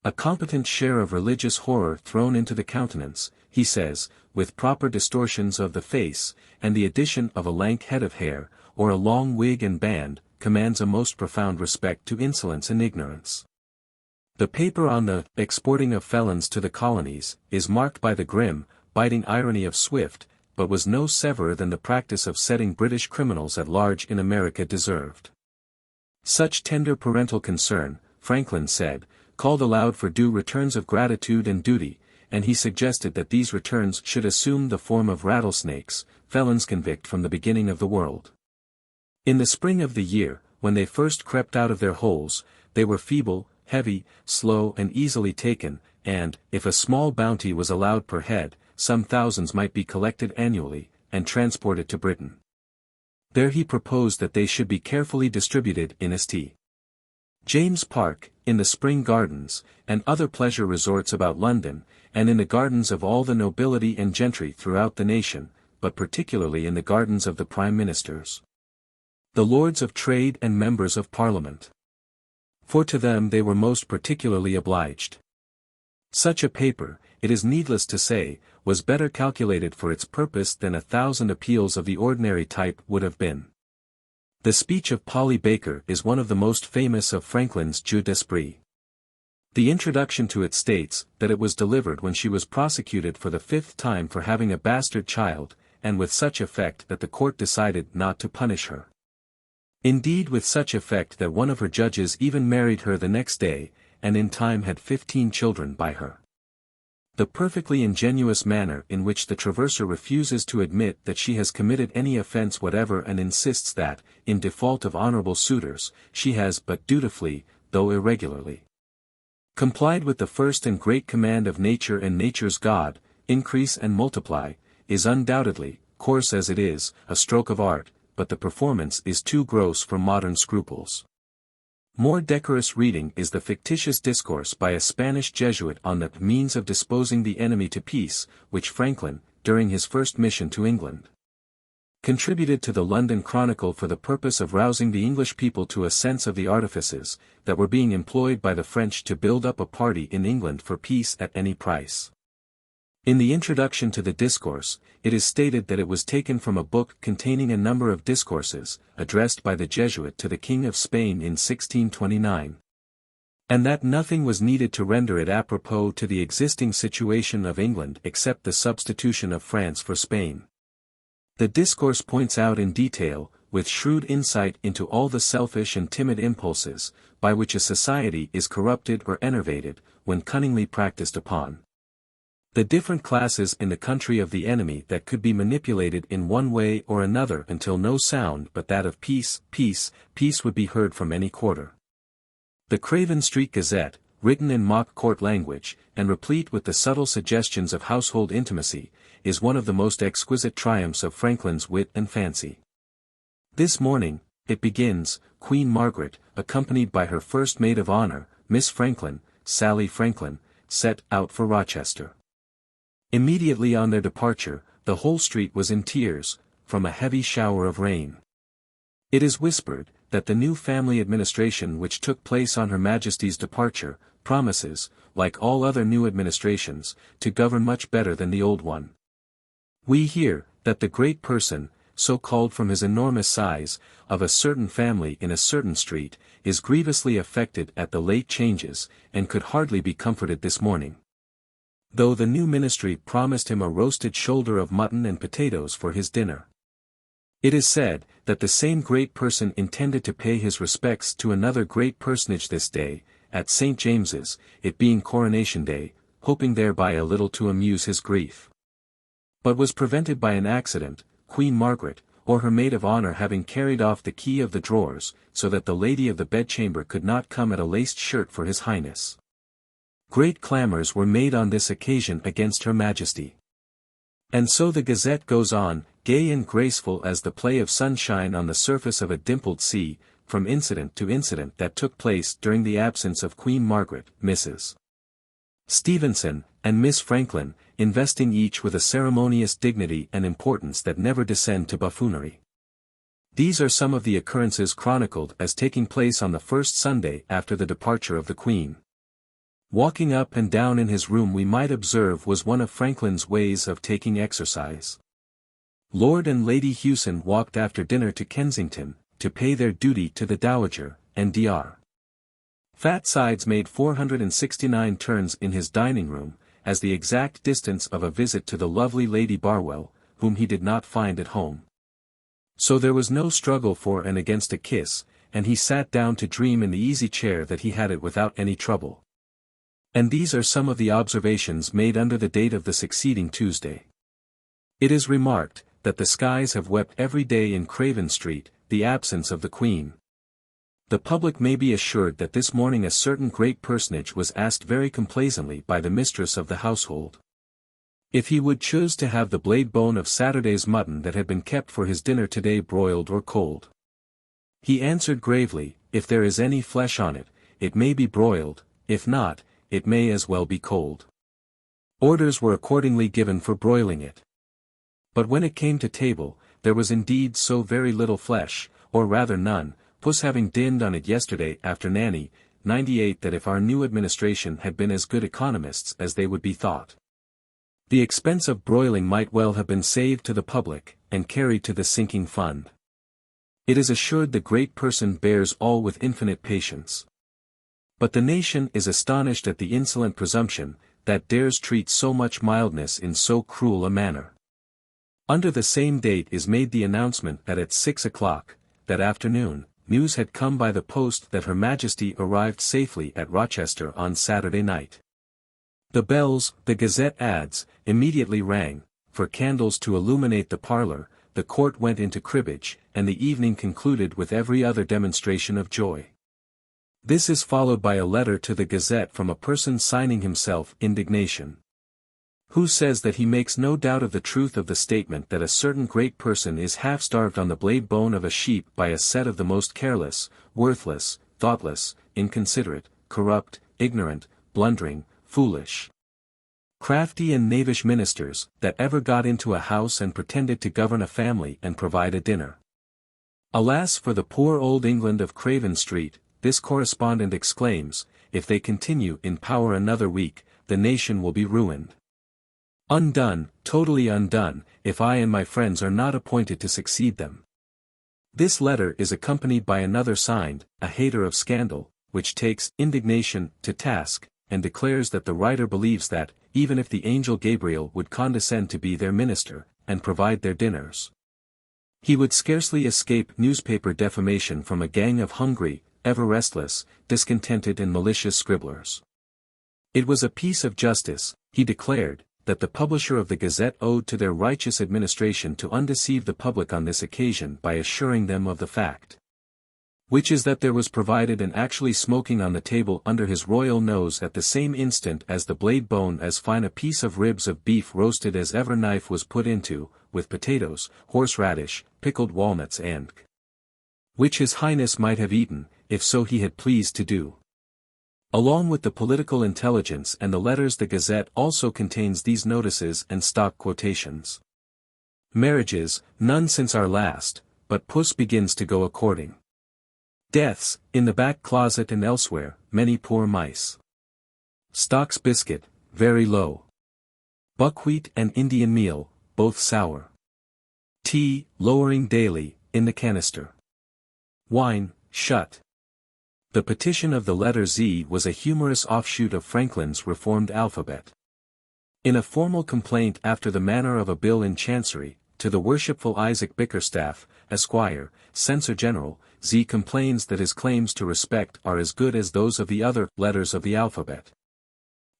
A competent share of religious horror thrown into the countenance, he says, with proper distortions of the face, and the addition of a lank head of hair, or a long wig and band, commands a most profound respect to insolence and ignorance. The paper on the exporting of felons to the colonies is marked by the grim, biting irony of Swift, but was no severer than the practice of setting British criminals at large in America deserved. Such tender parental concern, Franklin said, called aloud for due returns of gratitude and duty, and he suggested that these returns should assume the form of rattlesnakes, felons convict from the beginning of the world. In the spring of the year, when they first crept out of their holes, they were feeble, heavy, slow and easily taken, and, if a small bounty was allowed per head, some thousands might be collected annually, and transported to Britain. There he proposed that they should be carefully distributed in St. James Park, in the Spring Gardens, and other pleasure resorts about London, and in the gardens of all the nobility and gentry throughout the nation, but particularly in the gardens of the Prime Ministers, the Lords of Trade and Members of Parliament. For to them they were most particularly obliged. Such a paper, it is needless to say, was better calculated for its purpose than 1,000 appeals of the ordinary type would have been. The speech of Polly Baker is one of the most famous of Franklin's jeux d'esprit. The introduction to it states that it was delivered when she was prosecuted for the 5th time for having a bastard child, and with such effect that the court decided not to punish her. Indeed, with such effect that one of her judges even married her the next day, and in time had 15 children by her. The perfectly ingenuous manner in which the traverser refuses to admit that she has committed any offense whatever and insists that, in default of honorable suitors, she has but dutifully, though irregularly, complied with the first and great command of nature and nature's God, increase and multiply, is undoubtedly, coarse as it is, a stroke of art, but the performance is too gross for modern scruples. More decorous reading is the fictitious discourse by a Spanish Jesuit on the means of disposing the enemy to peace, which Franklin, during his first mission to England, contributed to the London Chronicle for the purpose of rousing the English people to a sense of the artifices that were being employed by the French to build up a party in England for peace at any price. In the introduction to the discourse, it is stated that it was taken from a book containing a number of discourses, addressed by the Jesuit to the King of Spain in 1629. And that nothing was needed to render it apropos to the existing situation of England except the substitution of France for Spain. The discourse points out in detail, with shrewd insight into all the selfish and timid impulses, by which a society is corrupted or enervated, when cunningly practiced upon. The different classes in the country of the enemy that could be manipulated in one way or another until no sound but that of peace, peace, peace would be heard from any quarter. The Craven Street Gazette, written in mock court language, and replete with the subtle suggestions of household intimacy, is one of the most exquisite triumphs of Franklin's wit and fancy. This morning, it begins, Queen Margaret, accompanied by her first maid of honor, Miss Franklin, Sally Franklin, set out for Rochester. Immediately on their departure, the whole street was in tears, from a heavy shower of rain. It is whispered, that the new family administration which took place on Her Majesty's departure, promises, like all other new administrations, to govern much better than the old one. We hear, that the great person, so called from his enormous size, of a certain family in a certain street, is grievously affected at the late changes, and could hardly be comforted this morning. Though the new ministry promised him a roasted shoulder of mutton and potatoes for his dinner. It is said, that the same great person intended to pay his respects to another great personage this day, at St. James's, it being Coronation Day, hoping thereby a little to amuse his grief. But was prevented by an accident, Queen Margaret, or her maid of honor having carried off the key of the drawers, so that the lady of the bedchamber could not come at a laced shirt for his highness. Great clamours were made on this occasion against Her Majesty. And so the Gazette goes on, gay and graceful as the play of sunshine on the surface of a dimpled sea, from incident to incident that took place during the absence of Queen Margaret, Mrs. Stevenson, and Miss Franklin, investing each with a ceremonious dignity and importance that never descend to buffoonery. These are some of the occurrences chronicled as taking place on the first Sunday after the departure of the Queen. Walking up and down in his room we might observe was one of Franklin's ways of taking exercise. Lord and Lady Hewson walked after dinner to Kensington, to pay their duty to the Dowager, and Dr. Fat Sides made 469 turns in his dining room, as the exact distance of a visit to the lovely Lady Barwell, whom he did not find at home. So there was no struggle for and against a kiss, and he sat down to dream in the easy chair that he had it without any trouble. And these are some of the observations made under the date of the succeeding Tuesday. It is remarked, that the skies have wept every day in Craven Street, the absence of the Queen. The public may be assured that this morning a certain great personage was asked very complacently by the mistress of the household, if he would choose to have the blade bone of Saturday's mutton that had been kept for his dinner today broiled or cold. He answered gravely, if there is any flesh on it, it may be broiled, if not, it may as well be cold. Orders were accordingly given for broiling it. But when it came to table, there was indeed so very little flesh, or rather none, Puss having dinned on it yesterday after Nanny, 98, that if our new administration had been as good economists as they would be thought, the expense of broiling might well have been saved to the public, and carried to the sinking fund. It is assured the great person bears all with infinite patience. But the nation is astonished at the insolent presumption, that dares treat so much mildness in so cruel a manner. Under the same date is made the announcement that at 6 o'clock, that afternoon, news had come by the post that Her Majesty arrived safely at Rochester on Saturday night. The bells, the Gazette adds, immediately rang, for candles to illuminate the parlor, the court went into cribbage, and the evening concluded with every other demonstration of joy. This is followed by a letter to the Gazette from a person signing himself Indignation, who says that he makes no doubt of the truth of the statement that a certain great person is half-starved on the blade bone of a sheep by a set of the most careless, worthless, thoughtless, inconsiderate, corrupt, ignorant, blundering, foolish, crafty and knavish ministers, that ever got into a house and pretended to govern a family and provide a dinner. Alas for the poor old England of Craven Street, this correspondent exclaims, if they continue in power another week, the nation will be ruined. Undone, totally undone, if I and my friends are not appointed to succeed them. This letter is accompanied by another signed, a hater of scandal, which takes Indignation to task, and declares that the writer believes that, even if the angel Gabriel would condescend to be their minister, and provide their dinners, he would scarcely escape newspaper defamation from a gang of hungry, ever restless, discontented and malicious scribblers. It was a piece of justice, he declared, that the publisher of the Gazette owed to their righteous administration to undeceive the public on this occasion by assuring them of the fact, which is that there was provided and actually smoking on the table under his royal nose at the same instant as the blade bone as fine a piece of ribs of beef roasted as ever knife was put into, with potatoes, horseradish, pickled walnuts and which his highness might have eaten, if so he had pleased to do. Along with the political intelligence and the letters the Gazette also contains these notices and stock quotations. Marriages, none since our last, but Puss begins to go a-courting. Deaths, in the back closet and elsewhere, many poor mice. Stocks biscuit, very low. Buckwheat and Indian meal, both sour. Tea, lowering daily, in the canister. Wine, shut. The petition of the letter Z was a humorous offshoot of Franklin's reformed alphabet. In a formal complaint after the manner of a bill in Chancery, to the worshipful Isaac Bickerstaff, Esquire, Censor General, Z complains that his claims to respect are as good as those of the other letters of the alphabet,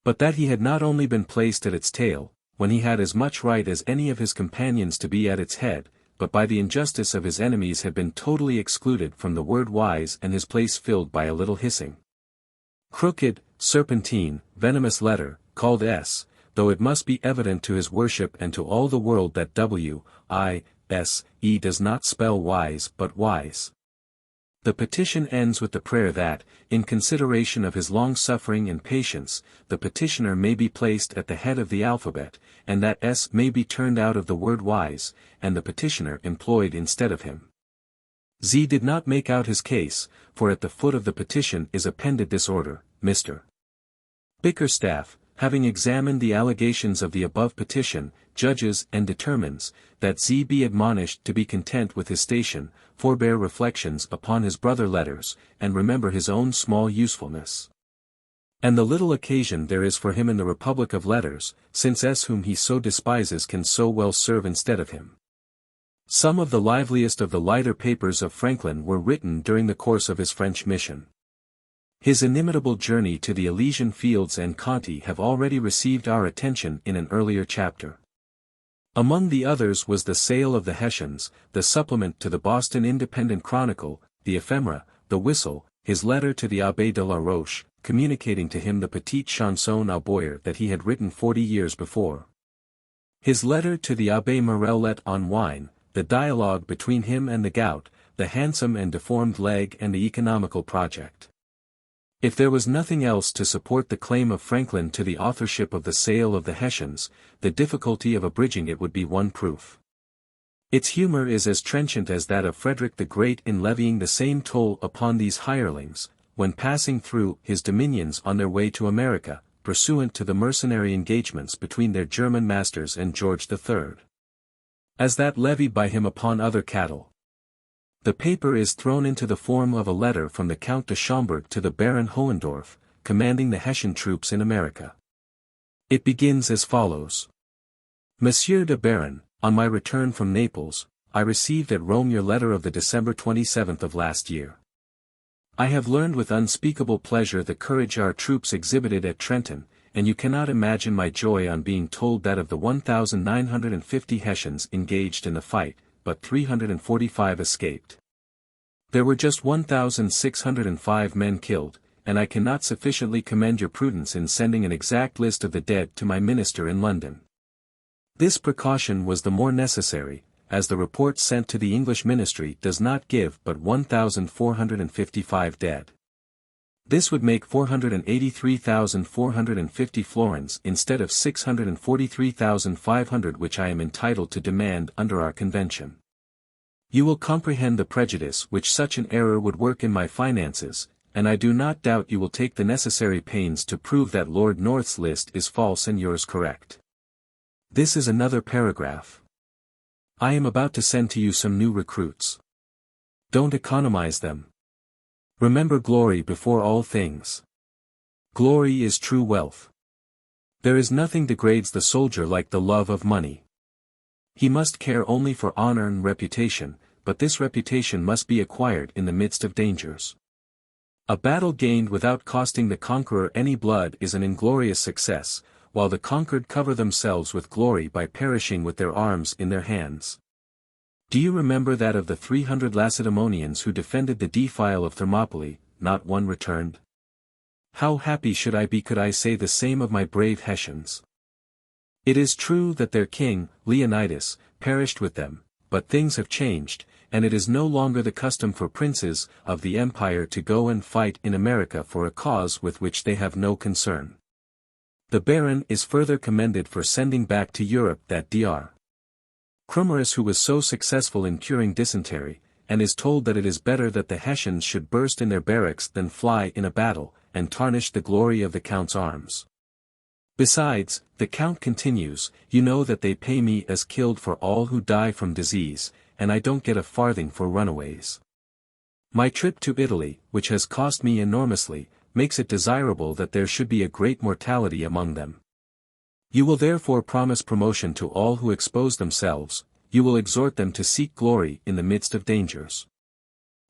but that he had not only been placed at its tail, when he had as much right as any of his companions to be at its head, but by the injustice of his enemies had been totally excluded from the word wise and his place filled by a little hissing. Crooked, serpentine, venomous letter, called S, though it must be evident to his worship and to all the world that W-I-S-E does not spell wise but wise. The petition ends with the prayer that, in consideration of his long-suffering and patience, the petitioner may be placed at the head of the alphabet, and that S may be turned out of the word wise, and the petitioner employed instead of him. Z did not make out his case, for at the foot of the petition is appended this order, Mr. Bickerstaff, having examined the allegations of the above petition, judges and determines, that Z be admonished to be content with his station, forbear reflections upon his brother letters, and remember his own small usefulness. And the little occasion there is for him in the Republic of Letters, since S whom he so despises can so well serve instead of him. Some of the liveliest of the lighter papers of Franklin were written during the course of his French mission. His inimitable journey to the Elysian Fields and Conti have already received our attention in an earlier chapter. Among the others was the sale of the Hessians, the supplement to the Boston Independent Chronicle, the Ephemera, the Whistle, his letter to the Abbé de la Roche, communicating to him the Petite Chanson au Boyer that he had written 40 years before. His letter to the Abbé Morellet on wine, the dialogue between him and the gout, the handsome and deformed leg and the economical project. If there was nothing else to support the claim of Franklin to the authorship of the sale of the Hessians, the difficulty of abridging it would be one proof. Its humor is as trenchant as that of Frederick the Great in levying the same toll upon these hirelings, when passing through his dominions on their way to America, pursuant to the mercenary engagements between their German masters and George III. As that levied by him upon other cattle. The paper is thrown into the form of a letter from the Count de Schomberg to the Baron Hohendorf, commanding the Hessian troops in America. It begins as follows. Monsieur de Baron, on my return from Naples, I received at Rome your letter of the December 27th of last year. I have learned with unspeakable pleasure the courage our troops exhibited at Trenton, and you cannot imagine my joy on being told that of the 1,950 Hessians engaged in the fight, but 345 escaped. There were just 1,605 men killed, and I cannot sufficiently commend your prudence in sending an exact list of the dead to my minister in London. This precaution was the more necessary, as the report sent to the English ministry does not give but 1,455 dead. This would make 483,450 florins instead of 643,500 which I am entitled to demand under our convention. You will comprehend the prejudice which such an error would work in my finances, and I do not doubt you will take the necessary pains to prove that Lord North's list is false and yours correct. This is another paragraph. I am about to send to you some new recruits. Don't economize them. Remember glory before all things. Glory is true wealth. There is nothing degrades the soldier like the love of money. He must care only for honor and reputation, but this reputation must be acquired in the midst of dangers. A battle gained without costing the conqueror any blood is an inglorious success, while the conquered cover themselves with glory by perishing with their arms in their hands. Do you remember that of the 300 Lacedaemonians who defended the defile of Thermopylae, not one returned? How happy should I be could I say the same of my brave Hessians. It is true that their king, Leonidas, perished with them, but things have changed, and it is no longer the custom for princes of the empire to go and fight in America for a cause with which they have no concern. The Baron is further commended for sending back to Europe that Dr. Crummerus who was so successful in curing dysentery, and is told that it is better that the Hessians should burst in their barracks than fly in a battle, and tarnish the glory of the Count's arms. Besides, the Count continues, you know that they pay me as killed for all who die from disease, and I don't get a farthing for runaways. My trip to Italy, which has cost me enormously, makes it desirable that there should be a great mortality among them. You will therefore promise promotion to all who expose themselves, you will exhort them to seek glory in the midst of dangers.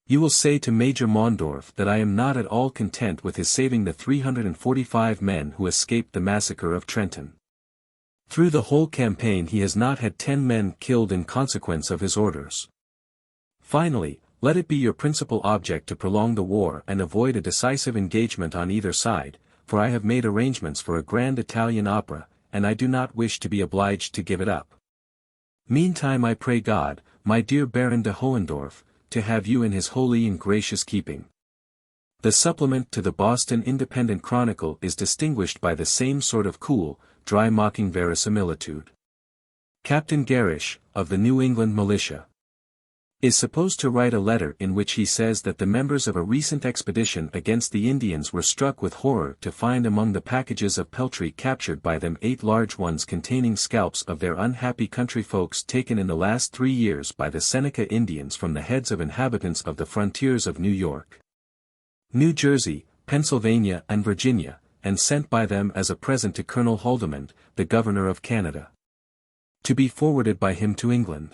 You will say to Major Mondorf that I am not at all content with his saving the 345 men who escaped the massacre of Trenton. Through the whole campaign he has not had 10 men killed in consequence of his orders. Finally, let it be your principal object to prolong the war and avoid a decisive engagement on either side, for I have made arrangements for a grand Italian opera, and I do not wish to be obliged to give it up. Meantime I pray God, my dear Baron de Hohendorf, to have you in his holy and gracious keeping. The supplement to the Boston Independent Chronicle is distinguished by the same sort of cool, dry mocking verisimilitude. Captain Garish, of the New England Militia. is supposed to write a letter in which he says that the members of a recent expedition against the Indians were struck with horror to find among the packages of peltry captured by them 8 large ones containing scalps of their unhappy country folks taken in the last 3 years by the Seneca Indians from the heads of inhabitants of the frontiers of New York, New Jersey, Pennsylvania and Virginia, and sent by them as a present to Colonel Haldimand, the Governor of Canada, to be forwarded by him to England.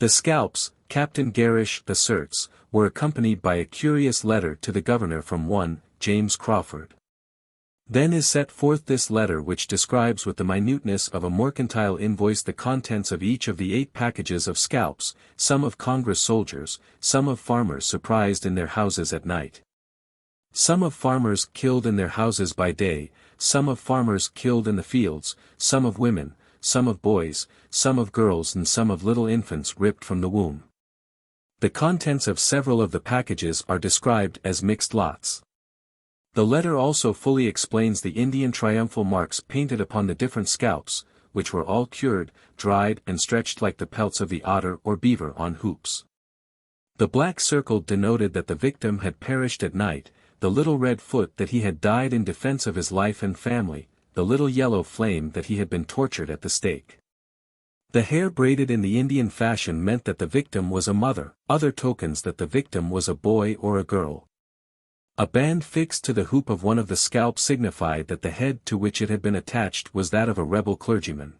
The scalps, Captain Garish asserts, were accompanied by a curious letter to the governor from one, James Crawford. Then is set forth this letter which describes with the minuteness of a mercantile invoice the contents of each of the 8 packages of scalps, some of Congress soldiers, some of farmers surprised in their houses at night, some of farmers killed in their houses by day, some of farmers killed in the fields, some of women, some of boys, some of girls and some of little infants ripped from the womb. The contents of several of the packages are described as mixed lots. The letter also fully explains the Indian triumphal marks painted upon the different scalps, which were all cured, dried and stretched like the pelts of the otter or beaver on hoops. The black circle denoted that the victim had perished at night, the little red foot that he had died in defense of his life and family, the little yellow flame that he had been tortured at the stake. The hair braided in the Indian fashion meant that the victim was a mother, other tokens that the victim was a boy or a girl. A band fixed to the hoop of one of the scalps signified that the head to which it had been attached was that of a rebel clergyman.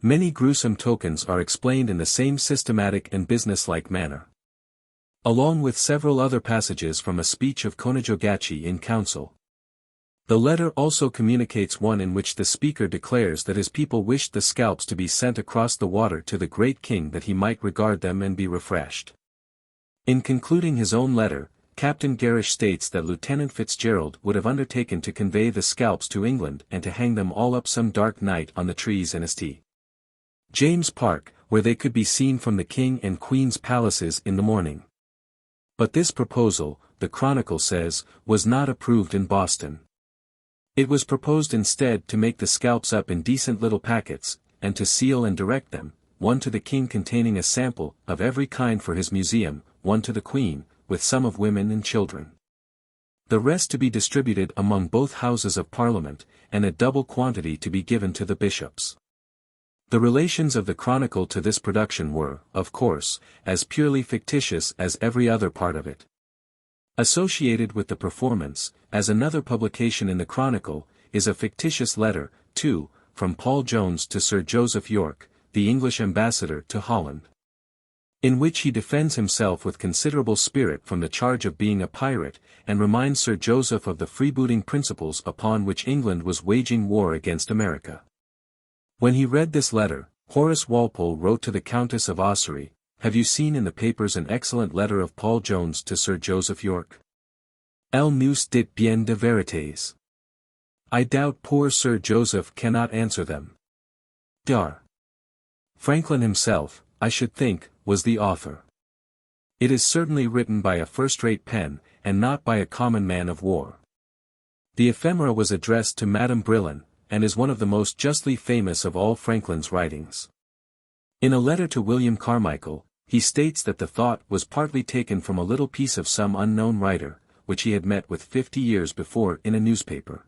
Many gruesome tokens are explained in the same systematic and businesslike manner, along with several other passages from a speech of Konojogachi in council. The letter also communicates one in which the speaker declares that his people wished the scalps to be sent across the water to the great king that he might regard them and be refreshed. In concluding his own letter, Captain Garish states that Lieutenant Fitzgerald would have undertaken to convey the scalps to England and to hang them all up some dark night on the trees in St. James Park, where they could be seen from the King and Queen's palaces in the morning. But this proposal, the Chronicle says, was not approved in Boston. It was proposed instead to make the scalps up in decent little packets, and to seal and direct them, one to the king containing a sample of every kind for his museum, one to the queen, with some of women and children, the rest to be distributed among both houses of Parliament, and a double quantity to be given to the bishops. The relations of the Chronicle to this production were, of course, as purely fictitious as every other part of it. Associated with the performance, as another publication in the Chronicle, is a fictitious letter, too, from Paul Jones to Sir Joseph Yorke, the English ambassador to Holland, in which he defends himself with considerable spirit from the charge of being a pirate, and reminds Sir Joseph of the freebooting principles upon which England was waging war against America. When he read this letter, Horace Walpole wrote to the Countess of Ossory, "Have you seen in the papers an excellent letter of Paul Jones to Sir Joseph Yorke? Elle nous dit bien de vérités. I doubt poor Sir Joseph cannot answer them." Dar. Franklin himself, I should think, was the author. It is certainly written by a first-rate pen, and not by a common man of war. The ephemera was addressed to Madame Brillon, and is one of the most justly famous of all Franklin's writings. In a letter to William Carmichael, he states that the thought was partly taken from a little piece of some unknown writer, which he had met with 50 years before in a newspaper.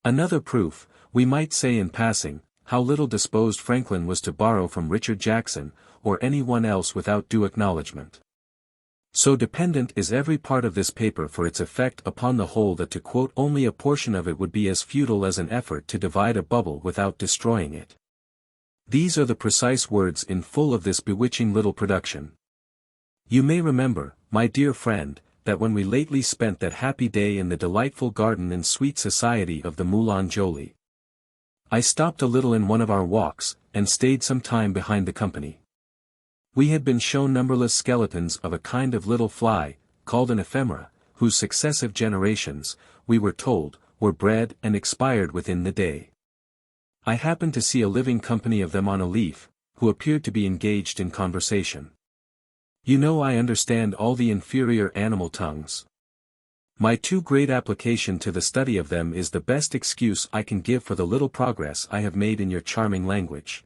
Another proof, we might say in passing, how little disposed Franklin was to borrow from Richard Jackson, or any one else without due acknowledgment. So dependent is every part of this paper for its effect upon the whole that to quote only a portion of it would be as futile as an effort to divide a bubble without destroying it. These are the precise words in full of this bewitching little production. You may remember, my dear friend, that when we lately spent that happy day in the delightful garden and sweet society of the Moulin Joly, I stopped a little in one of our walks, and stayed some time behind the company. We had been shown numberless skeletons of a kind of little fly, called an ephemera, whose successive generations, we were told, were bred and expired within the day. I happened to see a living company of them on a leaf, who appeared to be engaged in conversation. You know I understand all the inferior animal tongues. My too great application to the study of them is the best excuse I can give for the little progress I have made in your charming language.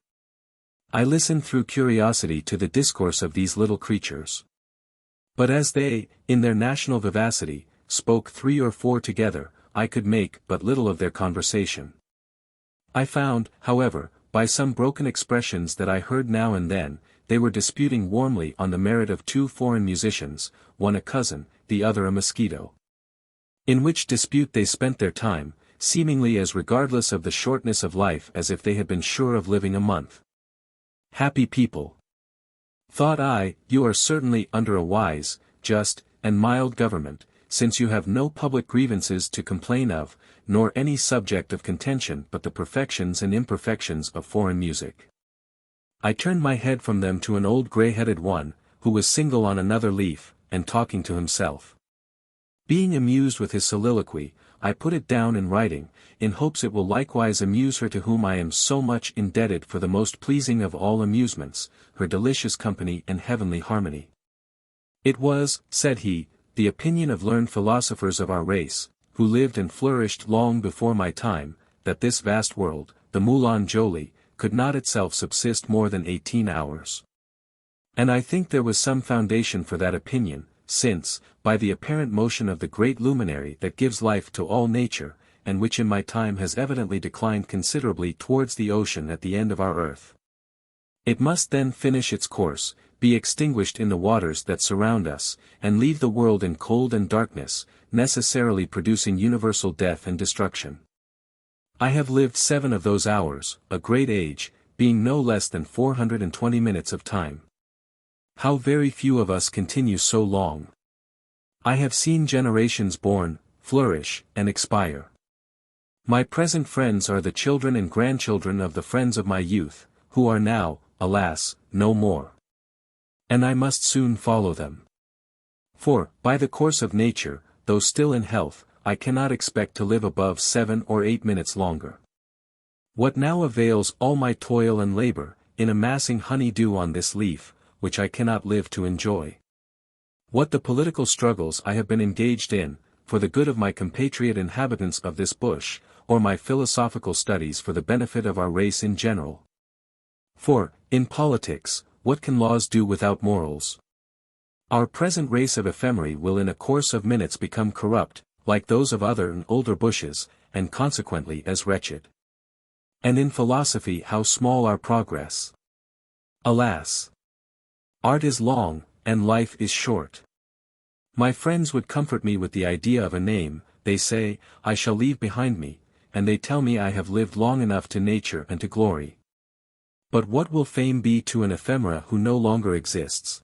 I listened through curiosity to the discourse of these little creatures. But as they, in their national vivacity, spoke 3 or 4 together, I could make but little of their conversation. I found, however, by some broken expressions that I heard now and then, they were disputing warmly on the merit of 2 foreign musicians, one a cousin, the other a mosquito. In which dispute they spent their time, seemingly as regardless of the shortness of life as if they had been sure of living a month. Happy people! Thought I, you are certainly under a wise, just, and mild government, since you have no public grievances to complain of, nor any subject of contention but the perfections and imperfections of foreign music. I turned my head from them to an old grey-headed one, who was single on another leaf, and talking to himself. Being amused with his soliloquy, I put it down in writing, in hopes it will likewise amuse her to whom I am so much indebted for the most pleasing of all amusements, her delicious company and heavenly harmony. It was, said he, the opinion of learned philosophers of our race, who lived and flourished long before my time, that this vast world, the Moulin Joly, could not itself subsist more than 18 hours. And I think there was some foundation for that opinion, since, by the apparent motion of the great luminary that gives life to all nature, and which in my time has evidently declined considerably towards the ocean at the end of our earth, it must then finish its course, be extinguished in the waters that surround us, and leave the world in cold and darkness, necessarily producing universal death and destruction. I have lived 7 of those hours, a great age, being no less than 420 minutes of time. How very few of us continue so long. I have seen generations born, flourish, and expire. My present friends are the children and grandchildren of the friends of my youth, who are now, alas, no more. And I must soon follow them. For, by the course of nature, though still in health, I cannot expect to live above 7 or 8 minutes longer. What now avails all my toil and labor, in amassing honey-dew on this leaf, which I cannot live to enjoy? What the political struggles I have been engaged in, for the good of my compatriot inhabitants of this bush, or my philosophical studies for the benefit of our race in general? For, in politics, what can laws do without morals? Our present race of ephemerae will in a course of minutes become corrupt, like those of other and older bushes, and consequently as wretched. And in philosophy how small our progress! Alas! Art is long, and life is short. My friends would comfort me with the idea of a name, they say, I shall leave behind me, and they tell me I have lived long enough to nature and to glory. But what will fame be to an ephemera who no longer exists?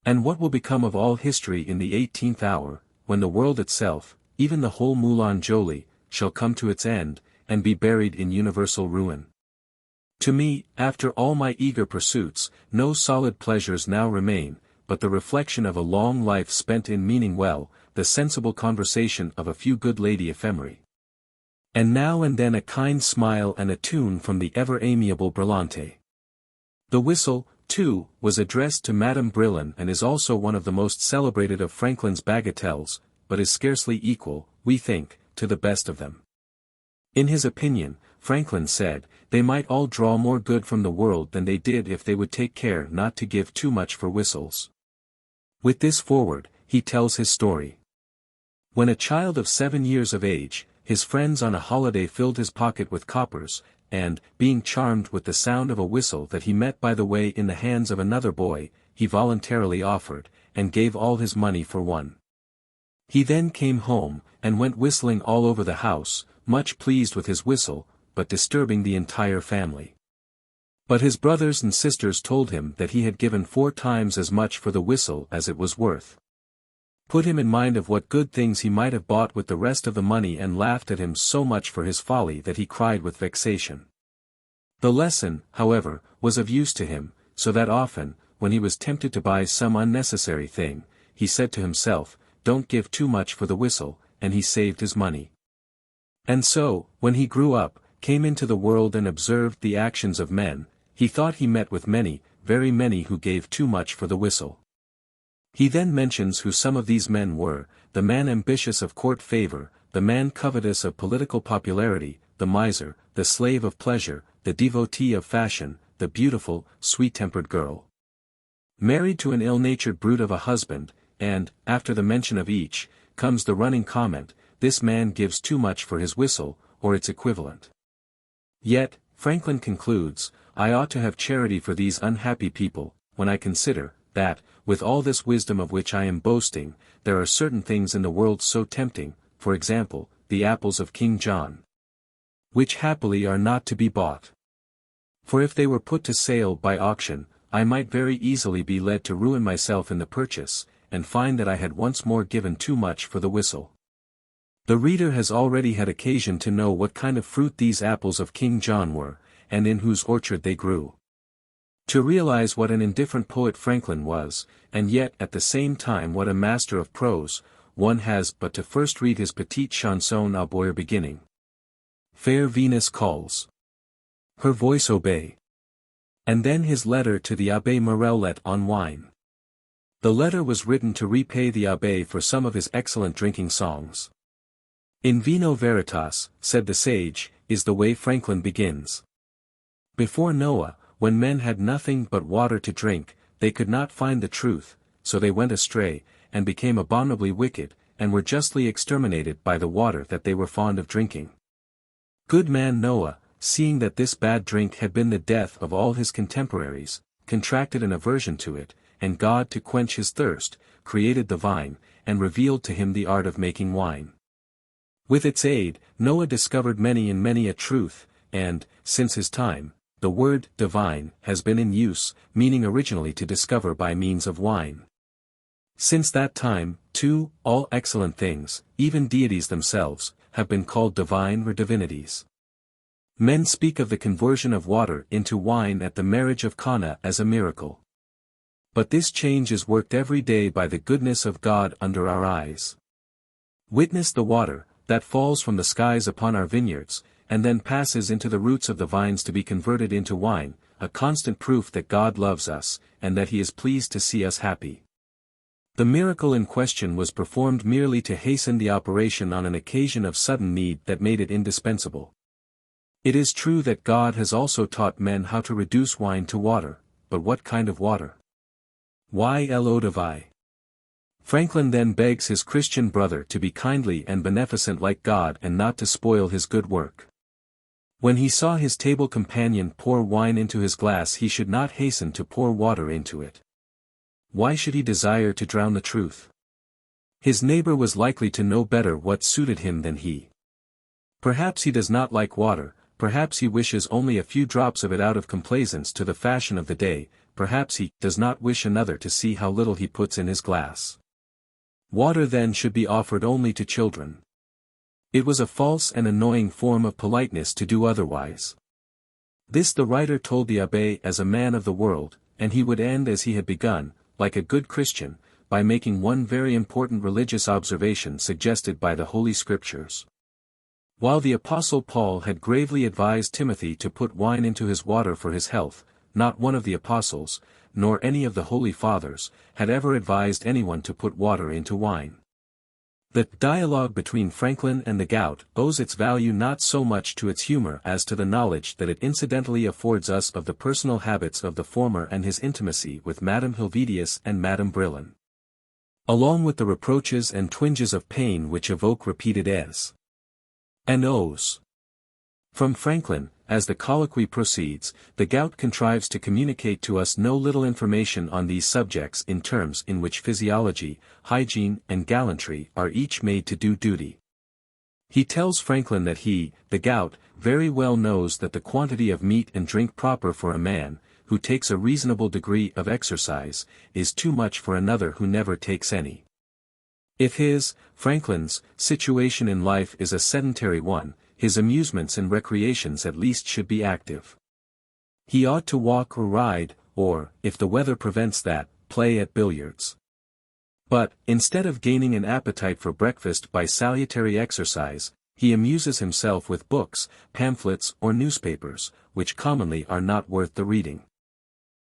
And what will become of all history in the 18th hour, when the world itself, even the whole Moulin Joly, shall come to its end, and be buried in universal ruin? To me, after all my eager pursuits, no solid pleasures now remain, but the reflection of a long life spent in meaning well, the sensible conversation of a few good lady ephemerae. And now and then a kind smile and a tune from the ever amiable Brillante. The whistle, too, was addressed to Madame Brillon and is also one of the most celebrated of Franklin's bagatelles, but is scarcely equal, we think, to the best of them. In his opinion, Franklin said, they might all draw more good from the world than they did if they would take care not to give too much for whistles. With this foreword, he tells his story. When a child of 7 years of age, his friends on a holiday filled his pocket with coppers, and, being charmed with the sound of a whistle that he met by the way in the hands of another boy, he voluntarily offered, and gave all his money for one. He then came home, and went whistling all over the house, much pleased with his whistle, but disturbing the entire family. But his brothers and sisters told him that he had given 4 times as much for the whistle as it was worth. Put him in mind of what good things he might have bought with the rest of the money and laughed at him so much for his folly that he cried with vexation. The lesson, however, was of use to him, so that often, when he was tempted to buy some unnecessary thing, he said to himself, "Don't give too much for the whistle," and he saved his money. And so, when he grew up, came into the world and observed the actions of men, he thought he met with many, very many who gave too much for the whistle. He then mentions who some of these men were: the man ambitious of court favor, the man covetous of political popularity, the miser, the slave of pleasure, the devotee of fashion, the beautiful, sweet-tempered girl. Married to an ill-natured brute of a husband, and, after the mention of each, comes the running comment, this man gives too much for his whistle, or its equivalent. Yet, Franklin concludes, I ought to have charity for these unhappy people, when I consider, that, with all this wisdom of which I am boasting, there are certain things in the world so tempting, for example, the apples of King John, which happily are not to be bought. For if they were put to sale by auction, I might very easily be led to ruin myself in the purchase, and find that I had once more given too much for the whistle. The reader has already had occasion to know what kind of fruit these apples of King John were, and in whose orchard they grew. To realize what an indifferent poet Franklin was, and yet at the same time what a master of prose, one has but to first read his petite chanson au boyer beginning. Fair Venus calls. Her voice obey. And then his letter to the Abbé Morellet on wine. The letter was written to repay the abbé for some of his excellent drinking songs. In vino veritas, said the sage, is the way Franklin begins. Before Noah, when men had nothing but water to drink, they could not find the truth, so they went astray, and became abominably wicked, and were justly exterminated by the water that they were fond of drinking. Good man Noah, seeing that this bad drink had been the death of all his contemporaries, contracted an aversion to it, and God to quench his thirst, created the vine, and revealed to him the art of making wine. With its aid, Noah discovered many and many a truth, and, since his time, the word divine has been in use, meaning originally to discover by means of wine. Since that time, too, all excellent things, even deities themselves, have been called divine or divinities. Men speak of the conversion of water into wine at the marriage of Cana as a miracle. But this change is worked every day by the goodness of God under our eyes. Witness the water that falls from the skies upon our vineyards, and then passes into the roots of the vines to be converted into wine, a constant proof that God loves us, and that he is pleased to see us happy. The miracle in question was performed merely to hasten the operation on an occasion of sudden need that made it indispensable. It is true that God has also taught men how to reduce wine to water, but what kind of water? Why l'eau de vie? Franklin then begs his Christian brother to be kindly and beneficent like God and not to spoil his good work. When he saw his table companion pour wine into his glass, he should not hasten to pour water into it. Why should he desire to drown the truth? His neighbor was likely to know better what suited him than he. Perhaps he does not like water, perhaps he wishes only a few drops of it out of complaisance to the fashion of the day, perhaps he does not wish another to see how little he puts in his glass. Water then should be offered only to children. It was a false and annoying form of politeness to do otherwise. This the writer told the abbé as a man of the world, and he would end as he had begun, like a good Christian, by making one very important religious observation suggested by the Holy Scriptures. While the Apostle Paul had gravely advised Timothy to put wine into his water for his health, not one of the apostles, nor any of the Holy Fathers, had ever advised anyone to put water into wine. The dialogue between Franklin and the gout owes its value not so much to its humor as to the knowledge that it incidentally affords us of the personal habits of the former and his intimacy with Madame Helvetius and Madame Brillon, along with the reproaches and twinges of pain which evoke repeated es and os. From Franklin, as the colloquy proceeds, the gout contrives to communicate to us no little information on these subjects in terms in which physiology, hygiene and gallantry are each made to do duty. He tells Franklin that he, the gout, very well knows that the quantity of meat and drink proper for a man, who takes a reasonable degree of exercise, is too much for another who never takes any. If his, Franklin's, situation in life is a sedentary one, his amusements and recreations at least should be active. He ought to walk or ride, or, if the weather prevents that, play at billiards. But, instead of gaining an appetite for breakfast by salutary exercise, he amuses himself with books, pamphlets or newspapers, which commonly are not worth the reading.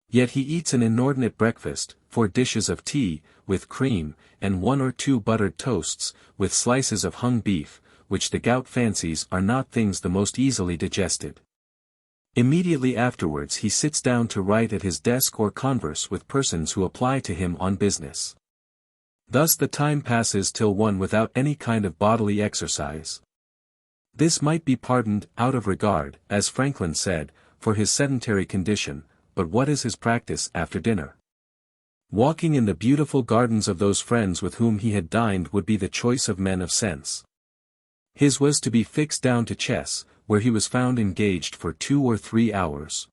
Yet he eats an inordinate breakfast, 4 dishes of tea, with cream, and 1 or 2 buttered toasts, with slices of hung beef, which the gout fancies are not things the most easily digested. Immediately afterwards he sits down to write at his desk or converse with persons who apply to him on business. Thus the time passes till one without any kind of bodily exercise. This might be pardoned out of regard, as Franklin said, for his sedentary condition, but what is his practice after dinner? Walking in the beautiful gardens of those friends with whom he had dined would be the choice of men of sense. His was to be fixed down to chess, where he was found engaged for 2 or 3 hours.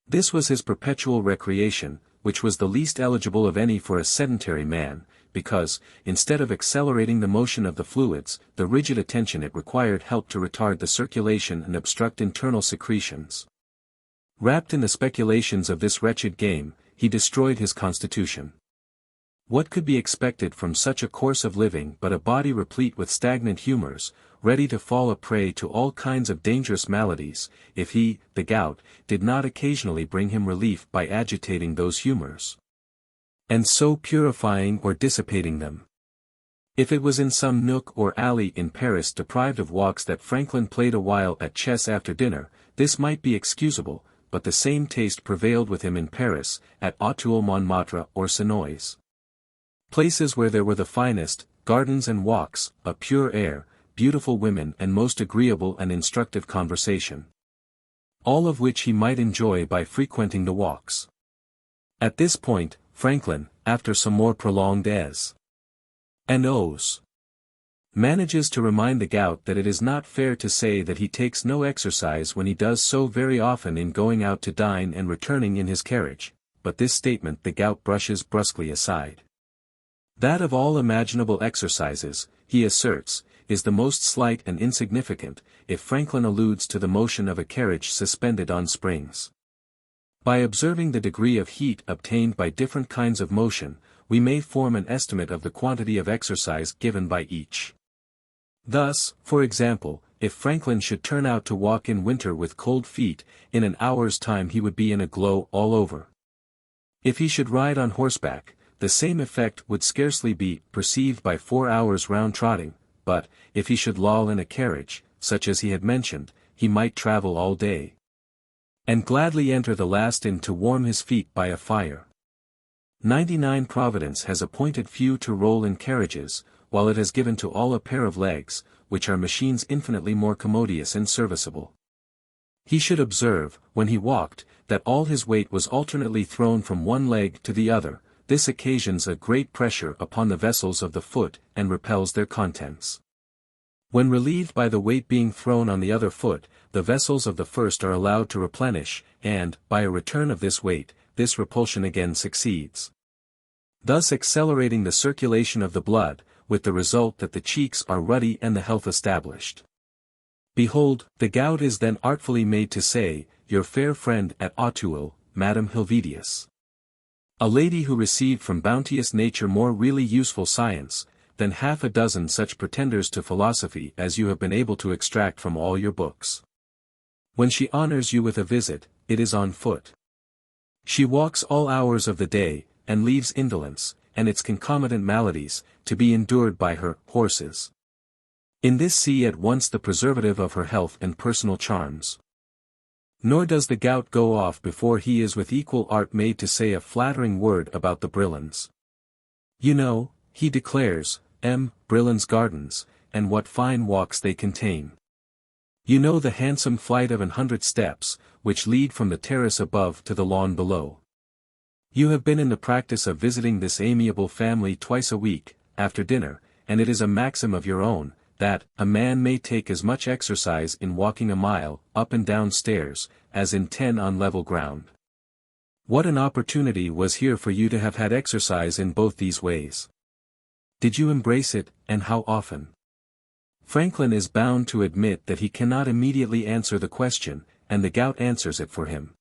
This was his perpetual recreation, which was the least eligible of any for a sedentary man, because, instead of accelerating the motion of the fluids, the rigid attention it required helped to retard the circulation and obstruct internal secretions. Wrapped in the speculations of this wretched game, he destroyed his constitution. What could be expected from such a course of living but a body replete with stagnant humors, ready to fall a prey to all kinds of dangerous maladies, if he, the gout, did not occasionally bring him relief by agitating those humors, and so purifying or dissipating them? If it was in some nook or alley in Paris deprived of walks that Franklin played a while at chess after dinner, this might be excusable, but the same taste prevailed with him in Paris, at Auteuil Montmartre or Senoise. Places where there were the finest gardens and walks, a pure air, beautiful women and most agreeable and instructive conversation. All of which he might enjoy by frequenting the walks. At this point, Franklin, after some more prolonged As and O's, manages to remind the gout that it is not fair to say that he takes no exercise when he does so very often in going out to dine and returning in his carriage, but this statement the gout brushes brusquely aside. That of all imaginable exercises, he asserts, is the most slight and insignificant, if Franklin alludes to the motion of a carriage suspended on springs. By observing the degree of heat obtained by different kinds of motion, we may form an estimate of the quantity of exercise given by each. Thus, for example, if Franklin should turn out to walk in winter with cold feet, in an hour's time he would be in a glow all over. If he should ride on horseback, the same effect would scarcely be perceived by 4 hours round trotting, but, if he should loll in a carriage, such as he had mentioned, he might travel all day, and gladly enter the last inn to warm his feet by a fire. 99 Providence has appointed few to roll in carriages, while it has given to all a pair of legs, which are machines infinitely more commodious and serviceable. He should observe, when he walked, that all his weight was alternately thrown from one leg to the other. This occasions a great pressure upon the vessels of the foot, and repels their contents. When relieved by the weight being thrown on the other foot, the vessels of the first are allowed to replenish, and, by a return of this weight, this repulsion again succeeds, thus accelerating the circulation of the blood, with the result that the cheeks are ruddy and the health established. Behold, the gout is then artfully made to say, your fair friend at Auteuil, Madame Helvetius, a lady who received from bounteous nature more really useful science, than half a dozen such pretenders to philosophy as you have been able to extract from all your books. When she honors you with a visit, it is on foot. She walks all hours of the day, and leaves indolence, and its concomitant maladies, to be endured by her horses. In this see at once the preservative of her health and personal charms. Nor does the gout go off before he is with equal art made to say a flattering word about the Brillans. You know, he declares, Brillan's gardens, and what fine walks they contain. You know the handsome flight of 100 steps, which lead from the terrace above to the lawn below. You have been in the practice of visiting this amiable family twice a week, after dinner, and it is a maxim of your own, that a man may take as much exercise in walking a mile, up and down stairs, as in 10 on level ground. What an opportunity was here for you to have had exercise in both these ways. Did you embrace it, and how often? Franklin is bound to admit that he cannot immediately answer the question, and the gout answers it for him.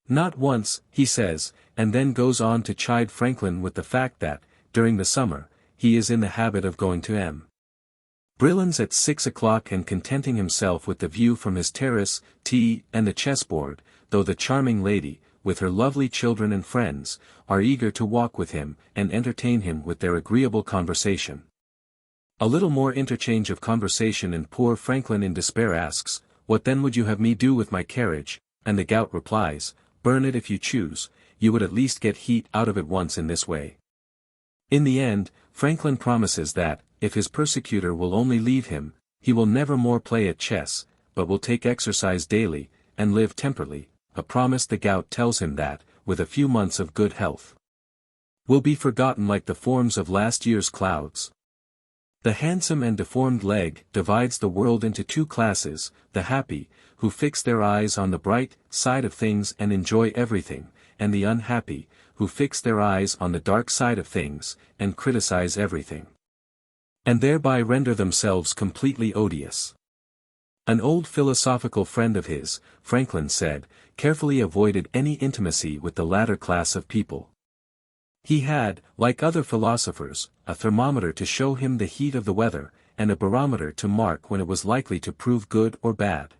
Not once, he says, and then goes on to chide Franklin with the fact that, during the summer, he is in the habit of going to Brillan's at 6 o'clock and contenting himself with the view from his terrace, tea, and the chessboard, though the charming lady, with her lovely children and friends, are eager to walk with him and entertain him with their agreeable conversation. A little more interchange of conversation and poor Franklin in despair asks, "What then would you have me do with my carriage?" And the gout replies, "Burn it if you choose, you would at least get heat out of it once in this way." In the end, Franklin promises that, if his persecutor will only leave him, he will never more play at chess, but will take exercise daily, and live temperately, a promise the gout tells him that, with a few months of good health, will be forgotten like the forms of last year's clouds. The handsome and deformed leg divides the world into two classes: the happy, who fix their eyes on the bright side of things and enjoy everything, and the unhappy, who fix their eyes on the dark side of things, and criticize everything, and thereby render themselves completely odious. An old philosophical friend of his, Franklin said, carefully avoided any intimacy with the latter class of people. He had, like other philosophers, a thermometer to show him the heat of the weather, and a barometer to mark when it was likely to prove good or bad.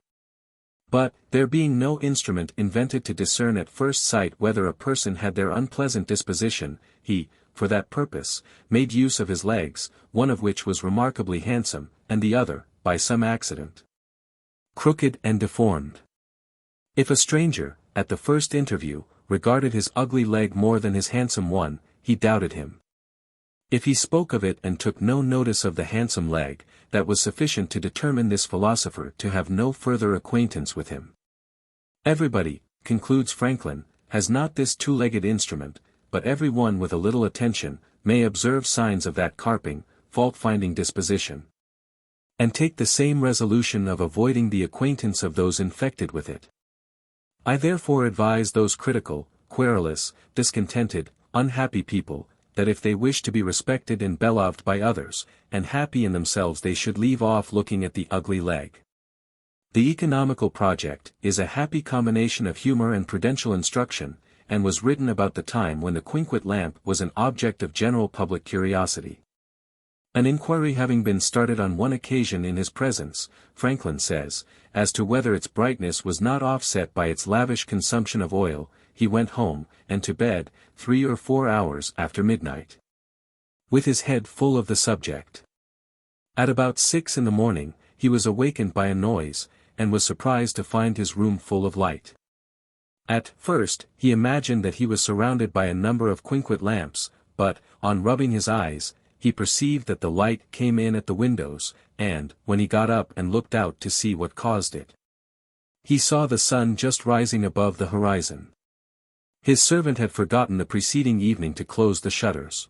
But, there being no instrument invented to discern at first sight whether a person had their unpleasant disposition, he, for that purpose, made use of his legs, one of which was remarkably handsome, and the other, by some accident, crooked and deformed. If a stranger, at the first interview, regarded his ugly leg more than his handsome one, he doubted him. If he spoke of it and took no notice of the handsome leg, that was sufficient to determine this philosopher to have no further acquaintance with him. Everybody, concludes Franklin, has not this two-legged instrument, but every one with a little attention, may observe signs of that carping, fault-finding disposition, and take the same resolution of avoiding the acquaintance of those infected with it. I therefore advise those critical, querulous, discontented, unhappy people, that if they wish to be respected and beloved by others, and happy in themselves, they should leave off looking at the ugly leg. The Economical Project is a happy combination of humor and prudential instruction, and was written about the time when the quinquet lamp was an object of general public curiosity. An inquiry having been started on one occasion in his presence, Franklin says, as to whether its brightness was not offset by its lavish consumption of oil, he went home, and to bed, 3 or 4 hours after midnight, with his head full of the subject. At about 6 in the morning, he was awakened by a noise, and was surprised to find his room full of light. At first, he imagined that he was surrounded by a number of quinquet lamps, but, on rubbing his eyes, he perceived that the light came in at the windows, and, when he got up and looked out to see what caused it, he saw the sun just rising above the horizon. His servant had forgotten the preceding evening to close the shutters.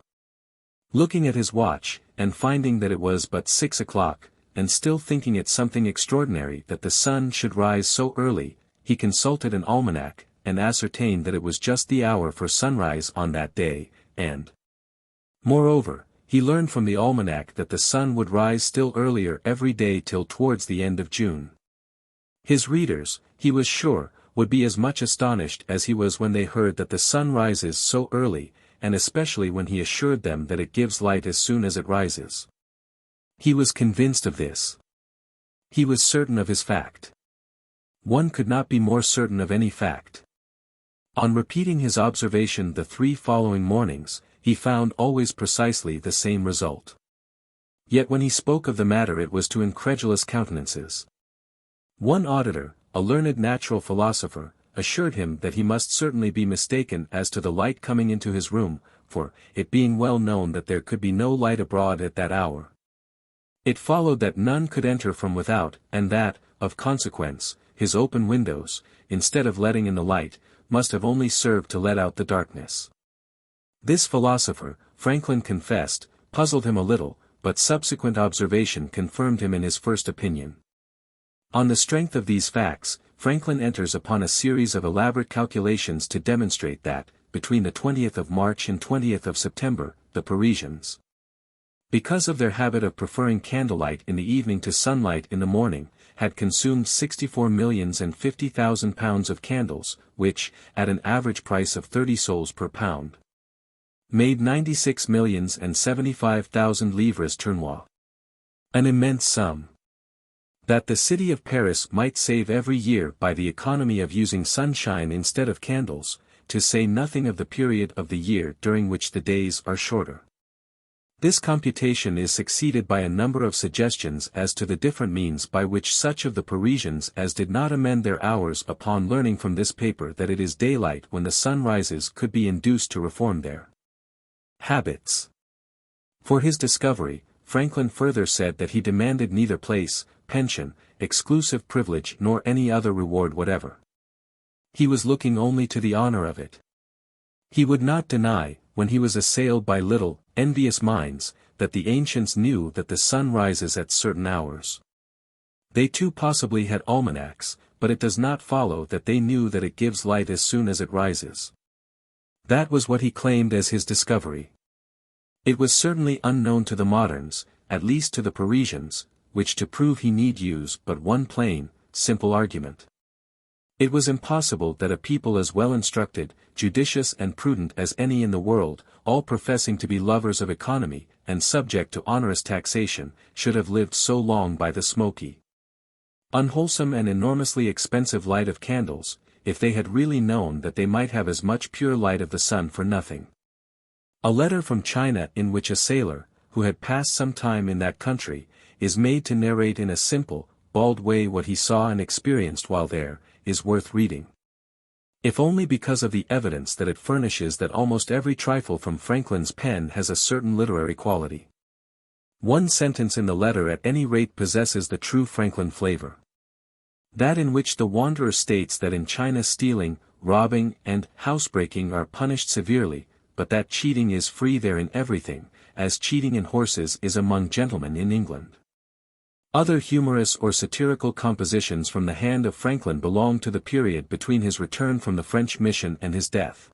Looking at his watch, and finding that it was but 6 o'clock, and still thinking it something extraordinary that the sun should rise so early, he consulted an almanac, and ascertained that it was just the hour for sunrise on that day, and, moreover, he learned from the almanac that the sun would rise still earlier every day till towards the end of June. His readers, he was sure, would be as much astonished as he was when they heard that the sun rises so early, and especially when he assured them that it gives light as soon as it rises. He was convinced of this. He was certain of his fact. One could not be more certain of any fact. On repeating his observation the 3 following mornings, he found always precisely the same result. Yet when he spoke of the matter it was to incredulous countenances. One auditor, a learned natural philosopher, assured him that he must certainly be mistaken as to the light coming into his room, for, it being well known that there could be no light abroad at that hour, it followed that none could enter from without, and that, of consequence, his open windows, instead of letting in the light, must have only served to let out the darkness. This philosopher, Franklin confessed, puzzled him a little, but subsequent observation confirmed him in his first opinion. On the strength of these facts, Franklin enters upon a series of elaborate calculations to demonstrate that, between the 20th of March and 20th of September, the Parisians, because of their habit of preferring candlelight in the evening to sunlight in the morning, had consumed 64,050,000 pounds of candles, which, at an average price of 30 sols per pound, made 96,075,000 livres tournois. An immense sum. That the city of Paris might save every year by the economy of using sunshine instead of candles, to say nothing of the period of the year during which the days are shorter. This computation is succeeded by a number of suggestions as to the different means by which such of the Parisians as did not amend their hours upon learning from this paper that it is daylight when the sun rises could be induced to reform their habits. For his discovery, Franklin further said that he demanded neither place, pension, exclusive privilege nor any other reward whatever. He was looking only to the honor of it. He would not deny, when he was assailed by little, envious minds, that the ancients knew that the sun rises at certain hours. They too possibly had almanacs, but it does not follow that they knew that it gives light as soon as it rises. That was what he claimed as his discovery. It was certainly unknown to the moderns, at least to the Parisians, which to prove he need use but one plain, simple argument. It was impossible that a people as well instructed, judicious and prudent as any in the world, all professing to be lovers of economy, and subject to onerous taxation, should have lived so long by the smoky, unwholesome and enormously expensive light of candles, if they had really known that they might have as much pure light of the sun for nothing. A letter from China in which a sailor, who had passed some time in that country, is made to narrate in a simple, bald way what he saw and experienced while there, is worth reading. If only because of the evidence that it furnishes that almost every trifle from Franklin's pen has a certain literary quality. One sentence in the letter at any rate possesses the true Franklin flavor. That in which the wanderer states that in China stealing, robbing, and housebreaking are punished severely, but that cheating is free there in everything, as cheating in horses is among gentlemen in England. Other humorous or satirical compositions from the hand of Franklin belong to the period between his return from the French mission and his death.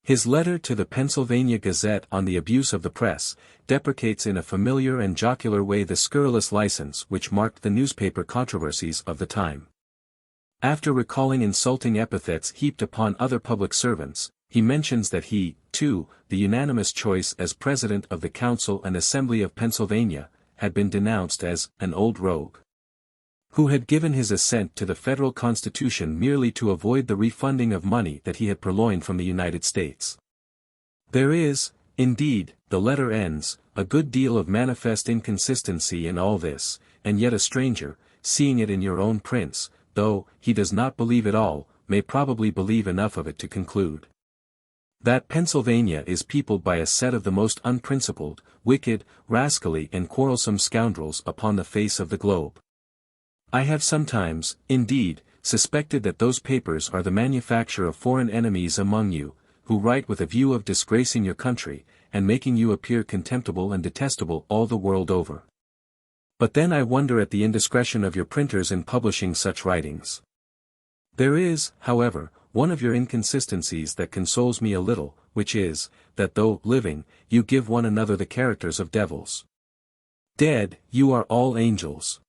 His letter to the Pennsylvania Gazette on the abuse of the press, deprecates in a familiar and jocular way the scurrilous license which marked the newspaper controversies of the time. After recalling insulting epithets heaped upon other public servants, he mentions that he, too, the unanimous choice as President of the Council and Assembly of Pennsylvania, had been denounced as an old rogue, who had given his assent to the federal Constitution merely to avoid the refunding of money that he had purloined from the United States. There is, indeed, the letter ends, a good deal of manifest inconsistency in all this, and yet a stranger, seeing it in your own prints, though he does not believe it all, may probably believe enough of it to conclude that Pennsylvania is peopled by a set of the most unprincipled, wicked, rascally and quarrelsome scoundrels upon the face of the globe. I have sometimes, indeed, suspected that those papers are the manufacture of foreign enemies among you, who write with a view of disgracing your country, and making you appear contemptible and detestable all the world over. But then I wonder at the indiscretion of your printers in publishing such writings. There is, however, one of your inconsistencies that consoles me a little, which is, that though living, you give one another the characters of devils. Dead, you are all angels.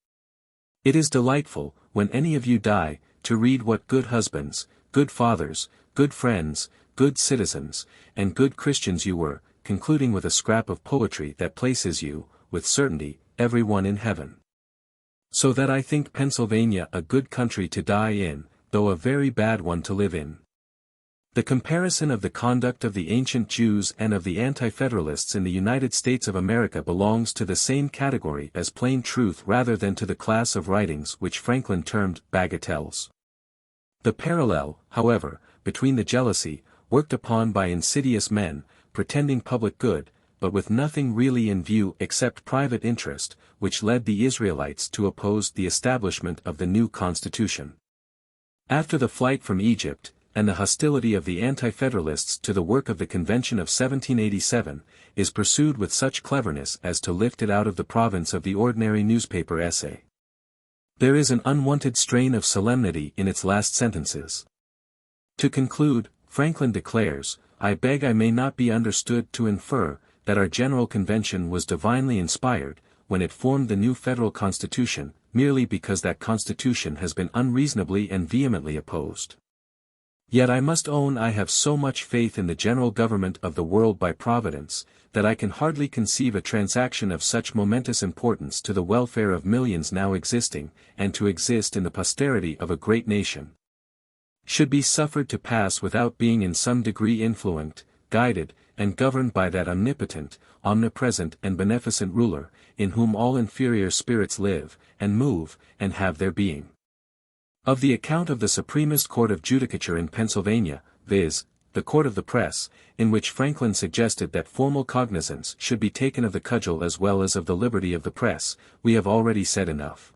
It is delightful, when any of you die, to read what good husbands, good fathers, good friends, good citizens, and good Christians you were, concluding with a scrap of poetry that places you, with certainty, every one in heaven. So that I think Pennsylvania a good country to die in, though a very bad one to live in. The comparison of the conduct of the ancient Jews and of the Anti-Federalists in the United States of America belongs to the same category as plain truth rather than to the class of writings which Franklin termed bagatelles. The parallel, however, between the jealousy, worked upon by insidious men, pretending public good, but with nothing really in view except private interest, which led the Israelites to oppose the establishment of the new Constitution. After the flight from Egypt, and the hostility of the Anti-Federalists to the work of the Convention of 1787, is pursued with such cleverness as to lift it out of the province of the ordinary newspaper essay. There is an unwonted strain of solemnity in its last sentences. To conclude, Franklin declares, I beg I may not be understood to infer, that our General Convention was divinely inspired, when it formed the new federal Constitution, merely because that Constitution has been unreasonably and vehemently opposed. Yet I must own I have so much faith in the general government of the world by Providence, that I can hardly conceive a transaction of such momentous importance to the welfare of millions now existing, and to exist in the posterity of a great nation, should be suffered to pass without being in some degree influenced, guided, and governed by that omnipotent, omnipresent and beneficent ruler, in whom all inferior spirits live, and move, and have their being. Of the account of the supremest court of judicature in Pennsylvania, viz., the Court of the Press, in which Franklin suggested that formal cognizance should be taken of the cudgel as well as of the liberty of the press, we have already said enough.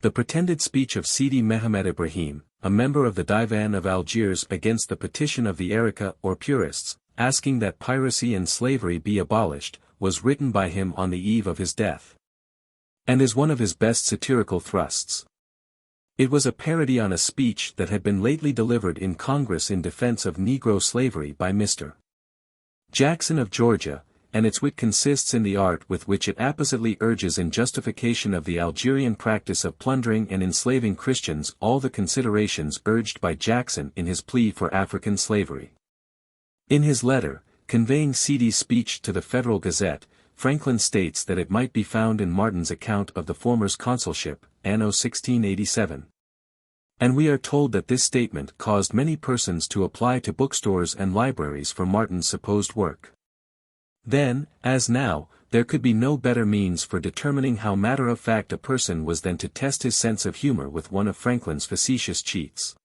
The pretended speech of Sidi Mehemet Ibrahim, a member of the Divan of Algiers against the petition of the Erika or Purists, asking that piracy and slavery be abolished, was written by him on the eve of his death, and is one of his best satirical thrusts. It was a parody on a speech that had been lately delivered in Congress in defense of Negro slavery by Mr. Jackson of Georgia, and its wit consists in the art with which it appositely urges in justification of the Algerian practice of plundering and enslaving Christians all the considerations urged by Jackson in his plea for African slavery. In his letter, conveying Sidi's speech to the Federal Gazette, Franklin states that it might be found in Martin's account of the former's consulship, anno 1687. And we are told that this statement caused many persons to apply to bookstores and libraries for Martin's supposed work. Then, as now, there could be no better means for determining how matter-of-fact a person was than to test his sense of humor with one of Franklin's facetious cheats.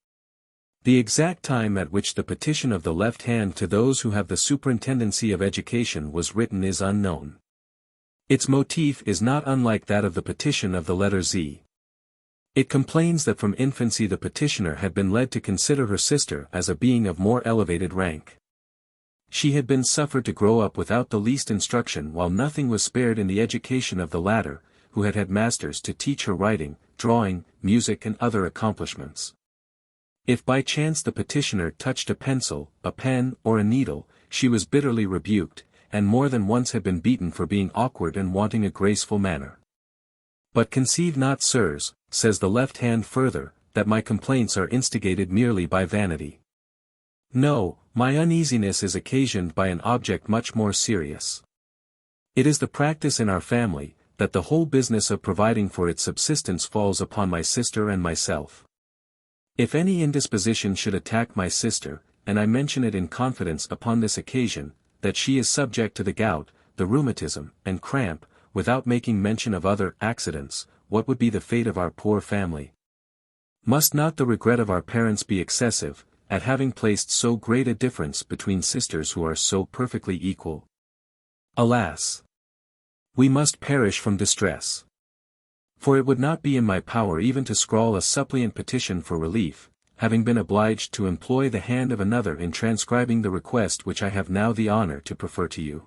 The exact time at which the petition of the left hand to those who have the superintendency of education was written is unknown. Its motif is not unlike that of the petition of the letter Z. It complains that from infancy the petitioner had been led to consider her sister as a being of more elevated rank. She had been suffered to grow up without the least instruction, while nothing was spared in the education of the latter, who had had masters to teach her writing, drawing, music and other accomplishments. If by chance the petitioner touched a pencil, a pen or a needle, she was bitterly rebuked, and more than once had been beaten for being awkward and wanting a graceful manner. But conceive not, sirs, says the left hand further, that my complaints are instigated merely by vanity. No, my uneasiness is occasioned by an object much more serious. It is the practice in our family, that the whole business of providing for its subsistence falls upon my sister and myself. If any indisposition should attack my sister, and I mention it in confidence upon this occasion, that she is subject to the gout, the rheumatism, and cramp, without making mention of other accidents, what would be the fate of our poor family? Must not the regret of our parents be excessive, at having placed so great a difference between sisters who are so perfectly equal? Alas! We must perish from distress. For it would not be in my power even to scrawl a suppliant petition for relief, having been obliged to employ the hand of another in transcribing the request which I have now the honor to prefer to you.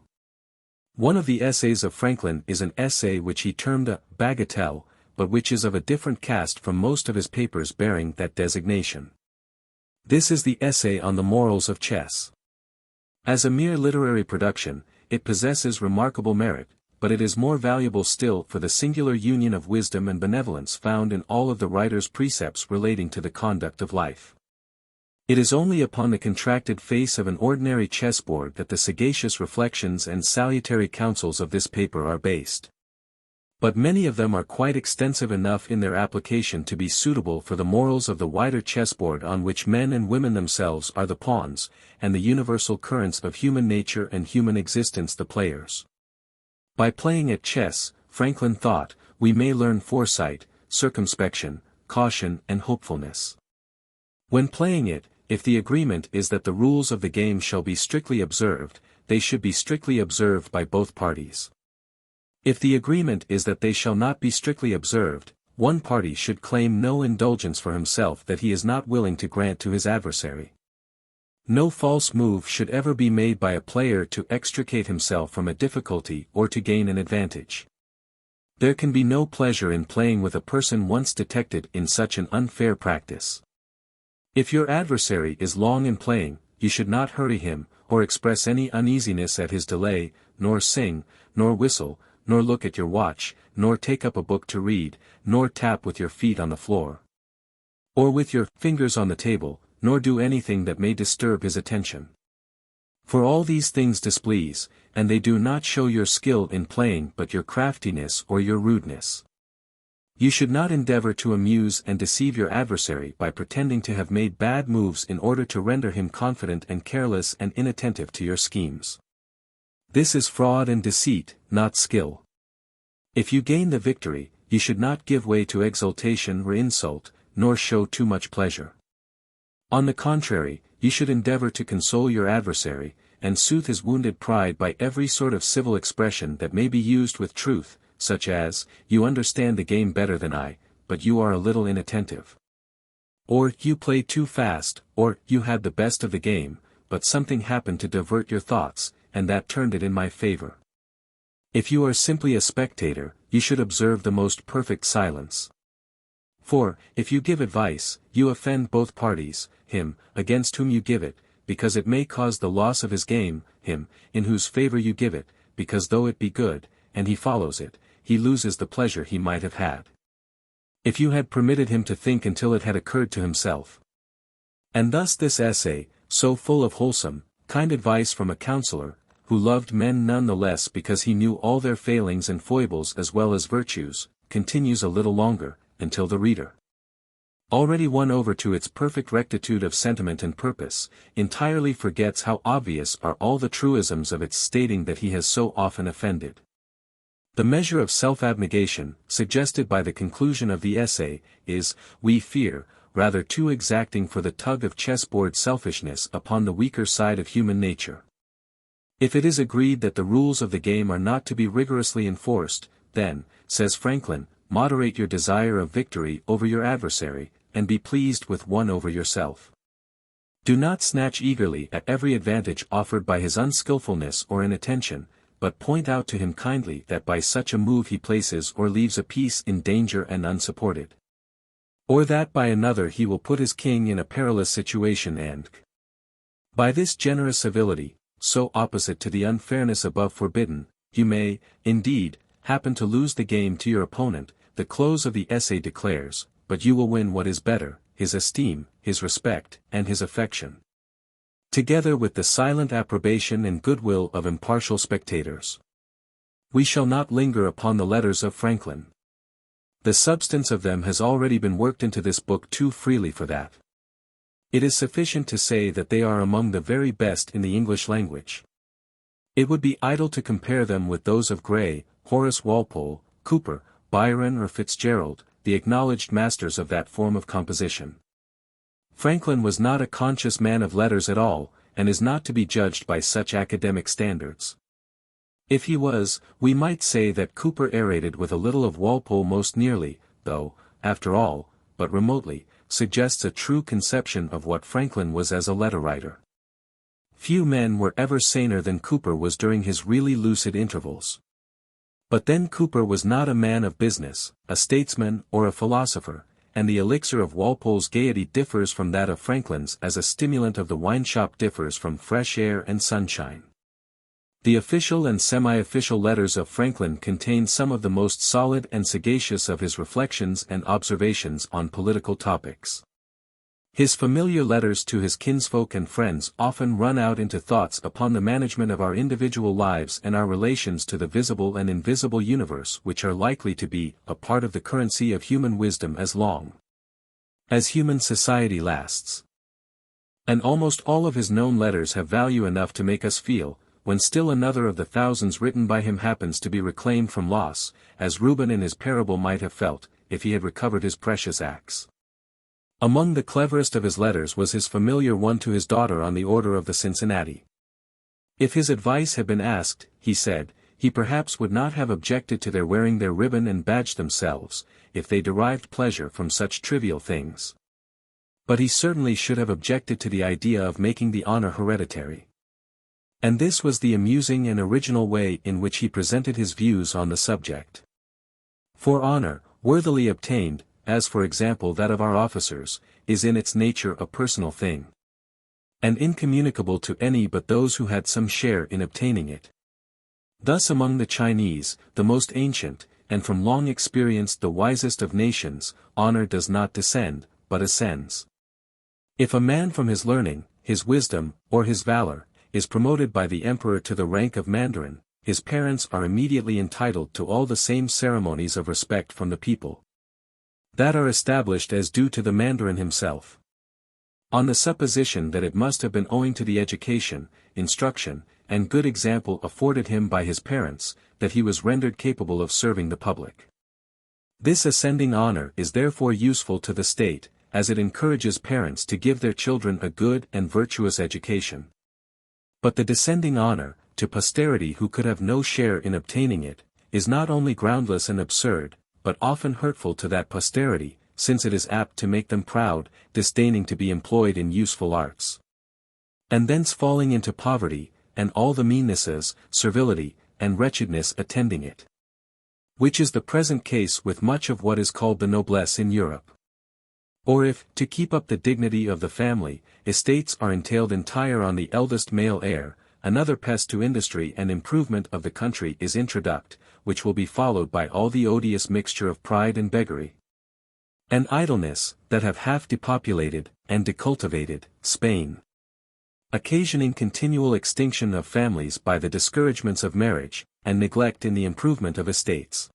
One of the essays of Franklin is an essay which he termed a bagatelle, but which is of a different cast from most of his papers bearing that designation. This is the essay on the morals of chess. As a mere literary production, it possesses remarkable merit, but it is more valuable still for the singular union of wisdom and benevolence found in all of the writer's precepts relating to the conduct of life. It is only upon the contracted face of an ordinary chessboard that the sagacious reflections and salutary counsels of this paper are based. But many of them are quite extensive enough in their application to be suitable for the morals of the wider chessboard on which men and women themselves are the pawns, and the universal currents of human nature and human existence the players. By playing at chess, Franklin thought, we may learn foresight, circumspection, caution and hopefulness. When playing it, if the agreement is that the rules of the game shall be strictly observed, they should be strictly observed by both parties. If the agreement is that they shall not be strictly observed, one party should claim no indulgence for himself that he is not willing to grant to his adversary. No false move should ever be made by a player to extricate himself from a difficulty or to gain an advantage. There can be no pleasure in playing with a person once detected in such an unfair practice. If your adversary is long in playing, you should not hurry him, or express any uneasiness at his delay, nor sing, nor whistle, nor look at your watch, nor take up a book to read, nor tap with your feet on the floor, or with your fingers on the table, nor do anything that may disturb his attention. For all these things displease, and they do not show your skill in playing but your craftiness or your rudeness. You should not endeavor to amuse and deceive your adversary by pretending to have made bad moves in order to render him confident and careless and inattentive to your schemes. This is fraud and deceit, not skill. If you gain the victory, you should not give way to exultation or insult, nor show too much pleasure. On the contrary, you should endeavor to console your adversary, and soothe his wounded pride by every sort of civil expression that may be used with truth, such as, "You understand the game better than I, but you are a little inattentive." Or, "You play too fast," or, "You had the best of the game, but something happened to divert your thoughts, and that turned it in my favor." If you are simply a spectator, you should observe the most perfect silence. For, if you give advice, you offend both parties, him, against whom you give it, because it may cause the loss of his game, him, in whose favor you give it, because though it be good, and he follows it, he loses the pleasure he might have had, if you had permitted him to think until it had occurred to himself. And thus this essay, so full of wholesome, kind advice from a counselor, who loved men none the less because he knew all their failings and foibles as well as virtues, continues a little longer, until the reader, already won over to its perfect rectitude of sentiment and purpose, entirely forgets how obvious are all the truisms of its stating that he has so often offended. The measure of self-abnegation, suggested by the conclusion of the essay, is, we fear, rather too exacting for the tug of chessboard selfishness upon the weaker side of human nature. If it is agreed that the rules of the game are not to be rigorously enforced, then, says Franklin, moderate your desire of victory over your adversary, and be pleased with one over yourself. Do not snatch eagerly at every advantage offered by his unskillfulness or inattention, but point out to him kindly that by such a move he places or leaves a piece in danger and unsupported, or that by another he will put his king in a perilous situation, and by this generous civility, so opposite to the unfairness above forbidden, you may, indeed, happen to lose the game to your opponent. The close of the essay declares, but you will win what is better, his esteem, his respect, and his affection, together with the silent approbation and goodwill of impartial spectators. We shall not linger upon the letters of Franklin. The substance of them has already been worked into this book too freely for that. It is sufficient to say that they are among the very best in the English language. It would be idle to compare them with those of Gray, Horace Walpole, Cooper, Byron or Fitzgerald, the acknowledged masters of that form of composition. Franklin was not a conscious man of letters at all, and is not to be judged by such academic standards. If he was, we might say that Cooper aerated with a little of Walpole most nearly, though, after all, but remotely, suggests a true conception of what Franklin was as a letter writer. Few men were ever saner than Cooper was during his really lucid intervals. But then Cooper was not a man of business, a statesman or a philosopher, and the elixir of Walpole's gaiety differs from that of Franklin's as a stimulant of the wine shop differs from fresh air and sunshine. The official and semi-official letters of Franklin contain some of the most solid and sagacious of his reflections and observations on political topics. His familiar letters to his kinsfolk and friends often run out into thoughts upon the management of our individual lives and our relations to the visible and invisible universe, which are likely to be a part of the currency of human wisdom as long as human society lasts. And almost all of his known letters have value enough to make us feel, when still another of the thousands written by him happens to be reclaimed from loss, as Reuben in his parable might have felt, if he had recovered his precious axe. Among the cleverest of his letters was his familiar one to his daughter on the Order of the Cincinnati. If his advice had been asked, he said, he perhaps would not have objected to their wearing their ribbon and badge themselves, if they derived pleasure from such trivial things. But he certainly should have objected to the idea of making the honor hereditary. And this was the amusing and original way in which he presented his views on the subject. For honor, worthily obtained, as for example that of our officers, is in its nature a personal thing, and incommunicable to any but those who had some share in obtaining it. Thus among the Chinese, the most ancient, and from long experience the wisest of nations, honor does not descend, but ascends. If a man from his learning, his wisdom, or his valor, is promoted by the emperor to the rank of mandarin, his parents are immediately entitled to all the same ceremonies of respect from the people. that are established as due to the mandarin himself. On the supposition that it must have been owing to the education, instruction, and good example afforded him by his parents, that he was rendered capable of serving the public. This ascending honor is therefore useful to the state, as it encourages parents to give their children a good and virtuous education. But the descending honor, to posterity who could have no share in obtaining it, is not only groundless and absurd, but often hurtful to that posterity, since it is apt to make them proud, disdaining to be employed in useful arts, and thence falling into poverty, and all the meannesses, servility, and wretchedness attending it. Which is the present case with much of what is called the noblesse in Europe. Or if, to keep up the dignity of the family, estates are entailed entire on the eldest male heir, another pest to industry and improvement of the country is introduced, which will be followed by all the odious mixture of pride and beggary, and idleness, that have half depopulated, and decultivated, Spain, occasioning continual extinction of families by the discouragements of marriage, and neglect in the improvement of estates.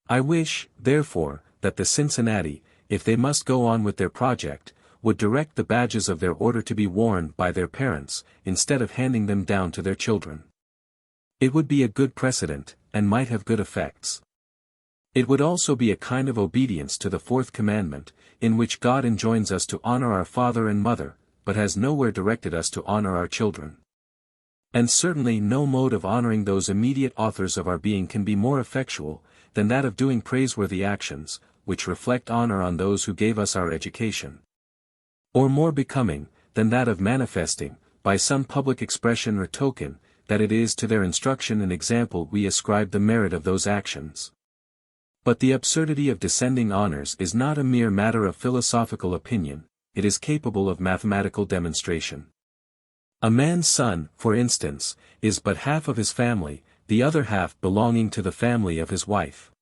I wish, therefore, that the Cincinnati, if they must go on with their project, would direct the badges of their order to be worn by their parents, instead of handing them down to their children. It would be a good precedent, and might have good effects. It would also be a kind of obedience to the fourth commandment, in which God enjoins us to honor our father and mother, but has nowhere directed us to honor our children. And certainly no mode of honoring those immediate authors of our being can be more effectual, than that of doing praiseworthy actions, which reflect honor on those who gave us our education. Or more becoming, than that of manifesting, by some public expression or token, that it is to their instruction and example we ascribe the merit of those actions. But the absurdity of descending honors is not a mere matter of philosophical opinion, it is capable of mathematical demonstration. A man's son, for instance, is but half of his family, the other half belonging to the family of his wife.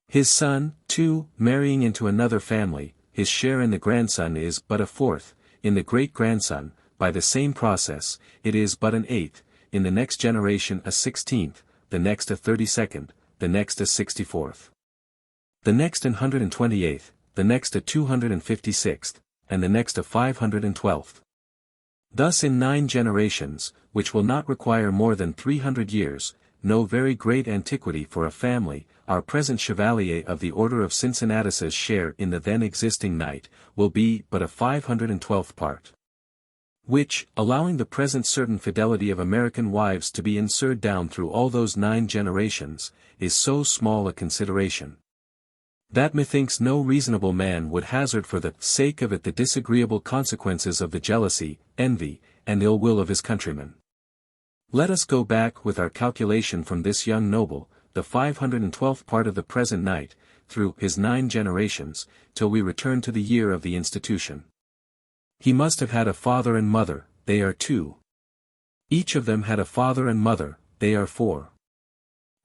His son, too, marrying into another family, his share in the grandson is but a fourth, in the great-grandson, by the same process, it is but an eighth, in the next generation a 16th, the next a 32nd, the next a 64th. The next an 128th, the next a 256th, and the next a 512th. Thus in 9 generations, which will not require more than 300 years, no very great antiquity for a family, our present Chevalier of the Order of Cincinnatus's share in the then existing knight, will be but a 512th part. Which, allowing the present certain fidelity of American wives to be inserted down through all those 9 generations, is so small a consideration, that methinks no reasonable man would hazard for the sake of it the disagreeable consequences of the jealousy, envy, and ill will of his countrymen. Let us go back with our calculation from this young noble, the 512th part of the present knight, through his 9 generations, till we return to the year of the institution. He must have had a father and mother, they are 2. Each of them had a father and mother, they are 4.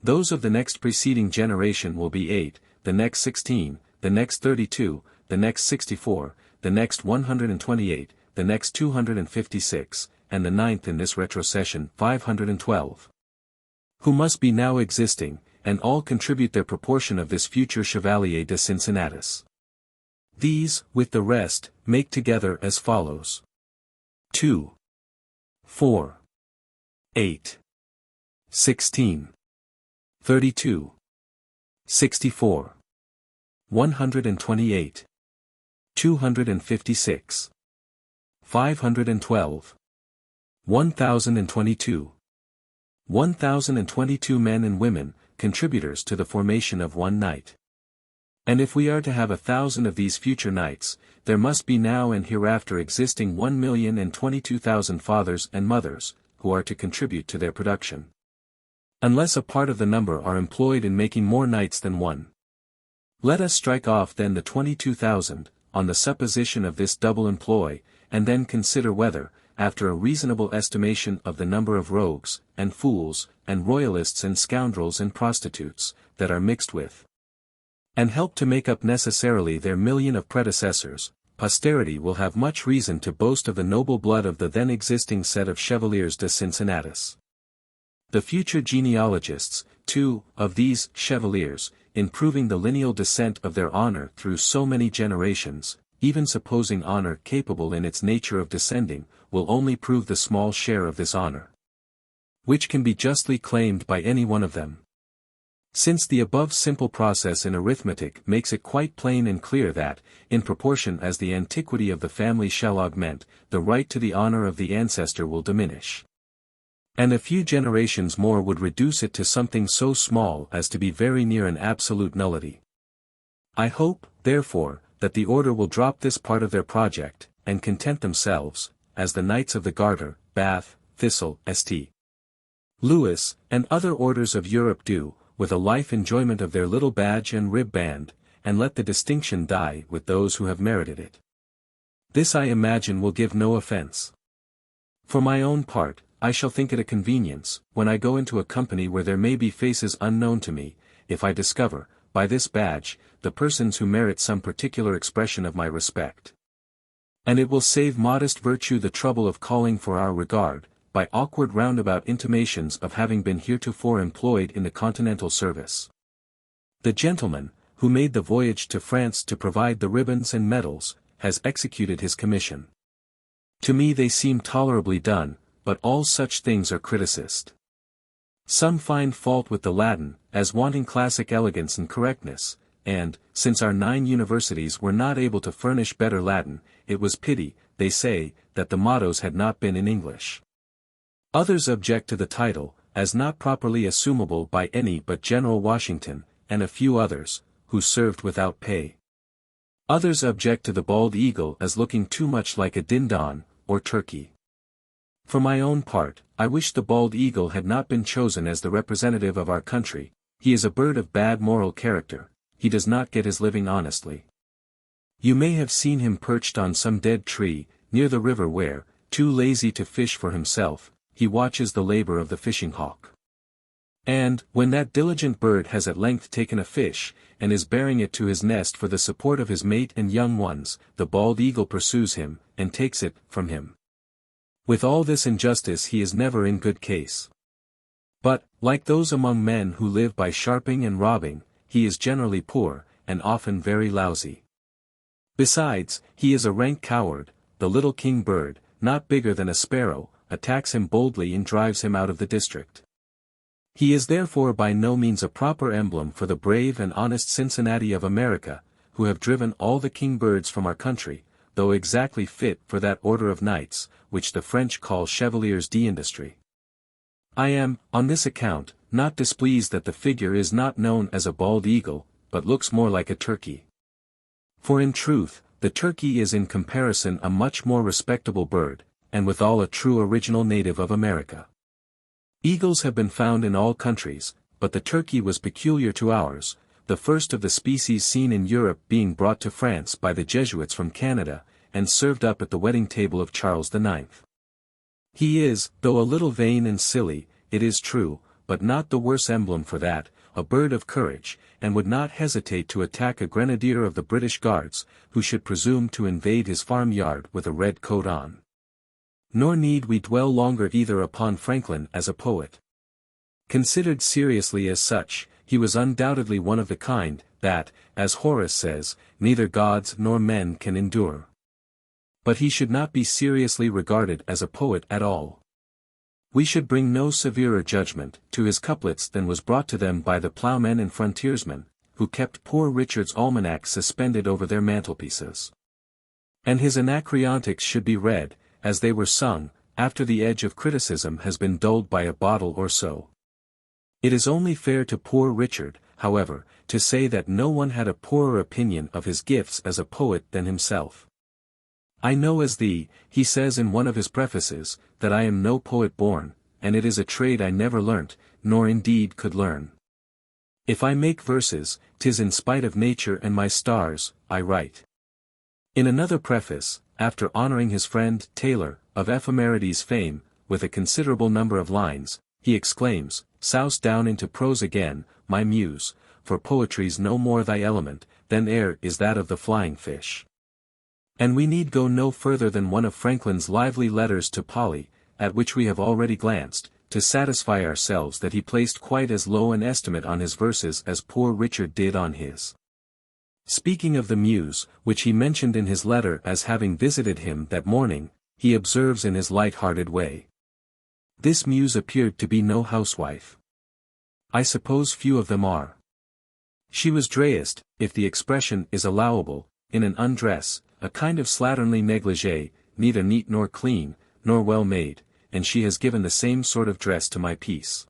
Those of the next preceding generation will be 8, the next 16, the next 32, the next 64, the next 128, the next 256, and the 9th in this retrocession 512. Who must be now existing, and all contribute their proportion of this future Chevalier de Cincinnatus. These, with the rest, make together as follows: 2, 4, 8, 16, 32, 64, 128, 256, 512, 1022. 1022 men and women, contributors to the formation of one knight. And if we are to have 1,000 of these future knights, there must be now and hereafter existing 1,022,000 fathers and mothers, who are to contribute to their production. Unless a part of the number are employed in making more knights than one. Let us strike off then the 22,000, on the supposition of this double employ, and then consider whether, after a reasonable estimation of the number of rogues, and fools, and royalists and scoundrels and prostitutes, that are mixed with, and help to make up necessarily their million of predecessors, posterity will have much reason to boast of the noble blood of the then existing set of Chevaliers de Cincinnatus. The future genealogists, too, of these Chevaliers, in proving the lineal descent of their honor through so many generations, even supposing honor capable in its nature of descending, will only prove the small share of this honor, which can be justly claimed by any one of them. Since the above simple process in arithmetic makes it quite plain and clear that, in proportion as the antiquity of the family shall augment, the right to the honor of the ancestor will diminish. And a few generations more would reduce it to something so small as to be very near an absolute nullity. I hope, therefore, that the order will drop this part of their project, and content themselves, as the Knights of the Garter, Bath, Thistle, St. Louis, and other orders of Europe do, with a life enjoyment of their little badge and rib band, and let the distinction die with those who have merited it. This I imagine will give no offense. For my own part, I shall think it a convenience, when I go into a company where there may be faces unknown to me, if I discover, by this badge, the persons who merit some particular expression of my respect. And it will save modest virtue the trouble of calling for our regard, by awkward roundabout intimations of having been heretofore employed in the continental service. The gentleman, who made the voyage to France to provide the ribbons and medals, has executed his commission. To me they seem tolerably done, but all such things are criticized. Some find fault with the Latin, as wanting classic elegance and correctness, and, since our 9 universities were not able to furnish better Latin, it was pity, they say, that the mottos had not been in English. Others object to the title, as not properly assumable by any but General Washington, and a few others, who served without pay. Others object to the bald eagle as looking too much like a dindon, or turkey. For my own part, I wish the bald eagle had not been chosen as the representative of our country. He is a bird of bad moral character, he does not get his living honestly. You may have seen him perched on some dead tree, near the river where, too lazy to fish for himself, he watches the labor of the fishing hawk. And, when that diligent bird has at length taken a fish, and is bearing it to his nest for the support of his mate and young ones, the bald eagle pursues him, and takes it from him. With all this injustice he is never in good case. But, like those among men who live by sharping and robbing, he is generally poor, and often very lousy. Besides, he is a rank coward. The little king bird, not bigger than a sparrow, attacks him boldly and drives him out of the district. He is therefore by no means a proper emblem for the brave and honest Cincinnati of America, who have driven all the kingbirds from our country, though exactly fit for that order of knights, which the French call chevaliers d'industrie. I am, on this account, not displeased that the figure is not known as a bald eagle, but looks more like a turkey. For in truth, the turkey is in comparison a much more respectable bird, and withal a true original native of America. Eagles have been found in all countries, but the turkey was peculiar to ours, the first of the species seen in Europe being brought to France by the Jesuits from Canada, and served up at the wedding table of Charles IX. He is, though a little vain and silly, it is true, but not the worse emblem for that, a bird of courage, and would not hesitate to attack a grenadier of the British Guards, who should presume to invade his farmyard with a red coat on. Nor need we dwell longer either upon Franklin as a poet. Considered seriously as such, he was undoubtedly one of the kind, that, as Horace says, neither gods nor men can endure. But he should not be seriously regarded as a poet at all. We should bring no severer judgment to his couplets than was brought to them by the ploughmen and frontiersmen, who kept Poor Richard's almanac suspended over their mantelpieces. And his Anacreontics should be read, as they were sung, after the edge of criticism has been dulled by a bottle or so. It is only fair to Poor Richard, however, to say that no one had a poorer opinion of his gifts as a poet than himself. I know as thee, he says in one of his prefaces, that I am no poet born, and it is a trade I never learnt, nor indeed could learn. If I make verses, 'tis in spite of nature and my stars, I write. In another preface, after honoring his friend, Taylor, of Ephemerides fame, with a considerable number of lines, he exclaims, "Souse down into prose again, my muse, for poetry's no more thy element, than air is that of the flying fish." And we need go no further than one of Franklin's lively letters to Polly, at which we have already glanced, to satisfy ourselves that he placed quite as low an estimate on his verses as poor Richard did on his. Speaking of the muse, which he mentioned in his letter as having visited him that morning, he observes in his light-hearted way. This muse appeared to be no housewife. I suppose few of them are. She was dressed, if the expression is allowable, in an undress, a kind of slatternly negligee, neither neat nor clean, nor well made, and she has given the same sort of dress to my piece.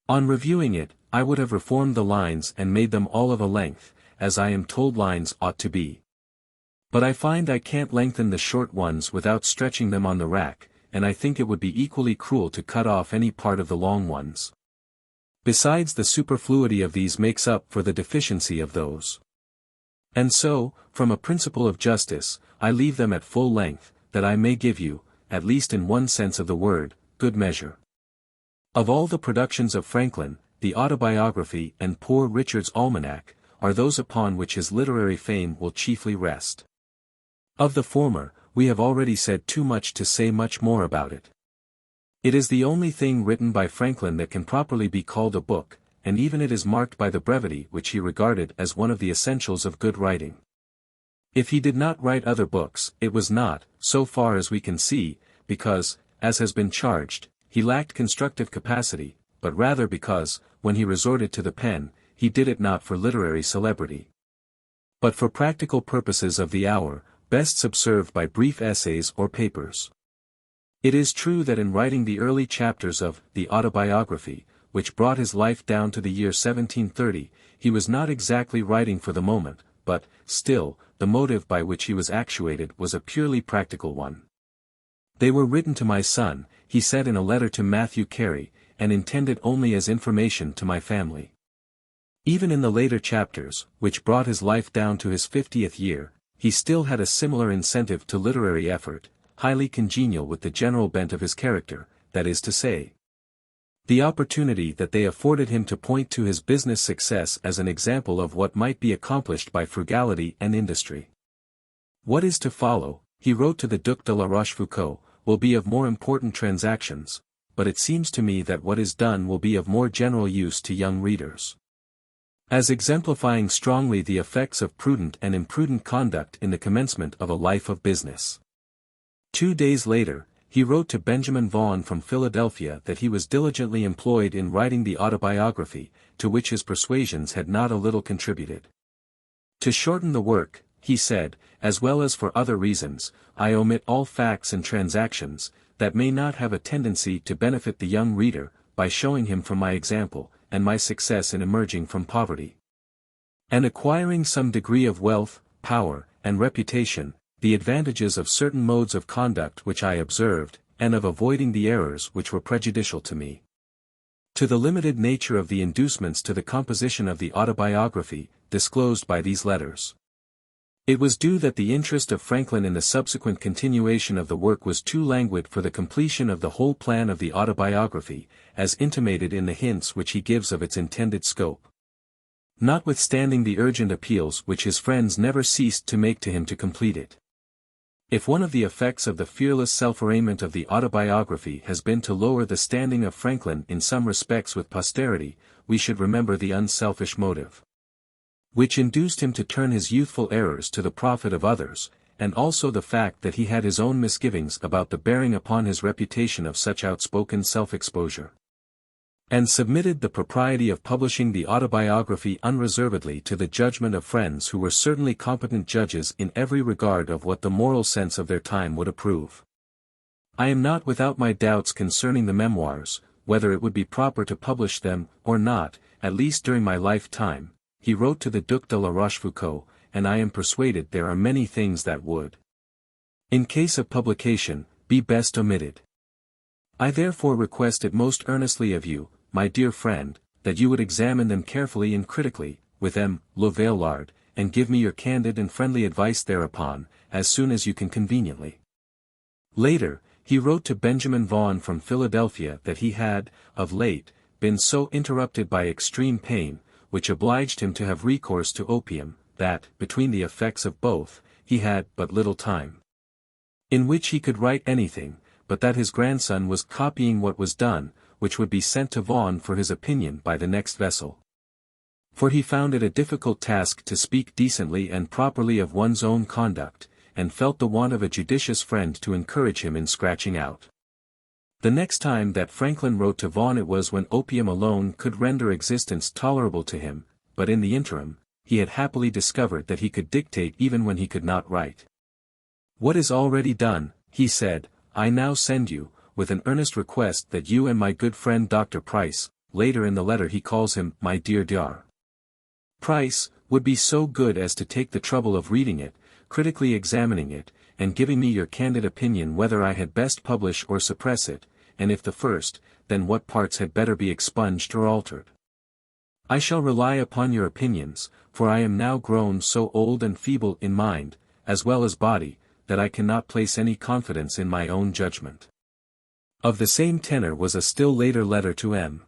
On reviewing it, I would have reformed the lines and made them all of a length, as I am told lines ought to be. But I find I can't lengthen the short ones without stretching them on the rack, and I think it would be equally cruel to cut off any part of the long ones. Besides, the superfluity of these makes up for the deficiency of those. And so, from a principle of justice, I leave them at full length, that I may give you, at least in one sense of the word, good measure. Of all the productions of Franklin, the Autobiography and Poor Richard's Almanac, are those upon which his literary fame will chiefly rest. Of the former, we have already said too much to say much more about it. It is the only thing written by Franklin that can properly be called a book, and even it is marked by the brevity which he regarded as one of the essentials of good writing. If he did not write other books, it was not, so far as we can see, because, as has been charged, he lacked constructive capacity, but rather because, when he resorted to the pen, he did it not for literary celebrity, but for practical purposes of the hour, best subserved by brief essays or papers. It is true that in writing the early chapters of the Autobiography, which brought his life down to the year 1730, he was not exactly writing for the moment, but, still, the motive by which he was actuated was a purely practical one. They were written to my son, he said in a letter to Matthew Carey, and intended only as information to my family. Even in the later chapters, which brought his life down to his 50th year, he still had a similar incentive to literary effort, highly congenial with the general bent of his character, that is to say, the opportunity that they afforded him to point to his business success as an example of what might be accomplished by frugality and industry. What is to follow, he wrote to the Duc de la Rochefoucauld, will be of more important transactions, but it seems to me that what is done will be of more general use to young readers, as exemplifying strongly the effects of prudent and imprudent conduct in the commencement of a life of business. 2 days later, he wrote to Benjamin Vaughan from Philadelphia that he was diligently employed in writing the Autobiography, to which his persuasions had not a little contributed. To shorten the work, he said, as well as for other reasons, I omit all facts and transactions, that may not have a tendency to benefit the young reader, by showing him from my example, and my success in emerging from poverty, and acquiring some degree of wealth, power, and reputation, the advantages of certain modes of conduct which I observed, and of avoiding the errors which were prejudicial to me. To the limited nature of the inducements to the composition of the Autobiography, disclosed by these letters, it was due that the interest of Franklin in the subsequent continuation of the work was too languid for the completion of the whole plan of the Autobiography, as intimated in the hints which he gives of its intended scope. Notwithstanding the urgent appeals which his friends never ceased to make to him to complete it. If one of the effects of the fearless self-arraignment of the Autobiography has been to lower the standing of Franklin in some respects with posterity, we should remember the unselfish motive which induced him to turn his youthful errors to the profit of others, and also the fact that he had his own misgivings about the bearing upon his reputation of such outspoken self-exposure, and submitted the propriety of publishing the Autobiography unreservedly to the judgment of friends who were certainly competent judges in every regard of what the moral sense of their time would approve. I am not without my doubts concerning the memoirs, whether it would be proper to publish them, or not, at least during my lifetime, he wrote to the Duc de la Rochefoucauld, and I am persuaded there are many things that would, in case of publication, be best omitted. I therefore request it most earnestly of you, my dear friend, that you would examine them carefully and critically, with M. Le Vaillard, and give me your candid and friendly advice thereupon, as soon as you can conveniently. Later, he wrote to Benjamin Vaughan from Philadelphia that he had, of late, been so interrupted by extreme pain, which obliged him to have recourse to opium, that, between the effects of both, he had but little time in which he could write anything, but that his grandson was copying what was done, which would be sent to Vaughan for his opinion by the next vessel. For he found it a difficult task to speak decently and properly of one's own conduct, and felt the want of a judicious friend to encourage him in scratching out. The next time that Franklin wrote to Vaughan it was when opium alone could render existence tolerable to him, but in the interim, he had happily discovered that he could dictate even when he could not write. "What is already done," he said, "I now send you, with an earnest request that you and my good friend Dr. Price," later in the letter he calls him "my dear Dr. Price," would be so good as to take the trouble of reading it, critically examining it, and giving me your candid opinion whether I had best publish or suppress it, and if the first, then what parts had better be expunged or altered. I shall rely upon your opinions, for I am now grown so old and feeble in mind, as well as body, that I cannot place any confidence in my own judgment. Of the same tenor was a still later letter to M.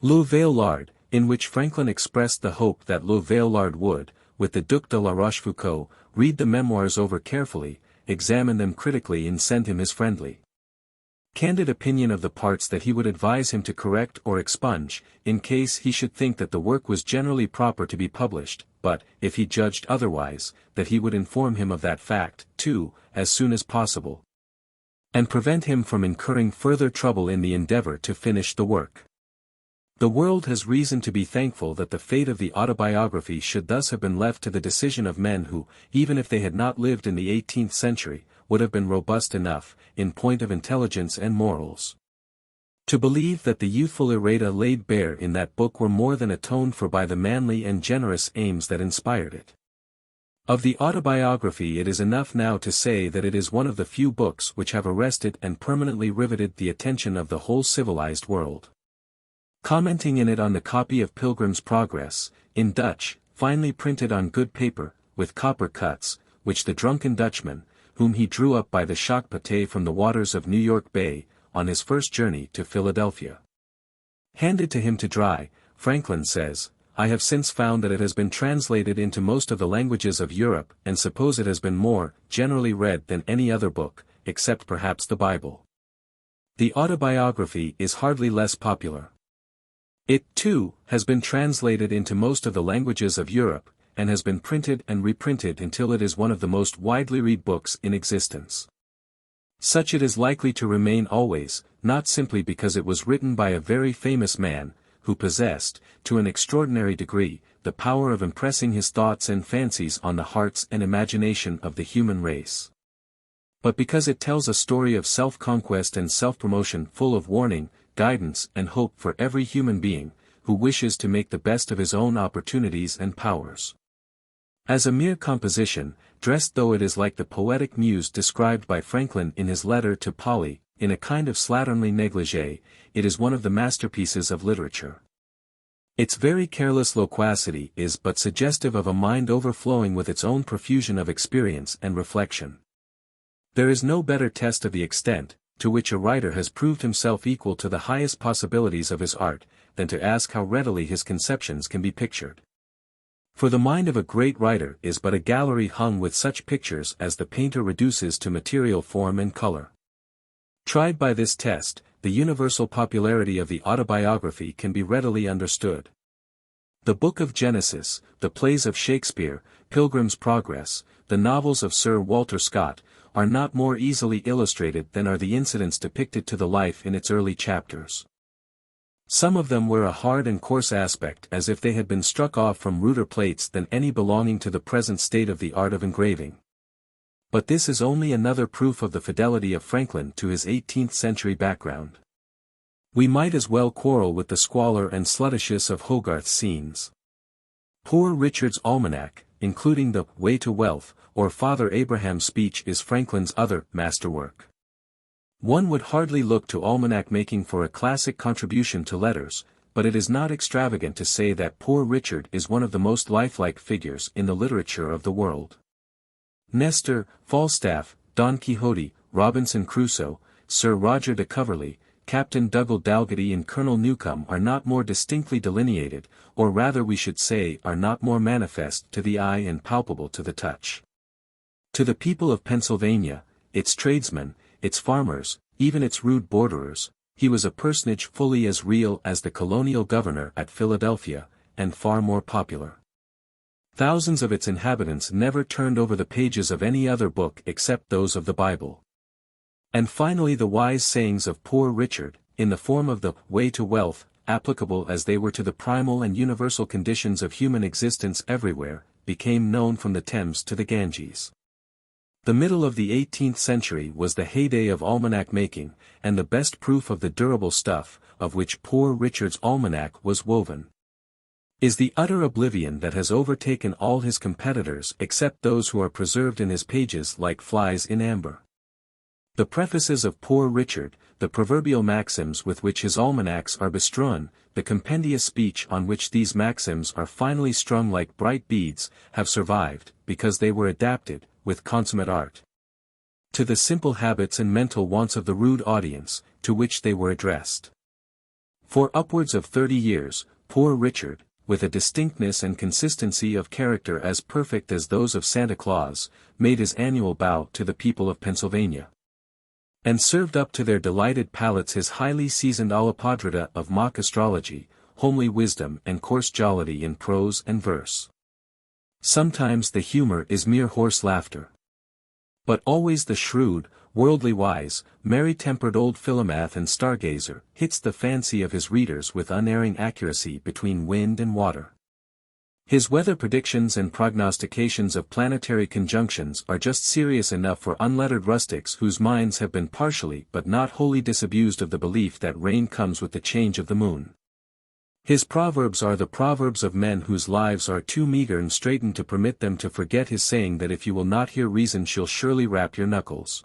Le Vaillard, in which Franklin expressed the hope that Le Vaillard would, with the Duc de la Rochefoucauld, read the memoirs over carefully, examine them critically and send him his friendly, candid opinion of the parts that he would advise him to correct or expunge, in case he should think that the work was generally proper to be published, but, if he judged otherwise, that he would inform him of that fact, too, as soon as possible, and prevent him from incurring further trouble in the endeavor to finish the work. The world has reason to be thankful that the fate of the autobiography should thus have been left to the decision of men who, even if they had not lived in the 18th century, would have been robust enough, in point of intelligence and morals, to believe that the youthful errata laid bare in that book were more than atoned for by the manly and generous aims that inspired it. Of the autobiography it is enough now to say that it is one of the few books which have arrested and permanently riveted the attention of the whole civilized world. Commenting in it on the copy of Pilgrim's Progress, in Dutch, finely printed on good paper, with copper cuts, which the drunken Dutchman, whom he drew up by the chaque-paté from the waters of New York Bay, on his first journey to Philadelphia, handed to him to dry, Franklin says, "I have since found that it has been translated into most of the languages of Europe and suppose it has been more generally read than any other book, except perhaps the Bible. The autobiography is hardly less popular. It, too, has been translated into most of the languages of Europe, and has been printed and reprinted until it is one of the most widely read books in existence. Such it is likely to remain always, not simply because it was written by a very famous man, who possessed, to an extraordinary degree, the power of impressing his thoughts and fancies on the hearts and imagination of the human race, but because it tells a story of self-conquest and self-promotion full of warning, guidance and hope for every human being, who wishes to make the best of his own opportunities and powers. As a mere composition, dressed though it is like the poetic muse described by Franklin in his letter to Polly, in a kind of slatternly negligee, it is one of the masterpieces of literature. Its very careless loquacity is but suggestive of a mind overflowing with its own profusion of experience and reflection. There is no better test of the extent, to which a writer has proved himself equal to the highest possibilities of his art, than to ask how readily his conceptions can be pictured. For the mind of a great writer is but a gallery hung with such pictures as the painter reduces to material form and color. Tried by this test, the universal popularity of the autobiography can be readily understood. The Book of Genesis, the plays of Shakespeare, Pilgrim's Progress, the novels of Sir Walter Scott, are not more easily illustrated than are the incidents depicted to the life in its early chapters. Some of them wear a hard and coarse aspect as if they had been struck off from ruder plates than any belonging to the present state of the art of engraving. But this is only another proof of the fidelity of Franklin to his 18th-century background. We might as well quarrel with the squalor and sluttishness of Hogarth's scenes. Poor Richard's Almanac, including the Way to Wealth, or Father Abraham's speech, is Franklin's other masterwork. One would hardly look to almanac making for a classic contribution to letters, but it is not extravagant to say that Poor Richard is one of the most lifelike figures in the literature of the world. Nestor, Falstaff, Don Quixote, Robinson Crusoe, Sir Roger de Coverley, Captain Dougal Dalgetty and Colonel Newcome are not more distinctly delineated, or rather we should say are not more manifest to the eye and palpable to the touch. To the people of Pennsylvania, its tradesmen, its farmers, even its rude borderers, He was a personage fully as real as the colonial governor at Philadelphia, and far more popular. Thousands of its inhabitants never turned over the pages of any other book except those of the Bible. And finally, the wise sayings of Poor Richard, in the form of the way to wealth, applicable as they were to the primal and universal conditions of human existence everywhere, became known from the Thames to the Ganges. The middle of the 18th century was the heyday of almanac making, and the best proof of the durable stuff, of which Poor Richard's almanac was woven, is the utter oblivion that has overtaken all his competitors except those who are preserved in his pages like flies in amber. The prefaces of Poor Richard, the proverbial maxims with which his almanacs are bestrewn, the compendious speech on which these maxims are finely strung like bright beads, have survived, because they were adapted, with consummate art, to the simple habits and mental wants of the rude audience, to which they were addressed. For upwards of 30 years, Poor Richard, with a distinctness and consistency of character as perfect as those of Santa Claus, made his annual bow to the people of Pennsylvania, and served up to their delighted palates his highly seasoned alla podrida of mock astrology, homely wisdom and coarse jollity in prose and verse. Sometimes the humor is mere horse laughter, but always the shrewd, worldly wise, merry-tempered old philomath and stargazer hits the fancy of his readers with unerring accuracy between wind and water. His weather predictions and prognostications of planetary conjunctions are just serious enough for unlettered rustics whose minds have been partially but not wholly disabused of the belief that rain comes with the change of the moon. His proverbs are the proverbs of men whose lives are too meager and straitened to permit them to forget his saying that if you will not hear reason she'll surely rap your knuckles.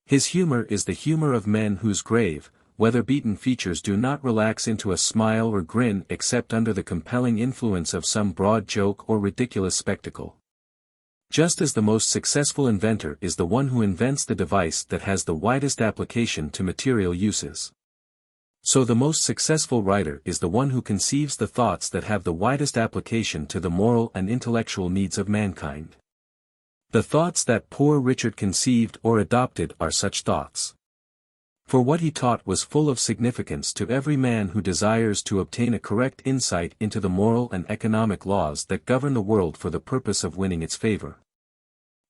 His humor is the humor of men whose grave, weather-beaten features do not relax into a smile or grin except under the compelling influence of some broad joke or ridiculous spectacle. Just as the most successful inventor is the one who invents the device that has the widest application to material uses, so the most successful writer is the one who conceives the thoughts that have the widest application to the moral and intellectual needs of mankind. The thoughts that Poor Richard conceived or adopted are such thoughts. For what he taught was full of significance to every man who desires to obtain a correct insight into the moral and economic laws that govern the world for the purpose of winning its favor.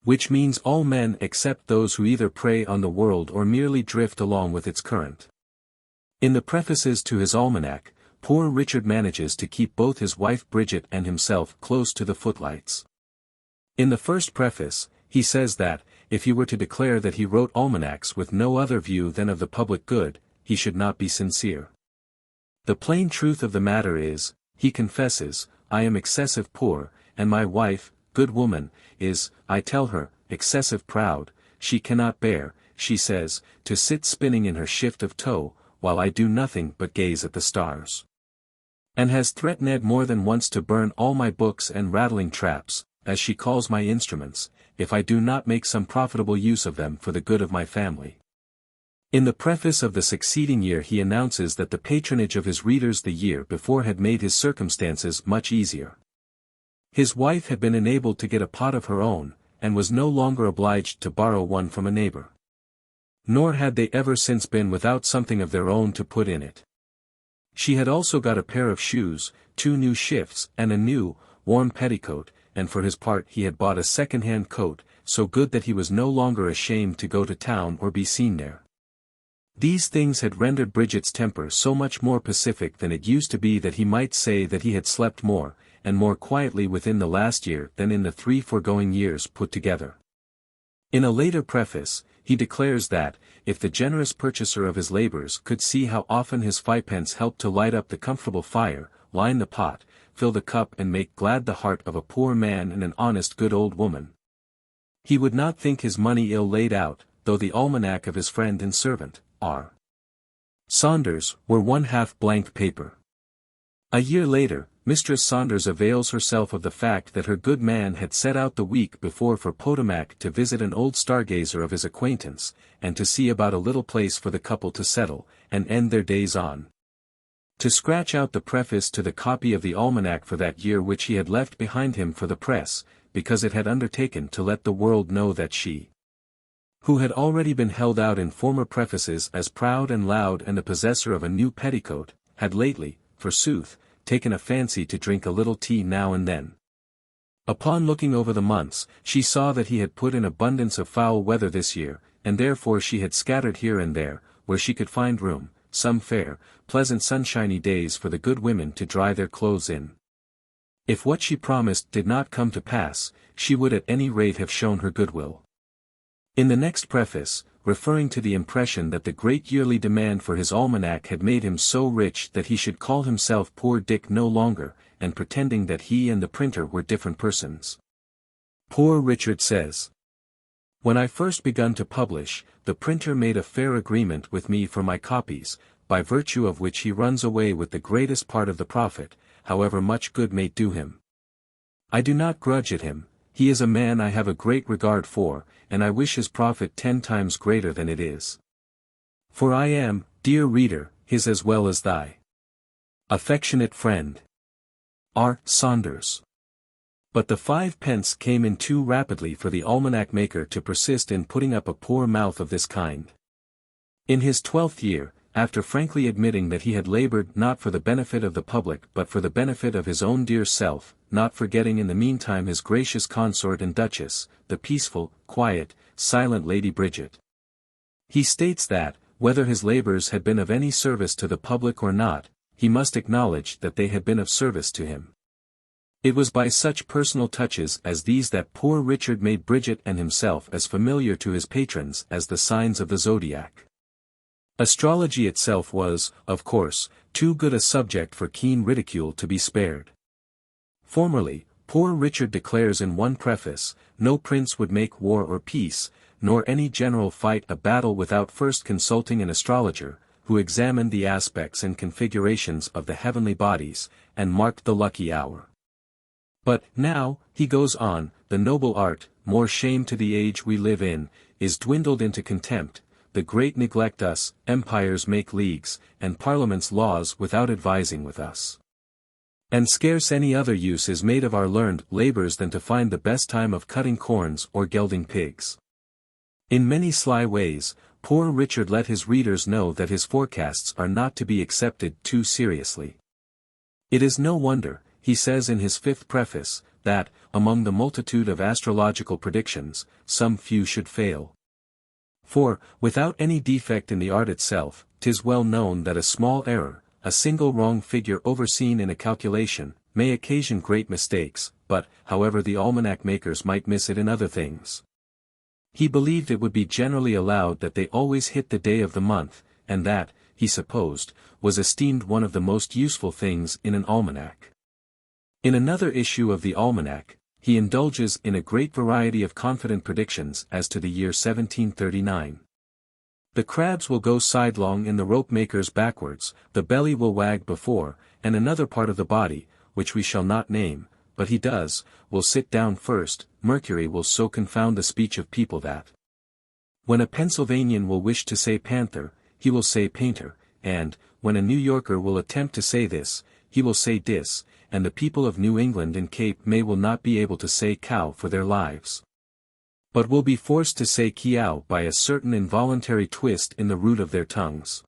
Which means all men except those who either prey on the world or merely drift along with its current. In the prefaces to his almanac, Poor Richard manages to keep both his wife Bridget and himself close to the footlights. In the first preface, he says that, if he were to declare that he wrote almanacs with no other view than of the public good, he should not be sincere. The plain truth of the matter is, he confesses, I am excessive poor, and my wife, good woman, is, I tell her, excessive proud. She cannot bear, she says, to sit spinning in her shift of tow, while I do nothing but gaze at the stars. And has threatened more than once to burn all my books and rattling traps, as she calls my instruments, if I do not make some profitable use of them for the good of my family. In the preface of the succeeding year he announces that the patronage of his readers the year before had made his circumstances much easier. His wife had been enabled to get a pot of her own, and was no longer obliged to borrow one from a neighbor. Nor had they ever since been without something of their own to put in it. She had also got a pair of shoes, 2 new shifts, and a new, warm petticoat, and for his part he had bought a second-hand coat, so good that he was no longer ashamed to go to town or be seen there. These things had rendered Bridget's temper so much more pacific than it used to be that he might say that he had slept more, and more quietly within the last year than in the 3 foregoing years put together. In a later preface, he declares that, if the generous purchaser of his labors could see how often his 5 pence helped to light up the comfortable fire, line the pot, fill the cup and make glad the heart of a poor man and an honest good old woman, he would not think his money ill laid out, though the almanac of his friend and servant, R. Saunders, were 1/2 blank paper. A year later, Mistress Saunders avails herself of the fact that her good man had set out the week before for Potomac to visit an old stargazer of his acquaintance, and to see about a little place for the couple to settle, and end their days on. To scratch out the preface to the copy of the almanac for that year which he had left behind him for the press, because it had undertaken to let the world know that she, who had already been held out in former prefaces as proud and loud and the possessor of a new petticoat, had lately, forsooth, taken a fancy to drink a little tea now and then. Upon looking over the months, she saw that he had put in abundance of foul weather this year, and therefore she had scattered here and there, where she could find room, some fair, pleasant sunshiny days for the good women to dry their clothes in. If what she promised did not come to pass, she would at any rate have shown her goodwill. In the next preface, referring to the impression that the great yearly demand for his almanac had made him so rich that he should call himself Poor Dick no longer, and pretending that he and the printer were different persons, Poor Richard says, "When I first begun to publish, the printer made a fair agreement with me for my copies, by virtue of which he runs away with the greatest part of the profit, however much good may do him. I do not grudge it him, he is a man I have a great regard for, and I wish his profit 10 times greater than it is. For I am, dear reader, his as well as thy affectionate friend, R. Saunders." But the 5 pence came in too rapidly for the almanac maker to persist in putting up a poor mouth of this kind. In his 12th year, after frankly admitting that he had labored not for the benefit of the public but for the benefit of his own dear self, not forgetting in the meantime his gracious consort and duchess, the peaceful, quiet, silent Lady Bridget, he states that, whether his labors had been of any service to the public or not, he must acknowledge that they had been of service to him. It was by such personal touches as these that Poor Richard made Bridget and himself as familiar to his patrons as the signs of the zodiac. Astrology itself was, of course, too good a subject for keen ridicule to be spared. Formerly, Poor Richard declares in one preface, no prince would make war or peace, nor any general fight a battle without first consulting an astrologer, who examined the aspects and configurations of the heavenly bodies, and marked the lucky hour. But, now, he goes on, the noble art, more shame to the age we live in, is dwindled into contempt, the great neglect us, empires make leagues, and parliaments laws without advising with us. And scarce any other use is made of our learned labors than to find the best time of cutting corns or gelding pigs. In many sly ways, Poor Richard let his readers know that his forecasts are not to be accepted too seriously. It is no wonder, he says in his 5th preface, that, among the multitude of astrological predictions, some few should fail. For, without any defect in the art itself, 'tis well known that a small error, a single wrong figure overseen in a calculation, may occasion great mistakes, but, however the almanac makers might miss it in other things, he believed it would be generally allowed that they always hit the day of the month, and that, he supposed, was esteemed one of the most useful things in an almanac. In another issue of the almanac, he indulges in a great variety of confident predictions as to the year 1739. The crabs will go sidelong in the rope makers backwards, the belly will wag before, and another part of the body, which we shall not name, but he does, will sit down first. Mercury will so confound the speech of people that, when a Pennsylvanian will wish to say panther, he will say painter, and, when a New Yorker will attempt to say this, he will say dis, and the people of New England and Cape May will not be able to say cow for their lives, but will be forced to say kiao by a certain involuntary twist in the root of their tongues.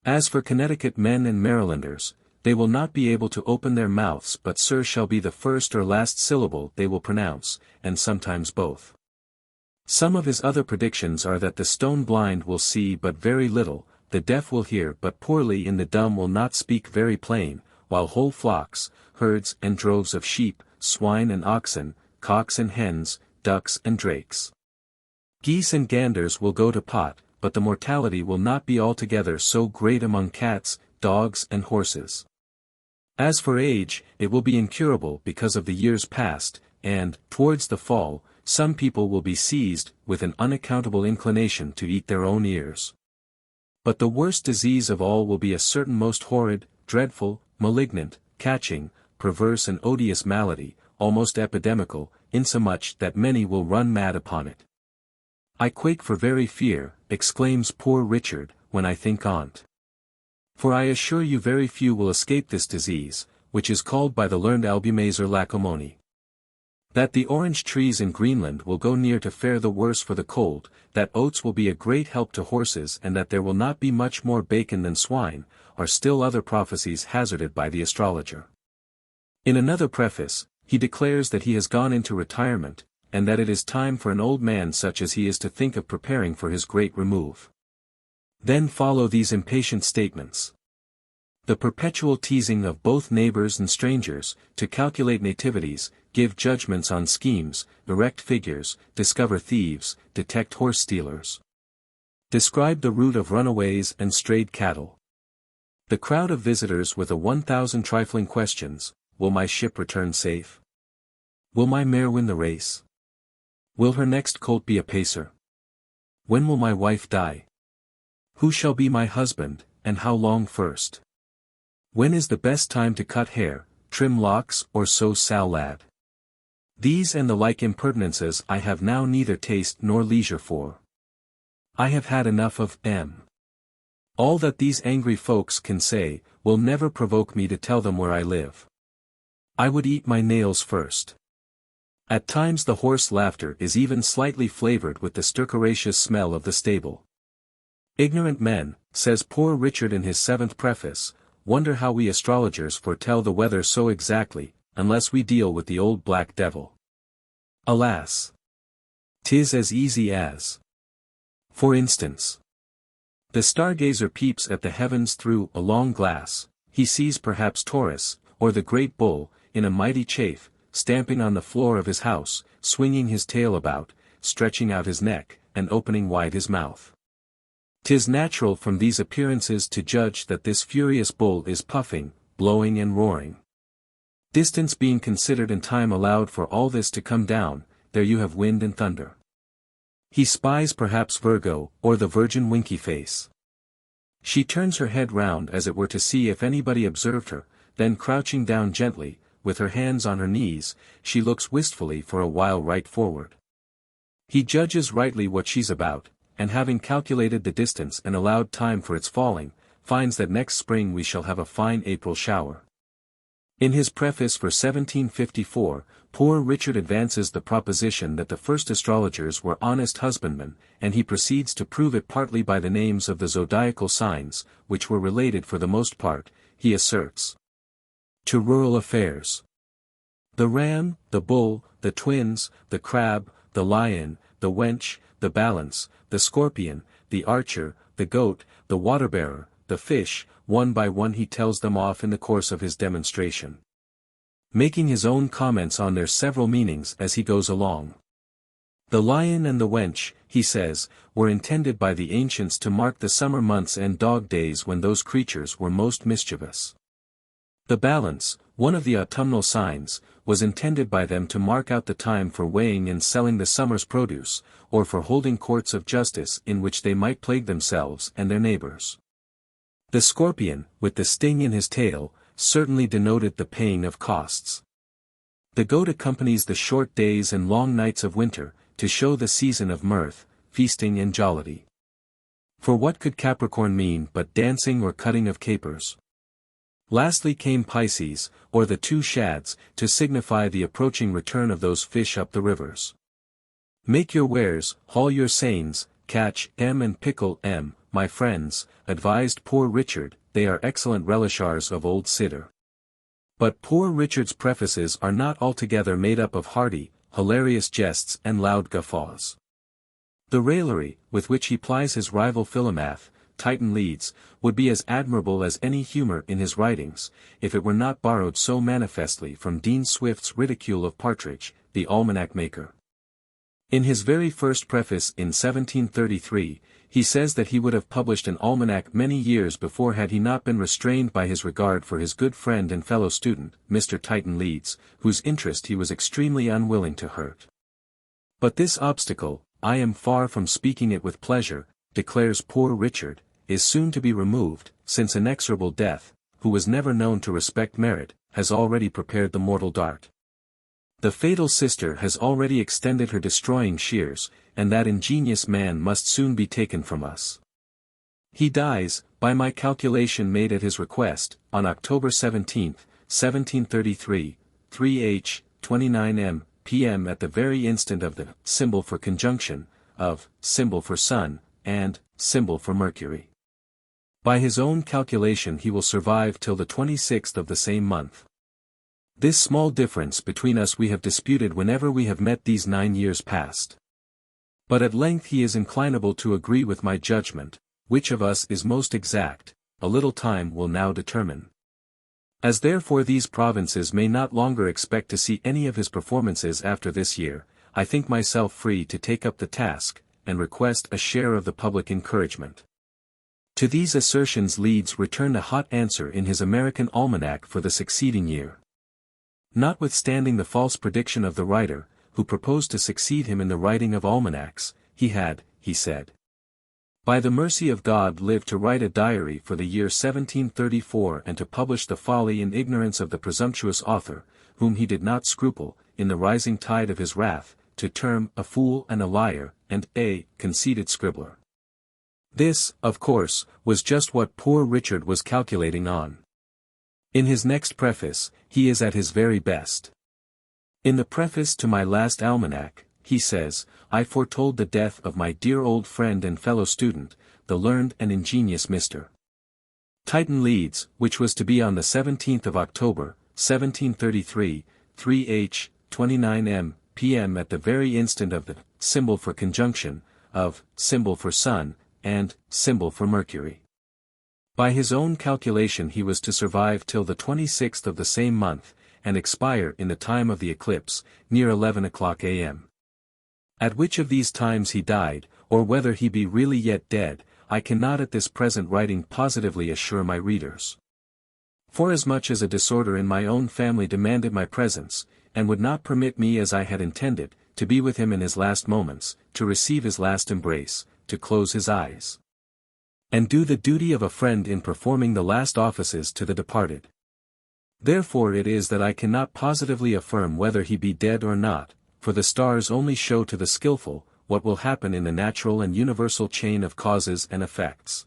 As for Connecticut men and Marylanders, they will not be able to open their mouths but sir shall be the first or last syllable they will pronounce, and sometimes both. Some of his other predictions are that the stone blind will see but very little, the deaf will hear but poorly and the dumb will not speak very plain, while whole flocks, herds and droves of sheep, swine and oxen, cocks and hens, ducks and drakes, geese and ganders will go to pot, but the mortality will not be altogether so great among cats, dogs and horses. As for age, it will be incurable because of the years past, and, towards the fall, some people will be seized with an unaccountable inclination to eat their own ears. But the worst disease of all will be a certain most horrid, dreadful, malignant, catching, perverse and odious malady, almost epidemical, insomuch that many will run mad upon it. I quake for very fear, exclaims Poor Richard, when I think on't. For I assure you very few will escape this disease, which is called by the learned Albumazer lacomony. That the orange trees in Greenland will go near to fare the worse for the cold, that oats will be a great help to horses and that there will not be much more bacon than swine, are still other prophecies hazarded by the astrologer. In another preface, he declares that he has gone into retirement, and that it is time for an old man such as he is to think of preparing for his great remove. Then follow these impatient statements. The perpetual teasing of both neighbors and strangers, to calculate nativities, give judgments on schemes, erect figures, discover thieves, detect horse stealers. Describe the route of runaways and strayed cattle. The crowd of visitors with 1,000 trifling questions: will my ship return safe? Will my mare win the race? Will her next colt be a pacer? When will my wife die? Who shall be my husband, and how long first? When is the best time to cut hair, trim locks or sow sow lad? These and the like impertinences I have now neither taste nor leisure for. I have had enough of m. All that these angry folks can say, will never provoke me to tell them where I live. I would eat my nails first. At times the hoarse laughter is even slightly flavored with the stercoraceous smell of the stable. Ignorant men, says Poor Richard in his 7th preface, wonder how we astrologers foretell the weather so exactly, unless we deal with the old black devil. Alas! 'Tis as easy as. For instance, the stargazer peeps at the heavens through a long glass. He sees perhaps Taurus, or the great bull, in a mighty chafe, stamping on the floor of his house, swinging his tail about, stretching out his neck, and opening wide his mouth. 'Tis natural from these appearances to judge that this furious bull is puffing, blowing and roaring. Distance being considered and time allowed for all this to come down, there you have wind and thunder. He spies perhaps Virgo, or the Virgin Winky Face. She turns her head round as it were to see if anybody observed her, then crouching down gently, with her hands on her knees, she looks wistfully for a while right forward. He judges rightly what she's about, and having calculated the distance and allowed time for its falling, finds that next spring we shall have a fine April shower. In his preface for 1754, Poor Richard advances the proposition that the first astrologers were honest husbandmen, and he proceeds to prove it partly by the names of the zodiacal signs, which were related for the most part, he asserts, to rural affairs. The ram, the bull, the twins, the crab, the lion, the wench, the balance, the scorpion, the archer, the goat, the water-bearer, the fish, one by one he tells them off in the course of his demonstration, making his own comments on their several meanings as he goes along. The lion and the wench, he says, were intended by the ancients to mark the summer months and dog days when those creatures were most mischievous. The balance, one of the autumnal signs, was intended by them to mark out the time for weighing and selling the summer's produce, or for holding courts of justice in which they might plague themselves and their neighbors. The scorpion, with the sting in his tail, certainly denoted the paying of costs. The goat accompanies the short days and long nights of winter, to show the season of mirth, feasting and jollity. For what could Capricorn mean but dancing or cutting of capers? Lastly came Pisces, or the two shads, to signify the approaching return of those fish up the rivers. Make your wares, haul your seines, catch M and pickle M, my friends, advised Poor Richard, they are excellent relishers of old cider. But Poor Richard's prefaces are not altogether made up of hearty, hilarious jests and loud guffaws. The raillery, with which he plies his rival Philomath, Titan Leeds, would be as admirable as any humour in his writings, if it were not borrowed so manifestly from Dean Swift's ridicule of Partridge, the almanac maker. In his very first preface in 1733, he says that he would have published an almanac many years before had he not been restrained by his regard for his good friend and fellow student, Mr. Titan Leeds, whose interest he was extremely unwilling to hurt. But this obstacle, I am far from speaking it with pleasure, declares Poor Richard, is soon to be removed, since inexorable death, who was never known to respect merit, has already prepared the mortal dart. The fatal sister has already extended her destroying shears, and that ingenious man must soon be taken from us. He dies, by my calculation made at his request, on October 17, 1733, 3h, 29m, p.m. at the very instant of the symbol for conjunction, of symbol for Sun, and symbol for Mercury. By his own calculation he will survive till the 26th of the same month. This small difference between us we have disputed whenever we have met these 9 years past. But at length he is inclinable to agree with my judgment, which of us is most exact, a little time will now determine. As therefore these provinces may not longer expect to see any of his performances after this year, I think myself free to take up the task, and request a share of the public encouragement. To these assertions Leeds returned a hot answer in his American Almanac for the succeeding year. Notwithstanding the false prediction of the writer, who proposed to succeed him in the writing of almanacs, he had, he said, by the mercy of God lived to write a diary for the year 1734 and to publish the folly and ignorance of the presumptuous author, whom he did not scruple, in the rising tide of his wrath, to term a fool and a liar, and a conceited scribbler. This, of course, was just what poor Richard was calculating on. In his next preface, he is at his very best. In the preface to my last almanac, he says, I foretold the death of my dear old friend and fellow student, the learned and ingenious Mr. Titan Leeds, which was to be on the 17th of October, 1733, 3h, 29m, p.m. at the very instant of the symbol for conjunction, of symbol for Sun, and symbol for Mercury. By his own calculation he was to survive till the 26th of the same month, and expire in the time of the eclipse, near 11 o'clock a.m. At which of these times he died, or whether he be really yet dead, I cannot at this present writing positively assure my readers. Forasmuch as a disorder in my own family demanded my presence, and would not permit me as I had intended, to be with him in his last moments, to receive his last embrace, to close his eyes, and do the duty of a friend in performing the last offices to the departed. Therefore it is that I cannot positively affirm whether he be dead or not, for the stars only show to the skilful, what will happen in the natural and universal chain of causes and effects.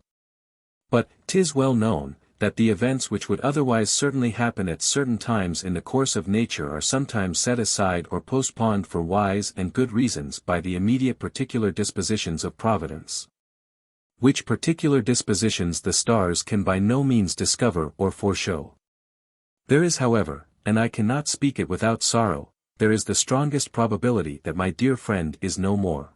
But 'tis well known, that the events which would otherwise certainly happen at certain times in the course of nature are sometimes set aside or postponed for wise and good reasons by the immediate particular dispositions of Providence. Which particular dispositions the stars can by no means discover or foreshow. There is however, and I cannot speak it without sorrow, there is the strongest probability that my dear friend is no more.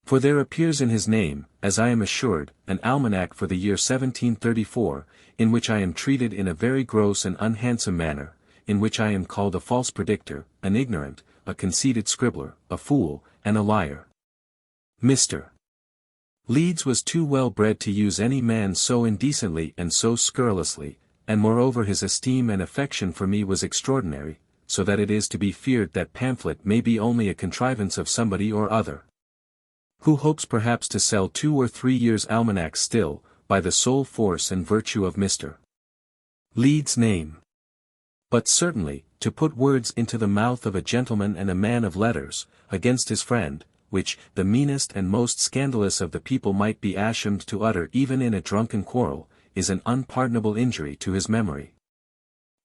For there appears in his name, as I am assured, an almanac for the year 1734, in which I am treated in a very gross and unhandsome manner, in which I am called a false predictor, an ignorant, a conceited scribbler, a fool, and a liar. Mr. Leeds was too well bred to use any man so indecently and so scurrilously, and moreover his esteem and affection for me was extraordinary, so that it is to be feared that pamphlet may be only a contrivance of somebody or other, who hopes perhaps to sell 2 or 3 years' almanacs still, by the sole force and virtue of Mr. Leeds' name. But certainly, to put words into the mouth of a gentleman and a man of letters, against his friend, which the meanest and most scandalous of the people might be ashamed to utter even in a drunken quarrel, is an unpardonable injury to his memory,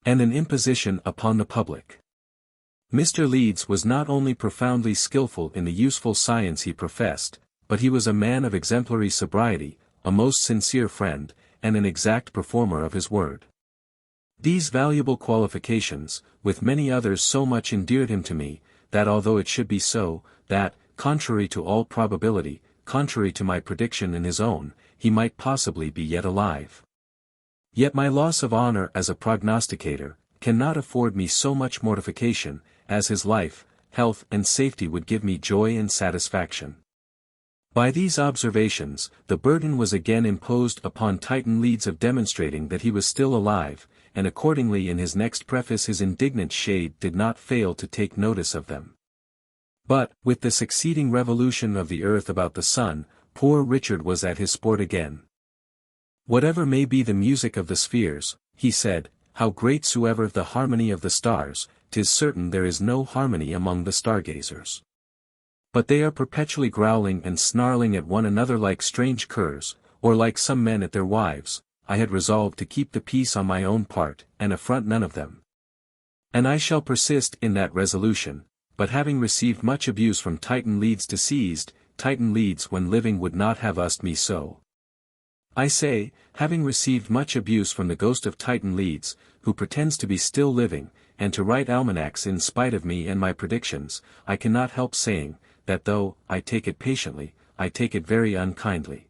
and an imposition upon the public. Mr. Leeds was not only profoundly skillful in the useful science he professed, but he was a man of exemplary sobriety, a most sincere friend, and an exact performer of his word. These valuable qualifications, with many others so much endeared him to me, that although it should be so, that, contrary to all probability, contrary to my prediction and his own, he might possibly be yet alive. Yet my loss of honor as a prognosticator, cannot afford me so much mortification, as his life, health and safety would give me joy and satisfaction. By these observations, the burden was again imposed upon Titan Leeds of demonstrating that he was still alive, and accordingly in his next preface his indignant shade did not fail to take notice of them. But, with the succeeding revolution of the earth about the sun, poor Richard was at his sport again. Whatever may be the music of the spheres, he said, how great soever the harmony of the stars, 'tis certain there is no harmony among the stargazers. But they are perpetually growling and snarling at one another like strange curs, or like some men at their wives. I had resolved to keep the peace on my own part, and affront none of them. And I shall persist in that resolution, but having received much abuse from Titan Leeds deceased, Titan Leeds when living would not have used me so. I say, having received much abuse from the ghost of Titan Leeds, who pretends to be still living, and to write almanacs in spite of me and my predictions, I cannot help saying, that though I take it patiently, I take it very unkindly.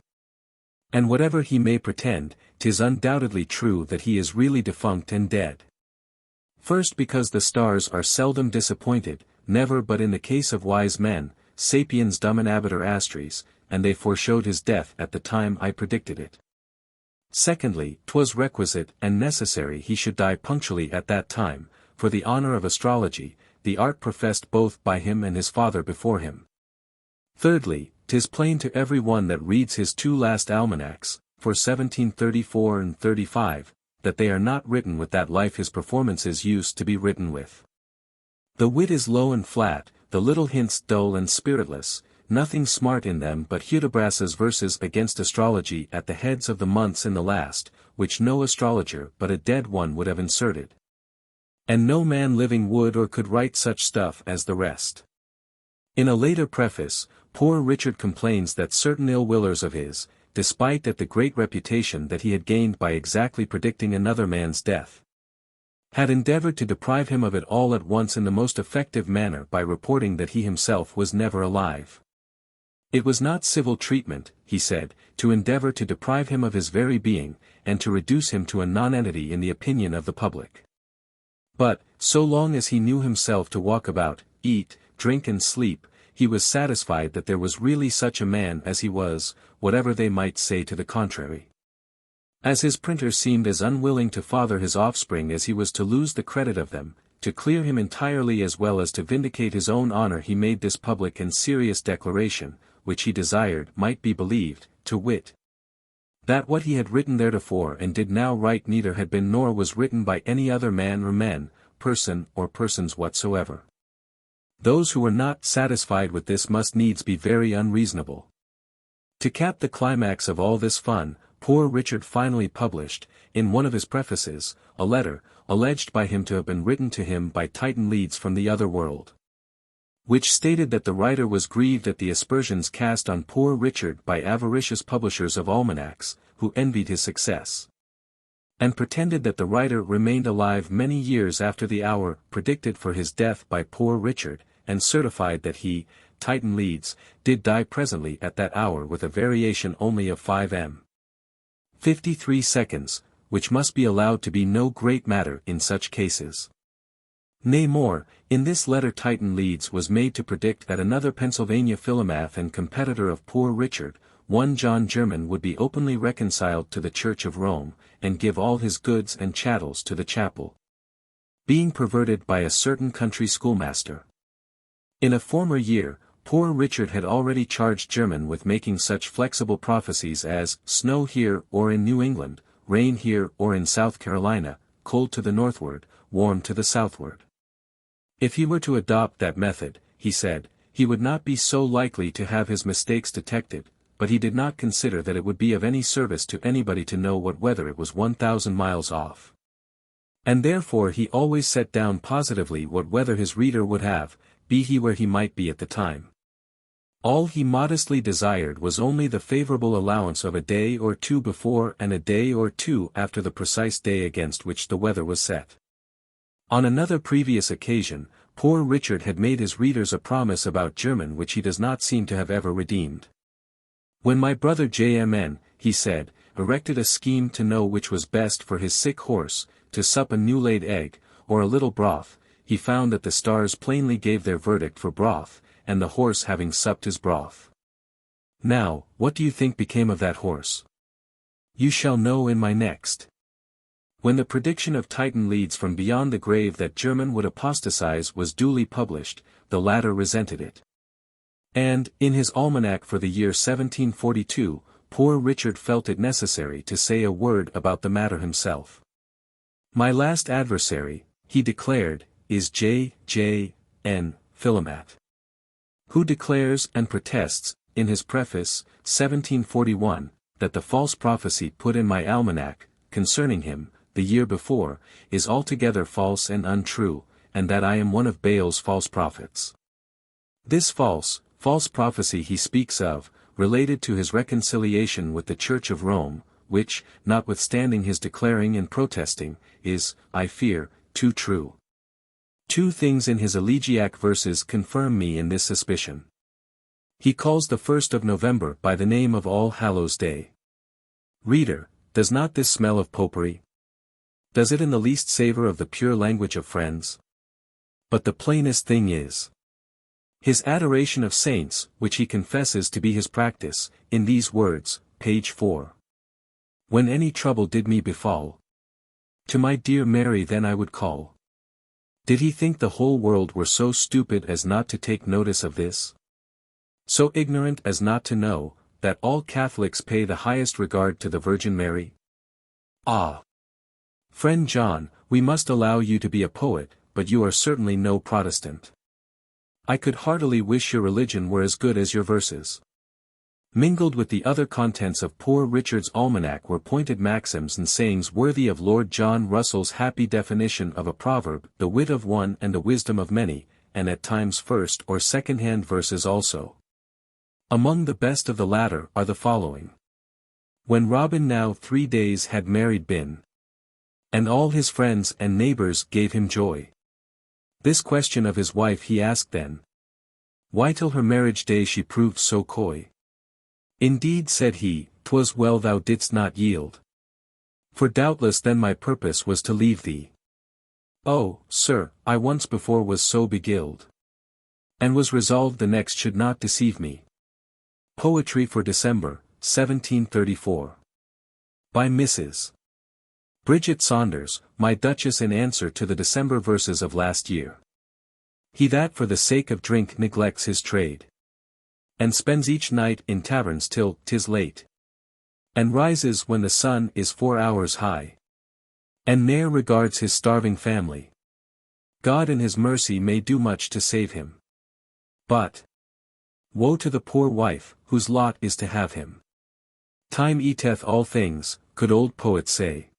And whatever he may pretend, 'tis undoubtedly true that he is really defunct and dead. First, because the stars are seldom disappointed, never but in the case of wise men, sapiens dum abiter astris, and they foreshowed his death at the time I predicted it. Secondly, 'twas requisite and necessary he should die punctually at that time, for the honor of astrology, the art professed both by him and his father before him. Thirdly, 'tis plain to every one that reads his two last almanacs, for 1734 and 35, that they are not written with that life his performances used to be written with. The wit is low and flat, the little hints dull and spiritless, nothing smart in them but Hudibras's verses against astrology at the heads of the months in the last, which no astrologer but a dead one would have inserted. And no man living would or could write such stuff as the rest. In a later preface, Poor Richard complains that certain ill-willers of his, despite at the great reputation that he had gained by exactly predicting another man's death, had endeavored to deprive him of it all at once in the most effective manner by reporting that he himself was never alive. It was not civil treatment, he said, to endeavor to deprive him of his very being, and to reduce him to a nonentity in the opinion of the public. But, so long as he knew himself to walk about, eat, drink and sleep, he was satisfied that there was really such a man as he was, whatever they might say to the contrary. As his printer seemed as unwilling to father his offspring as he was to lose the credit of them, to clear him entirely as well as to vindicate his own honor, he made this public and serious declaration, which he desired might be believed, to wit, that what he had written theretofore and did now write neither had been nor was written by any other man or men, person or persons whatsoever. Those who were not satisfied with this must needs be very unreasonable. To cap the climax of all this fun, Poor Richard finally published, in one of his prefaces, a letter, alleged by him to have been written to him by Titan Leeds from the other world, which stated that the writer was grieved at the aspersions cast on Poor Richard by avaricious publishers of almanacs, who envied his success, and pretended that the writer remained alive many years after the hour predicted for his death by Poor Richard, and certified that he, Titan Leeds, did die presently at that hour with a variation only of 5 53 seconds, which must be allowed to be no great matter in such cases. Nay more, in this letter Titan Leeds was made to predict that another Pennsylvania philomath and competitor of Poor Richard, one John German, would be openly reconciled to the Church of Rome, and give all his goods and chattels to the chapel, being perverted by a certain country schoolmaster. In a former year, Poor Richard had already charged German with making such flexible prophecies as, snow here or in New England, rain here or in South Carolina, cold to the northward, warm to the southward. If he were to adopt that method, he said, he would not be so likely to have his mistakes detected, but he did not consider that it would be of any service to anybody to know what weather it was 1,000 miles off. And therefore he always set down positively what weather his reader would have, be he where he might be at the time. All he modestly desired was only the favorable allowance of a day or two before and a day or two after the precise day against which the weather was set. On another previous occasion, Poor Richard had made his readers a promise about German which he does not seem to have ever redeemed. When my brother J.M.N., he said, erected a scheme to know which was best for his sick horse, to sup a new-laid egg, or a little broth, he found that the stars plainly gave their verdict for broth, and the horse having supped his broth. Now, what do you think became of that horse? You shall know in my next. When the prediction of Titan Leeds from beyond the grave that German would apostatize was duly published, the latter resented it. And, in his almanac for the year 1742, Poor Richard felt it necessary to say a word about the matter himself. My last adversary, he declared, is J.N. Philomath, who declares and protests, in his preface, 1741, that the false prophecy put in my almanac, concerning him, the year before, is altogether false and untrue, and that I am one of Baal's false prophets. This false prophecy he speaks of, related to his reconciliation with the Church of Rome, which, notwithstanding his declaring and protesting, is, I fear, too true. Two things in his elegiac verses confirm me in this suspicion. He calls the 1st of November by the name of All Hallows' Day. Reader, does not this smell of popery? Does it in the least savor of the pure language of friends? But the plainest thing is his adoration of saints, which he confesses to be his practice, in these words, page 4. When any trouble did me befall, to my dear Mary then I would call. Did he think the whole world were so stupid as not to take notice of this? So ignorant as not to know, that all Catholics pay the highest regard to the Virgin Mary? Ah! Friend John, we must allow you to be a poet, but you are certainly no Protestant. I could heartily wish your religion were as good as your verses. Mingled with the other contents of Poor Richard's Almanac were pointed maxims and sayings worthy of Lord John Russell's happy definition of a proverb, the wit of one and the wisdom of many, and at times first or second-hand verses also. Among the best of the latter are the following. When Robin now 3 days had married been, and all his friends and neighbors gave him joy. This question of his wife he asked then, why till her marriage day she proved so coy? Indeed said he, 'twas well thou didst not yield. For doubtless then my purpose was to leave thee. Oh, sir, I once before was so beguiled, and was resolved the next should not deceive me. Poetry for December, 1734. By Mrs. Bridget Saunders, my Duchess, in answer to the December verses of last year. He that for the sake of drink neglects his trade, and spends each night in taverns till 'tis late, and rises when the sun is 4 hours high, and ne'er regards his starving family, God in his mercy may do much to save him. But woe to the poor wife, whose lot is to have him. Time eateth all things, could old poets say.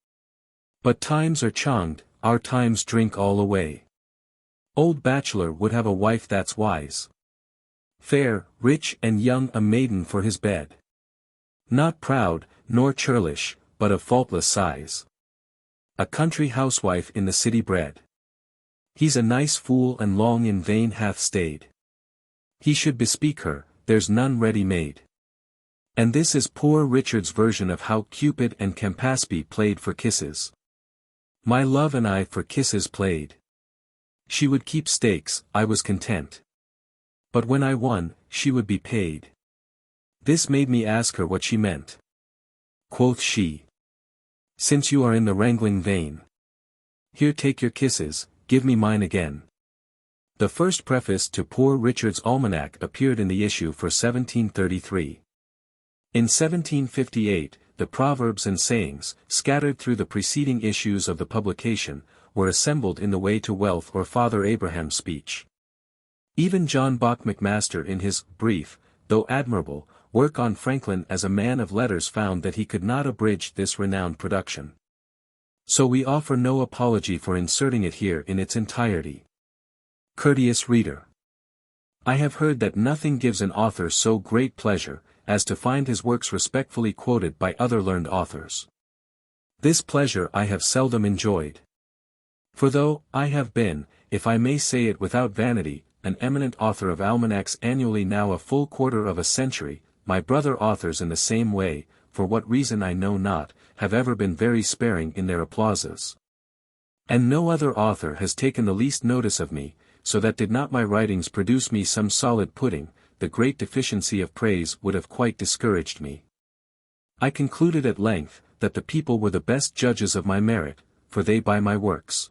But times are changed, our times drink all away. Old bachelor would have a wife that's wise, fair, rich and young, a maiden for his bed. Not proud, nor churlish, but of faultless size. A country housewife in the city bred. He's a nice fool and long in vain hath stayed. He should bespeak her, there's none ready made. And this is Poor Richard's version of how Cupid and Campaspe played for kisses. My love and I for kisses played. She would keep stakes, I was content. But when I won, she would be paid. This made me ask her what she meant. Quoth she, since you are in the wrangling vein, here take your kisses, give me mine again. The first preface to Poor Richard's Almanac appeared in the issue for 1733. In 1758, the proverbs and sayings, scattered through the preceding issues of the publication, were assembled in the Way to Wealth or Father Abraham's speech. Even John Bach McMaster in his brief, though admirable, work on Franklin as a man of letters found that he could not abridge this renowned production. So we offer no apology for inserting it here in its entirety. Courteous reader, I have heard that nothing gives an author so great pleasure, as to find his works respectfully quoted by other learned authors. This pleasure I have seldom enjoyed. For though I have been, if I may say it without vanity, an eminent author of almanacs annually now a full quarter of a century, my brother authors in the same way, for what reason I know not, have ever been very sparing in their applauses. And no other author has taken the least notice of me, so that did not my writings produce me some solid pudding, the great deficiency of praise would have quite discouraged me. I concluded at length, that the people were the best judges of my merit, for they buy my works.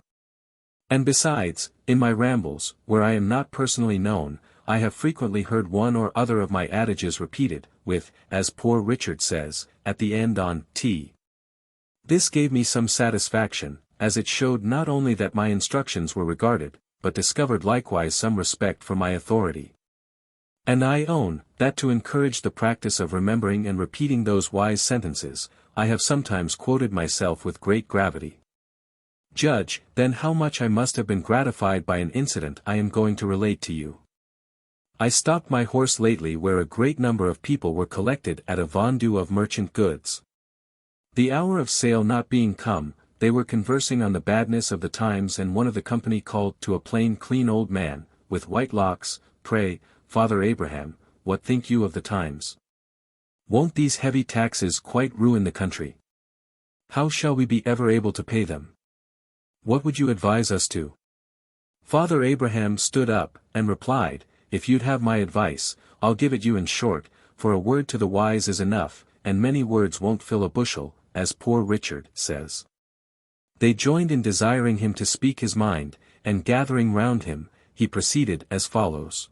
And besides, in my rambles, where I am not personally known, I have frequently heard one or other of my adages repeated, with, as Poor Richard says, at the end on T. This gave me some satisfaction, as it showed not only that my instructions were regarded, but discovered likewise some respect for my authority. And I own, that to encourage the practice of remembering and repeating those wise sentences, I have sometimes quoted myself with great gravity. Judge, then, how much I must have been gratified by an incident I am going to relate to you. I stopped my horse lately where a great number of people were collected at a vendue of merchant goods. The hour of sale not being come, they were conversing on the badness of the times, and one of the company called to a plain clean old man, with white locks, Pray, Father Abraham, what think you of the times? Won't these heavy taxes quite ruin the country? How shall we be ever able to pay them? What would you advise us to? Father Abraham stood up, and replied, If you'd have my advice, I'll give it you in short, for a word to the wise is enough, and many words won't fill a bushel, as Poor Richard says. They joined in desiring him to speak his mind, and gathering round him, he proceeded as follows.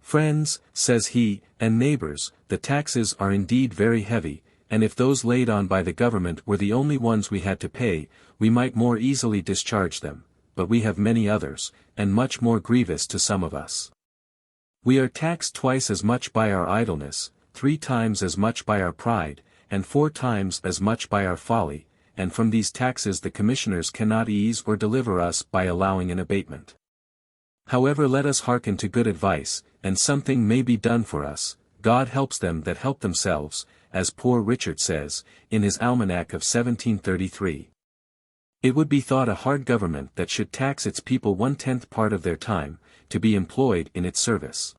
Friends, says he, and neighbors, the taxes are indeed very heavy, and if those laid on by the government were the only ones we had to pay, we might more easily discharge them, but we have many others, and much more grievous to some of us. We are taxed twice as much by our idleness, 3 times as much by our pride, and 4 times as much by our folly, and from these taxes the commissioners cannot ease or deliver us by allowing an abatement. However, let us hearken to good advice, and something may be done for us. God helps them that help themselves, as Poor Richard says, in his almanac of 1733. It would be thought a hard government that should tax its people 1/10 part of their time, to be employed in its service.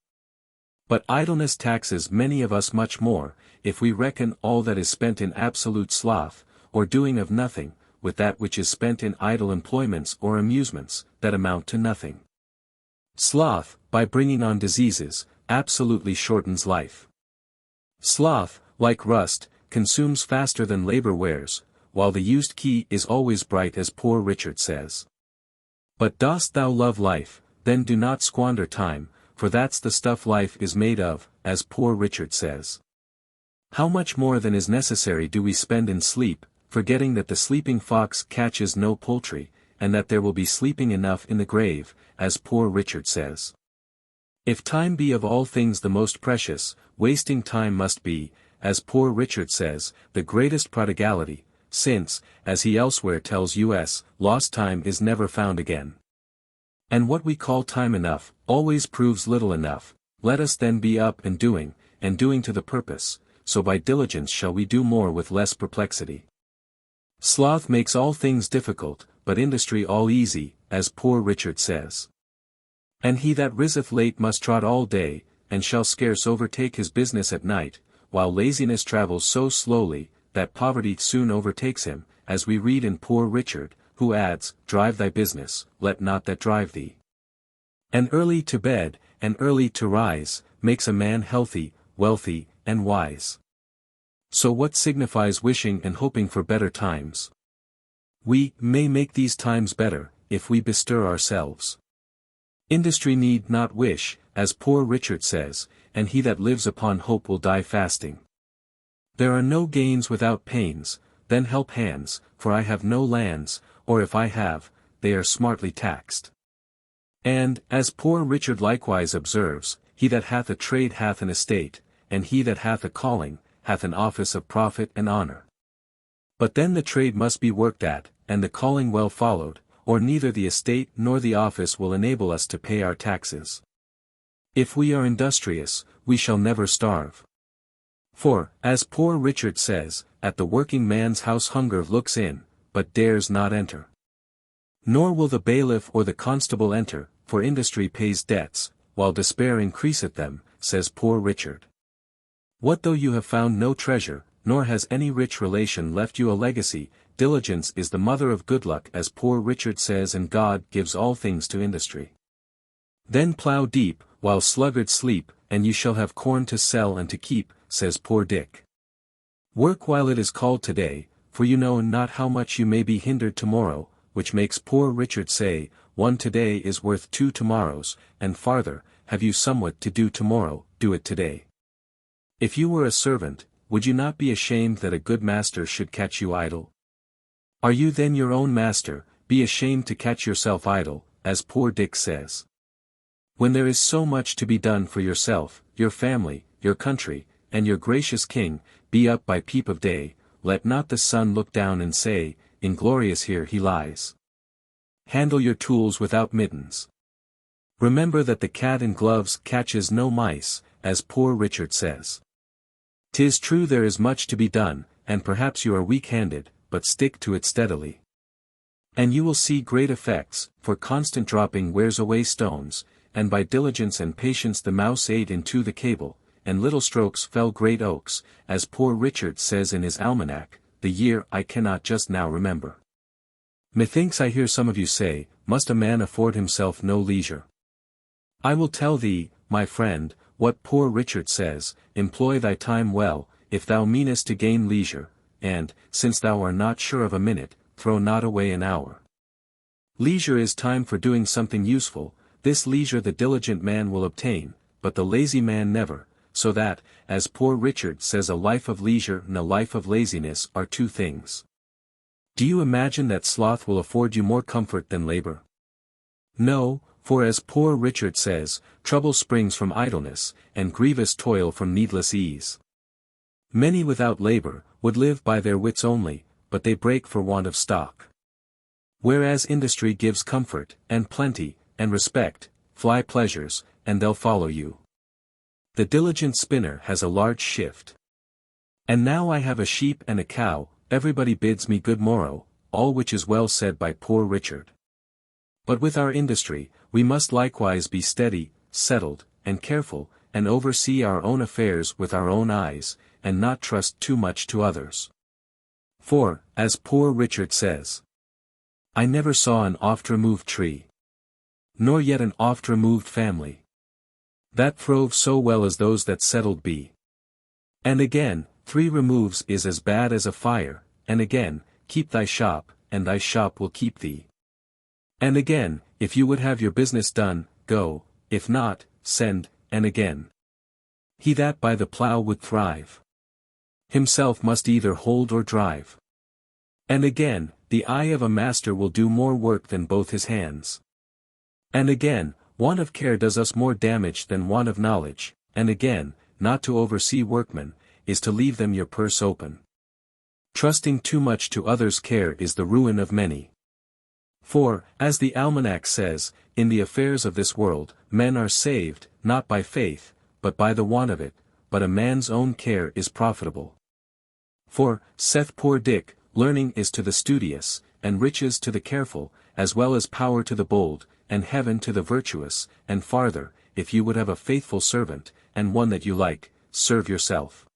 But idleness taxes many of us much more, if we reckon all that is spent in absolute sloth, or doing of nothing, with that which is spent in idle employments or amusements, that amount to nothing. Sloth, by bringing on diseases, absolutely shortens life. Sloth, like rust, consumes faster than labor wears, while the used key is always bright, as Poor Richard says. But dost thou love life, then do not squander time, for that's the stuff life is made of, as Poor Richard says. How much more than is necessary do we spend in sleep, forgetting that the sleeping fox catches no poultry, and that there will be sleeping enough in the grave, as Poor Richard says. If time be of all things the most precious, wasting time must be, as Poor Richard says, the greatest prodigality, since, as he elsewhere tells us, lost time is never found again. And what we call time enough, always proves little enough. Let us then be up and doing to the purpose, so by diligence shall we do more with less perplexity. Sloth makes all things difficult, but industry all easy, as Poor Richard says. And he that riseth late must trot all day, and shall scarce overtake his business at night, while laziness travels so slowly, that poverty soon overtakes him, as we read in Poor Richard, who adds, Drive thy business, let not that drive thee. And early to bed, and early to rise, makes a man healthy, wealthy, and wise. So what signifies wishing and hoping for better times? We may make these times better, if we bestir ourselves. Industry need not wish, as Poor Richard says, and he that lives upon hope will die fasting. There are no gains without pains, then help hands, for I have no lands, or if I have, they are smartly taxed. And, as Poor Richard likewise observes, he that hath a trade hath an estate, and he that hath a calling, hath an office of profit and honor. But then the trade must be worked at, and the calling well followed, or neither the estate nor the office will enable us to pay our taxes. If we are industrious, we shall never starve. For, as Poor Richard says, at the working man's house hunger looks in, but dares not enter. Nor will the bailiff or the constable enter, for industry pays debts, while despair increaseth them, says Poor Richard. What though you have found no treasure, nor has any rich relation left you a legacy? Diligence is the mother of good luck, as Poor Richard says, and God gives all things to industry. Then plough deep, while sluggards sleep, and you shall have corn to sell and to keep, says Poor Dick. Work while it is called today, for you know not how much you may be hindered tomorrow, which makes Poor Richard say, one today is worth 2 tomorrows, and farther, have you somewhat to do tomorrow, do it today. If you were a servant, would you not be ashamed that a good master should catch you idle? Are you then your own master? Be ashamed to catch yourself idle, as Poor Dick says. When there is so much to be done for yourself, your family, your country, and your gracious king, be up by peep of day, let not the sun look down and say, Inglorious here he lies. Handle your tools without mittens. Remember that the cat in gloves catches no mice, as Poor Richard says. 'Tis true there is much to be done, and perhaps you are weak-handed, but stick to it steadily. And you will see great effects, for constant dropping wears away stones, and by diligence and patience the mouse ate into the cable, and little strokes fell great oaks, as Poor Richard says in his almanac, the year I cannot just now remember. Methinks I hear some of you say, must a man afford himself no leisure? I will tell thee, my friend, what Poor Richard says, employ thy time well, if thou meanest to gain leisure, and, since thou art not sure of a minute, throw not away an hour. Leisure is time for doing something useful, this leisure the diligent man will obtain, but the lazy man never, so that, as Poor Richard says, a life of leisure and a life of laziness are two things. Do you imagine that sloth will afford you more comfort than labor? No, for as Poor Richard says, trouble springs from idleness, and grievous toil from needless ease. Many without labor, would live by their wits only, but they break for want of stock. Whereas industry gives comfort, and plenty, and respect, fly pleasures, and they'll follow you. The diligent spinner has a large shift. And now I have a sheep and a cow, everybody bids me good morrow, all which is well said by Poor Richard. But with our industry, we must likewise be steady, settled, and careful, and oversee our own affairs with our own eyes, and not trust too much to others. For, as Poor Richard says, I never saw an oft-removed tree, nor yet an oft-removed family, that throve so well as those that settled be. And again, 3 removes is as bad as a fire, and again, keep thy shop, and thy shop will keep thee. And again, if you would have your business done, go, if not, send, and again. He that by the plough would thrive, himself must either hold or drive. And again, the eye of a master will do more work than both his hands. And again, want of care does us more damage than want of knowledge, and again, not to oversee workmen, is to leave them your purse open. Trusting too much to others' care is the ruin of many. For, as the almanac says, in the affairs of this world, men are saved, not by faith, but by the want of it, but a man's own care is profitable. For, saith poor Dick, learning is to the studious, and riches to the careful, as well as power to the bold, and heaven to the virtuous, and farther, if you would have a faithful servant, and one that you like, serve yourself.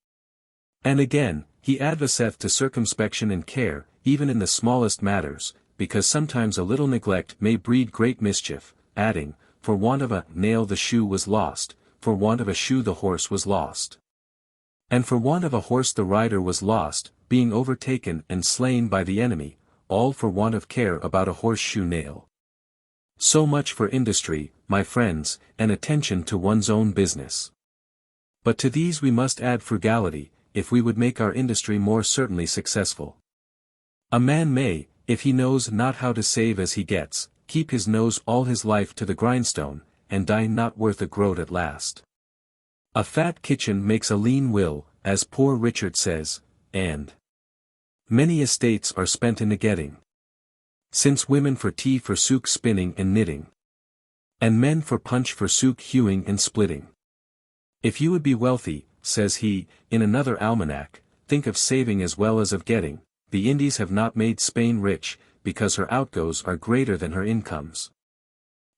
And again, he adviseth to circumspection and care, even in the smallest matters, because sometimes a little neglect may breed great mischief, adding, for want of a nail the shoe was lost, for want of a shoe the horse was lost. And for want of a horse the rider was lost, being overtaken and slain by the enemy, all for want of care about a horseshoe nail. So much for industry, my friends, and attention to one's own business. But to these we must add frugality, if we would make our industry more certainly successful. A man may, if he knows not how to save as he gets, keep his nose all his life to the grindstone, and die not worth a groat at last. A fat kitchen makes a lean will, as Poor Richard says, and many estates are spent in the getting. Since women for tea forsook spinning and knitting, and men for punch forsook hewing and splitting. If you would be wealthy, says he, in another almanac, think of saving as well as of getting. The Indies have not made Spain rich, because her outgoes are greater than her incomes.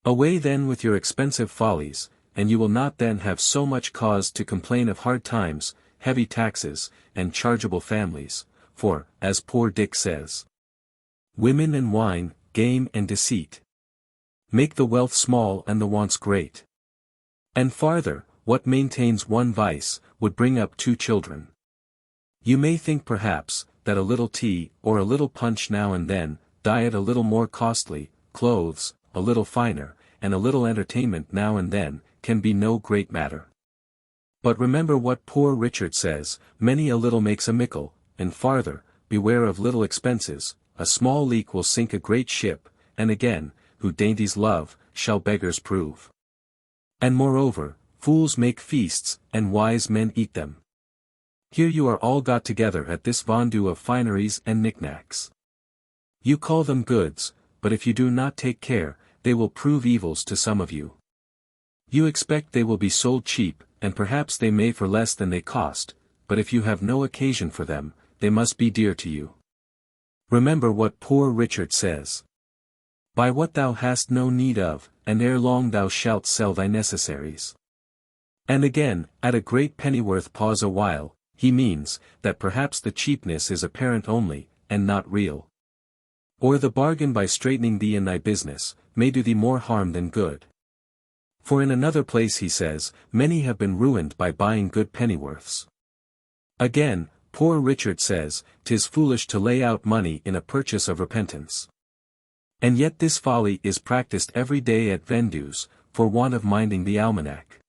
Away then with your expensive follies, and you will not then have so much cause to complain of hard times, heavy taxes, and chargeable families, for, as poor Dick says, women and wine, game and deceit, make the wealth small and the wants great. And farther, what maintains one vice, would bring up 2 children. You may think perhaps, that a little tea, or a little punch now and then, diet a little more costly, clothes, a little finer, and a little entertainment now and then, can be no great matter. But remember what Poor Richard says, many a little makes a mickle, and farther, beware of little expenses, a small leak will sink a great ship, and again, who dainties love, shall beggars prove. And moreover, fools make feasts, and wise men eat them. Here you are all got together at this vendue of fineries and knickknacks. You call them goods, but if you do not take care, they will prove evils to some of you. You expect they will be sold cheap, and perhaps they may for less than they cost, but if you have no occasion for them, they must be dear to you. Remember what Poor Richard says. Buy what thou hast no need of, and ere long thou shalt sell thy necessaries. And again, at a great pennyworth pause a while, he means, that perhaps the cheapness is apparent only, and not real. Or the bargain by straightening thee in thy business, may do thee more harm than good. For in another place he says, many have been ruined by buying good pennyworths. Again, Poor Richard says, 'tis foolish to lay out money in a purchase of repentance. And yet this folly is practiced every day at vendus, for want of minding the almanac.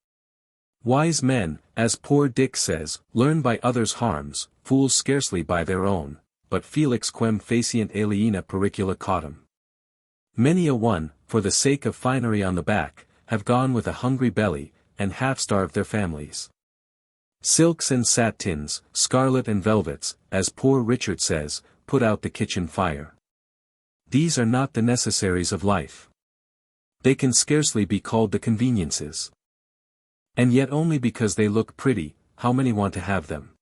Wise men, as poor Dick says, learn by others' harms, fools scarcely by their own, but felix quem facient aliena pericula cautum. Many a one, for the sake of finery on the back, have gone with a hungry belly, and half-starved their families. Silks and satins, scarlet and velvets, as Poor Richard says, put out the kitchen fire. These are not the necessaries of life. They can scarcely be called the conveniences. And yet only because they look pretty, how many want to have them?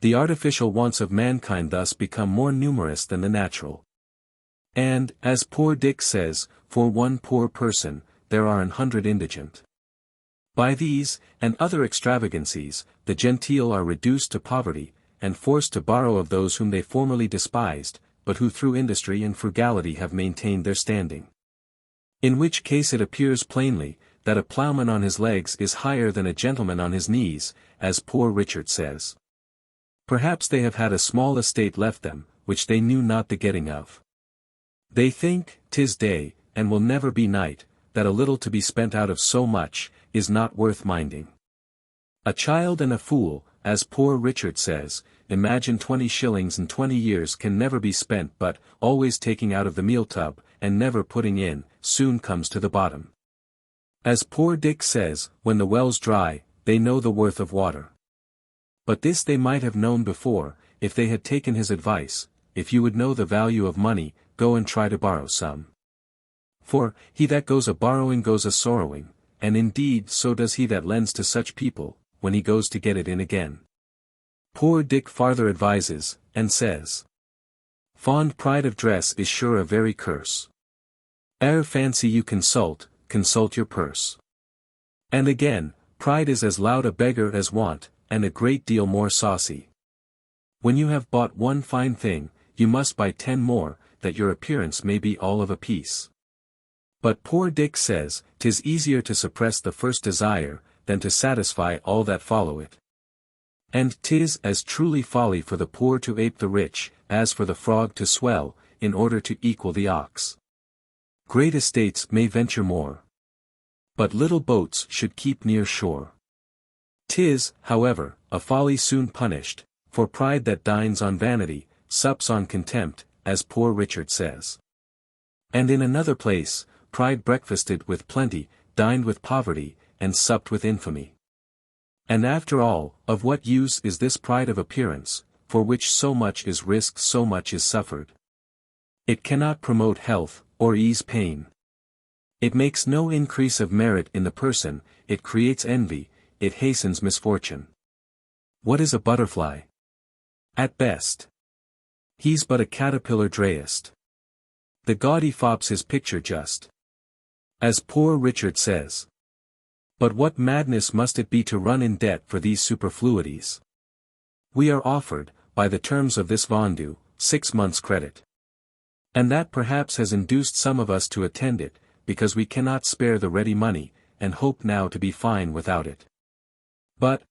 The artificial wants of mankind thus become more numerous than the natural. And, as poor Dick says, for one poor person, there are 100 indigent. By these, and other extravagancies, the genteel are reduced to poverty, and forced to borrow of those whom they formerly despised, but who through industry and frugality have maintained their standing. In which case it appears plainly, that a ploughman on his legs is higher than a gentleman on his knees, as Poor Richard says. Perhaps they have had a small estate left them, which they knew not the getting of. They think, 'tis day, and will never be night, that a little to be spent out of so much, is not worth minding. A child and a fool, as Poor Richard says, imagine 20 shillings in 20 years can never be spent but, always taking out of the meal tub, and never putting in, soon comes to the bottom. As poor Dick says, when the well's dry, they know the worth of water. But this they might have known before, if they had taken his advice. If you would know the value of money, go and try to borrow some. For, he that goes a-borrowing goes a-sorrowing, and indeed so does he that lends to such people, when he goes to get it in again. Poor Dick farther advises, and says, fond pride of dress is sure a very curse. Ere fancy you consult your purse. And again, pride is as loud a beggar as want, and a great deal more saucy. When you have bought one fine thing, you must buy 10 more, that your appearance may be all of a piece. But poor Dick says, 'tis easier to suppress the first desire, than to satisfy all that follow it. And 'tis as truly folly for the poor to ape the rich, as for the frog to swell, in order to equal the ox. Great estates may venture more. But little boats should keep near shore. 'Tis, however, a folly soon punished, for pride that dines on vanity, sups on contempt, as Poor Richard says. And in another place, pride breakfasted with plenty, dined with poverty, and supped with infamy. And after all, of what use is this pride of appearance, for which so much is risked, so much is suffered? It cannot promote health, or ease pain. It makes no increase of merit in the person, it creates envy, it hastens misfortune. What is a butterfly? At best, he's but a caterpillar drayest. The gaudy fops his picture just. As Poor Richard says. But what madness must it be to run in debt for these superfluities? We are offered, by the terms of this vendu, 6 months' credit. And that perhaps has induced some of us to attend it, because we cannot spare the ready money, and hope now to be fine without it. But,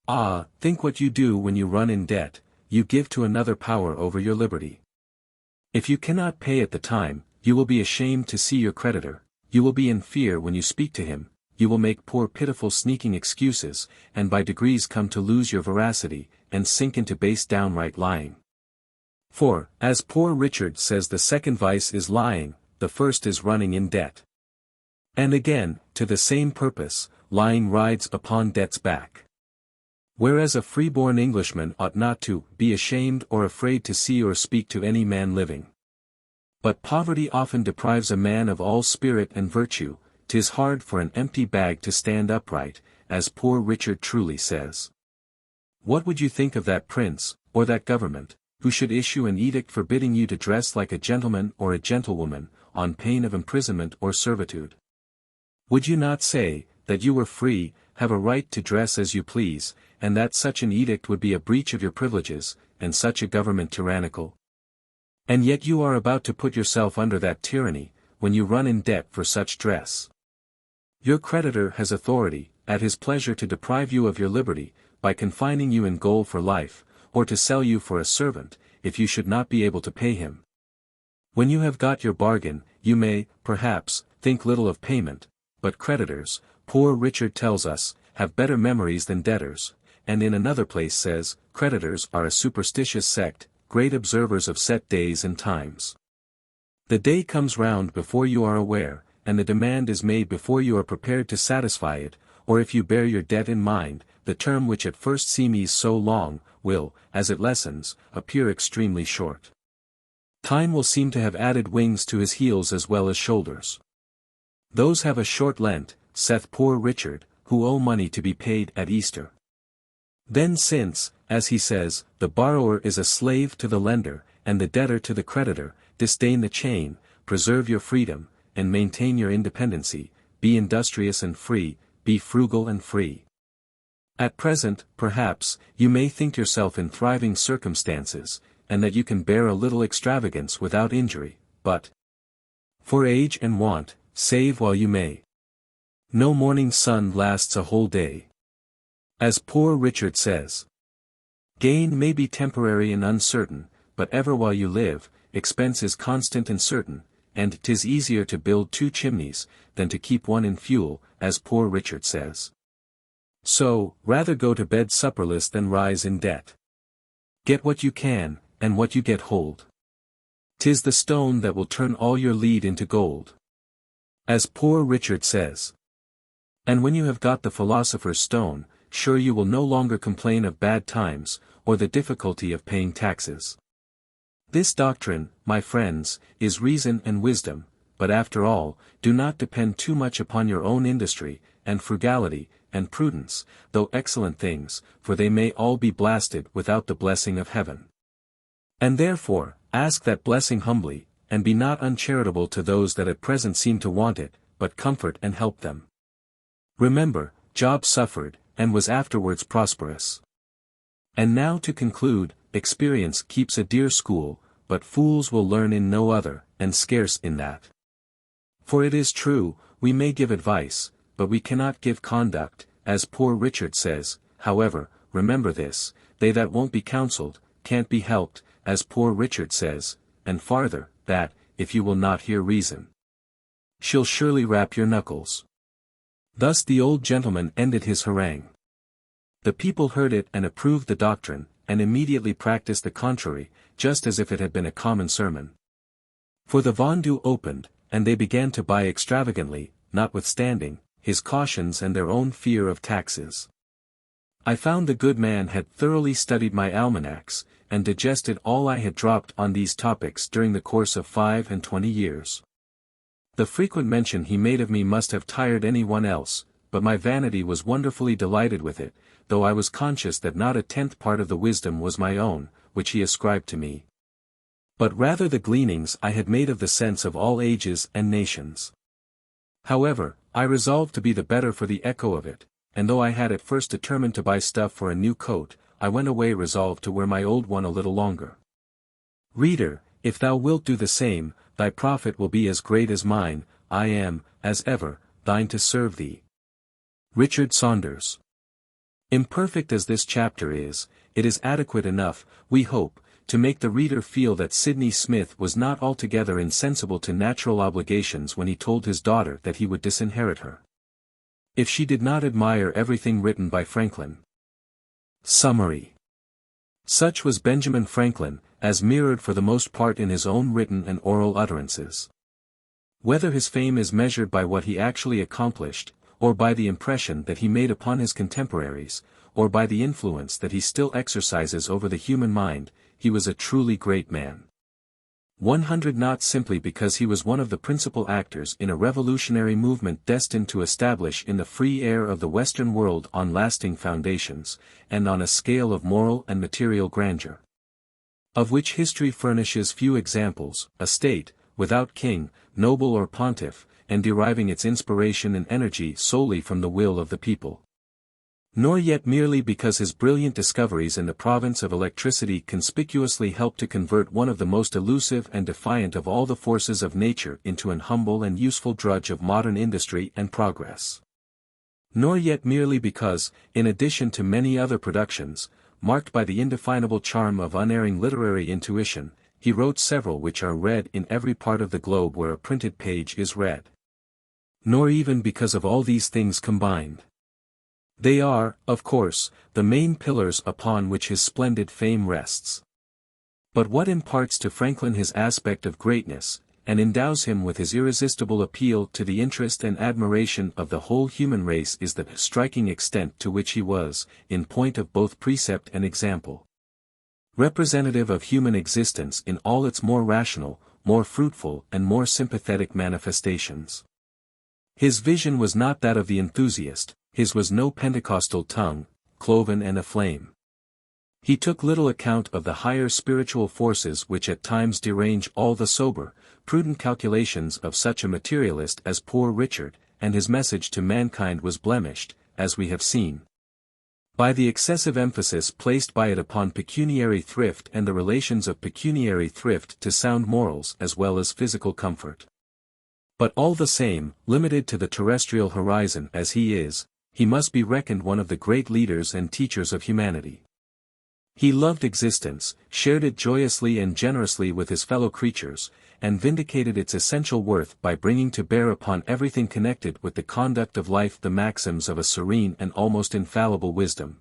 think what you do when you run in debt, you give to another power over your liberty. If you cannot pay at the time, you will be ashamed to see your creditor, you will be in fear when you speak to him, you will make poor pitiful sneaking excuses, and by degrees come to lose your veracity, and sink into base downright lying. For, as Poor Richard says, the second vice is lying, the first is running in debt. And again, to the same purpose, lying rides upon debt's back. Whereas a free-born Englishman ought not to be ashamed or afraid to see or speak to any man living. But poverty often deprives a man of all spirit and virtue, "'Tis hard for an empty bag to stand upright," as Poor Richard truly says. What would you think of that prince, or that government, who should issue an edict forbidding you to dress like a gentleman or a gentlewoman, on pain of imprisonment or servitude? Would you not say, that you were free, have a right to dress as you please, and that such an edict would be a breach of your privileges, and such a government tyrannical? And yet you are about to put yourself under that tyranny, when you run in debt for such dress. Your creditor has authority, at his pleasure to deprive you of your liberty, by confining you in gaol for life, or to sell you for a servant, if you should not be able to pay him. When you have got your bargain, you may, perhaps, think little of payment, but creditors, Poor Richard tells us, have better memories than debtors, and in another place says, creditors are a superstitious sect, great observers of set days and times. The day comes round before you are aware, and the demand is made before you are prepared to satisfy it, or if you bear your debt in mind, the term which at first seems so long, will, as it lessens, appear extremely short. Time will seem to have added wings to his heels as well as shoulders. Those have a short Lent, saith Poor Richard, who owe money to be paid at Easter. Then since, as he says, the borrower is a slave to the lender, and the debtor to the creditor, disdain the chain, preserve your freedom, and maintain your independency, be industrious and free, be frugal and free. At present, perhaps, you may think yourself in thriving circumstances, and that you can bear a little extravagance without injury, but for age and want, save while you may. No morning sun lasts a whole day. As Poor Richard says, gain may be temporary and uncertain, but ever while you live, expense is constant and certain, and 'tis easier to build 2 chimneys, than to keep one in fuel, as Poor Richard says. So, rather go to bed supperless than rise in debt. Get what you can, and what you get hold. 'Tis the stone that will turn all your lead into gold. As Poor Richard says. And when you have got the philosopher's stone, sure you will no longer complain of bad times, or the difficulty of paying taxes. This doctrine, my friends, is reason and wisdom, but after all, do not depend too much upon your own industry, and frugality, and prudence, though excellent things, for they may all be blasted without the blessing of heaven. And therefore, ask that blessing humbly, and be not uncharitable to those that at present seem to want it, but comfort and help them. Remember, Job suffered, and was afterwards prosperous. And now to conclude, experience keeps a dear school, but fools will learn in no other, and scarce in that. For it is true, we may give advice, but we cannot give conduct, as Poor Richard says. However, remember this, they that won't be counselled, can't be helped, as Poor Richard says, and farther, that, if you will not hear reason, she'll surely rap your knuckles. Thus the old gentleman ended his harangue. The people heard it and approved the doctrine, and immediately practiced the contrary, just as if it had been a common sermon. For the vendue opened, and they began to buy extravagantly, notwithstanding his cautions and their own fear of taxes. I found the good man had thoroughly studied my almanacs, and digested all I had dropped on these topics during the course of 25 years. The frequent mention he made of me must have tired any one else, but my vanity was wonderfully delighted with it, though I was conscious that not a 10th part of the wisdom was my own, which he ascribed to me, but rather the gleanings I had made of the sense of all ages and nations. However, I resolved to be the better for the echo of it, and though I had at first determined to buy stuff for a new coat, I went away resolved to wear my old one a little longer. Reader, if thou wilt do the same, thy profit will be as great as mine. I am, as ever, thine to serve thee, Richard Saunders. Imperfect as this chapter is, it is adequate enough, we hope, to make the reader feel that Sidney Smith was not altogether insensible to natural obligations when he told his daughter that he would disinherit her, if she did not admire everything written by Franklin. Summary. Such was Benjamin Franklin, as mirrored for the most part in his own written and oral utterances. Whether his fame is measured by what he actually accomplished, or by the impression that he made upon his contemporaries, or by the influence that he still exercises over the human mind, he was a truly great man. 100 not simply because he was one of the principal actors in a revolutionary movement destined to establish in the free air of the Western world on lasting foundations, and on a scale of moral and material grandeur, of which history furnishes few examples, a state, without king, noble or pontiff, and deriving its inspiration and energy solely from the will of the people. Nor yet merely because his brilliant discoveries in the province of electricity conspicuously helped to convert one of the most elusive and defiant of all the forces of nature into an humble and useful drudge of modern industry and progress. Nor yet merely because, in addition to many other productions, marked by the indefinable charm of unerring literary intuition, he wrote several which are read in every part of the globe where a printed page is read. Nor even because of all these things combined. They are, of course, the main pillars upon which his splendid fame rests. But what imparts to Franklin his aspect of greatness, and endows him with his irresistible appeal to the interest and admiration of the whole human race is the striking extent to which he was, in point of both precept and example, representative of human existence in all its more rational, more fruitful and more sympathetic manifestations. His vision was not that of the enthusiast. His was no Pentecostal tongue, cloven and aflame. He took little account of the higher spiritual forces which at times derange all the sober, prudent calculations of such a materialist as Poor Richard, and his message to mankind was blemished, as we have seen, by the excessive emphasis placed by it upon pecuniary thrift and the relations of pecuniary thrift to sound morals as well as physical comfort. But all the same, limited to the terrestrial horizon as he is, he must be reckoned one of the great leaders and teachers of humanity. He loved existence, shared it joyously and generously with his fellow creatures, and vindicated its essential worth by bringing to bear upon everything connected with the conduct of life the maxims of a serene and almost infallible wisdom.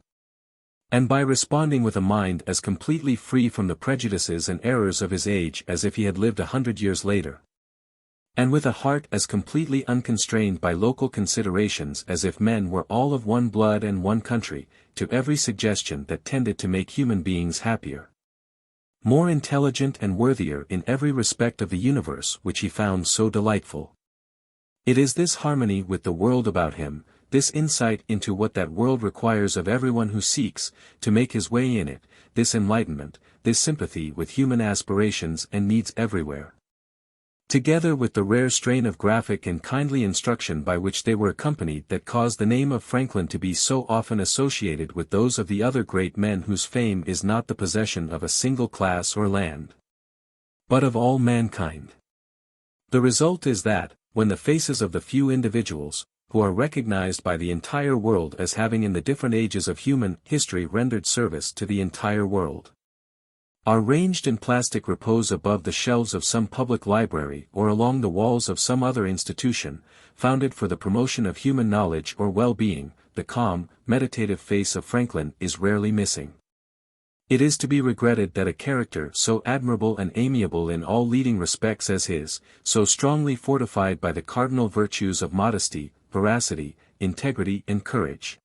And by responding with a mind as completely free from the prejudices and errors of his age as if he had lived 100 years later, and with a heart as completely unconstrained by local considerations as if men were all of one blood and one country, to every suggestion that tended to make human beings happier, more intelligent and worthier in every respect of the universe which he found so delightful. It is this harmony with the world about him, this insight into what that world requires of everyone who seeks to make his way in it, this enlightenment, this sympathy with human aspirations and needs everywhere, together with the rare strain of graphic and kindly instruction by which they were accompanied that caused the name of Franklin to be so often associated with those of the other great men whose fame is not the possession of a single class or land, but of all mankind. The result is that, when the faces of the few individuals, who are recognized by the entire world as having in the different ages of human history rendered service to the entire world, are ranged in plastic repose above the shelves of some public library or along the walls of some other institution, founded for the promotion of human knowledge or well-being, the calm, meditative face of Franklin is rarely missing. It is to be regretted that a character so admirable and amiable in all leading respects as his, so strongly fortified by the cardinal virtues of modesty, veracity, integrity and courage,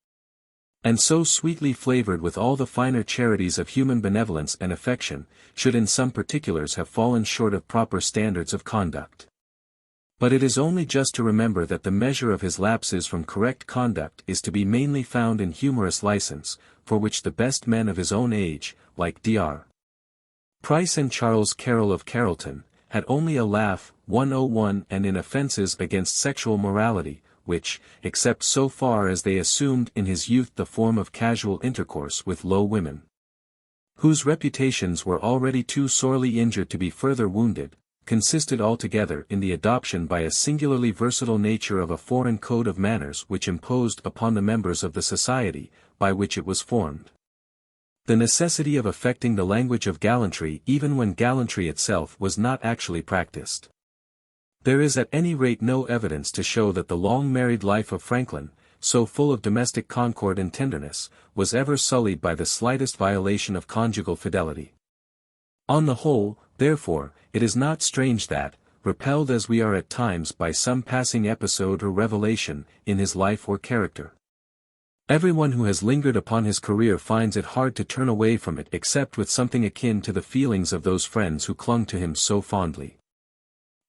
and so sweetly flavored with all the finer charities of human benevolence and affection, should in some particulars have fallen short of proper standards of conduct. But it is only just to remember that the measure of his lapses from correct conduct is to be mainly found in humorous license, for which the best men of his own age, like Dr. Price and Charles Carroll of Carrollton, had only a laugh, 101 and in offences against sexual morality, which, except so far as they assumed in his youth the form of casual intercourse with low women, whose reputations were already too sorely injured to be further wounded, consisted altogether in the adoption by a singularly versatile nature of a foreign code of manners which imposed upon the members of the society, by which it was formed, the necessity of affecting the language of gallantry even when gallantry itself was not actually practiced. There is at any rate no evidence to show that the long married life of Franklin, so full of domestic concord and tenderness, was ever sullied by the slightest violation of conjugal fidelity. On the whole, therefore, it is not strange that, repelled as we are at times by some passing episode or revelation in his life or character, Everyone who has lingered upon his career finds it hard to turn away from it except with something akin to the feelings of those friends who clung to him so fondly.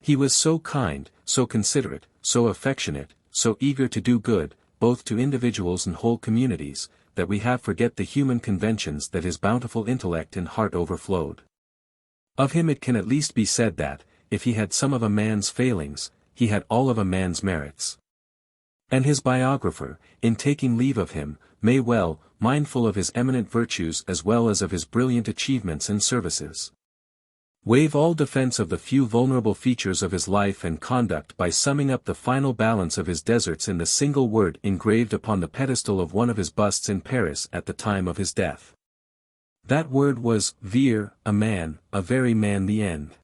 He was so kind, so considerate, so affectionate, so eager to do good, both to individuals and whole communities, that we have forget the human conventions that his bountiful intellect and heart overflowed. Of him it can at least be said that, if he had some of a man's failings, he had all of a man's merits. And his biographer, in taking leave of him, may well, mindful of his eminent virtues as well as of his brilliant achievements and services, waive all defense of the few vulnerable features of his life and conduct by summing up the final balance of his deserts in the single word engraved upon the pedestal of one of his busts in Paris at the time of his death. That word was, vir, a man, a very man, the end.